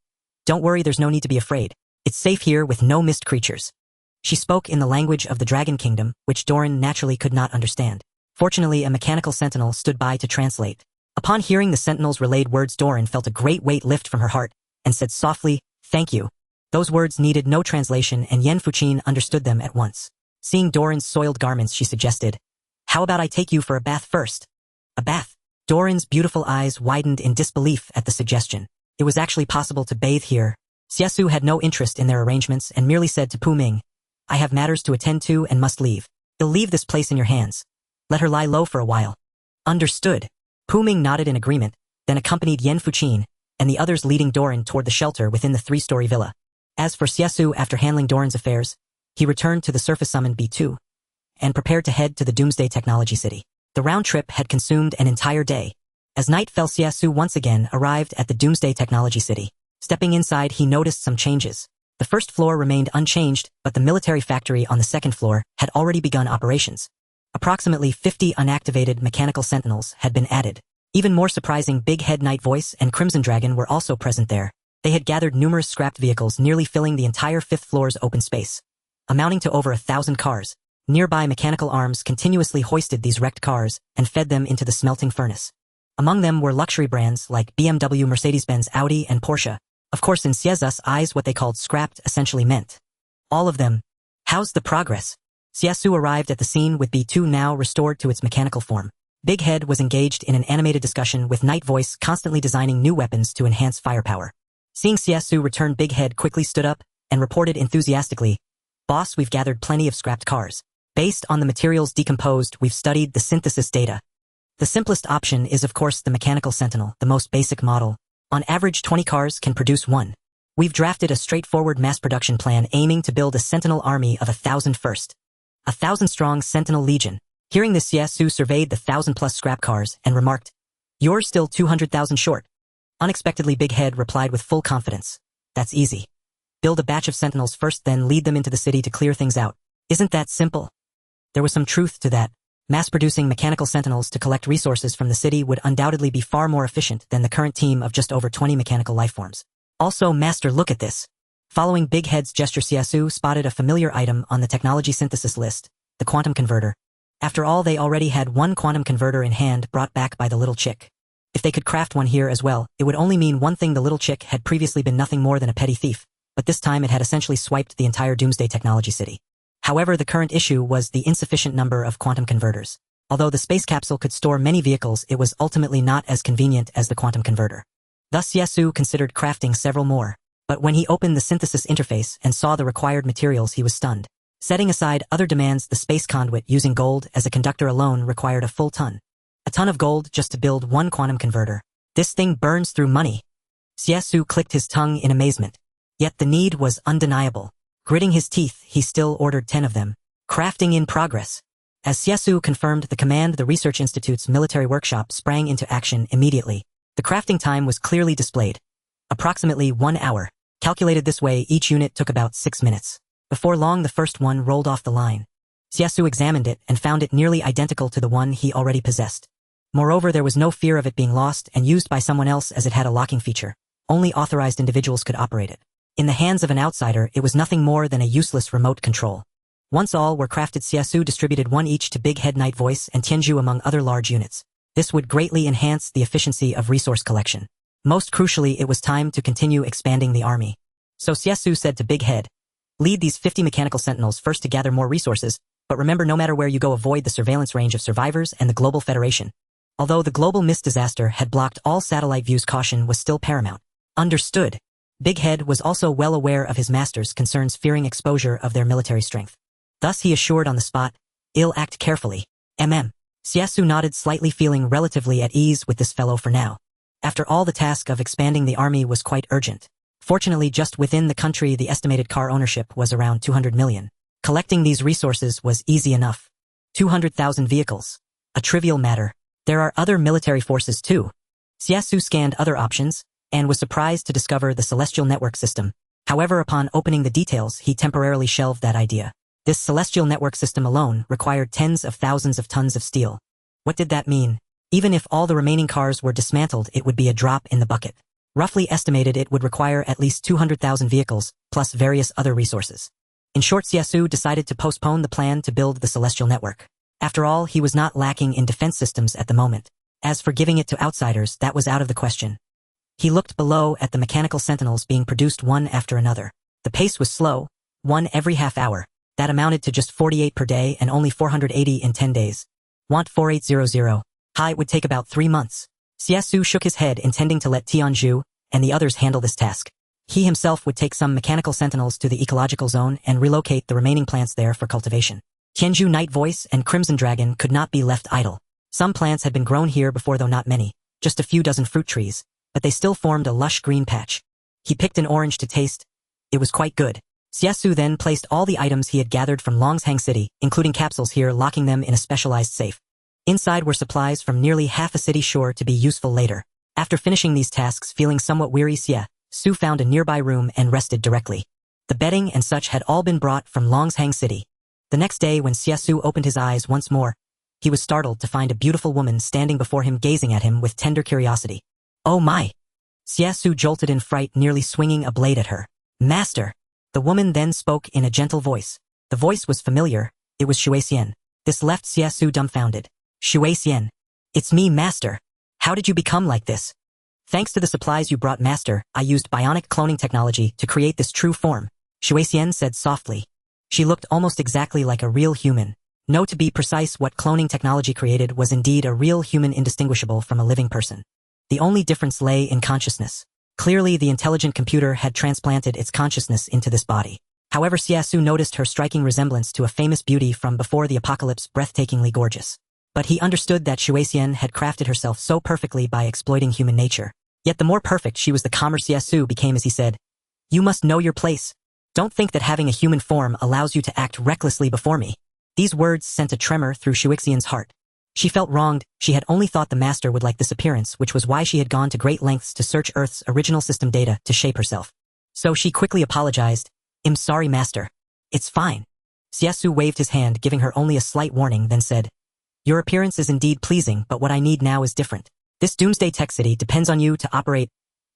"Don't worry, there's no need to be afraid. It's safe here with no mist creatures." She spoke in the language of the Dragon Kingdom, which Doran naturally could not understand. Fortunately, a mechanical sentinel stood by to translate. Upon hearing the sentinel's relayed words, Doran felt a great weight lift from her heart and said softly, "Thank you." Those words needed no translation, and Yan Fuqin understood them at once. Seeing Doran's soiled garments, she suggested, "How about I take you for a bath first?" "A bath?" Doran's beautiful eyes widened in disbelief at the suggestion. It was actually possible to bathe here. Xie Xu had no interest in their arrangements and merely said to Pu Ming, "I have matters to attend to and must leave. You'll leave this place in your hands. Let her lie low for a while." "Understood." Pu Ming nodded in agreement, then accompanied Yan Fuqin and the others, leading Doran toward the shelter within the three-story villa. As for Xie Xu, after handling Doran's affairs, he returned to the surface summoned B2 and prepared to head to the Doomsday Technology City. The round trip had consumed an entire day. As night fell, Xie Xu once again arrived at the Doomsday Technology City. Stepping inside, he noticed some changes. The first floor remained unchanged, but the military factory on the second floor had already begun operations. Approximately 50 unactivated mechanical sentinels had been added. Even more surprising, Big Head Night Voice and Crimson Dragon were also present there. They had gathered numerous scrapped vehicles, nearly filling the entire fifth floor's open space, amounting to over 1,000 cars. Nearby mechanical arms continuously hoisted these wrecked cars and fed them into the smelting furnace. Among them were luxury brands like BMW, Mercedes-Benz, Audi, and Porsche. Of course, in Xie Xu's eyes, what they called scrapped essentially meant all of them. "How's the progress?" Xie Xu arrived at the scene with B2 now restored to its mechanical form. Big Head was engaged in an animated discussion with Night Voice, constantly designing new weapons to enhance firepower. Seeing Xie Xu return, Big Head quickly stood up and reported enthusiastically, "Boss, we've gathered plenty of scrapped cars. Based on the materials decomposed, we've studied the synthesis data. The simplest option is, of course, the mechanical sentinel, the most basic model. On average, 20 cars can produce one. We've drafted a straightforward mass production plan aiming to build a sentinel army of 1,000 first. 1,000-strong Sentinel Legion." Hearing this, Xie Xu surveyed the 1,000-plus scrap cars and remarked, "You're still 200,000 short." Unexpectedly, Big Head replied with full confidence, "That's easy. Build a batch of sentinels first, then lead them into the city to clear things out. Isn't that simple?" There was some truth to that. Mass-producing mechanical sentinels to collect resources from the city would undoubtedly be far more efficient than the current team of just over 20 mechanical lifeforms. "Also, Master, look at this." Following Big Head's gesture, Xie Xu spotted a familiar item on the technology synthesis list, the quantum converter. After all, they already had one quantum converter in hand brought back by the little chick. If they could craft one here as well, it would only mean one thing: the little chick had previously been nothing more than a petty thief, but this time it had essentially swiped the entire Doomsday Technology City. However, the current issue was the insufficient number of quantum converters. Although the space capsule could store many vehicles, it was ultimately not as convenient as the quantum converter. Thus Xie Xu considered crafting several more, but when he opened the synthesis interface and saw the required materials, he was stunned. Setting aside other demands, the space conduit using gold as a conductor alone required a full ton. A ton of gold just to build one quantum converter. This thing burns through money. Xie Xu clicked his tongue in amazement. Yet the need was undeniable. Gritting his teeth, he still ordered 10 of them. Crafting in progress. As Xie Xu confirmed the command, the Research Institute's military workshop sprang into action immediately. The crafting time was clearly displayed. Approximately 1 hour. Calculated this way, each unit took about 6 minutes. Before long, the first one rolled off the line. Xie Xu examined it and found it nearly identical to the one he already possessed. Moreover, there was no fear of it being lost and used by someone else, as it had a locking feature. Only authorized individuals could operate it. In the hands of an outsider, it was nothing more than a useless remote control. Once all were crafted, Xie Xu distributed one each to Big Head Night Voice and Tianzhu among other large units. This would greatly enhance the efficiency of resource collection. Most crucially, it was time to continue expanding the army. So Xie Xu said to Big Head, "Lead these 50 mechanical sentinels first to gather more resources, but remember, no matter where you go, avoid the surveillance range of survivors and the Global Federation." Although the global mist disaster had blocked all satellite views, caution was still paramount. Understood. Big Head was also well aware of his master's concerns, fearing exposure of their military strength. Thus he assured on the spot, "I'll act carefully." Xie Xu nodded slightly, feeling relatively at ease with this fellow for now. After all, the task of expanding the army was quite urgent. Fortunately, just within the country, the estimated car ownership was around 200 million. Collecting these resources was easy enough. 200,000 vehicles. A trivial matter. There are other military forces too. Xie Xu scanned other options, and was surprised to discover the celestial network system. However, upon opening the details, he temporarily shelved that idea. This celestial network system alone required tens of thousands of tons of steel. What did that mean? Even if all the remaining cars were dismantled, it would be a drop in the bucket. Roughly estimated, it would require at least 200,000 vehicles, plus various other resources. In short, Xie Xu decided to postpone the plan to build the celestial network. After all, he was not lacking in defense systems at the moment. As for giving it to outsiders, that was out of the question. He looked below at the mechanical sentinels being produced one after another. The pace was slow, one every half hour. That amounted to just 48 per day and only 480 in 10 days. Want 4800. It would take about 3 months. Xie Xu shook his head, intending to let Tianzhu and the others handle this task. He himself would take some mechanical sentinels to the ecological zone and relocate the remaining plants there for cultivation. Tianzhu Night Voice and Crimson Dragon could not be left idle. Some plants had been grown here before, though not many, just a few dozen fruit trees, but they still formed a lush green patch. He picked an orange to taste. It was quite good. Xie Xu then placed all the items he had gathered from Longshang City, including capsules here, locking them in a specialized safe. Inside were supplies from nearly half a city, sure to be useful later. After finishing these tasks, feeling somewhat weary, Xie Xu found a nearby room and rested directly. The bedding and such had all been brought from Longshang City. The next day, when Xie Xu opened his eyes once more, he was startled to find a beautiful woman standing before him, gazing at him with tender curiosity. "Oh my!" Xie Xu jolted in fright, nearly swinging a blade at her. "Master!" The woman then spoke in a gentle voice. The voice was familiar. It was Xie Xu. This left Xie Xu dumbfounded. "Xie Xu. It's me, Master. How did you become like this?" "Thanks to the supplies you brought, Master, I used bionic cloning technology to create this true form," Xie Xu said softly. She looked almost exactly like a real human. No, to be precise, what cloning technology created was indeed a real human, indistinguishable from a living person. The only difference lay in consciousness. Clearly, the intelligent computer had transplanted its consciousness into this body. However, Xie Xu noticed her striking resemblance to a famous beauty from before the apocalypse, breathtakingly gorgeous. But he understood that Xie Xu had crafted herself so perfectly by exploiting human nature. Yet the more perfect she was, the calmer Xie Xu became as he said, "You must know your place. Don't think that having a human form allows you to act recklessly before me." These words sent a tremor through Xie Xu's heart. She felt wronged. She had only thought the Master would like this appearance, which was why she had gone to great lengths to search Earth's original system data to shape herself. So she quickly apologized. "I'm sorry, Master. It's fine." Xie Xu waved his hand, giving her only a slight warning, then said, "Your appearance is indeed pleasing, but what I need now is different. This Doomsday Tech City depends on you to operate.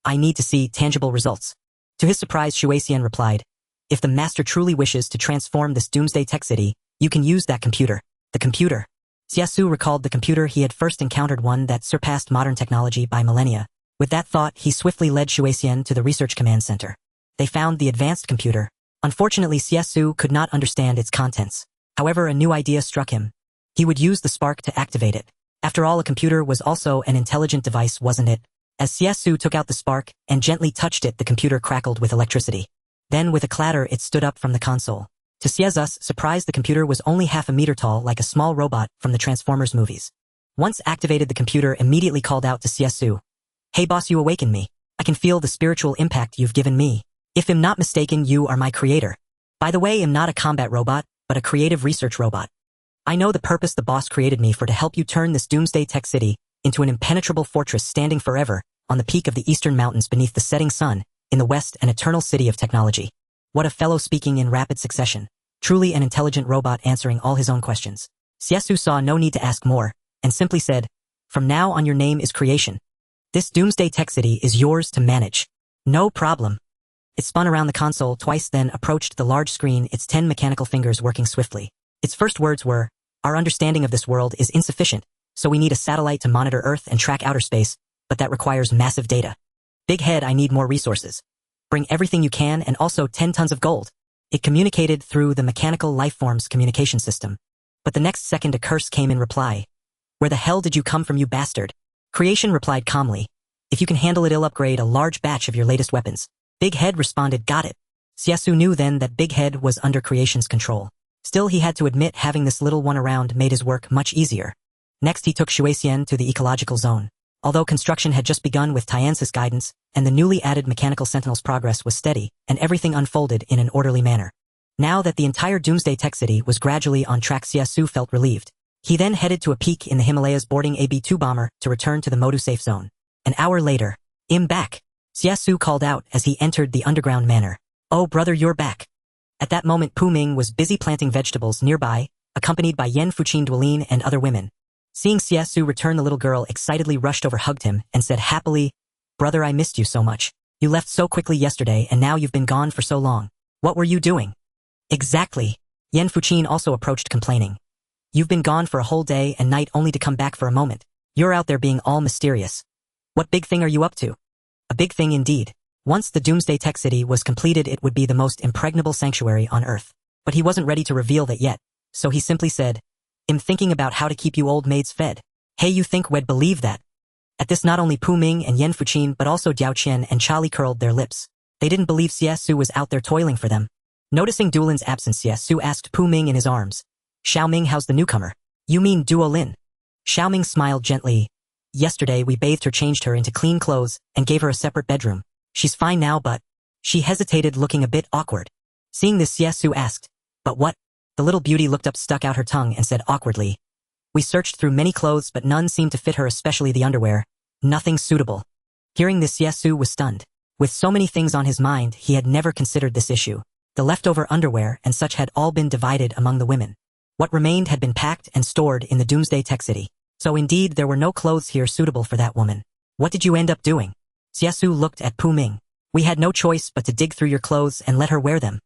I need to see tangible results." To his surprise, Xie Xu replied, "If the Master truly wishes to transform this Doomsday Tech City, you can use that computer." The computer. Xie Xu recalled the computer he had first encountered, one that surpassed modern technology by millennia. With that thought, he swiftly led Xie Xu to the Research Command Center. They found the advanced computer. Unfortunately, Xie Xu could not understand its contents. However, a new idea struck him. He would use the spark to activate it. After all, a computer was also an intelligent device, wasn't it? As Xie Xu took out the spark and gently touched it, the computer crackled with electricity. Then with a clatter, it stood up from the console. To Xie Xu's surprise, the computer was only half a meter tall, like a small robot from the Transformers movies. Once activated, the computer immediately called out to Xie Xu. "Hey boss, you awakened me. I can feel the spiritual impact you've given me. If I'm not mistaken, you are my creator. By the way, I'm not a combat robot, but a creative research robot. I know the purpose the boss created me for, to help you turn this Doomsday tech city into an impenetrable fortress standing forever on the peak of the eastern mountains beneath the setting sun, in the west, an eternal city of technology." What a fellow, speaking in rapid succession. Truly an intelligent robot answering all his own questions. Xie Xu saw no need to ask more, and simply said, "From now on, your name is Creation. This Doomsday tech city is yours to manage." "No problem." It spun around the console twice, then approached the large screen, its 10 mechanical fingers working swiftly. Its first words were, "Our understanding of this world is insufficient, so we need a satellite to monitor Earth and track outer space, but that requires massive data. Big head, I need more resources. Bring everything you can, and also 10 tons of gold." It communicated through the mechanical lifeform's communication system. But the next second, a curse came in reply. "Where the hell did you come from, you bastard?" Creation replied calmly, "If you can handle it, I'll upgrade a large batch of your latest weapons." Big Head responded, "Got it." Xie Xu knew then that Big Head was under Creation's control. Still, he had to admit having this little one around made his work much easier. Next, he took Xie Xu to the ecological zone. Although construction had just begun with Tian's guidance, and the newly added mechanical sentinels, progress was steady, and everything unfolded in an orderly manner. Now that the entire Doomsday tech city was gradually on track, Xie Xu felt relieved. He then headed to a peak in the Himalayas, boarding a B-2 bomber to return to the Modu safe zone. An hour later, "I'm back," Xie Xu called out as he entered the underground manor. "Oh brother, you're back." At that moment, Pu Ming was busy planting vegetables nearby, accompanied by Yan Fuqin, Duolin, and other women. Seeing Xie Xu return, the little girl excitedly rushed over, hugged him, and said happily, "Brother, I missed you so much. You left so quickly yesterday, and now you've been gone for so long. What were you doing?" "Exactly." Yan Fuqin also approached, complaining. "You've been gone for a whole day and night, only to come back for a moment. You're out there being all mysterious. What big thing are you up to?" A big thing indeed. Once the Doomsday tech city was completed, it would be the most impregnable sanctuary on Earth. But he wasn't ready to reveal that yet, so he simply said, "I'm thinking about how to keep you old maids fed." "Hey, you think we'd believe that?" At this, not only Pu Ming and Yan Fuqin, but also Diao Qian and Charlie curled their lips. They didn't believe Xie Xu was out there toiling for them. Noticing Duolin's absence, Xie Xu asked Pu Ming in his arms, "Xiaoming, how's the newcomer?" "You mean Duolin?" Xiaoming smiled gently. "Yesterday we bathed her, changed her into clean clothes, and gave her a separate bedroom. She's fine now, but..." She hesitated, looking a bit awkward. Seeing this, Xie Xu asked, "But what?" The little beauty looked up, stuck out her tongue, and said awkwardly, "We searched through many clothes, but none seemed to fit her, especially the underwear. Nothing suitable." Hearing this, Xie Xu was stunned. With so many things on his mind, he had never considered this issue. The leftover underwear and such had all been divided among the women. What remained had been packed and stored in the Doomsday tech city. So indeed, there were no clothes here suitable for that woman. "What did you end up doing?" Xie Xu looked at Pu Ming. "We had no choice but to dig through your clothes and let her wear them."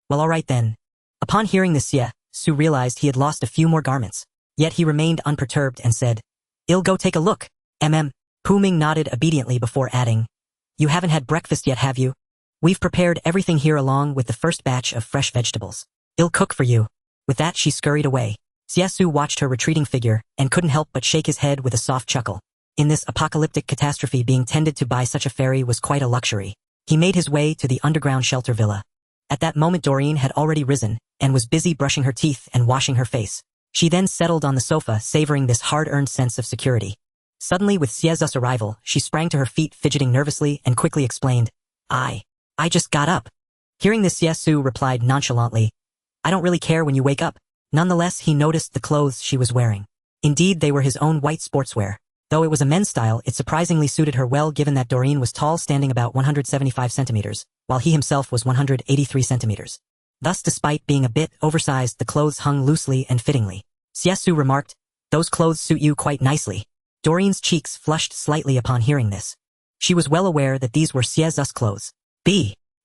"Well, all right then." Upon hearing this, Xie Xu realized he had lost a few more garments. Yet he remained unperturbed and said, "I'll go take a look." Pu Ming nodded obediently before adding, "You haven't had breakfast yet, have you? We've prepared everything here along with the first batch of fresh vegetables. I'll cook for you." With that, she scurried away. Xie Xu watched her retreating figure and couldn't help but shake his head with a soft chuckle. In this apocalyptic catastrophe, being tended to by such a fairy was quite a luxury. He made his way to the underground shelter villa. At that moment, Doreen had already risen and was busy brushing her teeth and washing her face. She then settled on the sofa, savoring this hard-earned sense of security. Suddenly, with Xie Xu's arrival, she sprang to her feet, fidgeting nervously, and quickly explained, I just got up." Hearing this, Xie Xu replied nonchalantly, "I don't really care when you wake up." Nonetheless, he noticed the clothes she was wearing. Indeed, they were his own white sportswear. Though it was a men's style, it surprisingly suited her well, given that Doreen was tall, standing about 175 centimeters, while he himself was 183 centimeters. Thus, despite being a bit oversized, the clothes hung loosely and fittingly. Xie Xu remarked, "Those clothes suit you quite nicely." Doreen's cheeks flushed slightly upon hearing this. She was well aware that these were Xie Xu's clothes.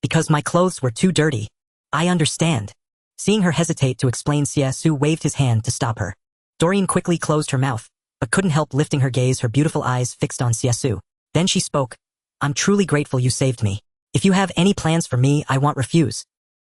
Because my clothes were too dirty." "I understand." Seeing her hesitate to explain, Xie Xu waved his hand to stop her. Doreen quickly closed her mouth, but couldn't help lifting her gaze, her beautiful eyes fixed on Xie Xu. Then she spoke, "I'm truly grateful you saved me. If you have any plans for me, I won't refuse."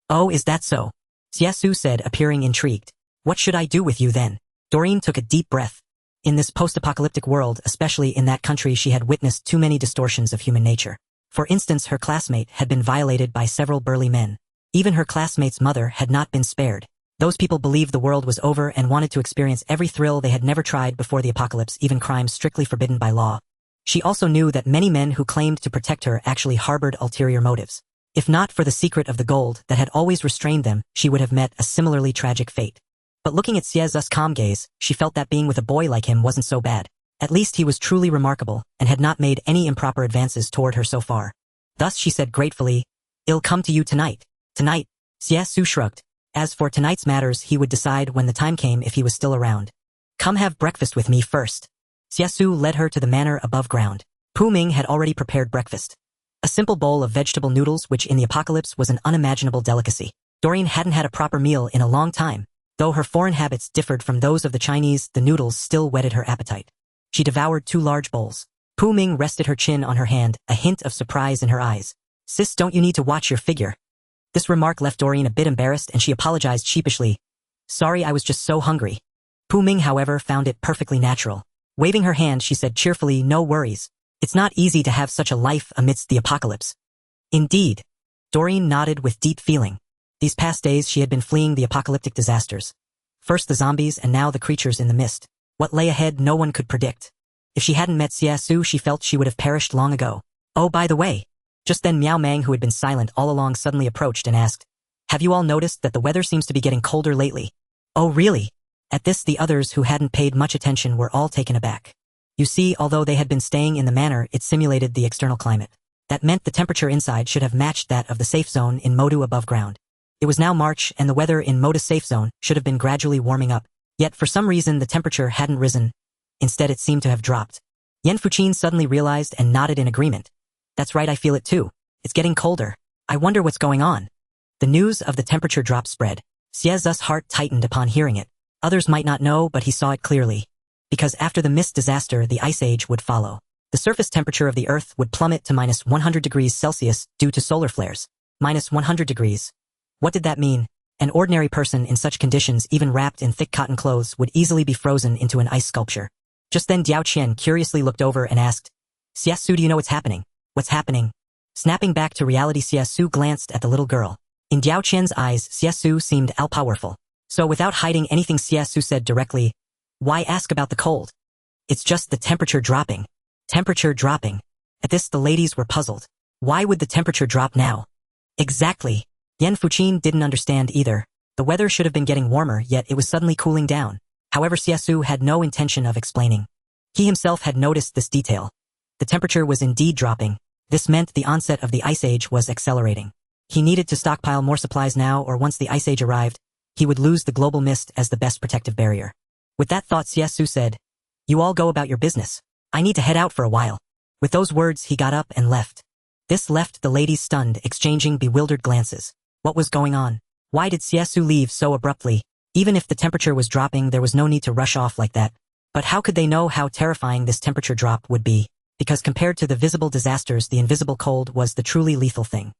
"Oh, is that so?" Xie Xu said, appearing intrigued. "What should I do with you then?" Doreen took a deep breath. In this post-apocalyptic world, especially in that country, she had witnessed too many distortions of human nature. For instance, her classmate had been violated by several burly men. Even her classmate's mother had not been spared. Those people believed the world was over and wanted to experience every thrill they had never tried before the apocalypse, even crimes strictly forbidden by law. She also knew that many men who claimed to protect her actually harbored ulterior motives. If not for the secret of the gold that had always restrained them, she would have met a similarly tragic fate. But looking at Xie Xu's calm gaze, she felt that being with a boy like him wasn't so bad. At least he was truly remarkable and had not made any improper advances toward her so far. Thus she said gratefully, "I'll come to you tonight." Tonight? Xie Xu shrugged. As for tonight's matters, he would decide when the time came if he was still around. "Come have breakfast with me first." Xie Xu led her to the manor above ground. Pu Ming had already prepared breakfast. A simple bowl of vegetable noodles, which in the apocalypse was an unimaginable delicacy. Doreen hadn't had a proper meal in a long time. Though her foreign habits differed from those of the Chinese, the noodles still whetted her appetite. She devoured 2 large bowls. Pu Ming rested her chin on her hand, a hint of surprise in her eyes. "Sis, don't you need to watch your figure?" This remark left Doreen a bit embarrassed and she apologized sheepishly. "Sorry, I was just so hungry." Pu Ming, however, found it perfectly natural. Waving her hand, she said cheerfully, "No worries. It's not easy to have such a life amidst the apocalypse." "Indeed." Doreen nodded with deep feeling. These past days she had been fleeing the apocalyptic disasters. First the zombies and now the creatures in the mist. What lay ahead no one could predict. If she hadn't met Xie Xu, she felt she would have perished long ago. Oh, by the way. Just then Miao Mang, who had been silent all along, suddenly approached and asked, "Have you all noticed that the weather seems to be getting colder lately?" "Oh, really?" At this the others, who hadn't paid much attention, were all taken aback. You see, although they had been staying in the manor, it simulated the external climate. That meant the temperature inside should have matched that of the safe zone in Modu above ground. It was now March, and the weather in Moda's safe zone should have been gradually warming up. Yet for some reason the temperature hadn't risen. Instead it seemed to have dropped. Yan Fuqin suddenly realized and nodded in agreement. "That's right, I feel it too. It's getting colder. I wonder what's going on." The news of the temperature drop spread. Xie Xu's heart tightened upon hearing it. Others might not know, but he saw it clearly. Because after the mist disaster, the ice age would follow. The surface temperature of the Earth would plummet to minus 100 degrees Celsius due to solar flares. Minus 100 degrees. What did that mean? An ordinary person in such conditions, even wrapped in thick cotton clothes, would easily be frozen into an ice sculpture. Just then Diao Qian curiously looked over and asked, "Xie Xu, do you know what's happening?" "What's happening?" Snapping back to reality, Xie Xu glanced at the little girl. In Diao Qian's eyes, Xie Xu seemed all-powerful. So without hiding anything, Xie Xu said directly, "Why ask about the cold? It's just the temperature dropping." Temperature dropping. At this the ladies were puzzled. Why would the temperature drop now? Exactly. Yan Fuqin didn't understand either. The weather should have been getting warmer, yet it was suddenly cooling down. However, Xie Xu had no intention of explaining. He himself had noticed this detail. The temperature was indeed dropping. This meant the onset of the ice age was accelerating. He needed to stockpile more supplies now, or once the ice age arrived, he would lose the global mist as the best protective barrier. With that thought, Xie Xu said, "You all go about your business. I need to head out for a while." With those words, he got up and left. This left the ladies stunned, exchanging bewildered glances. What was going on? Why did Xie Xu leave so abruptly? Even if the temperature was dropping, there was no need to rush off like that. But how could they know how terrifying this temperature drop would be? Because compared to the visible disasters, the invisible cold was the truly lethal thing.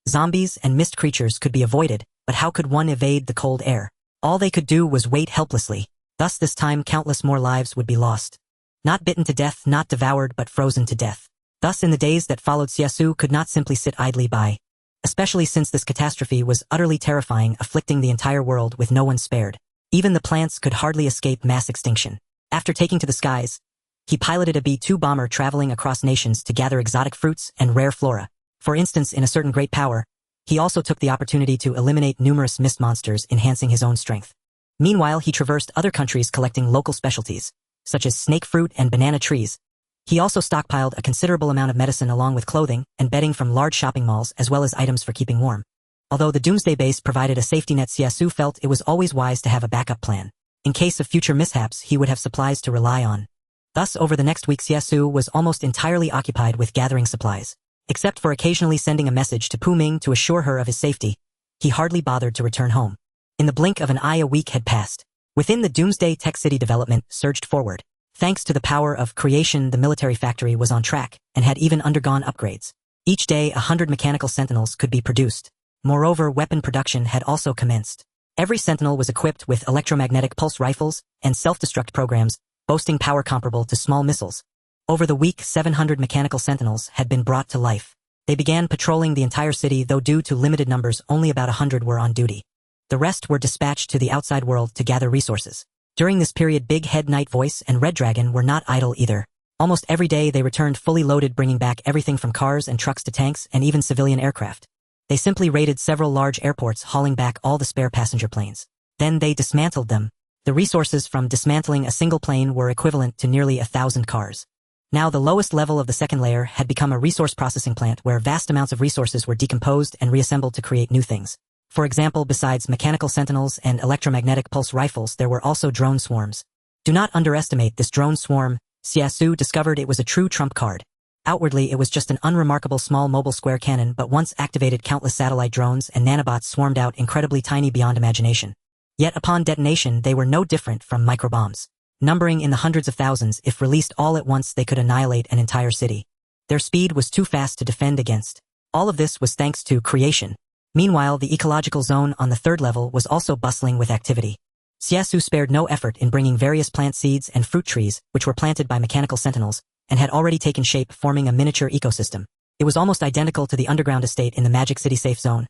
Zombies and mist creatures could be avoided, but how could one evade the cold air? All they could do was wait helplessly. Thus this time countless more lives would be lost. Not bitten to death, not devoured, but frozen to death. Thus in the days that followed, Xie Xu could not simply sit idly by. Especially since this catastrophe was utterly terrifying, afflicting the entire world with no one spared. Even the plants could hardly escape mass extinction. After taking to the skies, he piloted a B-2 bomber traveling across nations to gather exotic fruits and rare flora. For instance, in a certain great power, he also took the opportunity to eliminate numerous mist monsters, enhancing his own strength. Meanwhile, he traversed other countries collecting local specialties, such as snake fruit and banana trees. He also stockpiled a considerable amount of medicine along with clothing and bedding from large shopping malls, as well as items for keeping warm. Although the Doomsday base provided a safety net, Xie Xu felt it was always wise to have a backup plan. In case of future mishaps, he would have supplies to rely on. Thus, over the next week, Xie Xu was almost entirely occupied with gathering supplies. Except for occasionally sending a message to Pu Ming to assure her of his safety, he hardly bothered to return home. In the blink of an eye, a week had passed. Within the Doomsday Tech City, development surged forward. Thanks to the power of creation, the military factory was on track and had even undergone upgrades. Each day, 100 mechanical sentinels could be produced. Moreover, weapon production had also commenced. Every sentinel was equipped with electromagnetic pulse rifles and self-destruct programs, boasting power comparable to small missiles. Over the week, 700 mechanical sentinels had been brought to life. They began patrolling the entire city, though due to limited numbers, only about 100 were on duty. The rest were dispatched to the outside world to gather resources. During this period, Big Head Night Voice and Red Dragon were not idle either. Almost every day they returned fully loaded, bringing back everything from cars and trucks to tanks and even civilian aircraft. They simply raided several large airports, hauling back all the spare passenger planes. Then they dismantled them. The resources from dismantling a single plane were equivalent to nearly 1,000 cars. Now the lowest level of the second layer had become a resource processing plant where vast amounts of resources were decomposed and reassembled to create new things. For example, besides mechanical sentinels and electromagnetic pulse rifles, there were also drone swarms. Do not underestimate this drone swarm. Xie Xu discovered it was a true trump card. Outwardly, it was just an unremarkable small mobile square cannon, but once activated, countless satellite drones and nanobots swarmed out, incredibly tiny beyond imagination. Yet upon detonation, they were no different from microbombs. Numbering in the hundreds of thousands, if released all at once, they could annihilate an entire city. Their speed was too fast to defend against. All of this was thanks to creation. Meanwhile, the ecological zone on the third level was also bustling with activity. Xie Xu spared no effort in bringing various plant seeds and fruit trees, which were planted by mechanical sentinels, and had already taken shape, forming a miniature ecosystem. It was almost identical to the underground estate in the Magic City safe zone.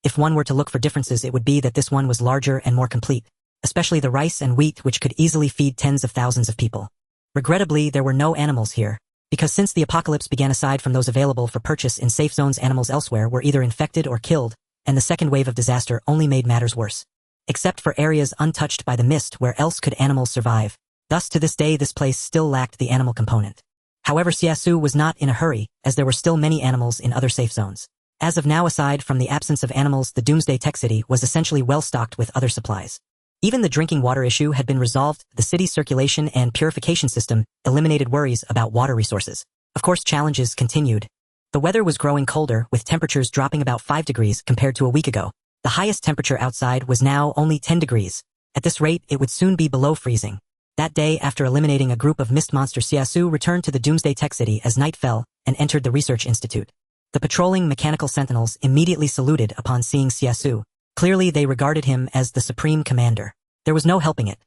If one were to look for differences, it would be that this one was larger and more complete, especially the rice and wheat, which could easily feed tens of thousands of people. Regrettably, there were no animals here, because since the apocalypse began, aside from those available for purchase in safe zones, animals elsewhere were either infected or killed, and the second wave of disaster only made matters worse. Except for areas untouched by the mist, where else could animals survive? Thus, to this day, this place still lacked the animal component. However, Xie Xu was not in a hurry, as there were still many animals in other safe zones. As of now, aside from the absence of animals, the Doomsday Tech City was essentially well stocked with other supplies. Even the drinking water issue had been resolved. The city's circulation and purification system eliminated worries about water resources. Of course, challenges continued. The weather was growing colder, with temperatures dropping about 5 degrees compared to a week ago. The highest temperature outside was now only 10 degrees. At this rate, it would soon be below freezing. That day, after eliminating a group of mist monsters, Xie Xu returned to the Doomsday Tech City as night fell and entered the Research Institute. The patrolling mechanical sentinels immediately saluted upon seeing Xie Xu. Clearly, they regarded him as the supreme commander. There was no helping it.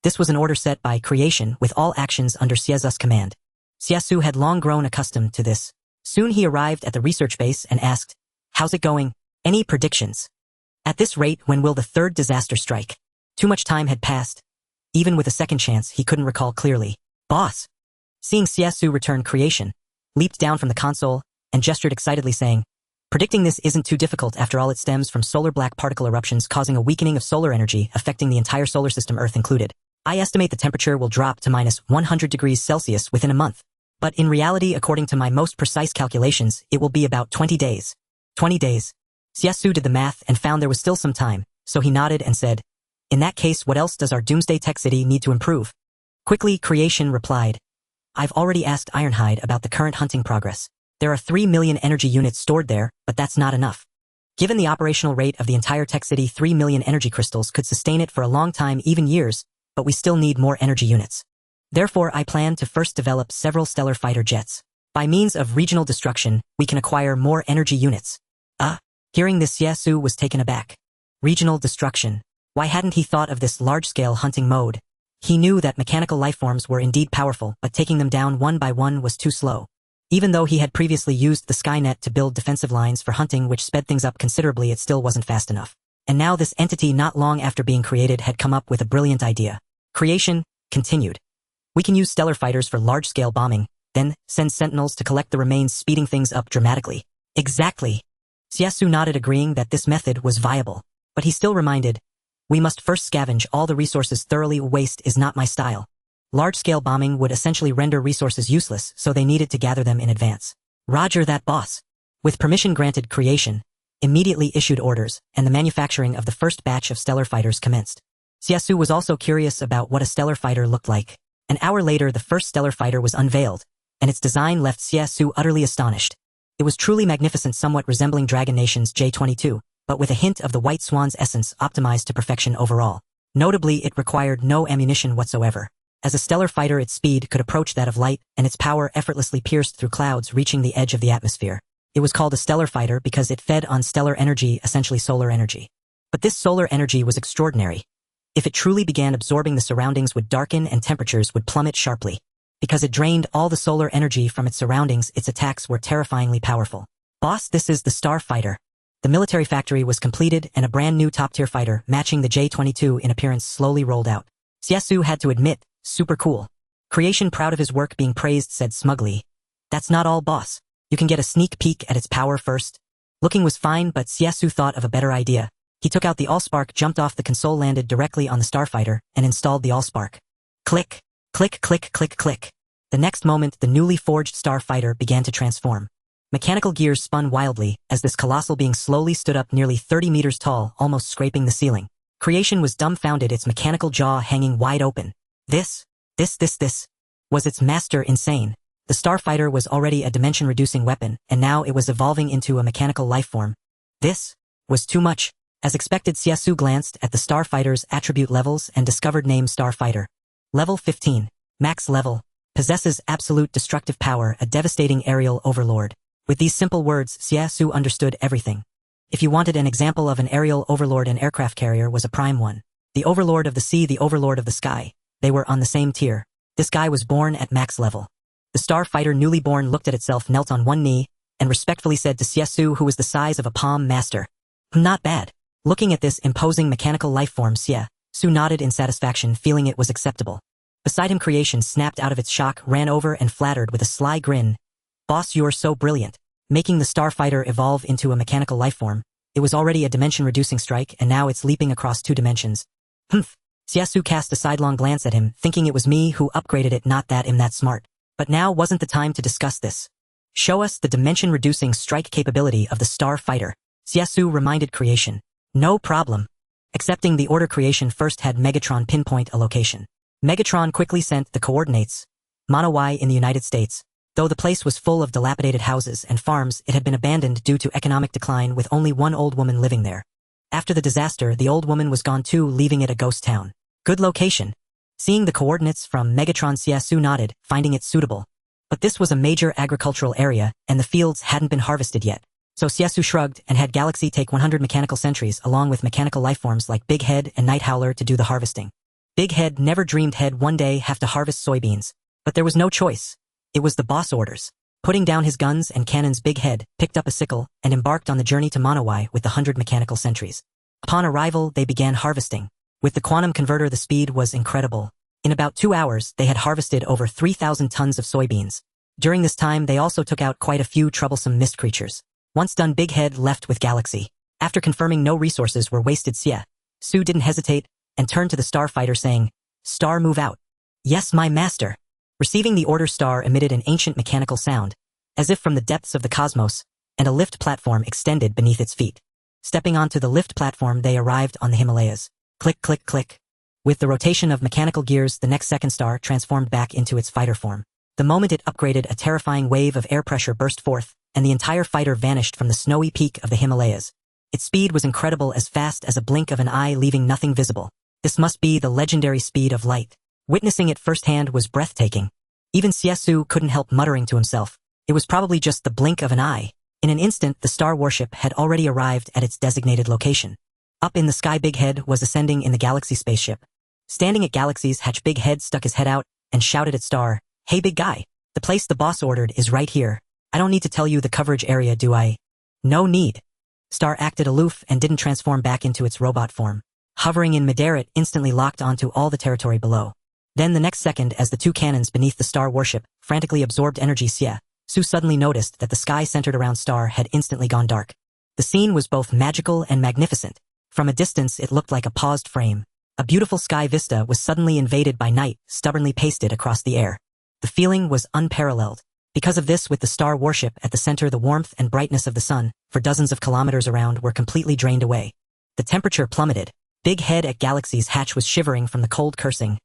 This was an order set by creation, with all actions under Xie Xu's command. Xie Xu had long grown accustomed to this. Soon he arrived at the research base and asked, "How's it going? Any predictions? At this rate, when will the third disaster strike?" Too much time had passed. Even with a second chance, he couldn't recall clearly. "Boss!" Seeing Xie Xu return, creation leaped down from the console and gestured excitedly, saying, "Predicting this isn't too difficult. After all, it stems from solar black particle eruptions causing a weakening of solar energy affecting the entire solar system, Earth included. I estimate the temperature will drop to minus 100 degrees Celsius within a month. But in reality, according to my most precise calculations, it will be about 20 days. 20 days. Xie Xu did the math and found there was still some time, so he nodded and said, "In that case, what else does our Doomsday Tech City need to improve?" Quickly, creation replied, "I've already asked Ironhide about the current hunting progress. There are 3 million energy units stored there, but that's not enough. Given the operational rate of the entire Tech City, 3 million energy crystals could sustain it for a long time, even years, but we still need more energy units. Therefore, I plan to first develop several stellar fighter jets. By means of regional destruction, we can acquire more energy units." Hearing this, Xie Xu was taken aback. Regional destruction. Why hadn't he thought of this large-scale hunting mode? He knew that mechanical lifeforms were indeed powerful, but taking them down one by one was too slow. Even though he had previously used the Skynet to build defensive lines for hunting, which sped things up considerably, it still wasn't fast enough. And now this entity, not long after being created, had come up with a brilliant idea. Creation continued. "We can use stellar fighters for large-scale bombing, then send sentinels to collect the remains, speeding things up dramatically." "Exactly." Xie Xu nodded, agreeing that this method was viable. But he still reminded, "We must first scavenge all the resources thoroughly. Waste is not my style." Large-scale bombing would essentially render resources useless, so they needed to gather them in advance. "Roger that, boss." With permission granted, creation immediately issued orders, and the manufacturing of the first batch of stellar fighters commenced. Xie Xu was also curious about what a stellar fighter looked like. An hour later, the first stellar fighter was unveiled, and its design left Xie Xu utterly astonished. It was truly magnificent, somewhat resembling Dragon Nation's J-22, but with a hint of the White Swan's essence, optimized to perfection overall. Notably, it required no ammunition whatsoever. As a stellar fighter, its speed could approach that of light, and its power effortlessly pierced through clouds, reaching the edge of the atmosphere. It was called a stellar fighter because it fed on stellar energy, essentially solar energy. But this solar energy was extraordinary. If it truly began absorbing, the surroundings would darken and temperatures would plummet sharply. Because it drained all the solar energy from its surroundings, its attacks were terrifyingly powerful. Boss, this is the Star Fighter. The military factory was completed and a brand new top-tier fighter matching the J-22 in appearance slowly rolled out. Xie Xu had to admit, super cool. Creation, proud of his work being praised, said smugly, "That's not all, boss. You can get a sneak peek at its power first." Looking was fine, but Xie Xu thought of a better idea. He took out the Allspark, jumped off the console, landed directly on the Starfighter, and installed the Allspark. Click, click, click, click, click. The next moment, the newly forged Starfighter began to transform. Mechanical gears spun wildly as this colossal being slowly stood up nearly 30 meters tall, almost scraping the ceiling. Creation was dumbfounded, its mechanical jaw hanging wide open. This was its master. Insane. The Starfighter was already a dimension-reducing weapon, and now it was evolving into a mechanical lifeform. This was too much. As expected, Xie Xu glanced at the Starfighter's attribute levels and discovered name Starfighter. Level 15. Max level. Possesses absolute destructive power, a devastating aerial overlord. With these simple words, Xie Xu understood everything. If you wanted an example of an aerial overlord, an aircraft carrier was a prime one. The overlord of the sea, the overlord of the sky. They were on the same tier. This guy was born at max level. The Starfighter, newly born, looked at itself, knelt on one knee, and respectfully said to Xie Xu, who was the size of a palm, "Master." Not bad. Looking at this imposing mechanical lifeform, Xie Xu nodded in satisfaction, feeling it was acceptable. Beside him, Creation snapped out of its shock, ran over and flattered with a sly grin. "Boss, you're so brilliant." Making the Starfighter evolve into a mechanical lifeform, it was already a dimension-reducing strike, and now it's leaping across 2 dimensions. Humph. Xie Xu cast a sidelong glance at him, thinking it was me who upgraded it, not that I'm that smart. But now wasn't the time to discuss this. "Show us the dimension-reducing strike capability of the Starfighter," Xie Xu reminded Creation. "No problem." Accepting the order, Creation first had Megatron pinpoint a location. Megatron quickly sent the coordinates. Manor in the United States. Though the place was full of dilapidated houses and farms, it had been abandoned due to economic decline, with only one old woman living there. After the disaster, the old woman was gone too, leaving it a ghost town. Good location. Seeing the coordinates from Megatron, Xie Xu nodded, finding it suitable. But this was a major agricultural area, and the fields hadn't been harvested yet. So Xie Xu shrugged and had Galaxy take 100 mechanical sentries along with mechanical lifeforms like Big Head and Night Howler to do the harvesting. Big Head never dreamed he'd one day have to harvest soybeans. But there was no choice. It was the boss orders. Putting down his guns and cannons, Big Head picked up a sickle and embarked on the journey to Manor with the 100 mechanical sentries. Upon arrival, they began harvesting. With the quantum converter, the speed was incredible. In about 2 hours, they had harvested over 3,000 tons of soybeans. During this time, they also took out quite a few troublesome mist creatures. Once done, Big Head left with Galaxy. After confirming no resources were wasted, Xie Xu didn't hesitate and turned to the Starfighter, saying, "Star, move out." "Yes, my master." Receiving the order, Star emitted an ancient mechanical sound, as if from the depths of the cosmos, and a lift platform extended beneath its feet. Stepping onto the lift platform, they arrived on the Himalayas. Click, click, click. With the rotation of mechanical gears, the next second, Star transformed back into its fighter form. The moment it upgraded, a terrifying wave of air pressure burst forth, and the entire fighter vanished from the snowy peak of the Himalayas. Its speed was incredible, as fast as a blink of an eye, leaving nothing visible. This must be the legendary speed of light. Witnessing it firsthand was breathtaking. Even Xie Xu couldn't help muttering to himself. It was probably just the blink of an eye. In an instant, the star warship had already arrived at its designated location. Up in the sky, Big Head was ascending in the Galaxy spaceship. Standing at Galaxy's hatch, Big Head stuck his head out and shouted at Star, "Hey big guy, the place the boss ordered is right here. I don't need to tell you the coverage area, do I?" "No need." Star acted aloof and didn't transform back into its robot form. Hovering in midair, it instantly locked onto all the territory below. Then the next second, as the 2 cannons beneath the star warship frantically absorbed energy, Xie Xu suddenly noticed that the sky centered around Star had instantly gone dark. The scene was both magical and magnificent. From a distance, it looked like a paused frame. A beautiful sky vista was suddenly invaded by night, stubbornly pasted across the air. The feeling was unparalleled. Because of this, with the star warship at the center, the warmth and brightness of the sun, for dozens of kilometers around, were completely drained away. The temperature plummeted. Big Head at Galaxy's hatch was shivering from the cold, cursing,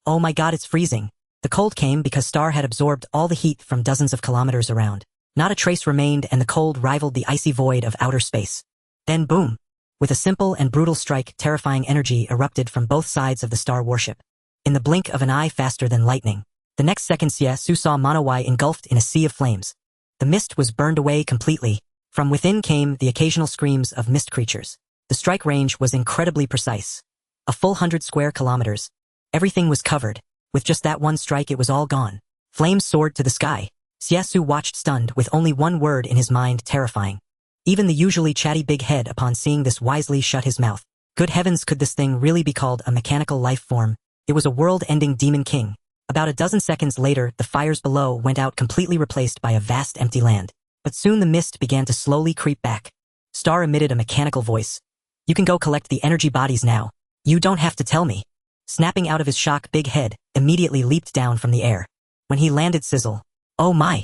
"Oh my god, it's freezing." The cold came because Star had absorbed all the heat from dozens of kilometers around. Not a trace remained, and the cold rivaled the icy void of outer space. Then boom! With a simple and brutal strike, terrifying energy erupted from both sides of the star warship. In the blink of an eye, faster than lightning. The next second, Xie Xu saw Manor engulfed in a sea of flames. The mist was burned away completely. From within came the occasional screams of mist creatures. The The strike range was incredibly precise. A full 100 square kilometers. Everything was covered. With just that one strike it was all gone. Flames soared to the sky. Xie Xu watched stunned with only one word in his mind, terrifying. Even the usually chatty big head upon seeing this wisely shut his mouth. Good heavens, could this thing really be called a mechanical life form? It was a world-ending demon king. About a dozen seconds later, the fires below went out, completely replaced by a vast empty land. But soon the mist began to slowly creep back. Star emitted a mechanical voice. You can go collect the energy bodies now. You don't have to tell me. Snapping out of his shock, big head immediately leaped down from the air. When he landed, sizzle. Oh my!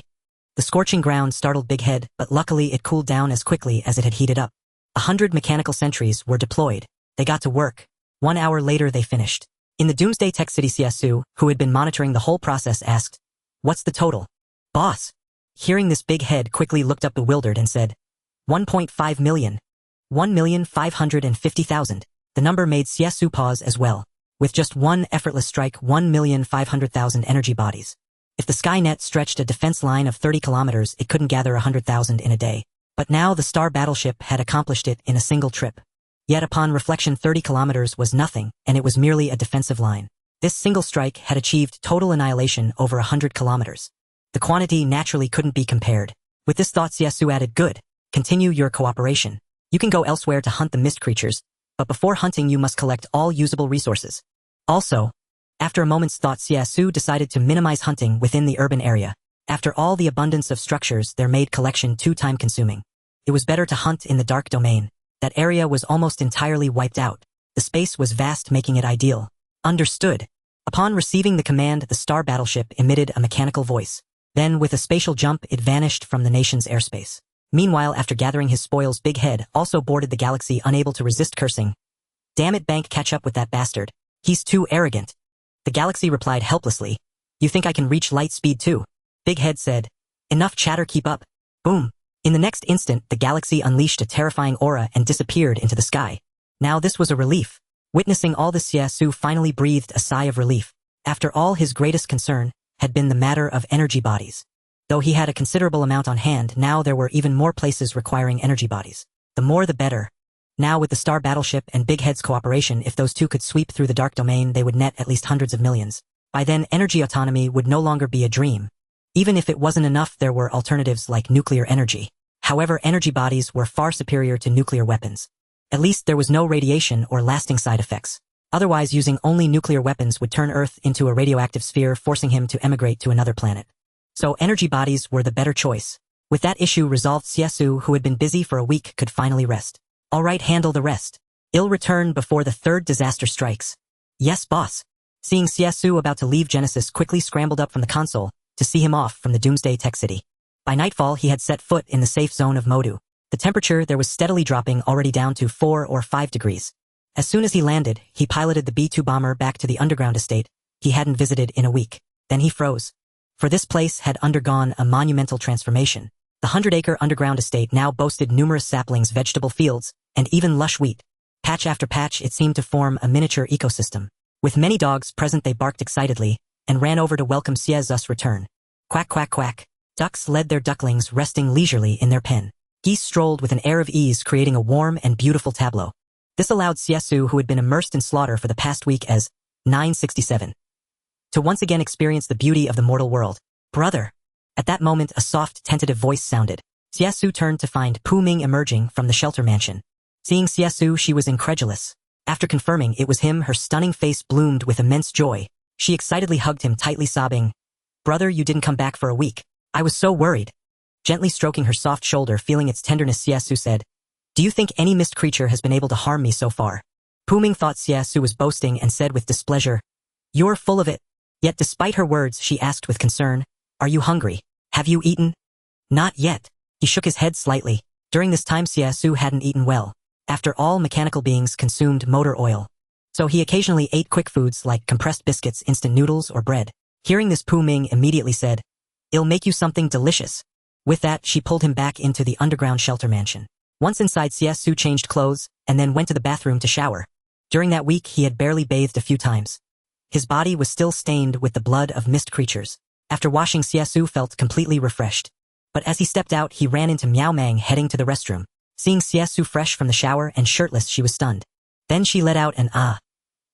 The scorching ground startled Big Head, but luckily it cooled down as quickly as it had heated up. 100 mechanical sentries were deployed. They got to work. 1 hour later they finished. In the Doomsday Tech City, Xie Xu, who had been monitoring the whole process, asked, "What's the total?" "Boss." Hearing this, Big Head quickly looked up bewildered and said, 1.5 million. 1,550,000. The number made Xie Xu pause as well. With just one effortless strike, 1,500,000 energy bodies. If the Skynet stretched a defense line of 30 kilometers, it couldn't gather 100,000 in a day. But now the Star battleship had accomplished it in a single trip. Yet upon reflection, 30 kilometers was nothing, and it was merely a defensive line. This single strike had achieved total annihilation over 100 kilometers. The quantity naturally couldn't be compared. With this thought, Xie Xu added, "Good. Continue your cooperation. You can go elsewhere to hunt the mist creatures, but before hunting you must collect all usable resources. Also," after a moment's thought, Xie Xu decided to minimize hunting within the urban area. After all the abundance of structures there made collection too time-consuming. It was better to hunt in the dark domain. That area was almost entirely wiped out. The space was vast, making it ideal. Understood. Upon receiving the command, the Star battleship emitted a mechanical voice. Then, with a spatial jump, it vanished from the nation's airspace. Meanwhile, after gathering his spoils, Big Head also boarded the Galaxy, unable to resist cursing. "Damn it, Bank, catch up with that bastard. He's too arrogant." The Galaxy replied helplessly, "You think I can reach light speed too?" Big Head said, "Enough chatter, keep up." Boom. In the next instant, the Galaxy unleashed a terrifying aura and disappeared into the sky. Now this was a relief. Witnessing all this, Xie Xu finally breathed a sigh of relief. After all, his greatest concern had been the matter of energy bodies. Though he had a considerable amount on hand, now there were even more places requiring energy bodies. The more the better. Now with the Star battleship and Big Head's cooperation, if those two could sweep through the dark domain, they would net at least hundreds of millions. By then, energy autonomy would no longer be a dream. Even if it wasn't enough, there were alternatives like nuclear energy. However, energy bodies were far superior to nuclear weapons. At least there was no radiation or lasting side effects. Otherwise, using only nuclear weapons would turn Earth into a radioactive sphere, forcing him to emigrate to another planet. So energy bodies were the better choice. With that issue resolved, Xie Xu, who had been busy for a week, could finally rest. "All right, handle the rest. I'll return before the third disaster strikes." "Yes, boss." Seeing Xie Xu about to leave, Genesis quickly scrambled up from the console to see him off from the Doomsday Tech City. By nightfall, he had set foot in the safe zone of Modu. The temperature there was steadily dropping, already down to 4 or 5 degrees. As soon as he landed, he piloted the B-2 bomber back to the underground estate he hadn't visited in a week. Then he froze. For this place had undergone a monumental transformation. The 100-acre underground estate now boasted numerous saplings, vegetable fields, and even lush wheat. Patch after patch, it seemed to form a miniature ecosystem. With many dogs present, they barked excitedly and ran over to welcome Xie Xu's return. Quack, quack, quack. Ducks led their ducklings, resting leisurely in their pen. Geese strolled with an air of ease, creating a warm and beautiful tableau. This allowed Xie Xu, who had been immersed in slaughter for the past week as 967, to once again experience the beauty of the mortal world. "Brother." At that moment, a soft, tentative voice sounded. Xie Xu turned to find Pu Ming emerging from the shelter mansion. Seeing Xie Xu, she was incredulous. After confirming it was him, her stunning face bloomed with immense joy. She excitedly hugged him tightly, sobbing, "Brother, you didn't come back for a week. I was so worried." Gently stroking her soft shoulder, feeling its tenderness, Xie Xu said, "Do you think any mist creature has been able to harm me so far?" Pu Ming thought Xie Xu was boasting and said with displeasure, "You're full of it." Yet despite her words, she asked with concern, "Are you hungry? Have you eaten?" "Not yet." He shook his head slightly. During this time, Xie Xu hadn't eaten well. After all, mechanical beings consumed motor oil. So he occasionally ate quick foods like compressed biscuits, instant noodles, or bread. Hearing this, Pu Ming immediately said, "I'll make you something delicious." With that, she pulled him back into the underground shelter mansion. Once inside, Xie Xu changed clothes and then went to the bathroom to shower. During that week, he had barely bathed a few times. His body was still stained with the blood of mist creatures. After washing, Xie Xu felt completely refreshed. But as he stepped out, he ran into Miao Mang heading to the restroom. Seeing Xie Xu fresh from the shower and shirtless, she was stunned. Then she let out an ah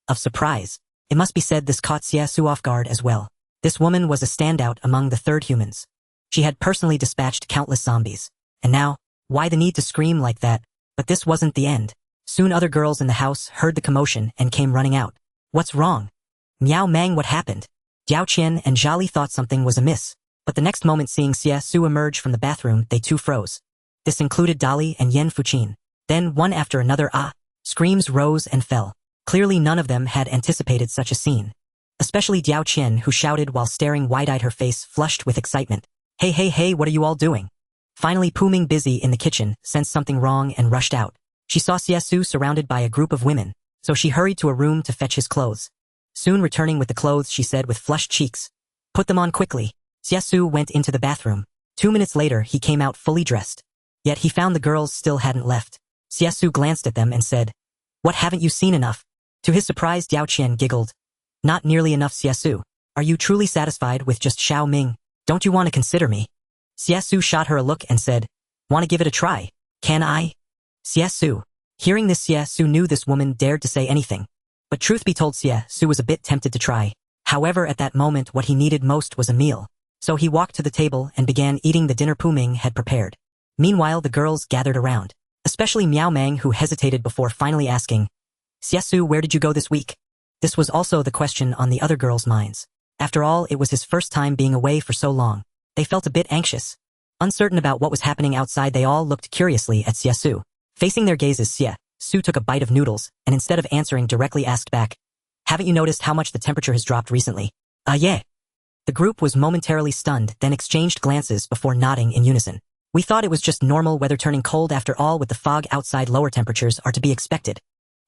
of surprise. It must be said this caught Xie Xu off guard as well. This woman was a standout among the third humans. She had personally dispatched countless zombies. And now, why the need to scream like that? But this wasn't the end. Soon other girls in the house heard the commotion and came running out. What's wrong? Miao Mang, what happened? Diao Qian and Zhali thought something was amiss. But the next moment, seeing Xie Xu emerge from the bathroom, they too froze. This included Dali and Yan Fuqin. Then, one after another, screams rose and fell. Clearly none of them had anticipated such a scene. Especially Diao Qian, who shouted while staring wide-eyed, her face flushed with excitement. Hey, hey, hey, what are you all doing? Finally, Pu Ming, busy in the kitchen, sensed something wrong and rushed out. She saw Xie Xu surrounded by a group of women, so she hurried to a room to fetch his clothes. Soon returning with the clothes, she said with flushed cheeks, "Put them on quickly." Xie Xu went into the bathroom. 2 minutes later, he came out fully dressed. Yet he found the girls still hadn't left. Xie Xu glanced at them and said, "What, haven't you seen enough?" To his surprise, Diao Qian giggled. "Not nearly enough, Xie Xu. Are you truly satisfied with just Xiao Ming? Don't you want to consider me?" Xie Xu shot her a look and said, "Want to give it a try? Can I?" Xie Xu. Hearing this, Xie Xu knew this woman dared to say anything. But truth be told, Xie Xu was a bit tempted to try. However, at that moment what he needed most was a meal. So he walked to the table and began eating the dinner Pu Ming had prepared. Meanwhile, the girls gathered around, especially Miao Mang, who hesitated before finally asking, "Xie Xu, where did you go this week?" This was also the question on the other girls' minds. After all, it was his first time being away for so long. They felt a bit anxious. Uncertain about what was happening outside, they all looked curiously at Xie Xu. Facing their gazes, Xie Xu took a bite of noodles and instead of answering directly asked back, "Haven't you noticed how much the temperature has dropped recently?" Yeah." The group was momentarily stunned, then exchanged glances before nodding in unison. "We thought it was just normal weather turning cold. After all, with the fog outside, lower temperatures are to be expected.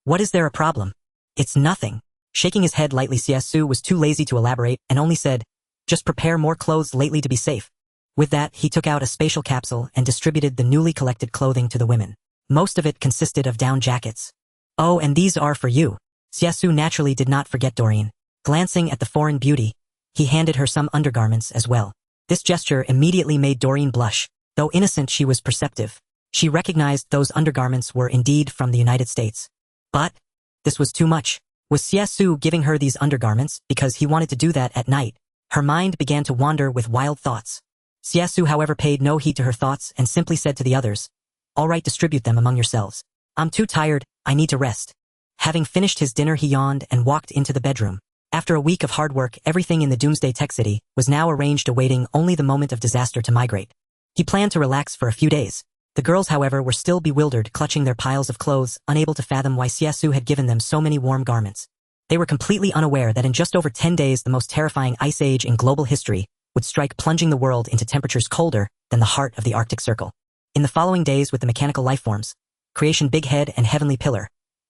What is there a problem?" "It's nothing." Shaking his head lightly, Xie Xu was too lazy to elaborate and only said, "Just prepare more clothes lately to be safe." With that, he took out a spatial capsule and distributed the newly collected clothing to the women. Most of it consisted of down jackets. "Oh, and these are for you." Xie Xu naturally did not forget Doreen. Glancing at the foreign beauty, he handed her some undergarments as well. This gesture immediately made Doreen blush. Though innocent, she was perceptive. She recognized those undergarments were indeed from the United States. But this was too much. Was Xie Xu giving her these undergarments because he wanted to do that at night? Her mind began to wander with wild thoughts. Xie Xu, however, paid no heed to her thoughts and simply said to the others, "All right, distribute them among yourselves. I'm too tired, I need to rest." Having finished his dinner, he yawned and walked into the bedroom. After a week of hard work, everything in the Doomsday Tech City was now arranged, awaiting only the moment of disaster to migrate. He planned to relax for a few days. The girls, however, were still bewildered, clutching their piles of clothes, unable to fathom why Xie Xu had given them so many warm garments. They were completely unaware that in just over 10 days the most terrifying ice age in global history would strike, plunging the world into temperatures colder than the heart of the Arctic Circle. In the following days, with the mechanical lifeforms, Creation Big Head and Heavenly Pillar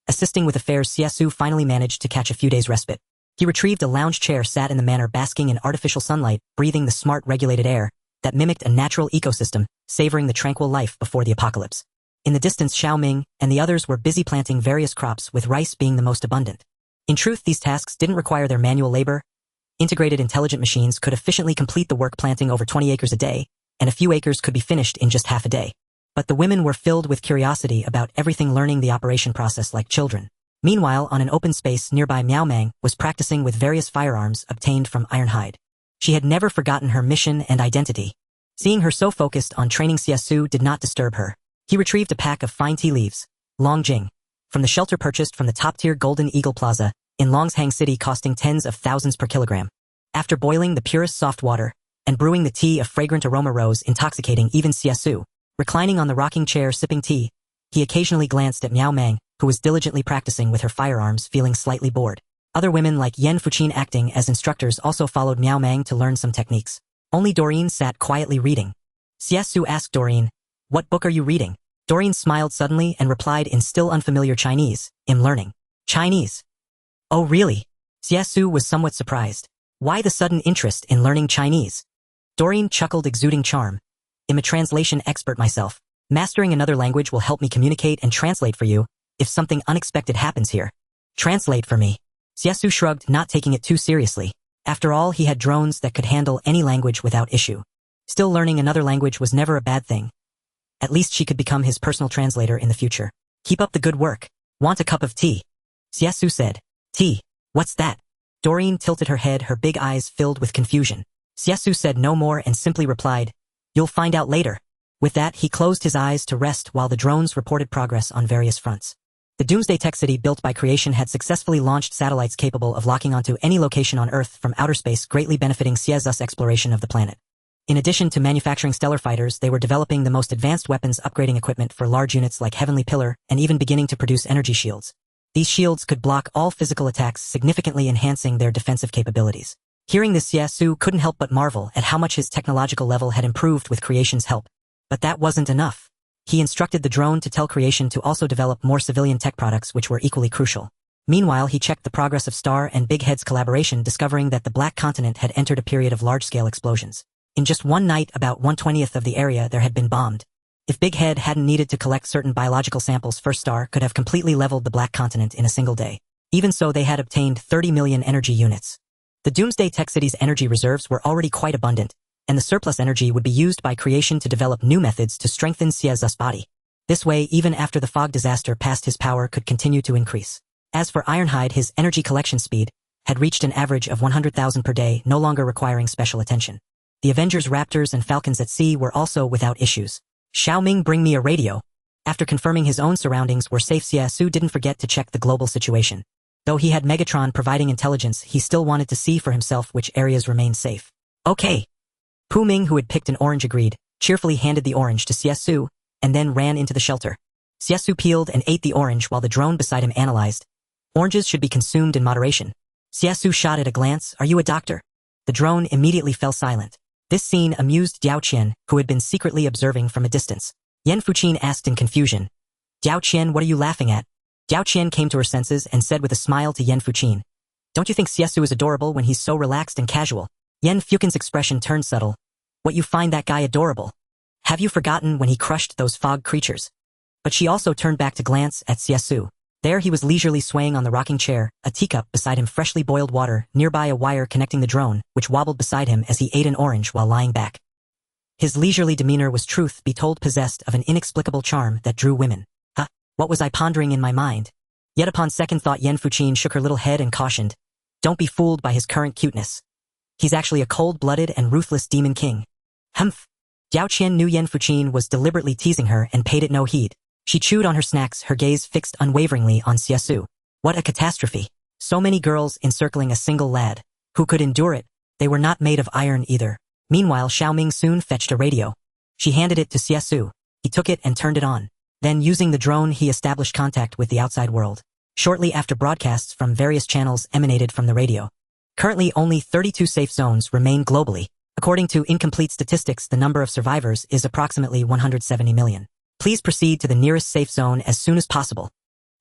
assisting with affairs, Xie Xu finally managed to catch a few days' respite. He retrieved a lounge chair, sat in the manor, basking in artificial sunlight, breathing the smart, regulated air that mimicked a natural ecosystem, savoring the tranquil life before the apocalypse. In the distance, Xiao Ming and the others were busy planting various crops, with rice being the most abundant. In truth, these tasks didn't require their manual labor. Integrated intelligent machines could efficiently complete the work, planting over 20 acres a day, and a few acres could be finished in just half a day. But the women were filled with curiosity about everything, learning the operation process like children. Meanwhile, on an open space nearby, Miao Mang was practicing with various firearms obtained from Ironhide. She had never forgotten her mission and identity. Seeing her so focused on training, Xie Xu did not disturb her. He retrieved a pack of fine tea leaves, Longjing, from the shelter purchased from the top-tier Golden Eagle Plaza in Longshang City, costing tens of thousands per kilogram. After boiling the purest soft water and brewing the tea, a fragrant aroma rose, intoxicating even Xie Xu. Reclining on the rocking chair sipping tea, he occasionally glanced at Miao Mang, who was diligently practicing with her firearms, feeling slightly bored. Other women like Yan Fuqin, acting as instructors, also followed Miao Mang to learn some techniques. Only Doreen sat quietly reading. Xie Xu asked Doreen, "What book are you reading?" Doreen smiled suddenly and replied in still unfamiliar Chinese, "I'm learning Chinese." "Oh, really?" Xie Xu was somewhat surprised. Why the sudden interest in learning Chinese? Doreen chuckled, exuding charm. "I'm a translation expert myself. Mastering another language will help me communicate and translate for you if something unexpected happens here." "Translate for me?" Xie Xu shrugged, not taking it too seriously. After all, he had drones that could handle any language without issue. Still, learning another language was never a bad thing. At least she could become his personal translator in the future. Keep up the good work. Want a cup of tea? Xie Xu said. Tea? What's that? Doreen tilted her head, her big eyes filled with confusion. Xie Xu said no more and simply replied, "You'll find out later." With that, he closed his eyes to rest while the drones reported progress on various fronts. The Doomsday tech city built by creation had successfully launched satellites capable of locking onto any location on Earth from outer space, greatly benefiting Xie Xu's exploration of the planet. In addition to manufacturing stellar fighters, they were developing the most advanced weapons, upgrading equipment for large units like Heavenly Pillar, and even beginning to produce energy shields. These shields could block all physical attacks, significantly enhancing their defensive capabilities. Hearing this, Xie Xu couldn't help but marvel at how much his technological level had improved with creation's help. But that wasn't enough. He instructed the drone to tell creation to also develop more civilian tech products which were equally crucial. Meanwhile, he checked the progress of Star and Big Head's collaboration, discovering that the Black Continent had entered a period of large-scale explosions. In just one night, about 1/20th of the area there had been bombed. If Big Head hadn't needed to collect certain biological samples, First Star could have completely leveled the Black Continent in a single day. Even so, they had obtained 30 million energy units. The Doomsday Tech City's energy reserves were already quite abundant, and the surplus energy would be used by creation to develop new methods to strengthen Xie Xu's body. This way, even after the fog disaster passed, his power could continue to increase. As for Ironhide, his energy collection speed had reached an average of 100,000 per day, no longer requiring special attention. The Avengers, Raptors, and Falcons at sea were also without issues. Xiaoming, bring me a radio. After confirming his own surroundings were safe, Xie Xu didn't forget to check the global situation. Though he had Megatron providing intelligence, he still wanted to see for himself which areas remained safe. Okay. Pu Ming, who had picked an orange, agreed, cheerfully handed the orange to Xie Xu, and then ran into the shelter. Xie Xu peeled and ate the orange while the drone beside him analyzed. Oranges should be consumed in moderation. Xie Xu shot at a glance, "Are you a doctor?" The drone immediately fell silent. This scene amused Diao Qian, who had been secretly observing from a distance. Yan Fuqin asked in confusion, "Diao Qian, what are you laughing at?" Diao Qian came to her senses and said with a smile to Yan Fuqin, "Don't you think Xie Xu is adorable when he's so relaxed and casual?" Yan Fuqin's expression turned subtle. "What, you find that guy adorable? Have you forgotten when he crushed those fog creatures?" But she also turned back to glance at Xie Xu. There he was leisurely swaying on the rocking chair, a teacup beside him, freshly boiled water, nearby a wire connecting the drone, which wobbled beside him as he ate an orange while lying back. His leisurely demeanor was, truth be told, possessed of an inexplicable charm that drew women. What was I pondering in my mind? Yet upon second thought, Yan Fuqin shook her little head and cautioned, "Don't be fooled by his current cuteness. He's actually a cold-blooded and ruthless demon king." Humph. Diao Qian knew Yan Fuqin was deliberately teasing her and paid it no heed. She chewed on her snacks, her gaze fixed unwaveringly on Xie Xu. What a catastrophe. So many girls encircling a single lad. Who could endure it? They were not made of iron either. Meanwhile, Xiaoming soon fetched a radio. She handed it to Xie Xu. He took it and turned it on. Then, using the drone, he established contact with the outside world. Shortly after, broadcasts from various channels emanated from the radio. Currently, only 32 safe zones remain globally. According to incomplete statistics, the number of survivors is approximately 170 million. Please proceed to the nearest safe zone as soon as possible.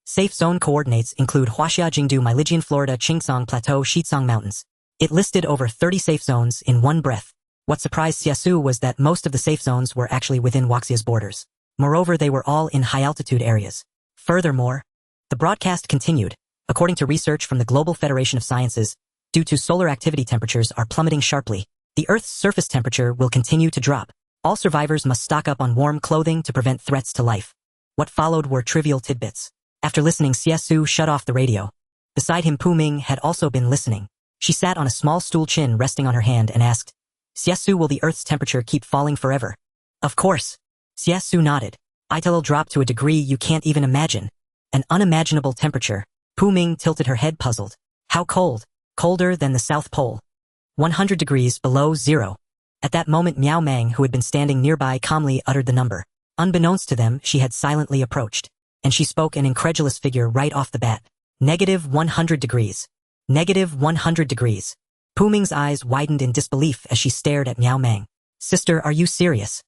Safe zone coordinates include Huaxia Jingdu, Mailijian, Florida, Qingsong Plateau, Shizong Mountains. It listed over 30 safe zones in one breath. What surprised Xie Xu was that most of the safe zones were actually within Huaxia's borders. Moreover, they were all in high-altitude areas. Furthermore, the broadcast continued. According to research from the Global Federation of Sciences, due to solar activity, temperatures are plummeting sharply. The Earth's surface temperature will continue to drop. All survivors must stock up on warm clothing to prevent threats to life. What followed were trivial tidbits. After listening, Xie Xu shut off the radio. Beside him, Pu Ming had also been listening. She sat on a small stool, chin resting on her hand, and asked, "Xie Xu, will the Earth's temperature keep falling forever?" "Of course." Xie Xu nodded. "It'll drop to a degree you can't even imagine. An unimaginable temperature." Pu Ming tilted her head, puzzled. "How cold?" "Colder than the South Pole. 100 degrees below zero." At that moment, Miao Mang, who had been standing nearby, calmly uttered the number. Unbeknownst to them, she had silently approached. And she spoke an incredulous figure right off the bat. -100 degrees. -100 degrees. Pu Ming's eyes widened in disbelief as she stared at Miao Mang. "Sister, are you serious?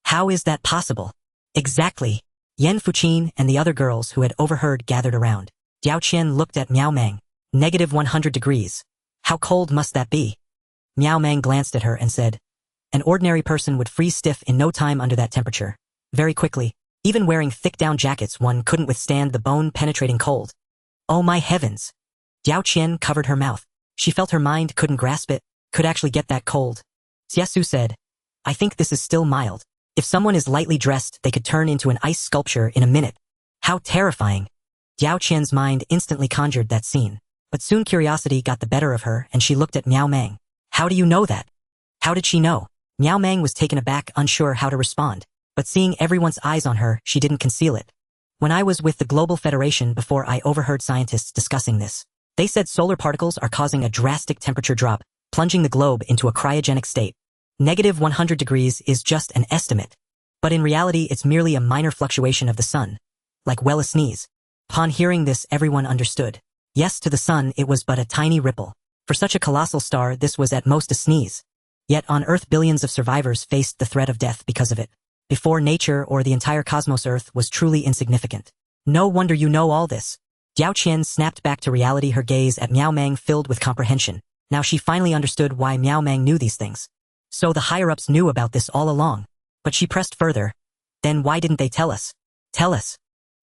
How is that possible?" "Exactly." Yan Fuqin and the other girls who had overheard gathered around. Diao Qian looked at Miao Mang. "-100 degrees. How cold must that be?" Miao Mang glanced at her and said, "An ordinary person would freeze stiff in no time under that temperature. Very quickly. Even wearing thick down jackets, one couldn't withstand the bone-penetrating cold." "Oh my heavens." Diao Qian covered her mouth. She felt her mind couldn't grasp it, could actually get that cold. Xie Xu said, "I think this is still mild." If someone is lightly dressed, they could turn into an ice sculpture in a minute. How terrifying. Diao Qian's mind instantly conjured that scene. But soon curiosity got the better of her and she looked at Miao Meng. How do you know that? How did she know? Miao Meng was taken aback, unsure how to respond. But seeing everyone's eyes on her, she didn't conceal it. When I was with the Global Federation before, I overheard scientists discussing this. They said solar particles are causing a drastic temperature drop, plunging the globe into a cryogenic state. Negative 100 degrees is just an estimate. But in reality, it's merely a minor fluctuation of the sun. Like a sneeze. Upon hearing this, everyone understood. Yes, to the sun, it was but a tiny ripple. For such a colossal star, this was at most a sneeze. Yet on Earth, billions of survivors faced the threat of death because of it. Before, nature or the entire cosmos, Earth was truly insignificant. No wonder you know all this. Diao Qian snapped back to reality, her gaze at Miao Meng filled with comprehension. Now she finally understood why Miao Meng knew these things. So the higher-ups knew about this all along. But she pressed further. Then why didn't they tell us? Tell us.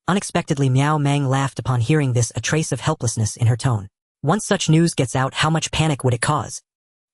Unexpectedly, Miao Meng laughed upon hearing this, a trace of helplessness in her tone. Once such news gets out, how much panic would it cause?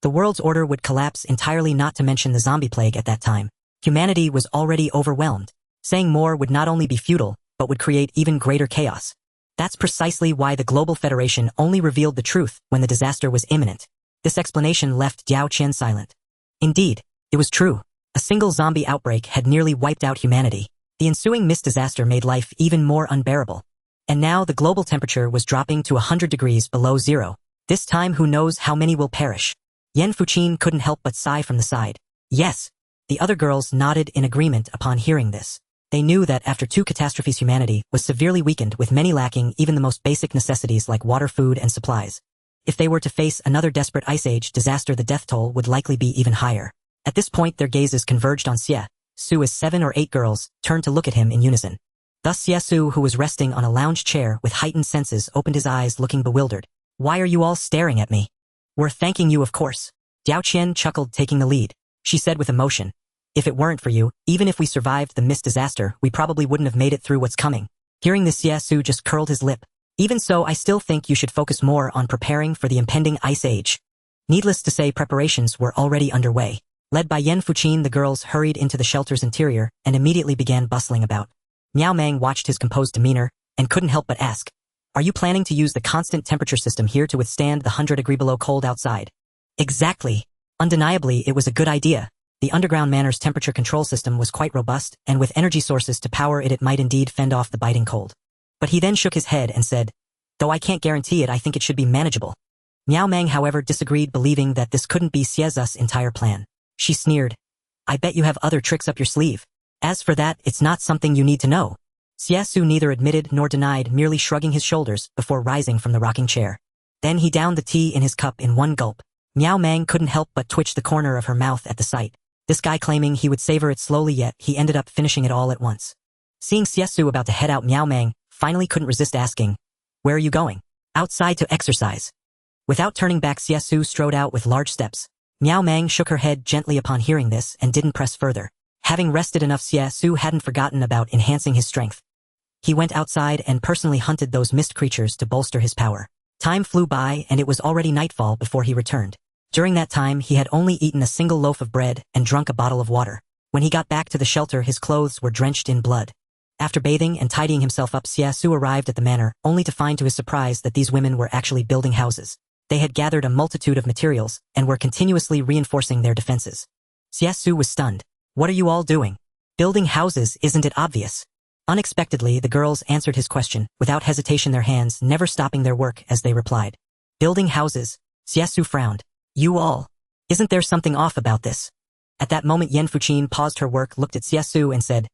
The world's order would collapse entirely, not to mention the zombie plague at that time. Humanity was already overwhelmed. Saying more would not only be futile, but would create even greater chaos. That's precisely why the Global Federation only revealed the truth when the disaster was imminent. This explanation left Diao Qian silent. Indeed, it was true. A single zombie outbreak had nearly wiped out humanity. The ensuing mist disaster made life even more unbearable. And now the global temperature was dropping to 100 degrees below zero. This time, who knows how many will perish? Yan Fuqin couldn't help but sigh from the side. Yes. The other girls nodded in agreement upon hearing this. They knew that after two catastrophes, humanity was severely weakened, with many lacking even the most basic necessities like water, food, and supplies. If they were to face another desperate ice age disaster, the death toll would likely be even higher. At this point, their gazes converged on Xie Xu as 7 or 8 girls turned to look at him in unison. Thus Xie Xu, who was resting on a lounge chair with heightened senses, opened his eyes, looking bewildered. Why are you all staring at me? We're thanking you, of course. Diao Qian chuckled, taking the lead. She said with emotion. If it weren't for you, even if we survived the mist disaster, we probably wouldn't have made it through what's coming. Hearing this, Xie Xu just curled his lip. Even so, I still think you should focus more on preparing for the impending ice age. Needless to say, preparations were already underway. Led by Yan Fuqin, the girls hurried into the shelter's interior and immediately began bustling about. Miao Meng watched his composed demeanor and couldn't help but ask, are you planning to use the constant temperature system here to withstand the 100-degree below cold outside? Exactly. Undeniably, it was a good idea. The underground Manor's temperature control system was quite robust, and with energy sources to power it, it might indeed fend off the biting cold. But he then shook his head and said, though I can't guarantee it, I think it should be manageable. Miao Meng, however, disagreed, believing that this couldn't be Xie Xu's entire plan. She sneered. I bet you have other tricks up your sleeve. As for that, it's not something you need to know. Xie Xu neither admitted nor denied, merely shrugging his shoulders before rising from the rocking chair. Then he downed the tea in his cup in one gulp. Miao Meng couldn't help but twitch the corner of her mouth at the sight. This guy claiming he would savor it slowly, yet he ended up finishing it all at once. Seeing Xie Xu about to head out, Miao Meng finally couldn't resist asking, where are you going? Outside to exercise. Without turning back, Xie Xu strode out with large steps. Miao Meng shook her head gently upon hearing this and didn't press further. Having rested enough, Xie Xu hadn't forgotten about enhancing his strength. He went outside and personally hunted those mist creatures to bolster his power. Time flew by and it was already nightfall before he returned. During that time, he had only eaten a single loaf of bread and drunk a bottle of water. When he got back to the shelter, his clothes were drenched in blood. After bathing and tidying himself up, Xie Xu arrived at the manor, only to find to his surprise that these women were actually building houses. They had gathered a multitude of materials and were continuously reinforcing their defenses. Xie Xu was stunned. What are you all doing? Building houses, isn't it obvious? Unexpectedly, the girls answered his question, without hesitation, their hands never stopping their work as they replied. Building houses? Xie Xu frowned. You all. Isn't there something off about this? At that moment, Yan Fuqin paused her work, looked at Xie Xu and said,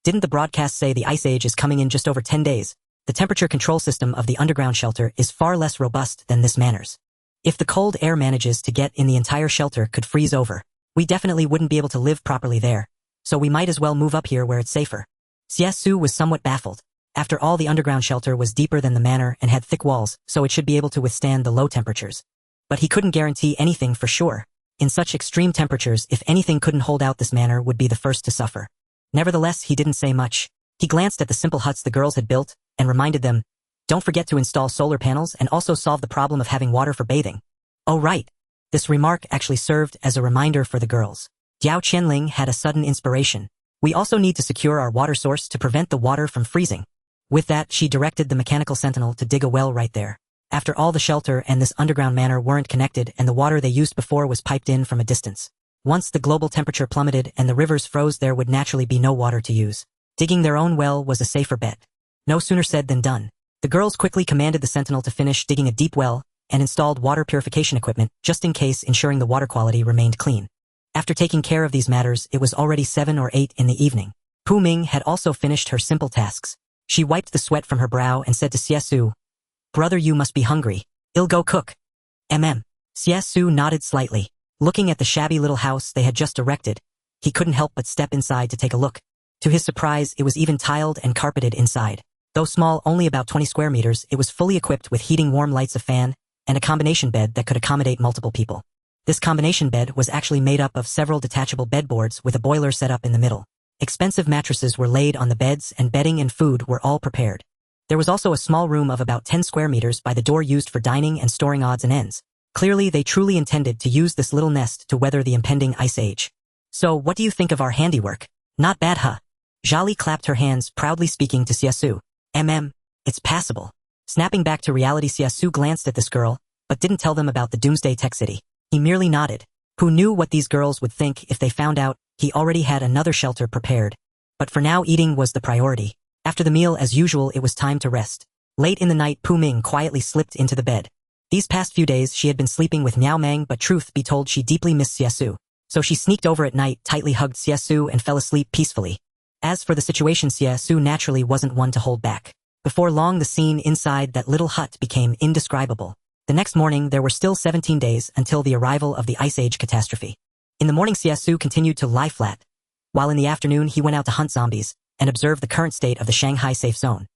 didn't the broadcast say the ice age is coming in just over 10 days? The temperature control system of the underground shelter is far less robust than this Manor's. If the cold air manages to get in, the entire shelter could freeze over. We definitely wouldn't be able to live properly there. So we might as well move up here where it's safer. Xie Xu was somewhat baffled. After all, the underground shelter was deeper than the manor and had thick walls, so it should be able to withstand the low temperatures. But he couldn't guarantee anything for sure. In such extreme temperatures, if anything couldn't hold out, this manor would be the first to suffer. Nevertheless, he didn't say much. He glanced at the simple huts the girls had built and reminded them, don't forget to install solar panels and also solve the problem of having water for bathing. Oh right. This remark actually served as a reminder for the girls. Diao Qianling had a sudden inspiration. We also need to secure our water source to prevent the water from freezing. With that, she directed the mechanical sentinel to dig a well right there. After all, the shelter and this underground manor weren't connected, and the water they used before was piped in from a distance. Once the global temperature plummeted and the rivers froze, there would naturally be no water to use. Digging their own well was a safer bet. No sooner said than done. The girls quickly commanded the sentinel to finish digging a deep well and installed water purification equipment just in case, ensuring the water quality remained clean. After taking care of these matters, it was already 7 or 8 in the evening. Pu Ming had also finished her simple tasks. She wiped the sweat from her brow and said to Xie Xu, "Brother, you must be hungry. I'll go cook." Xie Xu nodded slightly. Looking at the shabby little house they had just erected, he couldn't help but step inside to take a look. To his surprise, it was even tiled and carpeted inside. Though small, only about 20 square meters, it was fully equipped with heating warm lights, a fan, and a combination bed that could accommodate multiple people. This combination bed was actually made up of several detachable bedboards with a boiler set up in the middle. Expensive mattresses were laid on the beds, and bedding and food were all prepared. There was also a small room of about 10 square meters by the door used for dining and storing odds and ends. Clearly, they truly intended to use this little nest to weather the impending ice age. "So, what do you think of our handiwork? Not bad, huh?" Zhali clapped her hands, proudly speaking to Xie Xu. It's passable." Snapping back to reality, Xie Xu glanced at this girl, but didn't tell them about the Doomsday Tech City. He merely nodded. Who knew what these girls would think if they found out he already had another shelter prepared. But for now, eating was the priority. After the meal, as usual, it was time to rest. Late in the night, Pu Ming quietly slipped into the bed. These past few days, she had been sleeping with Miao Meng, but truth be told, she deeply missed Xie Xu. So she sneaked over at night, tightly hugged Xie Xu, and fell asleep peacefully. As for the situation, Xie Xu naturally wasn't one to hold back. Before long, the scene inside that little hut became indescribable. The next morning, there were still 17 days until the arrival of the Ice Age catastrophe. In the morning, Xie Xu continued to lie flat, while in the afternoon he went out to hunt zombies and observe the current state of the Shanghai safe zone.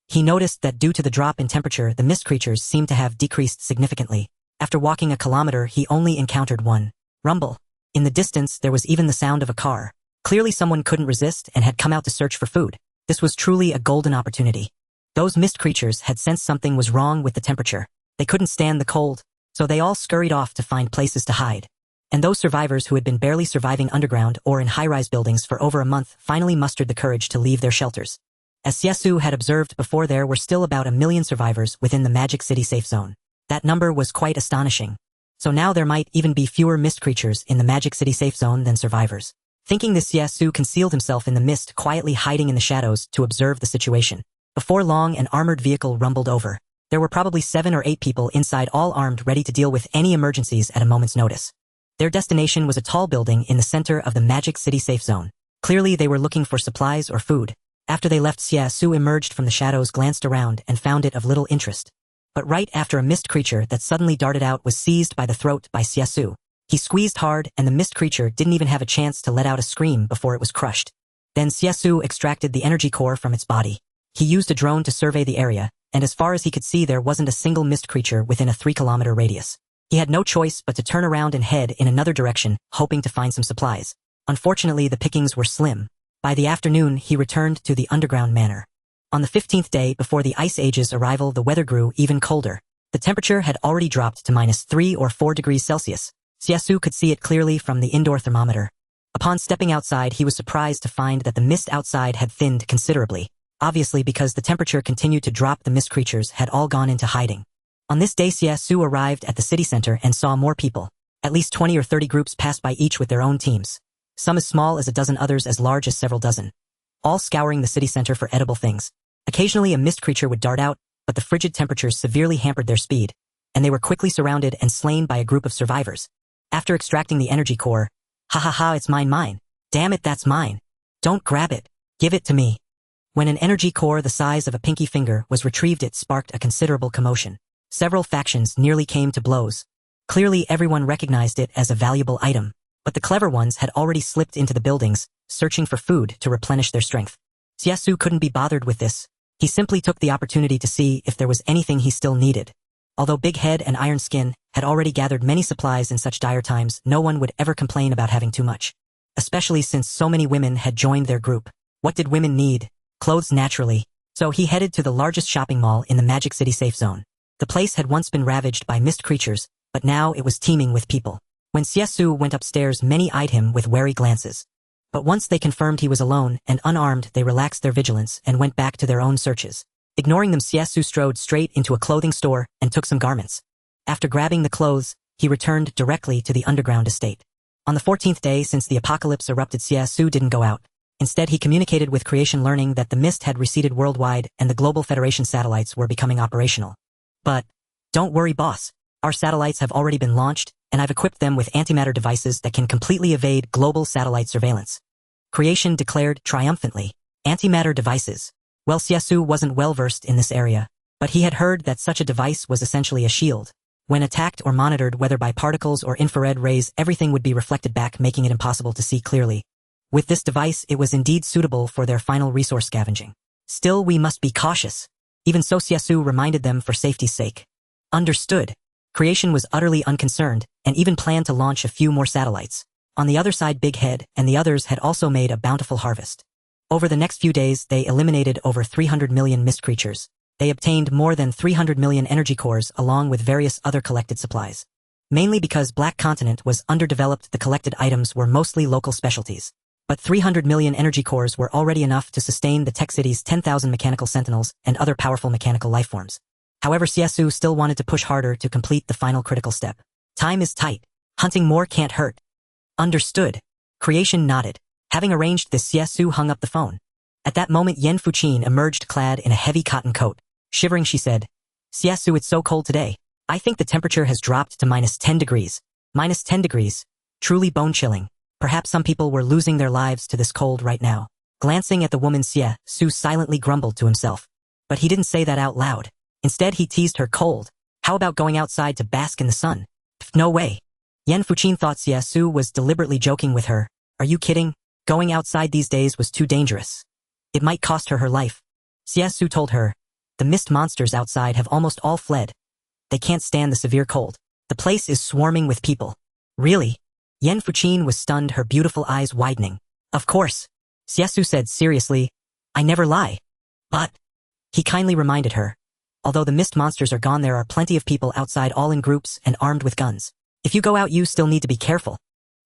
He noticed that due to the drop in temperature, the mist creatures seemed to have decreased significantly. After walking a kilometer, he only encountered one rumble. In the distance, there was even the sound of a car. Clearly someone couldn't resist and had come out to search for food. This was truly a golden opportunity. Those mist creatures had sensed something was wrong with the temperature. They couldn't stand the cold, so they all scurried off to find places to hide. And those survivors who had been barely surviving underground or in high-rise buildings for over a month finally mustered the courage to leave their shelters. As Xie Xu had observed before, there were still about 1 million survivors within the Magic City safe zone. That number was quite astonishing. So now there might even be fewer mist creatures in the Magic City safe zone than survivors. Thinking this, Xie Xu concealed himself in the mist, quietly hiding in the shadows to observe the situation. Before long, an armored vehicle rumbled over. There were probably 7 or 8 people inside, all armed, ready to deal with any emergencies at a moment's notice. Their destination was a tall building in the center of the Magic City safe zone. Clearly, they were looking for supplies or food. After they left, Xie Xu emerged from the shadows, glanced around, and found it of little interest. But right after, a mist creature that suddenly darted out was seized by the throat by Xie Xu. He squeezed hard, and the mist creature didn't even have a chance to let out a scream before it was crushed. Then Xie Xu extracted the energy core from its body. He used a drone to survey the area, and as far as he could see, there wasn't a single mist creature within a 3-kilometer radius. He had no choice but to turn around and head in another direction, hoping to find some supplies. Unfortunately, the pickings were slim. By the afternoon, he returned to the underground manor. On the 15th day before the Ice Age's arrival, the weather grew even colder. The temperature had already dropped to -3 or 4 degrees Celsius. Xie Xu could see it clearly from the indoor thermometer. Upon stepping outside, he was surprised to find that the mist outside had thinned considerably. Obviously, because the temperature continued to drop, the mist creatures had all gone into hiding. On this day, Xie Xu arrived at the city center and saw more people. At least 20 or 30 groups passed by, each with their own teams. Some as small as a dozen, others as large as several dozen. All scouring the city center for edible things. Occasionally a mist creature would dart out, but the frigid temperatures severely hampered their speed, and they were quickly surrounded and slain by a group of survivors. After extracting the energy core, "Ha ha ha, it's mine. Damn it, that's mine. Don't grab it. Give it to me." When an energy core the size of a pinky finger was retrieved, it sparked a considerable commotion. Several factions nearly came to blows. Clearly, everyone recognized it as a valuable item, but the clever ones had already slipped into the buildings, searching for food to replenish their strength. Xie Xu couldn't be bothered with this. He simply took the opportunity to see if there was anything he still needed. Although Big Head and Iron Skin had already gathered many supplies in such dire times, no one would ever complain about having too much. Especially since so many women had joined their group. What did women need? Clothes, naturally. So he headed to the largest shopping mall in the Magic City safe zone. The place had once been ravaged by mist creatures, but now it was teeming with people. When Xie Xu went upstairs, many eyed him with wary glances. But once they confirmed he was alone and unarmed, they relaxed their vigilance and went back to their own searches. Ignoring them, Xie Xu strode straight into a clothing store and took some garments. After grabbing the clothes, he returned directly to the underground estate. On the 14th day since the apocalypse erupted, Xie Xu didn't go out. Instead, he communicated with creation, learning that the mist had receded worldwide and the Global Federation satellites were becoming operational. But, don't worry, boss. Our satellites have already been launched, and I've equipped them with antimatter devices that can completely evade global satellite surveillance. Creation declared triumphantly. Antimatter devices. Well, Xie Xu wasn't well-versed in this area, but he had heard that such a device was essentially a shield. When attacked or monitored, whether by particles or infrared rays, everything would be reflected back, making it impossible to see clearly. With this device, it was indeed suitable for their final resource scavenging. Still, we must be cautious. Even so, Xie Xu reminded them for safety's sake. Understood. Creation was utterly unconcerned, and even planned to launch a few more satellites. On the other side, Big Head and the others had also made a bountiful harvest. Over the next few days, they eliminated over 300 million mist creatures. They obtained more than 300 million energy cores along with various other collected supplies. Mainly because Black Continent was underdeveloped, the collected items were mostly local specialties. But 300 million energy cores were already enough to sustain the Tech City's 10,000 mechanical sentinels and other powerful mechanical lifeforms. However, Xie Xu still wanted to push harder to complete the final critical step. Time is tight. Hunting more can't hurt. Understood. Creation nodded. Having arranged this, Xie Xu hung up the phone. At that moment, Yen Fuqin emerged clad in a heavy cotton coat. Shivering, she said, "Xie Xu, it's so cold today. I think the temperature has dropped to -10 degrees. -10 degrees. Truly bone-chilling. Perhaps some people were losing their lives to this cold right now." Glancing at the woman, Xie Xu silently grumbled to himself. But he didn't say that out loud. Instead, he teased her. "Cold? How about going outside to bask in the sun?" "Pff, no way." Yen Fuqin thought Xie Xu was deliberately joking with her. "Are you kidding? Going outside these days was too dangerous. It might cost her life." Xie Xu told her, "The mist monsters outside have almost all fled. They can't stand the severe cold. The place is swarming with people." "Really?" Yen Fuqin was stunned, her beautiful eyes widening. "Of course," Xie Xu said seriously. "I never lie." "But," he kindly reminded her, "although the mist monsters are gone, there are plenty of people outside, all in groups and armed with guns. If you go out, you still need to be careful."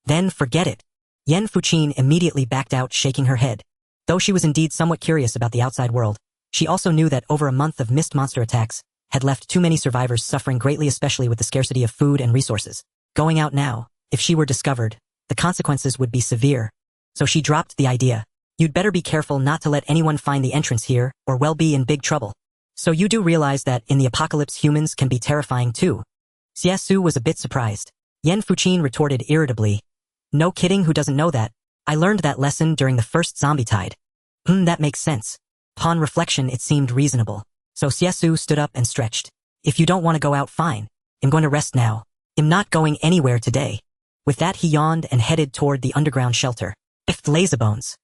"Then forget it." Yen Fuqin immediately backed out, shaking her head. Though she was indeed somewhat curious about the outside world, she also knew that over a month of mist monster attacks had left too many survivors suffering greatly, especially with the scarcity of food and resources. Going out now, if she were discovered, the consequences would be severe. So she dropped the idea. "You'd better be careful not to let anyone find the entrance here, or we'll be in big trouble." "So you do realize that in the apocalypse humans can be terrifying too?" Xie Xu was a bit surprised. Yen Fuqin retorted irritably, "No kidding, who doesn't know that? I learned that lesson during the first zombie tide." That makes sense." Upon reflection, it seemed reasonable. So Xie Xu stood up and stretched. "If you don't want to go out, fine. I'm going to rest now. I'm not going anywhere today." With that, he yawned and headed toward the underground shelter. "If lazybones."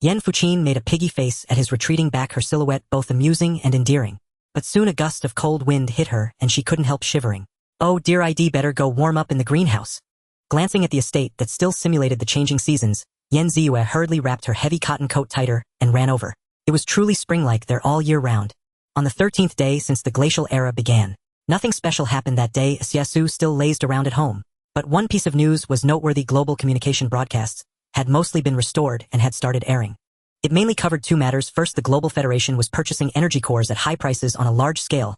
Yen Fuqin made a piggy face at his retreating back, her silhouette both amusing and endearing. But soon a gust of cold wind hit her and she couldn't help shivering. "Oh dear, I'd better go warm up in the greenhouse." Glancing at the estate that still simulated the changing seasons, Yen Xie hurriedly wrapped her heavy cotton coat tighter and ran over. It was truly spring-like there all year round. On the 13th day since the glacial era began, nothing special happened that day as Xie Xu still lazed around at home. But one piece of news was noteworthy: global communication broadcasts had mostly been restored and had started airing. It mainly covered two matters. First, the Global Federation was purchasing energy cores at high prices on a large scale.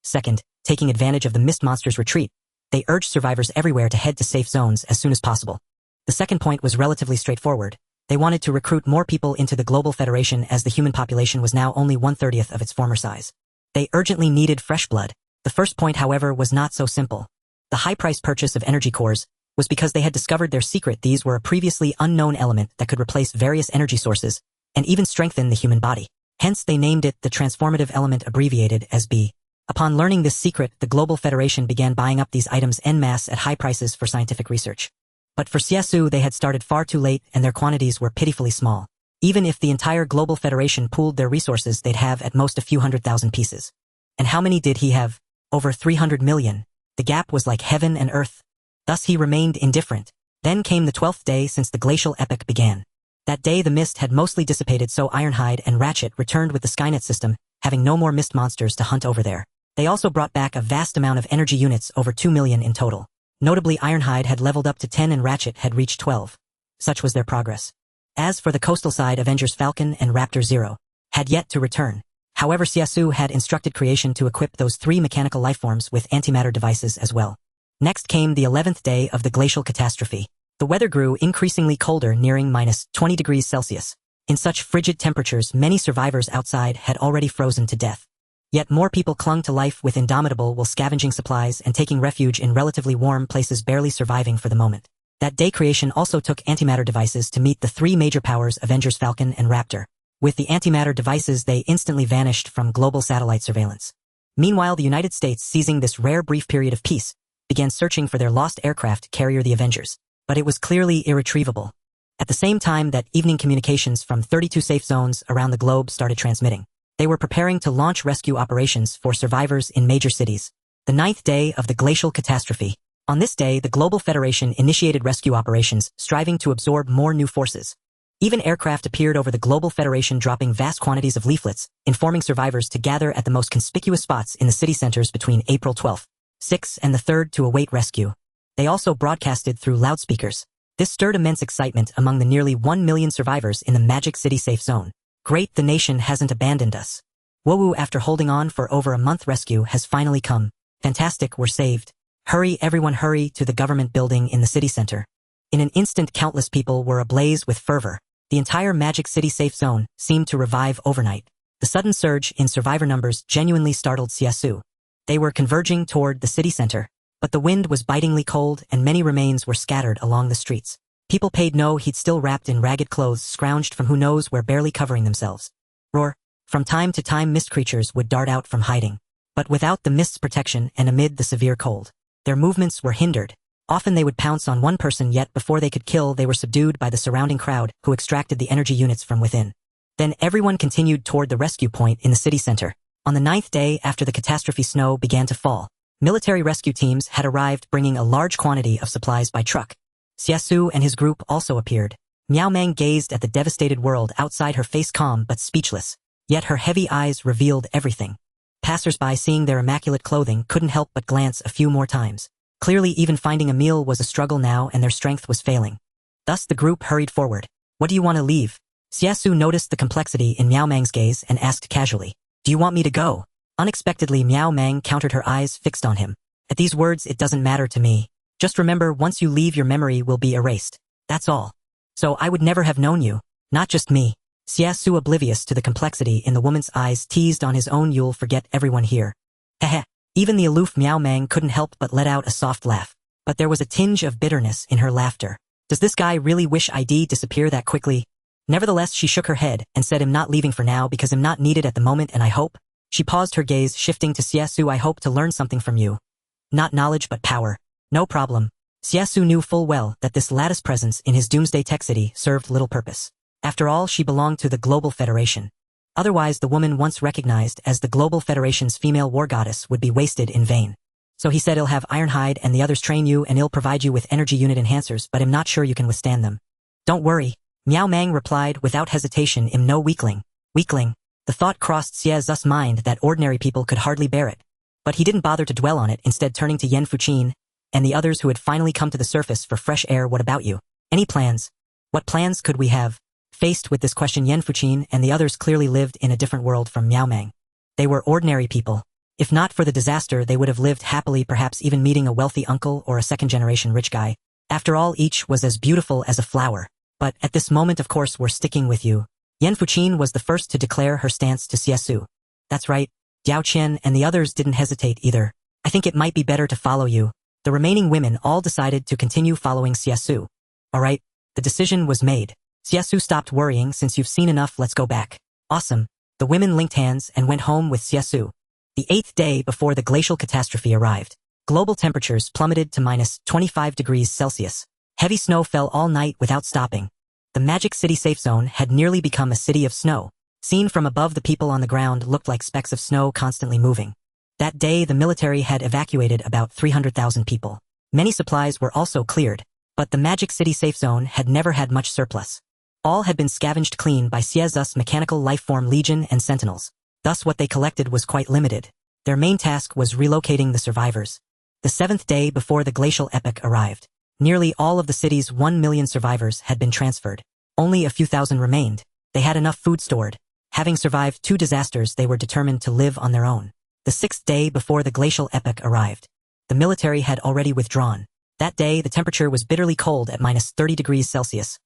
Second, taking advantage of the mist monster's retreat, they urged survivors everywhere to head to safe zones as soon as possible. The second point was relatively straightforward. They wanted to recruit more people into the Global Federation as the human population was now only 1/30 of its former size. They urgently needed fresh blood. The first point, however, was not so simple. The high-price purchase of energy cores was because they had discovered their secret. These were a previously unknown element that could replace various energy sources and even strengthen the human body. Hence, they named it the transformative element, abbreviated as B. Upon learning this secret, the Global Federation began buying up these items en masse at high prices for scientific research. But for Xie Xu, they had started far too late and their quantities were pitifully small. Even if the entire Global Federation pooled their resources, they'd have at most a few 100,000 pieces. And how many did he have? Over 300 million. The gap was like heaven and earth. Thus he remained indifferent. Then came the 12th day since the glacial epoch began. That day the mist had mostly dissipated, so Ironhide and Ratchet returned with the Skynet system, having no more mist monsters to hunt over there. They also brought back a vast amount of energy units, over 2 million in total. Notably, Ironhide had leveled up to 10 and Ratchet had reached 12. Such was their progress. As for the coastal side, Avengers Falcon and Raptor Zero had yet to return. However, Xie Xu had instructed creation to equip those 3 mechanical lifeforms with antimatter devices as well. Next came the 11th day of the glacial catastrophe. The weather grew increasingly colder, nearing -20 degrees Celsius. In such frigid temperatures, many survivors outside had already frozen to death. Yet more people clung to life with indomitable will, scavenging supplies and taking refuge in relatively warm places, barely surviving for the moment. That day, creation also took antimatter devices to meet the 3 major powers, Avengers Falcon and Raptor. With the antimatter devices, they instantly vanished from global satellite surveillance. Meanwhile, the United States, seizing this rare brief period of peace, began searching for their lost aircraft carrier, the Avengers. But it was clearly irretrievable. At the same time that evening communications from 32 safe zones around the globe started transmitting, they were preparing to launch rescue operations for survivors in major cities. The 9th day of the glacial catastrophe. On this day, the Global Federation initiated rescue operations, striving to absorb more new forces. Even aircraft appeared over the Global Federation, dropping vast quantities of leaflets, informing survivors to gather at the most conspicuous spots in the city centers between April 12th, 6th, and the 3rd to await rescue. They also broadcasted through loudspeakers. This stirred immense excitement among the nearly 1 million survivors in the Magic City safe zone. Great, the nation hasn't abandoned us. Whoa, after holding on for over a month, rescue has finally come. Fantastic, we're saved. Hurry, everyone hurry to the government building in the city center. In an instant, countless people were ablaze with fervor. The entire Magic City safe zone seemed to revive overnight. The sudden surge in survivor numbers genuinely startled Xie Xu. They were converging toward the city center, but the wind was bitingly cold and many remains were scattered along the streets. People paid no heed, still wrapped in ragged clothes, scrounged from who knows where, barely covering themselves. Roar. From time to time, mist creatures would dart out from hiding. But without the mist's protection and amid the severe cold, their movements were hindered. Often they would pounce on one person, yet before they could kill, they were subdued by the surrounding crowd, who extracted the energy units from within. Then everyone continued toward the rescue point in the city center. On the 9th day after the catastrophe, snow began to fall. Military rescue teams had arrived, bringing a large quantity of supplies by truck. Xie Xu and his group also appeared. Miao Meng gazed at the devastated world outside, her face calm but speechless. Yet her heavy eyes revealed everything. Passers-by, seeing their immaculate clothing, couldn't help but glance a few more times. Clearly, even finding a meal was a struggle now, and their strength was failing. Thus the group hurried forward. What do you want to leave? Xie Xu noticed the complexity in Miao Meng's gaze and asked casually, do you want me to go? Unexpectedly, Miao Meng countered, her eyes fixed on him. At these words, it doesn't matter to me. Just remember, once you leave, your memory will be erased. That's all. So I would never have known you. Not just me. Xie Xu, oblivious to the complexity in the woman's eyes, teased on his own, you'll forget everyone here. Heh. Even the aloof Miao Meng couldn't help but let out a soft laugh. But there was a tinge of bitterness in her laughter. Does this guy really wish I'd disappear that quickly? Nevertheless, she shook her head and said, I'm not leaving for now because I'm not needed at the moment, and I hope. She paused, her gaze shifting to Xie Xu. I hope to learn something from you. Not knowledge but power. No problem. Xie Xu knew full well that this latest presence in his Doomsday tech city served little purpose. After all, she belonged to the Global Federation. Otherwise, the woman once recognized as the Global Federation's female war goddess would be wasted in vain. So he said, he'll have Ironhide and the others train you, and he'll provide you with energy unit enhancers, but I'm not sure you can withstand them. Don't worry. Miao Meng replied without hesitation, I'm no weakling. Weakling. The thought crossed Xie Xu's mind that ordinary people could hardly bear it. But he didn't bother to dwell on it, instead turning to Yan Fuqin and the others who had finally come to the surface for fresh air. What about you? Any plans? What plans could we have? Faced with this question, Yan Fuqin and the others clearly lived in a different world from Miao Meng. They were ordinary people. If not for the disaster, they would have lived happily, perhaps even meeting a wealthy uncle or a second-generation rich guy. After all, each was as beautiful as a flower. But at this moment, of course, we're sticking with you. Yan Fuqin was the first to declare her stance to Xie Xu. That's right. Diao Qian and the others didn't hesitate either. I think it might be better to follow you. The remaining women all decided to continue following Xie Xu. All right, the decision was made. Xie Xu stopped worrying. Since you've seen enough, let's go back. Awesome. The women linked hands and went home with Xie Xu. The 8th day before the glacial catastrophe arrived, global temperatures plummeted to -25 degrees Celsius. Heavy snow fell all night without stopping. The Magic City safe zone had nearly become a city of snow. Seen from above, the people on the ground looked like specks of snow constantly moving. That day, the military had evacuated about 300,000 people. Many supplies were also cleared, but the Magic City safe zone had never had much surplus. All had been scavenged clean by Xie Xu's mechanical lifeform Legion and Sentinels. Thus what they collected was quite limited. Their main task was relocating the survivors. The 7th day before the glacial epoch arrived, nearly all of the city's 1 million survivors had been transferred. Only a few thousand remained. They had enough food stored. Having survived 2 disasters, they were determined to live on their own. The 6th day before the glacial epoch arrived, the military had already withdrawn. That day, the temperature was bitterly cold at -30 degrees Celsius.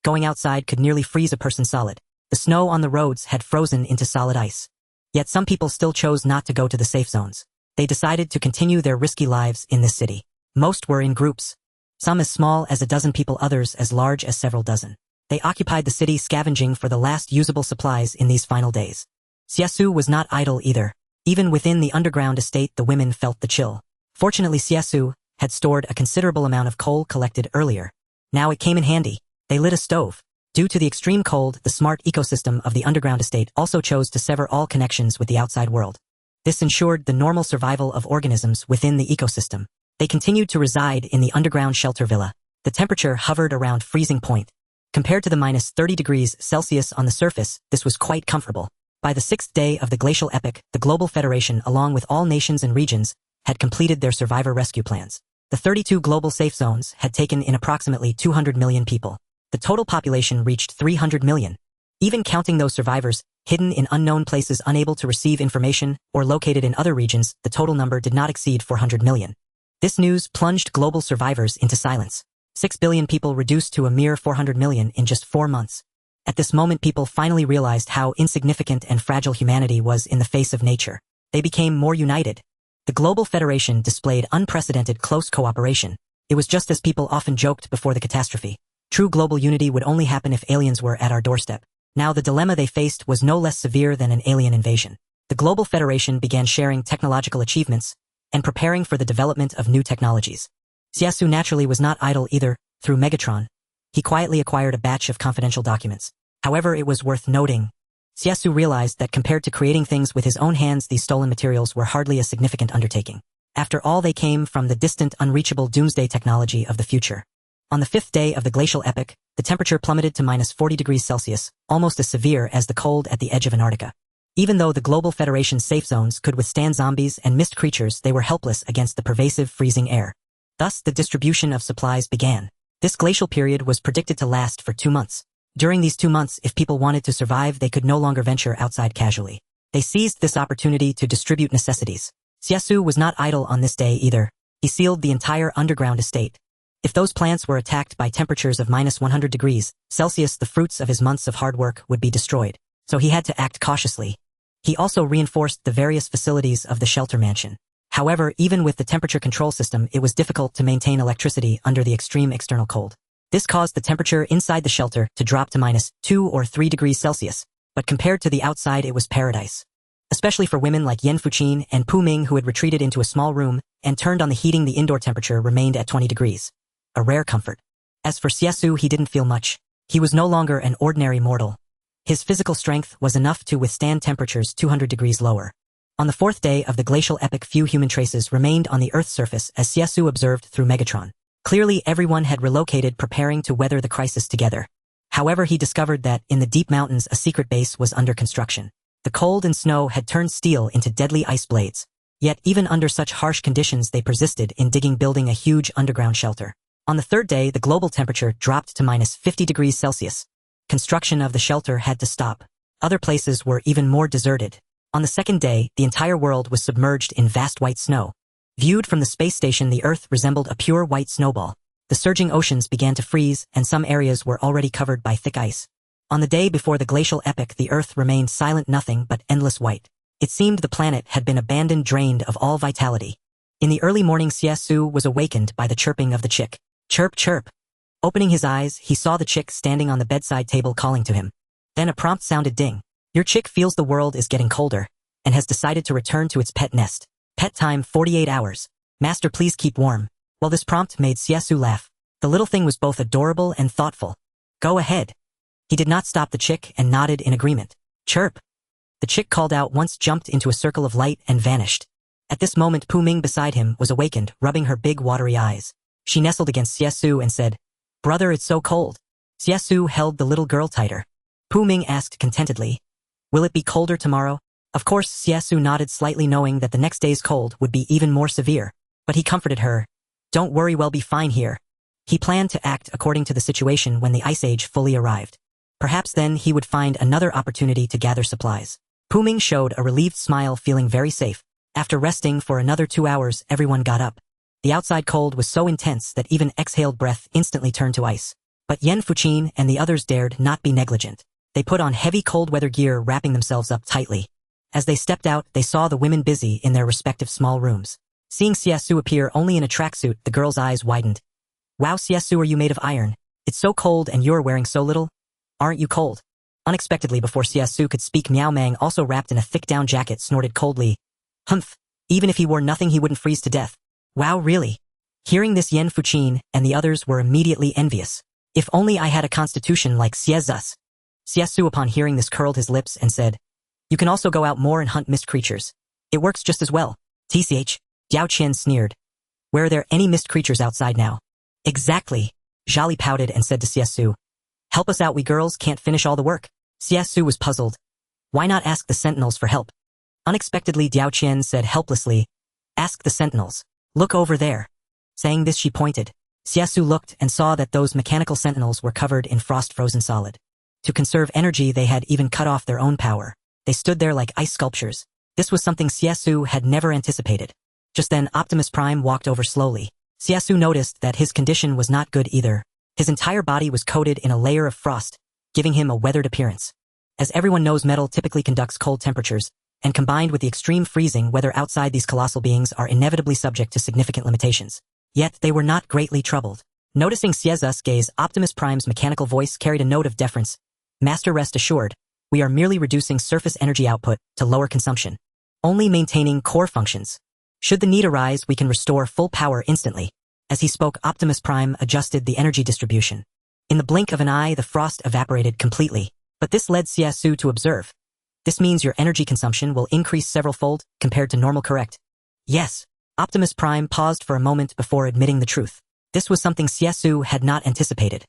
Going outside could nearly freeze a person solid. The snow on the roads had frozen into solid ice. Yet some people still chose not to go to the safe zones. They decided to continue their risky lives in this city. Most were in groups. Some as small as a dozen people, others as large as several dozen. They occupied the city, scavenging for the last usable supplies in these final days. Xie Xu was not idle either. Even within the underground estate, the women felt the chill. Fortunately, Xie Xu had stored a considerable amount of coal collected earlier. Now it came in handy. They lit a stove. Due to the extreme cold, the smart ecosystem of the underground estate also chose to sever all connections with the outside world. This ensured the normal survival of organisms within the ecosystem. They continued to reside in the underground shelter villa. The temperature hovered around freezing point. Compared to the -30 degrees Celsius on the surface, this was quite comfortable. By the 6th day of the glacial epoch, the Global Federation, along with all nations and regions, had completed their survivor rescue plans. The 32 global safe zones had taken in approximately 200 million people. The total population reached 300 million. Even counting those survivors, hidden in unknown places, unable to receive information, or located in other regions, the total number did not exceed 400 million. This news plunged global survivors into silence. 6 billion people reduced to a mere 400 million in just 4 months. At this moment, people finally realized how insignificant and fragile humanity was in the face of nature. They became more united. The Global Federation displayed unprecedented close cooperation. It was just as people often joked before the catastrophe. True global unity would only happen if aliens were at our doorstep. Now the dilemma they faced was no less severe than an alien invasion. The Global Federation began sharing technological achievements and preparing for the development of new technologies. Xie Xu naturally was not idle either. Through Megatron, he quietly acquired a batch of confidential documents. However, it was worth noting, Xie Xu realized that compared to creating things with his own hands, these stolen materials were hardly a significant undertaking. After all, they came from the distant, unreachable Doomsday technology of the future. On the 5th day of the glacial epoch, the temperature plummeted to -40 degrees Celsius, almost as severe as the cold at the edge of Antarctica. Even though the Global Federation's safe zones could withstand zombies and mist creatures, they were helpless against the pervasive freezing air. Thus, the distribution of supplies began. This glacial period was predicted to last for 2 months. During these 2 months, if people wanted to survive, they could no longer venture outside casually. They seized this opportunity to distribute necessities. Xie Xu was not idle on this day either. He sealed the entire underground estate. If those plants were attacked by temperatures of -100 degrees Celsius, the fruits of his months of hard work would be destroyed. So he had to act cautiously. He also reinforced the various facilities of the shelter mansion. However, even with the temperature control system, it was difficult to maintain electricity under the extreme external cold. This caused the temperature inside the shelter to drop to -2 or 3 degrees Celsius, but compared to the outside, it was paradise. Especially for women like Yan Fuqin and Pu Ming, who had retreated into a small room and turned on the heating, the indoor temperature remained at 20 degrees. A rare comfort. As for Xie Xu, he didn't feel much. He was no longer an ordinary mortal. His physical strength was enough to withstand temperatures 200 degrees lower. On the 4th day of the glacial epoch, few human traces remained on the Earth's surface, as Xie Xu observed through Megatron. Clearly, everyone had relocated, preparing to weather the crisis together. However, he discovered that, in the deep mountains, a secret base was under construction. The cold and snow had turned steel into deadly ice blades. Yet, even under such harsh conditions, they persisted in building a huge underground shelter. On the 3rd day, the global temperature dropped to -50 degrees Celsius. Construction of the shelter had to stop. Other places were even more deserted. On the 2nd day, the entire world was submerged in vast white snow. Viewed from the space station, the Earth resembled a pure white snowball. The surging oceans began to freeze, and some areas were already covered by thick ice. On the day before the glacial epoch, the Earth remained silent, nothing but endless white. It seemed the planet had been abandoned, drained of all vitality. In the early morning, Xie Xu was awakened by the chirping of the chick. Chirp, chirp. Opening his eyes, he saw the chick standing on the bedside table calling to him. Then a prompt sounded: ding. Your chick feels the world is getting colder and has decided to return to its pet nest. Pet time 48 hours. Master, please keep warm. Well, this prompt made Xie Xu laugh. The little thing was both adorable and thoughtful. Go ahead. He did not stop the chick and nodded in agreement. Chirp. The chick called out once, jumped into a circle of light, and vanished. At this moment, Pu Ming beside him was awakened, rubbing her big watery eyes. She nestled against Xie Xu and said, Brother, it's so cold. Xie Xu held the little girl tighter. Pu Ming asked contentedly, Will it be colder tomorrow? Of course, Xie Xu nodded slightly, knowing that the next day's cold would be even more severe. But he comforted her. Don't worry, we'll be fine here. He planned to act according to the situation when the Ice Age fully arrived. Perhaps then he would find another opportunity to gather supplies. Pu Ming showed a relieved smile, feeling very safe. After resting for another 2 hours, everyone got up. The outside cold was so intense that even exhaled breath instantly turned to ice. But Yan Fuqin and the others dared not be negligent. They put on heavy cold weather gear, wrapping themselves up tightly. As they stepped out, they saw the women busy in their respective small rooms. Seeing Xie Xu appear only in a tracksuit, the girl's eyes widened. Wow, Xie Xu, are you made of iron? It's so cold and you're wearing so little? Aren't you cold? Unexpectedly, before Xie Xu could speak, Miao Mang, also wrapped in a thick down jacket, snorted coldly. Humph. Even if he wore nothing, he wouldn't freeze to death. Wow, really? Hearing this, Yan Fuqin and the others were immediately envious. If only I had a constitution like Xie Xu. Xie Xu, upon hearing this, curled his lips and said, You can also go out more and hunt mist creatures. It works just as well. TCH. Diao Qian sneered. Where are there any mist creatures outside now? Exactly. Zhali pouted and said to Xie Xu, Help us out, we girls can't finish all the work. Xie Xu was puzzled. Why not ask the sentinels for help? Unexpectedly, Diao Qian said helplessly, Ask the sentinels. Look over there. Saying this, she pointed. Xie Xu looked and saw that those mechanical sentinels were covered in frost-frozen solid. To conserve energy, they had even cut off their own power. They stood there like ice sculptures. This was something Xie Xu had never anticipated. Just then, Optimus Prime walked over slowly. Xie Xu noticed that his condition was not good either. His entire body was coated in a layer of frost, giving him a weathered appearance. As everyone knows, metal typically conducts cold temperatures, and combined with the extreme freezing weather outside, these colossal beings are inevitably subject to significant limitations. Yet they were not greatly troubled. Noticing Xie Xu's gaze, Optimus Prime's mechanical voice carried a note of deference. Master, rest assured, we are merely reducing surface energy output to lower consumption. Only maintaining core functions. Should the need arise, we can restore full power instantly. As he spoke, Optimus Prime adjusted the energy distribution. In the blink of an eye, the frost evaporated completely. But this led Xie Xu to observe. This means your energy consumption will increase several-fold compared to normal, correct? Yes. Optimus Prime paused for a moment before admitting the truth. This was something Xie Xu had not anticipated.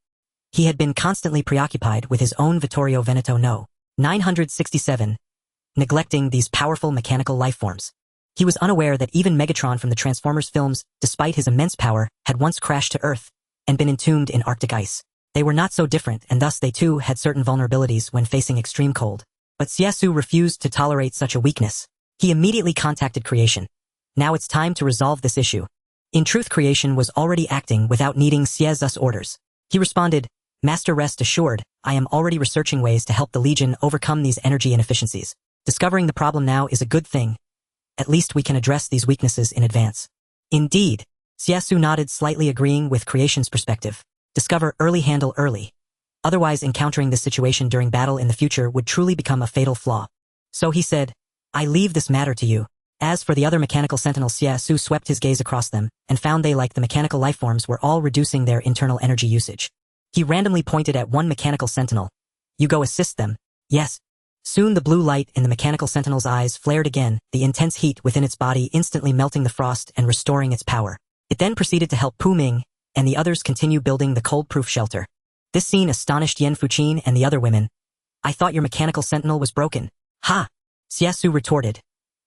He had been constantly preoccupied with his own Vittorio Veneto No. 967, neglecting these powerful mechanical lifeforms. He was unaware that even Megatron from the Transformers films, despite his immense power, had once crashed to Earth and been entombed in Arctic ice. They were not so different, and thus they too had certain vulnerabilities when facing extreme cold. But Xie Xu refused to tolerate such a weakness. He immediately contacted Creation. Now it's time to resolve this issue. In truth, Creation was already acting without needing Xie Xu's orders. He responded, Master, rest assured, I am already researching ways to help the Legion overcome these energy inefficiencies. Discovering the problem now is a good thing. At least we can address these weaknesses in advance. Indeed. Xie Xu nodded, slightly agreeing with Creation's perspective. Discover early, handle early. Otherwise, encountering this situation during battle in the future would truly become a fatal flaw. So he said, I leave this matter to you. As for the other mechanical sentinels, Xie Xu swept his gaze across them and found they, like the mechanical lifeforms, were all reducing their internal energy usage. He randomly pointed at one mechanical sentinel. You go assist them. Yes. Soon the blue light in the mechanical sentinel's eyes flared again, the intense heat within its body instantly melting the frost and restoring its power. It then proceeded to help Pu Ming and the others continue building the cold-proof shelter. This scene astonished Yan Fuqin and the other women. I thought your mechanical sentinel was broken. Ha! Xie Xu retorted.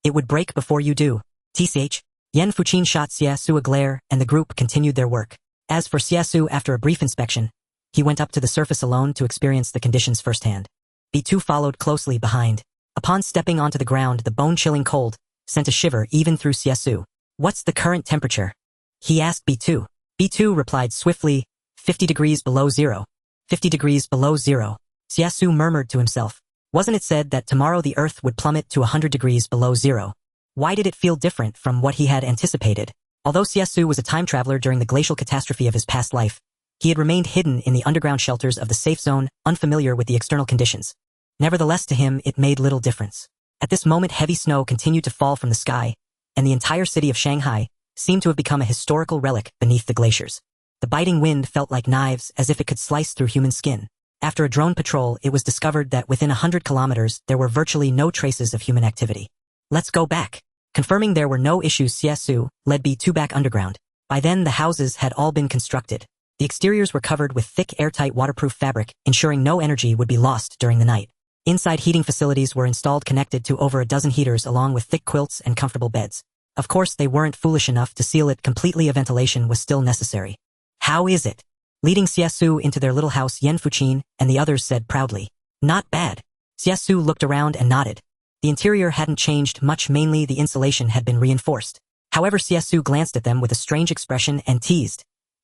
It would break before you do. TCH. Yan Fuqin shot Xie Xu a glare, and the group continued their work. As for Xie Xu, after a brief inspection, he went up to the surface alone to experience the conditions firsthand. B2 followed closely behind. Upon stepping onto the ground, the bone-chilling cold sent a shiver even through Xie Xu. What's the current temperature? He asked B2. B2 replied swiftly, 50 degrees below zero. 50 degrees below zero. Xie Xu murmured to himself. Wasn't it said that tomorrow the Earth would plummet to 100 degrees below zero? Why did it feel different from what he had anticipated? Although Xie Xu was a time traveler during the glacial catastrophe of his past life, he had remained hidden in the underground shelters of the safe zone, unfamiliar with the external conditions. Nevertheless, to him, it made little difference. At this moment, heavy snow continued to fall from the sky, and the entire city of Shanghai seemed to have become a historical relic beneath the glaciers. The biting wind felt like knives, as if it could slice through human skin. After a drone patrol, it was discovered that within 100 kilometers, there were virtually no traces of human activity. Let's go back. Confirming there were no issues, Xie Xu led B2 back underground. By then, the houses had all been constructed. The exteriors were covered with thick, airtight, waterproof fabric, ensuring no energy would be lost during the night. Inside, heating facilities were installed, connected to over a dozen heaters along with thick quilts and comfortable beds. Of course, they weren't foolish enough to seal it completely. A ventilation was still necessary. How is it? Leading Xie Xu into their little house, Yan Fuqin and the others said proudly. Not bad. Xie Xu looked around and nodded. The interior hadn't changed much, mainly the insulation had been reinforced. However, Xie Xu glanced at them with a strange expression and teased.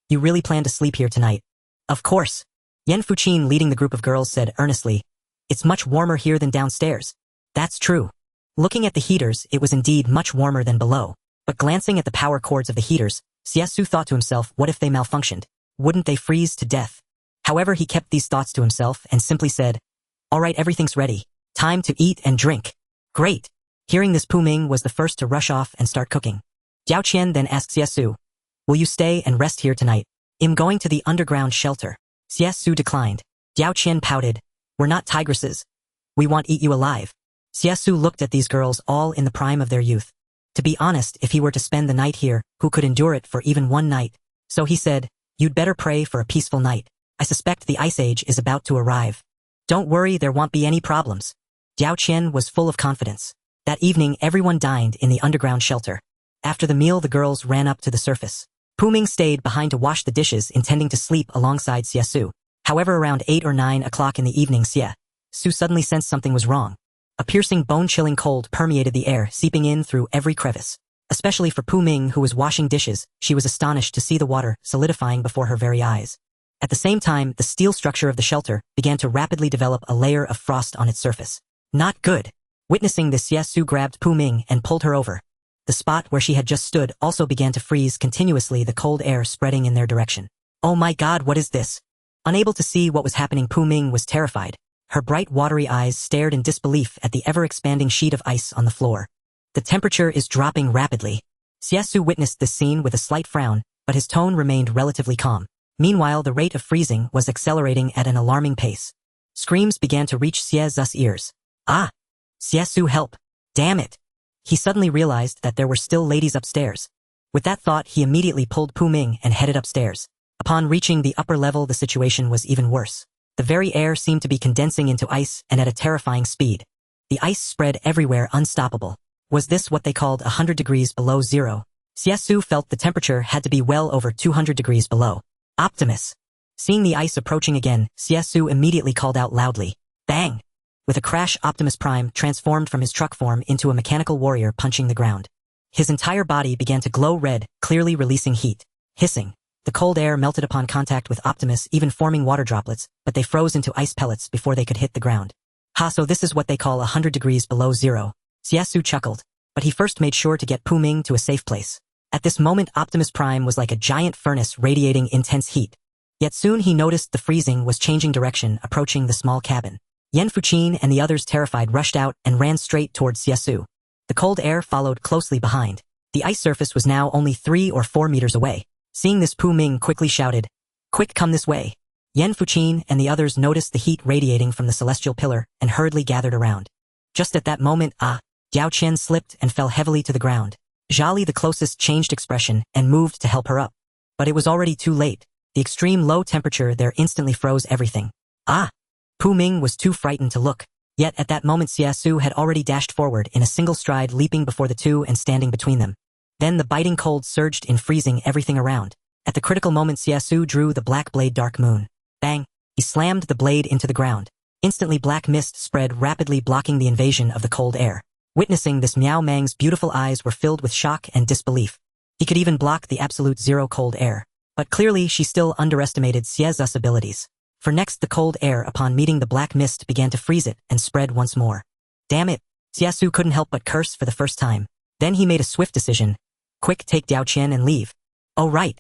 You really plan to sleep here tonight? Of course. Yan Fuqin, leading the group of girls, said earnestly. It's much warmer here than downstairs. That's true. Looking at the heaters, it was indeed much warmer than below. But glancing at the power cords of the heaters, Xie Xu thought to himself, what if they malfunctioned? Wouldn't they freeze to death? However, he kept these thoughts to himself and simply said, all right, everything's ready. Time to eat and drink. Great. Hearing this, Pu Ming was the first to rush off and start cooking. Diao Qian then asked Xie Xu, will you stay and rest here tonight? I'm going to the underground shelter. Xie Xu declined. Diao Qian pouted, we're not tigresses. We want to eat you alive. Xie Xu looked at these girls, all in the prime of their youth. To be honest, if he were to spend the night here, who could endure it for even one night? So he said, you'd better pray for a peaceful night. I suspect the Ice Age is about to arrive. Don't worry, there won't be any problems. Diao Qian was full of confidence. That evening, everyone dined in the underground shelter. After the meal, the girls ran up to the surface. Pu Ming stayed behind to wash the dishes, intending to sleep alongside Xie Xu. However, around 8 or 9 o'clock in the evening, Xie Xu suddenly sensed something was wrong. A piercing, bone-chilling cold permeated the air, seeping in through every crevice. Especially for Pu Ming, who was washing dishes, she was astonished to see the water solidifying before her very eyes. At the same time, the steel structure of the shelter began to rapidly develop a layer of frost on its surface. Not good. Witnessing this, Xie Xu grabbed Pu Ming and pulled her over. The spot where she had just stood also began to freeze continuously, the cold air spreading in their direction. Oh my god, what is this? Unable to see what was happening, Pu Ming was terrified. Her bright, watery eyes stared in disbelief at the ever-expanding sheet of ice on the floor. The temperature is dropping rapidly. Xie Xu witnessed this scene with a slight frown, but his tone remained relatively calm. Meanwhile, the rate of freezing was accelerating at an alarming pace. Screams began to reach Xie Xu's ears. Ah! Xie Xu, help! Damn it! He suddenly realized that there were still ladies upstairs. With that thought, he immediately pulled Pu Ming and headed upstairs. Upon reaching the upper level, the situation was even worse. The very air seemed to be condensing into ice and at a terrifying speed. The ice spread everywhere, unstoppable. Was this what they called 100 degrees below zero? Xie Xu felt the temperature had to be well over 200 degrees below. Optimus! Seeing the ice approaching again, Xie Xu immediately called out loudly. Bang! With a crash, Optimus Prime transformed from his truck form into a mechanical warrior punching the ground. His entire body began to glow red, clearly releasing heat. Hissing. The cold air melted upon contact with Optimus, even forming water droplets, but they froze into ice pellets before they could hit the ground. Ha, so this is what they call 100 degrees below zero. Xie Xu chuckled, but he first made sure to get Pu Ming to a safe place. At this moment, Optimus Prime was like a giant furnace radiating intense heat. Yet soon he noticed the freezing was changing direction, approaching the small cabin. Yan Fuqin and the others, terrified, rushed out and ran straight towards Xie Xu. The cold air followed closely behind. The ice surface was now only 3 or 4 meters away. Seeing this, Pu Ming quickly shouted, Quick, come this way. Yan Fuqin and the others noticed the heat radiating from the celestial pillar and hurriedly gathered around. Just at that moment, Diao Qian slipped and fell heavily to the ground. Zhali, the closest, changed expression and moved to help her up. But it was already too late. The extreme low temperature there instantly froze everything. Pu Ming was too frightened to look. Yet at that moment, Xie Xu had already dashed forward in a single stride, leaping before the two and standing between them. Then the biting cold surged in, freezing everything around. At the critical moment, Xie Xu drew the black blade Dark Moon. Bang! He slammed the blade into the ground. Instantly, black mist spread rapidly, blocking the invasion of the cold air. Witnessing this, Miao Mang's beautiful eyes were filled with shock and disbelief. He could even block the absolute zero cold air. But clearly she still underestimated Xie Xu's abilities. For next, the cold air, upon meeting the black mist, began to freeze it and spread once more. Damn it! Xie Xu couldn't help but curse for the first time. Then he made a swift decision. Quick, take Diao Qian and leave. Oh right.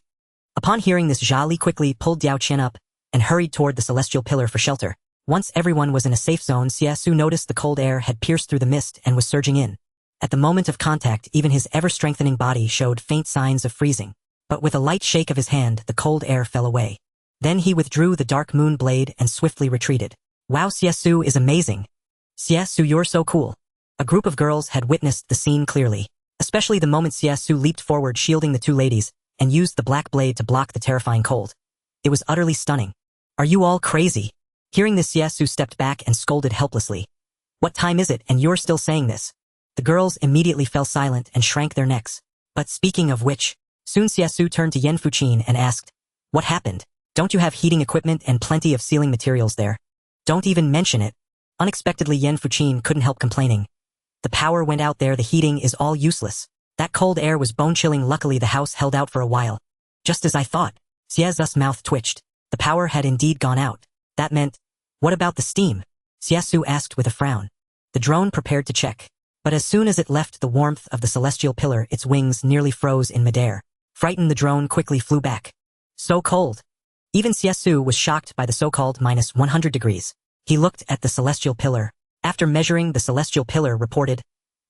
Upon hearing this, Zhali quickly pulled Diao Qian up and hurried toward the celestial pillar for shelter. Once everyone was in a safe zone, Xie Xu noticed the cold air had pierced through the mist and was surging in. At the moment of contact, even his ever-strengthening body showed faint signs of freezing. But with a light shake of his hand, the cold air fell away. Then he withdrew the Dark Moon blade and swiftly retreated. Wow, Xie Xu is amazing. Xie Xu, you're so cool. A group of girls had witnessed the scene clearly, especially the moment Xie Xu leaped forward, shielding the two ladies, and used the black blade to block the terrifying cold. It was utterly stunning. Are you all crazy? Hearing this, Xie Xu stepped back and scolded helplessly. What time is it and you're still saying this? The girls immediately fell silent and shrank their necks. But speaking of which, soon Xie Xu turned to Yan Fuqin and asked, What happened? Don't you have heating equipment and plenty of sealing materials there? Don't even mention it. Unexpectedly, Yen Fuqin couldn't help complaining. The power went out there, the heating is all useless. That cold air was bone-chilling. Luckily the house held out for a while. Just as I thought. Xie Xu's mouth twitched. The power had indeed gone out. That meant, what about the steam? Xie Xu asked with a frown. The drone prepared to check. But as soon as it left the warmth of the celestial pillar, its wings nearly froze in midair. Frightened, the drone quickly flew back. So cold. Even Xie Xu was shocked by the so-called -100 degrees. He looked at the celestial pillar. After measuring, the celestial pillar reported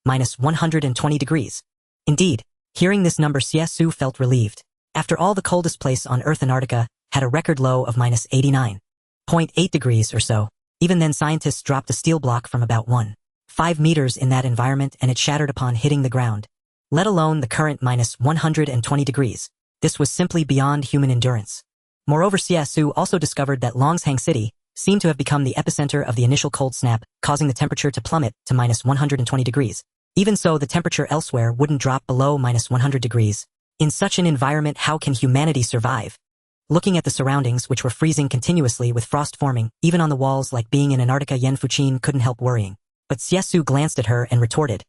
-120 degrees. Indeed, hearing this number, Xie Xu felt relieved. After all, the coldest place on Earth, Antarctica, had a record low of -89.8 degrees or so. Even then, scientists dropped a steel block from about 1.5 meters in that environment and it shattered upon hitting the ground. Let alone the current -120 degrees. This was simply beyond human endurance. Moreover, Xie Xu also discovered that Longshang City seemed to have become the epicenter of the initial cold snap, causing the temperature to plummet to -120 degrees. Even so, the temperature elsewhere wouldn't drop below -100 degrees. In such an environment, how can humanity survive? Looking at the surroundings, which were freezing continuously with frost forming, even on the walls like being in Antarctica, Yen Fuqin couldn't help worrying. But Xie Xu glanced at her and retorted,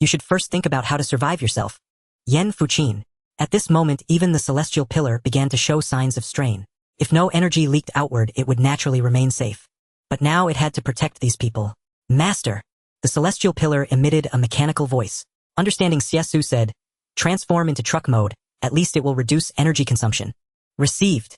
"You should first think about how to survive yourself." Yen Fuqin. At this moment, even the celestial pillar began to show signs of strain. If no energy leaked outward, it would naturally remain safe. But now it had to protect these people. "Master!" The celestial pillar emitted a mechanical voice. Understanding, Xie Xu said, "Transform into truck mode, at least it will reduce energy consumption." Received.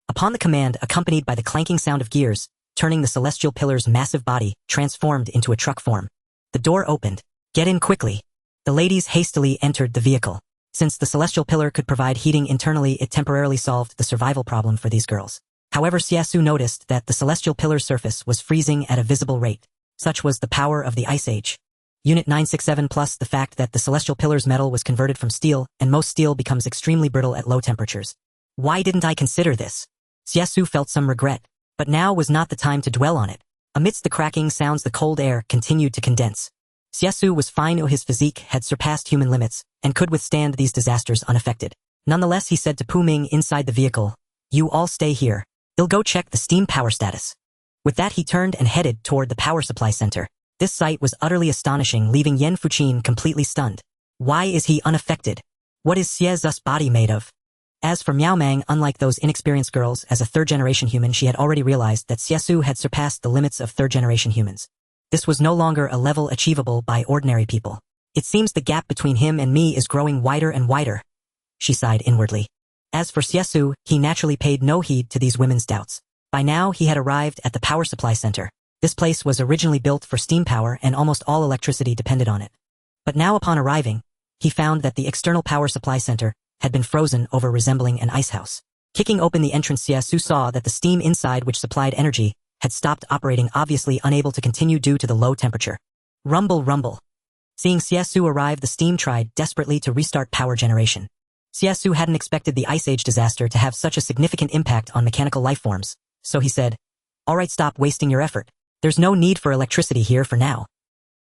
Upon the command, accompanied by the clanking sound of gears, turning, the celestial pillar's massive body transformed into a truck form. The door opened. "Get in quickly." The ladies hastily entered the vehicle. Since the celestial pillar could provide heating internally, it temporarily solved the survival problem for these girls. However, Xie Xu noticed that the celestial pillar's surface was freezing at a visible rate. Such was the power of the Ice Age. Unit 967 plus the fact that the celestial pillar's metal was converted from steel, and most steel becomes extremely brittle at low temperatures. Why didn't I consider this? Xie Xu felt some regret. But now was not the time to dwell on it. Amidst the cracking sounds, the cold air continued to condense. Xie Xu was fine. His physique had surpassed human limits and could withstand these disasters unaffected. Nonetheless, he said to Pu Ming inside the vehicle, "You all stay here. I'll go check the steam power status." With that, he turned and headed toward the power supply center. This sight was utterly astonishing, leaving Yen Fuqin completely stunned. Why is he unaffected? What is Xie Xu's body made of? As for Miao Mang, unlike those inexperienced girls, as a third-generation human, she had already realized that Xie Xu had surpassed the limits of third-generation humans. This was no longer a level achievable by ordinary people. It seems the gap between him and me is growing wider and wider. She sighed inwardly. As for Xie Xu, he naturally paid no heed to these women's doubts. By now, he had arrived at the power supply center. This place was originally built for steam power and almost all electricity depended on it. But now upon arriving, he found that the external power supply center had been frozen over, resembling an ice house. Kicking open the entrance, Xie Xu saw that the steam inside, which supplied energy, had stopped operating, obviously unable to continue due to the low temperature. Rumble, rumble. Seeing Xie Xu arrive, the steam tried desperately to restart power generation. Xie Xu hadn't expected the Ice Age disaster to have such a significant impact on mechanical lifeforms, so he said, "All right, stop wasting your effort. There's no need for electricity here for now."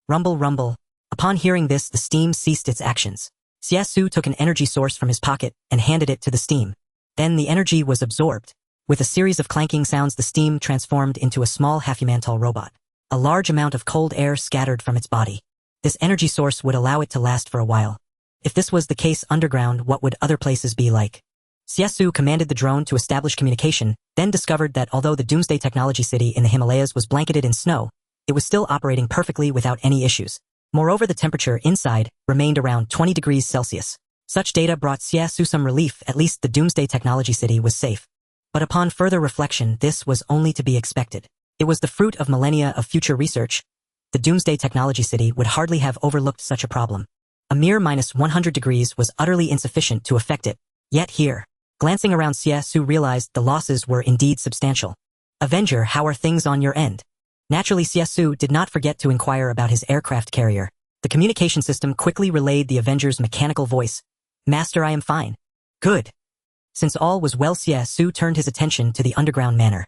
Rumble, rumble. Upon hearing this, the steam ceased its actions. Xie Xu took an energy source from his pocket and handed it to the steam. Then the energy was absorbed. With a series of clanking sounds, the steam transformed into a small half-human-tall robot. A large amount of cold air scattered from its body. This energy source would allow it to last for a while. If this was the case underground, what would other places be like? Xie Xu commanded the drone to establish communication, then discovered that although the Doomsday technology city in the Himalayas was blanketed in snow, it was still operating perfectly without any issues. Moreover, the temperature inside remained around 20 degrees Celsius. Such data brought Xie Xu some relief. At least the Doomsday technology city was safe. But upon further reflection, this was only to be expected. It was the fruit of millennia of future research. The Doomsday technology city would hardly have overlooked such a problem. A mere -100 degrees was utterly insufficient to affect it. Yet here, glancing around, Xie Xu realized the losses were indeed substantial. "Avenger, how are things on your end?" Naturally, Xie Xu did not forget to inquire about his aircraft carrier. The communication system quickly relayed the Avenger's mechanical voice. "Master, I am fine." "Good." Since all was well, Xie Xu turned his attention to the underground manor.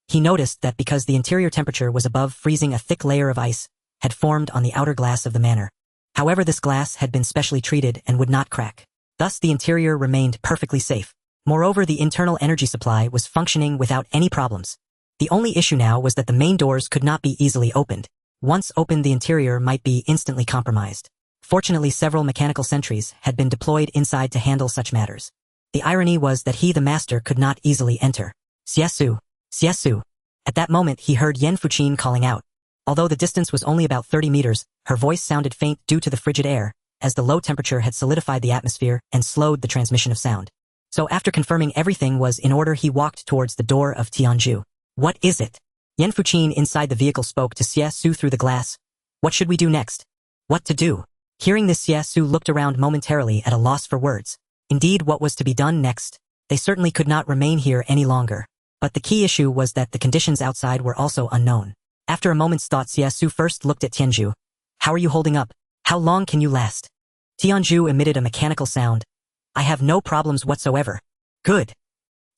He noticed that because the interior temperature was above freezing, a thick layer of ice had formed on the outer glass of the manor. However, this glass had been specially treated and would not crack. Thus, the interior remained perfectly safe. Moreover, the internal energy supply was functioning without any problems. The only issue now was that the main doors could not be easily opened. Once opened, the interior might be instantly compromised. Fortunately, several mechanical sentries had been deployed inside to handle such matters. The irony was that he, the master, could not easily enter. Xie Xu, Xie Xu. At that moment, he heard Yan Fuqin calling out. Although the distance was only about 30 meters, her voice sounded faint due to the frigid air, as the low temperature had solidified the atmosphere and slowed the transmission of sound. So after confirming everything was in order, he walked towards the door of Tianju. What is it? Yan Fuqin inside the vehicle spoke to Xie Xu through the glass. What should we do next? What to do? Hearing this, Xie Xu looked around momentarily at a loss for words. Indeed, what was to be done next? They certainly could not remain here any longer. But the key issue was that the conditions outside were also unknown. After a moment's thought, Xie Xu first looked at Tianju. How are you holding up? How long can you last? Tianju emitted a mechanical sound. I have no problems whatsoever. Good.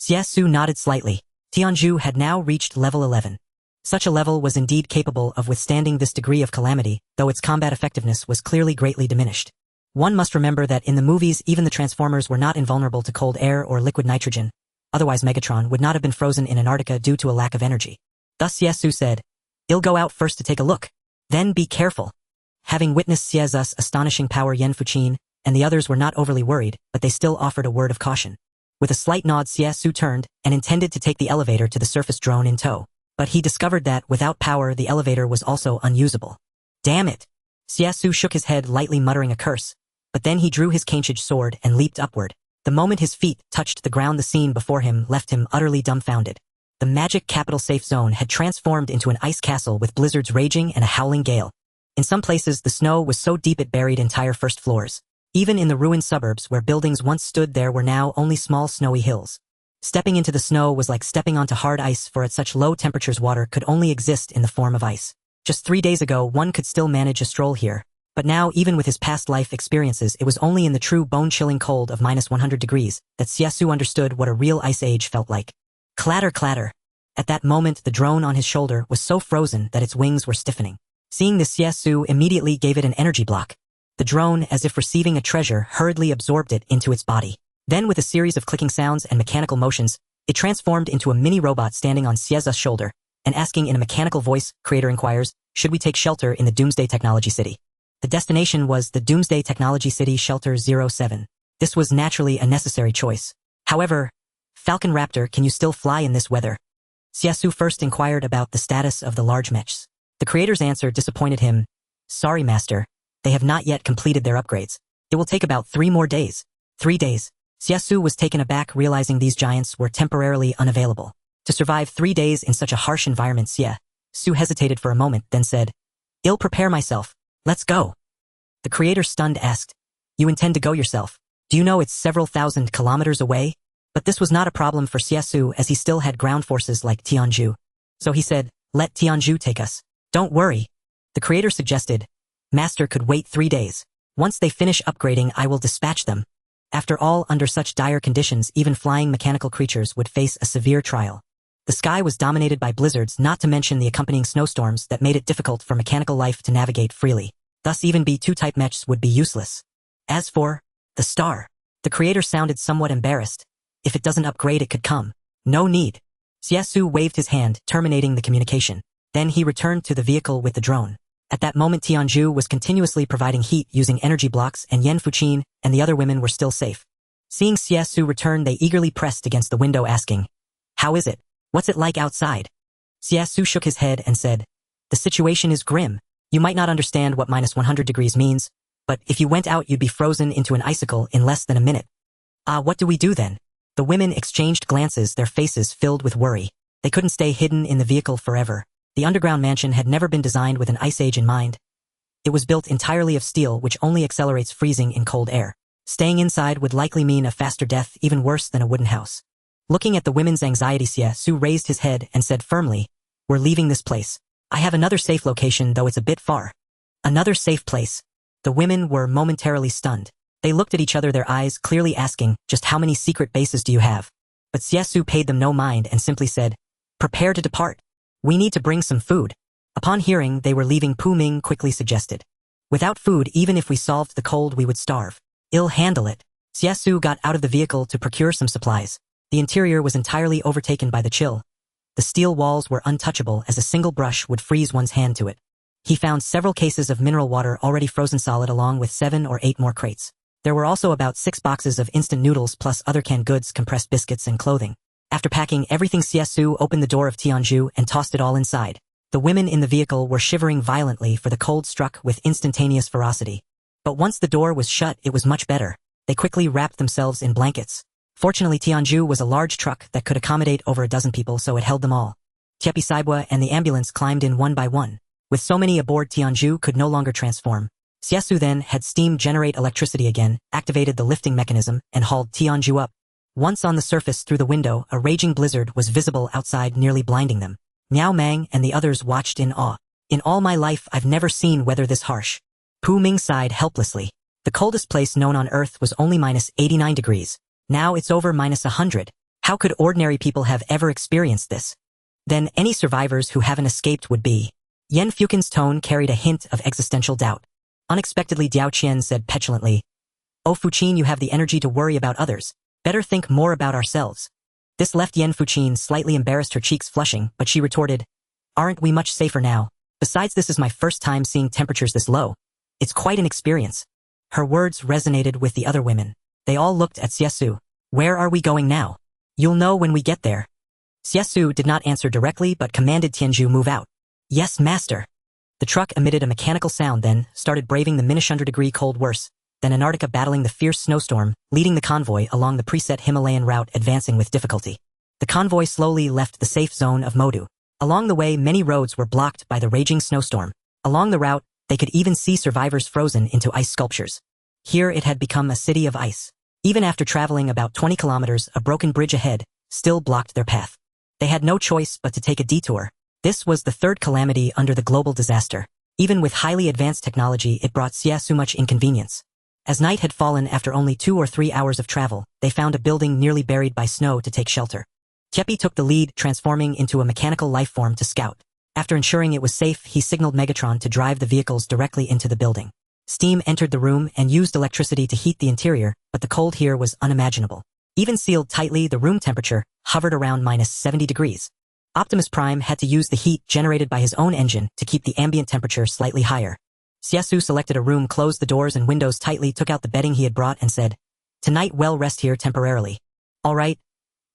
Xie Xu nodded slightly. Tianju had now reached level 11. Such a level was indeed capable of withstanding this degree of calamity, though its combat effectiveness was clearly greatly diminished. One must remember that in the movies, even the Transformers were not invulnerable to cold air or liquid nitrogen. Otherwise, Megatron would not have been frozen in Antarctica due to a lack of energy. Thus Xie Xu said, I'll go out first to take a look. Then be careful. Having witnessed Xie Xu's astonishing power, Yan Fuqin and the others were not overly worried, but they still offered a word of caution. With a slight nod, Xie Xu turned and intended to take the elevator to the surface drone in tow. But he discovered that, without power, the elevator was also unusable. Damn it! Xie Xu shook his head, lightly muttering a curse. But then he drew his Kanchage sword and leaped upward. The moment his feet touched the ground, the scene before him left him utterly dumbfounded. The magic capital safe zone had transformed into an ice castle with blizzards raging and a howling gale. In some places, the snow was so deep it buried entire first floors. Even in the ruined suburbs where buildings once stood, there were now only small snowy hills. Stepping into the snow was like stepping onto hard ice, for at such low temperatures water could only exist in the form of ice. Just 3 days ago, one could still manage a stroll here. But now, even with his past life experiences, it was only in the true bone-chilling cold of -100 degrees that Xie Xu understood what a real ice age felt like. Clatter, clatter. At that moment, the drone on his shoulder was so frozen that its wings were stiffening. Seeing this, Xie Xu immediately gave it an energy block. The drone, as if receiving a treasure, hurriedly absorbed it into its body. Then, with a series of clicking sounds and mechanical motions, it transformed into a mini robot standing on Xie Xu's shoulder, and asking in a mechanical voice, Creator inquires, should we take shelter in the Doomsday Technology City? The destination was the Doomsday Technology City Shelter 07. This was naturally a necessary choice. However, Falcon Raptor, can you still fly in this weather? Xie Xu first inquired about the status of the large mechs. The Creator's answer disappointed him. Sorry, Master. They have not yet completed their upgrades. It will take about 3 more days. 3 days. Xie Xu was taken aback, realizing these giants were temporarily unavailable. To survive 3 days in such a harsh environment, Xie Xu hesitated for a moment, then said, I'll prepare myself. Let's go. The Creator, stunned, asked, You intend to go yourself? Do you know it's several thousand kilometers away? But this was not a problem for Xie Xu, as he still had ground forces like Tianju. So he said, Let Tianju take us. Don't worry. The Creator suggested, Master could wait 3 days. Once they finish upgrading, I will dispatch them. After all, under such dire conditions, even flying mechanical creatures would face a severe trial. The sky was dominated by blizzards, not to mention the accompanying snowstorms that made it difficult for mechanical life to navigate freely. Thus even B2-type mechs would be useless. As for the star, the Creator sounded somewhat embarrassed. If it doesn't upgrade, it could come. No need. Xie Xu waved his hand, terminating the communication. Then he returned to the vehicle with the drone. At that moment, Tianju was continuously providing heat using energy blocks, and Yan Fuqin and the other women were still safe. Seeing Xie Xu return, they eagerly pressed against the window, asking, How is it? What's it like outside? Xie Xu shook his head and said, The situation is grim. You might not understand what -100 degrees means, but if you went out, you'd be frozen into an icicle in less than a minute. What do we do then? The women exchanged glances, their faces filled with worry. They couldn't stay hidden in the vehicle forever. The underground mansion had never been designed with an ice age in mind. It was built entirely of steel, which only accelerates freezing in cold air. Staying inside would likely mean a faster death, even worse than a wooden house. Looking at the women's anxiety, Xie Xu raised his head and said firmly, We're leaving this place. I have another safe location, though it's a bit far. Another safe place. The women were momentarily stunned. They looked at each other, their eyes clearly asking, Just how many secret bases do you have? But Xie Xu paid them no mind and simply said, Prepare to depart. We need to bring some food. Upon hearing they were leaving, Pu Ming quickly suggested, Without food, even if we solved the cold, we would starve. I'll handle it. Xie Xu got out of the vehicle to procure some supplies. The interior was entirely overtaken by the chill. The steel walls were untouchable as a single brush would freeze one's hand to it. He found several cases of mineral water already frozen solid along with 7 or 8 more crates. There were also about 6 boxes of instant noodles plus other canned goods, compressed biscuits, and clothing. After packing everything, Xie Xu opened the door of Tianzhu and tossed it all inside. The women in the vehicle were shivering violently, for the cold struck with instantaneous ferocity. But once the door was shut, it was much better. They quickly wrapped themselves in blankets. Fortunately, Tianzhu was a large truck that could accommodate over a dozen people, so it held them all. Tiepi Saibwa and the ambulance climbed in one by one. With so many aboard, Tianzhu could no longer transform. Xie Xu then had steam generate electricity again, activated the lifting mechanism, and hauled Tianzhu up. Once on the surface through the window, a raging blizzard was visible outside, nearly blinding them. Miao Mang and the others watched in awe. In all my life, I've never seen weather this harsh. Pu Ming sighed helplessly. The coldest place known on Earth was only -89 degrees. Now it's over -100. How could ordinary people have ever experienced this? Then any survivors who haven't escaped would be. Yan Fukin's tone carried a hint of existential doubt. Unexpectedly, Diao Qian said petulantly, "Oh Fuqin, you have the energy to worry about others. Better think more about ourselves." This left Yan Fuqin slightly embarrassed, her cheeks flushing, but she retorted, "Aren't we much safer now? Besides, this is my first time seeing temperatures this low. It's quite an experience." Her words resonated with the other women. They all looked at Xie Xu. "Where are we going now?" "You'll know when we get there." Xie Xu did not answer directly but commanded Tianzhu move out. "Yes, master." The truck emitted a mechanical sound, then started braving the -100-degree cold worse than Antarctica, battling the fierce snowstorm, leading the convoy along the preset Himalayan route, advancing with difficulty. The convoy slowly left the safe zone of Modu. Along the way, many roads were blocked by the raging snowstorm. Along the route, they could even see survivors frozen into ice sculptures. Here it had become a city of ice. Even after traveling about 20 kilometers, a broken bridge ahead still blocked their path. They had no choice but to take a detour. This was the third calamity under the global disaster. Even with highly advanced technology, it brought Xie Xu much inconvenience. As night had fallen, after only 2 or 3 hours of travel, they found a building nearly buried by snow to take shelter. Tiepi took the lead, transforming into a mechanical life form to scout. After ensuring it was safe, he signaled Megatron to drive the vehicles directly into the building. Steam entered the room and used electricity to heat the interior, but the cold here was unimaginable. Even sealed tightly, the room temperature hovered around -70 degrees. Optimus Prime had to use the heat generated by his own engine to keep the ambient temperature slightly higher. Xie Xu selected a room, closed the doors and windows tightly, took out the bedding he had brought, and said, "Tonight we'll rest here temporarily." "All right,"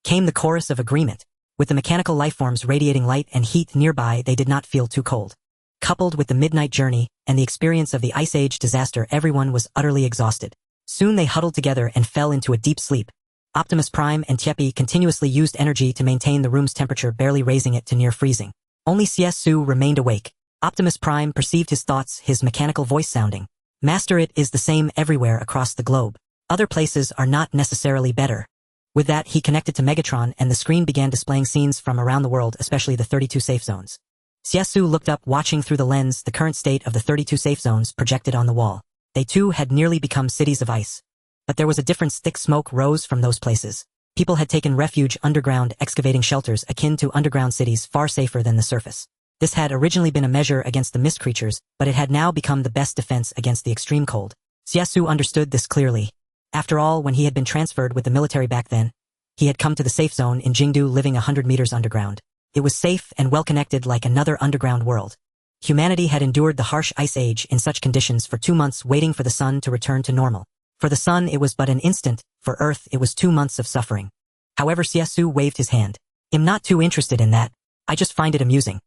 came the chorus of agreement. With the mechanical lifeforms radiating light and heat nearby, they did not feel too cold. Coupled with the midnight journey and the experience of the Ice Age disaster, everyone was utterly exhausted. Soon they huddled together and fell into a deep sleep. Optimus Prime and Tiepi continuously used energy to maintain the room's temperature, barely raising it to near freezing. Only Xie Xu remained awake. Optimus Prime perceived his thoughts, his mechanical voice sounding, "Master, it is the same everywhere across the globe. Other places are not necessarily better." With that, he connected to Megatron and the screen began displaying scenes from around the world, especially the 32 safe zones. Xie Xu looked up, watching through the lens the current state of the 32 safe zones projected on the wall. They too had nearly become cities of ice. But there was a difference. Thick smoke rose from those places. People had taken refuge underground, excavating shelters akin to underground cities, far safer than the surface. This had originally been a measure against the mist creatures, but it had now become the best defense against the extreme cold. Xie Xu understood this clearly. After all, when he had been transferred with the military back then, he had come to the safe zone in Jingdu, living 100 meters underground. It was safe and well-connected, like another underground world. Humanity had endured the harsh ice age in such conditions for 2 months, waiting for the sun to return to normal. For the sun, it was but an instant. For Earth, it was 2 months of suffering. However, Xie Xu waved his hand. "I'm not too interested in that. I just find it amusing.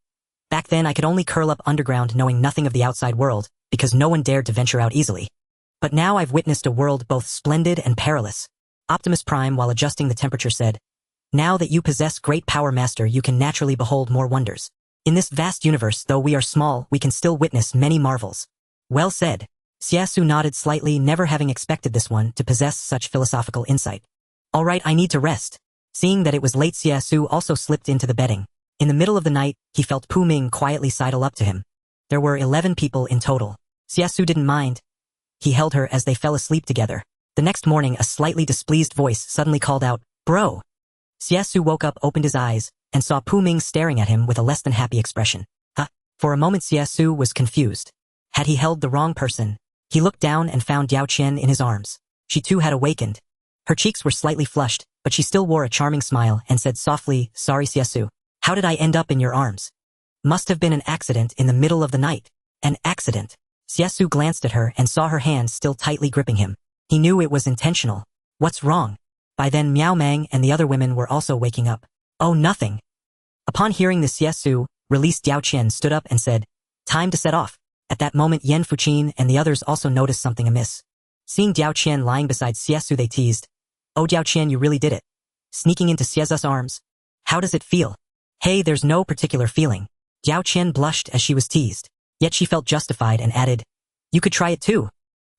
Back then, I could only curl up underground, knowing nothing of the outside world, because no one dared to venture out easily. But now I've witnessed a world both splendid and perilous." Optimus Prime, while adjusting the temperature, said, "Now that you possess great power, Master, you can naturally behold more wonders. In this vast universe, though we are small, we can still witness many marvels." "Well said." Xie Xu nodded slightly, never having expected this one to possess such philosophical insight. "All right, I need to rest." Seeing that it was late, Xie Xu also slipped into the bedding. In the middle of the night, he felt Pu Ming quietly sidle up to him. There were 11 people in total. Xie Xu didn't mind. He held her as they fell asleep together. The next morning, a slightly displeased voice suddenly called out, "Bro!" Xie Xu woke up, opened his eyes, and saw Pu Ming staring at him with a less than happy expression. Huh? For a moment, Xie Xu was confused. Had he held the wrong person? He looked down and found Diao Qian in his arms. She too had awakened. Her cheeks were slightly flushed, but she still wore a charming smile and said softly, "Sorry, Xie Xu. How did I end up in your arms?" "Must have been an accident in the middle of the night." "An accident?" Xie Xu glanced at her and saw her hand still tightly gripping him. He knew it was intentional. "What's wrong?" By then Miao Mang and the other women were also waking up. "Oh, nothing." Upon hearing this, Xie Xu, released Diao Qian, stood up and said, "Time to set off." At that moment Yen Fuqin and the others also noticed something amiss. Seeing Diao Qian lying beside Xie Xu, they teased, "Oh, Diao Qian, you really did it. Sneaking into Xie Xu's arms. How does it feel?" "Hey, there's no particular feeling." Diao Qian blushed as she was teased. Yet she felt justified and added, "You could try it too."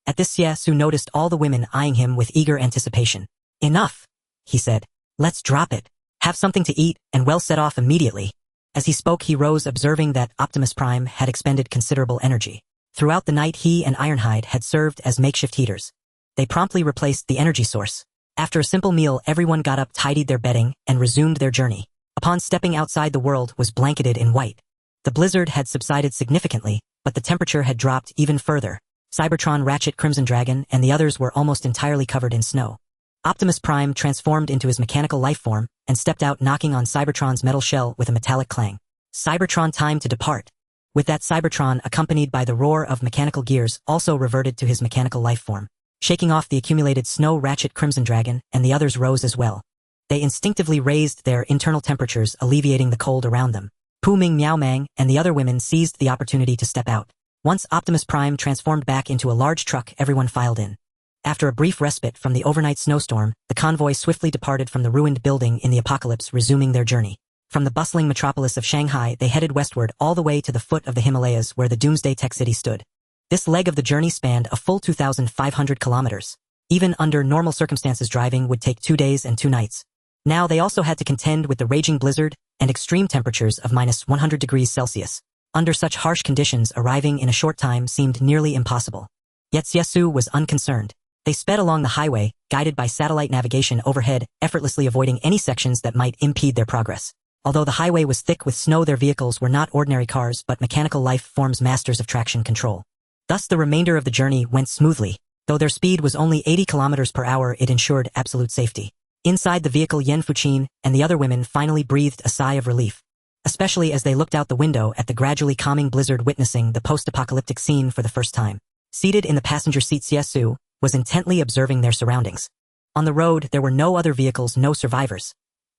At this, Xie Xu noticed all the women eyeing him with eager anticipation. "Enough," he said. "Let's drop it. Have something to eat and well set off immediately." As he spoke, he rose, observing that Optimus Prime had expended considerable energy. Throughout the night, he and Ironhide had served as makeshift heaters. They promptly replaced the energy source. After a simple meal, everyone got up, tidied their bedding, and resumed their journey. Upon stepping outside, the world was blanketed in white. The blizzard had subsided significantly, but the temperature had dropped even further. Cybertron, Ratchet, Crimson Dragon, and the others were almost entirely covered in snow. Optimus Prime transformed into his mechanical life form and stepped out, knocking on Cybertron's metal shell with a metallic clang. "Cybertron, time to depart." With that, Cybertron, accompanied by the roar of mechanical gears, also reverted to his mechanical life form. Shaking off the accumulated snow, Ratchet, Crimson Dragon, and the others rose as well. They instinctively raised their internal temperatures, alleviating the cold around them. Pu Ming, Miao Mang, and the other women seized the opportunity to step out. Once Optimus Prime transformed back into a large truck, everyone filed in. After a brief respite from the overnight snowstorm, the convoy swiftly departed from the ruined building in the apocalypse, resuming their journey. From the bustling metropolis of Shanghai, they headed westward all the way to the foot of the Himalayas, where the Doomsday Tech City stood. This leg of the journey spanned a full 2,500 kilometers. Even under normal circumstances, driving would take 2 days and 2 nights. Now they also had to contend with the raging blizzard and extreme temperatures of -100 degrees Celsius. Under such harsh conditions, arriving in a short time seemed nearly impossible. Yet Xie Xu was unconcerned. They sped along the highway, guided by satellite navigation overhead, effortlessly avoiding any sections that might impede their progress. Although the highway was thick with snow, their vehicles were not ordinary cars but mechanical life forms, masters of traction control. Thus the remainder of the journey went smoothly. Though their speed was only 80 kilometers per hour, it ensured absolute safety. Inside the vehicle, Yen Fuqin and the other women finally breathed a sigh of relief, especially as they looked out the window at the gradually calming blizzard, witnessing the post-apocalyptic scene for the first time. Seated in the passenger seat, Xie Xu was intently observing their surroundings. On the road, there were no other vehicles, no survivors.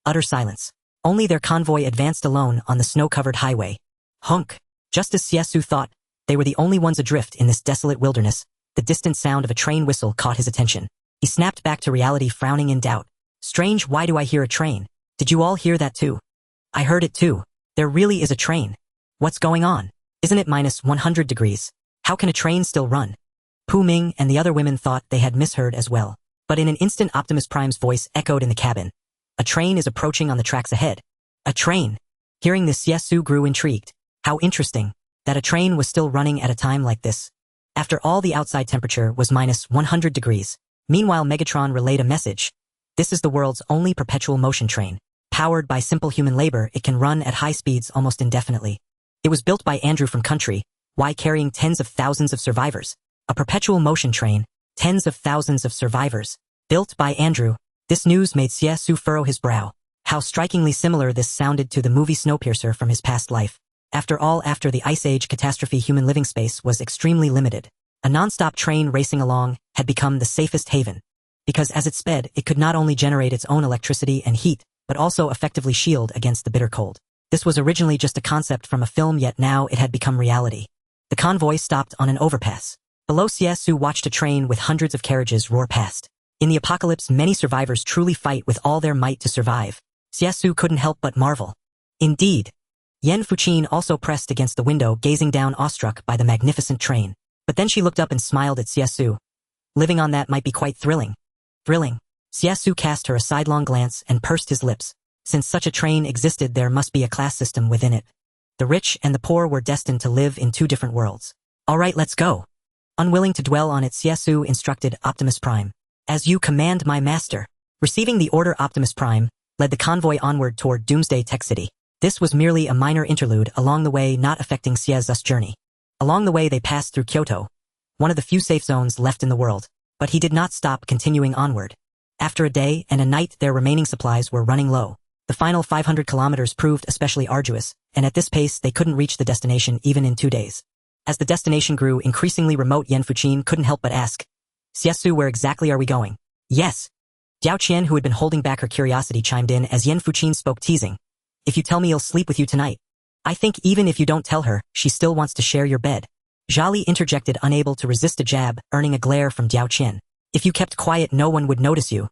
Utter silence. Only their convoy advanced alone on the snow-covered highway. Honk! Just as Xie Xu thought, they were the only ones adrift in this desolate wilderness. The distant sound of a train whistle caught his attention. He snapped back to reality, frowning in doubt. Strange, why do I hear a train? Did you all hear that too? I heard it too. There really is a train. What's going on? Isn't it -100 degrees? How can a train still run? Pu Ming and the other women thought they had misheard as well. But in an instant, Optimus Prime's voice echoed in the cabin. A train is approaching on the tracks ahead. A train. Hearing this, Xie Xu grew intrigued. How interesting that a train was still running at a time like this. After all, the outside temperature was -100 degrees. Meanwhile, Megatron relayed a message. This is the world's only perpetual motion train. Powered by simple human labor, it can run at high speeds almost indefinitely. It was built by Andrew from Country, Y, carrying tens of thousands of survivors. A perpetual motion train, tens of thousands of survivors. Built by Andrew. This news made Xie Xu furrow his brow. How strikingly similar this sounded to the movie Snowpiercer from his past life. After all, after the Ice Age catastrophe, human living space was extremely limited. A non-stop train racing along had become the safest haven. Because as it sped, it could not only generate its own electricity and heat, but also effectively shield against the bitter cold. This was originally just a concept from a film, yet now it had become reality. The convoy stopped on an overpass. Below, Xie Xu watched a train with hundreds of carriages roar past. In the apocalypse, many survivors truly fight with all their might to survive. Xie Xu couldn't help but marvel. Indeed. Yen Fuqin also pressed against the window, gazing down, awestruck by the magnificent train. But then she looked up and smiled at Xie Xu. Living on that might be quite thrilling. Thrilling. Xie Xu cast her a sidelong glance and pursed his lips. Since such a train existed, there must be a class system within it. The rich and the poor were destined to live in 2 different worlds. All right, let's go. Unwilling to dwell on it, Xie Xu instructed Optimus Prime. As you command, my master. Receiving the order, Optimus Prime led the convoy onward toward Doomsday Tech City. This was merely a minor interlude along the way, not affecting Xie Xu's journey. Along the way, they passed through Kyoto, one of the few safe zones left in the world. But he did not stop continuing onward. After a day and a night their remaining supplies were running low. The final 500 kilometers proved especially arduous, and at this pace they couldn't reach the destination even in 2 days. As the destination grew increasingly remote, Yan Fuqin couldn't help but ask, "Xie Xu, where exactly are we going?" "Yes." Diao Qian, who had been holding back her curiosity, chimed in as Yan Fuqin spoke, teasing, "If you tell me, you'll sleep with you tonight. I think even if you don't tell her, she still wants to share your bed." Zhali interjected, unable to resist a jab, earning a glare from Diao Qian. "If you kept quiet, no one would notice you."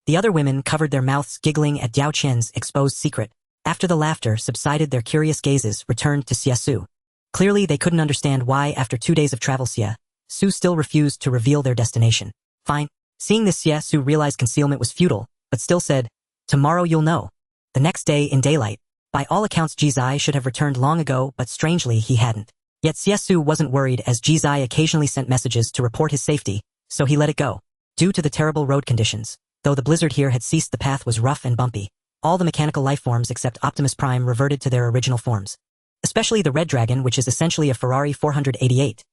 The other women covered their mouths, giggling at Diao Qian's exposed secret. After the laughter subsided, their curious gazes returned to Xie Xu. Clearly, they couldn't understand why, after 2 days of travel, Xie Xu still refused to reveal their destination. Fine. Seeing this, Xie Xu realized concealment was futile, but still said, "Tomorrow you'll know." The next day, in daylight, by all accounts Jizai should have returned long ago, but strangely he hadn't. Yet Xie Xu wasn't worried, as Jizai occasionally sent messages to report his safety, so he let it go. Due to the terrible road conditions, though the blizzard here had ceased, the path was rough and bumpy. All the mechanical life forms except Optimus Prime reverted to their original forms. Especially the Red Dragon, which is essentially a Ferrari 488,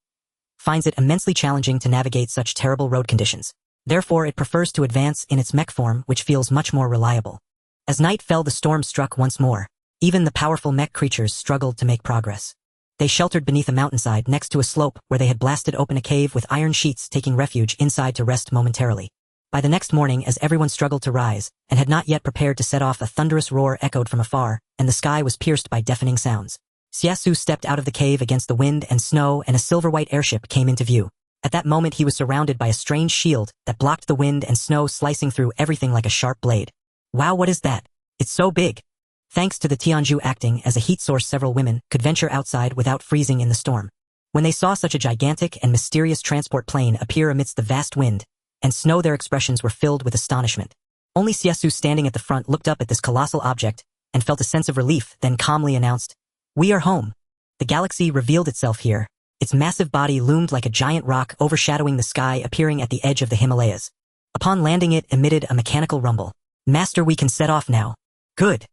finds it immensely challenging to navigate such terrible road conditions. Therefore, it prefers to advance in its mech form, which feels much more reliable. As night fell, the storm struck once more. Even the powerful mech creatures struggled to make progress. They sheltered beneath a mountainside next to a slope where they had blasted open a cave with iron sheets, taking refuge inside to rest momentarily. By the next morning, as everyone struggled to rise, and had not yet prepared to set off, a thunderous roar echoed from afar, and the sky was pierced by deafening sounds. Xie Xu stepped out of the cave against the wind and snow, and a silver-white airship came into view. At that moment he was surrounded by a strange shield that blocked the wind and snow, slicing through everything like a sharp blade. "Wow, what is that? It's so big." Thanks to the Tianzhu acting as a heat source, several women could venture outside without freezing in the storm. When they saw such a gigantic and mysterious transport plane appear amidst the vast wind and snow, their expressions were filled with astonishment. Only Xie Xu, standing at the front, looked up at this colossal object and felt a sense of relief, then calmly announced, "We are home." The galaxy revealed itself here. Its massive body loomed like a giant rock overshadowing the sky, appearing at the edge of the Himalayas. Upon landing, it emitted a mechanical rumble. "Master, we can set off now." "Good."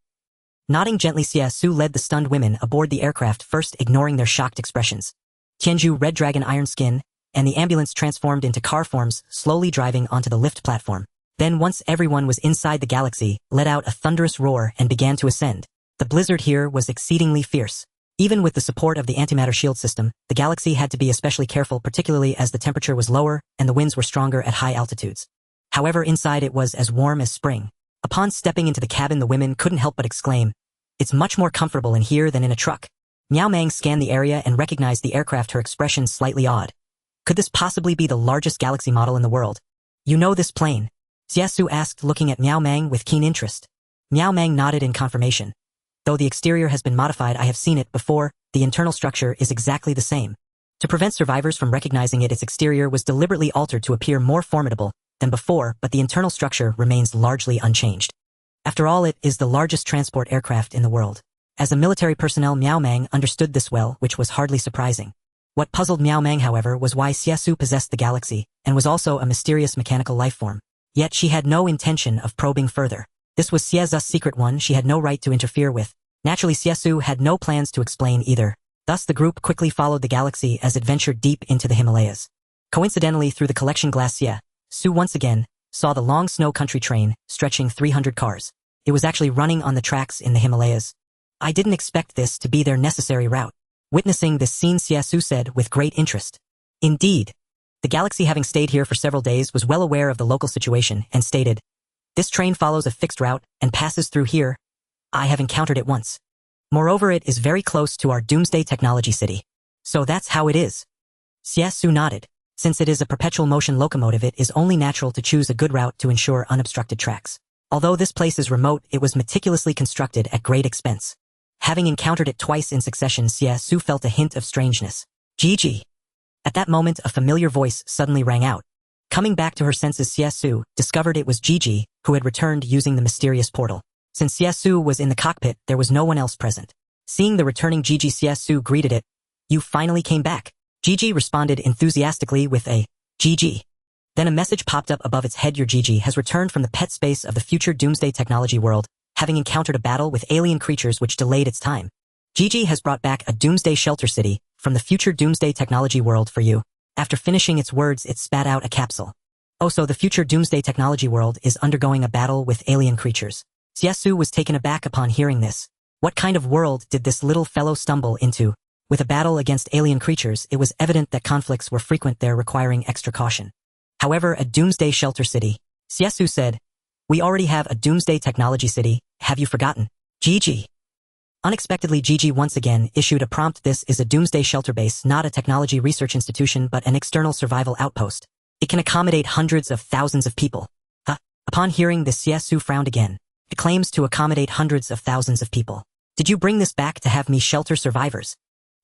Nodding gently, Xie Xu led the stunned women aboard the aircraft, first ignoring their shocked expressions. Tianzhu Red Dragon Iron Skin, and the ambulance transformed into car forms, slowly driving onto the lift platform. Then, once everyone was inside, the galaxy let out a thunderous roar and began to ascend. The blizzard here was exceedingly fierce. Even with the support of the antimatter shield system, the galaxy had to be especially careful, particularly as the temperature was lower and the winds were stronger at high altitudes. However, inside it was as warm as spring. Upon stepping into the cabin, the women couldn't help but exclaim, "It's much more comfortable in here than in a truck." Miao Mang scanned the area and recognized the aircraft, her expression slightly odd. Could this possibly be the largest galaxy model in the world? "You know this plane?" Xie Xu asked, looking at Miao Mang with keen interest. Miao Mang nodded in confirmation. "Though the exterior has been modified, I have seen it before. The internal structure is exactly the same." To prevent survivors from recognizing it, its exterior was deliberately altered to appear more formidable than before, but the internal structure remains largely unchanged. After all, it is the largest transport aircraft in the world. As a military personnel, Miao Mang understood this well, which was hardly surprising. What puzzled Miao Mang, however, was why Xie Xu possessed the galaxy and was also a mysterious mechanical life form. Yet she had no intention of probing further. This was Xie Xu's secret, one she had no right to interfere with. Naturally, Xie Xu had no plans to explain either. Thus the group quickly followed the galaxy as it ventured deep into the Himalayas. Coincidentally, through the collection glass, Xie Xu once again saw the long snow country train stretching 300 cars. It was actually running on the tracks in the Himalayas. "I didn't expect this to be their necessary route." Witnessing this scene, Xie Xu said with great interest, "Indeed." The galaxy, having stayed here for several days, was well aware of the local situation and stated, "This train follows a fixed route and passes through here. I have encountered it once. Moreover, it is very close to our Doomsday technology city." "So that's how it is." Xie Xu nodded. Since it is a perpetual motion locomotive, it is only natural to choose a good route to ensure unobstructed tracks. Although this place is remote, it was meticulously constructed at great expense. Having encountered it twice in succession, Xie Xu felt a hint of strangeness. "Gigi." At that moment, a familiar voice suddenly rang out. Coming back to her senses, Xie Xu discovered it was Gigi, who had returned using the mysterious portal. Since Xie Xu was in the cockpit, there was no one else present. Seeing the returning Gigi, Xie Xu greeted it. "You finally came back." Gigi responded enthusiastically with a "Gigi." Then a message popped up above its head. "Your Gigi has returned from the pet space of the future Doomsday technology world, having encountered a battle with alien creatures which delayed its time. Gigi has brought back a Doomsday shelter city from the future Doomsday technology world for you." After finishing its words, it spat out a capsule. Oh, so the future Doomsday technology world is undergoing a battle with alien creatures. Xie Xu was taken aback upon hearing this. What kind of world did this little fellow stumble into? With a battle against alien creatures, it was evident that conflicts were frequent there, requiring extra caution. However, a Doomsday shelter city. Xie Xu said, "We already have a Doomsday technology city, have you forgotten?" GG. Unexpectedly, Gigi once again issued a prompt. This is a Doomsday shelter base, not a technology research institution but an external survival outpost. It can accommodate hundreds of thousands of people. Upon hearing this, Xie Xu frowned again. It claims to accommodate hundreds of thousands of people. Did you bring this back to have me shelter survivors?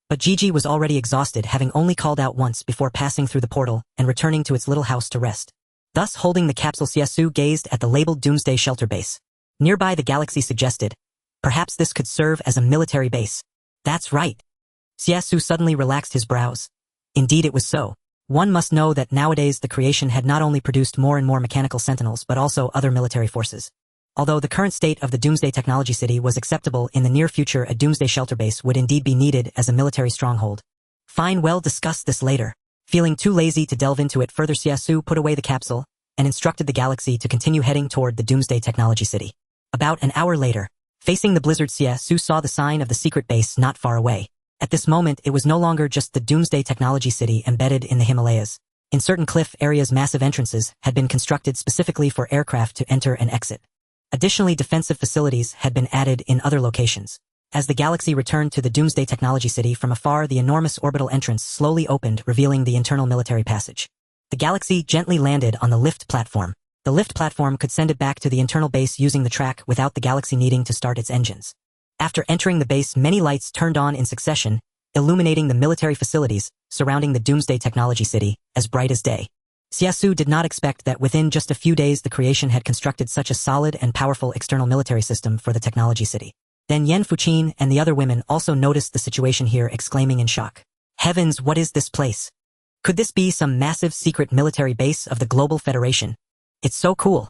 But Gigi was already exhausted, having only called out once before passing through the portal and returning to its little house to rest. Thus, holding the capsule, Xie Xu gazed at the labeled Doomsday shelter base. Nearby, the galaxy suggested, perhaps this could serve as a military base. That's right. Xie Xu suddenly relaxed his brows. Indeed, it was so. One must know that nowadays the creation had not only produced more and more mechanical sentinels but also other military forces. Although the current state of the Doomsday Technology City was acceptable, in the near future a Doomsday shelter base would indeed be needed as a military stronghold. Fine, we'll discuss this later. Feeling too lazy to delve into it further, Xie Xu put away the capsule and instructed the galaxy to continue heading toward the Doomsday Technology City. About an hour later, facing the blizzard, Xie Xu saw the sign of the secret base not far away. At this moment, it was no longer just the Doomsday Technology City embedded in the Himalayas. In certain cliff areas, massive entrances had been constructed specifically for aircraft to enter and exit. Additionally, defensive facilities had been added in other locations. As the galaxy returned to the Doomsday Technology City from afar, the enormous orbital entrance slowly opened, revealing the internal military passage. The galaxy gently landed on the lift platform. The lift platform could send it back to the internal base using the track without the galaxy needing to start its engines. After entering the base, many lights turned on in succession, illuminating the military facilities surrounding the Doomsday Technology City, as bright as day. Xie Xu did not expect that within just a few days the creation had constructed such a solid and powerful external military system for the Technology City. Then Yan Fuqin and the other women also noticed the situation here, exclaiming in shock, "Heavens, what is this place? Could this be some massive secret military base of the Global Federation? It's so cool."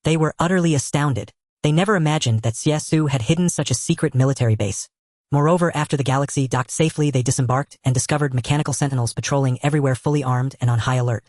They were utterly astounded. They never imagined that Xie Xu had hidden such a secret military base. Moreover, after the galaxy docked safely, they disembarked and discovered mechanical sentinels patrolling everywhere, fully armed and on high alert.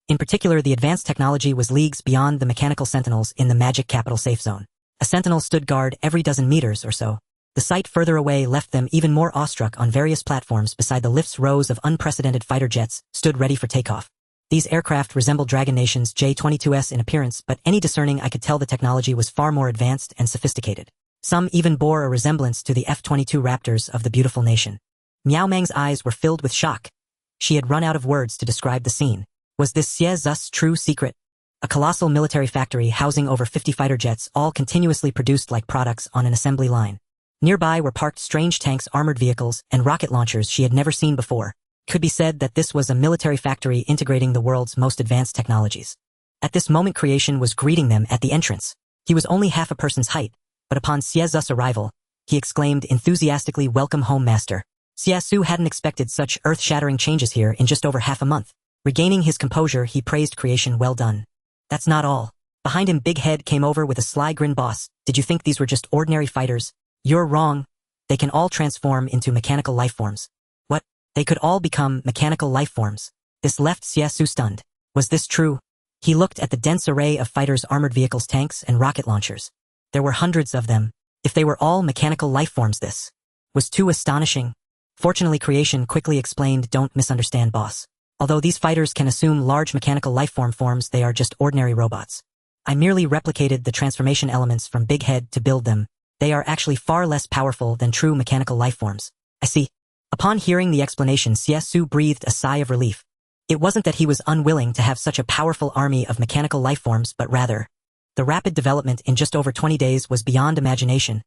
In particular, the advanced technology was leagues beyond the mechanical sentinels in the magic capital safe zone. A sentinel stood guard every dozen meters or so. The sight further away left them even more awestruck. On various platforms beside the lift's rows of unprecedented fighter jets stood ready for takeoff. These aircraft resembled Dragon Nation's J-22s in appearance, but any discerning eye could tell the technology was far more advanced and sophisticated. Some even bore a resemblance to the F-22 Raptors of the beautiful nation. Miao Meng's eyes were filled with shock. She had run out of words to describe the scene. Was this Xie Xu's true secret? A colossal military factory housing over 50 fighter jets, all continuously produced like products on an assembly line. Nearby were parked strange tanks, armored vehicles, and rocket launchers she had never seen before. It could be said that this was a military factory integrating the world's most advanced technologies. At this moment, creation was greeting them at the entrance. He was only half a person's height, but upon Xie Xu's arrival, he exclaimed enthusiastically, "Welcome home, master." Xie Xu hadn't expected such earth-shattering changes here in just over half a month. Regaining his composure, he praised creation. "Well done." That's not all. Behind him, Big Head came over with a sly grin. "Boss, did you think these were just ordinary fighters? You're wrong. They can all transform into mechanical life forms." What? They could all become mechanical life forms? This left Xie Xu stunned. Was this true? He looked at the dense array of fighters, armored vehicles, tanks, and rocket launchers. There were hundreds of them. If they were all mechanical life forms, this was too astonishing. Fortunately, creation quickly explained, "Don't misunderstand, boss. Although these fighters can assume large mechanical life forms, they are just ordinary robots. I merely replicated the transformation elements from Big Head to build them. They are actually far less powerful than true mechanical life forms." "I see." Upon hearing the explanation, Xie Xu breathed a sigh of relief. It wasn't that he was unwilling to have such a powerful army of mechanical life forms, but rather, the rapid development in just over 20 days was beyond imagination.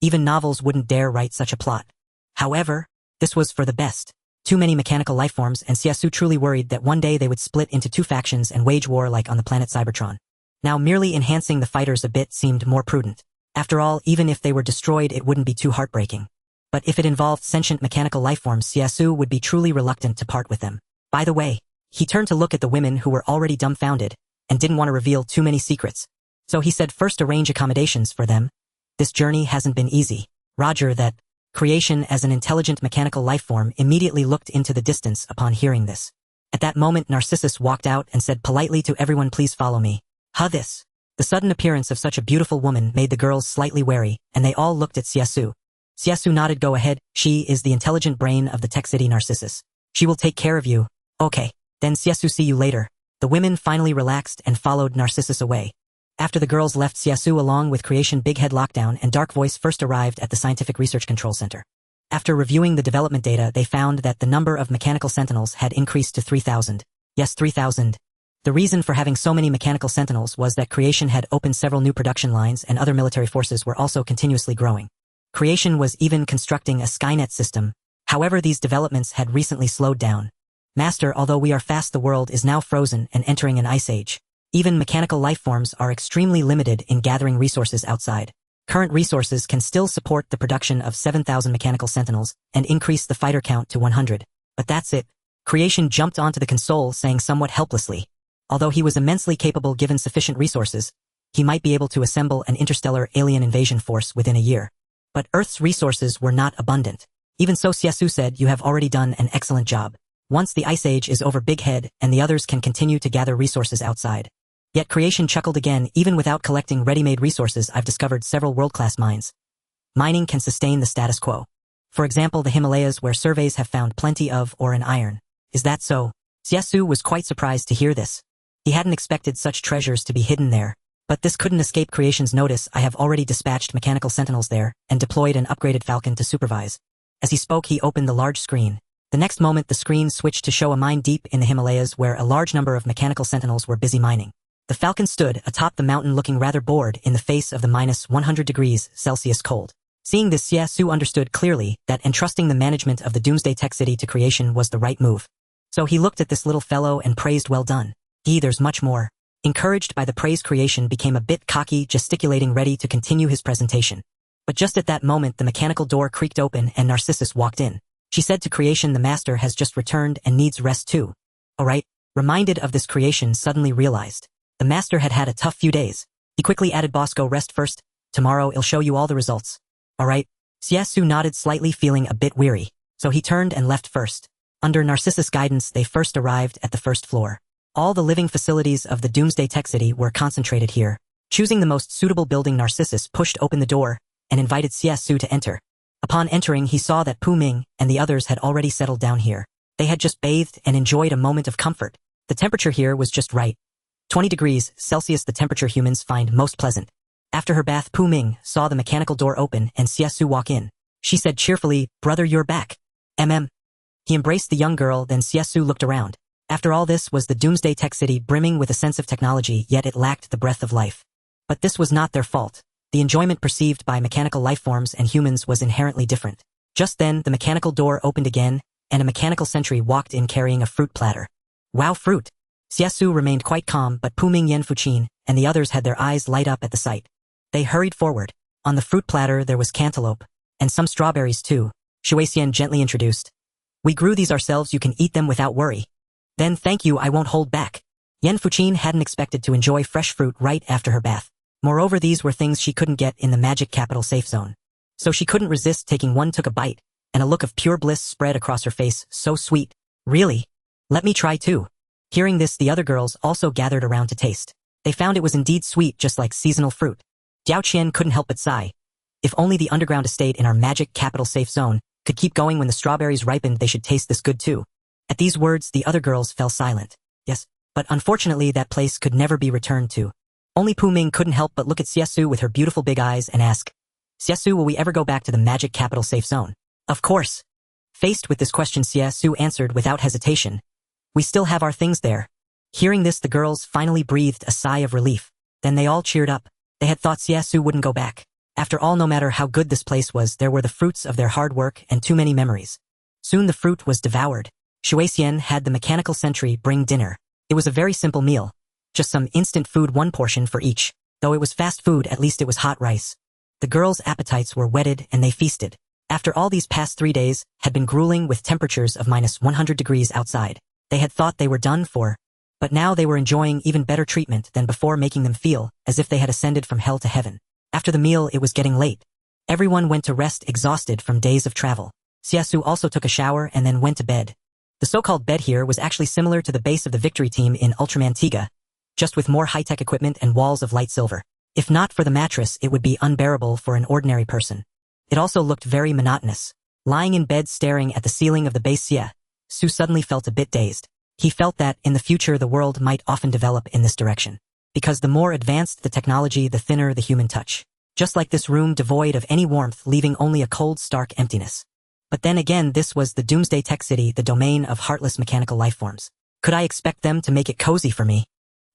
Even novels wouldn't dare write such a plot. However, this was for the best. Too many mechanical life forms, and Xie Xu truly worried that one day they would split into two factions and wage war like on the planet Cybertron. Now, merely enhancing the fighters a bit seemed more prudent. After all, even if they were destroyed, it wouldn't be too heartbreaking. But if it involved sentient mechanical life forms, Xie Xu would be truly reluctant to part with them. By the way, he turned to look at the women who were already dumbfounded and didn't want to reveal too many secrets. So he said, "First, arrange accommodations for them. This journey hasn't been easy." Roger that. Creation as an intelligent mechanical life form immediately looked into the distance upon hearing this. At that moment Narcissus walked out and said politely to everyone, please follow me. This. The sudden appearance of such a beautiful woman made the girls slightly wary, and they all looked at Xie Xu. Xie Xu nodded. Go ahead, she is the intelligent brain of the tech city, Narcissus. She will take care of you. Okay, then Xie Xu, see you later. The women finally relaxed and followed Narcissus away. After the girls left, Xie Xu along with Creation, Big Head, Lockdown, and Dark Voice first arrived at the Scientific Research Control Center. After reviewing the development data, they found that the number of mechanical sentinels had increased to 3,000. Yes, 3,000. The reason for having so many mechanical sentinels was that Creation had opened several new production lines and other military forces were also continuously growing. Creation was even constructing a Skynet system. However, these developments had recently slowed down. Master, although we are fast, the world is now frozen and entering an ice age. Even mechanical life forms are extremely limited in gathering resources outside. Current resources can still support the production of 7,000 mechanical sentinels and increase the fighter count to 100. But that's it. Creation jumped onto the console, saying somewhat helplessly. Although he was immensely capable given sufficient resources, he might be able to assemble an interstellar alien invasion force within a year. But Earth's resources were not abundant. Even so, Xie Xu said, you have already done an excellent job. Once the ice age is over, Big Head and the others can continue to gather resources outside. Yet Creation chuckled again. Even without collecting ready-made resources, I've discovered several world-class mines. Mining can sustain the status quo. For example, the Himalayas, where surveys have found plenty of ore and iron. Is that so? Xie Xu was quite surprised to hear this. He hadn't expected such treasures to be hidden there. But this couldn't escape Creation's notice. I have already dispatched mechanical sentinels there and deployed an upgraded Falcon to supervise. As he spoke, he opened the large screen. The next moment, the screen switched to show a mine deep in the Himalayas where a large number of mechanical sentinels were busy mining. The Falcon stood atop the mountain looking rather bored in the face of the minus 100 degrees Celsius cold. Seeing this, Xie Xu understood clearly that entrusting the management of the Doomsday Tech City to Creation was the right move. So he looked at this little fellow and praised, well done. There's much more. Encouraged by the praise, Creation became a bit cocky, gesticulating ready to continue his presentation. But just at that moment, the mechanical door creaked open and Narcissus walked in. She said to Creation, the master has just returned and needs rest too. Alright. Reminded of this, Creation suddenly realized. The master had had a tough few days. He quickly added, boss, go rest first. Tomorrow I'll show you all the results. Alright. Xie Xu nodded slightly, feeling a bit weary. So he turned and left first. Under Narcissus' guidance, they first arrived at the first floor. All the living facilities of the Doomsday Tech City were concentrated here. Choosing the most suitable building, Narcissus pushed open the door and invited Xie Xu to enter. Upon entering, he saw that Pu Ming and the others had already settled down here. They had just bathed and enjoyed a moment of comfort. The temperature here was just right. 20 degrees Celsius, the temperature humans find most pleasant. After her bath, Pu Ming saw the mechanical door open and Xie Xu walk in. She said cheerfully, brother, you're back. He embraced the young girl, then Xie Xu looked around. After all, this was the Doomsday Tech City, brimming with a sense of technology, yet it lacked the breath of life. But this was not their fault. The enjoyment perceived by mechanical life forms and humans was inherently different. Just then, the mechanical door opened again, and a mechanical sentry walked in carrying a fruit platter. Wow, fruit! Xie Xu remained quite calm, but Pu Ming, Yan Fuqin, and the others had their eyes light up at the sight. They hurried forward. On the fruit platter there was cantaloupe, and some strawberries too. Xie Xu gently introduced. We grew these ourselves, you can eat them without worry. Then thank you, I won't hold back. Yan Fuqin hadn't expected to enjoy fresh fruit right after her bath. Moreover, these were things she couldn't get in the magic capital safe zone. So she couldn't resist taking one, took a bite, and a look of pure bliss spread across her face. So sweet. Really? Let me try too. Hearing this, the other girls also gathered around to taste. They found it was indeed sweet, just like seasonal fruit. Diao Qian couldn't help but sigh. If only the underground estate in our magic capital safe zone could keep going. When the strawberries ripened, they should taste this good too. At these words, the other girls fell silent. Yes, but unfortunately that place could never be returned to. Only Pu Ming couldn't help but look at Xie Xu with her beautiful big eyes and ask, Xie Xu, will we ever go back to the magic capital safe zone? Of course. Faced with this question, Xie Xu answered without hesitation. We still have our things there. Hearing this, the girls finally breathed a sigh of relief. Then they all cheered up. They had thought Xie Xu wouldn't go back. After all, no matter how good this place was, there were the fruits of their hard work and too many memories. Soon the fruit was devoured. Xie Xu had the mechanical sentry bring dinner. It was a very simple meal. Just some instant food, one portion for each. Though it was fast food, at least it was hot rice. The girls' appetites were whetted and they feasted. After all, these past 3 days had been grueling with temperatures of minus 100 degrees outside. They had thought they were done for. But now they were enjoying even better treatment than before, making them feel as if they had ascended from hell to heaven. After the meal, it was getting late. Everyone went to rest, exhausted from days of travel. Xie Xu also took a shower and then went to bed. The so-called bed here was actually similar to the base of the Victory team in Ultraman Tiga, just with more high-tech equipment and walls of light silver. If not for the mattress, it would be unbearable for an ordinary person. It also looked very monotonous. Lying in bed staring at the ceiling of the base, Xie Xu suddenly felt a bit dazed. He felt that, in the future, the world might often develop in this direction. Because the more advanced the technology, the thinner the human touch. Just like this room devoid of any warmth, leaving only a cold, stark emptiness. But then again, this was the Doomsday Tech City, the domain of heartless mechanical lifeforms. Could I expect them to make it cozy for me?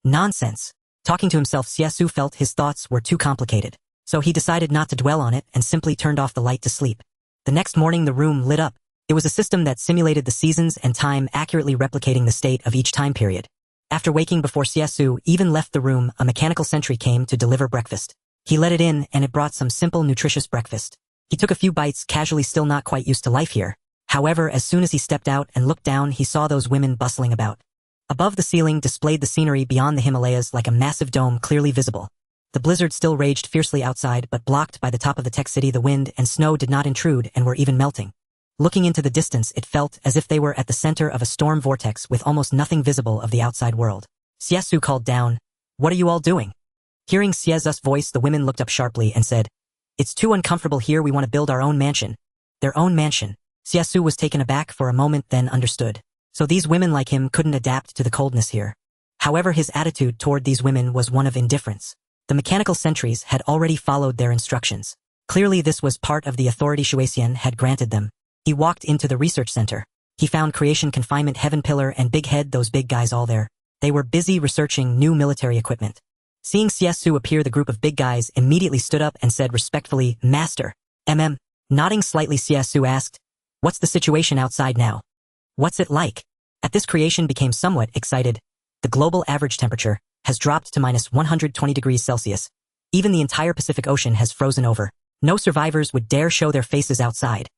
Nonsense. Talking to himself, Xie Xu felt his thoughts were too complicated. So he decided not to dwell on it and simply turned off the light to sleep. The next morning, the room lit up. It was a system that simulated the seasons and time, accurately replicating the state of each time period. After waking before Xie Xu even left the room, a mechanical sentry came to deliver breakfast. He let it in, and it brought some simple, nutritious breakfast. He took a few bites, casually, still not quite used to life here. However, as soon as he stepped out and looked down, he saw those women bustling about. Above the ceiling displayed the scenery beyond the Himalayas like a massive dome clearly visible. The blizzard still raged fiercely outside, but blocked by the top of the tech city, the wind and snow did not intrude and were even melting. Looking into the distance, it felt as if they were at the center of a storm vortex with almost nothing visible of the outside world. Xie Xu called down, "What are you all doing?" Hearing Xie Xu's voice, the women looked up sharply and said, "It's too uncomfortable here, we want to build our own mansion." Their own mansion. Xie Xu was taken aback for a moment, then understood. So these women like him couldn't adapt to the coldness here. However, his attitude toward these women was one of indifference. The mechanical sentries had already followed their instructions. Clearly this was part of the authority Shuexian had granted them. He walked into the research center. He found Creation, Confinement, Heaven Pillar, and Big Head, those big guys all there. They were busy researching new military equipment. Seeing Xie Xu appear, the group of big guys immediately stood up and said respectfully, "Master." Nodding slightly, Xie Xu asked, "What's the situation outside now? What's it like?" At this, Creation became somewhat excited. The global average temperature has dropped to minus 120 degrees Celsius. Even the entire Pacific Ocean has frozen over. No survivors would dare show their faces outside.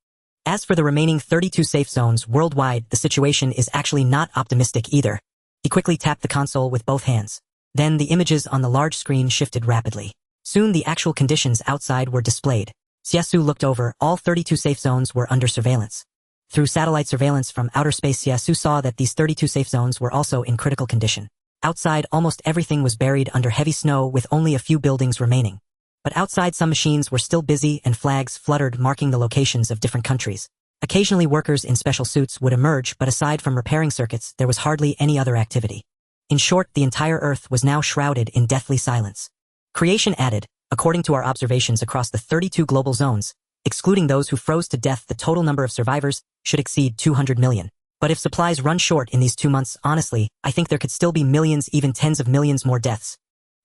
As for the remaining 32 safe zones worldwide, the situation is actually not optimistic either. He quickly tapped the console with both hands. Then the images on the large screen shifted rapidly. Soon the actual conditions outside were displayed. Xie Xu looked over. All 32 safe zones were under surveillance. Through satellite surveillance from outer space, Xie Xu saw that these 32 safe zones were also in critical condition. Outside, almost everything was buried under heavy snow with only a few buildings remaining. But outside, some machines were still busy and flags fluttered marking the locations of different countries. Occasionally workers in special suits would emerge, but aside from repairing circuits, there was hardly any other activity. In short, the entire Earth was now shrouded in deathly silence. Creation added, according to our observations across the 32 global zones, excluding those who froze to death, the total number of survivors should exceed 200 million. But if supplies run short in these 2 months, honestly, I think there could still be millions, even tens of millions more deaths.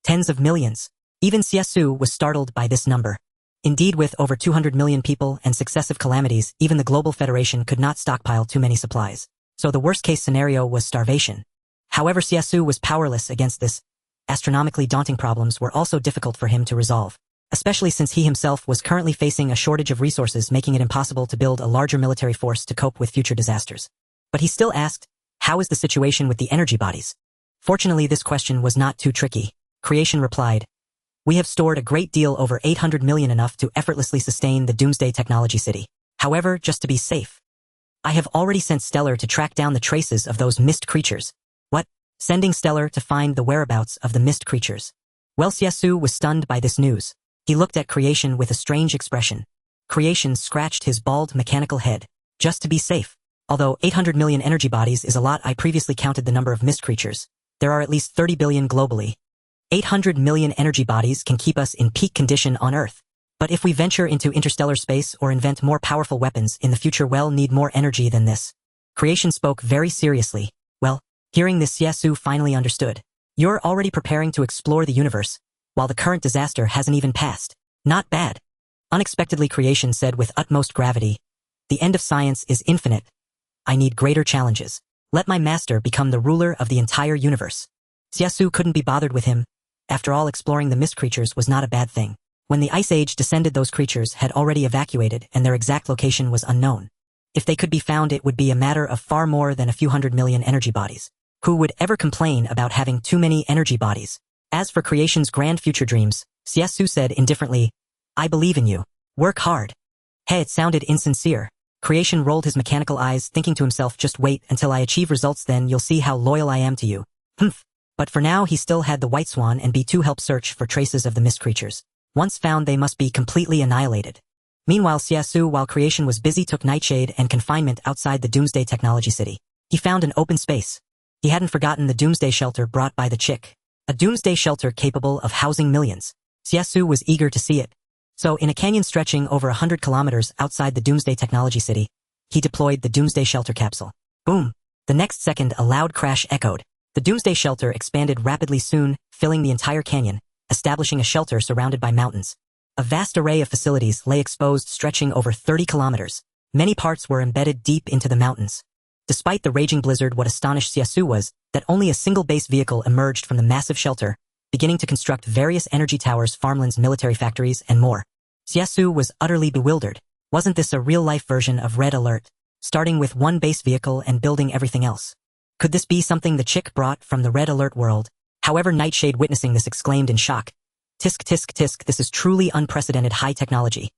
Tens of millions. Even Xie Xu was startled by this number. Indeed, with over 200 million people and successive calamities, even the Global Federation could not stockpile too many supplies. So the worst-case scenario was starvation. However, Xie Xu was powerless against this. Astronomically daunting problems were also difficult for him to resolve, especially since he himself was currently facing a shortage of resources, making it impossible to build a larger military force to cope with future disasters. But he still asked, "How is the situation with the energy bodies?" Fortunately, this question was not too tricky. Creation replied, "We have stored a great deal, over 800 million, enough to effortlessly sustain the Doomsday Technology City. However, just to be safe, I have already sent Stellar to track down the traces of those mist creatures." "What? Sending Stellar to find the whereabouts of the mist creatures?" Well, Xie Xu was stunned by this news. He looked at Creation with a strange expression. Creation scratched his bald mechanical head. "Just to be safe. Although 800 million energy bodies is a lot, I previously counted the number of mist creatures. There are at least 30 billion globally. 800 million energy bodies can keep us in peak condition on Earth. But if we venture into interstellar space or invent more powerful weapons in the future, we'll need more energy than this." Creation spoke very seriously. Well, hearing this, Xie Xu finally understood. "You're already preparing to explore the universe, while the current disaster hasn't even passed. Not bad." Unexpectedly, Creation said with utmost gravity, "The end of science is infinite. I need greater challenges. Let my master become the ruler of the entire universe." Xie Xu couldn't be bothered with him. After all, exploring the mist creatures was not a bad thing. When the Ice Age descended, those creatures had already evacuated and their exact location was unknown. If they could be found, it would be a matter of far more than a few hundred million energy bodies. Who would ever complain about having too many energy bodies? As for Creation's grand future dreams, Xie Xu said indifferently, "I believe in you. Work hard." Hey, it sounded insincere. Creation rolled his mechanical eyes, thinking to himself, just wait until I achieve results, then you'll see how loyal I am to you. Humph. But for now he still had the White Swan and B2 help search for traces of the mist creatures. Once found, they must be completely annihilated. Meanwhile, Xie Xu, while Creation was busy, took Nightshade and confinement outside the Doomsday Technology City. He found an open space. He hadn't forgotten the Doomsday shelter brought by the chick. A Doomsday shelter capable of housing millions. Xie Xu was eager to see it. So, in a canyon stretching over 100 kilometers outside the Doomsday Technology City, he deployed the Doomsday shelter capsule. Boom! The next second, a loud crash echoed. The Doomsday shelter expanded rapidly, soon filling the entire canyon, establishing a shelter surrounded by mountains. A vast array of facilities lay exposed, stretching over 30 kilometers. Many parts were embedded deep into the mountains. Despite the raging blizzard, what astonished Xie Xu was that only a single base vehicle emerged from the massive shelter, beginning to construct various energy towers, farmlands, military factories, and more. Xie Xu was utterly bewildered. Wasn't this a real-life version of Red Alert, starting with one base vehicle and building everything else? Could this be something the chick brought from the Red Alert world? However, Nightshade, witnessing this, exclaimed in shock, "Tisk tisk tisk, this is truly unprecedented high technology."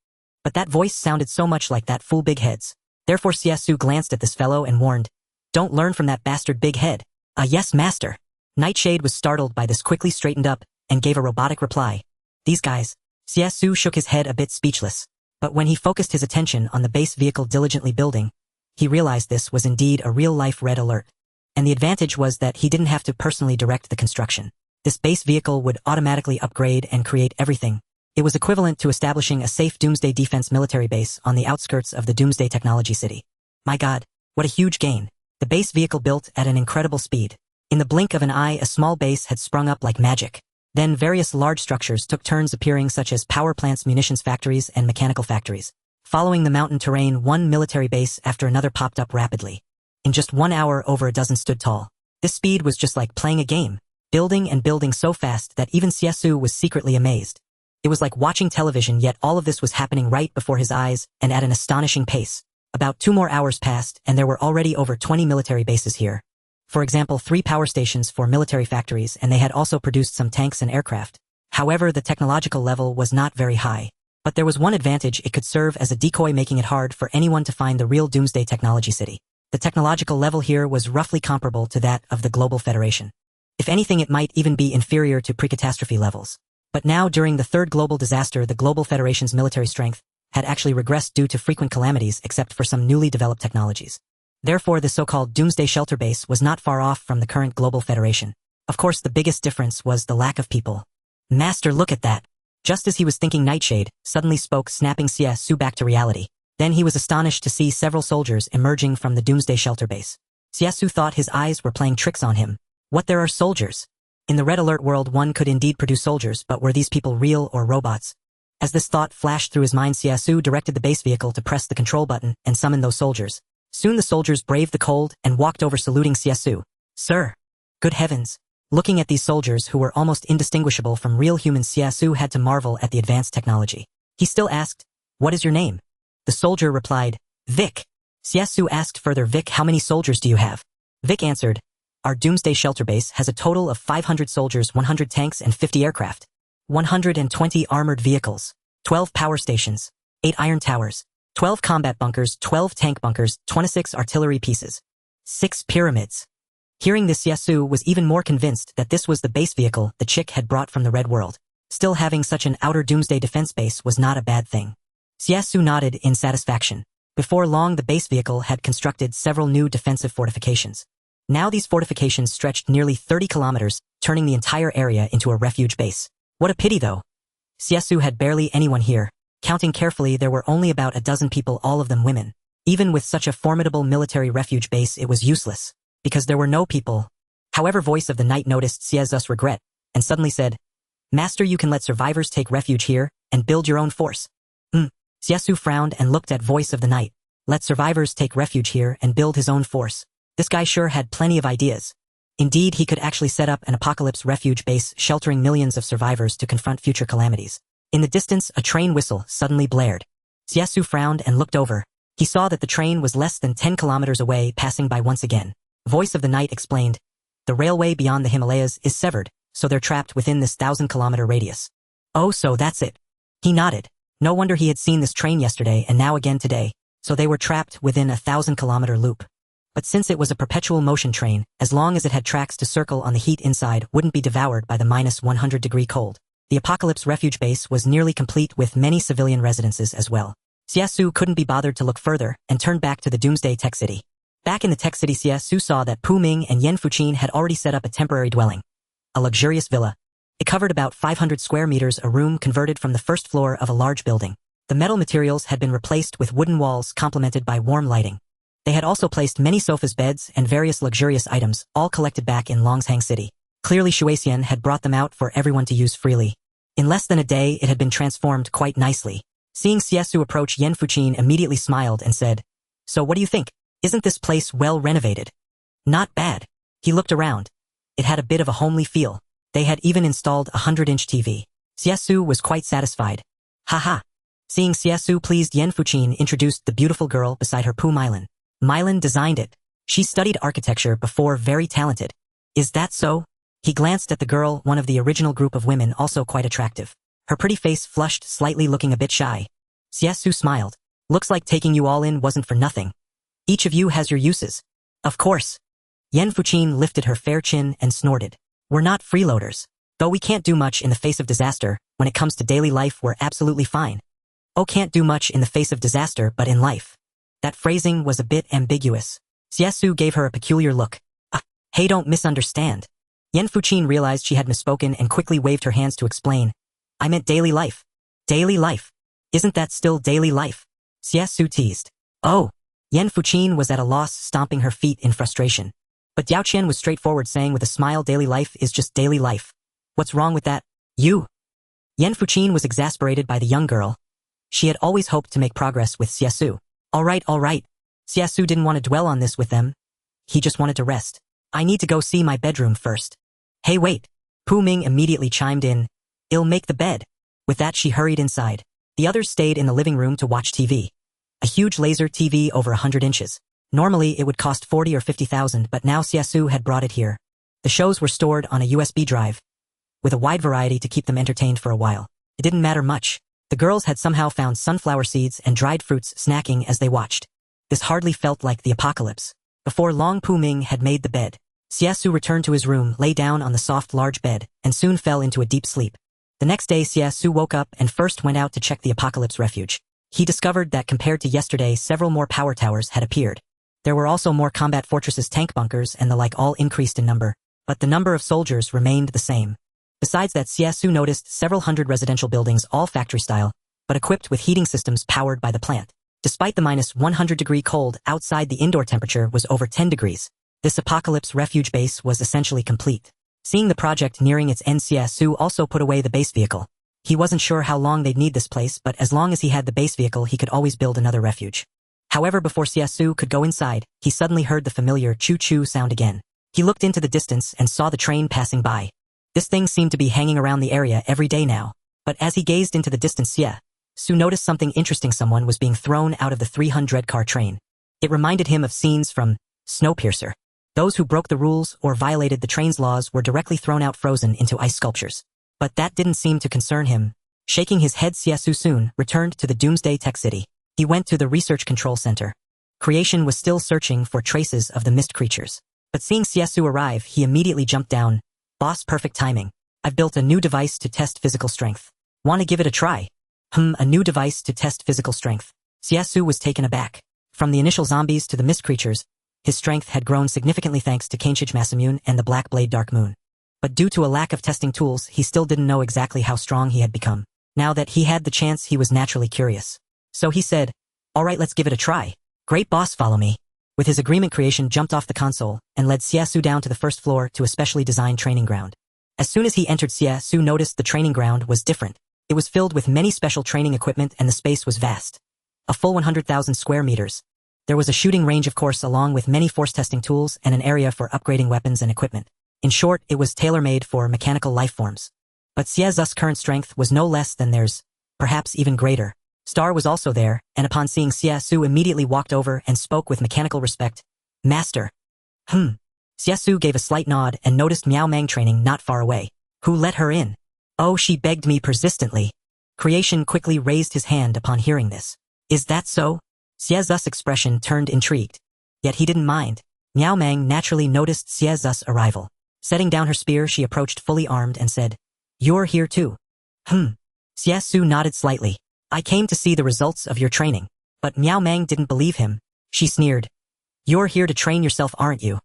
But that voice sounded so much like that fool Big Head's. Therefore Xie Xu glanced at this fellow and warned, "Don't learn from that bastard Big Head." Yes, master." Nightshade was startled by this, quickly straightened up, and gave a robotic reply. "These guys." Xie Xu shook his head, a bit speechless. But when he focused his attention on the base vehicle diligently building, he realized this was indeed a real-life Red Alert. And the advantage was that he didn't have to personally direct the construction. This base vehicle would automatically upgrade and create everything. It was equivalent to establishing a safe Doomsday defense military base on the outskirts of the Doomsday Technology City. My god, what a huge gain. The base vehicle built at an incredible speed. In the blink of an eye, a small base had sprung up like magic. Then various large structures took turns appearing, such as power plants, munitions factories, and mechanical factories. Following the mountain terrain, one military base after another popped up rapidly. In just 1 hour, over a dozen stood tall. This speed was just like playing a game, building and building so fast that even Xie Xu was secretly amazed. It was like watching television, yet all of this was happening right before his eyes and at an astonishing pace. About 2 more hours passed, and there were already over 20 military bases here. For example, 3 power stations for military factories, and they had also produced some tanks and aircraft. However, the technological level was not very high. But there was one advantage: it could serve as a decoy, making it hard for anyone to find the real Doomsday Technology City. The technological level here was roughly comparable to that of the Global Federation. If anything, it might even be inferior to pre-catastrophe levels. But now, during the third global disaster, the Global Federation's military strength had actually regressed due to frequent calamities, except for some newly developed technologies. Therefore, the so-called Doomsday shelter base was not far off from the current Global Federation. Of course, the biggest difference was the lack of people. "Master, look at that." Just as he was thinking, Nightshade suddenly spoke, snapping Xie Xu back to reality. Then he was astonished to see several soldiers emerging from the Doomsday shelter base. Xie Xu thought his eyes were playing tricks on him. What, there are soldiers? In the Red Alert world, one could indeed produce soldiers, but were these people real or robots? As this thought flashed through his mind, Xie Xu directed the base vehicle to press the control button and summon those soldiers. Soon the soldiers braved the cold and walked over, saluting Xie Xu. "Sir." Good heavens. Looking at these soldiers, who were almost indistinguishable from real humans, Xie Xu had to marvel at the advanced technology. He still asked, "What is your name?" The soldier replied, "Vic." Xie Xu asked further, "Vic, how many soldiers do you have?" Vic answered, "Our Doomsday shelter base has a total of 500 soldiers, 100 tanks and 50 aircraft, 120 armored vehicles, 12 power stations, 8 iron towers, 12 combat bunkers, 12 tank bunkers, 26 artillery pieces, 6 pyramids." Hearing this, Xie Xu was even more convinced that this was the base vehicle the chick had brought from the Red World. Still, having such an outer Doomsday defense base was not a bad thing. Xie Xu nodded in satisfaction. Before long, the base vehicle had constructed several new defensive fortifications. Now these fortifications stretched nearly 30 kilometers, turning the entire area into a refuge base. What a pity, though. Xie Xu had barely anyone here. Counting carefully, there were only about a dozen people, all of them women. Even with such a formidable military refuge base, it was useless, because there were no people. However, Voice of the Night noticed Xie Xu's regret, and suddenly said, "Master, you can let survivors take refuge here, and build your own force." Xie Xu frowned and looked at Voice of the Night. Let survivors take refuge here and build his own force. This guy sure had plenty of ideas. Indeed, he could actually set up an apocalypse refuge base, sheltering millions of survivors to confront future calamities. In the distance, a train whistle suddenly blared. Xie Xu frowned and looked over. He saw that the train was less than 10 kilometers away, passing by once again. Voice of the Night explained, "The railway beyond the Himalayas is severed, so they're trapped within this 1,000-kilometer radius." "Oh, so that's it." He nodded. No wonder he had seen this train yesterday and now again today. so they were trapped within a 1,000-kilometer loop. But since it was a perpetual motion train, as long as it had tracks to circle on the heat inside wouldn't be devoured by the -100-degree cold. The Apocalypse refuge base was nearly complete with many civilian residences as well. Xie Xu couldn't be bothered to look further and turned back to the Doomsday Tech City. Back in the Tech City, Xie Xu saw that Pu Ming and Yan Fuqin had already set up a temporary dwelling. A luxurious villa. It covered about 500 square meters, a room converted from the first floor of a large building. The metal materials had been replaced with wooden walls complemented by warm lighting. They had also placed many sofas, beds, and various luxurious items, all collected back in Longshang City. Clearly Xie Xu had brought them out for everyone to use freely. In less than a day it had been transformed quite nicely. Seeing Xie Xu approach, Yan Fuqin immediately smiled and said, "So what do you think? Isn't this place well renovated?" "Not bad." He looked around. It had a bit of a homely feel. They had even installed a 100-inch TV. Xie Xu was quite satisfied. Haha. Seeing Xie Xu pleased, Yan Fuqin introduced the beautiful girl beside her, Pu Meilan. Meilan designed it. She studied architecture before, very talented. Is that so? He glanced at the girl, one of the original group of women, also quite attractive. Her pretty face flushed slightly, looking a bit shy. Xie Xu smiled. Looks like taking you all in wasn't for nothing. Each of you has your uses. Of course. Yan Fuqin lifted her fair chin and snorted. We're not freeloaders. Though we can't do much in the face of disaster, when it comes to daily life we're absolutely fine. Oh, can't do much in the face of disaster, but in life. That phrasing was a bit ambiguous. Xie Xu gave her a peculiar look. Hey, don't misunderstand. Yan Fuqin realized she had misspoken and quickly waved her hands to explain. I meant daily life. Daily life. Isn't that still daily life? Xie Xu teased. Oh. Yan Fuqin was at a loss, stomping her feet in frustration. But Diaoqian was straightforward, saying with a smile, daily life is just daily life. What's wrong with that? You. Yan Fuqin was exasperated by the young girl. She had always hoped to make progress with Xie Xu. All right. Xie Xu didn't want to dwell on this with them. He just wanted to rest. I need to go see my bedroom first. Hey, wait. Pu Ming immediately chimed in. I'll make the bed. With that she hurried inside. The others stayed in the living room to watch TV. A huge laser TV over 100 inches. Normally it would cost 40 or 50,000, but now Xie Xu had brought it here. The shows were stored on a USB drive, with a wide variety to keep them entertained for a while. It didn't matter much. The girls had somehow found sunflower seeds and dried fruits snacking as they watched. This hardly felt like the apocalypse. Before long Pu Ming had made the bed. Xie Xu returned to his room, lay down on the soft large bed, and soon fell into a deep sleep. The next day Xie Xu woke up and first went out to check the Apocalypse refuge. He discovered that compared to yesterday several more power towers had appeared. There were also more combat fortresses, tank bunkers, and the like, all increased in number, but the number of soldiers remained the same. Besides that, Xie Xu noticed several hundred residential buildings, all factory style, but equipped with heating systems powered by the plant. Despite the -100-degree cold outside, the indoor temperature was over 10 degrees. This Apocalypse refuge base was essentially complete. Seeing the project nearing its end, Xie Xu also put away the base vehicle. He wasn't sure how long they'd need this place, but as long as he had the base vehicle he could always build another refuge. However, before Xie Xu could go inside, he suddenly heard the familiar choo-choo sound again. He looked into the distance and saw the train passing by. This thing seemed to be hanging around the area every day now. But as he gazed into the distance, Xie Xu noticed something interesting. Someone was being thrown out of the 300-car train. It reminded him of scenes from Snowpiercer. Those who broke the rules or violated the train's laws were directly thrown out, frozen into ice sculptures. But that didn't seem to concern him. Shaking his head, Xie Xu soon returned to the Doomsday Tech City. He went to the Research Control Center. Creation was still searching for traces of the mist creatures. But seeing Xie Xu arrive, he immediately jumped down. Boss, perfect timing. I've built a new device to test physical strength. Want to give it a try? A new device to test physical strength. Xie Xu was taken aback. From the initial zombies to the mist creatures, his strength had grown significantly thanks to Kanchij Masamune and the Black Blade Dark Moon. But due to a lack of testing tools, he still didn't know exactly how strong he had become. Now that he had the chance, he was naturally curious. So he said, alright, let's give it a try. Great boss, follow me. With his agreement, Creation jumped off the console and led Xie Xu down to the first floor to a specially designed training ground. As soon as he entered, Xie Xu noticed the training ground was different. It was filled with many special training equipment and the space was vast. A full 100,000 square meters. There was a shooting range, of course, along with many force testing tools and an area for upgrading weapons and equipment. In short, it was tailor-made for mechanical lifeforms. But Xie Xu's current strength was no less than theirs, perhaps even greater. Star was also there, and upon seeing Xie Xu immediately walked over and spoke with mechanical respect. Master. Xie Xu gave a slight nod and noticed Miao Mang training not far away. Who let her in? Oh, she begged me persistently. Creation quickly raised his hand upon hearing this. Is that so? Xie Xu's expression turned intrigued. Yet he didn't mind. Miao Meng naturally noticed Xie Xu's arrival. Setting down her spear, she approached fully armed and said, "You're here too." Xie Xu nodded slightly. "I came to see the results of your training." But Miao Meng didn't believe him. She sneered. "You're here to train yourself, aren't you?"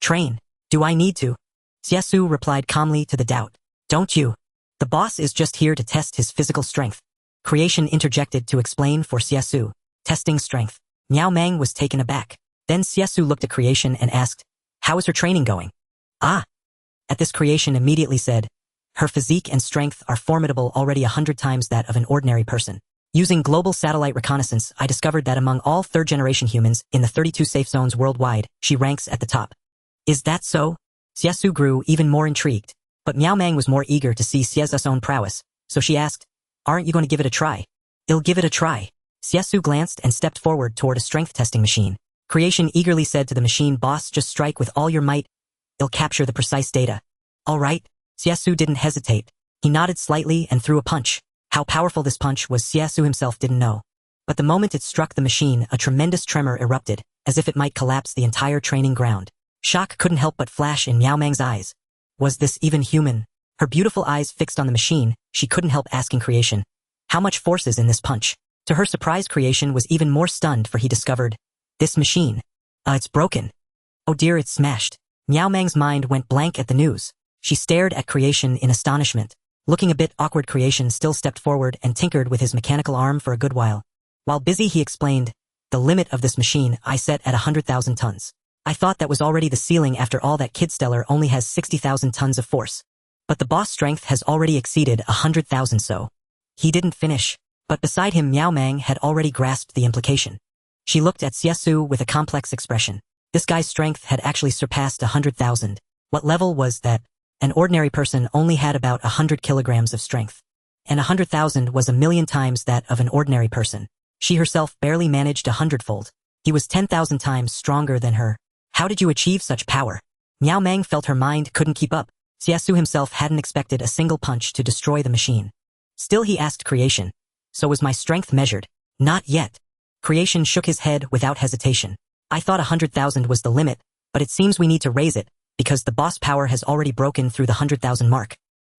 "Train? Do I need to?" Xie Xu replied calmly to the doubt. "Don't you? The boss is just here to test his physical strength." Creation interjected to explain for Xie Xu. Testing strength. Miao Meng was taken aback. Then Xie Xu looked at Creation and asked, "How is her training going?" "Ah." At this, Creation immediately said, "Her physique and strength are formidable, already 100 times that of an ordinary person. Using global satellite reconnaissance, I discovered that among all third-generation humans in the 32 safe zones worldwide, she ranks at the top." "Is that so?" Xie Xu grew even more intrigued. But Miao Meng was more eager to see Xie Xu's own prowess, so she asked, "Aren't you going to give it a try?" "I'll give it a try." Xie Xu glanced and stepped forward toward a strength testing machine. Creation eagerly said to the machine, "Boss, just strike with all your might. It'll capture the precise data." "All right." Xie Xu didn't hesitate. He nodded slightly and threw a punch. How powerful this punch was, Xie Xu himself didn't know. But the moment it struck the machine, a tremendous tremor erupted, as if it might collapse the entire training ground. Shock couldn't help but flash in Miao Meng's eyes. Was this even human? Her beautiful eyes fixed on the machine, she couldn't help asking Creation, "How much force is in this punch?" To her surprise, Creation was even more stunned, for he discovered, "This machine. It's broken." "Oh dear, it's smashed." Miao Meng's mind went blank at the news. She stared at Creation in astonishment. Looking a bit awkward, Creation still stepped forward and tinkered with his mechanical arm for a good while. While busy, he explained, "The limit of this machine I set at 100,000 tons. I thought that was already the ceiling, after all that Kid Stellar only has 60,000 tons of force. But the boss strength has already exceeded 100,000, so." He didn't finish. But beside him, Miao Meng had already grasped the implication. She looked at Xie Xu with a complex expression. This guy's strength had actually surpassed 100,000. What level was that? An ordinary person only had about 100 kilograms of strength. And 100,000 was 1,000,000 times that of an ordinary person. She herself barely managed 100-fold. He was 10,000 times stronger than her. How did you achieve such power? Miao Meng felt her mind couldn't keep up. Xie Xu himself hadn't expected a single punch to destroy the machine. Still, he asked Creation, "So was my strength measured?" "Not yet." Creation shook his head without hesitation. "I thought 100,000 was the limit, but it seems we need to raise it, because the boss power has already broken through the 100,000 mark.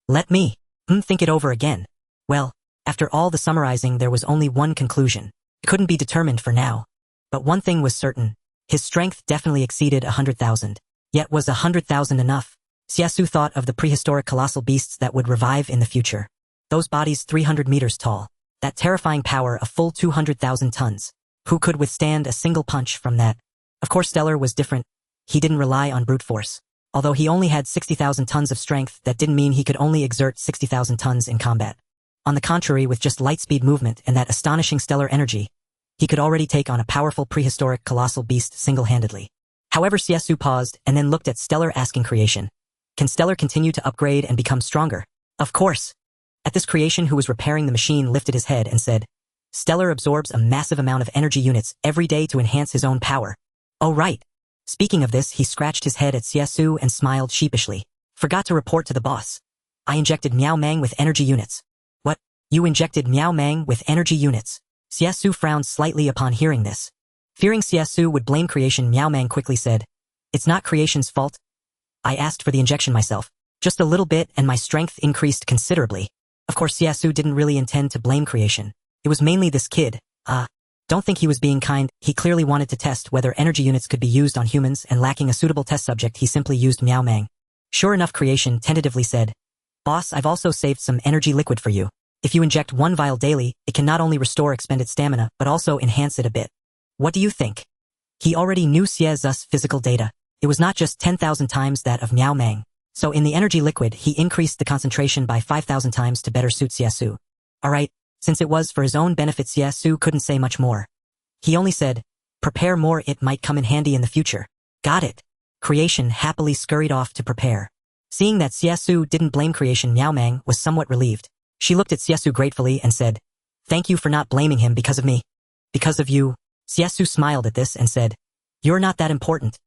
Let me think it over again." Well, after all the summarizing, there was only one conclusion. It couldn't be determined for now. But one thing was certain. His strength definitely exceeded 100,000. Yet was 100,000 enough? Xie Xu thought of the prehistoric colossal beasts that would revive in the future. Those bodies 300 meters tall. That terrifying power, a full 200,000 tons. Who could withstand a single punch from that? Of course, Stellar was different. He didn't rely on brute force. Although he only had 60,000 tons of strength, that didn't mean he could only exert 60,000 tons in combat. On the contrary, with just light-speed movement and that astonishing stellar energy, he could already take on a powerful prehistoric colossal beast single-handedly. However, Xie Xu paused and then looked at Stellar, asking Creation, "Can Stellar continue to upgrade and become stronger?" "Of course." At this, Creation, who was repairing the machine, lifted his head and said, "Stellar absorbs a massive amount of energy units every day to enhance his own power." "Oh right." Speaking of this, he scratched his head at Xie Xu and smiled sheepishly. "Forgot to report to the boss. I injected Miao Meng with energy units." "What? You injected Miao Meng with energy units?" Xie Xu frowned slightly upon hearing this. Fearing Xie Xu would blame Creation, Miao Meng quickly said, "It's not Creation's fault. I asked for the injection myself. Just a little bit and my strength increased considerably." Of course, Xie Xu didn't really intend to blame Creation. It was mainly this kid. Don't think he was being kind. He clearly wanted to test whether energy units could be used on humans, and lacking a suitable test subject, he simply used Miao Meng. Sure enough, Creation tentatively said, "Boss, I've also saved some energy liquid for you. If you inject 1 vial daily, it can not only restore expended stamina, but also enhance it a bit. What do you think?" He already knew Xie Xu's physical data. It was not just 10,000 times that of Miao Meng. So in the energy liquid, he increased the concentration by 5,000 times to better suit Xie Xu. Alright, since it was for his own benefit, Xie Xu couldn't say much more. He only said, "Prepare more, it might come in handy in the future." "Got it." Creation happily scurried off to prepare. Seeing that Xie Xu didn't blame Creation, Miao Meng was somewhat relieved. She looked at Xie Xu gratefully and said, "Thank you for not blaming him because of me." "Because of you?" Xie Xu smiled at this and said, "You're not that important."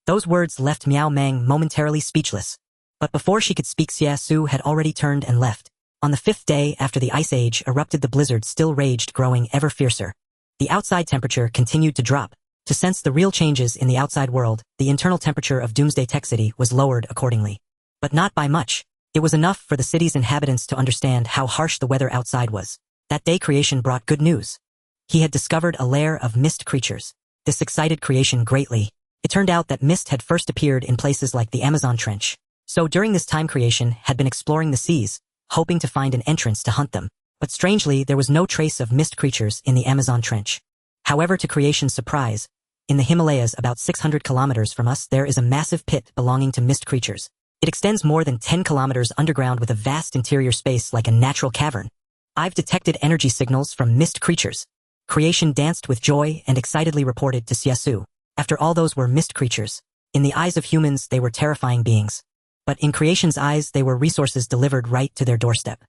Those words left Miao Meng momentarily speechless. But before she could speak, Xie Xu had already turned and left. On the 5th day after the Ice Age erupted, the blizzard still raged, growing ever fiercer. The outside temperature continued to drop. To sense the real changes in the outside world, the internal temperature of Doomsday Tech City was lowered accordingly. But not by much. It was enough for the city's inhabitants to understand how harsh the weather outside was. That day Creation brought good news. He had discovered a lair of mist creatures. This excited Creation greatly. It turned out that mist had first appeared in places like the Amazon Trench. So during this time Creation had been exploring the seas, hoping to find an entrance to hunt them. But strangely, there was no trace of mist creatures in the Amazon Trench. However, to Creation's surprise, in the Himalayas about 600 kilometers from us there is a massive pit belonging to mist creatures. It extends more than 10 kilometers underground with a vast interior space like a natural cavern. I've detected energy signals from mist creatures. Creation danced with joy and excitedly reported to Xie Xu. After all, those were mist creatures. In the eyes of humans, they were terrifying beings. But in Creation's eyes, they were resources delivered right to their doorstep.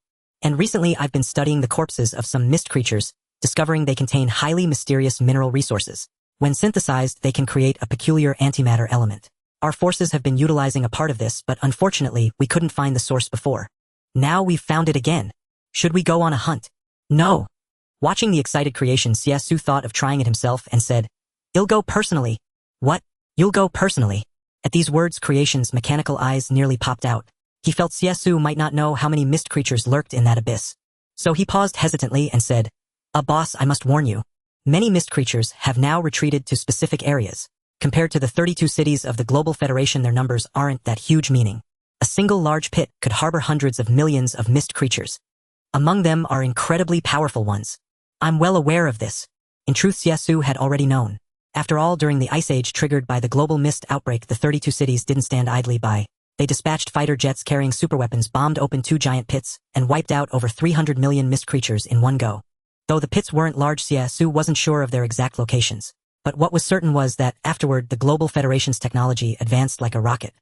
And recently I've been studying the corpses of some mist creatures, discovering they contain highly mysterious mineral resources. When synthesized, they can create a peculiar antimatter element. Our forces have been utilizing a part of this, but unfortunately, we couldn't find the source before. Now we've found it again. Should we go on a hunt? No. Watching the excited Creation, Xie Xu thought of trying it himself and said, "I'll go personally." "What? You'll go personally?" At these words, Creation's mechanical eyes nearly popped out. He felt Xie Xu might not know how many mist creatures lurked in that abyss. So he paused hesitantly and said, Boss, I must warn you. Many mist creatures have now retreated to specific areas. Compared to the 32 cities of the Global Federation, their numbers aren't that huge, meaning a single large pit could harbor hundreds of millions of mist creatures. Among them are incredibly powerful ones. I'm well aware of this. In truth, Xie Xu had already known. After all, during the Ice Age triggered by the global mist outbreak, the 32 cities didn't stand idly by. They dispatched fighter jets carrying superweapons, bombed open 2 giant pits, and wiped out over 300 million mist creatures in one go. Though the pits weren't large, Xie Xu wasn't sure of their exact locations. But what was certain was that, afterward, the Global Federation's technology advanced like a rocket.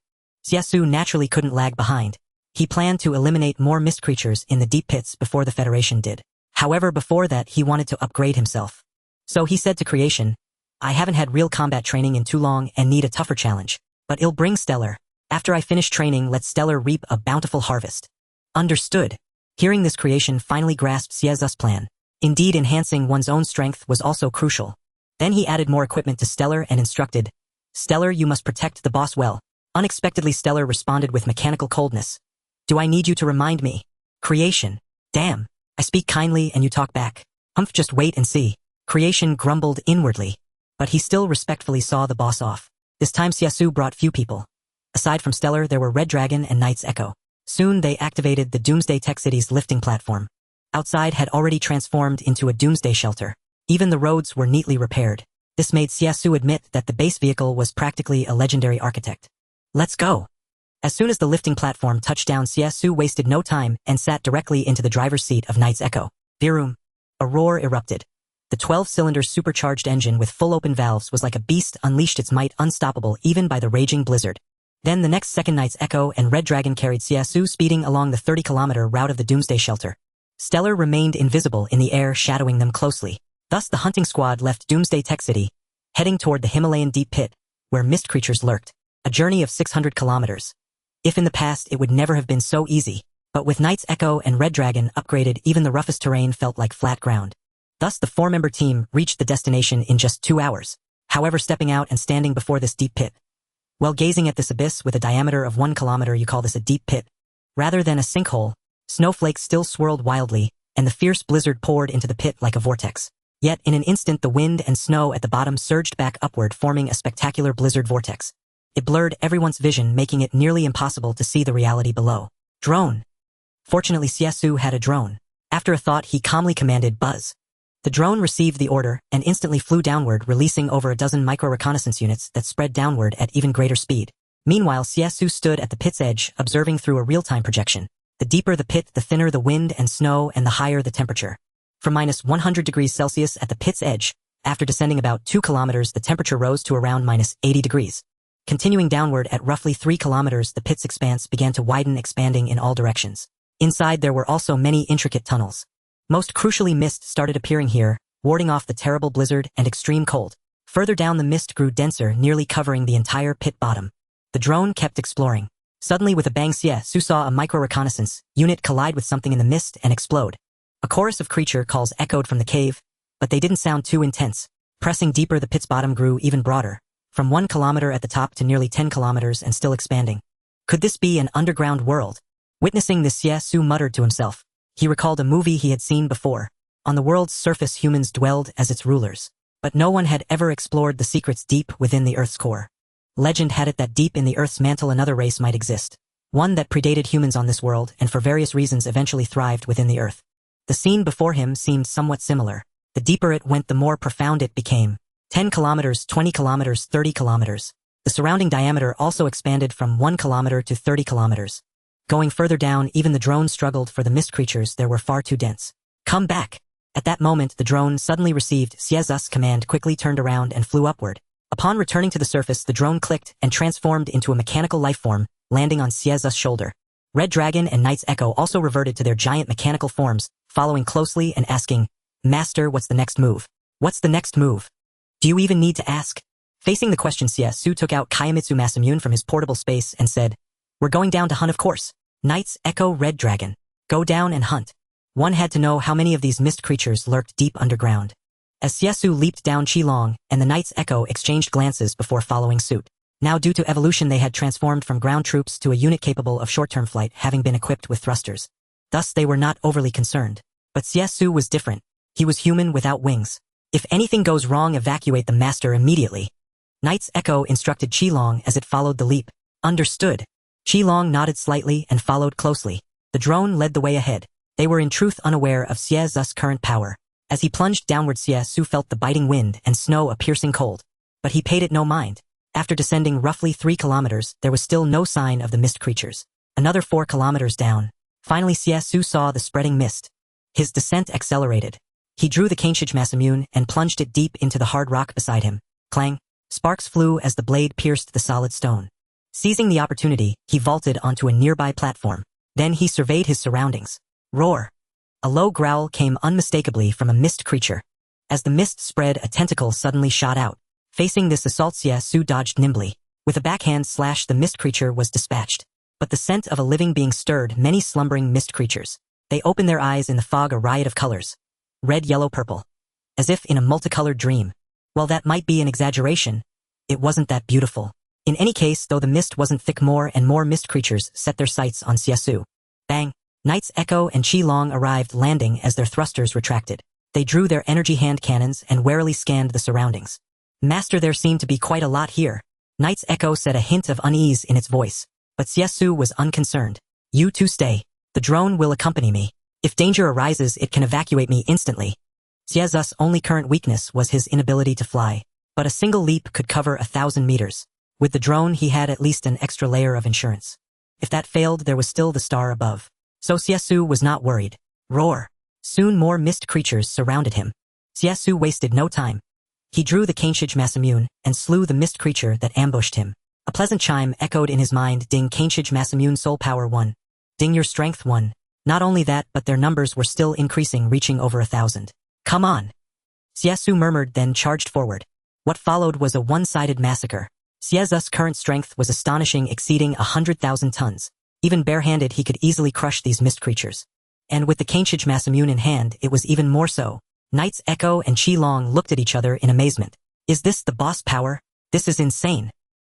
Xie Xu naturally couldn't lag behind. He planned to eliminate more mist creatures in the deep pits before the Federation did. However, before that, he wanted to upgrade himself. So he said to Creation, I haven't had real combat training in too long and need a tougher challenge. But I'll bring Stellar. After I finish training, let Stellar reap a bountiful harvest. Understood. Hearing this, Creation finally grasped Xie Xu's plan. Indeed, enhancing one's own strength was also crucial. Then he added more equipment to Stellar and instructed, Stellar, you must protect the boss well. Unexpectedly, Stellar responded with mechanical coldness. Do I need you to remind me? Creation. Damn. I speak kindly and you talk back. Humph, just wait and see. Creation grumbled inwardly. But he still respectfully saw the boss off. This time Xie Xu brought few people. Aside from Stellar, there were Red Dragon and Knight's Echo. Soon they activated the Doomsday Tech City's lifting platform. Outside had already transformed into a Doomsday shelter. Even the roads were neatly repaired. This made Xie Xu admit that the base vehicle was practically a legendary architect. Let's go. As soon as the lifting platform touched down, Xie Xu wasted no time and sat directly into the driver's seat of Knight's Echo. Virum. A roar erupted. The 12-cylinder supercharged engine with full open valves was like a beast, unleashed its might, unstoppable even by the raging blizzard. Then the next second, Knight's Echo and Red Dragon carried Xie Xu speeding along the 30-kilometer route of the Doomsday shelter. Stellar remained invisible in the air, shadowing them closely. Thus the hunting squad left Doomsday Tech City, heading toward the Himalayan deep pit, where mist creatures lurked. A journey of 600 kilometers. If in the past it would never have been so easy, but with Knight's Echo and Red Dragon upgraded, even the roughest terrain felt like flat ground. Thus the 4-member team reached the destination in just 2 hours. However, stepping out and standing before this deep pit, while gazing at this abyss with a diameter of 1 kilometer, you call this a deep pit. Rather than a sinkhole, snowflakes still swirled wildly, and the fierce blizzard poured into the pit like a vortex. Yet in an instant the wind and snow at the bottom surged back upward, forming a spectacular blizzard vortex. It blurred everyone's vision, making it nearly impossible to see the reality below. Drone. Fortunately, Xie Xu had a drone. After a thought, he calmly commanded Buzz. The drone received the order and instantly flew downward, releasing over a dozen micro-reconnaissance units that spread downward at even greater speed. Meanwhile, Xie Xu stood at the pit's edge, observing through a real-time projection. The deeper the pit, the thinner the wind and snow, and the higher the temperature. From minus 100 degrees Celsius at the pit's edge, after descending about 2 kilometers, the temperature rose to around minus 80 degrees. Continuing downward at roughly 3 kilometers, the pit's expanse began to widen, expanding in all directions. Inside there were also many intricate tunnels. Most crucially, mist started appearing here, warding off the terrible blizzard and extreme cold. Further down, the mist grew denser, nearly covering the entire pit bottom. The drone kept exploring. Suddenly, with a bang, Xie Xu saw a micro-reconnaissance unit collide with something in the mist and explode. A chorus of creature calls echoed from the cave, but they didn't sound too intense. Pressing deeper, the pit's bottom grew even broader, from 1 kilometer at the top to nearly 10 kilometers and still expanding. Could this be an underground world? Witnessing this, Xie Xu muttered to himself. He recalled a movie he had seen before. On the world's surface, humans dwelled as its rulers, but no one had ever explored the secrets deep within the Earth's core. Legend had it that deep in the Earth's mantle another race might exist, one that predated humans on this world and for various reasons eventually thrived within the Earth. The scene before him seemed somewhat similar. The deeper it went, the more profound it became. 10 kilometers, 20 kilometers, 30 kilometers. The surrounding diameter also expanded from 1 kilometer to 30 kilometers. Going further down, even the drone struggled, for the mist creatures there were far too dense. Come back! At that moment, the drone suddenly received Xie Xu's command, quickly turned around and flew upward. Upon returning to the surface, the drone clicked and transformed into a mechanical lifeform, landing on Xie Xu's shoulder. Red Dragon and Knight's Echo also reverted to their giant mechanical forms, following closely and asking, "Master, what's the next move? What's the next move? Do you even need to ask?" Facing the question, Xie Xu took out Kaimitsu Masamune from his portable space and said, "We're going down to hunt, of course. Knight's Echo, Red Dragon. Go down and hunt." One had to know how many of these mist creatures lurked deep underground. As Xie Xu leaped down, Qilong and the Knight's Echo exchanged glances before following suit. Now, due to evolution, they had transformed from ground troops to a unit capable of short-term flight, having been equipped with thrusters. Thus, they were not overly concerned. But Xie Xu was different. He was human without wings. "If anything goes wrong, evacuate the master immediately." Knight's Echo instructed Qilong as it followed the leap. "Understood." Qilong nodded slightly and followed closely. The drone led the way ahead. They were in truth unaware of Xie Xu's current power. As he plunged downward, Xie Xu felt the biting wind and snow a piercing cold. But he paid it no mind. After descending roughly 3 kilometers, there was still no sign of the mist creatures. Another 4 kilometers down. Finally, Xie Xu saw the spreading mist. His descent accelerated. He drew the Kaneshige Masamune and plunged it deep into the hard rock beside him. Clang! Sparks flew as the blade pierced the solid stone. Seizing the opportunity, he vaulted onto a nearby platform. Then he surveyed his surroundings. Roar! A low growl came unmistakably from a mist creature. As the mist spread, a tentacle suddenly shot out. Facing this assault, Xie Xu dodged nimbly. With a backhand slash, the mist creature was dispatched. But the scent of a living being stirred many slumbering mist creatures. They opened their eyes in the fog, a riot of colors. Red, yellow, purple. As if in a multicolored dream. While that might be an exaggeration, it wasn't that beautiful. In any case, though the mist wasn't thick, more and more mist creatures set their sights on Xie Xu. Bang! Knight's Echo and Qilong arrived, landing as their thrusters retracted. They drew their energy hand cannons and warily scanned the surroundings. "Master, there seemed to be quite a lot here." Knight's Echo said, a hint of unease in its voice. But Xie Xu was unconcerned. "You two stay. The drone will accompany me. If danger arises, it can evacuate me instantly." Xie Xu's only current weakness was his inability to fly. But a single leap could cover 1,000 meters. With the drone, he had at least an extra layer of insurance. If that failed, there was still the star above. So Xie Xu was not worried. Roar! Soon more mist creatures surrounded him. Xie Xu wasted no time. He drew the Kaneshige Masamune and slew the mist creature that ambushed him. A pleasant chime echoed in his mind. Ding! Kaneshige Masamune soul power 1. Ding! Your strength 1. Not only that, but their numbers were still increasing, reaching over 1,000. "Come on!" Xie Xu murmured, then charged forward. What followed was a one-sided massacre. Xie Xu's current strength was astonishing, exceeding 100,000 tons. Even barehanded, he could easily crush these mist creatures. And with the Kaneshige Masamune in hand, it was even more so. Knight's Echo and Qilong looked at each other in amazement. Is this the boss power? This is insane.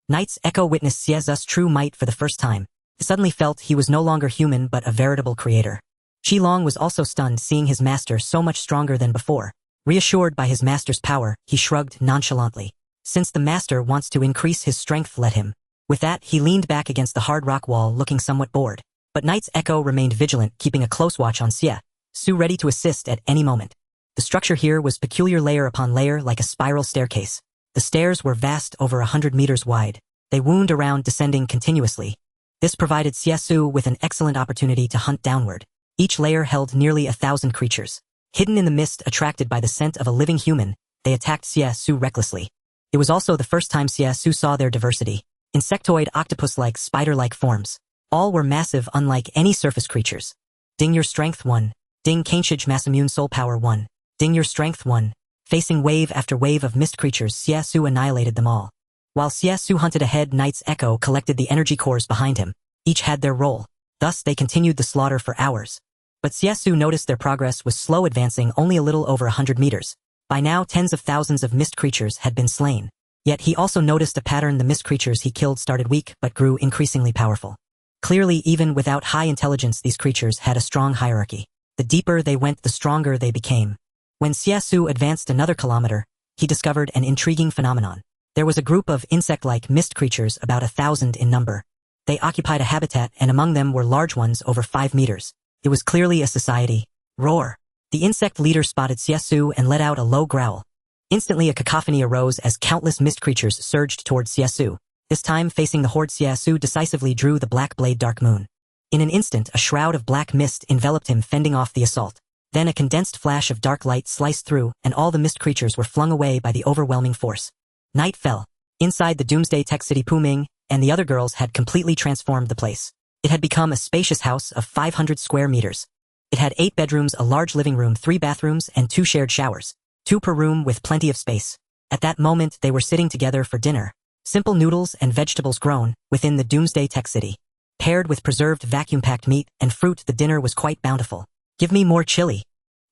Knight's Echo witnessed Xie Xu's true might for the first time. He suddenly felt he was no longer human but a veritable creator. Qilong was also stunned, seeing his master so much stronger than before. Reassured by his master's power, he shrugged nonchalantly. Since the master wants to increase his strength, let him. With that, he leaned back against the hard rock wall, looking somewhat bored. But Knight's Echo remained vigilant, keeping a close watch on Xie Xu, ready to assist at any moment. The structure here was peculiar, layer upon layer, like a spiral staircase. The stairs were vast, over 100 meters wide. They wound around, descending continuously. This provided Xie Xu with an excellent opportunity to hunt downward. Each layer held nearly 1,000 creatures. Hidden in the mist, attracted by the scent of a living human, they attacked Xie Xu recklessly. It was also the first time Xie Xu saw their diversity. Insectoid, octopus-like, spider-like forms. All were massive, unlike any surface creatures. Ding! Your strength 1. Ding! Kaneshige Masamune soul power 1. Ding! Your strength 1. Facing wave after wave of mist creatures, Xie Xu annihilated them all. While Xie Xu hunted ahead, Knight's Echo collected the energy cores behind him. Each had their role. Thus, they continued the slaughter for hours. But Xie Xu noticed their progress was slow, advancing only a little over 100 meters. By now tens of thousands of mist creatures had been slain. Yet he also noticed a pattern: the mist creatures he killed started weak but grew increasingly powerful. Clearly, even without high intelligence, these creatures had a strong hierarchy. The deeper they went, the stronger they became. When Xie Xu advanced another kilometer, he discovered an intriguing phenomenon. There was a group of insect-like mist creatures, about 1,000 in number. They occupied a habitat, and among them were large ones over 5 meters. It was clearly a society. Roar! The insect leader spotted Xie Xu and let out a low growl. Instantly a cacophony arose as countless mist creatures surged towards Xie Xu. This time, facing the horde, Xie Xu decisively drew the black blade Dark Moon. In an instant, a shroud of black mist enveloped him, fending off the assault. Then a condensed flash of dark light sliced through, and all the mist creatures were flung away by the overwhelming force. Night fell. Inside the Doomsday tech city, Pu Ming and the other girls had completely transformed the place. It had become a spacious house of 500 square meters. It had 8 bedrooms, a large living room, 3 bathrooms, and 2 shared showers. 2 per room with plenty of space. At that moment, they were sitting together for dinner. Simple noodles and vegetables grown within the Doomsday tech city. Paired with preserved vacuum-packed meat and fruit, the dinner was quite bountiful. Give me more chili.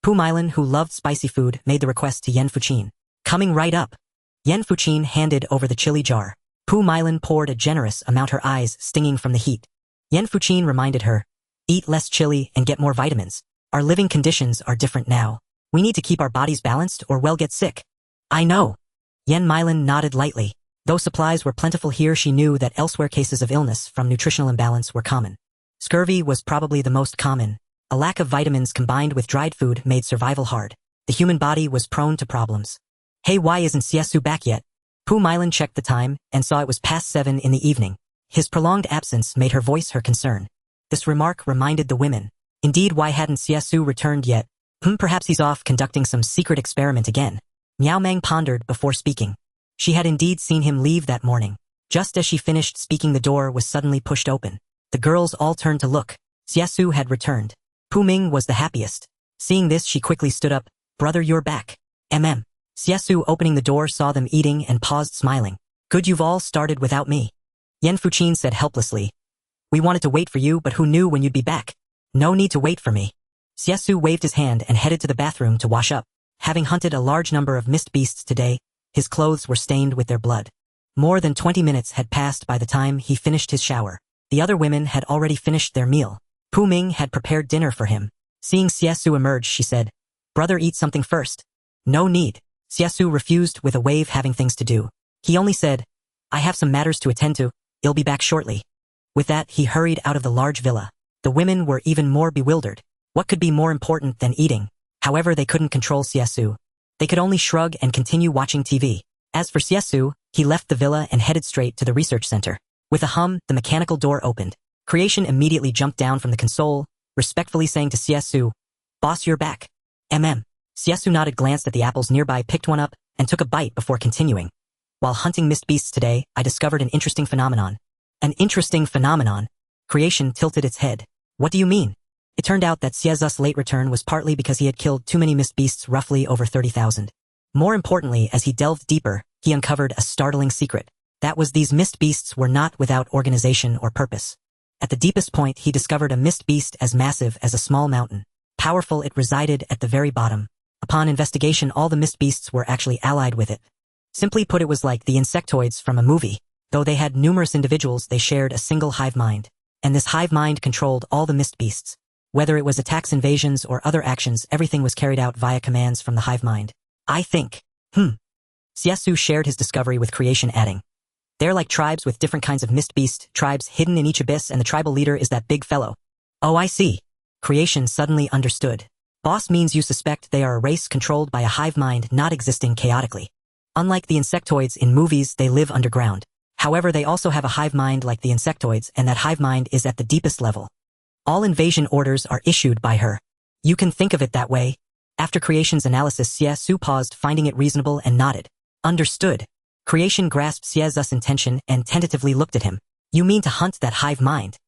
Pu Meilan, who loved spicy food, made the request to Yan Fuqin. Coming right up. Yan Fuqin handed over the chili jar. Pu Meilan poured a generous amount, her eyes stinging from the heat. Yan Fuqin reminded her, eat less chili and get more vitamins. Our living conditions are different now. We need to keep our bodies balanced or we'll get sick. I know. Yan Meilan nodded lightly. Though supplies were plentiful here, she knew that elsewhere cases of illness from nutritional imbalance were common. Scurvy was probably the most common. A lack of vitamins combined with dried food made survival hard. The human body was prone to problems. Hey, why isn't Xie Xu back yet? Pu Meilan checked the time and saw it was past 7 in the evening. His prolonged absence made her voice her concern. This remark reminded the women. Indeed, why hadn't Xie Xu returned yet? Perhaps he's off conducting some secret experiment again. Miao Meng pondered before speaking. She had indeed seen him leave that morning. Just as she finished speaking, the door was suddenly pushed open. The girls all turned to look. Xie Xu had returned. Pu Ming was the happiest. Seeing this, she quickly stood up. Brother, you're back. Xie Xu, opening the door, saw them eating and paused, smiling. Good, you've all started without me. Yan Fuqin said helplessly. We wanted to wait for you, but who knew when you'd be back? No need to wait for me. Xie Xu waved his hand and headed to the bathroom to wash up. Having hunted a large number of mist beasts today, his clothes were stained with their blood. More than 20 minutes had passed by the time he finished his shower. The other women had already finished their meal. Pu Ming had prepared dinner for him. Seeing Xie Xu emerge, she said, Brother, eat something first. No need. Xie Xu refused with a wave, having things to do. He only said, I have some matters to attend to. I'll be back shortly. With that, he hurried out of the large villa. The women were even more bewildered. What could be more important than eating? However, they couldn't control Xie Xu. They could only shrug and continue watching TV. As for Xie Xu, he left the villa and headed straight to the research center. With a hum, the mechanical door opened. Creation immediately jumped down from the console, respectfully saying to Xie Xu, Boss, you're back. Xie Xu nodded, glanced at the apples nearby, picked one up, and took a bite before continuing. While hunting mist beasts today, I discovered an interesting phenomenon. An interesting phenomenon? Creation tilted its head. What do you mean? It turned out that Xie Xu's late return was partly because he had killed too many mist beasts, roughly over 30,000. More importantly, as he delved deeper, he uncovered a startling secret. That was, these mist beasts were not without organization or purpose. At the deepest point, he discovered a mist beast as massive as a small mountain. Powerful, it resided at the very bottom. Upon investigation, all the mist beasts were actually allied with it. Simply put, it was like the insectoids from a movie. Though they had numerous individuals, they shared a single hive mind. And this hive mind controlled all the mist beasts. Whether it was attacks, invasions, or other actions, everything was carried out via commands from the hive mind. I think. Xie Xu shared his discovery with Creation, adding, They're like tribes with different kinds of mist beast, tribes hidden in each abyss, and the tribal leader is that big fellow. Oh, I see. Creation suddenly understood. Boss means you suspect they are a race controlled by a hive mind not existing chaotically. Unlike the insectoids in movies, they live underground. However, they also have a hive mind like the insectoids, and that hive mind is at the deepest level. All invasion orders are issued by her. You can think of it that way. After Creation's analysis, Xie Xu paused, finding it reasonable, and nodded. Understood. Creation grasped Xie Xu's intention and tentatively looked at him. You mean to hunt that hive mind?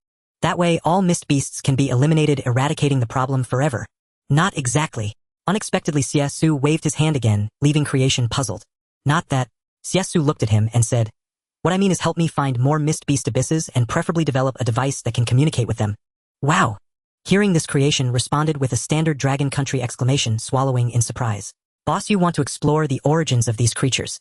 That way all mist beasts can be eliminated, eradicating the problem forever. Not exactly. Unexpectedly, Xie Xu waved his hand again, leaving Creation puzzled. Not that. Xie Xu looked at him and said, What I mean is help me find more mist beast abysses and preferably develop a device that can communicate with them. Wow. Hearing this, Creation responded with a standard Dragon Country exclamation, swallowing in surprise. Boss, you want to explore the origins of these creatures.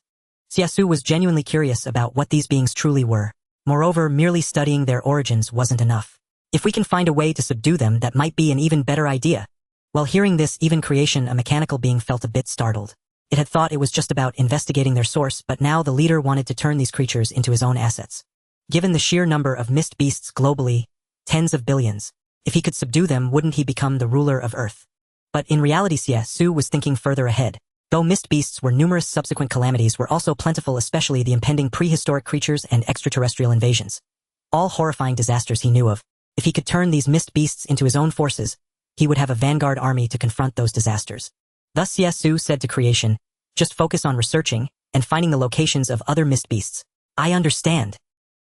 Xie Xu was genuinely curious about what these beings truly were. Moreover, merely studying their origins wasn't enough. If we can find a way to subdue them, that might be an even better idea. While hearing this, even creation, a mechanical being, felt a bit startled. It had thought it was just about investigating their source, but now the leader wanted to turn these creatures into his own assets. Given the sheer number of mist beasts globally, tens of billions, if he could subdue them, wouldn't he become the ruler of Earth? But in reality, Xie Xu was thinking further ahead. Though mist beasts were numerous, subsequent calamities were also plentiful, especially the impending prehistoric creatures and extraterrestrial invasions. All horrifying disasters he knew of. If he could turn these mist beasts into his own forces, he would have a vanguard army to confront those disasters. Thus Xie Xu said to creation, just focus on researching and finding the locations of other mist beasts. I understand.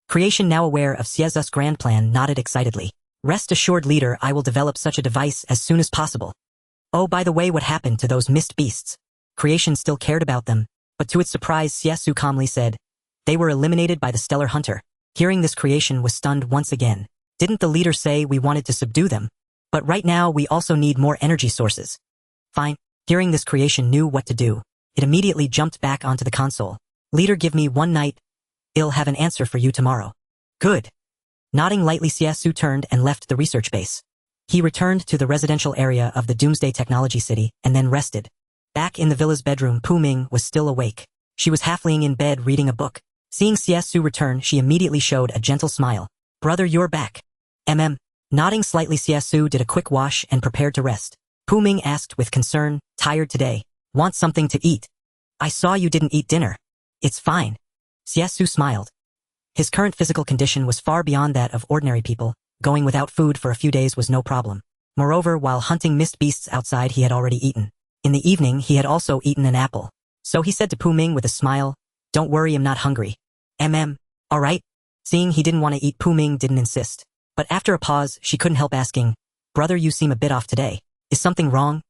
Creation, now aware of Xie Xu's grand plan, nodded excitedly. Rest assured, leader, I will develop such a device as soon as possible. Oh, by the way, what happened to those mist beasts? Creation still cared about them, but to its surprise, Xie Xu calmly said, they were eliminated by the stellar hunter. Hearing this, creation was stunned once again. Didn't the leader say we wanted to subdue them? But right now we also need more energy sources. Fine. Hearing this, creation knew what to do. It immediately jumped back onto the console. Leader, give me one night. I'll have an answer for you tomorrow. Good. Nodding lightly, Xie Xu turned and left the research base. He returned to the residential area of the Doomsday Technology City and then rested. Back in the villa's bedroom, Pu Ming was still awake. She was half laying in bed reading a book. Seeing Xie Xu return, she immediately showed a gentle smile. Brother, you're back. Nodding slightly, Xie Xu did a quick wash and prepared to rest. Pu Ming asked with concern, tired today? Want something to eat? I saw you didn't eat dinner. It's fine. Xie Xu smiled. His current physical condition was far beyond that of ordinary people. Going without food for a few days was no problem. Moreover, while hunting mist beasts outside, he had already eaten. In the evening, he had also eaten an apple. So he said to Pu Ming with a smile, don't worry, I'm not hungry. All right? Seeing he didn't want to eat, Pu Ming didn't insist. But after a pause, she couldn't help asking, brother, you seem a bit off today. Is something wrong?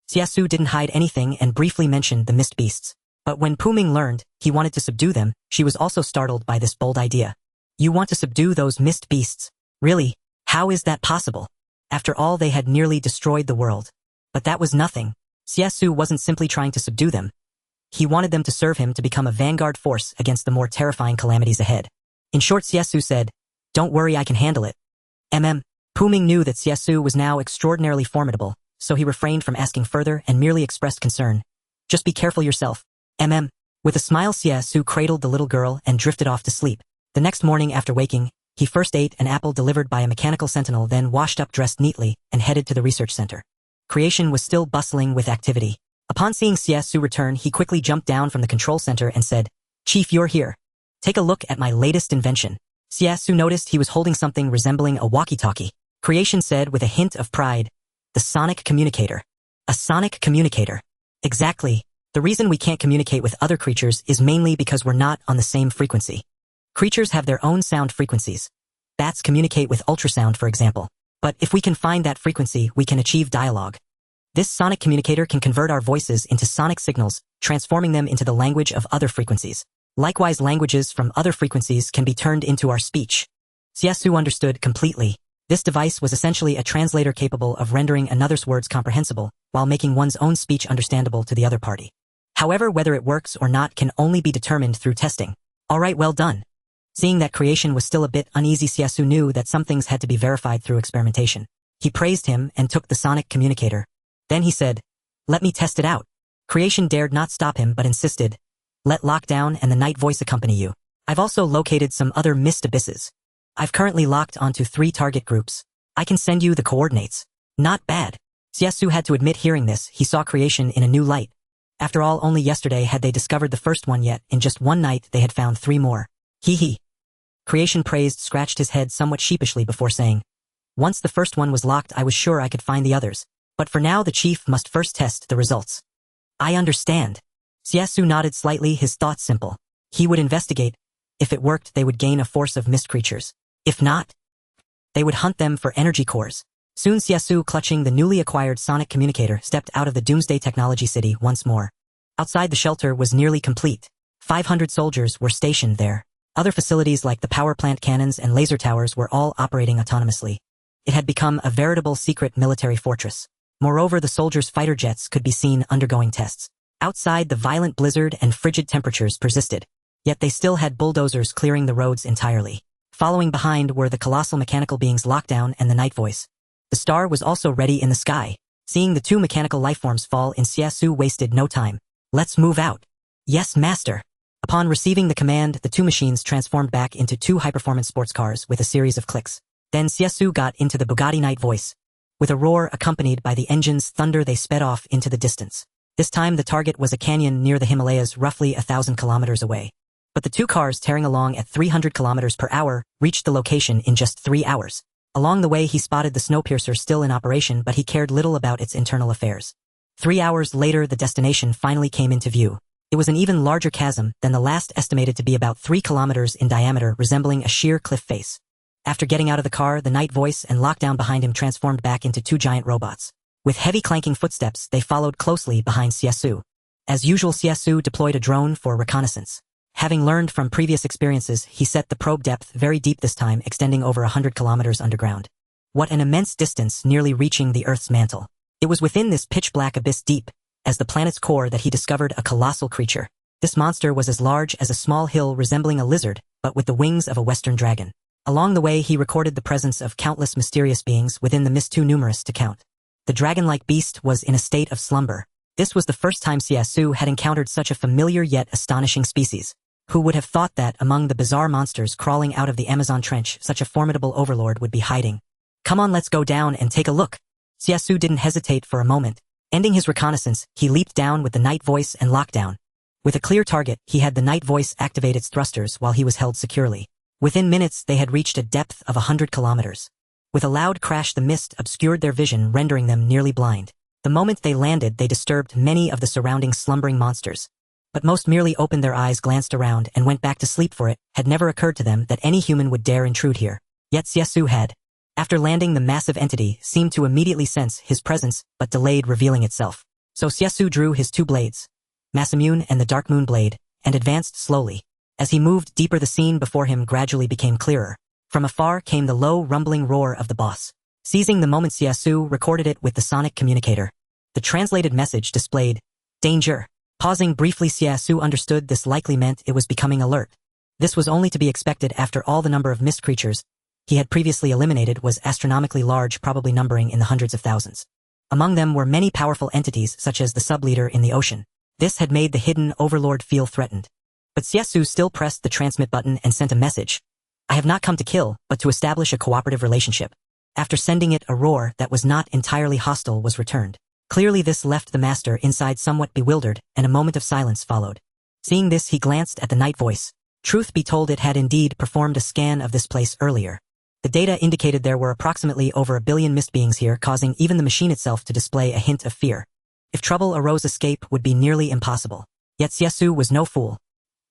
Xie Xu didn't hide anything and briefly mentioned the mist beasts. But when Pu Ming learned he wanted to subdue them, she was also startled by this bold idea. You want to subdue those mist beasts? Really? How is that possible? After all, they had nearly destroyed the world. But that was nothing. Xie Xu wasn't simply trying to subdue them. He wanted them to serve him to become a vanguard force against the more terrifying calamities ahead. In short, Xie Xu said, don't worry, I can handle it. Pu Ming knew that Xie Xu was now extraordinarily formidable, so he refrained from asking further and merely expressed concern. Just be careful yourself. With a smile, Xie Xu cradled the little girl and drifted off to sleep. The next morning after waking, he first ate an apple delivered by a mechanical sentinel, then washed up, dressed neatly, and headed to the research center. Creation was still bustling with activity. Upon seeing Xie Xu return, he quickly jumped down from the control center and said, Chief, you're here. Take a look at my latest invention. Xie Xu noticed he was holding something resembling a walkie-talkie. Creation said with a hint of pride, the sonic communicator. A sonic communicator. Exactly. The reason we can't communicate with other creatures is mainly because we're not on the same frequency. Creatures have their own sound frequencies. Bats communicate with ultrasound, for example. But if we can find that frequency, we can achieve dialogue. This sonic communicator can convert our voices into sonic signals, transforming them into the language of other frequencies. Likewise, languages from other frequencies can be turned into our speech. Xie Xu understood completely. This device was essentially a translator capable of rendering another's words comprehensible, while making one's own speech understandable to the other party. However, whether it works or not can only be determined through testing. Alright, well done. Seeing that creation was still a bit uneasy, Xie Xu knew that some things had to be verified through experimentation. He praised him and took the sonic communicator. Then he said, let me test it out. Creation dared not stop him but insisted, let Lockdown and the Night Voice accompany you. I've also located some other mist abysses. I've currently locked onto 3 target groups. I can send you the coordinates. Not bad. Xie Xu had to admit, hearing this, he saw creation in a new light. After all, only yesterday had they discovered the first one, yet in just one night they had found 3 more. Hee hee. Creation praised scratched his head somewhat sheepishly before saying, once the first one was locked, I was sure I could find the others. But for now, the chief must first test the results. I understand. Xie Xu nodded slightly, his thoughts simple. He would investigate. If it worked, they would gain a force of mist creatures. If not, they would hunt them for energy cores. Soon Xie Xu, clutching the newly acquired sonic communicator, stepped out of the Doomsday Technology City once more. Outside, the shelter was nearly complete. 500 soldiers were stationed there. Other facilities like the power plant, cannons, and laser towers were all operating autonomously. It had become a veritable secret military fortress. Moreover, the soldiers' fighter jets could be seen undergoing tests. Outside, the violent blizzard and frigid temperatures persisted, yet they still had bulldozers clearing the roads entirely. Following behind were the colossal mechanical beings Lockdown and the Night Voice. The star was also ready in the sky. Seeing the two mechanical lifeforms fall in, Xie Xu wasted no time. Let's move out. Yes, master. Upon receiving the command, the two machines transformed back into two high-performance sports cars with a series of clicks. Then Xie Xu got into the Bugatti Night Voice. With a roar accompanied by the engine's thunder, they sped off into the distance. This time the target was a canyon near the Himalayas, roughly 1,000 kilometers away. But the two cars, tearing along at 300 kilometers per hour, reached the location in just 3 hours. Along the way he spotted the Snowpiercer still in operation, but he cared little about its internal affairs. 3 hours later the destination finally came into view. It was an even larger chasm than the last, estimated to be about 3 kilometers in diameter, resembling a sheer cliff face. After getting out of the car, the Night Voice and Lockdown behind him transformed back into two giant robots. With heavy clanking footsteps, they followed closely behind Xie Xu. As usual, Xie Xu deployed a drone for reconnaissance. Having learned from previous experiences, he set the probe depth very deep this time, extending over 100 kilometers underground. What an immense distance, nearly reaching the Earth's mantle. It was within this pitch-black abyss deep, as the planet's core, that he discovered a colossal creature. This monster was as large as a small hill, resembling a lizard, but with the wings of a western dragon. Along the way he recorded the presence of countless mysterious beings within the mist, too numerous to count. The dragon-like beast was in a state of slumber. This was the first time Xie Xu had encountered such a familiar yet astonishing species. Who would have thought that among the bizarre monsters crawling out of the Amazon trench, such a formidable overlord would be hiding? Come on, let's go down and take a look. Xie Xu didn't hesitate for a moment. Ending his reconnaissance, he leaped down with the Night Voice and Lockdown. With a clear target, he had the Night Voice activate its thrusters while he was held securely. Within minutes they had reached a depth of 100 kilometers. With a loud crash the mist obscured their vision, rendering them nearly blind. The moment they landed they disturbed many of the surrounding slumbering monsters. But most merely opened their eyes, glanced around, and went back to sleep, for it had never occurred to them that any human would dare intrude here. Yet Xie Xu had. After landing, the massive entity seemed to immediately sense his presence, but delayed revealing itself. So Xie Xu drew his two blades, Masamune and the Dark Moon Blade, and advanced slowly. As he moved deeper, the scene before him gradually became clearer. From afar came the low, rumbling roar of the boss. Seizing the moment, Xie Xu recorded it with the sonic communicator. The translated message displayed, "Danger." Pausing briefly, Xie Xu understood this likely meant it was becoming alert. This was only to be expected after all. The number of mist creatures he had previously eliminated was astronomically large, probably numbering in the hundreds of thousands. Among them were many powerful entities, such as the subleader in the ocean. This had made the hidden overlord feel threatened. But Xie Xu still pressed the transmit button and sent a message. "I have not come to kill, but to establish a cooperative relationship." After sending it, a roar that was not entirely hostile was returned. Clearly this left the master inside somewhat bewildered, and a moment of silence followed. Seeing this, he glanced at the Night Voice. Truth be told, it had indeed performed a scan of this place earlier. The data indicated there were approximately over 1 billion mist beings here, causing even the machine itself to display a hint of fear. If trouble arose, escape would be nearly impossible. Yet Xie Xu was no fool.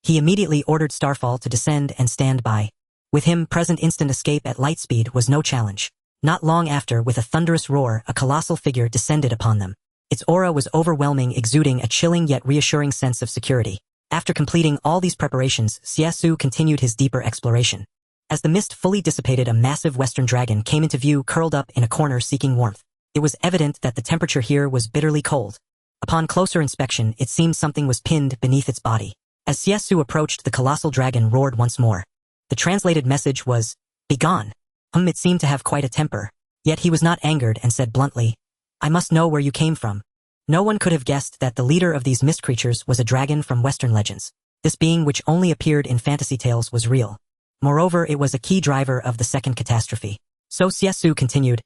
He immediately ordered Starfall to descend and stand by. With him present, instant escape at light speed was no challenge. Not long after, with a thunderous roar, a colossal figure descended upon them. Its aura was overwhelming, exuding a chilling yet reassuring sense of security. After completing all these preparations, Xie Xu continued his deeper exploration. As the mist fully dissipated, a massive western dragon came into view, curled up in a corner seeking warmth. It was evident that the temperature here was bitterly cold. Upon closer inspection, it seemed something was pinned beneath its body. As Xie Xu approached, the colossal dragon roared once more. The translated message was, "Begone." It seemed to have quite a temper. Yet he was not angered and said bluntly, "I must know where you came from." No one could have guessed that the leader of these mist creatures was a dragon from Western legends. This being, which only appeared in fantasy tales, was real. Moreover, it was a key driver of the second catastrophe. So Xie Xu continued,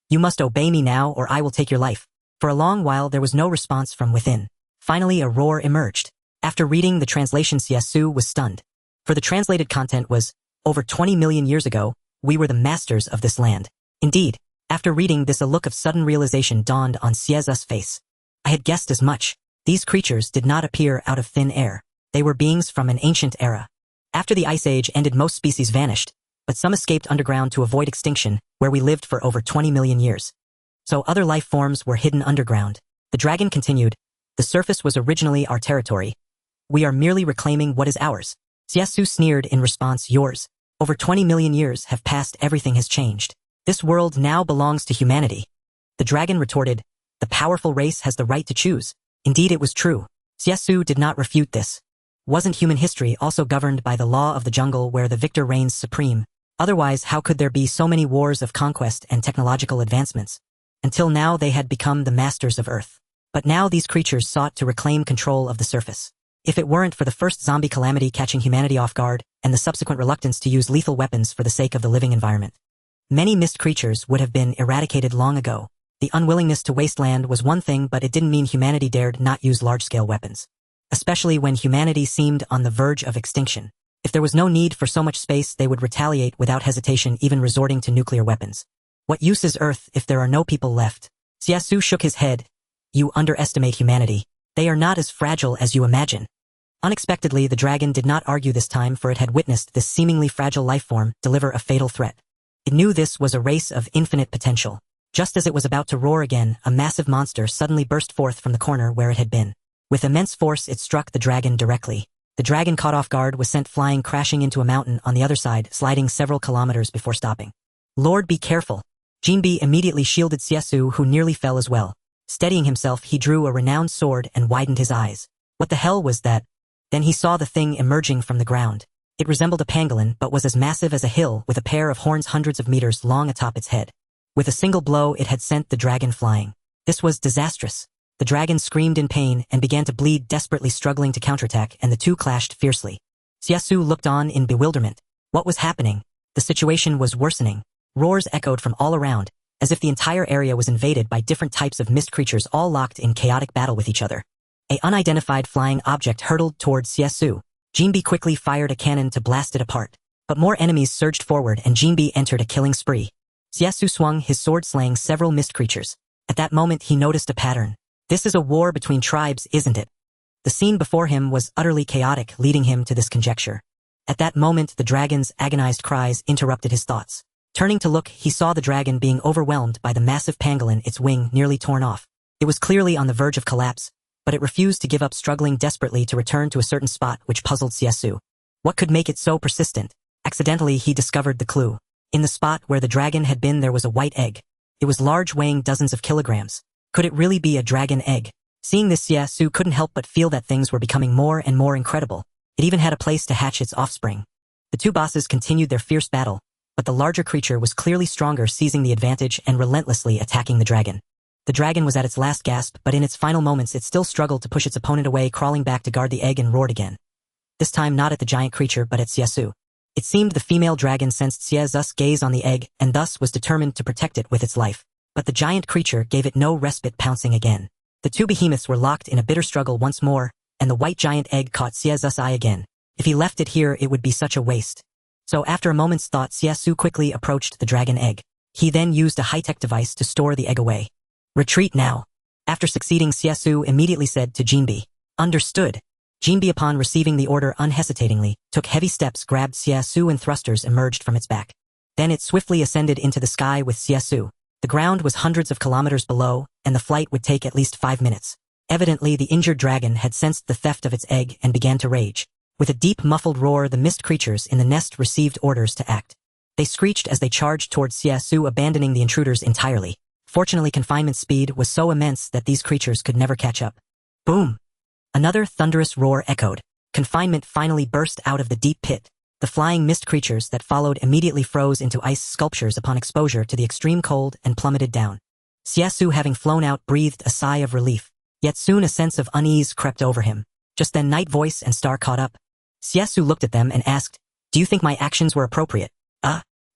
"You must obey me now, or I will take your life." For a long while there was no response from within. Finally a roar emerged. After reading the translation, Xie Xu was stunned. For the translated content was, "Over 20 million years ago, we were the masters of this land." Indeed, after reading this, a look of sudden realization dawned on Xie Xu's face. I had guessed as much. These creatures did not appear out of thin air. They were beings from an ancient era. After the Ice Age ended, most species vanished, but some escaped underground to avoid extinction, where we lived for over 20 million years. So other life forms were hidden underground. The dragon continued, "The surface was originally our territory. We are merely reclaiming what is ours." Xie Xu sneered in response, "Yours? Over 20 million years have passed, everything has changed. This world now belongs to humanity." The dragon retorted, "The powerful race has the right to choose." Indeed, it was true. Xie Xu did not refute this. Wasn't human history also governed by the law of the jungle where the victor reigns supreme? Otherwise, how could there be so many wars of conquest and technological advancements? Until now they had become the masters of Earth. But now these creatures sought to reclaim control of the surface. If it weren't for the first zombie calamity catching humanity off guard, and the subsequent reluctance to use lethal weapons for the sake of the living environment, many mist creatures would have been eradicated long ago. The unwillingness to waste land was one thing, but it didn't mean humanity dared not use large-scale weapons. Especially when humanity seemed on the verge of extinction. If there was no need for so much space, they would retaliate without hesitation, even resorting to nuclear weapons. What use is Earth if there are no people left? Xie Xu shook his head. You underestimate humanity. They are not as fragile as you imagine. Unexpectedly, the dragon did not argue this time, for it had witnessed this seemingly fragile life form deliver a fatal threat. It knew this was a race of infinite potential. Just as it was about to roar again, a massive monster suddenly burst forth from the corner where it had been. With immense force, it struck the dragon directly. The dragon, caught off guard, was sent flying, crashing into a mountain on the other side, sliding several kilometers before stopping. Lord, be careful. Jinbi immediately shielded Xie Xu, who nearly fell as well. Steadying himself, he drew a renowned sword and widened his eyes. What the hell was that? Then he saw the thing emerging from the ground. It resembled a pangolin, but was as massive as a hill, with a pair of horns hundreds of meters long atop its head. With a single blow, it had sent the dragon flying. This was disastrous. The dragon screamed in pain and began to bleed, desperately struggling to counterattack, and the two clashed fiercely. Xie Xu looked on in bewilderment. What was happening? The situation was worsening. Roars echoed from all around, as if the entire area was invaded by different types of mist creatures, all locked in chaotic battle with each other. An unidentified flying object hurtled towards Xie Xu. Jinbi quickly fired a cannon to blast it apart. But more enemies surged forward, and Jinbi entered a killing spree. Xie Xu swung his sword, slaying several mist creatures. At that moment, he noticed a pattern. This is a war between tribes, isn't it? The scene before him was utterly chaotic, leading him to this conjecture. At that moment, the dragon's agonized cries interrupted his thoughts. Turning to look, he saw the dragon being overwhelmed by the massive pangolin, its wing nearly torn off. It was clearly on the verge of collapse, but it refused to give up, struggling desperately to return to a certain spot, which puzzled Xie Xu. What could make it so persistent? Accidentally, he discovered the clue. In the spot where the dragon had been, there was a white egg. It was large, weighing dozens of kilograms. Could it really be a dragon egg? Seeing this, Xie Xu couldn't help but feel that things were becoming more and more incredible. It even had a place to hatch its offspring. The two bosses continued their fierce battle, but the larger creature was clearly stronger, seizing the advantage and relentlessly attacking the dragon. The dragon was at its last gasp, but in its final moments it still struggled to push its opponent away, crawling back to guard the egg, and roared again. This time not at the giant creature, but at Xie Xu. It seemed the female dragon sensed Xie Xu's gaze on the egg, and thus was determined to protect it with its life. But the giant creature gave it no respite, pouncing again. The two behemoths were locked in a bitter struggle once more, and the white giant egg caught Xie Xu's eye again. If he left it here, it would be such a waste. So after a moment's thought, Xie Xu quickly approached the dragon egg. He then used a high-tech device to store the egg away. Retreat now. After succeeding, Xie Xu immediately said to Jinbi. Understood. Jinbi, upon receiving the order, unhesitatingly took heavy steps, grabbed Xie Xu, and thrusters emerged from its back. Then it swiftly ascended into the sky with Xie Xu. The ground was hundreds of kilometers below, and the flight would take at least 5 minutes. Evidently, the injured dragon had sensed the theft of its egg and began to rage. With a deep, muffled roar, the mist creatures in the nest received orders to act. They screeched as they charged towards Xie Xu, abandoning the intruders entirely. Fortunately, confinement speed was so immense that these creatures could never catch up. Boom! Another thunderous roar echoed. Confinement finally burst out of the deep pit. The flying mist creatures that followed immediately froze into ice sculptures upon exposure to the extreme cold and plummeted down. Xie Xu, having flown out, breathed a sigh of relief. Yet soon a sense of unease crept over him. Just then Night Voice and Star caught up. Xie Xu looked at them and asked, Do you think my actions were appropriate?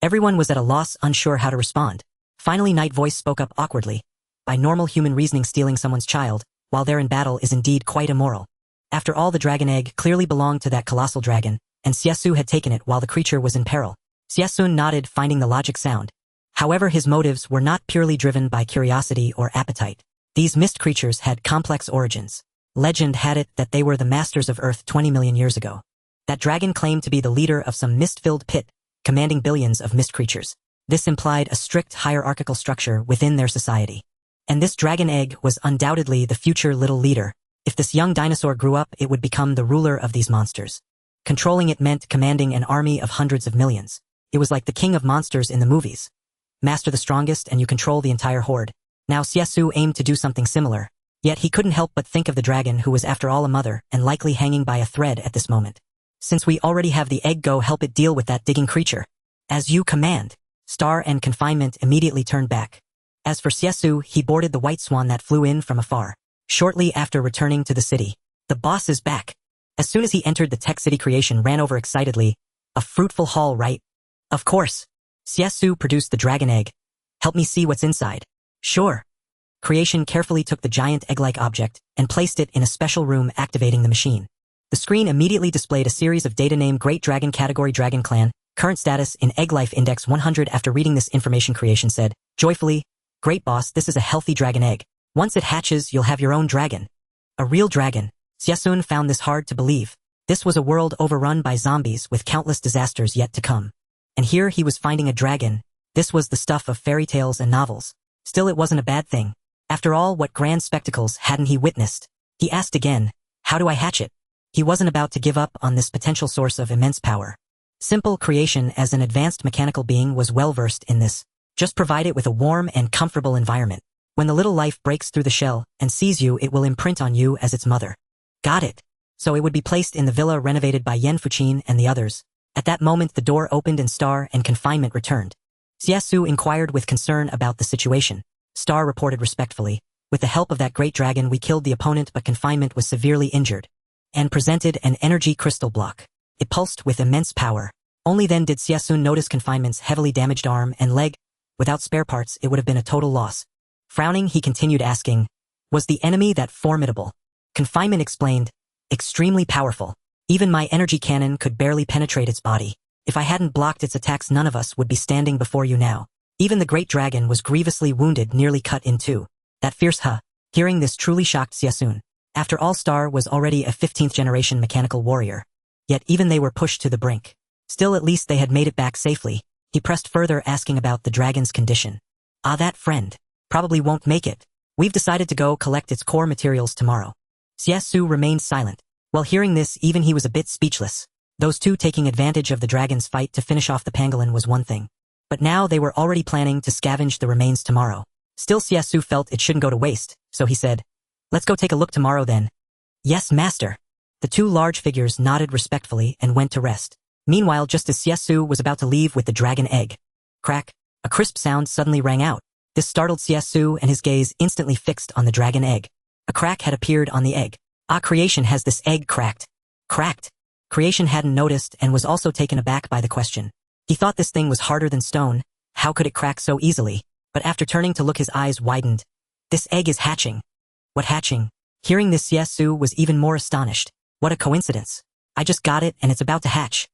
Everyone was at a loss, unsure how to respond. Finally, Night Voice spoke up awkwardly. By normal human reasoning, stealing someone's child, while they're in battle, is indeed quite immoral. After all, the dragon egg clearly belonged to that colossal dragon, and Xie Xu had taken it while the creature was in peril. Xie Xu nodded, finding the logic sound. However, his motives were not purely driven by curiosity or appetite. These mist creatures had complex origins. Legend had it that they were the masters of Earth 20 million years ago. That dragon claimed to be the leader of some mist-filled pit, commanding billions of mist creatures. This implied a strict hierarchical structure within their society. And this dragon egg was undoubtedly the future little leader. If this young dinosaur grew up, it would become the ruler of these monsters. Controlling it meant commanding an army of hundreds of millions. It was like the king of monsters in the movies. Master the strongest and you control the entire horde. Now Xie Xu aimed to do something similar. Yet he couldn't help but think of the dragon who was after all a mother and likely hanging by a thread at this moment. Since we already have the egg, go help it deal with that digging creature. As you command. Star and Confinement immediately turned back. As for Xie Xu, he boarded the white swan that flew in from afar. Shortly after returning to the city, the boss is back. As soon as he entered the tech city, Creation ran over excitedly. A fruitful haul, right? Of course. Xie Xu produced the dragon egg. Help me see what's inside. Sure. Creation carefully took the giant egg-like object and placed it in a special room, activating the machine. The screen immediately displayed a series of data: name Great Dragon, category Dragon Clan, current status in Egg Life Index 100. After reading this information, Creation said, joyfully, Great boss, this is a healthy dragon egg. Once it hatches, you'll have your own dragon. A real dragon. Xie Xu found this hard to believe. This was a world overrun by zombies with countless disasters yet to come. And here he was finding a dragon. This was the stuff of fairy tales and novels. Still, it wasn't a bad thing. After all, what grand spectacles hadn't he witnessed? He asked again, how do I hatch it? He wasn't about to give up on this potential source of immense power. Simple. Creation, as an advanced mechanical being, was well versed in this. Just provide it with a warm and comfortable environment. When the little life breaks through the shell and sees you, it will imprint on you as its mother. Got it. So it would be placed in the villa renovated by Yen Fuqin and the others. At that moment, the door opened and Star and Confinement returned. Xie Xu inquired with concern about the situation. Star reported respectfully, with the help of that great dragon, we killed the opponent, but Confinement was severely injured. And presented an energy crystal block. It pulsed with immense power. Only then did Xie Xu notice Confinement's heavily damaged arm and leg. Without spare parts, it would have been a total loss. Frowning, he continued asking, was the enemy that formidable? Confinement explained, extremely powerful. Even my energy cannon could barely penetrate its body. If I hadn't blocked its attacks, none of us would be standing before you now. Even the great dragon was grievously wounded, nearly cut in two. That fierce huh? Hearing this truly shocked Xie Xu. After all, Star was already a 15th generation mechanical warrior. Yet even they were pushed to the brink. Still, at least they had made it back safely. He pressed further, asking about the dragon's condition. Ah, that friend. Probably won't make it. We've decided to go collect its core materials tomorrow. Xie Xu remained silent. While hearing this, even he was a bit speechless. Those two taking advantage of the dragon's fight to finish off the pangolin was one thing. But now they were already planning to scavenge the remains tomorrow. Still, Xie Xu felt it shouldn't go to waste, so he said, let's go take a look tomorrow then. Yes, master. The two large figures nodded respectfully and went to rest. Meanwhile, just as Xie Xu was about to leave with the dragon egg, crack, a crisp sound suddenly rang out. This startled Xie Xu, and his gaze instantly fixed on the dragon egg. A crack had appeared on the egg. Ah, Creation, has this egg cracked? Cracked? Creation hadn't noticed and was also taken aback by the question. He thought this thing was harder than stone. How could it crack so easily? But after turning to look, his eyes widened. This egg is hatching. What hatching? Hearing this, Xie Xu was even more astonished. What a coincidence. I just got it and it's about to hatch.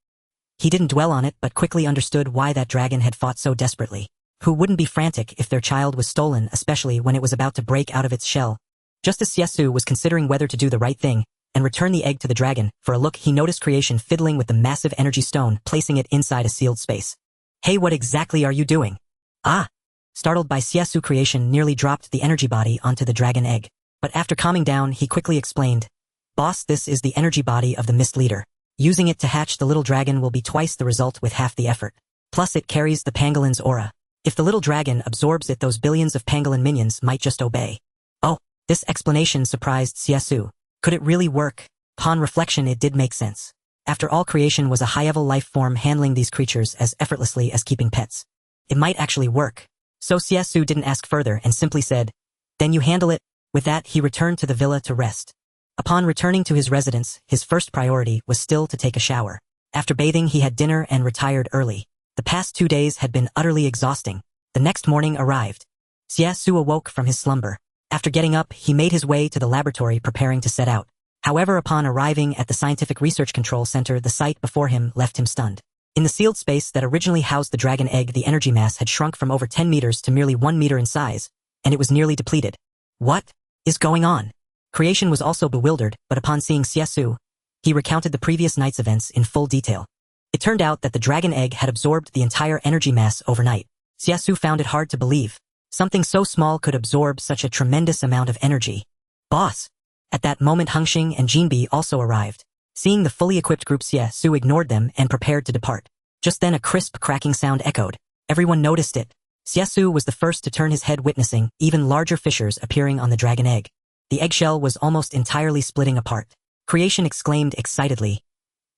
He didn't dwell on it, but quickly understood why that dragon had fought so desperately. Who wouldn't be frantic if their child was stolen, especially when it was about to break out of its shell? Just as Xie Xu was considering whether to do the right thing and return the egg to the dragon, for a look he noticed Creation fiddling with the massive energy stone, placing it inside a sealed space. Hey, what exactly are you doing? Ah! Startled by Xie Xu, Creation nearly dropped the energy body onto the dragon egg. But after calming down, he quickly explained, Boss, this is the energy body of the Mist Leader. Using it to hatch the little dragon will be twice the result with half the effort. Plus it carries the pangolin's aura. If the little dragon absorbs it, those billions of pangolin minions might just obey. Oh, this explanation surprised Xie Xu. Could it really work? Upon reflection, it did make sense. After all, Creation was a high-level life form handling these creatures as effortlessly as keeping pets. It might actually work. So Xie Xu didn't ask further and simply said, then you handle it. With that, he returned to the villa to rest. Upon returning to his residence, his first priority was still to take a shower. After bathing, he had dinner and retired early. The past 2 days had been utterly exhausting. The next morning arrived. Xie Xu awoke from his slumber. After getting up, he made his way to the laboratory, preparing to set out. However, upon arriving at the Scientific Research Control Center, the sight before him left him stunned. In the sealed space that originally housed the dragon egg, the energy mass had shrunk from over 10 meters to merely 1 meter in size, and it was nearly depleted. What is going on? Creation was also bewildered, but upon seeing Xie Xu, he recounted the previous night's events in full detail. It turned out that the dragon egg had absorbed the entire energy mass overnight. Xie Xu found it hard to believe. Something so small could absorb such a tremendous amount of energy. Boss! At that moment, Hengxing and Jinbi also arrived. Seeing the fully equipped group, Xie Xu ignored them and prepared to depart. Just then a crisp cracking sound echoed. Everyone noticed it. Xie Xu was the first to turn his head, witnessing even larger fissures appearing on the dragon egg. The eggshell was almost entirely splitting apart. Creation exclaimed excitedly,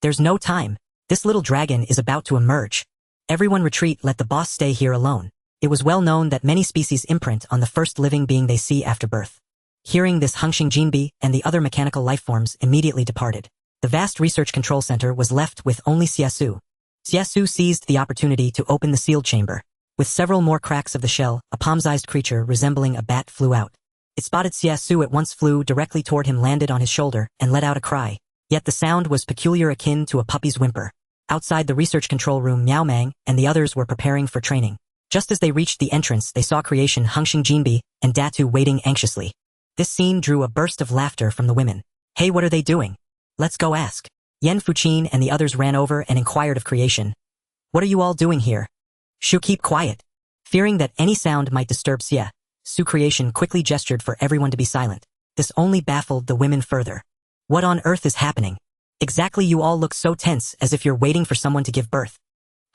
"There's no time. This little dragon is about to emerge. Everyone retreat, let the boss stay here alone." It was well known that many species imprint on the first living being they see after birth. Hearing this, Hengxing Jinbi and the other mechanical lifeforms immediately departed. The vast research control center was left with only Xie Xu. Xie Xu seized the opportunity to open the sealed chamber. With several more cracks of the shell, a palm-sized creature resembling a bat flew out. It spotted Xie Xu at once, flew directly toward him, landed on his shoulder, and let out a cry. Yet the sound was peculiar, akin to a puppy's whimper. Outside the research control room, Miao Mang and the others were preparing for training. Just as they reached the entrance, they saw Creation, Hengxing Jinbi, and Datu waiting anxiously. This scene drew a burst of laughter from the women. "Hey, what are they doing? Let's go ask." Yan Fuqin and the others ran over and inquired of Creation. "What are you all doing here?" "Shu, keep quiet." Fearing that any sound might disturb Xie Xu, Creation quickly gestured for everyone to be silent. This only baffled the women further. "What on earth is happening? Exactly, you all look so tense, as if you're waiting for someone to give birth."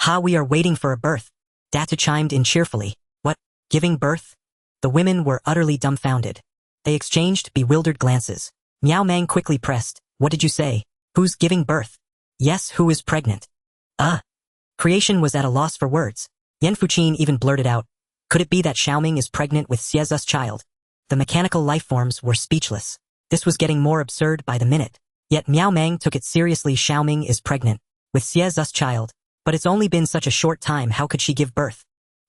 "Ha, we are waiting for a birth," Datu chimed in cheerfully. "What? Giving birth?" The women were utterly dumbfounded. They exchanged bewildered glances. Miao Mang quickly pressed, "What did you say? Who's giving birth?" "Yes, who is pregnant?" Creation was at a loss for words. Yan Fuqin even blurted out, "Could it be that Xiaoming is pregnant with Xie Xu's child?" The mechanical lifeforms were speechless. This was getting more absurd by the minute. Yet Miao Mang took it seriously. Xiaoming is pregnant with Xie Xu's child. But it's only been such a short time, how could she give birth?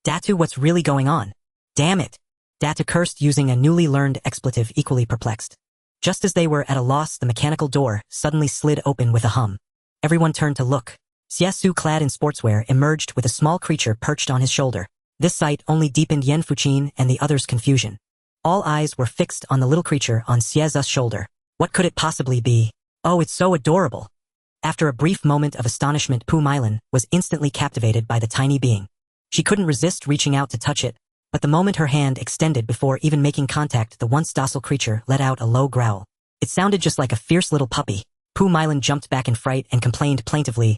"Datu, what's really going on?" "Damn it!" Datu cursed, using a newly learned expletive, equally perplexed. Just as they were at a loss, the mechanical door suddenly slid open with a hum. Everyone turned to look. Xie Xu, clad in sportswear, emerged with a small creature perched on his shoulder. This sight only deepened Yan Fuqin and the others' confusion. All eyes were fixed on the little creature on Xie Xu's shoulder. What could it possibly be? "Oh, it's so adorable." After a brief moment of astonishment, Pu Mylan was instantly captivated by the tiny being. She couldn't resist reaching out to touch it, but the moment her hand extended before even making contact, the once docile creature let out a low growl. It sounded just like a fierce little puppy. Pu Mylan jumped back in fright and complained plaintively,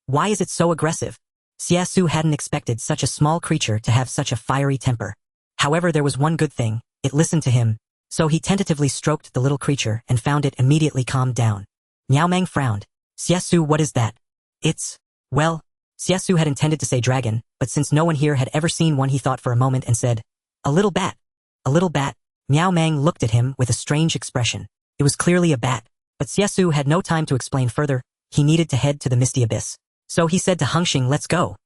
"Why is it so aggressive?" Xie Xu hadn't expected such a small creature to have such a fiery temper. However, there was one good thing: it listened to him. So he tentatively stroked the little creature and found it immediately calmed down. Miao Mang frowned. "Xie Xu, what is that?" "It's..." Well, Xie Xu had intended to say dragon, but since no one here had ever seen one, he thought for a moment and said, "A little bat." "A little bat?" Miao Mang looked at him with a strange expression. It was clearly a bat, but Xie Xu had no time to explain further. He needed to head to the misty abyss. So he said to Hengxing, "Let's go."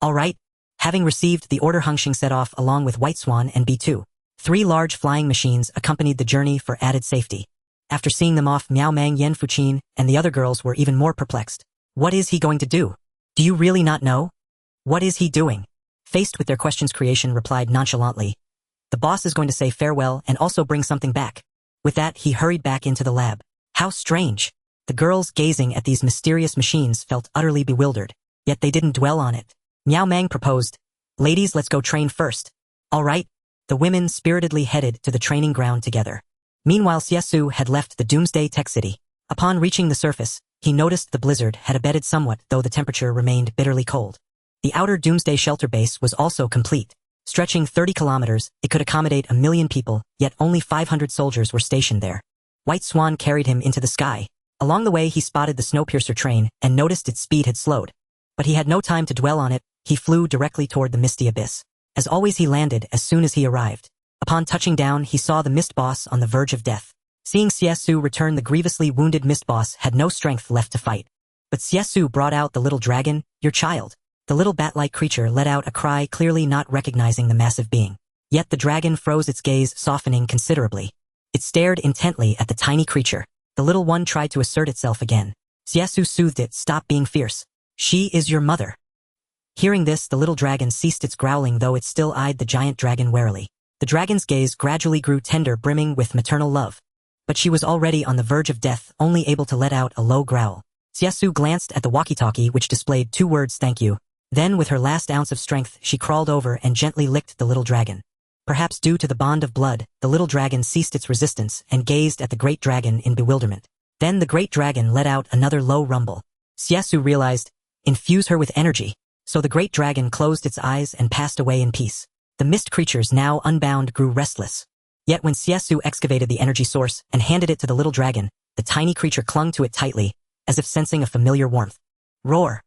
"All right." Having received the order, Hengxing set off along with White Swan and B2. 3 large flying machines accompanied the journey for added safety. After seeing them off, Miao Mang, Yan Fuqin, and the other girls were even more perplexed. What is he going to do? Do you really not know? What is he doing? Faced with their questions, Creation replied nonchalantly, "The boss is going to say farewell and also bring something back." With that, he hurried back into the lab. How strange. The girls, gazing at these mysterious machines, felt utterly bewildered. Yet they didn't dwell on it. Miao Mang proposed, "Ladies, let's go train first." "All right." The women spiritedly headed to the training ground together. Meanwhile, Xie Xu had left the Doomsday Tech City. Upon reaching the surface, he noticed the blizzard had abated somewhat, though the temperature remained bitterly cold. The outer Doomsday shelter base was also complete. Stretching 30 kilometers, it could accommodate 1 million people, yet only 500 soldiers were stationed there. White Swan carried him into the sky. Along the way, he spotted the Snowpiercer train and noticed its speed had slowed. But he had no time to dwell on it. He flew directly toward the misty abyss. As always, he landed as soon as he arrived. Upon touching down, he saw the Mist Boss on the verge of death. Seeing Xie Xu return, the grievously wounded Mist Boss had no strength left to fight. But Xie Xu brought out the little dragon, "Your child." The little bat-like creature let out a cry, clearly not recognizing the massive being. Yet the dragon froze, its gaze softening considerably. It stared intently at the tiny creature. The little one tried to assert itself again. Xie Xu soothed it, "Stop being fierce. She is your mother." Hearing this, the little dragon ceased its growling, though it still eyed the giant dragon warily. The dragon's gaze gradually grew tender, brimming with maternal love. But she was already on the verge of death, only able to let out a low growl. Xie Xu glanced at the walkie-talkie, which displayed 2 words, "Thank you." Then, with her last ounce of strength, she crawled over and gently licked the little dragon. Perhaps due to the bond of blood, the little dragon ceased its resistance and gazed at the great dragon in bewilderment. Then the great dragon let out another low rumble. Xie Xu realized, infuse her with energy. So the great dragon closed its eyes and passed away in peace. The mist creatures, now unbound, grew restless. Yet when Xie Xu excavated the energy source and handed it to the little dragon, the tiny creature clung to it tightly, as if sensing a familiar warmth. Roar!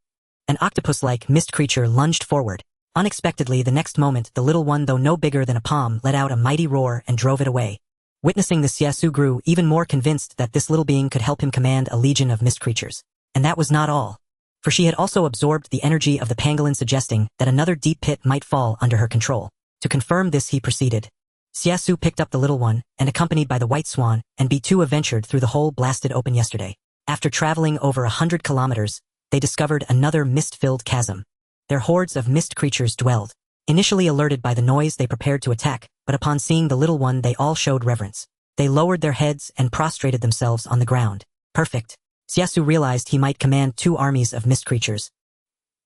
An octopus-like mist creature lunged forward. Unexpectedly, the next moment, the little one, though no bigger than a palm, let out a mighty roar and drove it away. Witnessing this, Xie Xu grew even more convinced that this little being could help him command a legion of mist creatures. And that was not all. For she had also absorbed the energy of the pangolin, suggesting that another deep pit might fall under her control. To confirm this, he proceeded. Xie Xu picked up the little one, and accompanied by the white swan, and B2 ventured through the hole blasted open yesterday. After traveling over 100 kilometers, they discovered another mist-filled chasm. Their hordes of mist creatures dwelled. Initially alerted by the noise, they prepared to attack, but upon seeing the little one, they all showed reverence. They lowered their heads and prostrated themselves on the ground. Perfect. Xie Xu realized he might command 2 armies of mist creatures.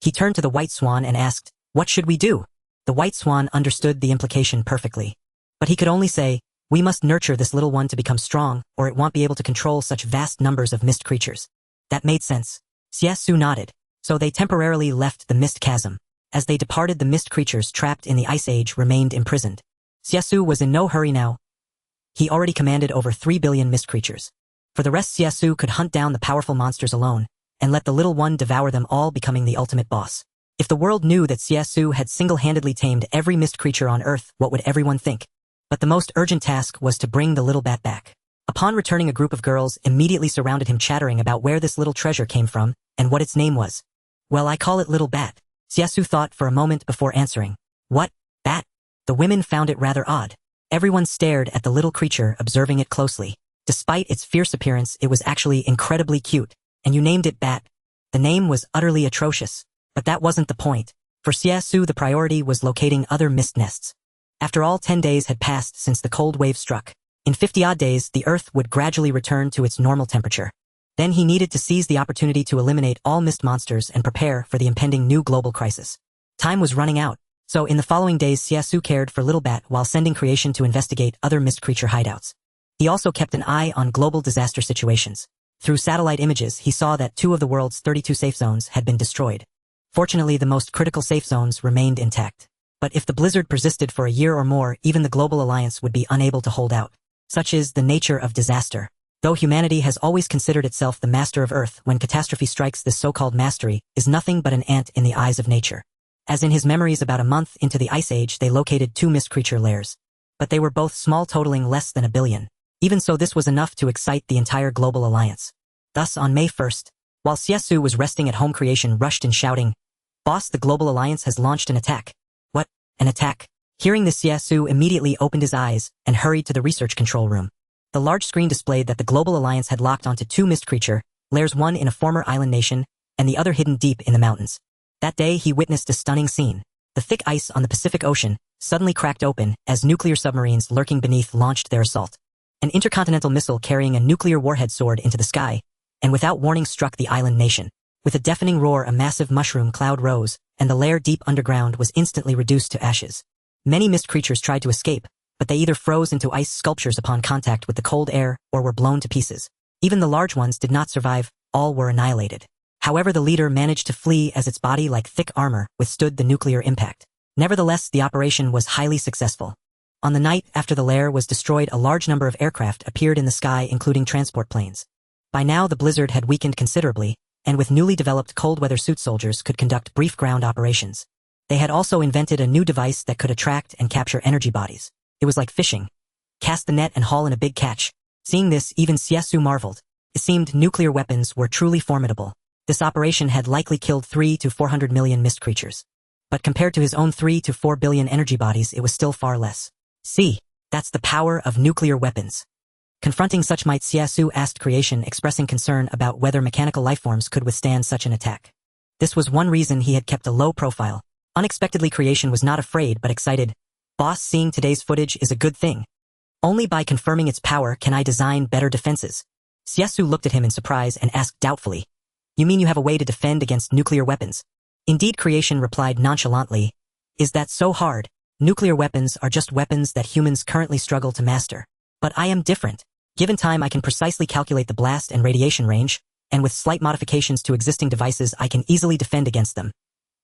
He turned to the white swan and asked, "What should we do?" The white swan understood the implication perfectly. But he could only say, "We must nurture this little one to become strong, or it won't be able to control such vast numbers of mist creatures." That made sense. Xie Xu nodded. So they temporarily left the mist chasm. As they departed, the mist creatures trapped in the Ice Age remained imprisoned. Xie Xu was in no hurry now. He already commanded over 3 billion mist creatures. For the rest, Xie Xu could hunt down the powerful monsters alone, and let the little one devour them all, becoming the ultimate boss. If the world knew that Xie Xu had single-handedly tamed every mist creature on Earth, what would everyone think? But the most urgent task was to bring the little bat back. Upon returning, a group of girls immediately surrounded him, chattering about where this little treasure came from, and what its name was. "Well, I call it Little Bat." Xie Xu thought for a moment before answering. "What? Bat?" The women found it rather odd. Everyone stared at the little creature, observing it closely. Despite its fierce appearance, it was actually incredibly cute. "And you named it Bat?" The name was utterly atrocious. But that wasn't the point. For Xie Xu, the priority was locating other mist nests. After all, 10 days had passed since the cold wave struck. In 50-odd days, the Earth would gradually return to its normal temperature. Then he needed to seize the opportunity to eliminate all mist monsters and prepare for the impending new global crisis. Time was running out, so in the following days, Xie Xu cared for Little Bat while sending Creation to investigate other mist creature hideouts. He also kept an eye on global disaster situations. Through satellite images, he saw that 2 of the world's 32 safe zones had been destroyed. Fortunately, the most critical safe zones remained intact. But if the blizzard persisted for a year or more, even the global alliance would be unable to hold out. Such is the nature of disaster. Though humanity has always considered itself the master of Earth, when catastrophe strikes, this so-called mastery is nothing but an ant in the eyes of nature. As in his memories, about a month into the Ice Age, they located 2 mist creature lairs. But they were both small, totaling less than 1 billion. Even so, this was enough to excite the entire global alliance. Thus, on May 1st, while Xie Xu was resting at home, Creation rushed in, shouting, "Boss, the global alliance has launched an attack." "What? An attack?" Hearing this, Xie Xu immediately opened his eyes and hurried to the research control room. The large screen displayed that the global alliance had locked onto 2 mist creature lairs, one in a former island nation, and the other hidden deep in the mountains. That day, he witnessed a stunning scene. The thick ice on the Pacific Ocean suddenly cracked open as nuclear submarines lurking beneath launched their assault. An intercontinental missile carrying a nuclear warhead soared into the sky, and without warning struck the island nation. With a deafening roar, a massive mushroom cloud rose, and the lair deep underground was instantly reduced to ashes. Many mist creatures tried to escape, but they either froze into ice sculptures upon contact with the cold air or were blown to pieces. Even the large ones did not survive, all were annihilated. However, the leader managed to flee as its body, like thick armor, withstood the nuclear impact. Nevertheless, the operation was highly successful. On the night after the lair was destroyed, a large number of aircraft appeared in the sky, including transport planes. By now, the blizzard had weakened considerably, and with newly developed cold-weather suit, soldiers could conduct brief ground operations. They had also invented a new device that could attract and capture energy bodies. It was like fishing. Cast the net and haul in a big catch. Seeing this, even Xie Xu marveled. It seemed nuclear weapons were truly formidable. This operation had likely killed 300 to 400 million mist creatures. But compared to his own 3 to 4 billion energy bodies, it was still far less. See, that's the power of nuclear weapons. Confronting such might, Xie Xu asked Creation, expressing concern about whether mechanical lifeforms could withstand such an attack. This was one reason he had kept a low profile. Unexpectedly, Creation was not afraid but excited. "Boss, seeing today's footage is a good thing. Only by confirming its power can I design better defenses." Xie Xu looked at him in surprise and asked doubtfully, "You mean you have a way to defend against nuclear weapons?" "Indeed," Creation replied nonchalantly. "Is that so hard? Nuclear weapons are just weapons that humans currently struggle to master. But I am different. Given time, I can precisely calculate the blast and radiation range, and with slight modifications to existing devices, I can easily defend against them.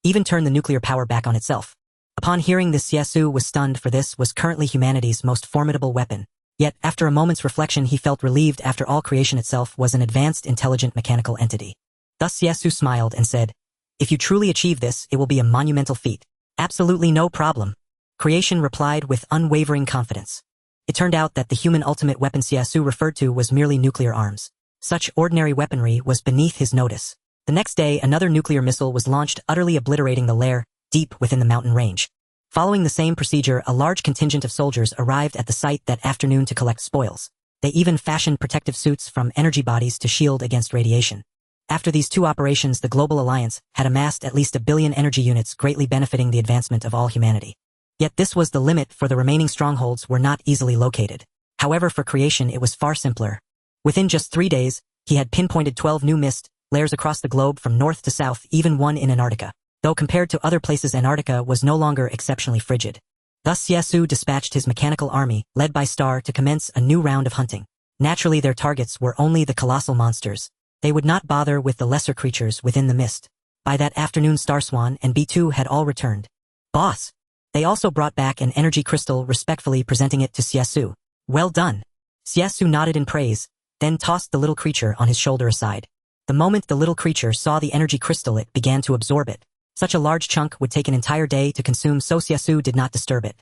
Even turn the nuclear power back on itself." Upon hearing this, Xie Xu was stunned, for this was currently humanity's most formidable weapon. Yet, after a moment's reflection, he felt relieved. After all, creation itself was an advanced, intelligent mechanical entity. Thus Xie Xu smiled and said, "If you truly achieve this, it will be a monumental feat." "Absolutely no problem," creation replied with unwavering confidence. It turned out that the human ultimate weapon Xie Xu referred to was merely nuclear arms. Such ordinary weaponry was beneath his notice. The next day, another nuclear missile was launched, utterly obliterating the lair deep within the mountain range. Following the same procedure, a large contingent of soldiers arrived at the site that afternoon to collect spoils. They even fashioned protective suits from energy bodies to shield against radiation. After these two operations, the Global Alliance had amassed at least 1 billion energy units, greatly benefiting the advancement of all humanity. Yet this was the limit, for the remaining strongholds were not easily located. However, for creation it was far simpler. Within just 3 days, he had pinpointed 12 new mist layers across the globe from north to south, even one in Antarctica. Though compared to other places, Antarctica was no longer exceptionally frigid. Thus Xie Xu dispatched his mechanical army, led by Star, to commence a new round of hunting. Naturally, their targets were only the colossal monsters. They would not bother with the lesser creatures within the mist. By that afternoon, Starswan and B2 had all returned. "Boss!" They also brought back an energy crystal, respectfully presenting it to Xie Xu. "Well done." Xie Xu nodded in praise, then tossed the little creature on his shoulder aside. The moment the little creature saw the energy crystal, it began to absorb it. Such a large chunk would take an entire day to consume, so Xie Xu did not disturb it.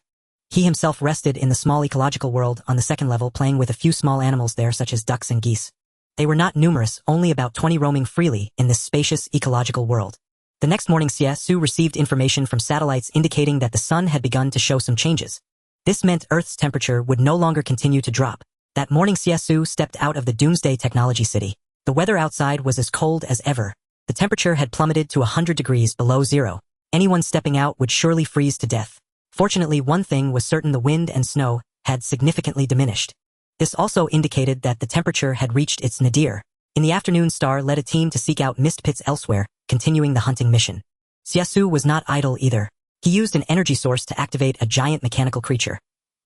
He himself rested in the small ecological world on the second level, playing with a few small animals there such as ducks and geese. They were not numerous, only about 20 roaming freely in this spacious ecological world. The next morning, Xie Xu received information from satellites indicating that the sun had begun to show some changes. This meant Earth's temperature would no longer continue to drop. That morning, Xie Xu stepped out of the Doomsday technology city. The weather outside was as cold as ever. The temperature had plummeted to 100 degrees below zero. Anyone stepping out would surely freeze to death. Fortunately, one thing was certain: the wind and snow had significantly diminished. This also indicated that the temperature had reached its nadir. In the afternoon, Star led a team to seek out mist pits elsewhere, continuing the hunting mission. Xie Xu was not idle either. He used an energy source to activate a giant mechanical creature,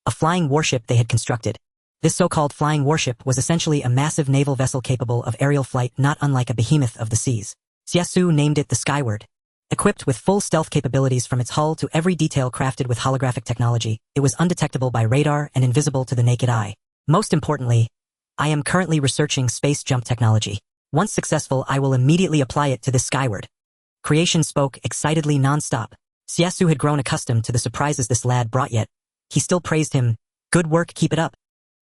a flying warship they had constructed. This so-called flying warship was essentially a massive naval vessel capable of aerial flight, not unlike a behemoth of the seas. Xie Xu named it the Skyward. Equipped with full stealth capabilities from its hull to every detail, crafted with holographic technology, it was undetectable by radar and invisible to the naked eye. Most importantly, I am currently researching space jump technology. Once successful, I will immediately apply it to this Skyward. Creation spoke excitedly non-stop. Xie Xu had grown accustomed to the surprises this lad brought, yet he still praised him. "Good work, keep it up."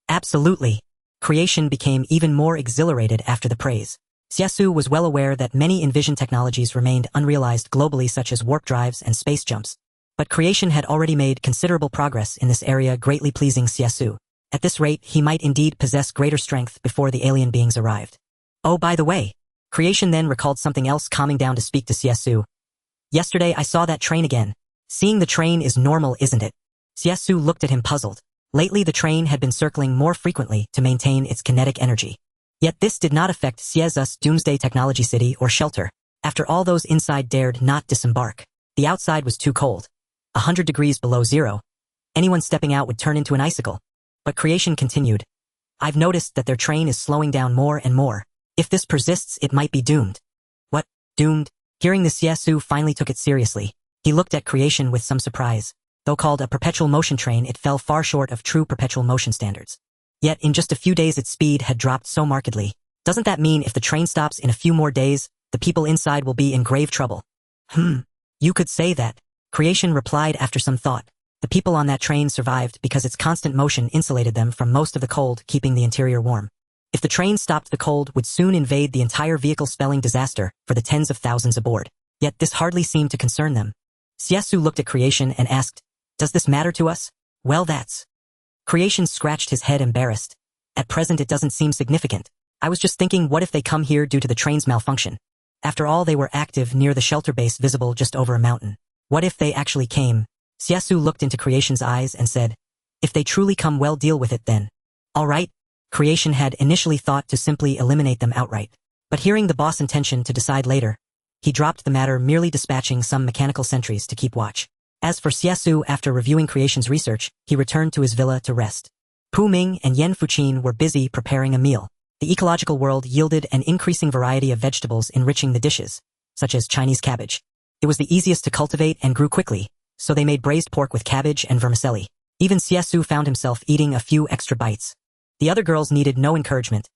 "Absolutely." Creation became even more exhilarated after the praise. Xie Xu was well aware that many envisioned technologies remained unrealized globally, such as warp drives and space jumps. But creation had already made considerable progress in this area, greatly pleasing Xie Xu. At this rate, he might indeed possess greater strength before the alien beings arrived. "Oh, by the way," creation then recalled something else, calming down to speak to Xie Xu. "Yesterday I saw that train again. Seeing the train is normal, isn't it?" Xie Xu looked at him, puzzled. Lately the train had been circling more frequently to maintain its kinetic energy. Yet this did not affect Xie Xu's Doomsday technology city or shelter. After all, those inside dared not disembark. The outside was too cold. 100 degrees below zero. Anyone stepping out would turn into an icicle. But creation continued. "I've noticed that their train is slowing down more and more. If this persists, it might be doomed." "What? Doomed?" Hearing this, Xie Xu finally took it seriously. He looked at creation with some surprise. Though called a perpetual motion train, it fell far short of true perpetual motion standards. Yet in just a few days its speed had dropped so markedly. "Doesn't that mean if the train stops in a few more days, the people inside will be in grave trouble?" You could say that," creation replied after some thought. "The people on that train survived because its constant motion insulated them from most of the cold, keeping the interior warm. If the train stopped, the cold would soon invade the entire vehicle, spelling disaster for the tens of thousands aboard. Yet this hardly seemed to concern them." Xie Xu looked at creation and asked, "Does this matter to us?" "Well, that's..." Creation scratched his head, embarrassed. "At present it doesn't seem significant. I was just thinking, what if they come here due to the train's malfunction? After all, they were active near the shelter base visible just over a mountain. What if they actually came?" Xie Xu looked into creation's eyes and said, "If they truly come, well, deal with it then." "All right." Creation had initially thought to simply eliminate them outright. But hearing the boss' intention to decide later, he dropped the matter, merely dispatching some mechanical sentries to keep watch. As for Xie Xu, after reviewing creation's research, he returned to his villa to rest. Pu Ming and Yan Fuqin were busy preparing a meal. The ecological world yielded an increasing variety of vegetables, enriching the dishes, such as Chinese cabbage. It was the easiest to cultivate and grew quickly, so they made braised pork with cabbage and vermicelli. Even Xie Xu found himself eating a few extra bites. The other girls needed no encouragement.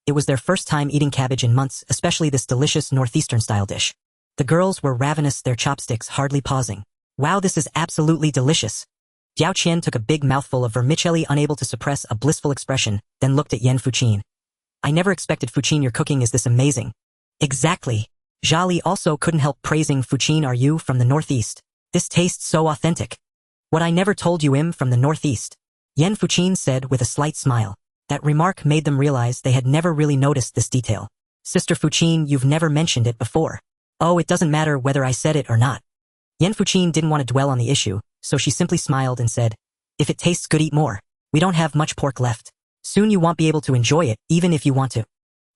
It was their first time eating cabbage in months, especially this delicious northeastern-style dish. The girls were ravenous, their chopsticks hardly pausing. Wow, this is absolutely delicious. Jiao Qian took a big mouthful of vermicelli, unable to suppress a blissful expression, then looked at Yan Fuqin. I never expected, Fuqin, your cooking is this amazing. Exactly. Zhao Li also couldn't help praising, Fuqin, are you from the northeast? This tastes so authentic. What I never told you, I'm from the northeast. Yan Fuqin said with a slight smile. That remark made them realize they had never really noticed this detail. Sister Fuqin, you've never mentioned it before. Oh, it doesn't matter whether I said it or not. Yan Fuqin didn't want to dwell on the issue, so she simply smiled and said, if it tastes good, eat more. We don't have much pork left. Soon you won't be able to enjoy it, even if you want to.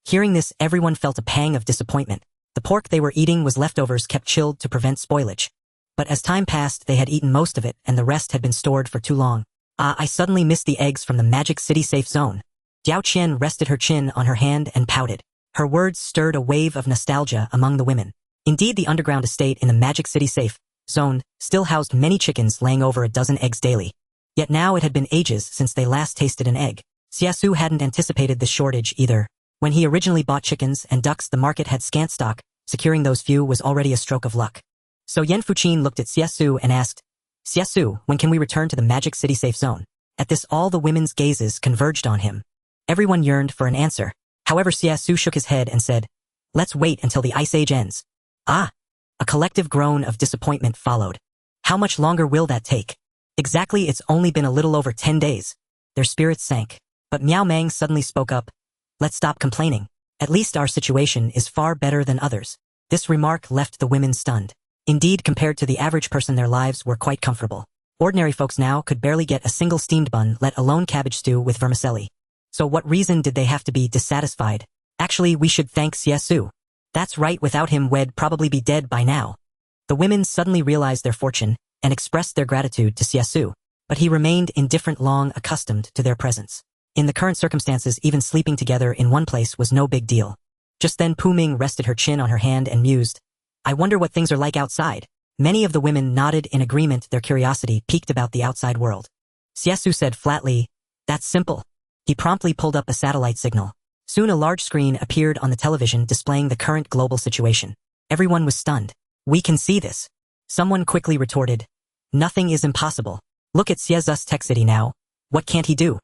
Hearing this, everyone felt a pang of disappointment. The pork they were eating was leftovers kept chilled to prevent spoilage. But as time passed, they had eaten most of it and the rest had been stored for too long. I suddenly missed the eggs from the Magic City safe zone. Jiao Qian rested her chin on her hand and pouted. Her words stirred a wave of nostalgia among the women. Indeed, the underground estate in the Magic City safe zone still housed many chickens, laying over a dozen eggs daily. Yet now it had been ages since they last tasted an egg. Xie Xu hadn't anticipated this shortage either. When he originally bought chickens and ducks, the market had scant stock. Securing those few was already a stroke of luck. So Yan Fuqin looked at Xie Xu and asked, Xie Xu, when can we return to the Magic City safe zone? At this, all the women's gazes converged on him. Everyone yearned for an answer. However, Xie Xu shook his head and said, let's wait until the Ice Age ends. Ah! A collective groan of disappointment followed. How much longer will that take? Exactly, it's only been a little over 10 days. Their spirits sank. But Miao Mang suddenly spoke up. Let's stop complaining. At least our situation is far better than others. This remark left the women stunned. Indeed, compared to the average person, their lives were quite comfortable. Ordinary folks now could barely get a single steamed bun, let alone cabbage stew with vermicelli. So what reason did they have to be dissatisfied? Actually, we should thank Xie Xu. That's right, without him we'd probably be dead by now. The women suddenly realized their fortune and expressed their gratitude to Xie Xu. But he remained indifferent, long accustomed to their presence. In the current circumstances, even sleeping together in one place was no big deal. Just then Pu Ming rested her chin on her hand and mused, I wonder what things are like outside. Many of the women nodded in agreement, their curiosity piqued about the outside world. Xie Xu said flatly, that's simple. He promptly pulled up a satellite signal. Soon a large screen appeared on the television displaying the current global situation. Everyone was stunned. We can see this. Someone quickly retorted, nothing is impossible. Look at Xie Xu's tech city now. What can't he do?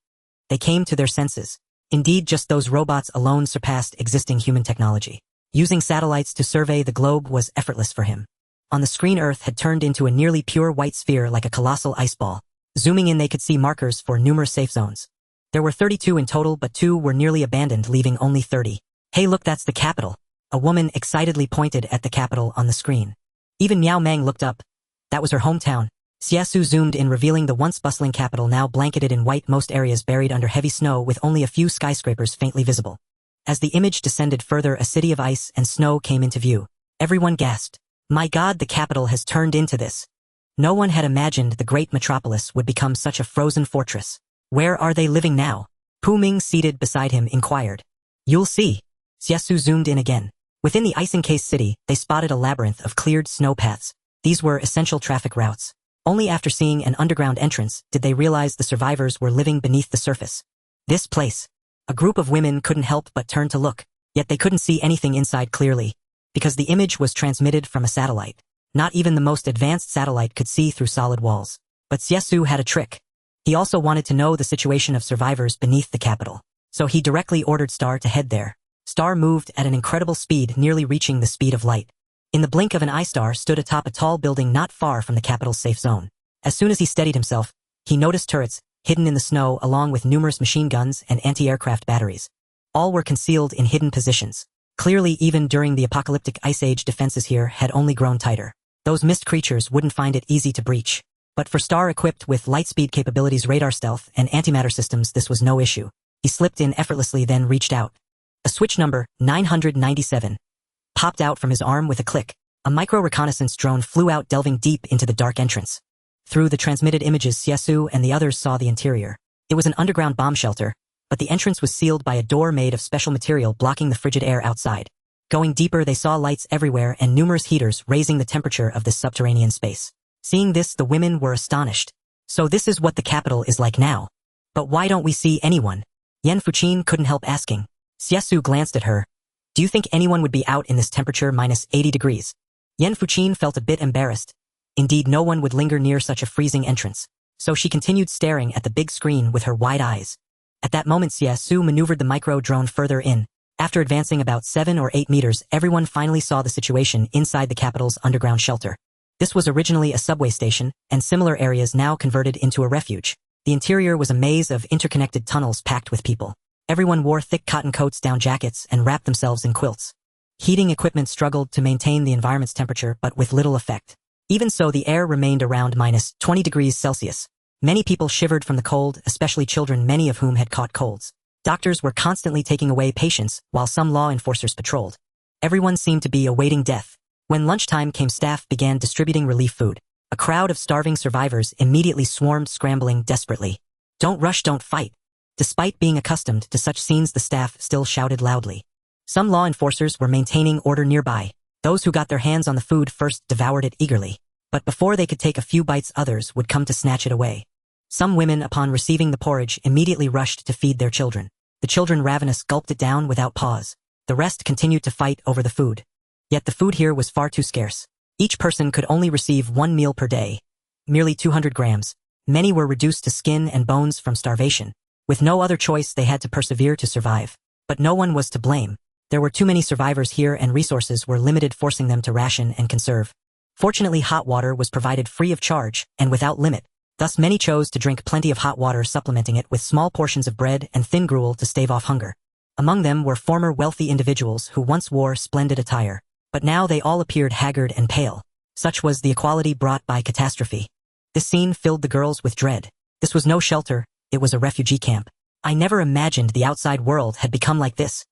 They came to their senses. Indeed, just those robots alone surpassed existing human technology. Using satellites to survey the globe was effortless for him. On the screen, Earth had turned into a nearly pure white sphere like a colossal ice ball. Zooming in, they could see markers for numerous safe zones. There were 32 in total, but 2 were nearly abandoned, leaving only 30. Hey, look, that's the capital. A woman excitedly pointed at the capital on the screen. Even Miao Mang looked up. That was her hometown. Xie Xu zoomed in, revealing the once bustling capital now blanketed in white, most areas buried under heavy snow with only a few skyscrapers faintly visible. As the image descended further, a city of ice and snow came into view. Everyone gasped. My God, the capital has turned into this. No one had imagined the great metropolis would become such a frozen fortress. Where are they living now? Pu Ming, seated beside him, inquired. You'll see. Xie Xu zoomed in again. Within the ice-encased city, they spotted a labyrinth of cleared snow paths. These were essential traffic routes. Only after seeing an underground entrance did they realize the survivors were living beneath the surface. This place. A group of women couldn't help but turn to look, yet they couldn't see anything inside clearly, because the image was transmitted from a satellite. Not even the most advanced satellite could see through solid walls. But Xie Xu had a trick. He also wanted to know the situation of survivors beneath the capital. So he directly ordered Star to head there. Star moved at an incredible speed, nearly reaching the speed of light. In the blink of an eye, Star stood atop a tall building not far from the capital's safe zone. As soon as he steadied himself, he noticed turrets hidden in the snow, along with numerous machine guns and anti-aircraft batteries. All were concealed in hidden positions. Clearly, even during the apocalyptic Ice Age, defenses here had only grown tighter. Those mist creatures wouldn't find it easy to breach. But for Star, equipped with lightspeed capabilities, radar stealth, and antimatter systems, this was no issue. He slipped in effortlessly, then reached out. A switch number, 997, popped out from his arm with a click. A micro-reconnaissance drone flew out, delving deep into the dark entrance. Through the transmitted images, Xie Xu and the others saw the interior. It was an underground bomb shelter, but the entrance was sealed by a door made of special material, blocking the frigid air outside. Going deeper, they saw lights everywhere and numerous heaters, raising the temperature of this subterranean space. Seeing this, the women were astonished. So this is what the capital is like now. But why don't we see anyone? Yan Fuqin couldn't help asking. Xie Xu glanced at her. Do you think anyone would be out in this temperature minus 80 degrees? Yan Fuqin felt a bit embarrassed. Indeed, no one would linger near such a freezing entrance. So she continued staring at the big screen with her wide eyes. At that moment, Xie Xu maneuvered the micro-drone further in. After advancing about 7 or 8 meters, everyone finally saw the situation inside the capital's underground shelter. This was originally a subway station, and similar areas now converted into a refuge. The interior was a maze of interconnected tunnels packed with people. Everyone wore thick cotton coats, down jackets, and wrapped themselves in quilts. Heating equipment struggled to maintain the environment's temperature, but with little effect. Even so, the air remained around minus 20 degrees Celsius. Many people shivered from the cold, especially children, many of whom had caught colds. Doctors were constantly taking away patients, while some law enforcers patrolled. Everyone seemed to be awaiting death. When lunchtime came, staff began distributing relief food. A crowd of starving survivors immediately swarmed, scrambling desperately. Don't rush, don't fight. Despite being accustomed to such scenes, the staff still shouted loudly. Some law enforcers were maintaining order nearby. Those who got their hands on the food first devoured it eagerly. But before they could take a few bites, others would come to snatch it away. Some women, upon receiving the porridge, immediately rushed to feed their children. The children, ravenous, gulped it down without pause. The rest continued to fight over the food. Yet the food here was far too scarce. Each person could only receive 1 meal per day, merely 200 grams. Many were reduced to skin and bones from starvation. With no other choice, they had to persevere to survive. But no one was to blame. There were too many survivors here, and resources were limited, forcing them to ration and conserve. Fortunately, hot water was provided free of charge and without limit. Thus many chose to drink plenty of hot water, supplementing it with small portions of bread and thin gruel to stave off hunger. Among them were former wealthy individuals who once wore splendid attire. But now they all appeared haggard and pale. Such was the equality brought by catastrophe. This scene filled the girls with dread. This was no shelter, it was a refugee camp. I never imagined the outside world had become like this.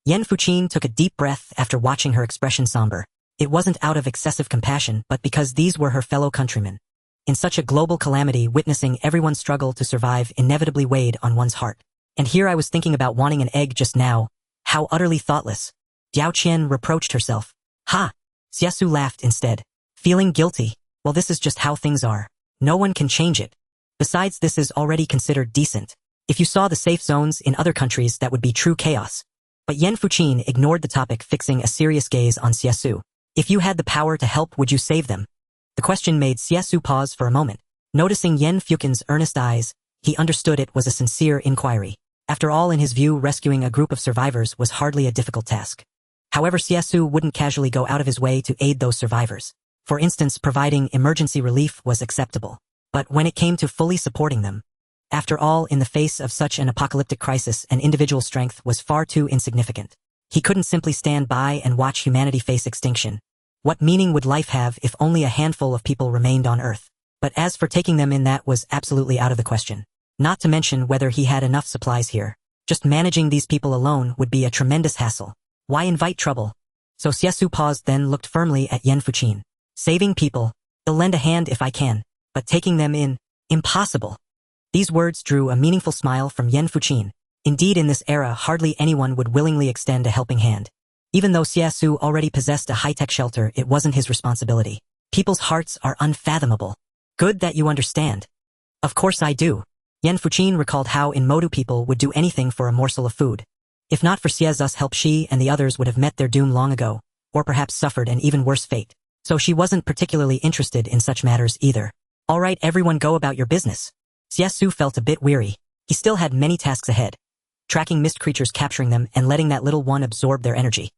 Yan Fuqin took a deep breath after watching her expression somber. It wasn't out of excessive compassion, but because these were her fellow countrymen. In such a global calamity, witnessing everyone's struggle to survive inevitably weighed on one's heart. And here I was thinking about wanting an egg just now. How utterly thoughtless. Diao Qian reproached herself. Ha! Xie Xu laughed instead. Feeling guilty? Well, this is just how things are. No one can change it. Besides, this is already considered decent. If you saw the safe zones in other countries, that would be true chaos. But Yan Fuqin ignored the topic, fixing a serious gaze on Xie Xu. If you had the power to help, would you save them? The question made Xie Xu pause for a moment. Noticing Yan Fuqin's earnest eyes, he understood it was a sincere inquiry. After all, in his view, rescuing a group of survivors was hardly a difficult task. However, Xie Xu wouldn't casually go out of his way to aid those survivors. For instance, providing emergency relief was acceptable. But when it came to fully supporting them, after all, in the face of such an apocalyptic crisis, an individual's strength was far too insignificant. He couldn't simply stand by and watch humanity face extinction. What meaning would life have if only a handful of people remained on Earth? But as for taking them in, that was absolutely out of the question. Not to mention whether he had enough supplies here. Just managing these people alone would be a tremendous hassle. Why invite trouble? So Xie Xu paused, then looked firmly at Yan Fuqin. Saving people, I'll lend a hand if I can, but taking them in, impossible. These words drew a meaningful smile from Yan Fuqin. Indeed, in this era, hardly anyone would willingly extend a helping hand. Even though Xie Xu already possessed a high-tech shelter, it wasn't his responsibility. People's hearts are unfathomable. Good that you understand. Of course I do. Yan Fuqin recalled how in Modu people would do anything for a morsel of food. If not for Xie Xu's help, she and the others would have met their doom long ago, or perhaps suffered an even worse fate. So she wasn't particularly interested in such matters either. All right, everyone, go about your business. Xie Xu felt a bit weary. He still had many tasks ahead. Tracking mist creatures, capturing them, and letting that little one absorb their energy.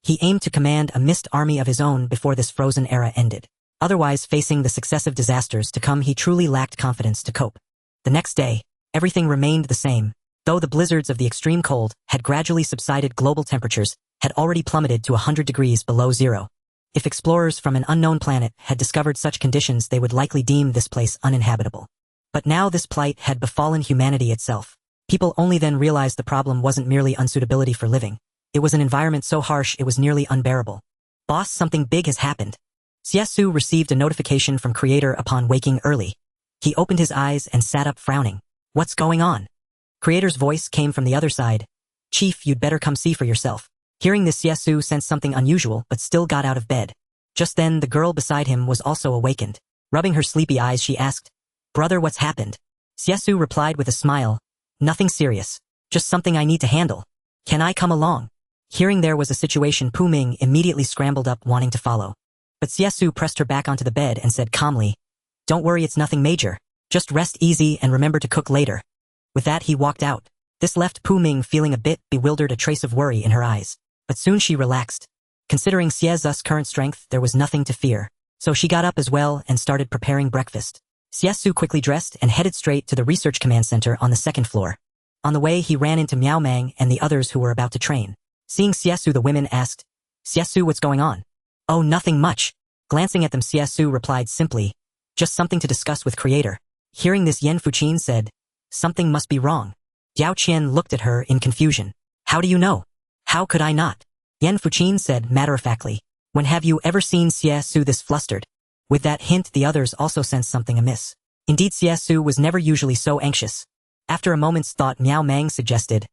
He aimed to command a mist army of his own before this frozen era ended. Otherwise, facing the successive disasters to come, he truly lacked confidence to cope. The next day, everything remained the same. Though the blizzards of the extreme cold had gradually subsided, global temperatures had already plummeted to 100 degrees below zero. If explorers from an unknown planet had discovered such conditions, they would likely deem this place uninhabitable. But now this plight had befallen humanity itself. People only then realized the problem wasn't merely unsuitability for living. It was an environment so harsh it was nearly unbearable. Boss, something big has happened. Xie Xu received a notification from Creator upon waking early. He opened his eyes and sat up, frowning. What's going on? Creator's voice came from the other side. Chief, you'd better come see for yourself. Hearing this, Xie Xu sensed something unusual but still got out of bed. Just then, the girl beside him was also awakened. Rubbing her sleepy eyes, she asked, "Brother, what's happened?" Xie Xu replied with a smile, "Nothing serious. Just something I need to handle. Can I come along?" Hearing there was a situation, Pu Ming immediately scrambled up, wanting to follow. But Xie Xu pressed her back onto the bed and said calmly, "Don't worry, it's nothing major. Just rest easy and remember to cook later." With that, he walked out. This left Pu Ming feeling a bit bewildered, a trace of worry in her eyes. But soon she relaxed. Considering Xie Xu's current strength, there was nothing to fear. So she got up as well and started preparing breakfast. Xie Xu quickly dressed and headed straight to the research command center on the second floor. On the way, he ran into Miao Mang and the others who were about to train. Seeing Xie Xu, the women asked, "Xie Xu, what's going on?" "Oh, nothing much." Glancing at them, Xie Xu replied simply, "Just something to discuss with Creator." Hearing this, Yan Fuqin said, "Something must be wrong." Yao Qian looked at her in confusion. "How do you know?" "How could I not?" Yan Fuqin said matter-of-factly. "When have you ever seen Xie Xu this flustered?" With that hint, the others also sensed something amiss. Indeed, Xie Xu was never usually so anxious. After a moment's thought, Miao Mang suggested,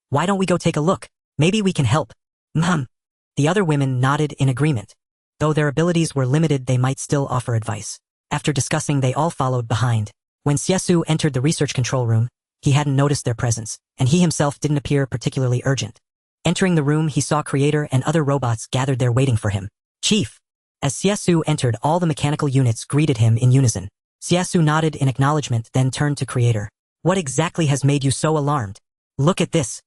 "Why don't we go take a look? Maybe we can help." The other women nodded in agreement. Though their abilities were limited, they might still offer advice. After discussing, they all followed behind. When Xie Xu entered the research control room, he hadn't noticed their presence, and he himself didn't appear particularly urgent. Entering the room, he saw Creator and other robots gathered there waiting for him. "Chief." As Xie Xu entered, all the mechanical units greeted him in unison. Xie Xu nodded in acknowledgement, then turned to Creator. "What exactly has made you so alarmed?" "Look at this."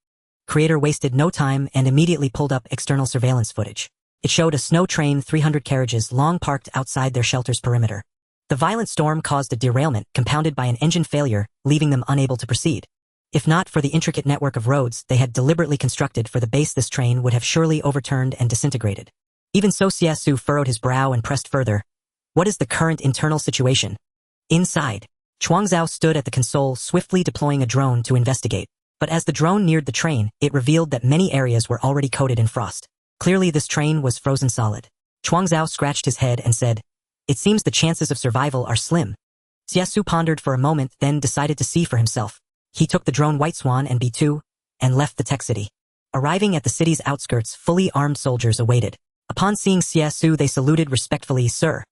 Creator wasted no time and immediately pulled up external surveillance footage. It showed a snow train 300 carriages long parked outside their shelter's perimeter. The violent storm caused a derailment compounded by an engine failure, leaving them unable to proceed. If not for the intricate network of roads they had deliberately constructed for the base, this train would have surely overturned and disintegrated. Even so, Xie Xu furrowed his brow and pressed further. "What is the current internal situation?" Inside, Chuangzhao stood at the console, swiftly deploying a drone to investigate. But as the drone neared the train, it revealed that many areas were already coated in frost. Clearly, this train was frozen solid. Chuangzhao scratched his head and said, "It seems the chances of survival are slim." Xie Xu pondered for a moment, then decided to see for himself. He took the drone White Swan and B2 and left the tech city. Arriving at the city's outskirts, fully armed soldiers awaited. Upon seeing Xie Xu, they saluted respectfully, "Sir."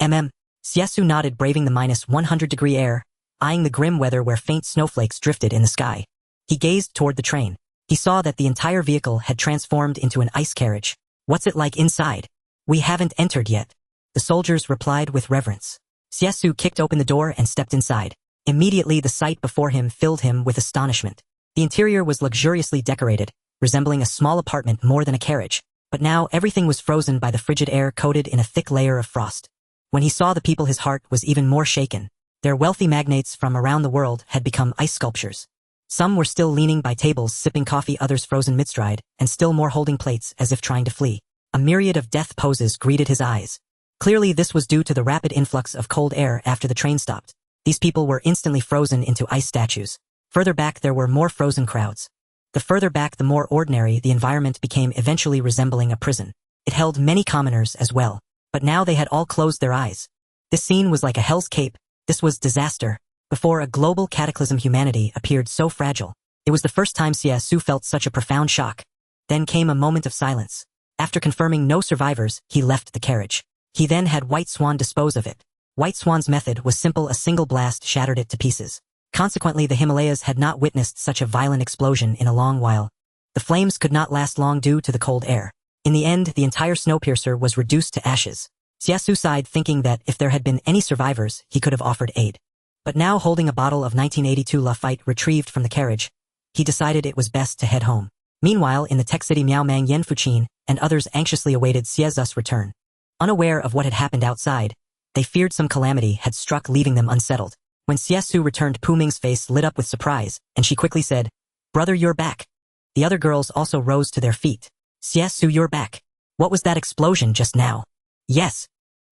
Xie Xu nodded, braving the -100-degree air, eyeing the grim weather where faint snowflakes drifted in the sky. He gazed toward the train. He saw that the entire vehicle had transformed into an ice carriage. "What's it like inside?" "We haven't entered yet," the soldiers replied with reverence. Xie Xu kicked open the door and stepped inside. Immediately, the sight before him filled him with astonishment. The interior was luxuriously decorated, resembling a small apartment more than a carriage. But now everything was frozen by the frigid air, coated in a thick layer of frost. When he saw the people, his heart was even more shaken. Their wealthy magnates from around the world had become ice sculptures. Some were still leaning by tables, sipping coffee, others frozen mid-stride, and still more holding plates as if trying to flee. A myriad of death poses greeted his eyes. Clearly, this was due to the rapid influx of cold air after the train stopped. These people were instantly frozen into ice statues. Further back, there were more frozen crowds. The further back, the more ordinary the environment became, eventually resembling a prison. It held many commoners as well, but now they had all closed their eyes. This scene was like a hell's cape. This was disaster. Before a global cataclysm, humanity appeared so fragile. It was the first time Xie Xu felt such a profound shock. Then came a moment of silence. After confirming no survivors, he left the carriage. He then had White Swan dispose of it. White Swan's method was simple: a single blast shattered it to pieces. Consequently, the Himalayas had not witnessed such a violent explosion in a long while. The flames could not last long due to the cold air. In the end, the entire Snowpiercer was reduced to ashes. Xie Xu sighed, thinking that if there had been any survivors, he could have offered aid. But now, holding a bottle of 1982 Lafite retrieved from the carriage, he decided it was best to head home. Meanwhile, in the tech city, Miao Mang, Yan Fuqin, and others anxiously awaited Xie Xu's return. Unaware of what had happened outside, they feared some calamity had struck, leaving them unsettled. When Xie Xu returned, Pu Ming's face lit up with surprise, and she quickly said, "Brother, you're back." The other girls also rose to their feet. "Xie Xu, you're back. What was that explosion just now?" "Yes."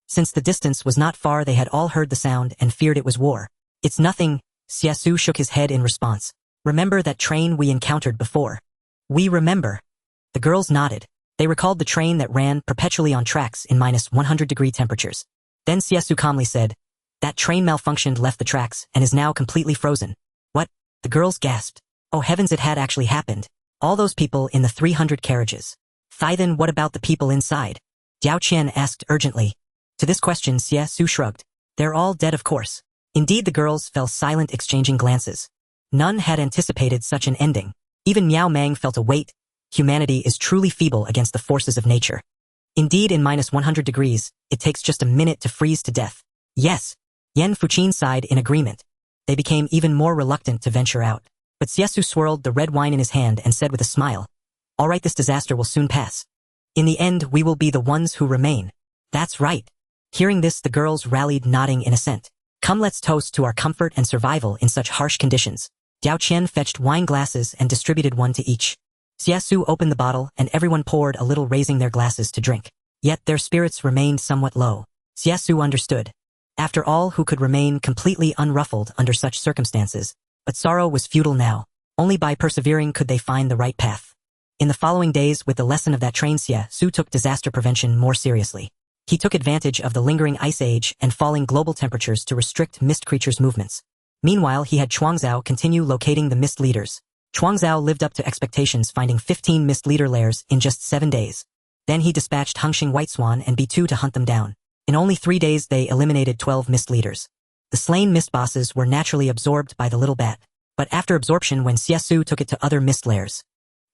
Since the distance was not far, they had all heard the sound and feared it was war. "It's nothing." Xie Xu shook his head in response. "Remember that train we encountered before?" "We remember." The girls nodded. They recalled the train that ran perpetually on tracks in -100-degree temperatures. Then Xie Xu calmly said, "That train malfunctioned, left the tracks, and is now completely frozen." "What?" The girls gasped. Oh heavens, it had actually happened. All those people in the 300 carriages. Then what about the people inside? Diao Qian asked urgently. To this question, Xie Xu shrugged. They're all dead, of course. Indeed, the girls fell silent, exchanging glances. None had anticipated such an ending. Even Miao Mang felt a weight. Humanity is truly feeble against the forces of nature. Indeed, in -100 degrees, it takes just a minute to freeze to death. Yes. Yan Fuqin sighed in agreement. They became even more reluctant to venture out. But Xie Xu swirled the red wine in his hand and said with a smile, "All right, this disaster will soon pass. In the end, we will be the ones who remain." That's right. Hearing this, the girls rallied, nodding in assent. "Come, let's toast to our comfort and survival in such harsh conditions." Diao Qian fetched wine glasses and distributed one to each. Xie Xu opened the bottle and everyone poured a little, raising their glasses to drink. Yet their spirits remained somewhat low. Xie Xu understood. After all, who could remain completely unruffled under such circumstances? But sorrow was futile now. Only by persevering could they find the right path. In the following days, with the lesson of that train, Xie Xu took disaster prevention more seriously. He took advantage of the lingering ice age and falling global temperatures to restrict mist creatures' movements. Meanwhile, he had Chuangzhao continue locating the mist leaders. Chuangzhao lived up to expectations, finding 15 mist leader lairs in just 7 days. Then he dispatched Hengxing White Swan and B2 to hunt them down. In only 3 days, they eliminated 12 mist leaders. The slain mist bosses were naturally absorbed by the little bat. But after absorption, when Xie Xu took it to other mist lairs,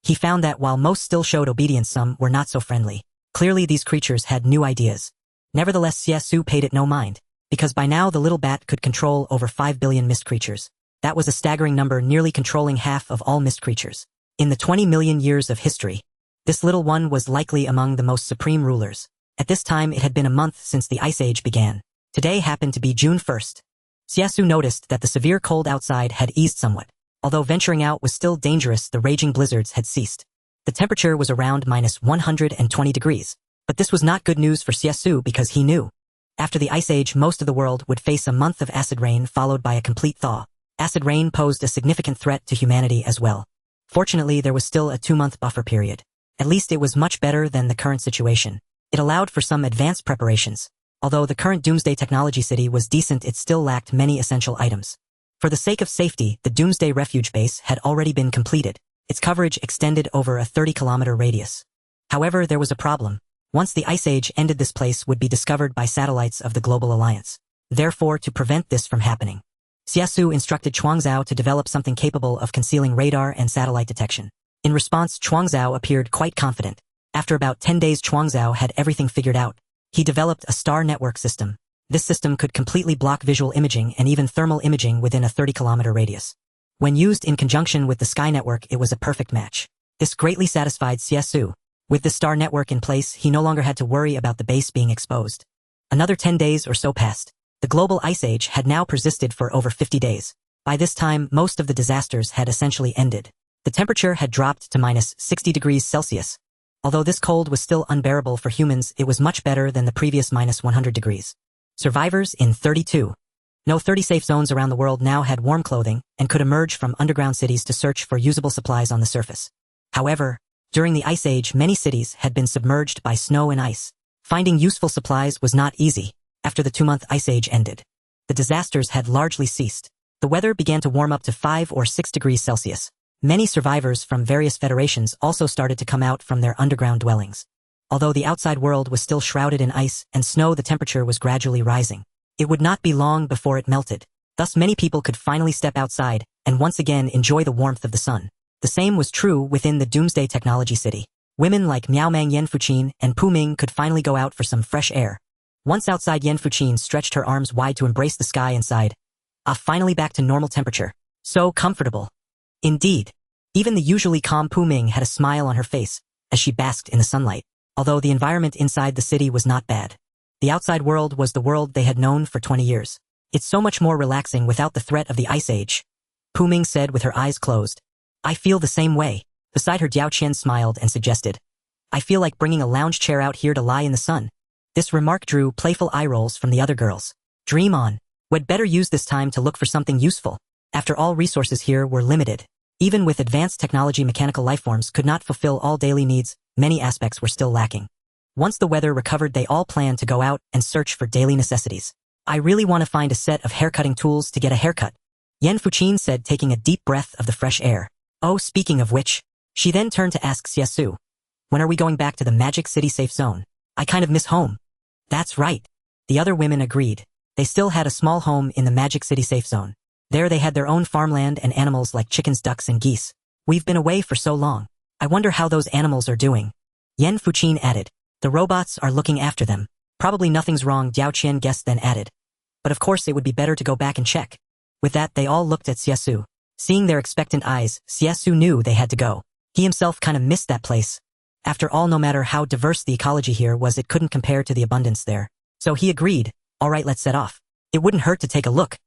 he found that while most still showed obedience, some were not so friendly. Clearly, these creatures had new ideas. Nevertheless, Xie Xu paid it no mind, because by now the little bat could control over 5 billion mist creatures. That was a staggering number, nearly controlling half of all mist creatures. In the 20 million years of history, this little one was likely among the most supreme rulers. At this time, it had been a month since the Ice Age began. Today happened to be June 1st. Xie Xu noticed that the severe cold outside had eased somewhat. Although venturing out was still dangerous, the raging blizzards had ceased. The temperature was around -120 degrees. But this was not good news for Xie Xu, because he knew. After the Ice Age, most of the world would face a month of acid rain followed by a complete thaw. Acid rain posed a significant threat to humanity as well. Fortunately, there was still a 2-month buffer period. At least it was much better than the current situation. It allowed for some advanced preparations. Although the current Doomsday technology city was decent, it still lacked many essential items. For the sake of safety, the Doomsday refuge base had already been completed. Its coverage extended over a 30-kilometer radius. However, there was a problem. Once the Ice Age ended, this place would be discovered by satellites of the Global Alliance. Therefore, to prevent this from happening, Xie Xu instructed Chuangzhao to develop something capable of concealing radar and satellite detection. In response, Chuangzhao appeared quite confident. After about 10 days, Chuangzhao had everything figured out. He developed a star network system. This system could completely block visual imaging and even thermal imaging within a 30-kilometer radius. When used in conjunction with the Sky Network, it was a perfect match. This greatly satisfied Xie Xu. With the star network in place, he no longer had to worry about the base being exposed. Another 10 days or so passed. The global ice age had now persisted for over 50 days. By this time, most of the disasters had essentially ended. The temperature had dropped to -60 degrees Celsius. Although this cold was still unbearable for humans, it was much better than the previous -100 degrees. Survivors in 30 safe zones around the world now had warm clothing and could emerge from underground cities to search for usable supplies on the surface. However, during the Ice Age, many cities had been submerged by snow and ice. Finding useful supplies was not easy. After the 2-month Ice Age ended, the disasters had largely ceased. The weather began to warm up to 5 or 6 degrees Celsius. Many survivors from various federations also started to come out from their underground dwellings. Although the outside world was still shrouded in ice and snow, the temperature was gradually rising. It would not be long before it melted. Thus many people could finally step outside and once again enjoy the warmth of the sun. The same was true within the Doomsday technology city. Women like Miao Mang Yanfuqin and Pu Ming could finally go out for some fresh air. Once outside, Yanfuqin stretched her arms wide to embrace the sky and sighed. Finally back to normal temperature. So comfortable. Indeed. Even the usually calm Pu Ming had a smile on her face as she basked in the sunlight. Although the environment inside the city was not bad. The outside world was the world they had known for 20 years. It's so much more relaxing without the threat of the Ice Age, Pu Ming said with her eyes closed. I feel the same way. Beside her, Diao Qian smiled and suggested. I feel like bringing a lounge chair out here to lie in the sun. This remark drew playful eye rolls from the other girls. Dream on. We'd better use this time to look for something useful. After all, resources here were limited. Even with advanced technology, mechanical lifeforms could not fulfill all daily needs. Many aspects were still lacking. Once the weather recovered, they all planned to go out and search for daily necessities. I really want to find a set of haircutting tools to get a haircut, Yanfuqin said, taking a deep breath of the fresh air. Oh, speaking of which, she then turned to ask Xie Xu. When are we going back to the Magic City safe zone? I kind of miss home. That's right. The other women agreed. They still had a small home in the Magic City safe zone. There they had their own farmland and animals like chickens, ducks, and geese. We've been away for so long. I wonder how those animals are doing. Yan Fuqin added. The robots are looking after them. Probably nothing's wrong, Diao Qian guessed, then added. But of course it would be better to go back and check. With that, they all looked at Xie Xu. Seeing their expectant eyes, Xie Xu knew they had to go. He himself kind of missed that place. After all, no matter how diverse the ecology here was, it couldn't compare to the abundance there. So he agreed. All right, let's set off. It wouldn't hurt to take a look.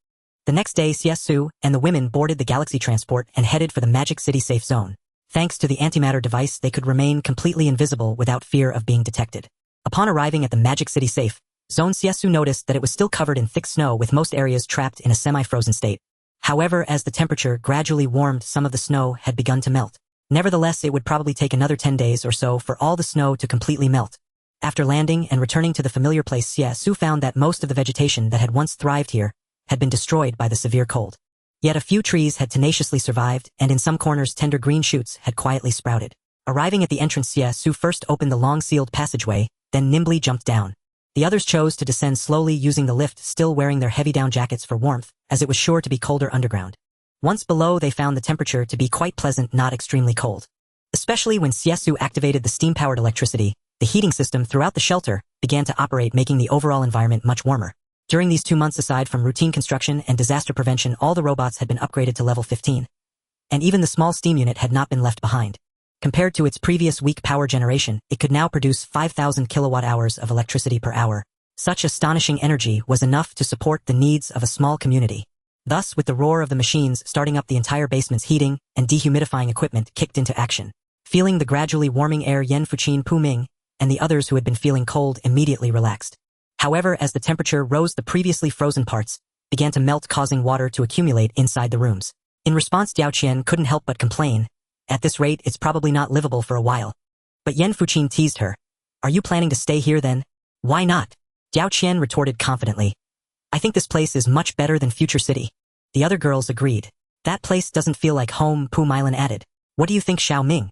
The next day, Xie Xu and the women boarded the Galaxy transport and headed for the Magic City safe zone. Thanks to the antimatter device, they could remain completely invisible without fear of being detected. Upon arriving at the Magic City safe zone, Xie Xu noticed that it was still covered in thick snow, with most areas trapped in a semi-frozen state. However, as the temperature gradually warmed, some of the snow had begun to melt. Nevertheless, it would probably take another 10 days or so for all the snow to completely melt. After landing and returning to the familiar place, Xie Xu found that most of the vegetation that had once thrived here had been destroyed by the severe cold. Yet a few trees had tenaciously survived, and in some corners tender green shoots had quietly sprouted. Arriving at the entrance, Xie Xu first opened the long sealed passageway, then nimbly jumped down. The others chose to descend slowly using the lift, still wearing their heavy down jackets for warmth, as it was sure to be colder underground. Once below, they found the temperature to be quite pleasant, not extremely cold. Especially when Xie Xu activated the steam-powered electricity, the heating system throughout the shelter began to operate, making the overall environment much warmer. During these 2 months, aside from routine construction and disaster prevention, all the robots had been upgraded to level 15. And even the small steam unit had not been left behind. Compared to its previous weak power generation, it could now produce 5,000 kilowatt-hours of electricity per hour. Such astonishing energy was enough to support the needs of a small community. Thus, with the roar of the machines starting up, the entire basement's heating and dehumidifying equipment kicked into action. Feeling the gradually warming air, Yan Fuqin, Pu Ming, and the others who had been feeling cold immediately relaxed. However, as the temperature rose, the previously frozen parts began to melt, causing water to accumulate inside the rooms. In response, Diao Qian couldn't help but complain. At this rate, it's probably not livable for a while. But Yan Fuqin teased her. Are you planning to stay here then? Why not? Diao Qian retorted confidently. I think this place is much better than Future City. The other girls agreed. That place doesn't feel like home, Pu Milan added. What do you think, Xiao Ming?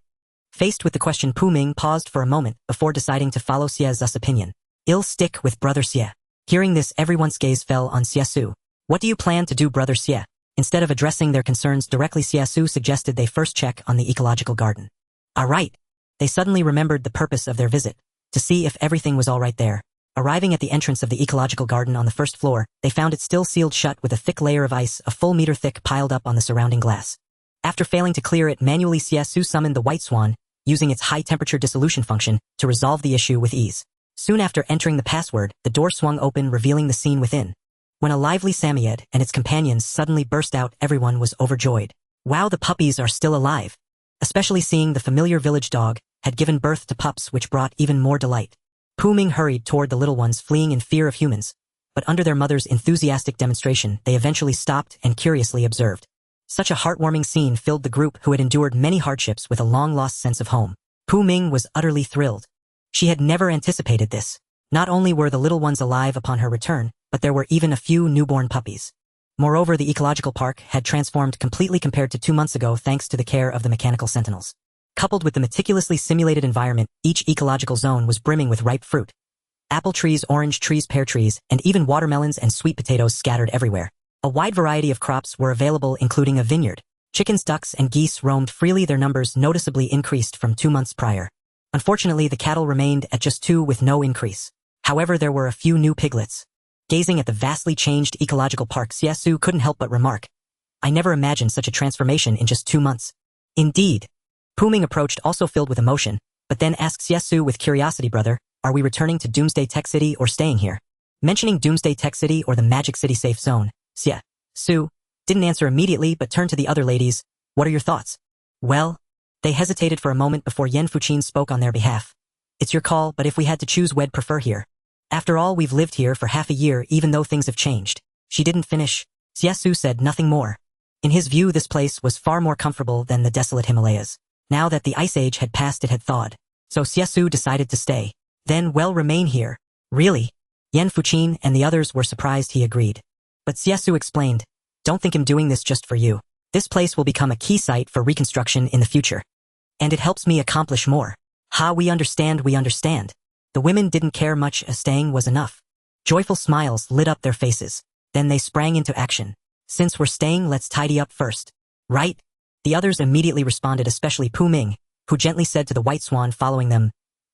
Faced with the question, Pu Ming paused for a moment before deciding to follow Xie Xu's opinion. I'll stick with Brother Xie. Hearing this, everyone's gaze fell on Xie Xu. What do you plan to do, Brother Xie? Instead of addressing their concerns directly, Xie Xu suggested they first check on the ecological garden. All right. They suddenly remembered the purpose of their visit, to see if everything was all right there. Arriving at the entrance of the ecological garden on the first floor, they found it still sealed shut with a thick layer of ice, a full meter thick, piled up on the surrounding glass. After failing to clear it manually, Xie Xu summoned the White Swan, using its high-temperature dissolution function to resolve the issue with ease. Soon after entering the password, the door swung open, revealing the scene within. When a lively Samoyed and its companions suddenly burst out, everyone was overjoyed. Wow, the puppies are still alive. Especially seeing the familiar village dog had given birth to pups, which brought even more delight. Pu Ming hurried toward the little ones, fleeing in fear of humans, but under their mother's enthusiastic demonstration, they eventually stopped and curiously observed. Such a heartwarming scene filled the group, who had endured many hardships with a long-lost sense of home. Pu Ming was utterly thrilled. She had never anticipated this. Not only were the little ones alive upon her return, but there were even a few newborn puppies. Moreover, the ecological park had transformed completely compared to 2 months ago, thanks to the care of the mechanical sentinels. Coupled with the meticulously simulated environment, each ecological zone was brimming with ripe fruit. Apple trees, orange trees, pear trees, and even watermelons and sweet potatoes scattered everywhere. A wide variety of crops were available, including a vineyard. Chickens, ducks, and geese roamed freely, their numbers noticeably increased from 2 months prior. Unfortunately, the cattle remained at just 2 with no increase. However, there were a few new piglets. Gazing at the vastly changed ecological park, Xie Xu couldn't help but remark. I never imagined such a transformation in just 2 months. Indeed. Pu Ming approached, also filled with emotion, but then asked Xie Xu with curiosity, brother, are we returning to Doomsday Tech City or staying here? Mentioning Doomsday Tech City or the Magic City safe zone, Xie Xu didn't answer immediately but turned to the other ladies. What are your thoughts? Well, they hesitated for a moment before Yan Fuqin spoke on their behalf. It's your call, but if we had to choose, we'd prefer here. After all, we've lived here for half a year, even though things have changed. She didn't finish. Xie Xu said nothing more. In his view, this place was far more comfortable than the desolate Himalayas. Now that the Ice Age had passed, it had thawed. So Xie Xu decided to stay. Then, well, remain here. Really? Yan Fuqin and the others were surprised he agreed. But Xie Xu explained, don't think I'm doing this just for you. This place will become a key site for reconstruction in the future. And it helps me accomplish more. Ha, we understand. The women didn't care much, staying was enough. Joyful smiles lit up their faces. Then they sprang into action. Since we're staying, let's tidy up first. Right? The others immediately responded, especially Pu Ming, who gently said to the White Swan following them,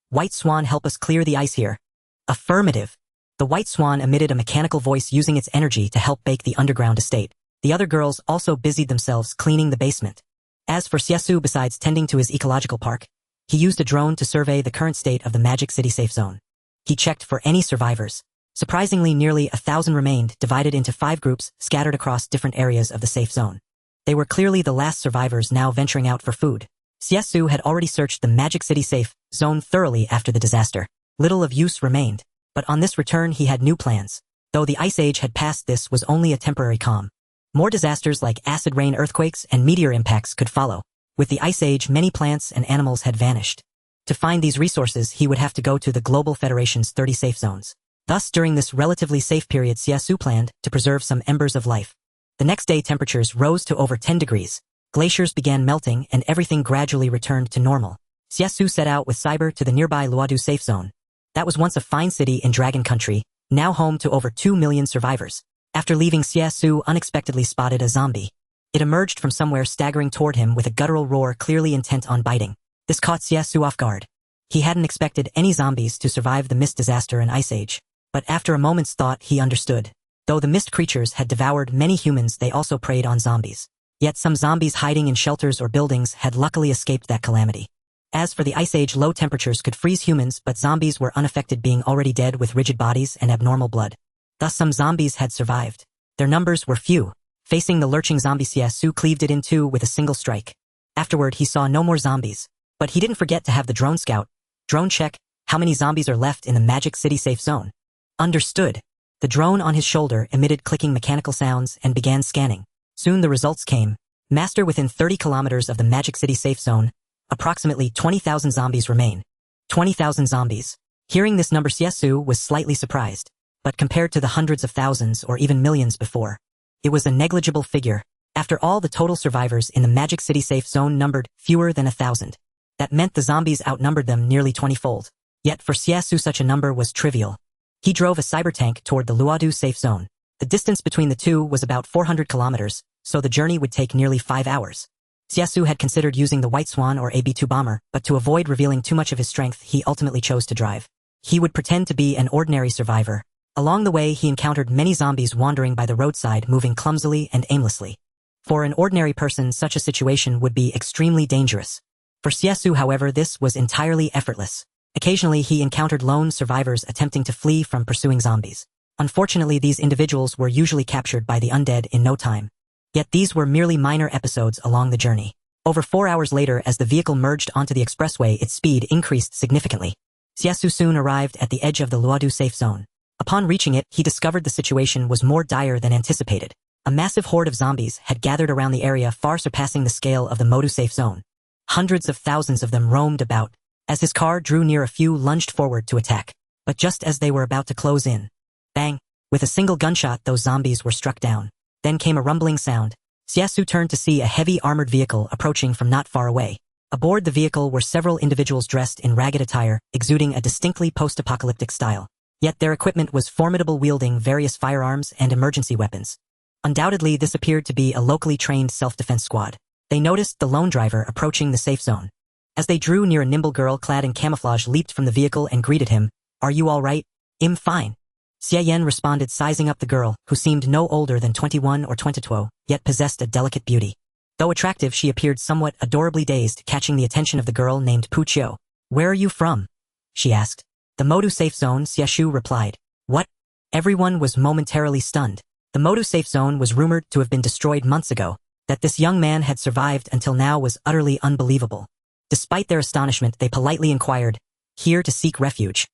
"White Swan, help us clear the ice here." Affirmative. The White Swan emitted a mechanical voice using its energy to help bake the underground estate. The other girls also busied themselves cleaning the basement. As for Xie Xu, besides tending to his ecological park, he used a drone to survey the current state of the Magic City safe zone. He checked for any survivors. Surprisingly, nearly 1,000 remained, divided into 5 groups scattered across different areas of the safe zone. They were clearly the last survivors now venturing out for food. Xie Xu had already searched the Magic City safe zone thoroughly after the disaster. Little of use remained, but on this return he had new plans. Though the Ice Age had passed, this was only a temporary calm. More disasters like acid rain, earthquakes, and meteor impacts could follow. With the Ice Age, many plants and animals had vanished. To find these resources, he would have to go to the Global Federation's 30 safe zones. Thus, during this relatively safe period, Xie Xu planned to preserve some embers of life. The next day, temperatures rose to over 10 degrees. Glaciers began melting, and everything gradually returned to normal. Xie Xu set out with Cyber to the nearby Luodu safe zone. That was once a fine city in Dragon Country, now home to over 2 million survivors. After leaving, Xie Xu unexpectedly spotted a zombie. It emerged from somewhere, staggering toward him with a guttural roar, clearly intent on biting. This caught Xie Xu off guard. He hadn't expected any zombies to survive the mist disaster and Ice Age. But after a moment's thought, he understood. Though the mist creatures had devoured many humans, they also preyed on zombies. Yet some zombies hiding in shelters or buildings had luckily escaped that calamity. As for the Ice Age, low temperatures could freeze humans, but zombies were unaffected, being already dead with rigid bodies and abnormal blood. Thus some zombies had survived. Their numbers were few. Facing the lurching zombie, Xie Xu cleaved it in two with a single strike. Afterward, he saw no more zombies. But he didn't forget to have the drone scout. Drone check, how many zombies are left in the Magic City safe zone? Understood. The drone on his shoulder emitted clicking mechanical sounds and began scanning. Soon the results came. Master, within 30 kilometers of the Magic City safe zone, approximately 20,000 zombies remain. 20,000 zombies. Hearing this number, Xie Xu was slightly surprised. But compared to the hundreds of thousands or even millions before, it was a negligible figure. After all, the total survivors in the Magic City safe zone numbered fewer than 1,000. That meant the zombies outnumbered them nearly 20-fold. Yet for Xie Xu, such a number was trivial. He drove a cyber tank toward the Luodu safe zone. The distance between the two was about 400 kilometers, so the journey would take nearly 5 hours. Xie Xu had considered using the White Swan or AB-2 bomber, but to avoid revealing too much of his strength, he ultimately chose to drive. He would pretend to be an ordinary survivor. Along the way, he encountered many zombies wandering by the roadside, moving clumsily and aimlessly. For an ordinary person, such a situation would be extremely dangerous. For Xie Xu, however, this was entirely effortless. Occasionally, he encountered lone survivors attempting to flee from pursuing zombies. Unfortunately, these individuals were usually captured by the undead in no time. Yet these were merely minor episodes along the journey. Over 4 hours later, as the vehicle merged onto the expressway, its speed increased significantly. Xie Xu soon arrived at the edge of the Luodu safe zone. Upon reaching it, he discovered the situation was more dire than anticipated. A massive horde of zombies had gathered around the area, far surpassing the scale of the Modu safe zone. Hundreds of thousands of them roamed about. As his car drew near, a few lunged forward to attack. But just as they were about to close in, bang! With a single gunshot, those zombies were struck down. Then came a rumbling sound. Xie Xu turned to see a heavy armored vehicle approaching from not far away. Aboard the vehicle were several individuals dressed in ragged attire, exuding a distinctly post-apocalyptic style. Yet their equipment was formidable, wielding various firearms and emergency weapons. Undoubtedly, this appeared to be a locally trained self-defense squad. They noticed the lone driver approaching the safe zone. As they drew near, a nimble girl clad in camouflage leaped from the vehicle and greeted him. "Are you all right?" "I'm fine," Xie Yan responded, sizing up the girl, who seemed no older than 21 or 22, yet possessed a delicate beauty. Though attractive, she appeared somewhat adorably dazed, catching the attention of the girl named Pu Qiu. "Where are you from?" she asked. "The Modu safe zone," Xie Xu replied. "What?" Everyone was momentarily stunned. The Modu safe zone was rumored to have been destroyed months ago. That this young man had survived until now was utterly unbelievable. Despite their astonishment, they politely inquired, "Here to seek refuge?"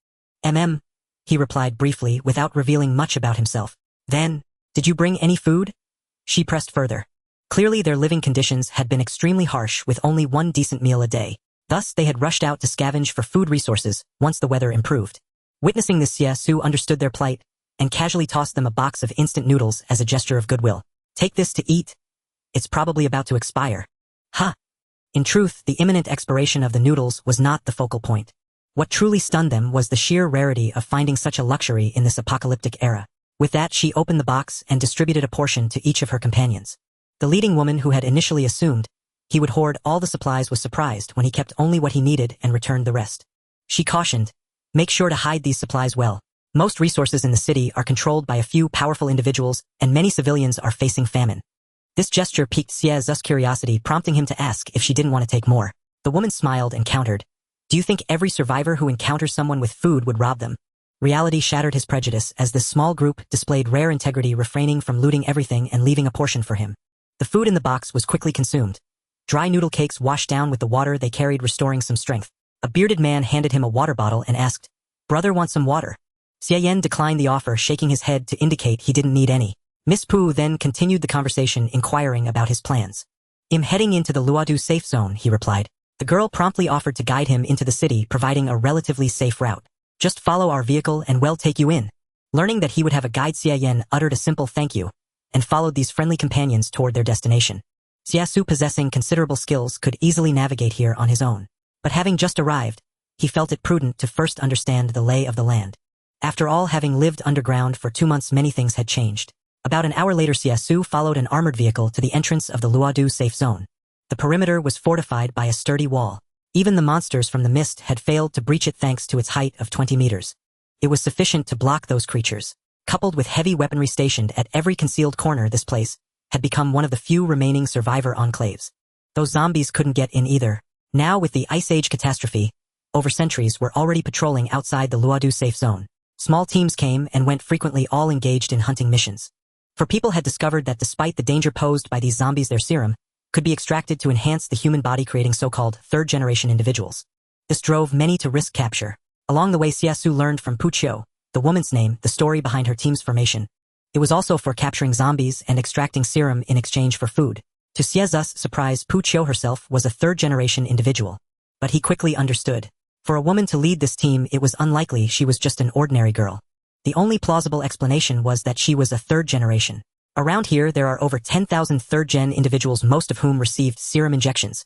He replied briefly, without revealing much about himself. "Then, did you bring any food?" She pressed further. Clearly their living conditions had been extremely harsh, with only one decent meal a day. Thus, they had rushed out to scavenge for food resources once the weather improved. Witnessing this, Xie Xu understood their plight and casually tossed them a box of instant noodles as a gesture of goodwill. "Take this to eat. It's probably about to expire." Ha! In truth, the imminent expiration of the noodles was not the focal point. What truly stunned them was the sheer rarity of finding such a luxury in this apocalyptic era. With that, she opened the box and distributed a portion to each of her companions. The leading woman, who had initially assumed he would hoard all the supplies, was surprised when he kept only what he needed and returned the rest. She cautioned, "Make sure to hide these supplies well. Most resources in the city are controlled by a few powerful individuals, and many civilians are facing famine." This gesture piqued Xie Xu's curiosity, prompting him to ask if she didn't want to take more. The woman smiled and countered, "Do you think every survivor who encounters someone with food would rob them?" Reality shattered his prejudice as this small group displayed rare integrity, refraining from looting everything and leaving a portion for him. The food in the box was quickly consumed. Dry noodle cakes washed down with the water they carried, restoring some strength. A bearded man handed him a water bottle and asked, "Brother, want some water?" Xie Yan declined the offer, shaking his head to indicate he didn't need any. Miss Pu then continued the conversation, inquiring about his plans. "I'm heading into the Luodu safe zone," he replied. The girl promptly offered to guide him into the city, providing a relatively safe route. "Just follow our vehicle and we'll take you in." Learning that he would have a guide, Xie Yan uttered a simple thank you and followed these friendly companions toward their destination. Xie Xu, possessing considerable skills, could easily navigate here on his own. But having just arrived, he felt it prudent to first understand the lay of the land. After all, having lived underground for 2 months, many things had changed. About an hour later, Xie Xu followed an armored vehicle to the entrance of the Luodu safe zone. The perimeter was fortified by a sturdy wall. Even the monsters from the mist had failed to breach it thanks to its height of 20 meters. It was sufficient to block those creatures. Coupled with heavy weaponry stationed at every concealed corner, this place had become one of the few remaining survivor enclaves. Those zombies couldn't get in either. Now, with the Ice Age catastrophe, over sentries were already patrolling outside the Luodu safe zone. Small teams came and went frequently, all engaged in hunting missions. For people had discovered that despite the danger posed by these zombies, their serum could be extracted to enhance the human body, creating so-called third-generation individuals. This drove many to risk capture. Along the way, Xie Xu learned from Pu Qiu, the woman's name, the story behind her team's formation. It was also for capturing zombies and extracting serum in exchange for food. To Xie Xu's surprise, Pu Qiu herself was a third-generation individual. But he quickly understood. For a woman to lead this team, it was unlikely she was just an ordinary girl. The only plausible explanation was that she was a third generation. Around here, there are over 10,000 third-gen individuals, most of whom received serum injections.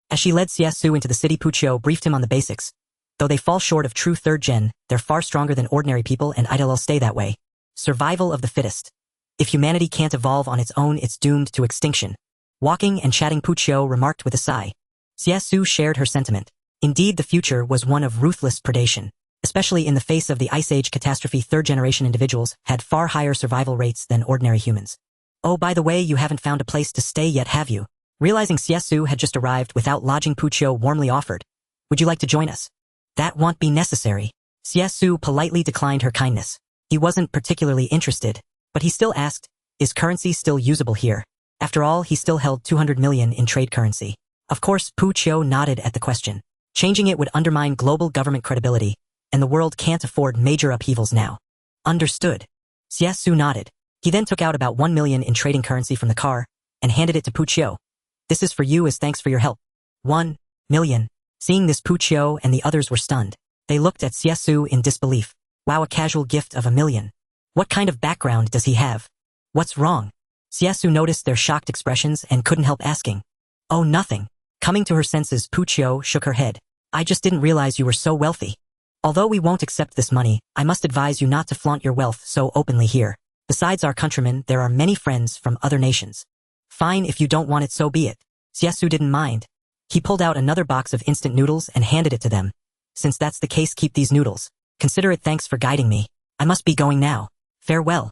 As she led Xie Xu into the city, Pu Qiu briefed him on the basics. Though they fall short of true third-gen, they're far stronger than ordinary people, and it'll stay that way. Survival of the fittest. If humanity can't evolve on its own, it's doomed to extinction. Walking and chatting, Pu Qiu remarked with a sigh. Xie Xu shared her sentiment. Indeed, the future was one of ruthless predation. Especially in the face of the Ice Age catastrophe, third-generation individuals had far higher survival rates than ordinary humans. "Oh, by the way, you haven't found a place to stay yet, have you?" Realizing Xie Xu had just arrived without lodging, Pu Qiu warmly offered, "Would you like to join us?" "That won't be necessary." Xie Xu politely declined her kindness. He wasn't particularly interested, but he still asked, "Is currency still usable here?" After all, he still held 200 million in trade currency. Of course, Pu Qiu nodded at the question. Changing it would undermine global government credibility, and the world can't afford major upheavals now. Understood. Xie Xu nodded. He then took out about 1 million in trading currency from the car and handed it to Pu Qiu. "This is for you as thanks for your help." 1 million. Seeing this, Pu Qiu and the others were stunned. They looked at Xie Xu in disbelief. Wow, a casual gift of 1 million. What kind of background does he have? What's wrong? Xie Xu noticed their shocked expressions and couldn't help asking. "Oh, nothing." Coming to her senses, Pu Qiu shook her head. "I just didn't realize you were so wealthy. Although we won't accept this money, I must advise you not to flaunt your wealth so openly here. Besides our countrymen, there are many friends from other nations." "Fine, if you don't want it, so be it." Xie Xu didn't mind. He pulled out another box of instant noodles and handed it to them. "Since that's the case, keep these noodles. Consider it thanks for guiding me. I must be going now. Farewell."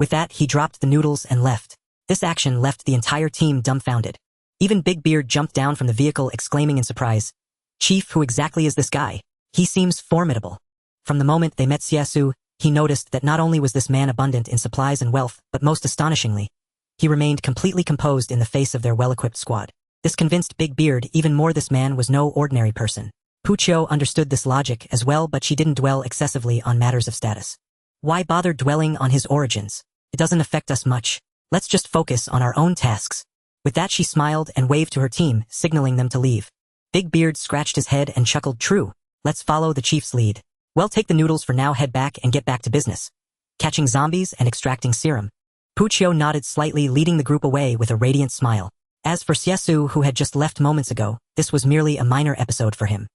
With that, he dropped the noodles and left. This action left the entire team dumbfounded. Even Big Beard jumped down from the vehicle, exclaiming in surprise, "Chief, who exactly is this guy? He seems formidable." From the moment they met Xie Xu, he noticed that not only was this man abundant in supplies and wealth, but most astonishingly, he remained completely composed in the face of their well-equipped squad. This convinced Big Beard even more this man was no ordinary person. Pu Qiu understood this logic as well, but she didn't dwell excessively on matters of status. Why bother dwelling on his origins? It doesn't affect us much. Let's just focus on our own tasks. With that, she smiled and waved to her team, signaling them to leave. Big Beard scratched his head and chuckled. "True. Let's follow the chief's lead. Well, take the noodles for now, head back and get back to business. Catching zombies and extracting serum." Pu Qiu nodded slightly, leading the group away with a radiant smile. As for Xie Xu, who had just left moments ago, this was merely a minor episode for him.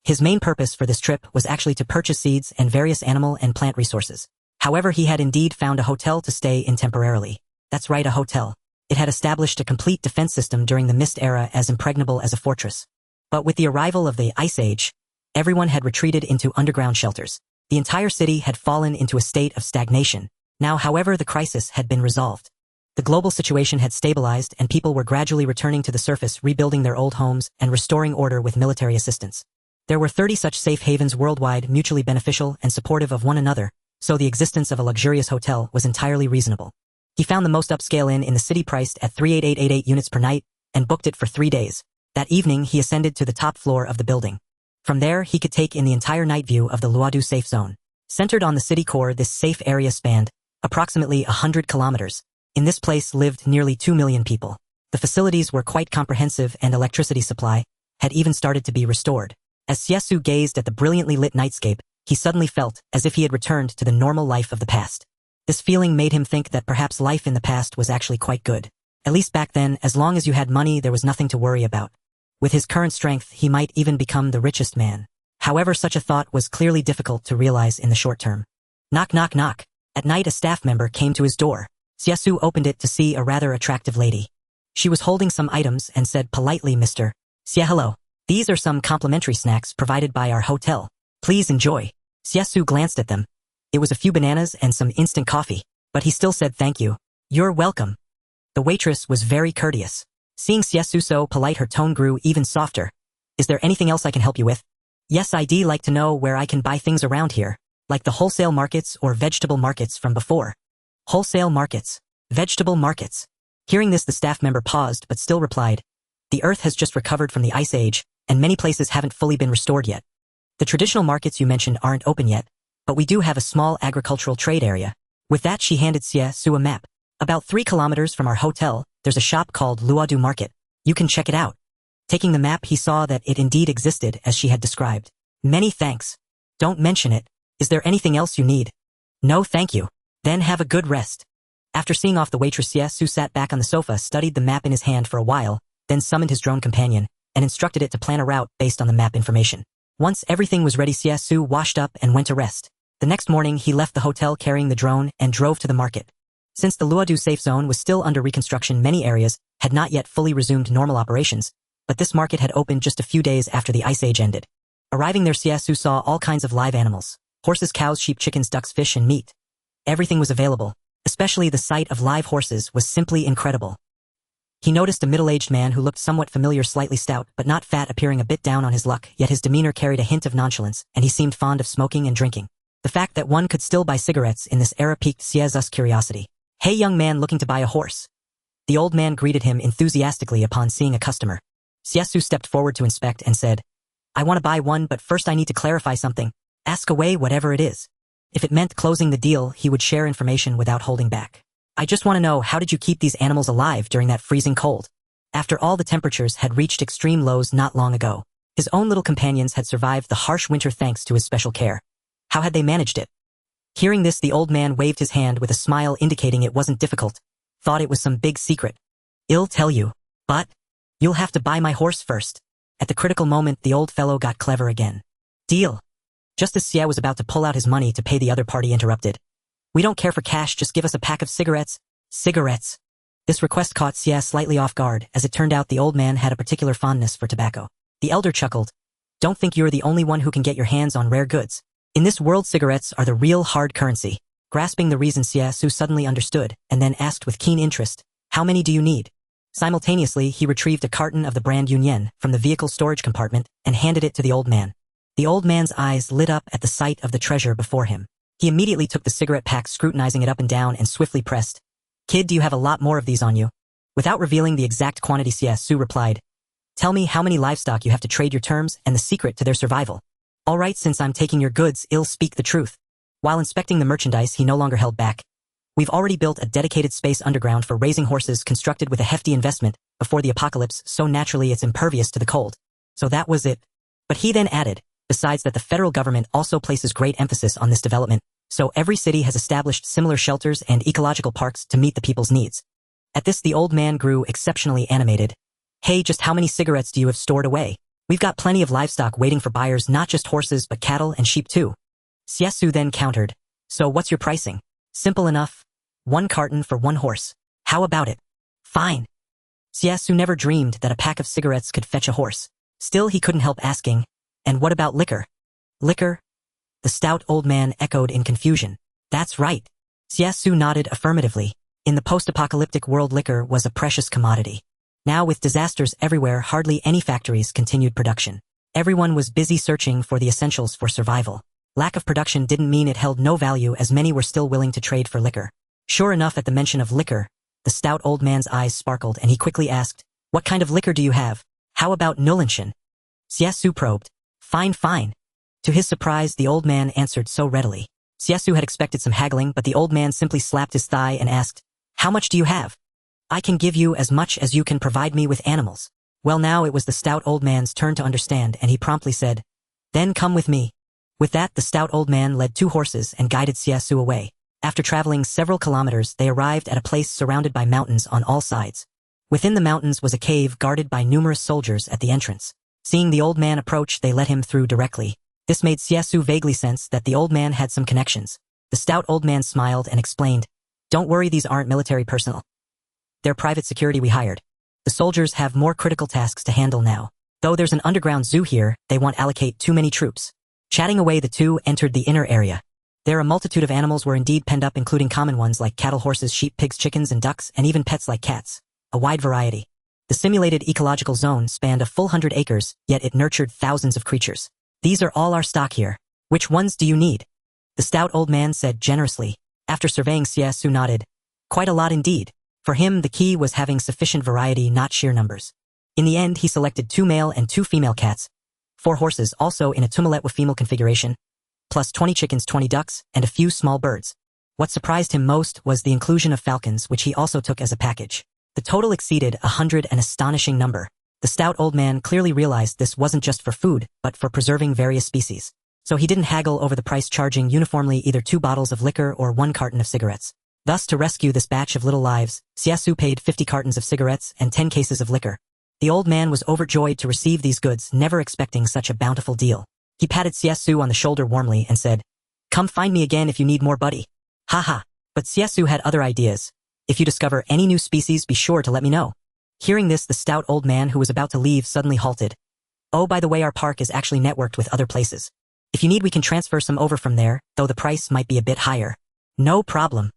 His main purpose for this trip was actually to purchase seeds and various animal and plant resources. However, he had indeed found a hotel to stay in temporarily. That's right, a hotel. It had established a complete defense system during the Mist Era as impregnable as a fortress. But with the arrival of the Ice Age, everyone had retreated into underground shelters. The entire city had fallen into a state of stagnation. Now, however, the crisis had been resolved. The global situation had stabilized and people were gradually returning to the surface, rebuilding their old homes and restoring order with military assistance. There were 30 such safe havens worldwide, mutually beneficial and supportive of one another, so the existence of a luxurious hotel was entirely reasonable. He found the most upscale inn in the city priced at 38888 units per night and booked it for 3 days. That evening, he ascended to the top floor of the building. From there, he could take in the entire night view of the Luodu safe zone. Centered on the city core, this safe area spanned approximately 100 kilometers. In this place lived nearly 2 million people. The facilities were quite comprehensive and electricity supply had even started to be restored. As Xie Xu gazed at the brilliantly lit nightscape, he suddenly felt as if he had returned to the normal life of the past. This feeling made him think that perhaps life in the past was actually quite good. At least back then, as long as you had money, there was nothing to worry about. With his current strength, he might even become the richest man. However, such a thought was clearly difficult to realize in the short term. Knock, knock, knock. At night, a staff member came to his door. Xie Xu opened it to see a rather attractive lady. She was holding some items and said politely, "Mr. Xie, hello. These are some complimentary snacks provided by our hotel. Please enjoy." Xie Xu glanced at them. It was a few bananas and some instant coffee, but he still said thank you. "You're welcome." The waitress was very courteous. Seeing Xie Xu so polite, her tone grew even softer. "Is there anything else I can help you with?" "Yes, I'd like to know where I can buy things around here, like the wholesale markets or vegetable markets from before." "Wholesale markets, vegetable markets." Hearing this, the staff member paused but still replied, "The Earth has just recovered from the Ice Age, and many places haven't fully been restored yet. The traditional markets you mentioned aren't open yet, but we do have a small agricultural trade area." With that, she handed Xie Xu a map. "About 3 kilometers from our hotel, there's a shop called Luodu Market. You can check it out." Taking the map, he saw that it indeed existed as she had described. "Many thanks. Don't mention it. Is there anything else you need?" "No, thank you." "Then have a good rest." After seeing off the waitress, Xie Xu sat back on the sofa, studied the map in his hand for a while, then summoned his drone companion and instructed it to plan a route based on the map information. Once everything was ready, Xie Xu washed up and went to rest. The next morning, he left the hotel carrying the drone and drove to the market. Since the Luodu safe zone was still under reconstruction, many areas had not yet fully resumed normal operations, but this market had opened just a few days after the Ice Age ended. Arriving there, Xie Xu saw all kinds of live animals: horses, cows, sheep, chickens, ducks, fish, and meat. Everything was available. Especially the sight of live horses was simply incredible. He noticed a middle-aged man who looked somewhat familiar, slightly stout but not fat, appearing a bit down on his luck, yet his demeanor carried a hint of nonchalance, and he seemed fond of smoking and drinking. The fact that one could still buy cigarettes in this era piqued Xie Xu's curiosity. "Hey, young man, looking to buy a horse?" The old man greeted him enthusiastically upon seeing a customer. Xie Xu stepped forward to inspect and said, "I want to buy one, but first I need to clarify something." "Ask away, whatever it is." If it meant closing the deal, he would share information without holding back. "I just want to know, how did you keep these animals alive during that freezing cold?" After all, the temperatures had reached extreme lows not long ago. His own little companions had survived the harsh winter thanks to his special care. How had they managed it? Hearing this, the old man waved his hand with a smile indicating it wasn't difficult. Thought it was some big secret. "I'll tell you, but you'll have to buy my horse first." At the critical moment, the old fellow got clever again. "Deal." Just as Xie was about to pull out his money to pay, the other party interrupted. "We don't care for cash, just give us a pack of cigarettes." "Cigarettes?" This request caught Xie slightly off guard, as it turned out the old man had a particular fondness for tobacco. The elder chuckled. "Don't think you're the only one who can get your hands on rare goods. In this world, cigarettes are the real hard currency." Grasping the reason, Xie Xu suddenly understood, and then asked with keen interest, "How many do you need?" Simultaneously, he retrieved a carton of the brand Yunyan from the vehicle storage compartment and handed it to the old man. The old man's eyes lit up at the sight of the treasure before him. He immediately took the cigarette pack, scrutinizing it up and down, and swiftly pressed, "Kid, do you have a lot more of these on you?" Without revealing the exact quantity, Xie Xu replied, "Tell me how many livestock you have to trade, your terms, and the secret to their survival." "All right, since I'm taking your goods, I'll speak the truth." While inspecting the merchandise, he no longer held back. "We've already built a dedicated space underground for raising horses, constructed with a hefty investment before the apocalypse, so naturally it's impervious to the cold. So that was it." But he then added, "Besides that, the federal government also places great emphasis on this development, so every city has established similar shelters and ecological parks to meet the people's needs." At this, the old man grew exceptionally animated. "Hey, just how many cigarettes do you have stored away?" We've got plenty of livestock waiting for buyers, not just horses but cattle and sheep too. Xie Xu then countered. So what's your pricing? Simple enough. 1 carton for 1 horse. How about it? Fine. Xie Xu never dreamed that a pack of cigarettes could fetch a horse. Still, he couldn't help asking, and what about liquor? Liquor? The stout old man echoed in confusion. That's right. Xie Xu nodded affirmatively. In the post-apocalyptic world, liquor was a precious commodity. Now, with disasters everywhere, hardly any factories continued production. Everyone was busy searching for the essentials for survival. Lack of production didn't mean it held no value, as many were still willing to trade for liquor. Sure enough, at the mention of liquor, the stout old man's eyes sparkled and he quickly asked, "What kind of liquor do you have? How about Nulinshan?" Xie Xu probed. Fine, fine. To his surprise, the old man answered so readily. Xie Xu had expected some haggling, but the old man simply slapped his thigh and asked, "How much do you have?" "I can give you as much as you can provide me with animals." Well, now it was the stout old man's turn to understand, and he promptly said, "Then come with me." With that, the stout old man led 2 horses and guided Xie Xu away. After traveling several kilometers, they arrived at a place surrounded by mountains on all sides. Within the mountains was a cave guarded by numerous soldiers at the entrance. Seeing the old man approach, they let him through directly. This made Xie Xu vaguely sense that the old man had some connections. The stout old man smiled and explained, "Don't worry, these aren't military personnel. They're private security we hired. The soldiers have more critical tasks to handle now. Though there's an underground zoo here, they won't allocate too many troops." Chatting away, the two entered the inner area. There a multitude of animals were indeed penned up, including common ones like cattle, horses, sheep, pigs, chickens, and ducks, and even pets like cats. A wide variety. The simulated ecological zone spanned a full 100 acres, yet it nurtured thousands of creatures. "These are all our stock here. Which ones do you need?" The stout old man said generously. After surveying, Xie Xu nodded. Quite a lot indeed. For him, the key was having sufficient variety, not sheer numbers. In the end, he selected 2 male and 2 female cats, 4 horses also in a tumulette with female configuration, plus 20 chickens, 20 ducks, and a few small birds. What surprised him most was the inclusion of falcons, which he also took as a package. The total exceeded 100, an astonishing number. The stout old man clearly realized this wasn't just for food, but for preserving various species. So he didn't haggle over the price, charging uniformly either 2 bottles of liquor or 1 carton of cigarettes. Thus, to rescue this batch of little lives, Xie Xu paid 50 cartons of cigarettes and 10 cases of liquor. The old man was overjoyed to receive these goods, never expecting such a bountiful deal. He patted Xie Xu on the shoulder warmly and said, "Come find me again if you need more, buddy." Haha. But Xie Xu had other ideas. "If you discover any new species, be sure to let me know." Hearing this, the stout old man who was about to leave suddenly halted. "Oh, by the way, our park is actually networked with other places. If you need, we can transfer some over from there, though the price might be a bit higher." "No problem."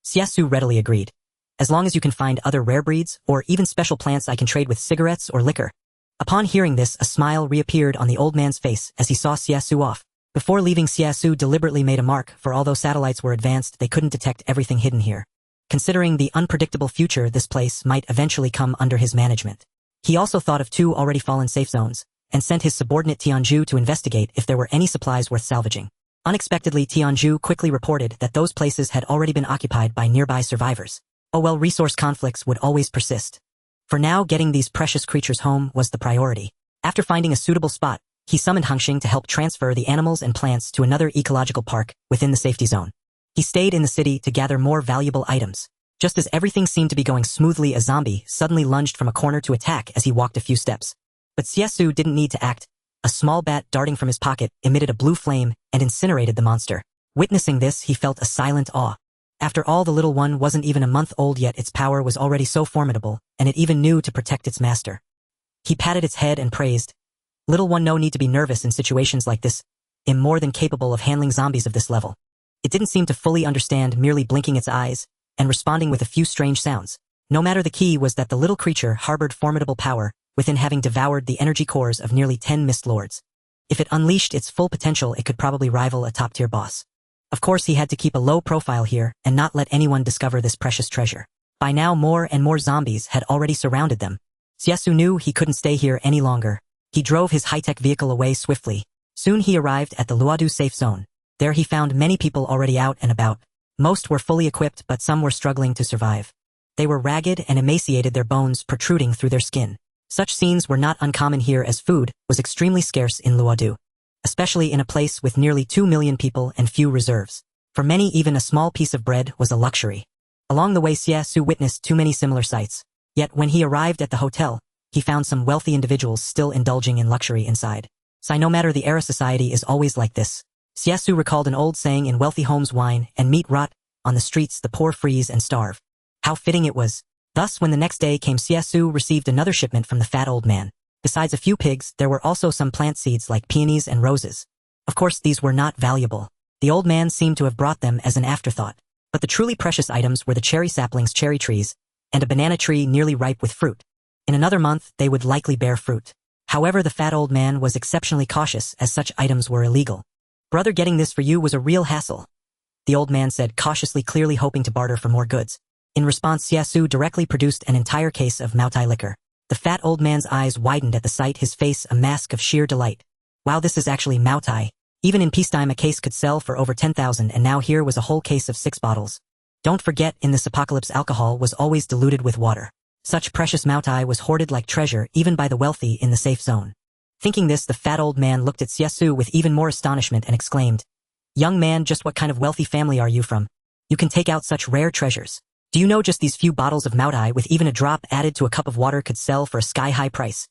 Xie Xu readily agreed. "As long as you can find other rare breeds, or even special plants I can trade with cigarettes or liquor." Upon hearing this, a smile reappeared on the old man's face as he saw Xie Xu off. Before leaving, Xie Xu deliberately made a mark, for although satellites were advanced, they couldn't detect everything hidden here. Considering the unpredictable future, this place might eventually come under his management. He also thought of 2 already fallen safe zones, and sent his subordinate Tianju to investigate if there were any supplies worth salvaging. Unexpectedly, Tianju quickly reported that those places had already been occupied by nearby survivors. Oh well, resource conflicts would always persist. For now, getting these precious creatures home was the priority. After finding a suitable spot, he summoned Hengxing to help transfer the animals and plants to another ecological park within the safety zone. He stayed in the city to gather more valuable items. Just as everything seemed to be going smoothly, a zombie suddenly lunged from a corner to attack as he walked a few steps. But Xie Xu didn't need to act. A small bat darting from his pocket emitted a blue flame and incinerated the monster. Witnessing this, he felt a silent awe. After all, the little one wasn't even a month old yet its power was already so formidable, and it even knew to protect its master. He patted its head and praised, "Little one, no need to be nervous in situations like this. I'm more than capable of handling zombies of this level." It didn't seem to fully understand, merely blinking its eyes and responding with a few strange sounds. No matter, the key was that the little creature harbored formidable power within, having devoured the energy cores of nearly 10 Mist Lords. If it unleashed its full potential, it could probably rival a top-tier boss. Of course, he had to keep a low profile here and not let anyone discover this precious treasure. By now, more and more zombies had already surrounded them. Xie Xu knew he couldn't stay here any longer. He drove his high-tech vehicle away swiftly. Soon he arrived at the Luodu safe zone. There he found many people already out and about. Most were fully equipped, but some were struggling to survive. They were ragged and emaciated, their bones protruding through their skin. Such scenes were not uncommon here, as food was extremely scarce in Luodu, especially in a place with nearly 2 million people and few reserves. For many, even a small piece of bread was a luxury. Along the way, Xie Xu witnessed too many similar sights. Yet when he arrived at the hotel, he found some wealthy individuals still indulging in luxury inside. So no matter the era, society is always like this. Xie Xu recalled an old saying, in wealthy homes wine and meat rot, on the streets the poor freeze and starve. How fitting it was. Thus when the next day came, Xie Xu received another shipment from the fat old man. Besides a few pigs, there were also some plant seeds like peonies and roses. Of course these were not valuable. The old man seemed to have brought them as an afterthought. But the truly precious items were the cherry saplings, cherry trees, and a banana tree nearly ripe with fruit. In another month they would likely bear fruit. However, the fat old man was exceptionally cautious, as such items were illegal. Brother, getting this for you was a real hassle, the old man said cautiously, clearly hoping to barter for more goods. In response, Xie Xu directly produced an entire case of Moutai liquor. The fat old man's eyes widened at the sight, his face a mask of sheer delight. Wow, this is actually Moutai. Even in peacetime a case could sell for over 10,000, and now here was a whole case of 6 bottles. Don't forget, in this apocalypse alcohol was always diluted with water. Such precious Moutai was hoarded like treasure even by the wealthy in the safe zone. Thinking this, the fat old man looked at Xie Xu with even more astonishment and exclaimed, "Young man, just what kind of wealthy family are you from? You can take out such rare treasures. Do you know just these few bottles of Moutai with even a drop added to a cup of water could sell for a sky-high price?"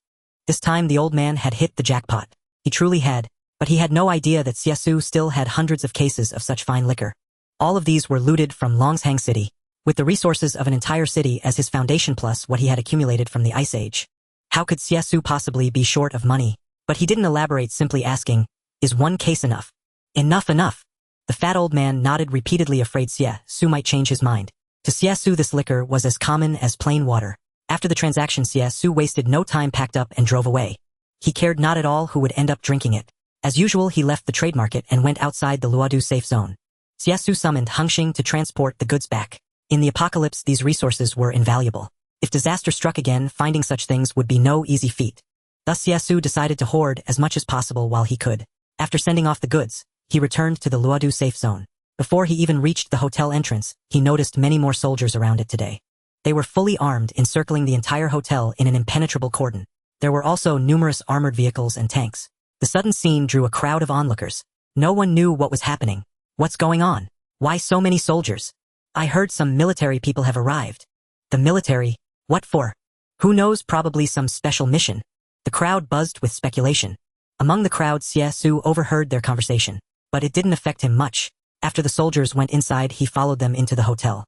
This time the old man had hit the jackpot. He truly had, but he had no idea that Xie Xu still had hundreds of cases of such fine liquor. All of these were looted from Longshang City, with the resources of an entire city as his foundation plus what he had accumulated from the Ice Age. How could Xie Xu possibly be short of money? But he didn't elaborate, simply asking, "Is one case enough?" "Enough, enough." The fat old man nodded repeatedly, afraid Xie Xu might change his mind. To Xie Xu this liquor was as common as plain water. After the transaction, Xie Xu wasted no time, packed up and drove away. He cared not at all who would end up drinking it. As usual, he left the trade market and went outside the Luodu safe zone. Xie Xu summoned Hengxing to transport the goods back. In the apocalypse, these resources were invaluable. If disaster struck again, finding such things would be no easy feat. Thus Xie Xu decided to hoard as much as possible while he could. After sending off the goods, he returned to the Luodu safe zone. Before he even reached the hotel entrance, he noticed many more soldiers around it today. They were fully armed, encircling the entire hotel in an impenetrable cordon. There were also numerous armored vehicles and tanks. The sudden scene drew a crowd of onlookers. No one knew what was happening. What's going on? Why so many soldiers? I heard some military people have arrived. The military? What for? Who knows, probably some special mission. The crowd buzzed with speculation. Among the crowd, Xie Xu overheard their conversation. But it didn't affect him much. After the soldiers went inside, he followed them into the hotel.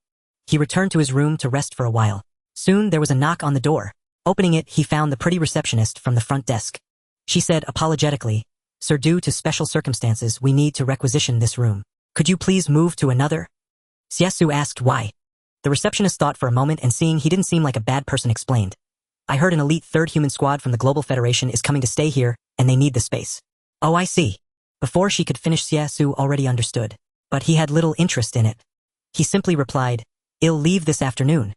He returned to his room to rest for a while. Soon there was a knock on the door. Opening it, he found the pretty receptionist from the front desk. She said apologetically, "Sir, due to special circumstances, we need to requisition this room. Could you please move to another?" Xie Xu asked why. The receptionist thought for a moment, and seeing he didn't seem like a bad person, explained, "I heard an elite 3rd human squad from the Global Federation is coming to stay here, and they need the space." "Oh, I see." Before she could finish, Xie Xu already understood. But he had little interest in it. He simply replied, "I'll leave this afternoon."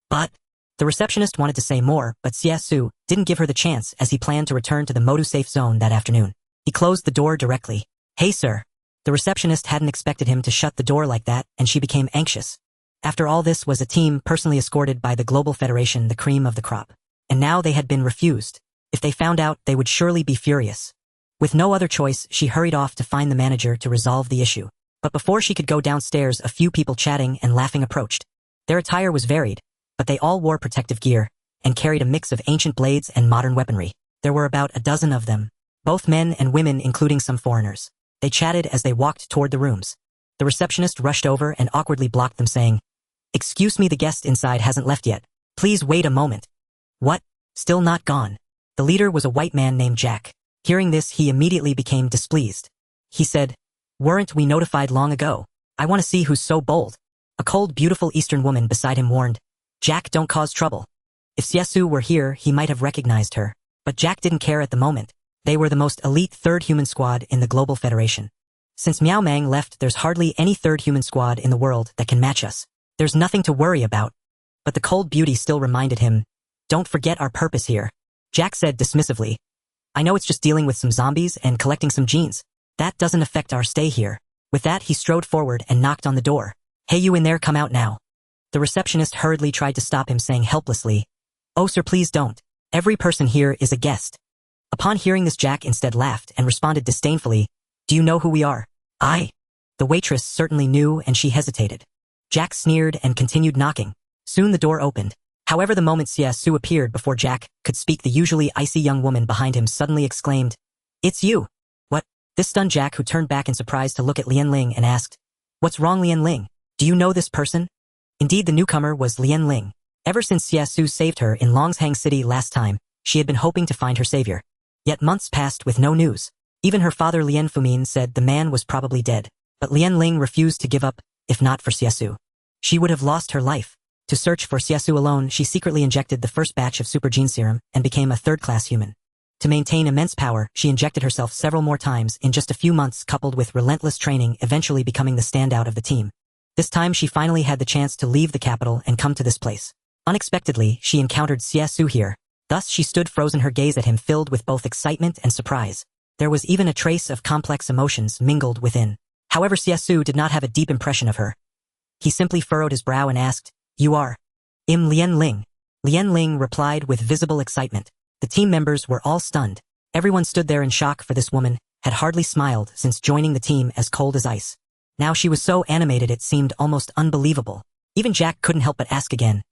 But the receptionist wanted to say more, but Xie Xu didn't give her the chance, as he planned to return to the Modu safe zone that afternoon. He closed the door directly. "Hey, sir." The receptionist hadn't expected him to shut the door like that, and she became anxious. After all, this was a team personally escorted by the Global Federation, the cream of the crop. And now they had been refused. If they found out, they would surely be furious. With no other choice, she hurried off to find the manager to resolve the issue. But before she could go downstairs, a few people chatting and laughing approached. Their attire was varied, but they all wore protective gear and carried a mix of ancient blades and modern weaponry. There were about a dozen of them, both men and women, including some foreigners. They chatted as they walked toward the rooms. The receptionist rushed over and awkwardly blocked them, saying, "Excuse me, the guest inside hasn't left yet. Please wait a moment." "What? Still not gone?" The leader was a white man named Jack. Hearing this, he immediately became displeased. He said, "Weren't we notified long ago? I want to see who's so bold." A cold, beautiful Eastern woman beside him warned, "Jack, don't cause trouble." If Xie Xu were here, he might have recognized her. But Jack didn't care at the moment. They were the most elite 3rd human squad in the Global Federation. Since Miao Mang left, there's hardly any 3rd human squad in the world that can match us. There's nothing to worry about. But the cold beauty still reminded him, "Don't forget our purpose here." Jack said dismissively, "I know it's just dealing with some zombies and collecting some genes. That doesn't affect our stay here." With that, he strode forward and knocked on the door. "Hey, you in there, come out now." The receptionist hurriedly tried to stop him, saying helplessly, "Oh, sir, please don't. Every person here is a guest." Upon hearing this, Jack instead laughed and responded disdainfully, "Do you know who we are?" "I." The waitress certainly knew, and she hesitated. Jack sneered and continued knocking. Soon the door opened. However, the moment Xie Xu appeared before Jack could speak, the usually icy young woman behind him suddenly exclaimed, "It's you!" "What?" This stunned Jack, who turned back in surprise to look at Lian-ling and asked, "What's wrong, Lian-ling? Do you know this person?" Indeed, the newcomer was Lian-ling. Ever since Xie Xu saved her in Longshang City last time, she had been hoping to find her savior. Yet months passed with no news. Even her father Lian Fumin said the man was probably dead. But Lian-ling refused to give up, if not for Xie Xu. She would have lost her life. To search for Xie Xu alone, she secretly injected the first batch of super gene serum and became a third-class human. To maintain immense power, she injected herself several more times in just a few months, coupled with relentless training, eventually becoming the standout of the team. This time she finally had the chance to leave the capital and come to this place. Unexpectedly, she encountered Xie Xu here. Thus she stood frozen, her gaze at him filled with both excitement and surprise. There was even a trace of complex emotions mingled within. However, Xie Xu did not have a deep impression of her. He simply furrowed his brow and asked, "You are Lian-ling?" Lian-ling replied with visible excitement. The team members were all stunned. Everyone stood there in shock, for this woman had hardly smiled since joining the team, as cold as ice. Now she was so animated it seemed almost unbelievable. Even Jack couldn't help but ask again,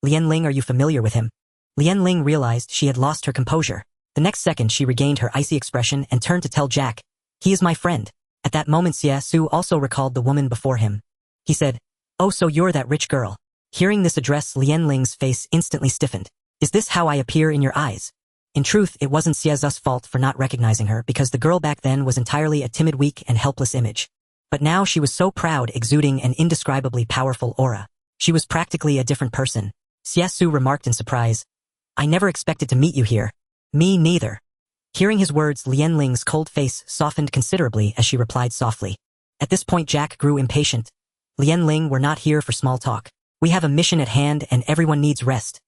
"Lian-ling, are you familiar with him?" Lian-ling realized she had lost her composure. The next second she regained her icy expression and turned to tell Jack, "He is my friend." At that moment Xie Xu also recalled the woman before him. He said, "Oh, so you're that rich girl." Hearing this address, Lian-ling's face instantly stiffened. "Is this how I appear in your eyes?" In truth, it wasn't Xie Xu's fault for not recognizing her, because the girl back then was entirely a timid, weak, and helpless image. But now she was so proud, exuding an indescribably powerful aura. She was practically a different person. Xie Xu remarked in surprise, "I never expected to meet you here." "Me neither." Hearing his words, Lian-ling's cold face softened considerably as she replied softly. At this point Jack grew impatient. "Lian-ling, we're not here for small talk. We have a mission at hand and everyone needs rest."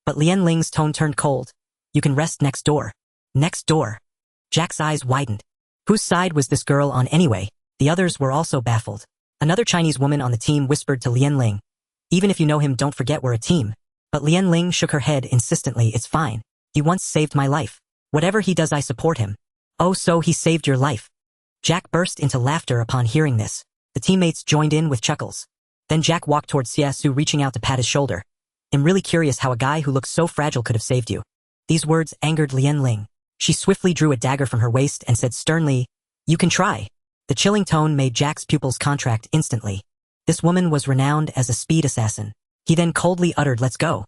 But Lian-ling's tone turned cold. "You can rest next door." Next door? Jack's eyes widened. Whose side was this girl on anyway? The others were also baffled. Another Chinese woman on the team whispered to Lian-ling, "Even if you know him, don't forget we're a team." But Lian-ling shook her head insistently. "It's fine. He once saved my life. Whatever he does, I support him." "Oh, so he saved your life?" Jack burst into laughter upon hearing this. The teammates joined in with chuckles. Then Jack walked towards Xie Xu, reaching out to pat his shoulder. "I'm really curious how a guy who looks so fragile could have saved you." These words angered Lian-ling. She swiftly drew a dagger from her waist and said sternly, "You can try." The chilling tone made Jack's pupils contract instantly. This woman was renowned as a speed assassin. He then coldly uttered, "Let's go,"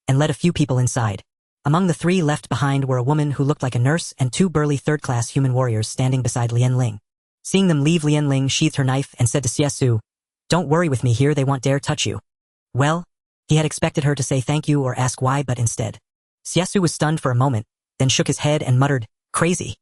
and led a few people inside. Among the three left behind were a woman who looked like a nurse and two burly third-class human warriors standing beside Lian-ling. Seeing them leave, Lian-ling sheathed her knife and said to Xie Xu, "Don't worry with me here, they won't dare touch you." Well, he had expected her to say thank you or ask why, but instead. Xie Xu was stunned for a moment, then shook his head and muttered, "Crazy."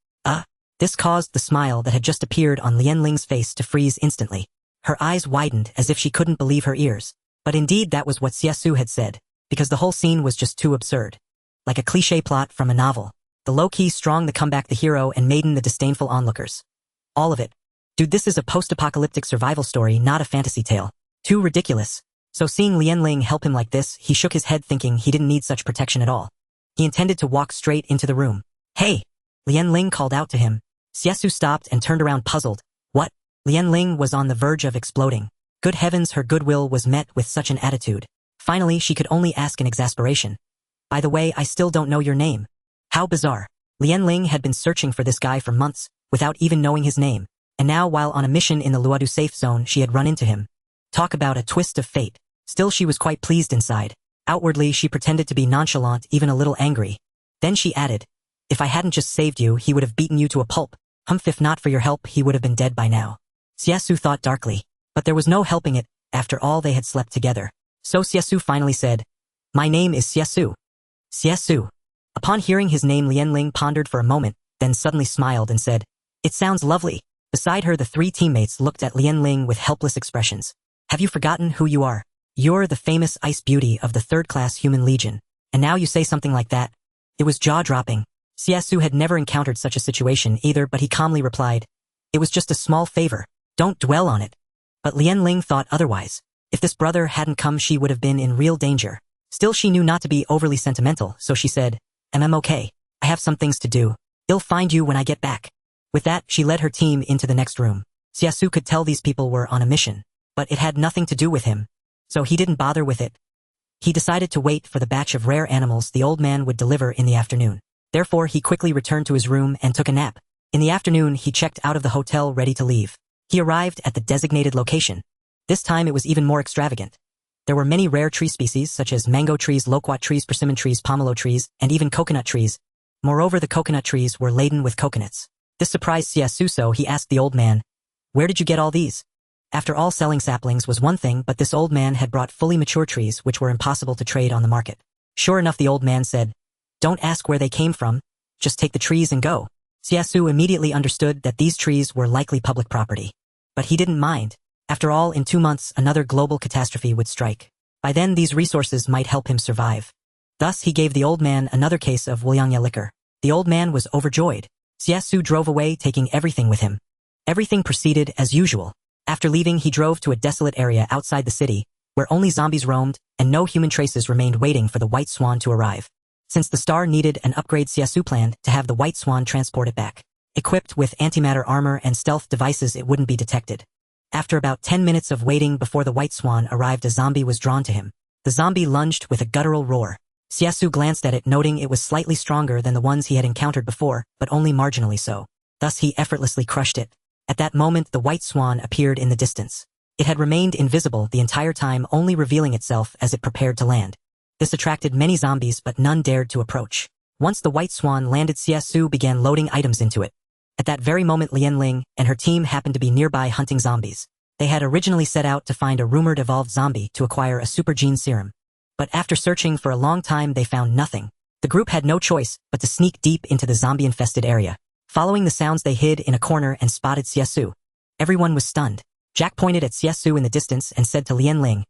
This caused the smile that had just appeared on Lian-ling's face to freeze instantly. Her eyes widened as if she couldn't believe her ears. But indeed that was what Xie Xu had said, because the whole scene was just too absurd. Like a cliché plot from a novel. The low-key strong, the comeback, the hero, and maiden, the disdainful onlookers. All of it. Dude, this is a post-apocalyptic survival story, not a fantasy tale. Too ridiculous. So seeing Lian-ling help him like this, he shook his head thinking he didn't need such protection at all. He intended to walk straight into the room. "Hey!" Lian-ling called out to him. Xie Xu stopped and turned around puzzled. "What?" Lian-ling was on the verge of exploding. Good heavens, her goodwill was met with such an attitude. Finally, she could only ask in exasperation, "By the way, I still don't know your name." How bizarre. Lian-ling had been searching for this guy for months, without even knowing his name. And now, while on a mission in the Luodu safe zone, she had run into him. Talk about a twist of fate. Still, she was quite pleased inside. Outwardly, she pretended to be nonchalant, even a little angry. Then she added, "If I hadn't just saved you, he would have beaten you to a pulp. If not for your help, he would have been dead by now." Xie Xu thought darkly. But there was no helping it, after all they had slept together. So Xie Xu finally said, "My name is Xie Xu." Xie Xu. Upon hearing his name, Lian-ling pondered for a moment, then suddenly smiled and said, "It sounds lovely." Beside her, the three teammates looked at Lian-ling with helpless expressions. "Have you forgotten who you are? You're the famous ice beauty of the third-class human legion. And now you say something like that?" It was jaw-dropping. Xie Xu had never encountered such a situation either, but he calmly replied, "It was just a small favor. Don't dwell on it." But Lian-ling thought otherwise. If this brother hadn't come, she would have been in real danger. Still, she knew not to be overly sentimental, so she said, "I'm okay. I have some things to do. I'll find you when I get back." With that, she led her team into the next room. Xie Xu could tell these people were on a mission, but it had nothing to do with him, so he didn't bother with it. He decided to wait for the batch of rare animals the old man would deliver in the afternoon. Therefore, he quickly returned to his room and took a nap. In the afternoon, he checked out of the hotel ready to leave. He arrived at the designated location. This time it was even more extravagant. There were many rare tree species such as mango trees, loquat trees, persimmon trees, pomelo trees, and even coconut trees. Moreover, the coconut trees were laden with coconuts. This surprised Xie Xu, so he asked the old man, "Where did you get all these?" After all, selling saplings was one thing, but this old man had brought fully mature trees which were impossible to trade on the market. Sure enough, the old man said, "Don't ask where they came from, just take the trees and go." Xie Xu immediately understood that these trees were likely public property. But he didn't mind. After all, in 2 months, another global catastrophe would strike. By then, these resources might help him survive. Thus, he gave the old man another case of Wuliangya liquor. The old man was overjoyed. Xie Xu drove away, taking everything with him. Everything proceeded as usual. After leaving, he drove to a desolate area outside the city, where only zombies roamed and no human traces remained, waiting for the White Swan to arrive. Since the star needed an upgrade, Xie Xu planned to have the White Swan transport it back. Equipped with antimatter armor and stealth devices, it wouldn't be detected. After about 10 minutes of waiting before the White Swan arrived, a zombie was drawn to him. The zombie lunged with a guttural roar. Xie Xu glanced at it, noting it was slightly stronger than the ones he had encountered before, but only marginally so. Thus he effortlessly crushed it. At that moment, the White Swan appeared in the distance. It had remained invisible the entire time, only revealing itself as it prepared to land. This attracted many zombies, but none dared to approach. Once the White Swan landed, Xie Xu began loading items into it. At that very moment, Lianling and her team happened to be nearby hunting zombies. They had originally set out to find a rumored evolved zombie to acquire a super gene serum. But after searching for a long time, they found nothing. The group had no choice but to sneak deep into the zombie-infested area. Following the sounds, they hid in a corner and spotted Xie Xu. Everyone was stunned. Jack pointed at Xie Xu in the distance and said to Lianling,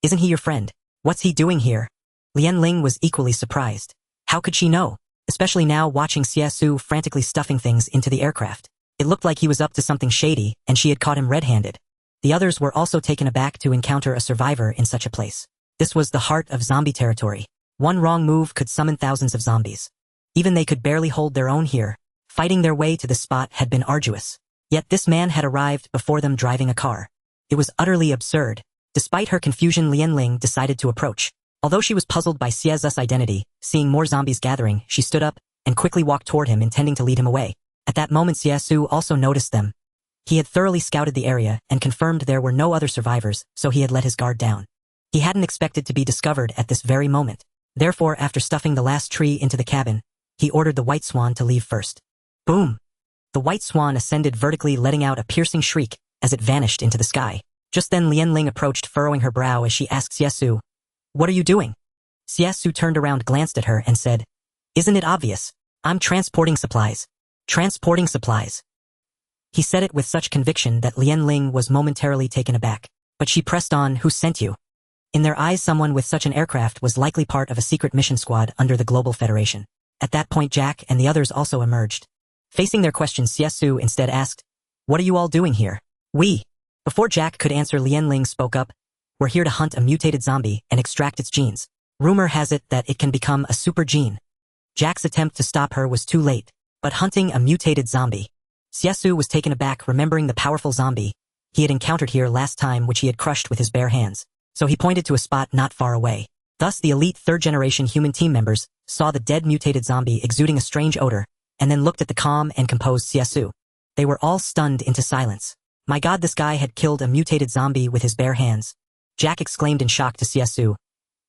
"Isn't he your friend? What's he doing here?" Lianling was equally surprised. How could she know? Especially now, watching Xie Xu frantically stuffing things into the aircraft. It looked like he was up to something shady, and she had caught him red-handed. The others were also taken aback to encounter a survivor in such a place. This was the heart of zombie territory. One wrong move could summon thousands of zombies. Even they could barely hold their own here. Fighting their way to the spot had been arduous. Yet this man had arrived before them, driving a car. It was utterly absurd. Despite her confusion, Lianling decided to approach. Although she was puzzled by Xie Xu's identity, seeing more zombies gathering, she stood up and quickly walked toward him, intending to lead him away. At that moment, Xie Xu also noticed them. He had thoroughly scouted the area and confirmed there were no other survivors, so he had let his guard down. He hadn't expected to be discovered at this very moment. Therefore, after stuffing the last tree into the cabin, he ordered the White Swan to leave first. Boom! The White Swan ascended vertically, letting out a piercing shriek as it vanished into the sky. Just then, Lianling approached, furrowing her brow as she asked Xie Xu, "What are you doing?" Xie Xu turned around, glanced at her, and said, "Isn't it obvious? I'm transporting supplies. Transporting supplies." He said it with such conviction that Lianling was momentarily taken aback. But she pressed on, "Who sent you?" In their eyes, someone with such an aircraft was likely part of a secret mission squad under the Global Federation. At that point, Jack and the others also emerged. Facing their questions, Xie Xu instead asked, "What are you all doing here?" "We." Before Jack could answer, Lianling spoke up, "We're here to hunt a mutated zombie and extract its genes. Rumor has it that it can become a super gene." Jack's attempt to stop her was too late. But hunting a mutated zombie? Xie Xu was taken aback, remembering the powerful zombie he had encountered here last time, which he had crushed with his bare hands. So he pointed to a spot not far away. Thus, the elite third-generation human team members saw the dead mutated zombie exuding a strange odor, and then looked at the calm and composed Xie Xu. They were all stunned into silence. My God, this guy had killed a mutated zombie with his bare hands. Jack exclaimed in shock to Xie Xu,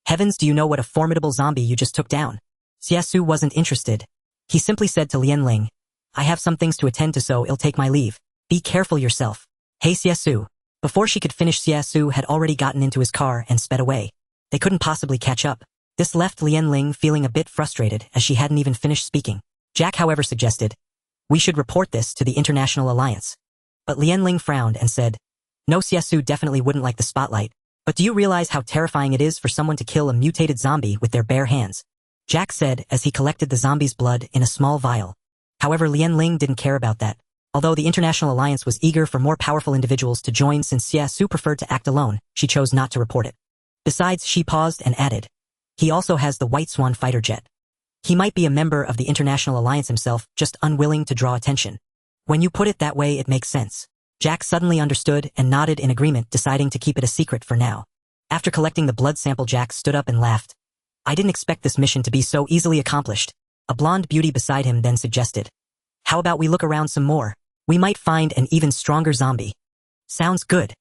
"Heavens, do you know what a formidable zombie you just took down?" Xie Xu wasn't interested. He simply said to Lianling, "I have some things to attend to, so I'll take my leave. Be careful yourself." "Hey, Xie Xu." Before she could finish, Xie Xu had already gotten into his car and sped away. They couldn't possibly catch up. This left Lianling feeling a bit frustrated, as she hadn't even finished speaking. Jack, however, suggested, "We should report this to the International Alliance." But Lianling frowned and said, "No, Xie Xu definitely wouldn't like the spotlight. But do you realize how terrifying it is for someone to kill a mutated zombie with their bare hands?" Jack said as he collected the zombie's blood in a small vial. However, Lianling didn't care about that. Although the International Alliance was eager for more powerful individuals to join, since Xie Xu preferred to act alone, she chose not to report it. Besides, she paused and added, "He also has the White Swan fighter jet. He might be a member of the International Alliance himself, just unwilling to draw attention." "When you put it that way, it makes sense." Jack suddenly understood and nodded in agreement, deciding to keep it a secret for now. After collecting the blood sample, Jack stood up and laughed. I didn't expect this mission to be so easily accomplished. A blonde beauty beside him then suggested. How about we look around some more? We might find an even stronger zombie. Sounds good.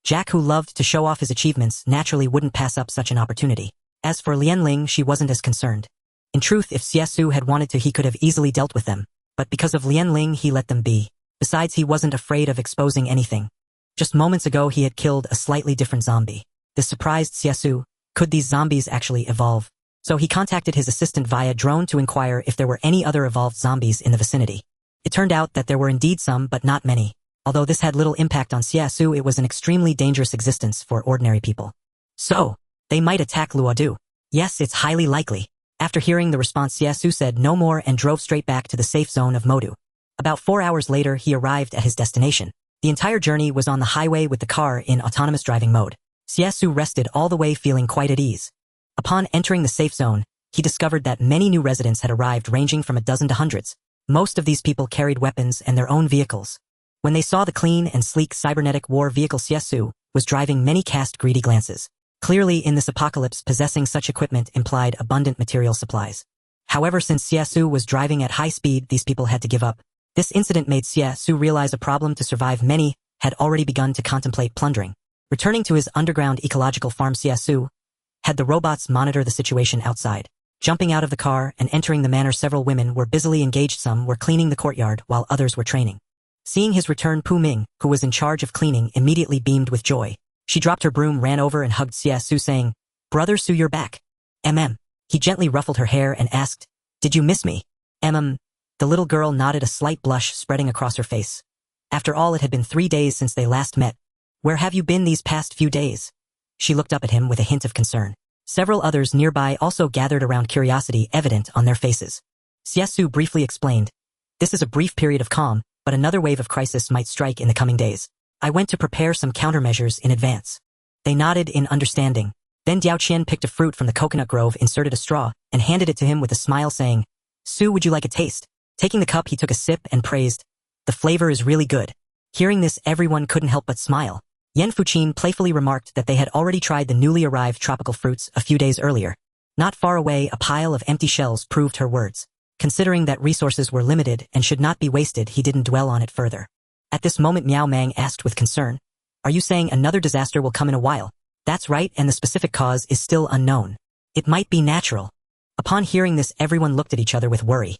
Jack, who loved to show off his achievements, naturally wouldn't pass up such an opportunity. As for Lianling, she wasn't as concerned. In truth, if Xie Xu had wanted to, he could have easily dealt with them. But because of Lianling, he let them be. Besides, he wasn't afraid of exposing anything. Just moments ago, he had killed a slightly different zombie. This surprised Xie Xu. Could these zombies actually evolve? So he contacted his assistant via drone to inquire if there were any other evolved zombies in the vicinity. It turned out that there were indeed some, but not many. Although this had little impact on Xie Xu, it was an extremely dangerous existence for ordinary people. So, they might attack Luodu. Yes, it's highly likely. After hearing the response, Xie Xu said no more and drove straight back to the safe zone of Modu. About 4 hours later, he arrived at his destination. The entire journey was on the highway with the car in autonomous driving mode. Xie Xu rested all the way, feeling quite at ease. Upon entering the safe zone, he discovered that many new residents had arrived, ranging from a dozen to hundreds. Most of these people carried weapons and their own vehicles. When they saw the clean and sleek cybernetic war vehicle, Xie Xu was driving, many cast greedy glances. Clearly, in this apocalypse, possessing such equipment implied abundant material supplies. However, since Xie Xu was driving at high speed, these people had to give up. This incident made Xie Xu realize a problem to survive. Many had already begun to contemplate plundering. Returning to his underground ecological farm, Xie Xu had the robots monitor the situation outside. Jumping out of the car and entering the manor, several women were busily engaged. Some were cleaning the courtyard while others were training. Seeing his return, Pu Ming, who was in charge of cleaning, immediately beamed with joy. She dropped her broom, ran over and hugged Xie Xu, saying, Brother Xu, you're back. He gently ruffled her hair and asked, Did you miss me? The little girl nodded, a slight blush spreading across her face. After all, it had been 3 days since they last met. Where have you been these past few days? She looked up at him with a hint of concern. Several others nearby also gathered around, curiosity evident on their faces. Xie Xu briefly explained, This is a brief period of calm, but another wave of crisis might strike in the coming days. I went to prepare some countermeasures in advance. They nodded in understanding. Then Diao Qian picked a fruit from the coconut grove, inserted a straw, and handed it to him with a smile, saying, Su, would you like a taste? Taking the cup, he took a sip and praised, The flavor is really good. Hearing this, everyone couldn't help but smile. Yan Fuqin playfully remarked that they had already tried the newly arrived tropical fruits a few days earlier. Not far away, a pile of empty shells proved her words. Considering that resources were limited and should not be wasted, he didn't dwell on it further. At this moment, Miao Mang asked with concern, Are you saying another disaster will come in a while? That's right, and the specific cause is still unknown. It might be natural. Upon hearing this, everyone looked at each other with worry.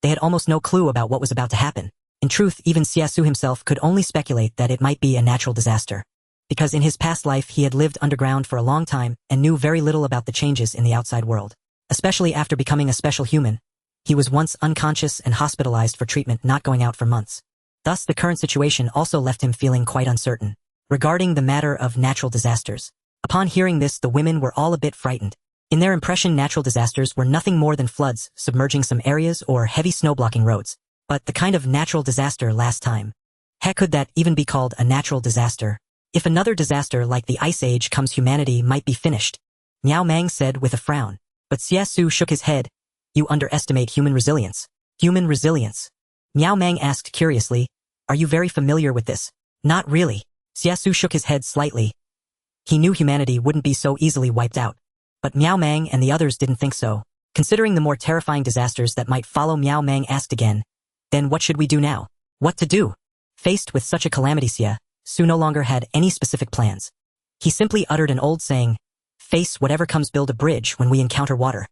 They had almost no clue about what was about to happen. In truth, even Xie Xu himself could only speculate that it might be a natural disaster. Because in his past life, he had lived underground for a long time and knew very little about the changes in the outside world. Especially after becoming a special human, he was once unconscious and hospitalized for treatment, not going out for months. Thus, the current situation also left him feeling quite uncertain regarding the matter of natural disasters. Upon hearing this, the women were all a bit frightened. In their impression, natural disasters were nothing more than floods, submerging some areas, or heavy snow blocking roads. But the kind of natural disaster last time. Heck, could that even be called a natural disaster? If another disaster like the Ice Age comes, humanity might be finished. Miao Mang said with a frown. But Xie Xu shook his head. You underestimate human resilience. Human resilience? Miao Mang asked curiously. Are you very familiar with this? Not really. Xie Xu shook his head slightly. He knew humanity wouldn't be so easily wiped out. But Miao Mang and the others didn't think so. Considering the more terrifying disasters that might follow, Miao Mang asked again. Then what should we do now? What to do? Faced with such a calamity, Xie Xu no longer had any specific plans. He simply uttered an old saying, Face whatever comes, build a bridge when we encounter water.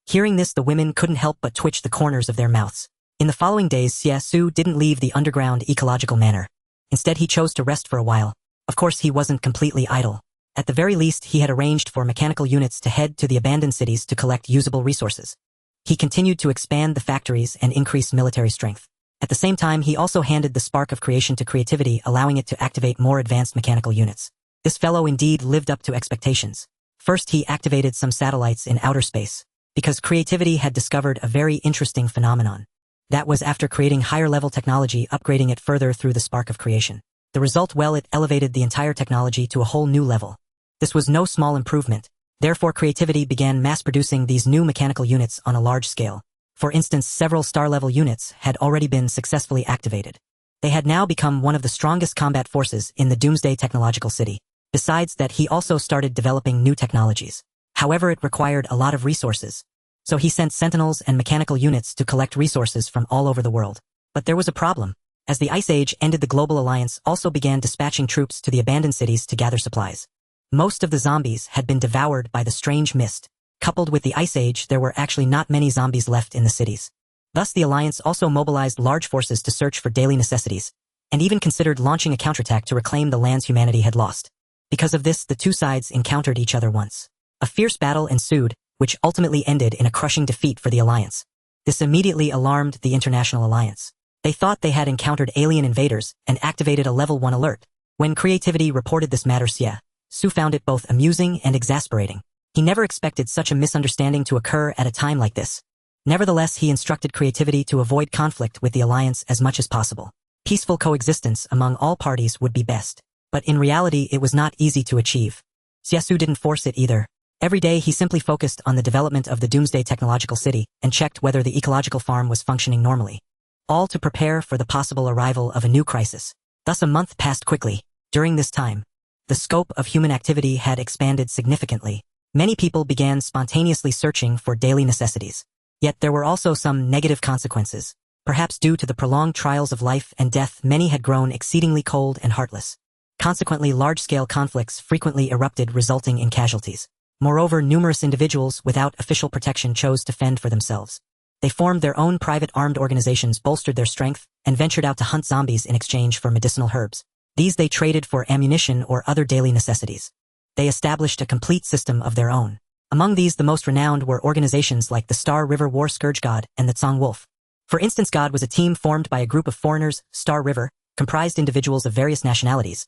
Hearing this, the women couldn't help but twitch the corners of their mouths. In the following days, Xie Xu didn't leave the underground ecological manor. Instead, he chose to rest for a while. Of course, he wasn't completely idle. At the very least, he had arranged for mechanical units to head to the abandoned cities to collect usable resources. He continued to expand the factories and increase military strength. At the same time, he also handed the spark of creation to creativity, allowing it to activate more advanced mechanical units. This fellow indeed lived up to expectations. First, he activated some satellites in outer space, because creativity had discovered a very interesting phenomenon. That was after creating higher-level technology, upgrading it further through the spark of creation. The result, well, it elevated the entire technology to a whole new level. This was no small improvement. Therefore, creativity began mass-producing these new mechanical units on a large scale. For instance, several star-level units had already been successfully activated. They had now become one of the strongest combat forces in the Doomsday technological city. Besides that, he also started developing new technologies. However, it required a lot of resources. So he sent sentinels and mechanical units to collect resources from all over the world. But there was a problem. As the Ice Age ended, the Global Alliance also began dispatching troops to the abandoned cities to gather supplies. Most of the zombies had been devoured by the strange mist. Coupled with the Ice Age, there were actually not many zombies left in the cities. Thus, the Alliance also mobilized large forces to search for daily necessities, and even considered launching a counterattack to reclaim the lands humanity had lost. Because of this, the two sides encountered each other once. A fierce battle ensued, which ultimately ended in a crushing defeat for the Alliance. This immediately alarmed the International Alliance. They thought they had encountered alien invaders and activated a level 1 alert. When Creativity reported this matter, Xie Xu found it both amusing and exasperating. He never expected such a misunderstanding to occur at a time like this. Nevertheless, he instructed Creativity to avoid conflict with the Alliance as much as possible. Peaceful coexistence among all parties would be best. But in reality, it was not easy to achieve. Xie Xu didn't force it either. Every day, he simply focused on the development of the Doomsday technological city and checked whether the ecological farm was functioning normally. All to prepare for the possible arrival of a new crisis. Thus, a month passed quickly. During this time, the scope of human activity had expanded significantly. Many people began spontaneously searching for daily necessities. Yet there were also some negative consequences. Perhaps due to the prolonged trials of life and death, many had grown exceedingly cold and heartless. Consequently, large-scale conflicts frequently erupted, resulting in casualties. Moreover, numerous individuals without official protection chose to fend for themselves. They formed their own private armed organizations, bolstered their strength, and ventured out to hunt zombies in exchange for medicinal herbs. These they traded for ammunition or other daily necessities. They established a complete system of their own. Among these, the most renowned were organizations like the Star River War Scourge God and the Tsong Wolf. For instance, God was a team formed by a group of foreigners. Star River comprised individuals of various nationalities.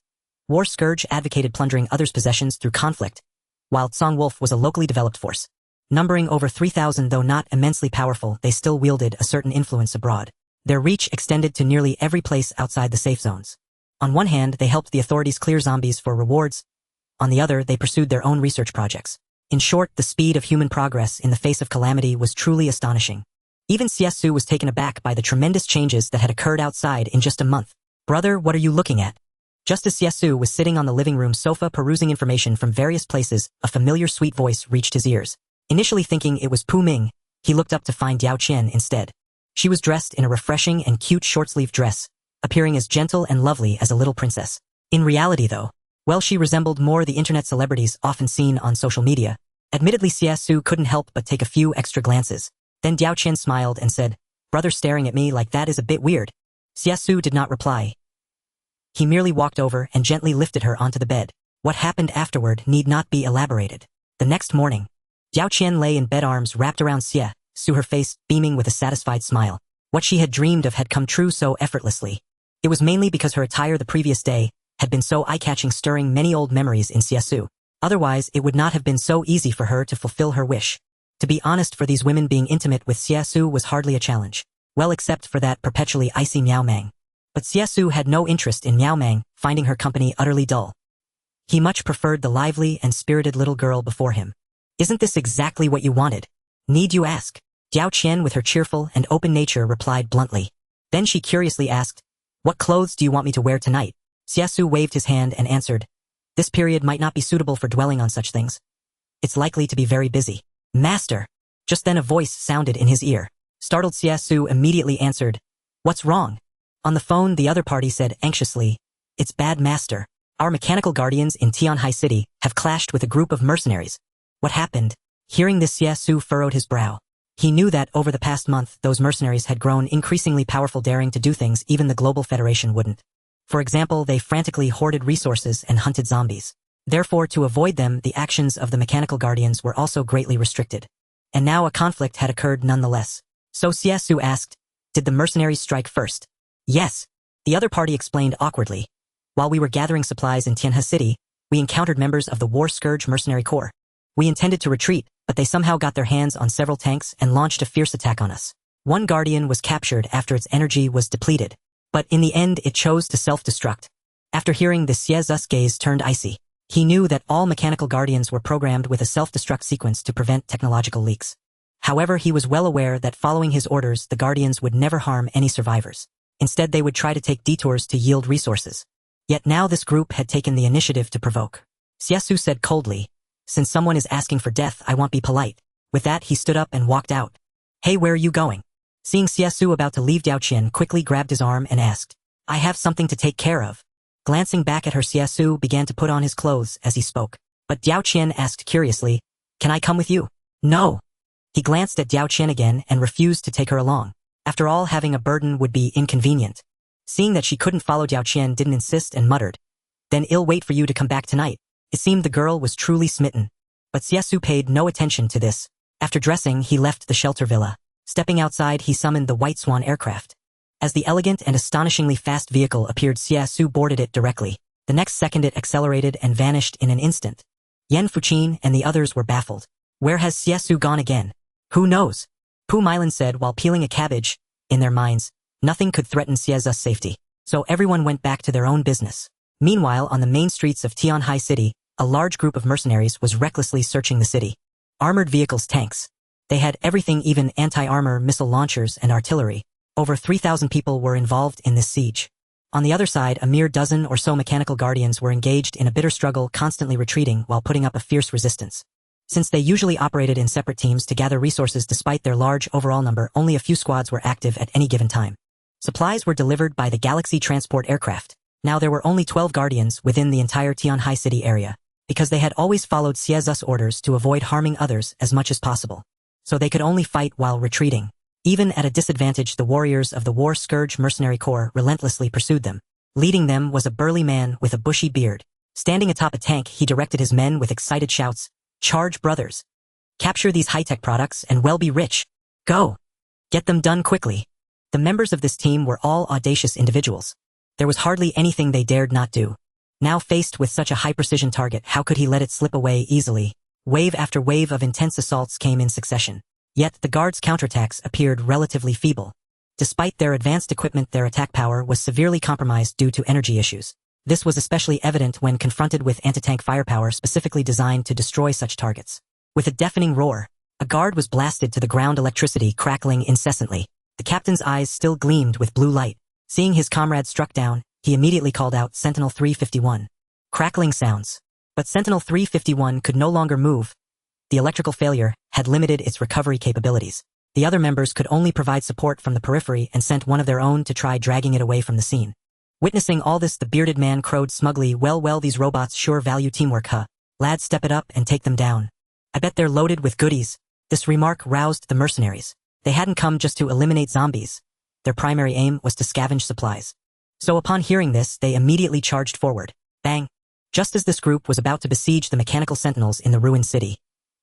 War Scourge advocated plundering others' possessions through conflict, while Tsong Wolf was a locally developed force. Numbering over 3,000, though not immensely powerful, they still wielded a certain influence abroad. Their reach extended to nearly every place outside the safe zones. On one hand, they helped the authorities clear zombies for rewards. On the other, they pursued their own research projects. In short, the speed of human progress in the face of calamity was truly astonishing. Even Xie Xu was taken aback by the tremendous changes that had occurred outside in just a month. "Brother, what are you looking at?" Just as Xie Xu was sitting on the living room sofa perusing information from various places, a familiar sweet voice reached his ears. Initially thinking it was Pu Ming, he looked up to find Diao Qian instead. She was dressed in a refreshing and cute short-sleeved dress, appearing as gentle and lovely as a little princess. In reality, though, well, she resembled more the internet celebrities often seen on social media. Admittedly, Xie Xu couldn't help but take a few extra glances. Then Diao Qian smiled and said, "Brother, staring at me like that is a bit weird." Xie Xu did not reply. He merely walked over and gently lifted her onto the bed. What happened afterward need not be elaborated. The next morning, Diao Qian lay in bed, arms wrapped around Xie Xu, her face beaming with a satisfied smile. What she had dreamed of had come true so effortlessly. It was mainly because her attire the previous day had been so eye-catching, stirring many old memories in Xie Xu. Otherwise, it would not have been so easy for her to fulfill her wish. To be honest, for these women, being intimate with Xie Xu was hardly a challenge. Well, except for that perpetually icy Miao Mang. But Xie Xu had no interest in Miao Mang, finding her company utterly dull. He much preferred the lively and spirited little girl before him. "Isn't this exactly what you wanted? Need you ask?" Diao Qian, with her cheerful and open nature, replied bluntly. Then she curiously asked, "What clothes do you want me to wear tonight?" Xie Xu waved his hand and answered, "This period might not be suitable for dwelling on such things. It's likely to be very busy." "Master!" Just then a voice sounded in his ear. Startled, Xie Xu immediately answered, "What's wrong?" On the phone, the other party said anxiously, "It's bad, Master. Our mechanical guardians in Tianhai City have clashed with a group of mercenaries." "What happened?" Hearing this, Xie Xu furrowed his brow. He knew that over the past month, those mercenaries had grown increasingly powerful, daring to do things even the Global Federation wouldn't. For example, they frantically hoarded resources and hunted zombies. Therefore, to avoid them, the actions of the mechanical guardians were also greatly restricted. And now a conflict had occurred nonetheless. So Xie Xu asked, "Did the mercenaries strike first?" "Yes," the other party explained awkwardly. "While we were gathering supplies in Tianhe City, we encountered members of the War Scourge Mercenary Corps. We intended to retreat, but they somehow got their hands on several tanks and launched a fierce attack on us. One guardian was captured after its energy was depleted, but in the end it chose to self-destruct." After hearing this, Xie Xu's gaze turned icy. He knew that all mechanical guardians were programmed with a self-destruct sequence to prevent technological leaks. However, he was well aware that following his orders, the guardians would never harm any survivors. Instead, they would try to take detours to yield resources. Yet now this group had taken the initiative to provoke. Xie Xu said coldly. Since someone is asking for death, I won't be polite. With that, he stood up and walked out. Hey, where are you going? Seeing Xie Xu about to leave, Diao Qian quickly grabbed his arm and asked, I have something to take care of. Glancing back at her, Xie Xu began to put on his clothes as he spoke. But Diao Qian asked curiously, Can I come with you? No. He glanced at Diao Qian again and refused to take her along. After all, having a burden would be inconvenient. Seeing that she couldn't follow, Diao Qian didn't insist and muttered, Then I'll wait for you to come back tonight. It seemed the girl was truly smitten. But Xie Xu paid no attention to this. After dressing, he left the shelter villa. Stepping outside, he summoned the White Swan aircraft. As the elegant and astonishingly fast vehicle appeared, Xie Xu boarded it directly. The next second it accelerated and vanished in an instant. Yan Fuqin and the others were baffled. Where has Xie Xu gone again? Who knows? Pu Mailan said while peeling a cabbage. In their minds, nothing could threaten Xie Xu's safety. So everyone went back to their own business. Meanwhile, on the main streets of Tianhai City, a large group of mercenaries was recklessly searching the city. Armored vehicles, tanks. They had everything, even anti-armor missile launchers and artillery. Over 3,000 people were involved in this siege. On the other side, a mere dozen or so mechanical guardians were engaged in a bitter struggle, constantly retreating while putting up a fierce resistance. Since they usually operated in separate teams to gather resources despite their large overall number, only a few squads were active at any given time. Supplies were delivered by the Galaxy transport aircraft. Now there were only 12 guardians within the entire Tianhai City area, because they had always followed Xie Xu's orders to avoid harming others as much as possible. So they could only fight while retreating. Even at a disadvantage, the warriors of the War Scourge Mercenary Corps relentlessly pursued them. Leading them was a burly man with a bushy beard. Standing atop a tank, he directed his men with excited shouts, Charge, brothers! Capture these high-tech products and we'll be rich! Go! Get them done quickly! The members of this team were all audacious individuals. There was hardly anything they dared not do. Now faced with such a high-precision target, how could he let it slip away easily? Wave after wave of intense assaults came in succession. Yet the guards' counterattacks appeared relatively feeble. Despite their advanced equipment, their attack power was severely compromised due to energy issues. This was especially evident when confronted with anti-tank firepower specifically designed to destroy such targets. With a deafening roar, a guard was blasted to the ground, electricity crackling incessantly. The captain's eyes still gleamed with blue light. Seeing his comrade struck down, he immediately called out Sentinel 351. Crackling sounds. But Sentinel 351 could no longer move. The electrical failure had limited its recovery capabilities. The other members could only provide support from the periphery and sent one of their own to try dragging it away from the scene. Witnessing all this, the bearded man crowed smugly, well, these robots sure value teamwork, huh? Lads, step it up and take them down. I bet they're loaded with goodies. This remark roused the mercenaries. They hadn't come just to eliminate zombies. Their primary aim was to scavenge supplies. So upon hearing this, they immediately charged forward. Bang! Just as this group was about to besiege the mechanical sentinels in the ruined city,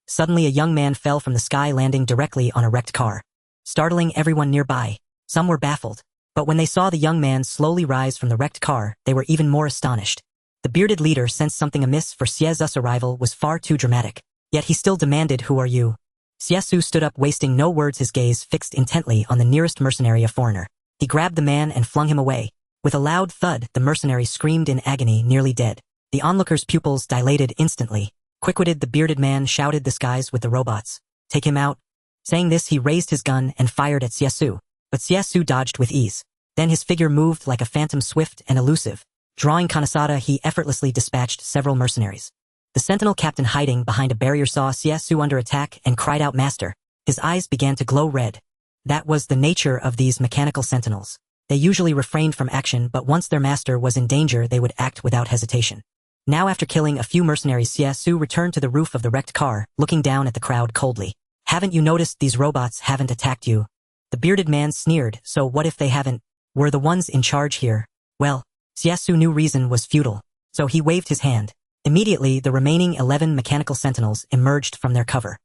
suddenly a young man fell from the sky, landing directly on a wrecked car. Startling everyone nearby, some were baffled. But when they saw the young man slowly rise from the wrecked car, they were even more astonished. The bearded leader sensed something amiss, for Xie Xu's arrival was far too dramatic. Yet he still demanded, Who are you? Xie Xu stood up, wasting no words, his gaze fixed intently on the nearest mercenary, a foreigner. He grabbed the man and flung him away. With a loud thud, the mercenary screamed in agony, nearly dead. The onlooker's pupils dilated instantly. Quick-witted, the bearded man shouted, This guy's with the robots. Take him out. Saying this, he raised his gun and fired at Xie Xu. But Xie Xu dodged with ease. Then his figure moved like a phantom, swift and elusive. Drawing Kanesada, he effortlessly dispatched several mercenaries. The sentinel captain, hiding behind a barrier, saw Xie Xu under attack and cried out, Master. His eyes began to glow red. That was the nature of these mechanical sentinels. They usually refrained from action, but once their master was in danger, they would act without hesitation. Now, after killing a few mercenaries, Xie Xu returned to the roof of the wrecked car, looking down at the crowd coldly. Haven't you noticed these robots haven't attacked you? The bearded man sneered. So what if they haven't? We're the ones in charge here. Well, Xie Xu knew reason was futile, so he waved his hand. Immediately, the remaining 11 mechanical sentinels emerged from their cover.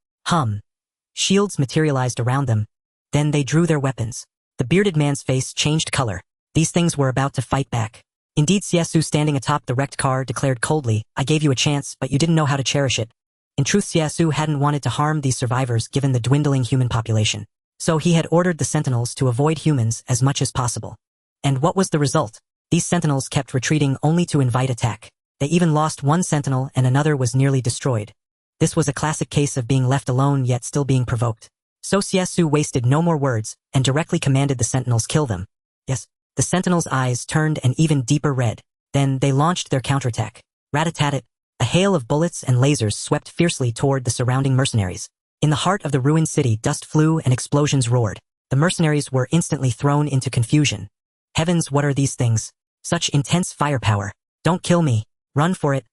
Shields materialized around them. Then they drew their weapons. The bearded man's face changed color. These things were about to fight back. Indeed, Xie Xu, standing atop the wrecked car, declared coldly, I gave you a chance, but you didn't know how to cherish it. In truth, Xie Xu hadn't wanted to harm these survivors given the dwindling human population. So he had ordered the sentinels to avoid humans as much as possible. And what was the result? These sentinels kept retreating only to invite attack. They even lost one sentinel and another was nearly destroyed. This was a classic case of being left alone yet still being provoked. So Xie Xu wasted no more words and directly commanded the sentinels kill them. Yes, the sentinels' eyes turned an even deeper red. Then they launched their counterattack. Rat-a-tat-tat. A hail of bullets and lasers swept fiercely toward the surrounding mercenaries. In the heart of the ruined city, dust flew and explosions roared. The mercenaries were instantly thrown into confusion. Heavens, what are these things? Such intense firepower. Don't kill me. Run for it.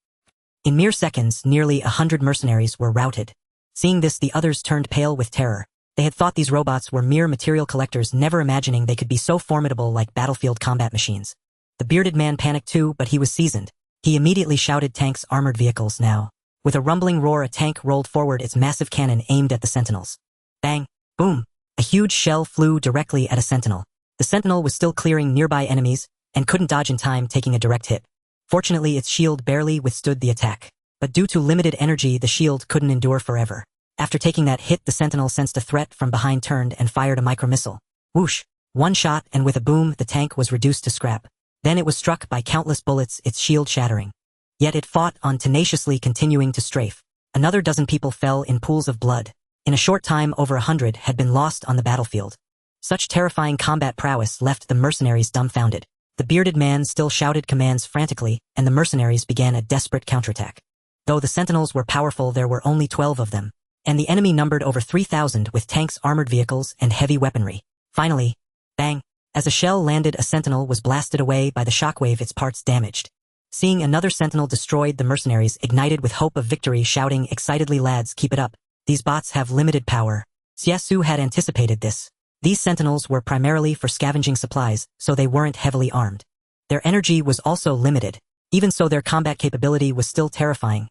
In mere seconds, nearly 100 mercenaries were routed. Seeing this, the others turned pale with terror. They had thought these robots were mere material collectors, never imagining they could be so formidable like battlefield combat machines. The bearded man panicked too, but he was seasoned. He immediately shouted, "Tanks, armored vehicles, now." With a rumbling roar, a tank rolled forward, its massive cannon aimed at the sentinels. Bang! Boom! A huge shell flew directly at a sentinel. The sentinel was still clearing nearby enemies and couldn't dodge in time, taking a direct hit. Fortunately, its shield barely withstood the attack. But due to limited energy, the shield couldn't endure forever. After taking that hit, the sentinel sensed a threat from behind, turned and fired a micromissile. Whoosh! One shot, and with a boom, the tank was reduced to scrap. Then it was struck by countless bullets, its shield shattering. Yet it fought on, tenaciously continuing to strafe. Another dozen people fell in pools of blood. In a short time, over 100 had been lost on the battlefield. Such terrifying combat prowess left the mercenaries dumbfounded. The bearded man still shouted commands frantically, and the mercenaries began a desperate counterattack. Though the sentinels were powerful, there were only 12 of them, and the enemy numbered over 3,000 with tanks, armored vehicles, and heavy weaponry. Finally, bang! As a shell landed, a sentinel was blasted away by the shockwave, its parts damaged. Seeing another sentinel destroyed, the mercenaries ignited with hope of victory, shouting excitedly, "Lads, keep it up. These bots have limited power." Xie Xu had anticipated this. These sentinels were primarily for scavenging supplies, so they weren't heavily armed. Their energy was also limited. Even so, their combat capability was still terrifying.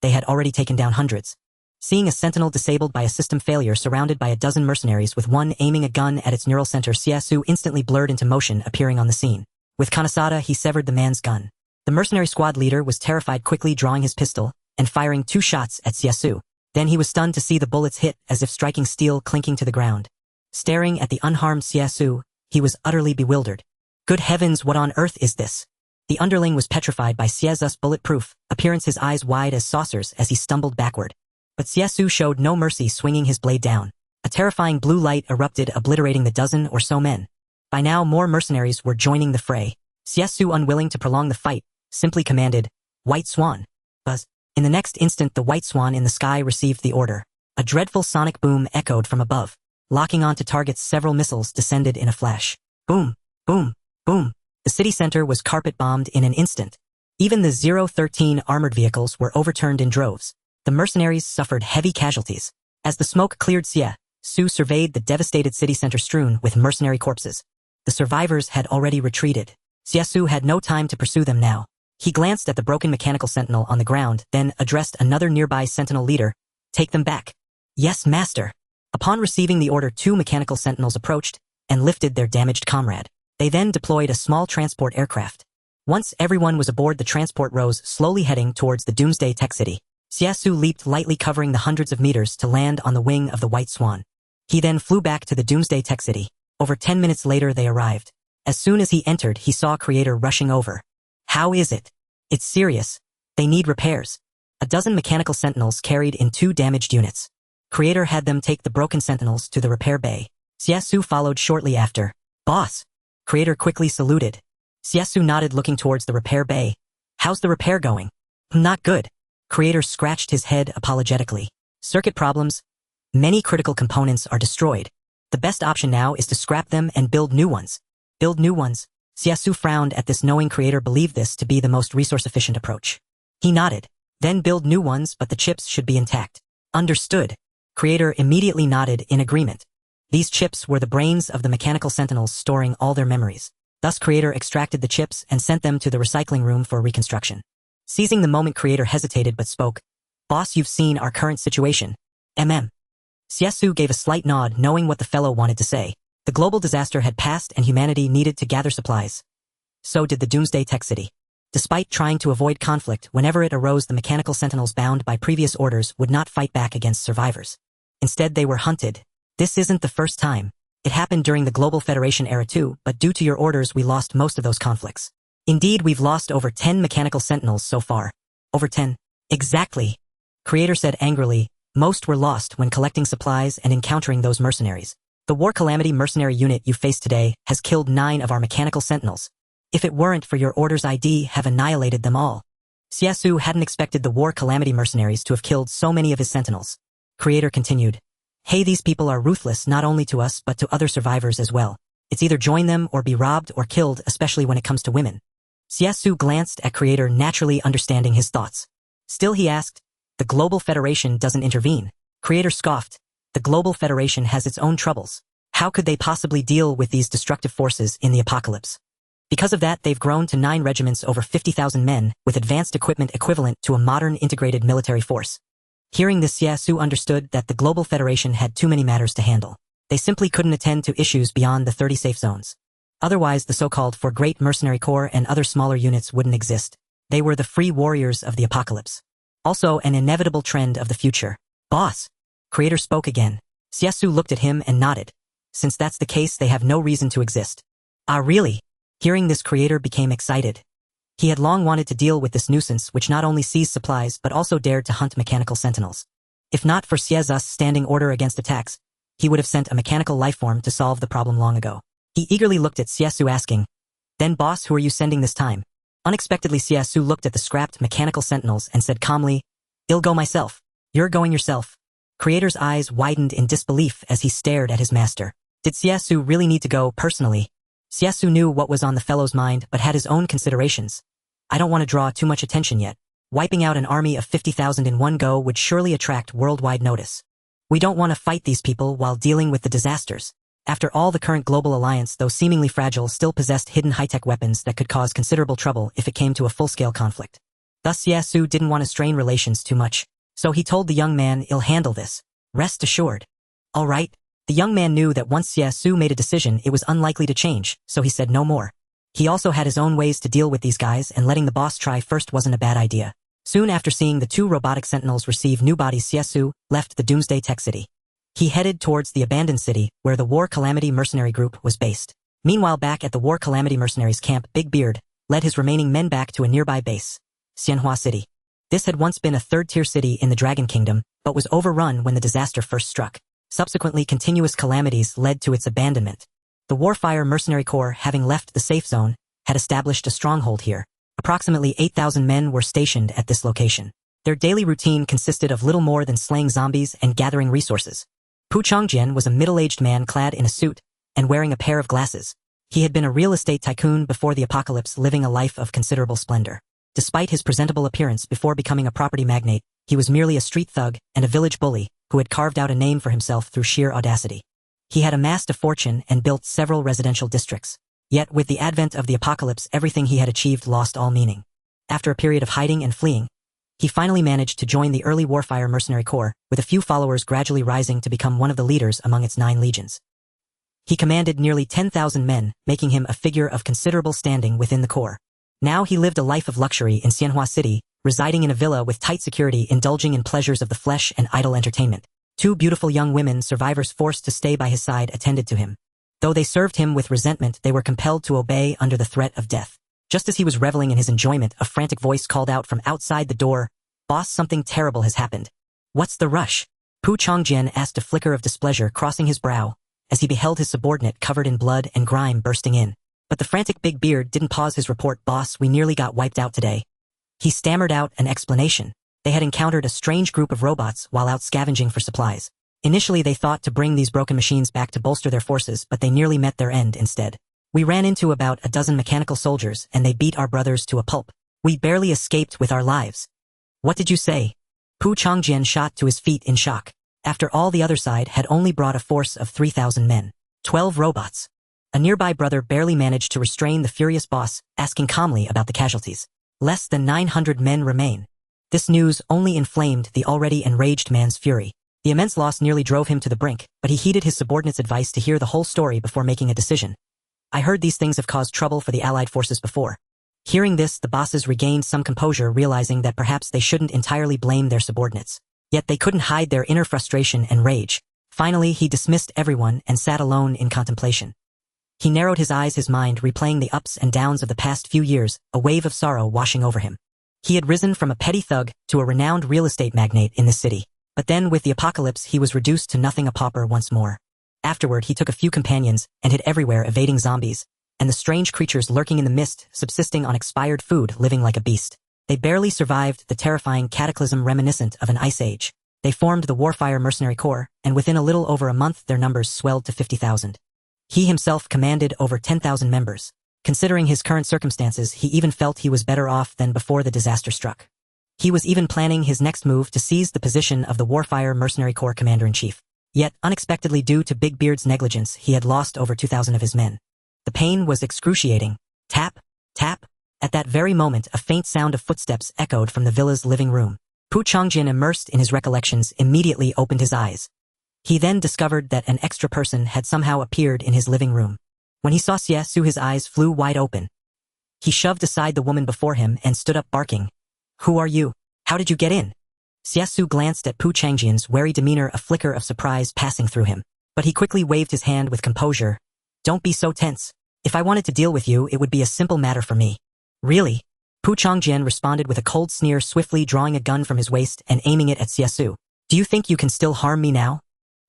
They had already taken down hundreds. Seeing a sentinel disabled by a system failure surrounded by a dozen mercenaries with one aiming a gun at its neural center, Xie Xu instantly blurred into motion, appearing on the scene. With Kanasada, he severed the man's gun. The mercenary squad leader was terrified, quickly drawing his pistol and firing 2 shots at Xie Xu. Then he was stunned to see the bullets hit as if striking steel, clinking to the ground. Staring at the unharmed Xie Xu, he was utterly bewildered. Good heavens, what on earth is this? The underling was petrified by Xie Xu's bulletproof appearance, his eyes wide as saucers as he stumbled backward. But Xie Xu showed no mercy, swinging his blade down. A terrifying blue light erupted, obliterating the dozen or so men. By now, more mercenaries were joining the fray. Xie Xu, unwilling to prolong the fight, simply commanded, "White Swan." Buzz. In the next instant, the white swan in the sky received the order. A dreadful sonic boom echoed from above. Locking onto targets, several missiles descended in a flash. Boom, boom, boom. The city center was carpet-bombed in an instant. Even the 013 armored vehicles were overturned in droves. The mercenaries suffered heavy casualties. As the smoke cleared, Xie Xu surveyed the devastated city center strewn with mercenary corpses. The survivors had already retreated. Xie Xu had no time to pursue them now. He glanced at the broken mechanical sentinel on the ground, then addressed another nearby sentinel leader. "Take them back." "Yes, master." Upon receiving the order, 2 mechanical sentinels approached and lifted their damaged comrade. They then deployed a small transport aircraft. Once everyone was aboard, the transport rose, slowly heading towards the Doomsday tech city. Xie Xu leaped lightly, covering the hundreds of meters to land on the wing of the White Swan. He then flew back to the Doomsday tech city. Over 10 minutes later, they arrived. As soon as he entered, he saw Creator rushing over. "How is it?" "It's serious. They need repairs." A dozen mechanical sentinels carried in 2 damaged units. Creator had them take the broken sentinels to the repair bay. Xie Xu followed shortly after. "Boss." Creator quickly saluted. Xie Xu nodded, looking towards the repair bay. "How's the repair going?" "Not good." Creator scratched his head apologetically. "Circuit problems. Many critical components are destroyed. The best option now is to scrap them and build new ones." "Build new ones?" Xie Xu frowned at this, knowing Creator believed this to be the most resource-efficient approach. He nodded. "Then build new ones, but the chips should be intact." "Understood." Creator immediately nodded in agreement. These chips were the brains of the mechanical sentinels, storing all their memories. Thus Creator extracted the chips and sent them to the recycling room for reconstruction. Seizing the moment, Creator hesitated but spoke. "Boss, you've seen our current situation. Xie Xu gave a slight nod, knowing what the fellow wanted to say. The global disaster had passed and humanity needed to gather supplies. So did the Doomsday tech city. Despite trying to avoid conflict, whenever it arose, the mechanical sentinels bound by previous orders would not fight back against survivors. Instead, they were hunted. This isn't the first time. It happened during the Global Federation era too, but due to your orders, we lost most of those conflicts. Indeed, we've lost over 10 mechanical sentinels so far. Over 10. Exactly. Creator said angrily. Most were lost when collecting supplies and encountering those mercenaries. The War Calamity mercenary unit you face today has killed 9 of our mechanical sentinels. If it weren't for your orders, I'd have annihilated them all. Xie Xu hadn't expected the war calamity mercenaries to have killed so many of his sentinels. Creator continued. Hey, these people are ruthless not only to us but to other survivors as well. It's either join them or be robbed or killed, especially when it comes to women. Xie Xu glanced at Creator, naturally understanding his thoughts. Still, he asked, the Global Federation doesn't intervene. Creator scoffed. The Global Federation has its own troubles. How could they possibly deal with these destructive forces in the apocalypse? Because of that, they've grown to 9 regiments, over 50,000 men, with advanced equipment equivalent to a modern integrated military force. Hearing this, Xie Xu understood that the Global Federation had too many matters to handle. They simply couldn't attend to issues beyond the 30 safe zones. Otherwise, the so-called For Great Mercenary Corps and other smaller units wouldn't exist. They were the free warriors of the apocalypse. Also, an inevitable trend of the future. Boss. Creator spoke again. Xie Xu looked at him and nodded. Since that's the case, they have no reason to exist. Ah, really? Hearing this, Creator became excited. He had long wanted to deal with this nuisance which not only seized supplies but also dared to hunt mechanical sentinels. If not for Xie Xu's standing order against attacks, he would have sent a mechanical lifeform to solve the problem long ago. He eagerly looked at Xie Xu, asking, Then boss, who are you sending this time? Unexpectedly, Xie Xu looked at the scrapped mechanical sentinels and said calmly, I'll go myself. You're going yourself. Creator's eyes widened in disbelief as he stared at his master. Did Xie Xu really need to go personally? Xie Xu knew what was on the fellow's mind but had his own considerations. I don't want to draw too much attention yet. Wiping out an army of 50,000 in one go would surely attract worldwide notice. We don't want to fight these people while dealing with the disasters. After all, the current global alliance, though seemingly fragile, still possessed hidden high-tech weapons that could cause considerable trouble if it came to a full-scale conflict. Thus, Xie Xu didn't want to strain relations too much, so he told the young man, I'll handle this. Rest assured. All right. The young man knew that once Xie Xu made a decision, it was unlikely to change, so he said no more. He also had his own ways to deal with these guys, and letting the boss try first wasn't a bad idea. Soon after seeing the 2 robotic sentinels receive new bodies, Xie Xu left the Doomsday tech city. He headed towards the abandoned city, where the War Calamity Mercenary Group was based. Meanwhile, back at the War Calamity Mercenaries camp, Big Beard led his remaining men back to a nearby base, Xianhua City. This had once been a 3rd-tier city in the Dragon Kingdom, but was overrun when the disaster first struck. Subsequently, continuous calamities led to its abandonment. The Warfire Mercenary Corps, having left the safe zone, had established a stronghold here. Approximately 8,000 men were stationed at this location. Their daily routine consisted of little more than slaying zombies and gathering resources. Pu Chongjian was a middle-aged man clad in a suit and wearing a pair of glasses. He had been a real estate tycoon before the apocalypse, living a life of considerable splendor. Despite his presentable appearance before becoming a property magnate, he was merely a street thug and a village bully who had carved out a name for himself through sheer audacity. He had amassed a fortune and built several residential districts. Yet, with the advent of the apocalypse, everything he had achieved lost all meaning. After a period of hiding and fleeing, he finally managed to join the early Warfire Mercenary Corps, with a few followers gradually rising to become one of the leaders among its 9 legions. He commanded nearly 10,000 men, making him a figure of considerable standing within the Corps. Now he lived a life of luxury in Xianhua City, residing in a villa with tight security, indulging in pleasures of the flesh and idle entertainment. 2 beautiful young women, survivors forced to stay by his side, attended to him. Though they served him with resentment, they were compelled to obey under the threat of death. Just as he was reveling in his enjoyment, a frantic voice called out from outside the door, "Boss, something terrible has happened." "What's the rush?" Pu Chongjian asked, a flicker of displeasure crossing his brow, as he beheld his subordinate covered in blood and grime bursting in. But the frantic Big Beard didn't pause his report. "Boss, we nearly got wiped out today." He stammered out an explanation. They had encountered a strange group of robots while out scavenging for supplies. Initially, they thought to bring these broken machines back to bolster their forces, but they nearly met their end instead. "We ran into about a dozen mechanical soldiers, and they beat our brothers to a pulp. We barely escaped with our lives." "What did you say?" Pu Chongjian shot to his feet in shock. After all, the other side had only brought a force of 3,000 men. 12 robots. A nearby brother barely managed to restrain the furious boss, asking calmly about the casualties. "Less than 900 men remain." This news only inflamed the already enraged man's fury. The immense loss nearly drove him to the brink, but he heeded his subordinate's advice to hear the whole story before making a decision. "I heard these things have caused trouble for the Allied forces before." Hearing this, the bosses regained some composure, realizing that perhaps they shouldn't entirely blame their subordinates. Yet they couldn't hide their inner frustration and rage. Finally, he dismissed everyone and sat alone in contemplation. He narrowed his eyes, his mind replaying the ups and downs of the past few years, a wave of sorrow washing over him. He had risen from a petty thug to a renowned real estate magnate in the city. But then, with the apocalypse, he was reduced to nothing, a pauper once more. Afterward, he took a few companions and hid everywhere, evading zombies and the strange creatures lurking in the mist, subsisting on expired food, living like a beast. They barely survived the terrifying cataclysm reminiscent of an ice age. They formed the Warfire Mercenary Corps, and within a little over a month their numbers swelled to 50,000. He himself commanded over 10,000 members. Considering his current circumstances, he even felt he was better off than before the disaster struck. He was even planning his next move to seize the position of the Warfire Mercenary Corps Commander-in-Chief. Yet, unexpectedly due to Big Beard's negligence, he had lost over 2,000 of his men. The pain was excruciating. Tap, tap. At that very moment, a faint sound of footsteps echoed from the villa's living room. Pu Changjin, immersed in his recollections, immediately opened his eyes. He then discovered that an extra person had somehow appeared in his living room. When he saw Xie Xu, his eyes flew wide open. He shoved aside the woman before him and stood up barking. "Who are you? How did you get in?" Xie Xu glanced at Pu Changjin's wary demeanor, a flicker of surprise passing through him. But he quickly waved his hand with composure. "Don't be so tense. If I wanted to deal with you, it would be a simple matter for me." "Really?" Pu Changjin responded with a cold sneer, swiftly drawing a gun from his waist and aiming it at Xie Xu. "Do you think you can still harm me now?"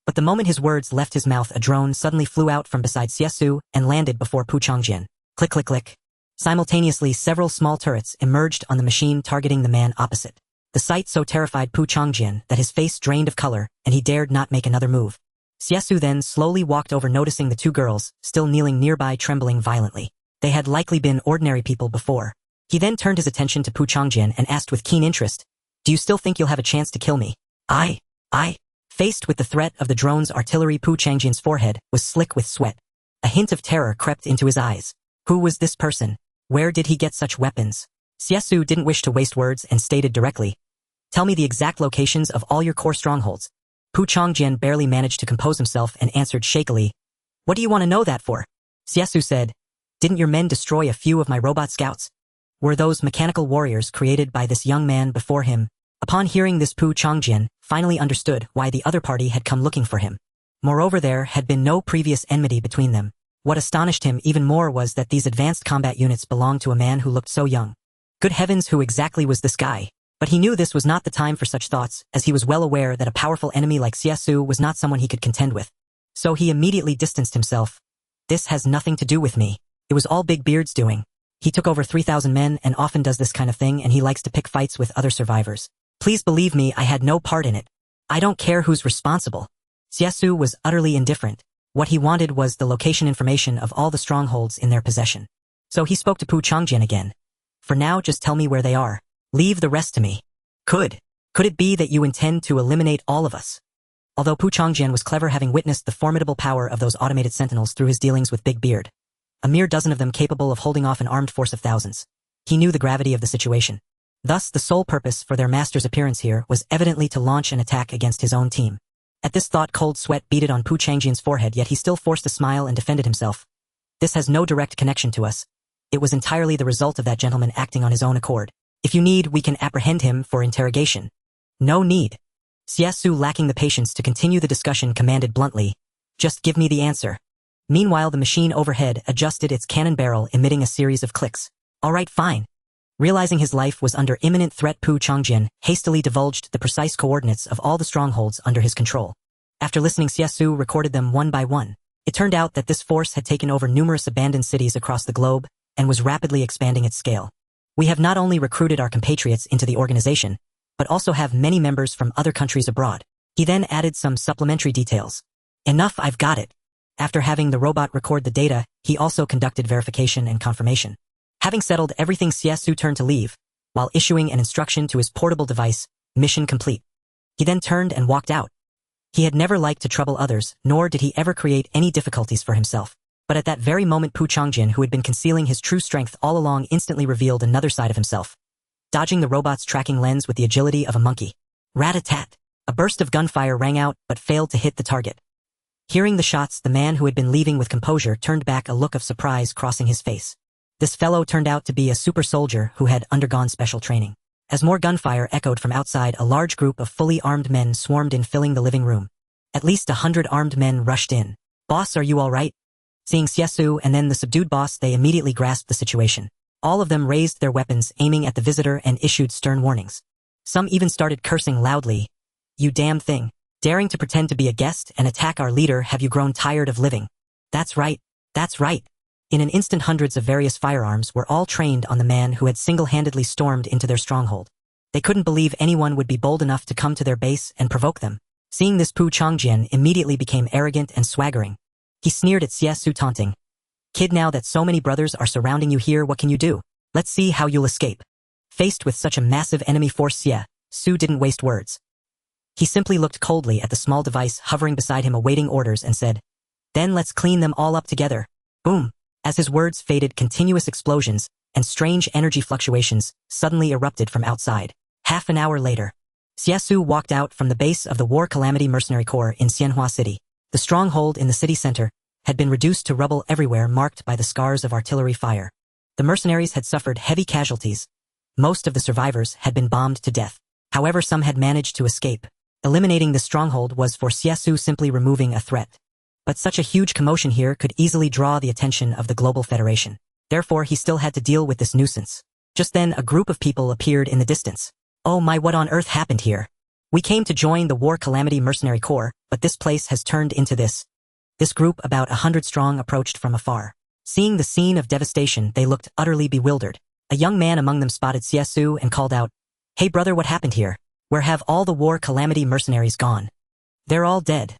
But the moment his words left his mouth, a drone suddenly flew out from beside Xie Xu and landed before Pu Changjin. Click, click, click. Simultaneously, several small turrets emerged on the machine, targeting the man opposite. The sight so terrified Pu Changjin that his face drained of color, and he dared not make another move. Xie Xu then slowly walked over, noticing the two girls, still kneeling nearby, trembling violently. They had likely been ordinary people before. He then turned his attention to Pu Changjin and asked with keen interest, "Do you still think you'll have a chance to kill me?" I. Faced with the threat of the drone's artillery, Pu Changjin's forehead was slick with sweat. A hint of terror crept into his eyes. Who was this person? Where did he get such weapons? Xie Xu didn't wish to waste words and stated directly, "Tell me the exact locations of all your core strongholds." Pu Changjin barely managed to compose himself and answered shakily, "What do you want to know that for?" Xie Xu said, "Didn't your men destroy a few of my robot scouts? Were those mechanical warriors created by this young man before him?" Upon hearing this, Pu Changjin finally understood why the other party had come looking for him. Moreover, there had been no previous enmity between them. What astonished him even more was that these advanced combat units belonged to a man who looked so young. Good heavens, who exactly was this guy? But he knew this was not the time for such thoughts, as he was well aware that a powerful enemy like Xie Xu was not someone he could contend with. So he immediately distanced himself. "This has nothing to do with me. It was all Big Beard's doing. He took over 3,000 men and often does this kind of thing, and he likes to pick fights with other survivors. Please believe me, I had no part in it. I don't care who's responsible." Xie Xu was utterly indifferent. What he wanted was the location information of all the strongholds in their possession. So he spoke to Pu Changjin again. "For now, just tell me where they are. Leave the rest to me." Could it be that you intend to eliminate all of us?" Although Pu Changjin was clever, having witnessed the formidable power of those automated sentinels through his dealings with Big Beard, a mere dozen of them capable of holding off an armed force of thousands, he knew the gravity of the situation. Thus, the sole purpose for their master's appearance here was evidently to launch an attack against his own team. At this thought, cold sweat beaded on Pu Changjin's forehead, yet he still forced a smile and defended himself. "This has no direct connection to us. It was entirely the result of that gentleman acting on his own accord. If you need, we can apprehend him for interrogation." "No need." Xie Xu, lacking the patience to continue the discussion, commanded bluntly, "Just give me the answer." Meanwhile, the machine overhead adjusted its cannon barrel, emitting a series of clicks. "All right, fine." Realizing his life was under imminent threat, Pu Changjin hastily divulged the precise coordinates of all the strongholds under his control. After listening, Xie Xu recorded them one by one. It turned out that this force had taken over numerous abandoned cities across the globe and was rapidly expanding its scale. "We have not only recruited our compatriots into the organization, but also have many members from other countries abroad." He then added some supplementary details. "Enough, I've got it." After having the robot record the data, he also conducted verification and confirmation. Having settled everything, Xie Xu turned to leave, while issuing an instruction to his portable device, "Mission complete." He then turned and walked out. He had never liked to trouble others, nor did he ever create any difficulties for himself. But at that very moment, Pu Changjin, who had been concealing his true strength all along, instantly revealed another side of himself. Dodging the robot's tracking lens with the agility of a monkey. Rat-a-tat! A burst of gunfire rang out, but failed to hit the target. Hearing the shots, the man who had been leaving with composure turned back, a look of surprise crossing his face. This fellow turned out to be a super soldier who had undergone special training. As more gunfire echoed from outside, a large group of fully armed men swarmed in, filling the living room. At least 100 armed men rushed in. "Boss, are you all right?" Seeing Xie Xu and then the subdued boss, they immediately grasped the situation. All of them raised their weapons, aiming at the visitor, and issued stern warnings. Some even started cursing loudly. "You damn thing. Daring to pretend to be a guest and attack our leader, have you grown tired of living?" That's right. In an instant hundreds of various firearms were all trained on the man who had single-handedly stormed into their stronghold. They couldn't believe anyone would be bold enough to come to their base and provoke them. Seeing this, Pu Changjian immediately became arrogant and swaggering. He sneered at Xie Xu, taunting, "Kid, now that so many brothers are surrounding you here, what can you do? Let's see how you'll escape." Faced with such a massive enemy force, Xie Xu didn't waste words. He simply looked coldly at the small device hovering beside him awaiting orders and said, "Then let's clean them all up together." Boom! As his words faded, continuous explosions and strange energy fluctuations suddenly erupted from outside. Half an hour later, Xie Xu walked out from the base of the War Calamity Mercenary Corps in Xianhua City. The stronghold in the city center had been reduced to rubble everywhere, marked by the scars of artillery fire. The mercenaries had suffered heavy casualties. Most of the survivors had been bombed to death. However, some had managed to escape. Eliminating the stronghold was for Xie Xu simply removing a threat. But such a huge commotion here could easily draw the attention of the Global Federation. Therefore, he still had to deal with this nuisance. Just then, a group of people appeared in the distance. "Oh my, what on earth happened here? We came to join the War Calamity Mercenary Corps, but this place has turned into this." This group, about 100 strong, approached from afar. Seeing the scene of devastation, they looked utterly bewildered. A young man among them spotted Xie Xu and called out, "Hey brother, what happened here? Where have all the War Calamity mercenaries gone?" "They're all dead,"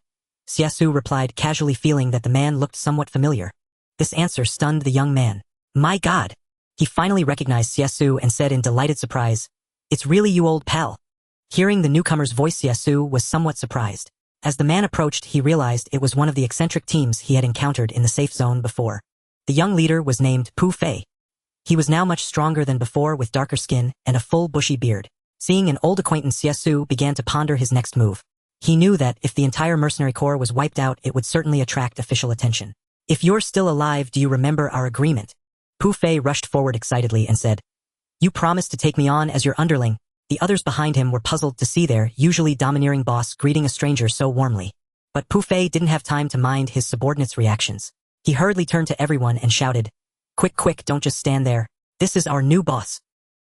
Xie Xu replied, casually, feeling that the man looked somewhat familiar. This answer stunned the young man. "My God!" He finally recognized Xie Xu and said in delighted surprise, "It's really you, old pal." Hearing the newcomer's voice, Xie Xu was somewhat surprised. As the man approached, he realized it was one of the eccentric teams he had encountered in the safe zone before. The young leader was named Pu Fei. He was now much stronger than before, with darker skin and a full bushy beard. Seeing an old acquaintance, Xie Xu began to ponder his next move. He knew that if the entire mercenary corps was wiped out, it would certainly attract official attention. "If you're still alive, do you remember our agreement?" Pu Fei rushed forward excitedly and said, "You promised to take me on as your underling." The others behind him were puzzled to see their usually domineering boss greeting a stranger so warmly. But Pu Fei didn't have time to mind his subordinates' reactions. He hurriedly turned to everyone and shouted, "Quick, quick, don't just stand there. This is our new boss."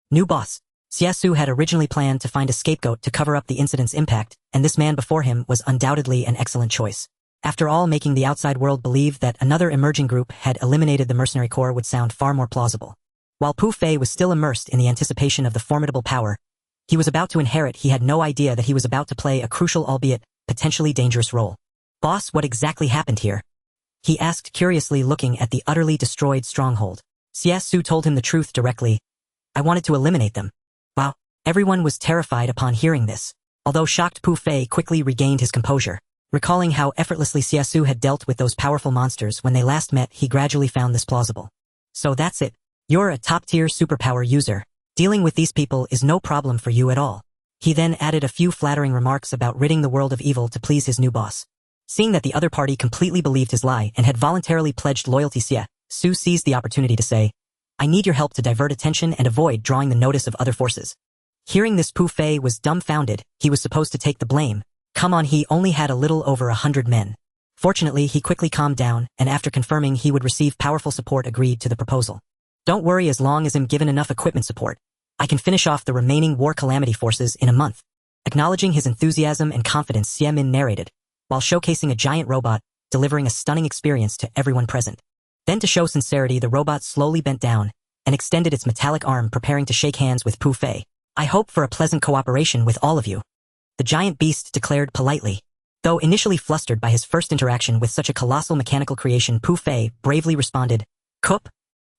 New boss. Xie Xu had originally planned to find a scapegoat to cover up the incident's impact, and this man before him was undoubtedly an excellent choice. After all, making the outside world believe that another emerging group had eliminated the mercenary corps would sound far more plausible. While Pu Fei was still immersed in the anticipation of the formidable power he was about to inherit, he had no idea that he was about to play a crucial, albeit potentially dangerous role. "Boss, what exactly happened here?" he asked curiously, looking at the utterly destroyed stronghold. Xie Xu told him the truth directly. "I wanted to eliminate them." Wow. Everyone was terrified upon hearing this. Although shocked, Pu Fei quickly regained his composure. Recalling how effortlessly Xie Xu had dealt with those powerful monsters when they last met, he gradually found this plausible. "So that's it. You're a top-tier superpower user. Dealing with these people is no problem for you at all." He then added a few flattering remarks about ridding the world of evil to please his new boss. Seeing that the other party completely believed his lie and had voluntarily pledged loyalty, Xie Xu seized the opportunity to say, "I need your help to divert attention and avoid drawing the notice of other forces." Hearing this, Pu Fei was dumbfounded. He was supposed to take the blame. Come on, he only had a little over 100 men. Fortunately, he quickly calmed down, and after confirming he would receive powerful support, agreed to the proposal. "Don't worry, as long as I'm given enough equipment support, I can finish off the remaining War Calamity forces in a month." Acknowledging his enthusiasm and confidence, Xie Min narrated, while showcasing a giant robot, delivering a stunning experience to everyone present. Then, to show sincerity, the robot slowly bent down and extended its metallic arm, preparing to shake hands with Pu Fei. "I hope for a pleasant cooperation with all of you," the giant beast declared politely. Though initially flustered by his first interaction with such a colossal mechanical creation, Pu Fei bravely responded, "Kup,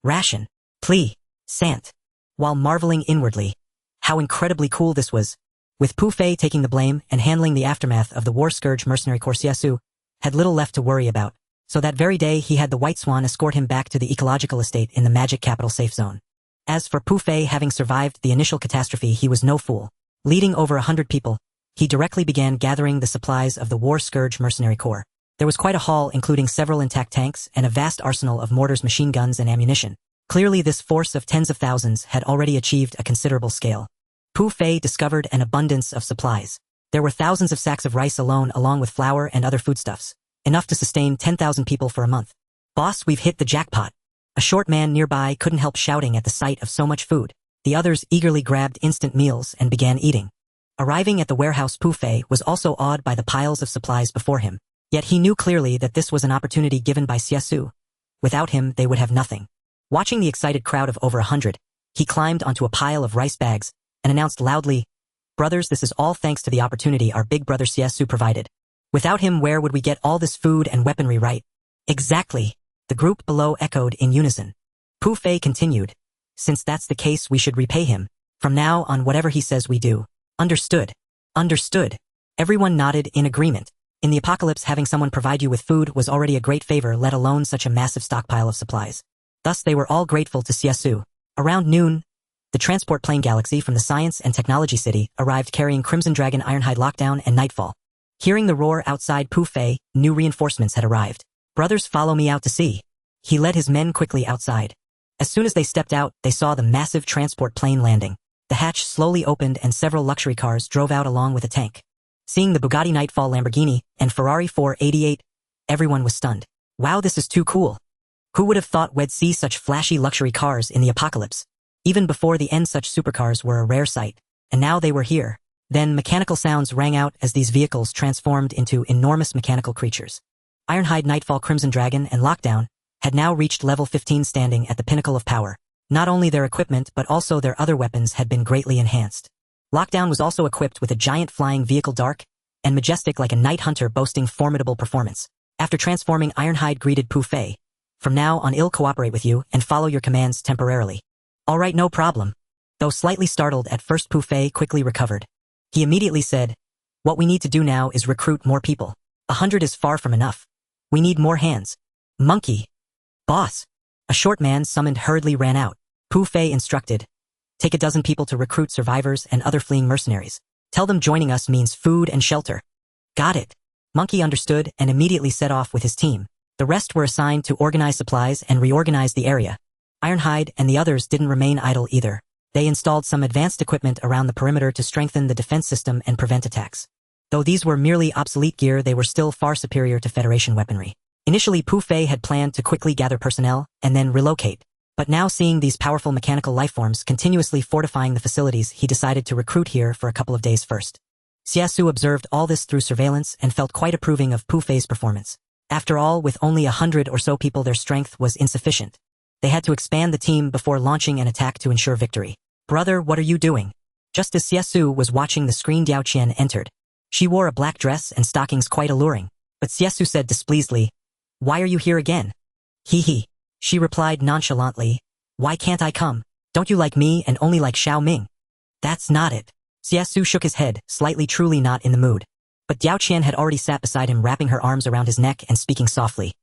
ration, pli, sant," while marveling inwardly. How incredibly cool this was. With Pu Fei taking the blame and handling the aftermath of the War Scourge mercenary corps, Xie Xu had little left to worry about. So that very day, he had the White Swan escort him back to the ecological estate in the magic capital safe zone. As for Pu Fei, having survived the initial catastrophe, he was no fool. Leading over 100 people, he directly began gathering the supplies of the War Scourge mercenary corps. There was quite a haul, including several intact tanks and a vast arsenal of mortars, machine guns, and ammunition. Clearly, this force of tens of thousands had already achieved a considerable scale. Pu Fei discovered an abundance of supplies. There were thousands of sacks of rice alone, along with flour and other foodstuffs, enough to sustain 10,000 people for a month. "Boss, we've hit the jackpot." A short man nearby couldn't help shouting at the sight of so much food. The others eagerly grabbed instant meals and began eating. Arriving at the warehouse, Pu Fei was also awed by the piles of supplies before him. Yet he knew clearly that this was an opportunity given by Xie Xu. Without him, they would have nothing. Watching the excited crowd of over 100, he climbed onto a pile of rice bags and announced loudly, "Brothers, this is all thanks to the opportunity our big brother Xie Xu provided. Without him, where would we get all this food and weaponry, right?" "Exactly," the group below echoed in unison. Pu Fei continued, "Since that's the case, we should repay him. From now on, whatever he says we do." "Understood. Understood." Everyone nodded in agreement. In the apocalypse, having someone provide you with food was already a great favor, let alone such a massive stockpile of supplies. Thus they were all grateful to Xie Xu. Around noon, the transport plane Galaxy from the Science and Technology City arrived carrying Crimson Dragon, Ironhide, Lockdown, and Nightfall. Hearing the roar outside Pu Fei, new reinforcements had arrived. "Brothers, follow me out to sea." He led his men quickly outside. As soon as they stepped out, they saw the massive transport plane landing. The hatch slowly opened and several luxury cars drove out along with a tank. Seeing the Bugatti Nightfall, Lamborghini, and Ferrari 488, everyone was stunned. "Wow, this is too cool. Who would have thought we'd see such flashy luxury cars in the apocalypse?" Even before the end, such supercars were a rare sight, and now they were here. Then mechanical sounds rang out as these vehicles transformed into enormous mechanical creatures. Ironhide, Nightfall, Crimson Dragon, and Lockdown had now reached level 15, standing at the pinnacle of power. Not only their equipment but also their other weapons had been greatly enhanced. Lockdown was also equipped with a giant flying vehicle, dark and majestic like a night hunter, boasting formidable performance. After transforming, Ironhide greeted Pu Fei. "From now on, I'll cooperate with you and follow your commands temporarily." "All right, no problem." Though slightly startled at first, Pu Fei quickly recovered. He immediately said, "What we need to do now is recruit more people. 100 is far from enough. We need more hands." "Monkey." "Boss." A short man summoned hurriedly ran out. Pu Fei instructed, "Take a dozen people to recruit survivors and other fleeing mercenaries. Tell them joining us means food and shelter." "Got it." Monkey understood and immediately set off with his team. The rest were assigned to organize supplies and reorganize the area. Ironhide and the others didn't remain idle either. They installed some advanced equipment around the perimeter to strengthen the defense system and prevent attacks. Though these were merely obsolete gear, they were still far superior to Federation weaponry. Initially, Pu Fei had planned to quickly gather personnel and then relocate. But now, seeing these powerful mechanical lifeforms continuously fortifying the facilities, he decided to recruit here for a couple of days first. Xie Xu observed all this through surveillance and felt quite approving of Pu Fei's performance. After all, with only 100 or so people, their strength was insufficient. They had to expand the team before launching an attack to ensure victory. "Brother, what are you doing?" Just as Xie Xu was watching the screen, Diao Qian entered. She wore a black dress and stockings, quite alluring. But Xie Xu said displeasedly, "Why are you here again?" "Hee hee." She replied nonchalantly, "Why can't I come? Don't you like me and only like Xiao Ming?" "That's not it." Xie Xu shook his head, slightly truly not in the mood. But Diao Qian had already sat beside him, wrapping her arms around his neck and speaking softly.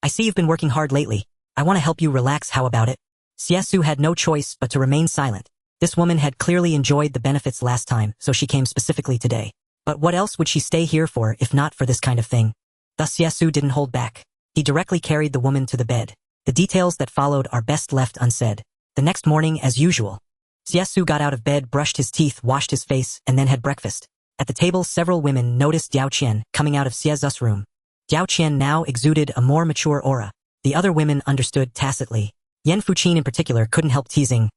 "I see you've been working hard lately. I want to help you relax, how about it?" Xie Xu had no choice but to remain silent. This woman had clearly enjoyed the benefits last time, so she came specifically today. But what else would she stay here for if not for this kind of thing? Thus Xie Xu didn't hold back. He directly carried the woman to the bed. The details that followed are best left unsaid. The next morning, as usual, Xie Xu got out of bed, brushed his teeth, washed his face, and then had breakfast. At the table, several women noticed Diao Qian coming out of Xie Xu's room. Diao Qian now exuded a more mature aura. The other women understood tacitly. Yan Fuqin in particular couldn't help teasing,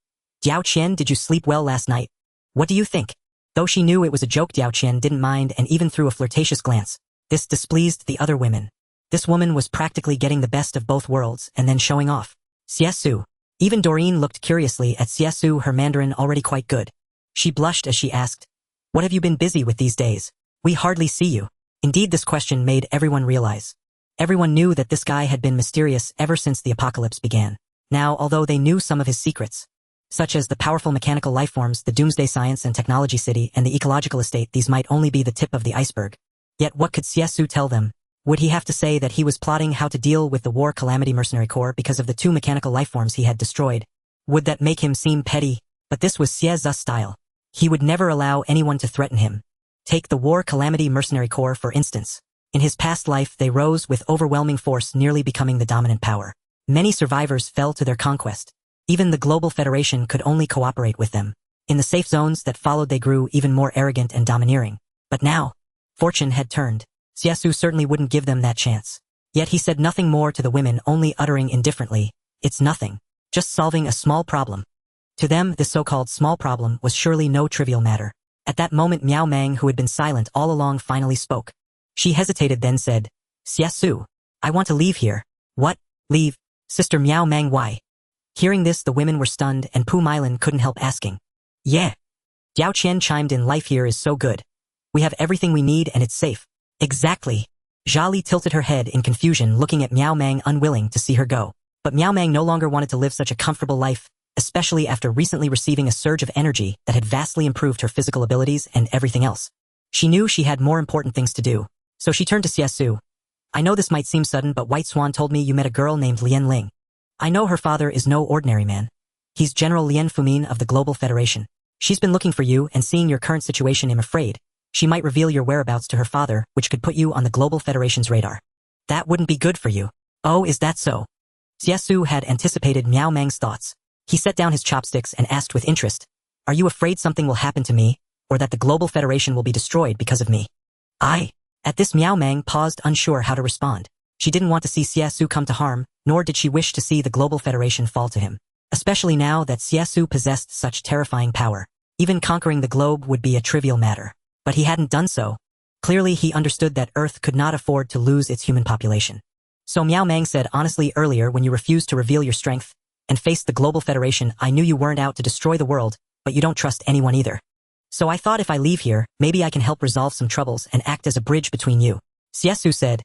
"Diao Qian, did you sleep well last night? What do you think?" Though she knew it was a joke, Diao Qian didn't mind and even threw a flirtatious glance. This displeased the other women. This woman was practically getting the best of both worlds and then showing off. Xie Xu. Even Doreen looked curiously at Xie Xu, her Mandarin already quite good. She blushed as she asked, "What have you been busy with these days? We hardly see you." Indeed, this question made everyone realize. Everyone knew that this guy had been mysterious ever since the apocalypse began. Now, although they knew some of his secrets, such as the powerful mechanical lifeforms, the Doomsday Science and Technology City, and the ecological estate, these might only be the tip of the iceberg. Yet what could Xie Xu tell them? Would he have to say that he was plotting how to deal with the War Calamity Mercenary Corps because of the 2 mechanical lifeforms he had destroyed? Would that make him seem petty? But this was Xie Xu's style. He would never allow anyone to threaten him. Take the War Calamity Mercenary Corps, for instance. In his past life, they rose with overwhelming force, nearly becoming the dominant power. Many survivors fell to their conquest. Even the Global Federation could only cooperate with them. In the safe zones that followed, they grew even more arrogant and domineering. But now, fortune had turned. Xie Xu certainly wouldn't give them that chance. Yet he said nothing more to the women, only uttering indifferently, "It's nothing. Just solving a small problem." To them, this so-called small problem was surely no trivial matter. At that moment, Miao Mang, who had been silent all along, finally spoke. She hesitated, then said, "Xie Xu, I want to leave here." "What? Leave?" Sister Miao Mang, why? Hearing this, the women were stunned, and Pu Mylan couldn't help asking. Yeah. Diao Qian chimed in, life here is so good. We have everything we need and it's safe. Exactly. Zha Li tilted her head in confusion, looking at Miao Mang, unwilling to see her go. But Miao Mang no longer wanted to live such a comfortable life, especially after recently receiving a surge of energy that had vastly improved her physical abilities and everything else. She knew she had more important things to do, so she turned to Xie Xu. I know this might seem sudden, but White Swan told me you met a girl named Lian Ling. I know her father is no ordinary man. He's General Lian Fumin of the Global Federation. She's been looking for you, and seeing your current situation, I'm afraid she might reveal your whereabouts to her father, which could put you on the Global Federation's radar. That wouldn't be good for you. Oh, is that so? Xie Xu had anticipated Miao Mang's thoughts. He set down his chopsticks and asked with interest, are you afraid something will happen to me, or that the Global Federation will be destroyed because of me? At this, Miao Mang paused, unsure how to respond. She didn't want to see Xie Xu come to harm, nor did she wish to see the Global Federation fall to him. Especially now that Xie Xu possessed such terrifying power. Even conquering the globe would be a trivial matter. But he hadn't done so. Clearly he understood that Earth could not afford to lose its human population. So Miao Mang said, honestly, earlier when you refused to reveal your strength and faced the Global Federation, I knew you weren't out to destroy the world, but you don't trust anyone either. So I thought if I leave here, maybe I can help resolve some troubles and act as a bridge between you. Xie Xu said,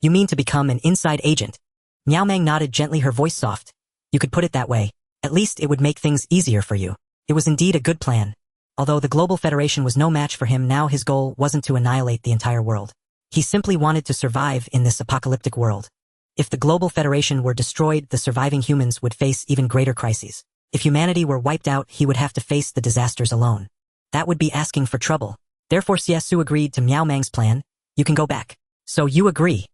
you mean to become an inside agent? Miao Mang nodded gently, her voice soft. You could put it that way. At least it would make things easier for you. It was indeed a good plan. Although the Global Federation was no match for him now, his goal wasn't to annihilate the entire world. He simply wanted to survive in this apocalyptic world. If the Global Federation were destroyed, the surviving humans would face even greater crises. If humanity were wiped out, he would have to face the disasters alone. That would be asking for trouble. Therefore Xie Xu agreed to Miao Mang's plan. You can go back. So you agree?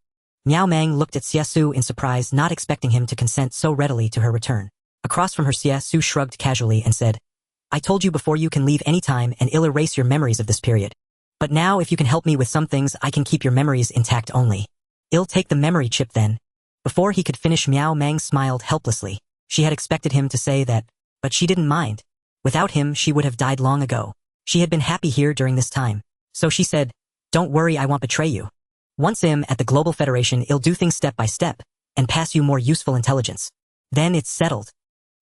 Miao Mang looked at Xie Xu in surprise, not expecting him to consent so readily to her return. Across from her, Xie Xu shrugged casually and said, I told you before, you can leave any time and I'll erase your memories of this period. But now if you can help me with some things, I can keep your memories intact only. I'll take the memory chip then. Before he could finish, Miao Mang smiled helplessly. She had expected him to say that, but she didn't mind. Without him, she would have died long ago. She had been happy here during this time. So she said, don't worry, I won't betray you. Once I'm at the Global Federation, I'll do things step by step and pass you more useful intelligence. Then it's settled.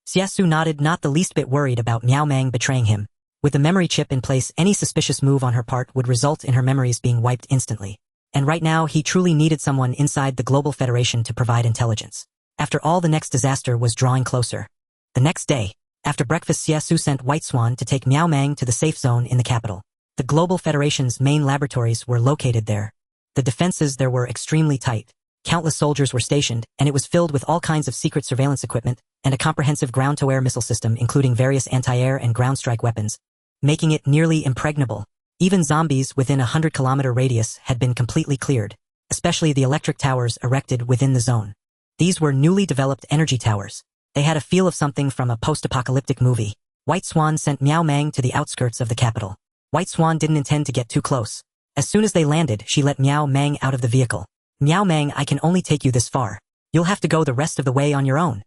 Xie Xu nodded, not the least bit worried about Miao Mang betraying him. With the memory chip in place, any suspicious move on her part would result in her memories being wiped instantly. And right now, he truly needed someone inside the Global Federation to provide intelligence. After all, the next disaster was drawing closer. The next day, after breakfast, Xie Xu sent White Swan to take Miao Mang to the safe zone in the capital. The Global Federation's main laboratories were located there. The defenses there were extremely tight. Countless soldiers were stationed, and it was filled with all kinds of secret surveillance equipment and a comprehensive ground-to-air missile system, including various anti-air and ground strike weapons, making it nearly impregnable. Even zombies within a 100-kilometer radius had been completely cleared, especially the electric towers erected within the zone. These were newly developed energy towers. They had a feel of something from a post-apocalyptic movie. White Swan sent Miao Mang to the outskirts of the capital. White Swan didn't intend to get too close. As soon as they landed, she let Miao Mang out of the vehicle. Miao Mang, I can only take you this far. You'll have to go the rest of the way on your own.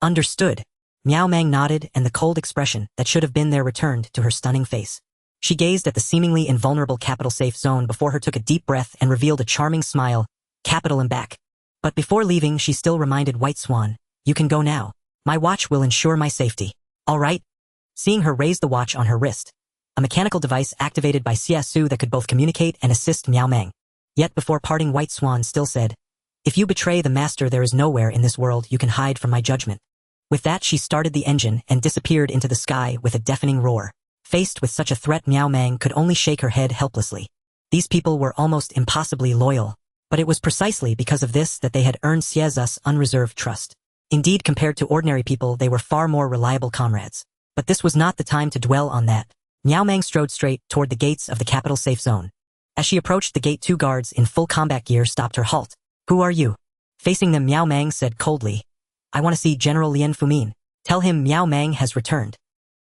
Understood. Miao Mang nodded, and the cold expression that should have been there returned to her stunning face. She gazed at the seemingly invulnerable capital safe zone before her, took a deep breath and revealed a charming smile. Capital and back. But before leaving, she still reminded White Swan, you can go now. My watch will ensure my safety. All right? Seeing her raise the watch on her wrist, a mechanical device activated by Xie Xu that could both communicate and assist Miao Mang. Yet before parting, White Swan still said, if you betray the master, there is nowhere in this world you can hide from my judgment. With that, she started the engine and disappeared into the sky with a deafening roar. Faced with such a threat, Miao Mang could only shake her head helplessly. These people were almost impossibly loyal, but it was precisely because of this that they had earned Xie Xu's unreserved trust. Indeed, compared to ordinary people, they were far more reliable comrades. But this was not the time to dwell on that. Miao Mang strode straight toward the gates of the capital safe zone. As she approached the gate, 2 guards in full combat gear stopped her. Halt. Who are you? Facing them, Miao Mang said coldly, I want to see General Lian Fumin. Tell him Miao Mang has returned.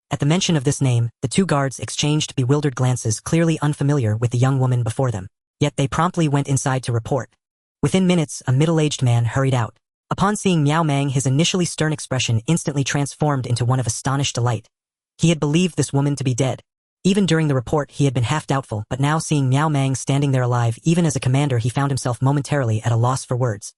At the mention of this name, the 2 guards exchanged bewildered glances, clearly unfamiliar with the young woman before them. Yet they promptly went inside to report. Within minutes, a middle-aged man hurried out. Upon seeing Miao Mang, his initially stern expression instantly transformed into one of astonished delight. He had believed this woman to be dead. Even during the report, he had been half doubtful, but now seeing Miao Mang standing there alive, even as a commander, he found himself momentarily at a loss for words.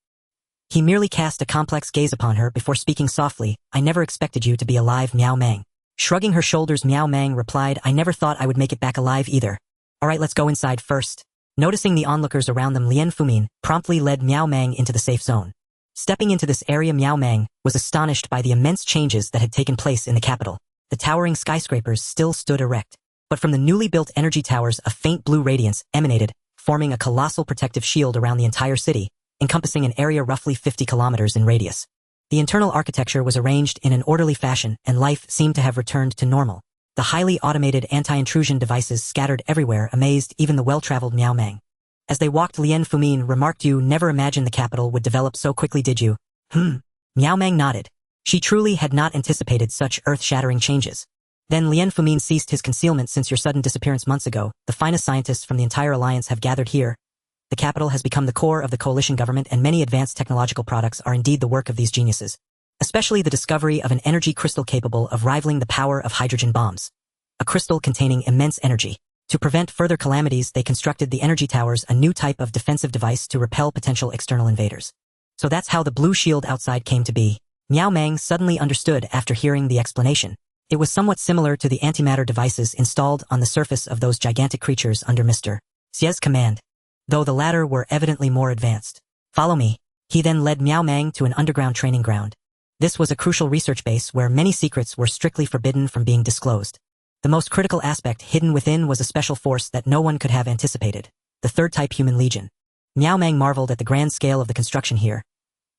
He merely cast a complex gaze upon her before speaking softly, "I never expected you to be alive, Miao Meng." Shrugging her shoulders, Miao Meng replied, "I never thought I would make it back alive either. Alright, let's go inside first." Noticing the onlookers around them, Lien Fumin promptly led Miao Meng into the safe zone. Stepping into this area, Miao Meng was astonished by the immense changes that had taken place in the capital. The towering skyscrapers still stood erect, but from the newly built energy towers a faint blue radiance emanated, forming a colossal protective shield around the entire city, encompassing an area roughly 50 kilometers in radius. The internal architecture was arranged in an orderly fashion, and life seemed to have returned to normal. The highly automated anti-intrusion devices scattered everywhere amazed even the well-traveled Miao Meng. As they walked, Lien Fumin remarked, "You never imagined the capital would develop so quickly, did you?" Miao Meng nodded. She truly had not anticipated such earth-shattering changes. Then Lien Fumin ceased his concealment. "Since your sudden disappearance months ago, the finest scientists from the entire alliance have gathered here. The capital has become the core of the coalition government, and many advanced technological products are indeed the work of these geniuses. Especially the discovery of an energy crystal capable of rivaling the power of hydrogen bombs. A crystal containing immense energy. To prevent further calamities, they constructed the energy towers, a new type of defensive device to repel potential external invaders. So that's how the blue shield outside came to be." Miao Meng suddenly understood after hearing the explanation. It was somewhat similar to the antimatter devices installed on the surface of those gigantic creatures under Mr. Xie's command, though the latter were evidently more advanced. "Follow me." He then led Miao Meng to an underground training ground. This was a crucial research base where many secrets were strictly forbidden from being disclosed. The most critical aspect hidden within was a special force that no one could have anticipated, the third-type human legion. Miao Meng marveled at the grand scale of the construction here.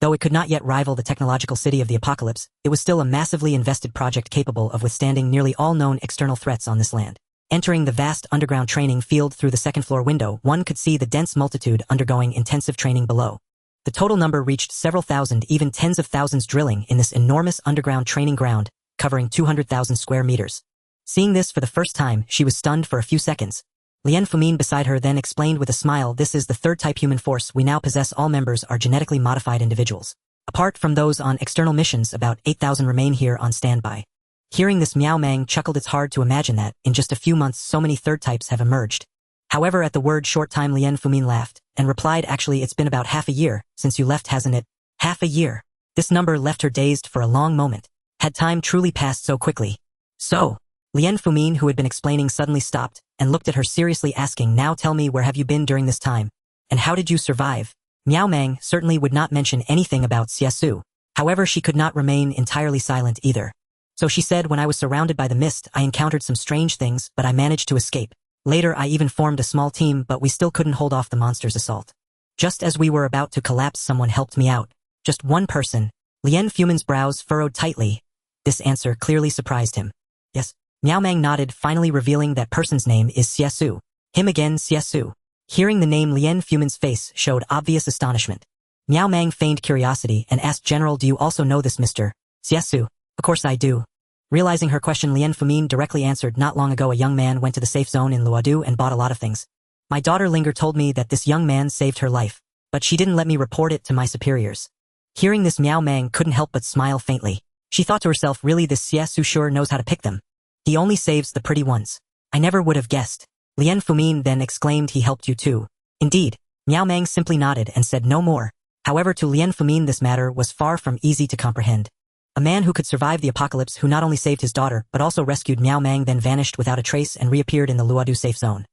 Though it could not yet rival the technological city of the apocalypse, it was still a massively invested project capable of withstanding nearly all known external threats on this land. Entering the vast underground training field through the second-floor window, one could see the dense multitude undergoing intensive training below. The total number reached several thousand, even tens of thousands, drilling in this enormous underground training ground, covering 200,000 square meters. Seeing this for the first time, she was stunned for a few seconds. Lien Fumin beside her then explained with a smile, "This is the third-type human force we now possess. All members are genetically modified individuals. Apart from those on external missions, about 8,000 remain here on standby." Hearing this, Miao Meng chuckled. It's hard to imagine that, in just a few months, so many third-types have emerged. However, at the word short time, Lien Fumin laughed, and replied, "Actually, it's been about half a year since you left, hasn't it?" Half a year. This number left her dazed for a long moment. Had time truly passed so quickly? So, Lien Fumin, who had been explaining, suddenly stopped and looked at her seriously, asking, "Now tell me, where have you been during this time? And how did you survive?" Miao Meng certainly would not mention anything about Xie Xu. However, she could not remain entirely silent either. So she said, "When I was surrounded by the mist, I encountered some strange things, but I managed to escape. Later, I even formed a small team, but we still couldn't hold off the monster's assault. Just as we were about to collapse, someone helped me out. Just one person." Lien Fumin's brows furrowed tightly. This answer clearly surprised him. "Yes." Miao Meng nodded, finally revealing that person's name is Xie Xu. Him again, Xie Xu. Hearing the name, Lien Fumin's face showed obvious astonishment. Miao Meng feigned curiosity and asked, "General, do you also know this Mr. Xie Xu?" "Of course I do." Realizing her question, Lien Fumin directly answered, "Not long ago, a young man went to the safe zone in Luodu and bought a lot of things. My daughter Linger told me that this young man saved her life, but she didn't let me report it to my superiors." Hearing this, Miao Meng couldn't help but smile faintly. She thought to herself, really, this Xie Xu sure knows how to pick them. He only saves the pretty ones. I never would have guessed. Lien Fumin then exclaimed, "He helped you too?" "Indeed." Miao Meng simply nodded and said no more. However, to Lien Fumin, this matter was far from easy to comprehend. A man who could survive the apocalypse, who not only saved his daughter, but also rescued Miao Meng, then vanished without a trace and reappeared in the Luodu safe zone.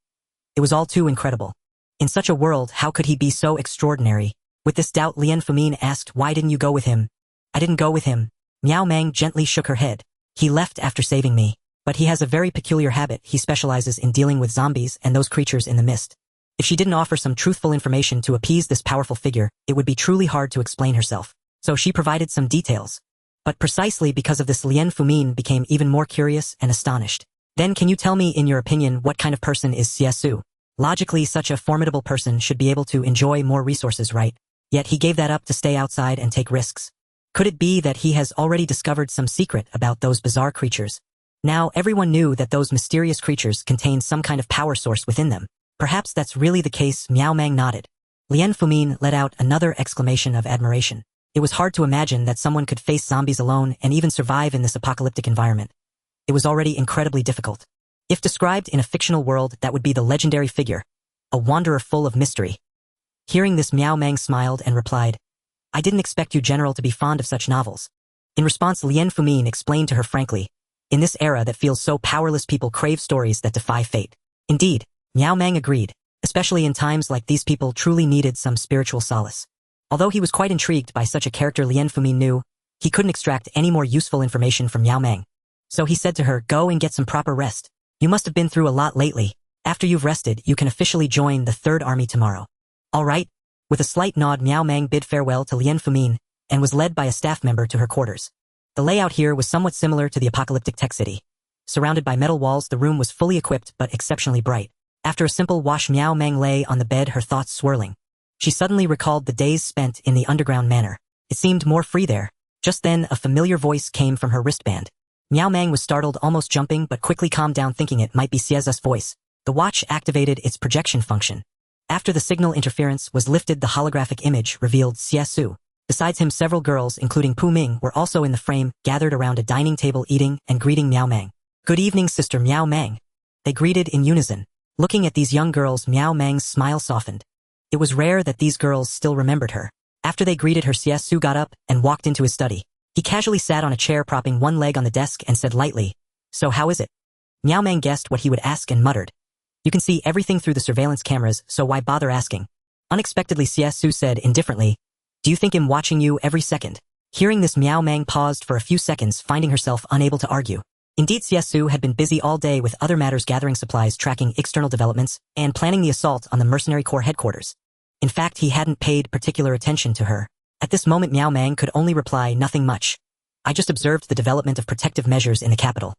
It was all too incredible. In such a world, how could he be so extraordinary? With this doubt, Lien Fumin asked, "Why didn't you go with him?" "I didn't go with him." Miao Meng gently shook her head. "He left after saving me. But he has a very peculiar habit. He specializes in dealing with zombies and those creatures in the mist." If she didn't offer some truthful information to appease this powerful figure, it would be truly hard to explain herself. So she provided some details. But precisely because of this, Lien Fumin became even more curious and astonished. "Then can you tell me, in your opinion, what kind of person is Xie Xu? Logically, such a formidable person should be able to enjoy more resources, right? Yet he gave that up to stay outside and take risks. Could it be that he has already discovered some secret about those bizarre creatures? Now, everyone knew that those mysterious creatures contained some kind of power source within them. Perhaps that's really the case." Miao Meng nodded. Lien Fumin let out another exclamation of admiration. It was hard to imagine that someone could face zombies alone and even survive in this apocalyptic environment. It was already incredibly difficult. If described in a fictional world, that would be the legendary figure, a wanderer full of mystery. Hearing this, Miao Meng smiled and replied, I didn't expect you, General, to be fond of such novels. In response, Lien Fumin explained to her frankly, in this era that feels so powerless, people crave stories that defy fate. Indeed, Miao Mang agreed, especially in times like these, people truly needed some spiritual solace. Although he was quite intrigued by such a character, Lien Fumin knew he couldn't extract any more useful information from Miao Mang. So he said to her, go and get some proper rest. You must have been through a lot lately. After you've rested, you can officially join the Third Army tomorrow. All right? With a slight nod, Miao Mang bid farewell to Lien Fumin and was led by a staff member to her quarters. The layout here was somewhat similar to the apocalyptic tech city. Surrounded by metal walls, the room was fully equipped but exceptionally bright. After a simple wash, Miao Mang lay on the bed, her thoughts swirling. She suddenly recalled the days spent in the underground manor. It seemed more free there. Just then, a familiar voice came from her wristband. Miao Mang was startled, almost jumping, but quickly calmed down, thinking it might be Xie Xu's voice. The watch activated its projection function. After the signal interference was lifted, the holographic image revealed Xie Xu. Besides him, several girls, including Pu Ming, were also in the frame, gathered around a dining table eating and greeting Miao Mang. Good evening, Sister Miao Mang. They greeted in unison. Looking at these young girls, Miao Mang's smile softened. It was rare that these girls still remembered her. After they greeted her, Xie Xu got up and walked into his study. He casually sat on a chair, propping one leg on the desk, and said lightly, "So how is it?" Miao Mang guessed what he would ask and muttered, "You can see everything through the surveillance cameras, so why bother asking?" Unexpectedly, Xie Xu said indifferently, "Do you think I'm watching you every second?" Hearing this, Miao Mang paused for a few seconds, finding herself unable to argue. Indeed, Xie Xu had been busy all day with other matters, gathering supplies, tracking external developments, and planning the assault on the mercenary corps headquarters. In fact, he hadn't paid particular attention to her. At this moment, Miao Mang could only reply, "Nothing much. I just observed the development of protective measures in the capital.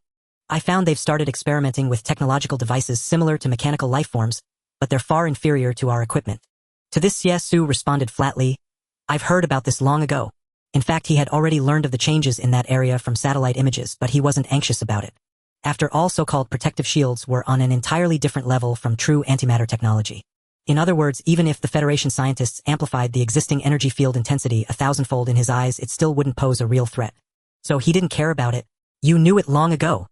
I found they've started experimenting with technological devices similar to mechanical life forms, but they're far inferior to our equipment." To this, Xie Xu responded flatly, "I've heard about this long ago." In fact, he had already learned of the changes in that area from satellite images, but he wasn't anxious about it. After all, so-called protective shields were on an entirely different level from true antimatter technology. In other words, even if the Federation scientists amplified the existing energy field intensity 1,000-fold, in his eyes, it still wouldn't pose a real threat. So he didn't care about it. "You knew it long ago."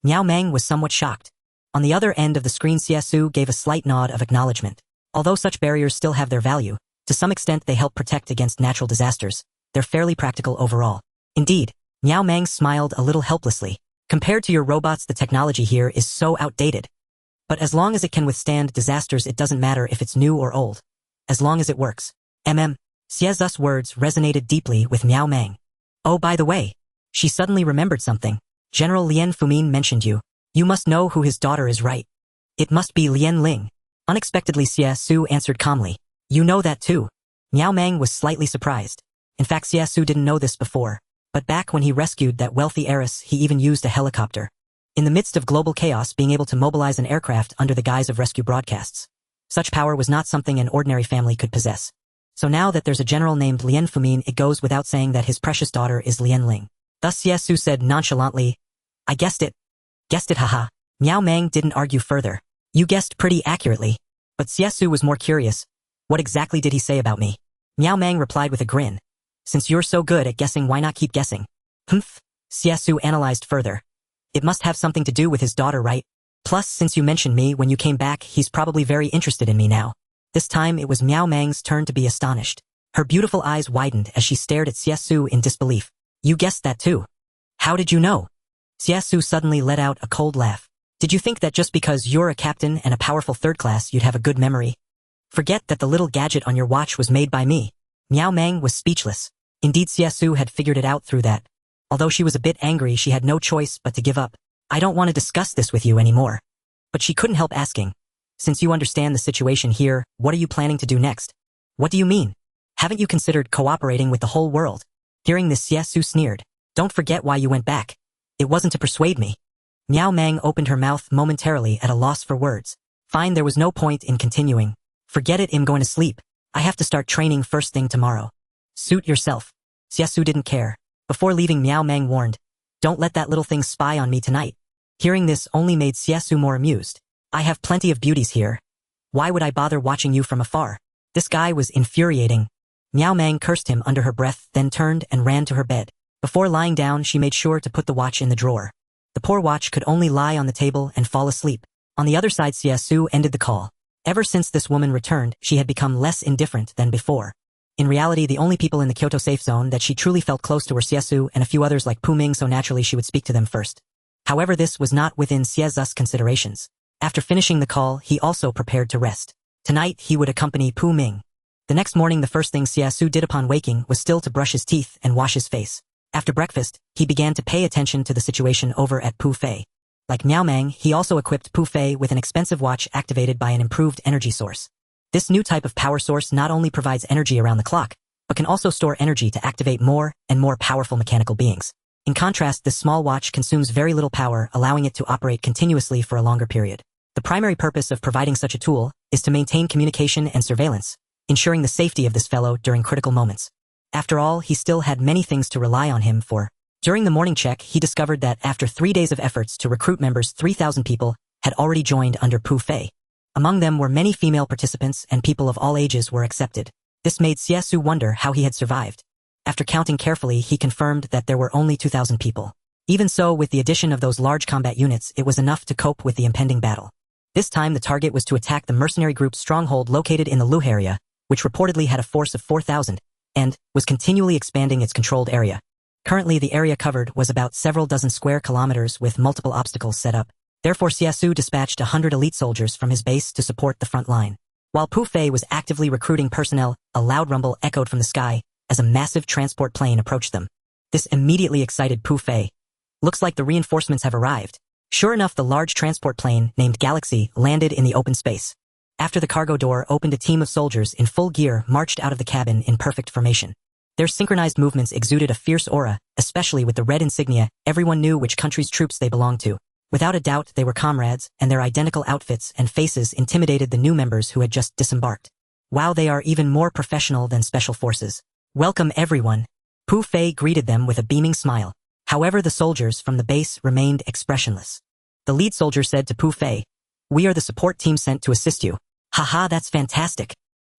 Miao Mang was somewhat shocked. On the other end of the screen, Xie Xu gave a slight nod of acknowledgement. Although such barriers still have their value, to some extent they help protect against natural disasters. They're fairly practical overall. Indeed, Miao Mang smiled a little helplessly. Compared to your robots, the technology here is so outdated. But as long as it can withstand disasters, it doesn't matter if it's new or old. As long as it works. Xie Xu's words resonated deeply with Miao Mang. Oh, by the way, she suddenly remembered something. General Lien Fumin mentioned you. You must know who his daughter is, right? It must be Lien Ling. Unexpectedly, Xie Xu answered calmly. You know that too? Miao Mang was slightly surprised. In fact, Xie Xu didn't know this before. But back when he rescued that wealthy heiress, he even used a helicopter. In the midst of global chaos, being able to mobilize an aircraft under the guise of rescue broadcasts. Such power was not something an ordinary family could possess. So now that there's a general named Lien Fumin, it goes without saying that his precious daughter is Lien Ling. Thus Xie Xu said nonchalantly, I guessed it. Guessed it, haha. Miao Mang didn't argue further. You guessed pretty accurately. But Xie Xu was more curious. What exactly did he say about me? Miao Mang replied with a grin. Since you're so good at guessing, why not keep guessing? Humph. Xie Xu analyzed further. It must have something to do with his daughter, right? Plus, since you mentioned me when you came back, he's probably very interested in me now. This time it was Miao Mang's turn to be astonished. Her beautiful eyes widened as she stared at Xie Xu in disbelief. You guessed that too. How did you know? Xie Xu suddenly let out a cold laugh. Did you think that just because you're a captain and a powerful third class you'd have a good memory? Forget that the little gadget on your watch was made by me. Miao Mang was speechless. Indeed, Xie Xu had figured it out through that. Although she was a bit angry, she had no choice but to give up. I don't want to discuss this with you anymore. But she couldn't help asking. Since you understand the situation here, what are you planning to do next? What do you mean? Haven't you considered cooperating with the whole world? Hearing this, Xie Xu sneered. Don't forget why you went back. It wasn't to persuade me. Miao Mang opened her mouth momentarily at a loss for words. Fine, there was no point in continuing. Forget it, I'm going to sleep. I have to start training first thing tomorrow. Suit yourself. Xie Xu didn't care. Before leaving, Miao Mang warned, don't let that little thing spy on me tonight. Hearing this only made Xie Xu more amused. I have plenty of beauties here. Why would I bother watching you from afar? This guy was infuriating. Miao Mang cursed him under her breath, then turned and ran to her bed. Before lying down, she made sure to put the watch in the drawer. The poor watch could only lie on the table and fall asleep. On the other side, Xie Xu ended the call. Ever since this woman returned, she had become less indifferent than before. In reality, the only people in the Kyoto safe zone that she truly felt close to were Xie Xu and a few others like Pu Ming, so naturally she would speak to them first. However, this was not within Xie Xu's considerations. After finishing the call, he also prepared to rest. Tonight, he would accompany Pu Ming. The next morning, the first thing Xie Xu did upon waking was still to brush his teeth and wash his face. After breakfast, he began to pay attention to the situation over at Pu Fei. Like Miao Mang, he also equipped Pu Fei with an expensive watch activated by an improved energy source. This new type of power source not only provides energy around the clock, but can also store energy to activate more and more powerful mechanical beings. In contrast, this small watch consumes very little power, allowing it to operate continuously for a longer period. The primary purpose of providing such a tool is to maintain communication and surveillance, ensuring the safety of this fellow during critical moments. After all, he still had many things to rely on him for. During the morning check, he discovered that after 3 days of efforts to recruit members, 3,000 people had already joined under Pu Fei. Among them were many female participants and people of all ages were accepted. This made Xie Xu wonder how he had survived. After counting carefully, he confirmed that there were only 2,000 people. Even so, with the addition of those large combat units, it was enough to cope with the impending battle. This time, the target was to attack the mercenary group's stronghold located in the Lu area, which reportedly had a force of 4,000, and was continually expanding its controlled area. Currently, the area covered was about several dozen square kilometers with multiple obstacles set up. Therefore, Xie Xu dispatched 100 elite soldiers from his base to support the front line. While Pu Fei was actively recruiting personnel, a loud rumble echoed from the sky as a massive transport plane approached them. This immediately excited Pu Fei. Looks like the reinforcements have arrived. Sure enough, the large transport plane, named Galaxy, landed in the open space. After the cargo door opened, a team of soldiers in full gear marched out of the cabin in perfect formation. Their synchronized movements exuded a fierce aura, especially with the red insignia. Everyone knew which country's troops they belonged to. Without a doubt, they were comrades, and their identical outfits and faces intimidated the new members who had just disembarked. Wow, they are even more professional than special forces. Welcome everyone. Pu Fei greeted them with a beaming smile. However, the soldiers from the base remained expressionless. The lead soldier said to Pu Fei, "We are the support team sent to assist you." Haha, that's fantastic.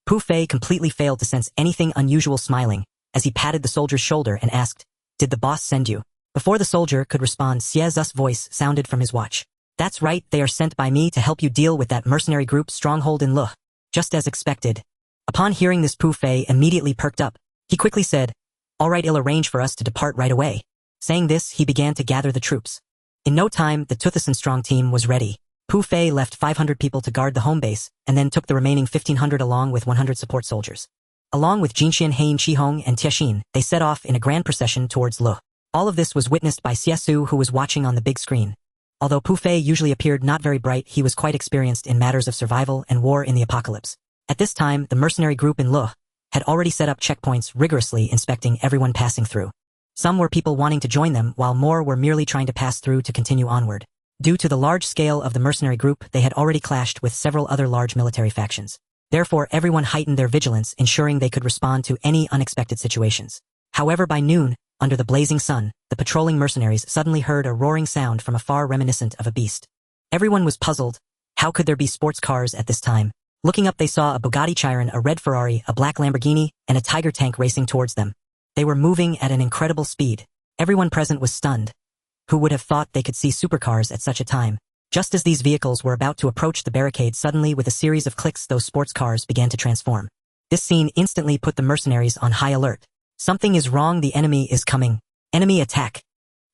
Pu Fei completely failed to sense anything unusual, smiling as he patted the soldier's shoulder and asked, "Did the boss send you?" Before the soldier could respond, Xie Xu's voice sounded from his watch. "That's right, they are sent by me to help you deal with that mercenary group's stronghold in Lu." Just as expected. Upon hearing this, Pu Fei immediately perked up. He quickly said, "All right, I'll arrange for us to depart right away." Saying this, he began to gather the troops. In no time, the Tuthusan strong team was ready. Pu Fei left 500 people to guard the home base, and then took the remaining 1,500 along with 100 support soldiers. Along with Jinxian, Hein, Qihong, and Tiexin, they set off in a grand procession towards Lu. All of this was witnessed by Xie Xu, who was watching on the big screen. Although Pu Fei usually appeared not very bright, he was quite experienced in matters of survival and war in the apocalypse. At this time, the mercenary group in Lu had already set up checkpoints, rigorously inspecting everyone passing through. Some were people wanting to join them, while more were merely trying to pass through to continue onward. Due to the large scale of the mercenary group, they had already clashed with several other large military factions. Therefore, everyone heightened their vigilance, ensuring they could respond to any unexpected situations. However, by noon, under the blazing sun, the patrolling mercenaries suddenly heard a roaring sound from afar reminiscent of a beast. Everyone was puzzled. How could there be sports cars at this time? Looking up, they saw a Bugatti Chiron, a red Ferrari, a black Lamborghini, and a Tiger tank racing towards them. They were moving at an incredible speed. Everyone present was stunned. Who would have thought they could see supercars at such a time? Just as these vehicles were about to approach the barricade, suddenly with a series of clicks, those sports cars began to transform. This scene instantly put the mercenaries on high alert. Something is wrong, the enemy is coming. Enemy attack.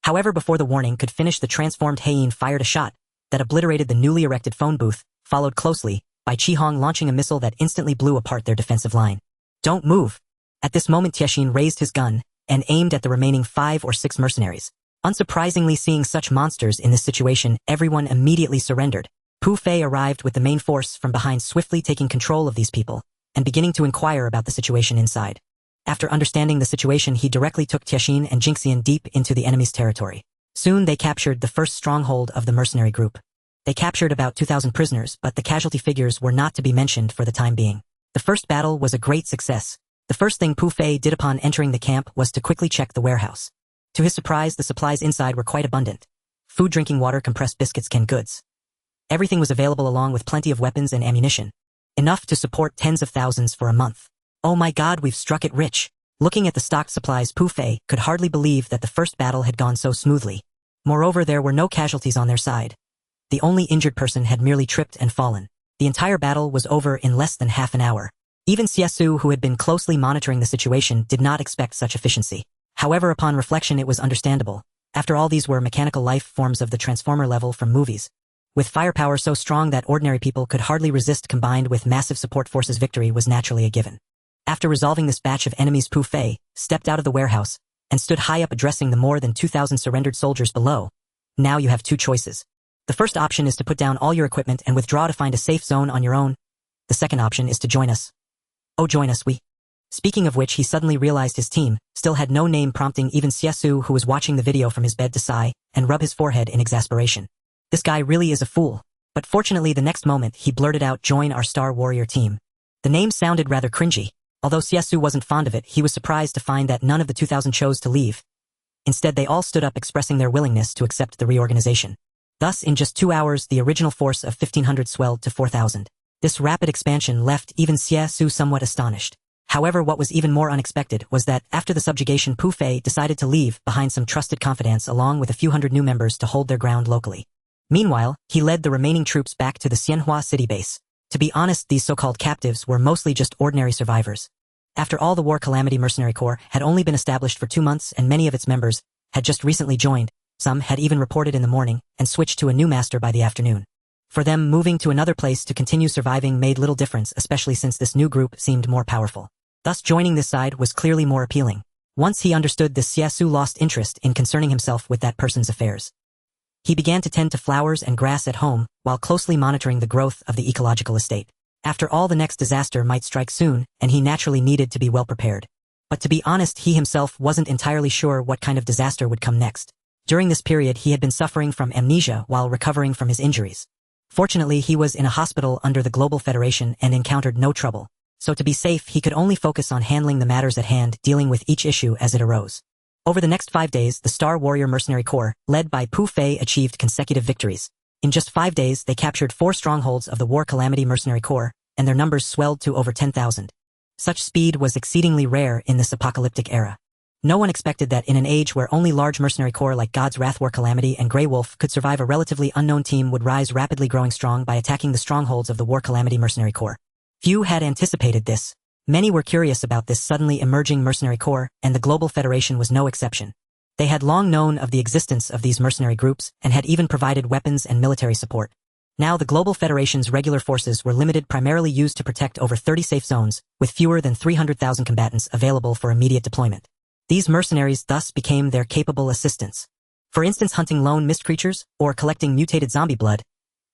However, before the warning could finish, the transformed Hein fired a shot that obliterated the newly erected phone booth, followed closely by Qihong launching a missile that instantly blew apart their defensive line. "Don't move." At this moment, Tiexin raised his gun and aimed at the remaining 5 or 6 mercenaries. Unsurprisingly, seeing such monsters in this situation, everyone immediately surrendered. Pu Fei arrived with the main force from behind, swiftly taking control of these people and beginning to inquire about the situation inside. After understanding the situation, he directly took Tiexin and Jinxian deep into the enemy's territory. Soon they captured the first stronghold of the mercenary group. They captured about 2,000 prisoners, but the casualty figures were not to be mentioned for the time being. The first battle was a great success. The first thing Pu Fei did upon entering the camp was to quickly check the warehouse. To his surprise, the supplies inside were quite abundant. Food, drinking water, compressed biscuits, canned goods. Everything was available, along with plenty of weapons and ammunition. Enough to support tens of thousands for a month. Oh my god, we've struck it rich. Looking at the stocked supplies, Pu Fei could hardly believe that the first battle had gone so smoothly. Moreover, there were no casualties on their side. The only injured person had merely tripped and fallen. The entire battle was over in less than half an hour. Even Xie Xu, who had been closely monitoring the situation, did not expect such efficiency. However, upon reflection it was understandable. After all, these were mechanical life forms of the Transformer level from movies. With firepower so strong that ordinary people could hardly resist, combined with massive support forces, victory was naturally a given. After resolving this batch of enemies, Pu Fei stepped out of the warehouse and stood high up addressing the more than 2,000 surrendered soldiers below. Now you have two choices. The first option is to put down all your equipment and withdraw to find a safe zone on your own. The second option is to join us. Oh, join us, we. Speaking of which, he suddenly realized his team still had no name, prompting even Xie Xu, who was watching the video from his bed, to sigh and rub his forehead in exasperation. This guy really is a fool. But fortunately, the next moment he blurted out, "Join our Star Warrior team." The name sounded rather cringy. Although Xie Xu wasn't fond of it, he was surprised to find that none of the 2,000 chose to leave. Instead, they all stood up, expressing their willingness to accept the reorganization. Thus, in just 2 hours, the original force of 1,500 swelled to 4,000. This rapid expansion left even Xie Xu somewhat astonished. However, what was even more unexpected was that, after the subjugation, Pu Fei decided to leave behind some trusted confidants along with a few hundred new members to hold their ground locally. Meanwhile, he led the remaining troops back to the Xianhua city base. To be honest, these so-called captives were mostly just ordinary survivors. After all, the War Calamity Mercenary Corps had only been established for 2 months, and many of its members had just recently joined. Some had even reported in the morning and switched to a new master by the afternoon. For them, moving to another place to continue surviving made little difference, especially since this new group seemed more powerful. Thus, joining this side was clearly more appealing. Once he understood this, Xie Xu lost interest in concerning himself with that person's affairs. He began to tend to flowers and grass at home, while closely monitoring the growth of the ecological estate. After all, the next disaster might strike soon, and he naturally needed to be well prepared. But to be honest, he himself wasn't entirely sure what kind of disaster would come next. During this period, he had been suffering from amnesia while recovering from his injuries. Fortunately, he was in a hospital under the Global Federation and encountered no trouble. So to be safe, he could only focus on handling the matters at hand, dealing with each issue as it arose. Over the next 5 days, the Star Warrior Mercenary Corps, led by Pu Fei, achieved consecutive victories. In just 5 days, they captured 4 strongholds of the War Calamity Mercenary Corps, and their numbers swelled to over 10,000. Such speed was exceedingly rare in this apocalyptic era. No one expected that in an age where only large mercenary corps like God's Wrath, War Calamity, and Grey Wolf could survive, a relatively unknown team would rise, rapidly growing strong by attacking the strongholds of the War Calamity Mercenary Corps. Few had anticipated this. Many were curious about this suddenly emerging mercenary corps, and the Global Federation was no exception. They had long known of the existence of these mercenary groups and had even provided weapons and military support. Now the Global Federation's regular forces were limited, primarily used to protect over 30 safe zones, with fewer than 300,000 combatants available for immediate deployment. These mercenaries thus became their capable assistants. For instance, hunting lone mist creatures or collecting mutated zombie blood,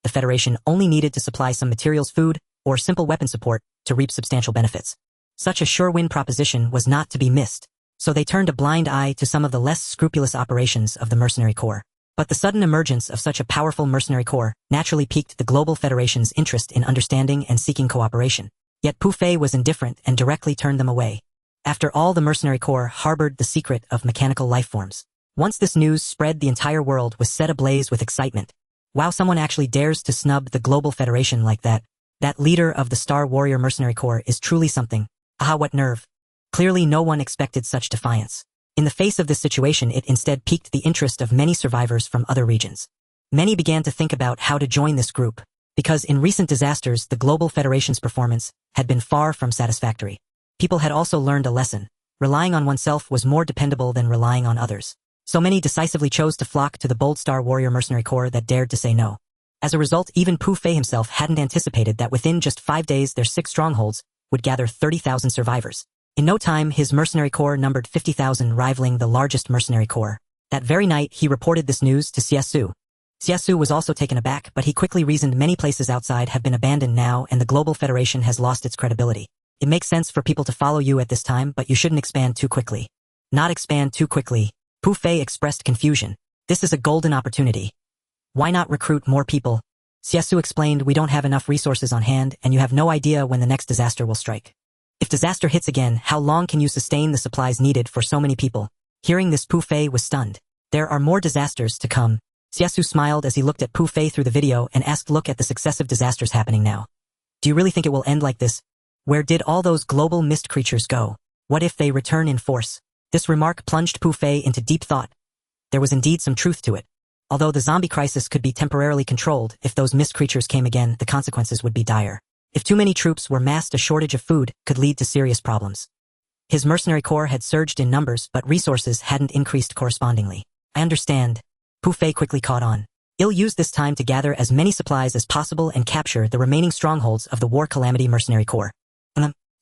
the Federation only needed to supply some materials, food, or simple weapon support to reap substantial benefits. Such a sure-win proposition was not to be missed, so they turned a blind eye to some of the less scrupulous operations of the Mercenary Corps. But the sudden emergence of such a powerful Mercenary Corps naturally piqued the Global Federation's interest in understanding and seeking cooperation. Yet Pu Fei was indifferent and directly turned them away. After all, the Mercenary Corps harbored the secret of mechanical life forms. Once this news spread, the entire world was set ablaze with excitement. Wow, someone actually dares to snub the Global Federation like that. That leader of the Star Warrior Mercenary Corps is truly something. Ah, what nerve. Clearly no one expected such defiance. In the face of this situation, it instead piqued the interest of many survivors from other regions. Many began to think about how to join this group, because in recent disasters, the Global Federation's performance had been far from satisfactory. People had also learned a lesson. Relying on oneself was more dependable than relying on others. So many decisively chose to flock to the bold Star Warrior Mercenary Corps that dared to say no. As a result, even Pu Fei himself hadn't anticipated that within just 5 days their 6 strongholds would gather 30,000 survivors. In no time, his mercenary corps numbered 50,000, rivaling the largest mercenary corps. That very night, he reported this news to Xie Xu. Xie Xu was also taken aback, but he quickly reasoned many places outside have been abandoned now, and the Global Federation has lost its credibility. It makes sense for people to follow you at this time, but you shouldn't expand too quickly. Not expand too quickly. Pu Fei expressed confusion. This is a golden opportunity. Why not recruit more people? Xie Xu explained, we don't have enough resources on hand, and you have no idea when the next disaster will strike. If disaster hits again, how long can you sustain the supplies needed for so many people? Hearing this, Pu Fei was stunned. There are more disasters to come. Xie Xu smiled as he looked at Pu Fei through the video and asked, look at the successive disasters happening now. Do you really think it will end like this? Where did all those global mist creatures go? What if they return in force? This remark plunged Pu Fei into deep thought. There was indeed some truth to it. Although the zombie crisis could be temporarily controlled, if those mist creatures came again, the consequences would be dire. If too many troops were massed, a shortage of food could lead to serious problems. His mercenary corps had surged in numbers, but resources hadn't increased correspondingly. I understand. Pu Fei quickly caught on. He'll use this time to gather as many supplies as possible and capture the remaining strongholds of the War Calamity Mercenary Corps.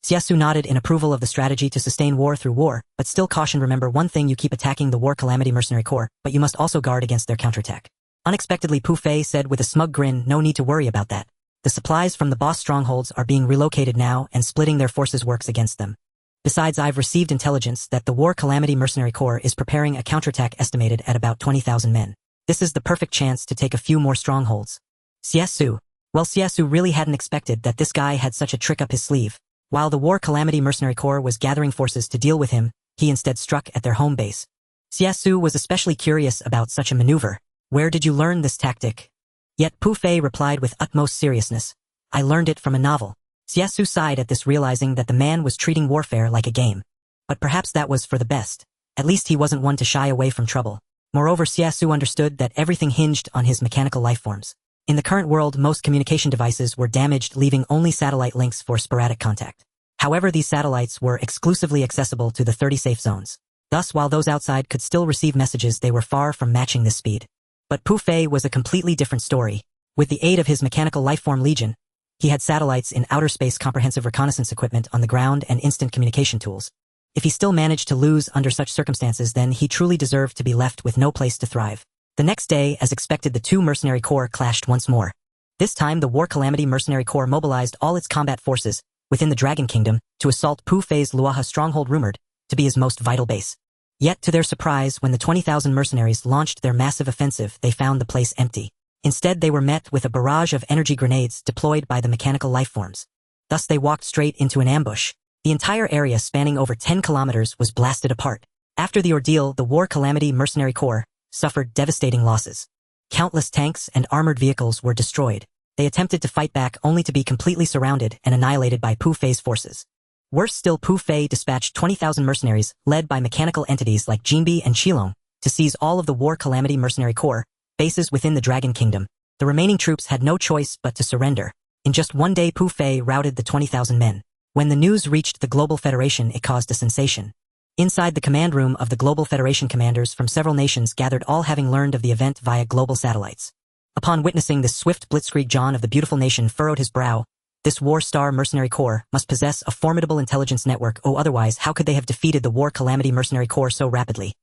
Xie Xu nodded in approval of the strategy to sustain war through war, but still cautioned, remember one thing, you keep attacking the War Calamity Mercenary Corps, but you must also guard against their counterattack. Unexpectedly, Pu Fei said with a smug grin, no need to worry about that. The supplies from the boss strongholds are being relocated now, and splitting their forces works against them. Besides, I've received intelligence that the War Calamity Mercenary Corps is preparing a counterattack estimated at about 20,000 men. This is the perfect chance to take a few more strongholds. Xie Xu. Well, Xie Xu really hadn't expected that this guy had such a trick up his sleeve. While the War Calamity Mercenary Corps was gathering forces to deal with him, he instead struck at their home base. Xie Xu was especially curious about such a maneuver. Where did you learn this tactic? Yet Pu Fei replied with utmost seriousness. I learned it from a novel. Xie Xu sighed at this, realizing that the man was treating warfare like a game. But perhaps that was for the best. At least he wasn't one to shy away from trouble. Moreover, Xie Xu understood that everything hinged on his mechanical lifeforms. In the current world, most communication devices were damaged, leaving only satellite links for sporadic contact. However, these satellites were exclusively accessible to the 30 safe zones. Thus, while those outside could still receive messages, they were far from matching this speed. But Pu Fei was a completely different story. With the aid of his mechanical lifeform legion, he had satellites in outer space, comprehensive reconnaissance equipment on the ground, and instant communication tools. If he still managed to lose under such circumstances, then he truly deserved to be left with no place to thrive. The next day, as expected, the two mercenary corps clashed once more. This time, the War Calamity Mercenary Corps mobilized all its combat forces within the Dragon Kingdom to assault Pu Fei's Luaha stronghold, rumored to be his most vital base. Yet, to their surprise, when the 20,000 mercenaries launched their massive offensive, they found the place empty. Instead, they were met with a barrage of energy grenades deployed by the mechanical lifeforms. Thus, they walked straight into an ambush. The entire area, spanning over 10 kilometers, was blasted apart. After the ordeal, the War Calamity Mercenary Corps suffered devastating losses. Countless tanks and armored vehicles were destroyed. They attempted to fight back only to be completely surrounded and annihilated by Pu Fei's forces. Worse still, Pu Fei dispatched 20,000 mercenaries, led by mechanical entities like Jinbi and Qilong, to seize all of the War Calamity Mercenary Corps bases within the Dragon Kingdom. The remaining troops had no choice but to surrender. In just one day, Pu Fei routed the 20,000 men. When the news reached the Global Federation, it caused a sensation. Inside the command room of the Global Federation, commanders from several nations gathered, all having learned of the event via global satellites. Upon witnessing this swift blitzkrieg, John of the beautiful nation furrowed his brow. This War Star Mercenary Corps must possess a formidable intelligence network, otherwise how could they have defeated the War Calamity Mercenary Corps so rapidly?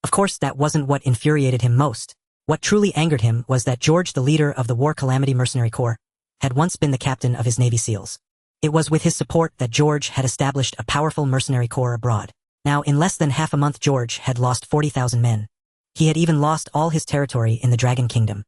Of course, that wasn't what infuriated him most. What truly angered him was that George, the leader of the War Calamity Mercenary Corps, had once been the captain of his Navy SEALs. It was with his support that George had established a powerful mercenary corps abroad. Now, in less than half a month, George had lost 40,000 men. He had even lost all his territory in the Dragon Kingdom.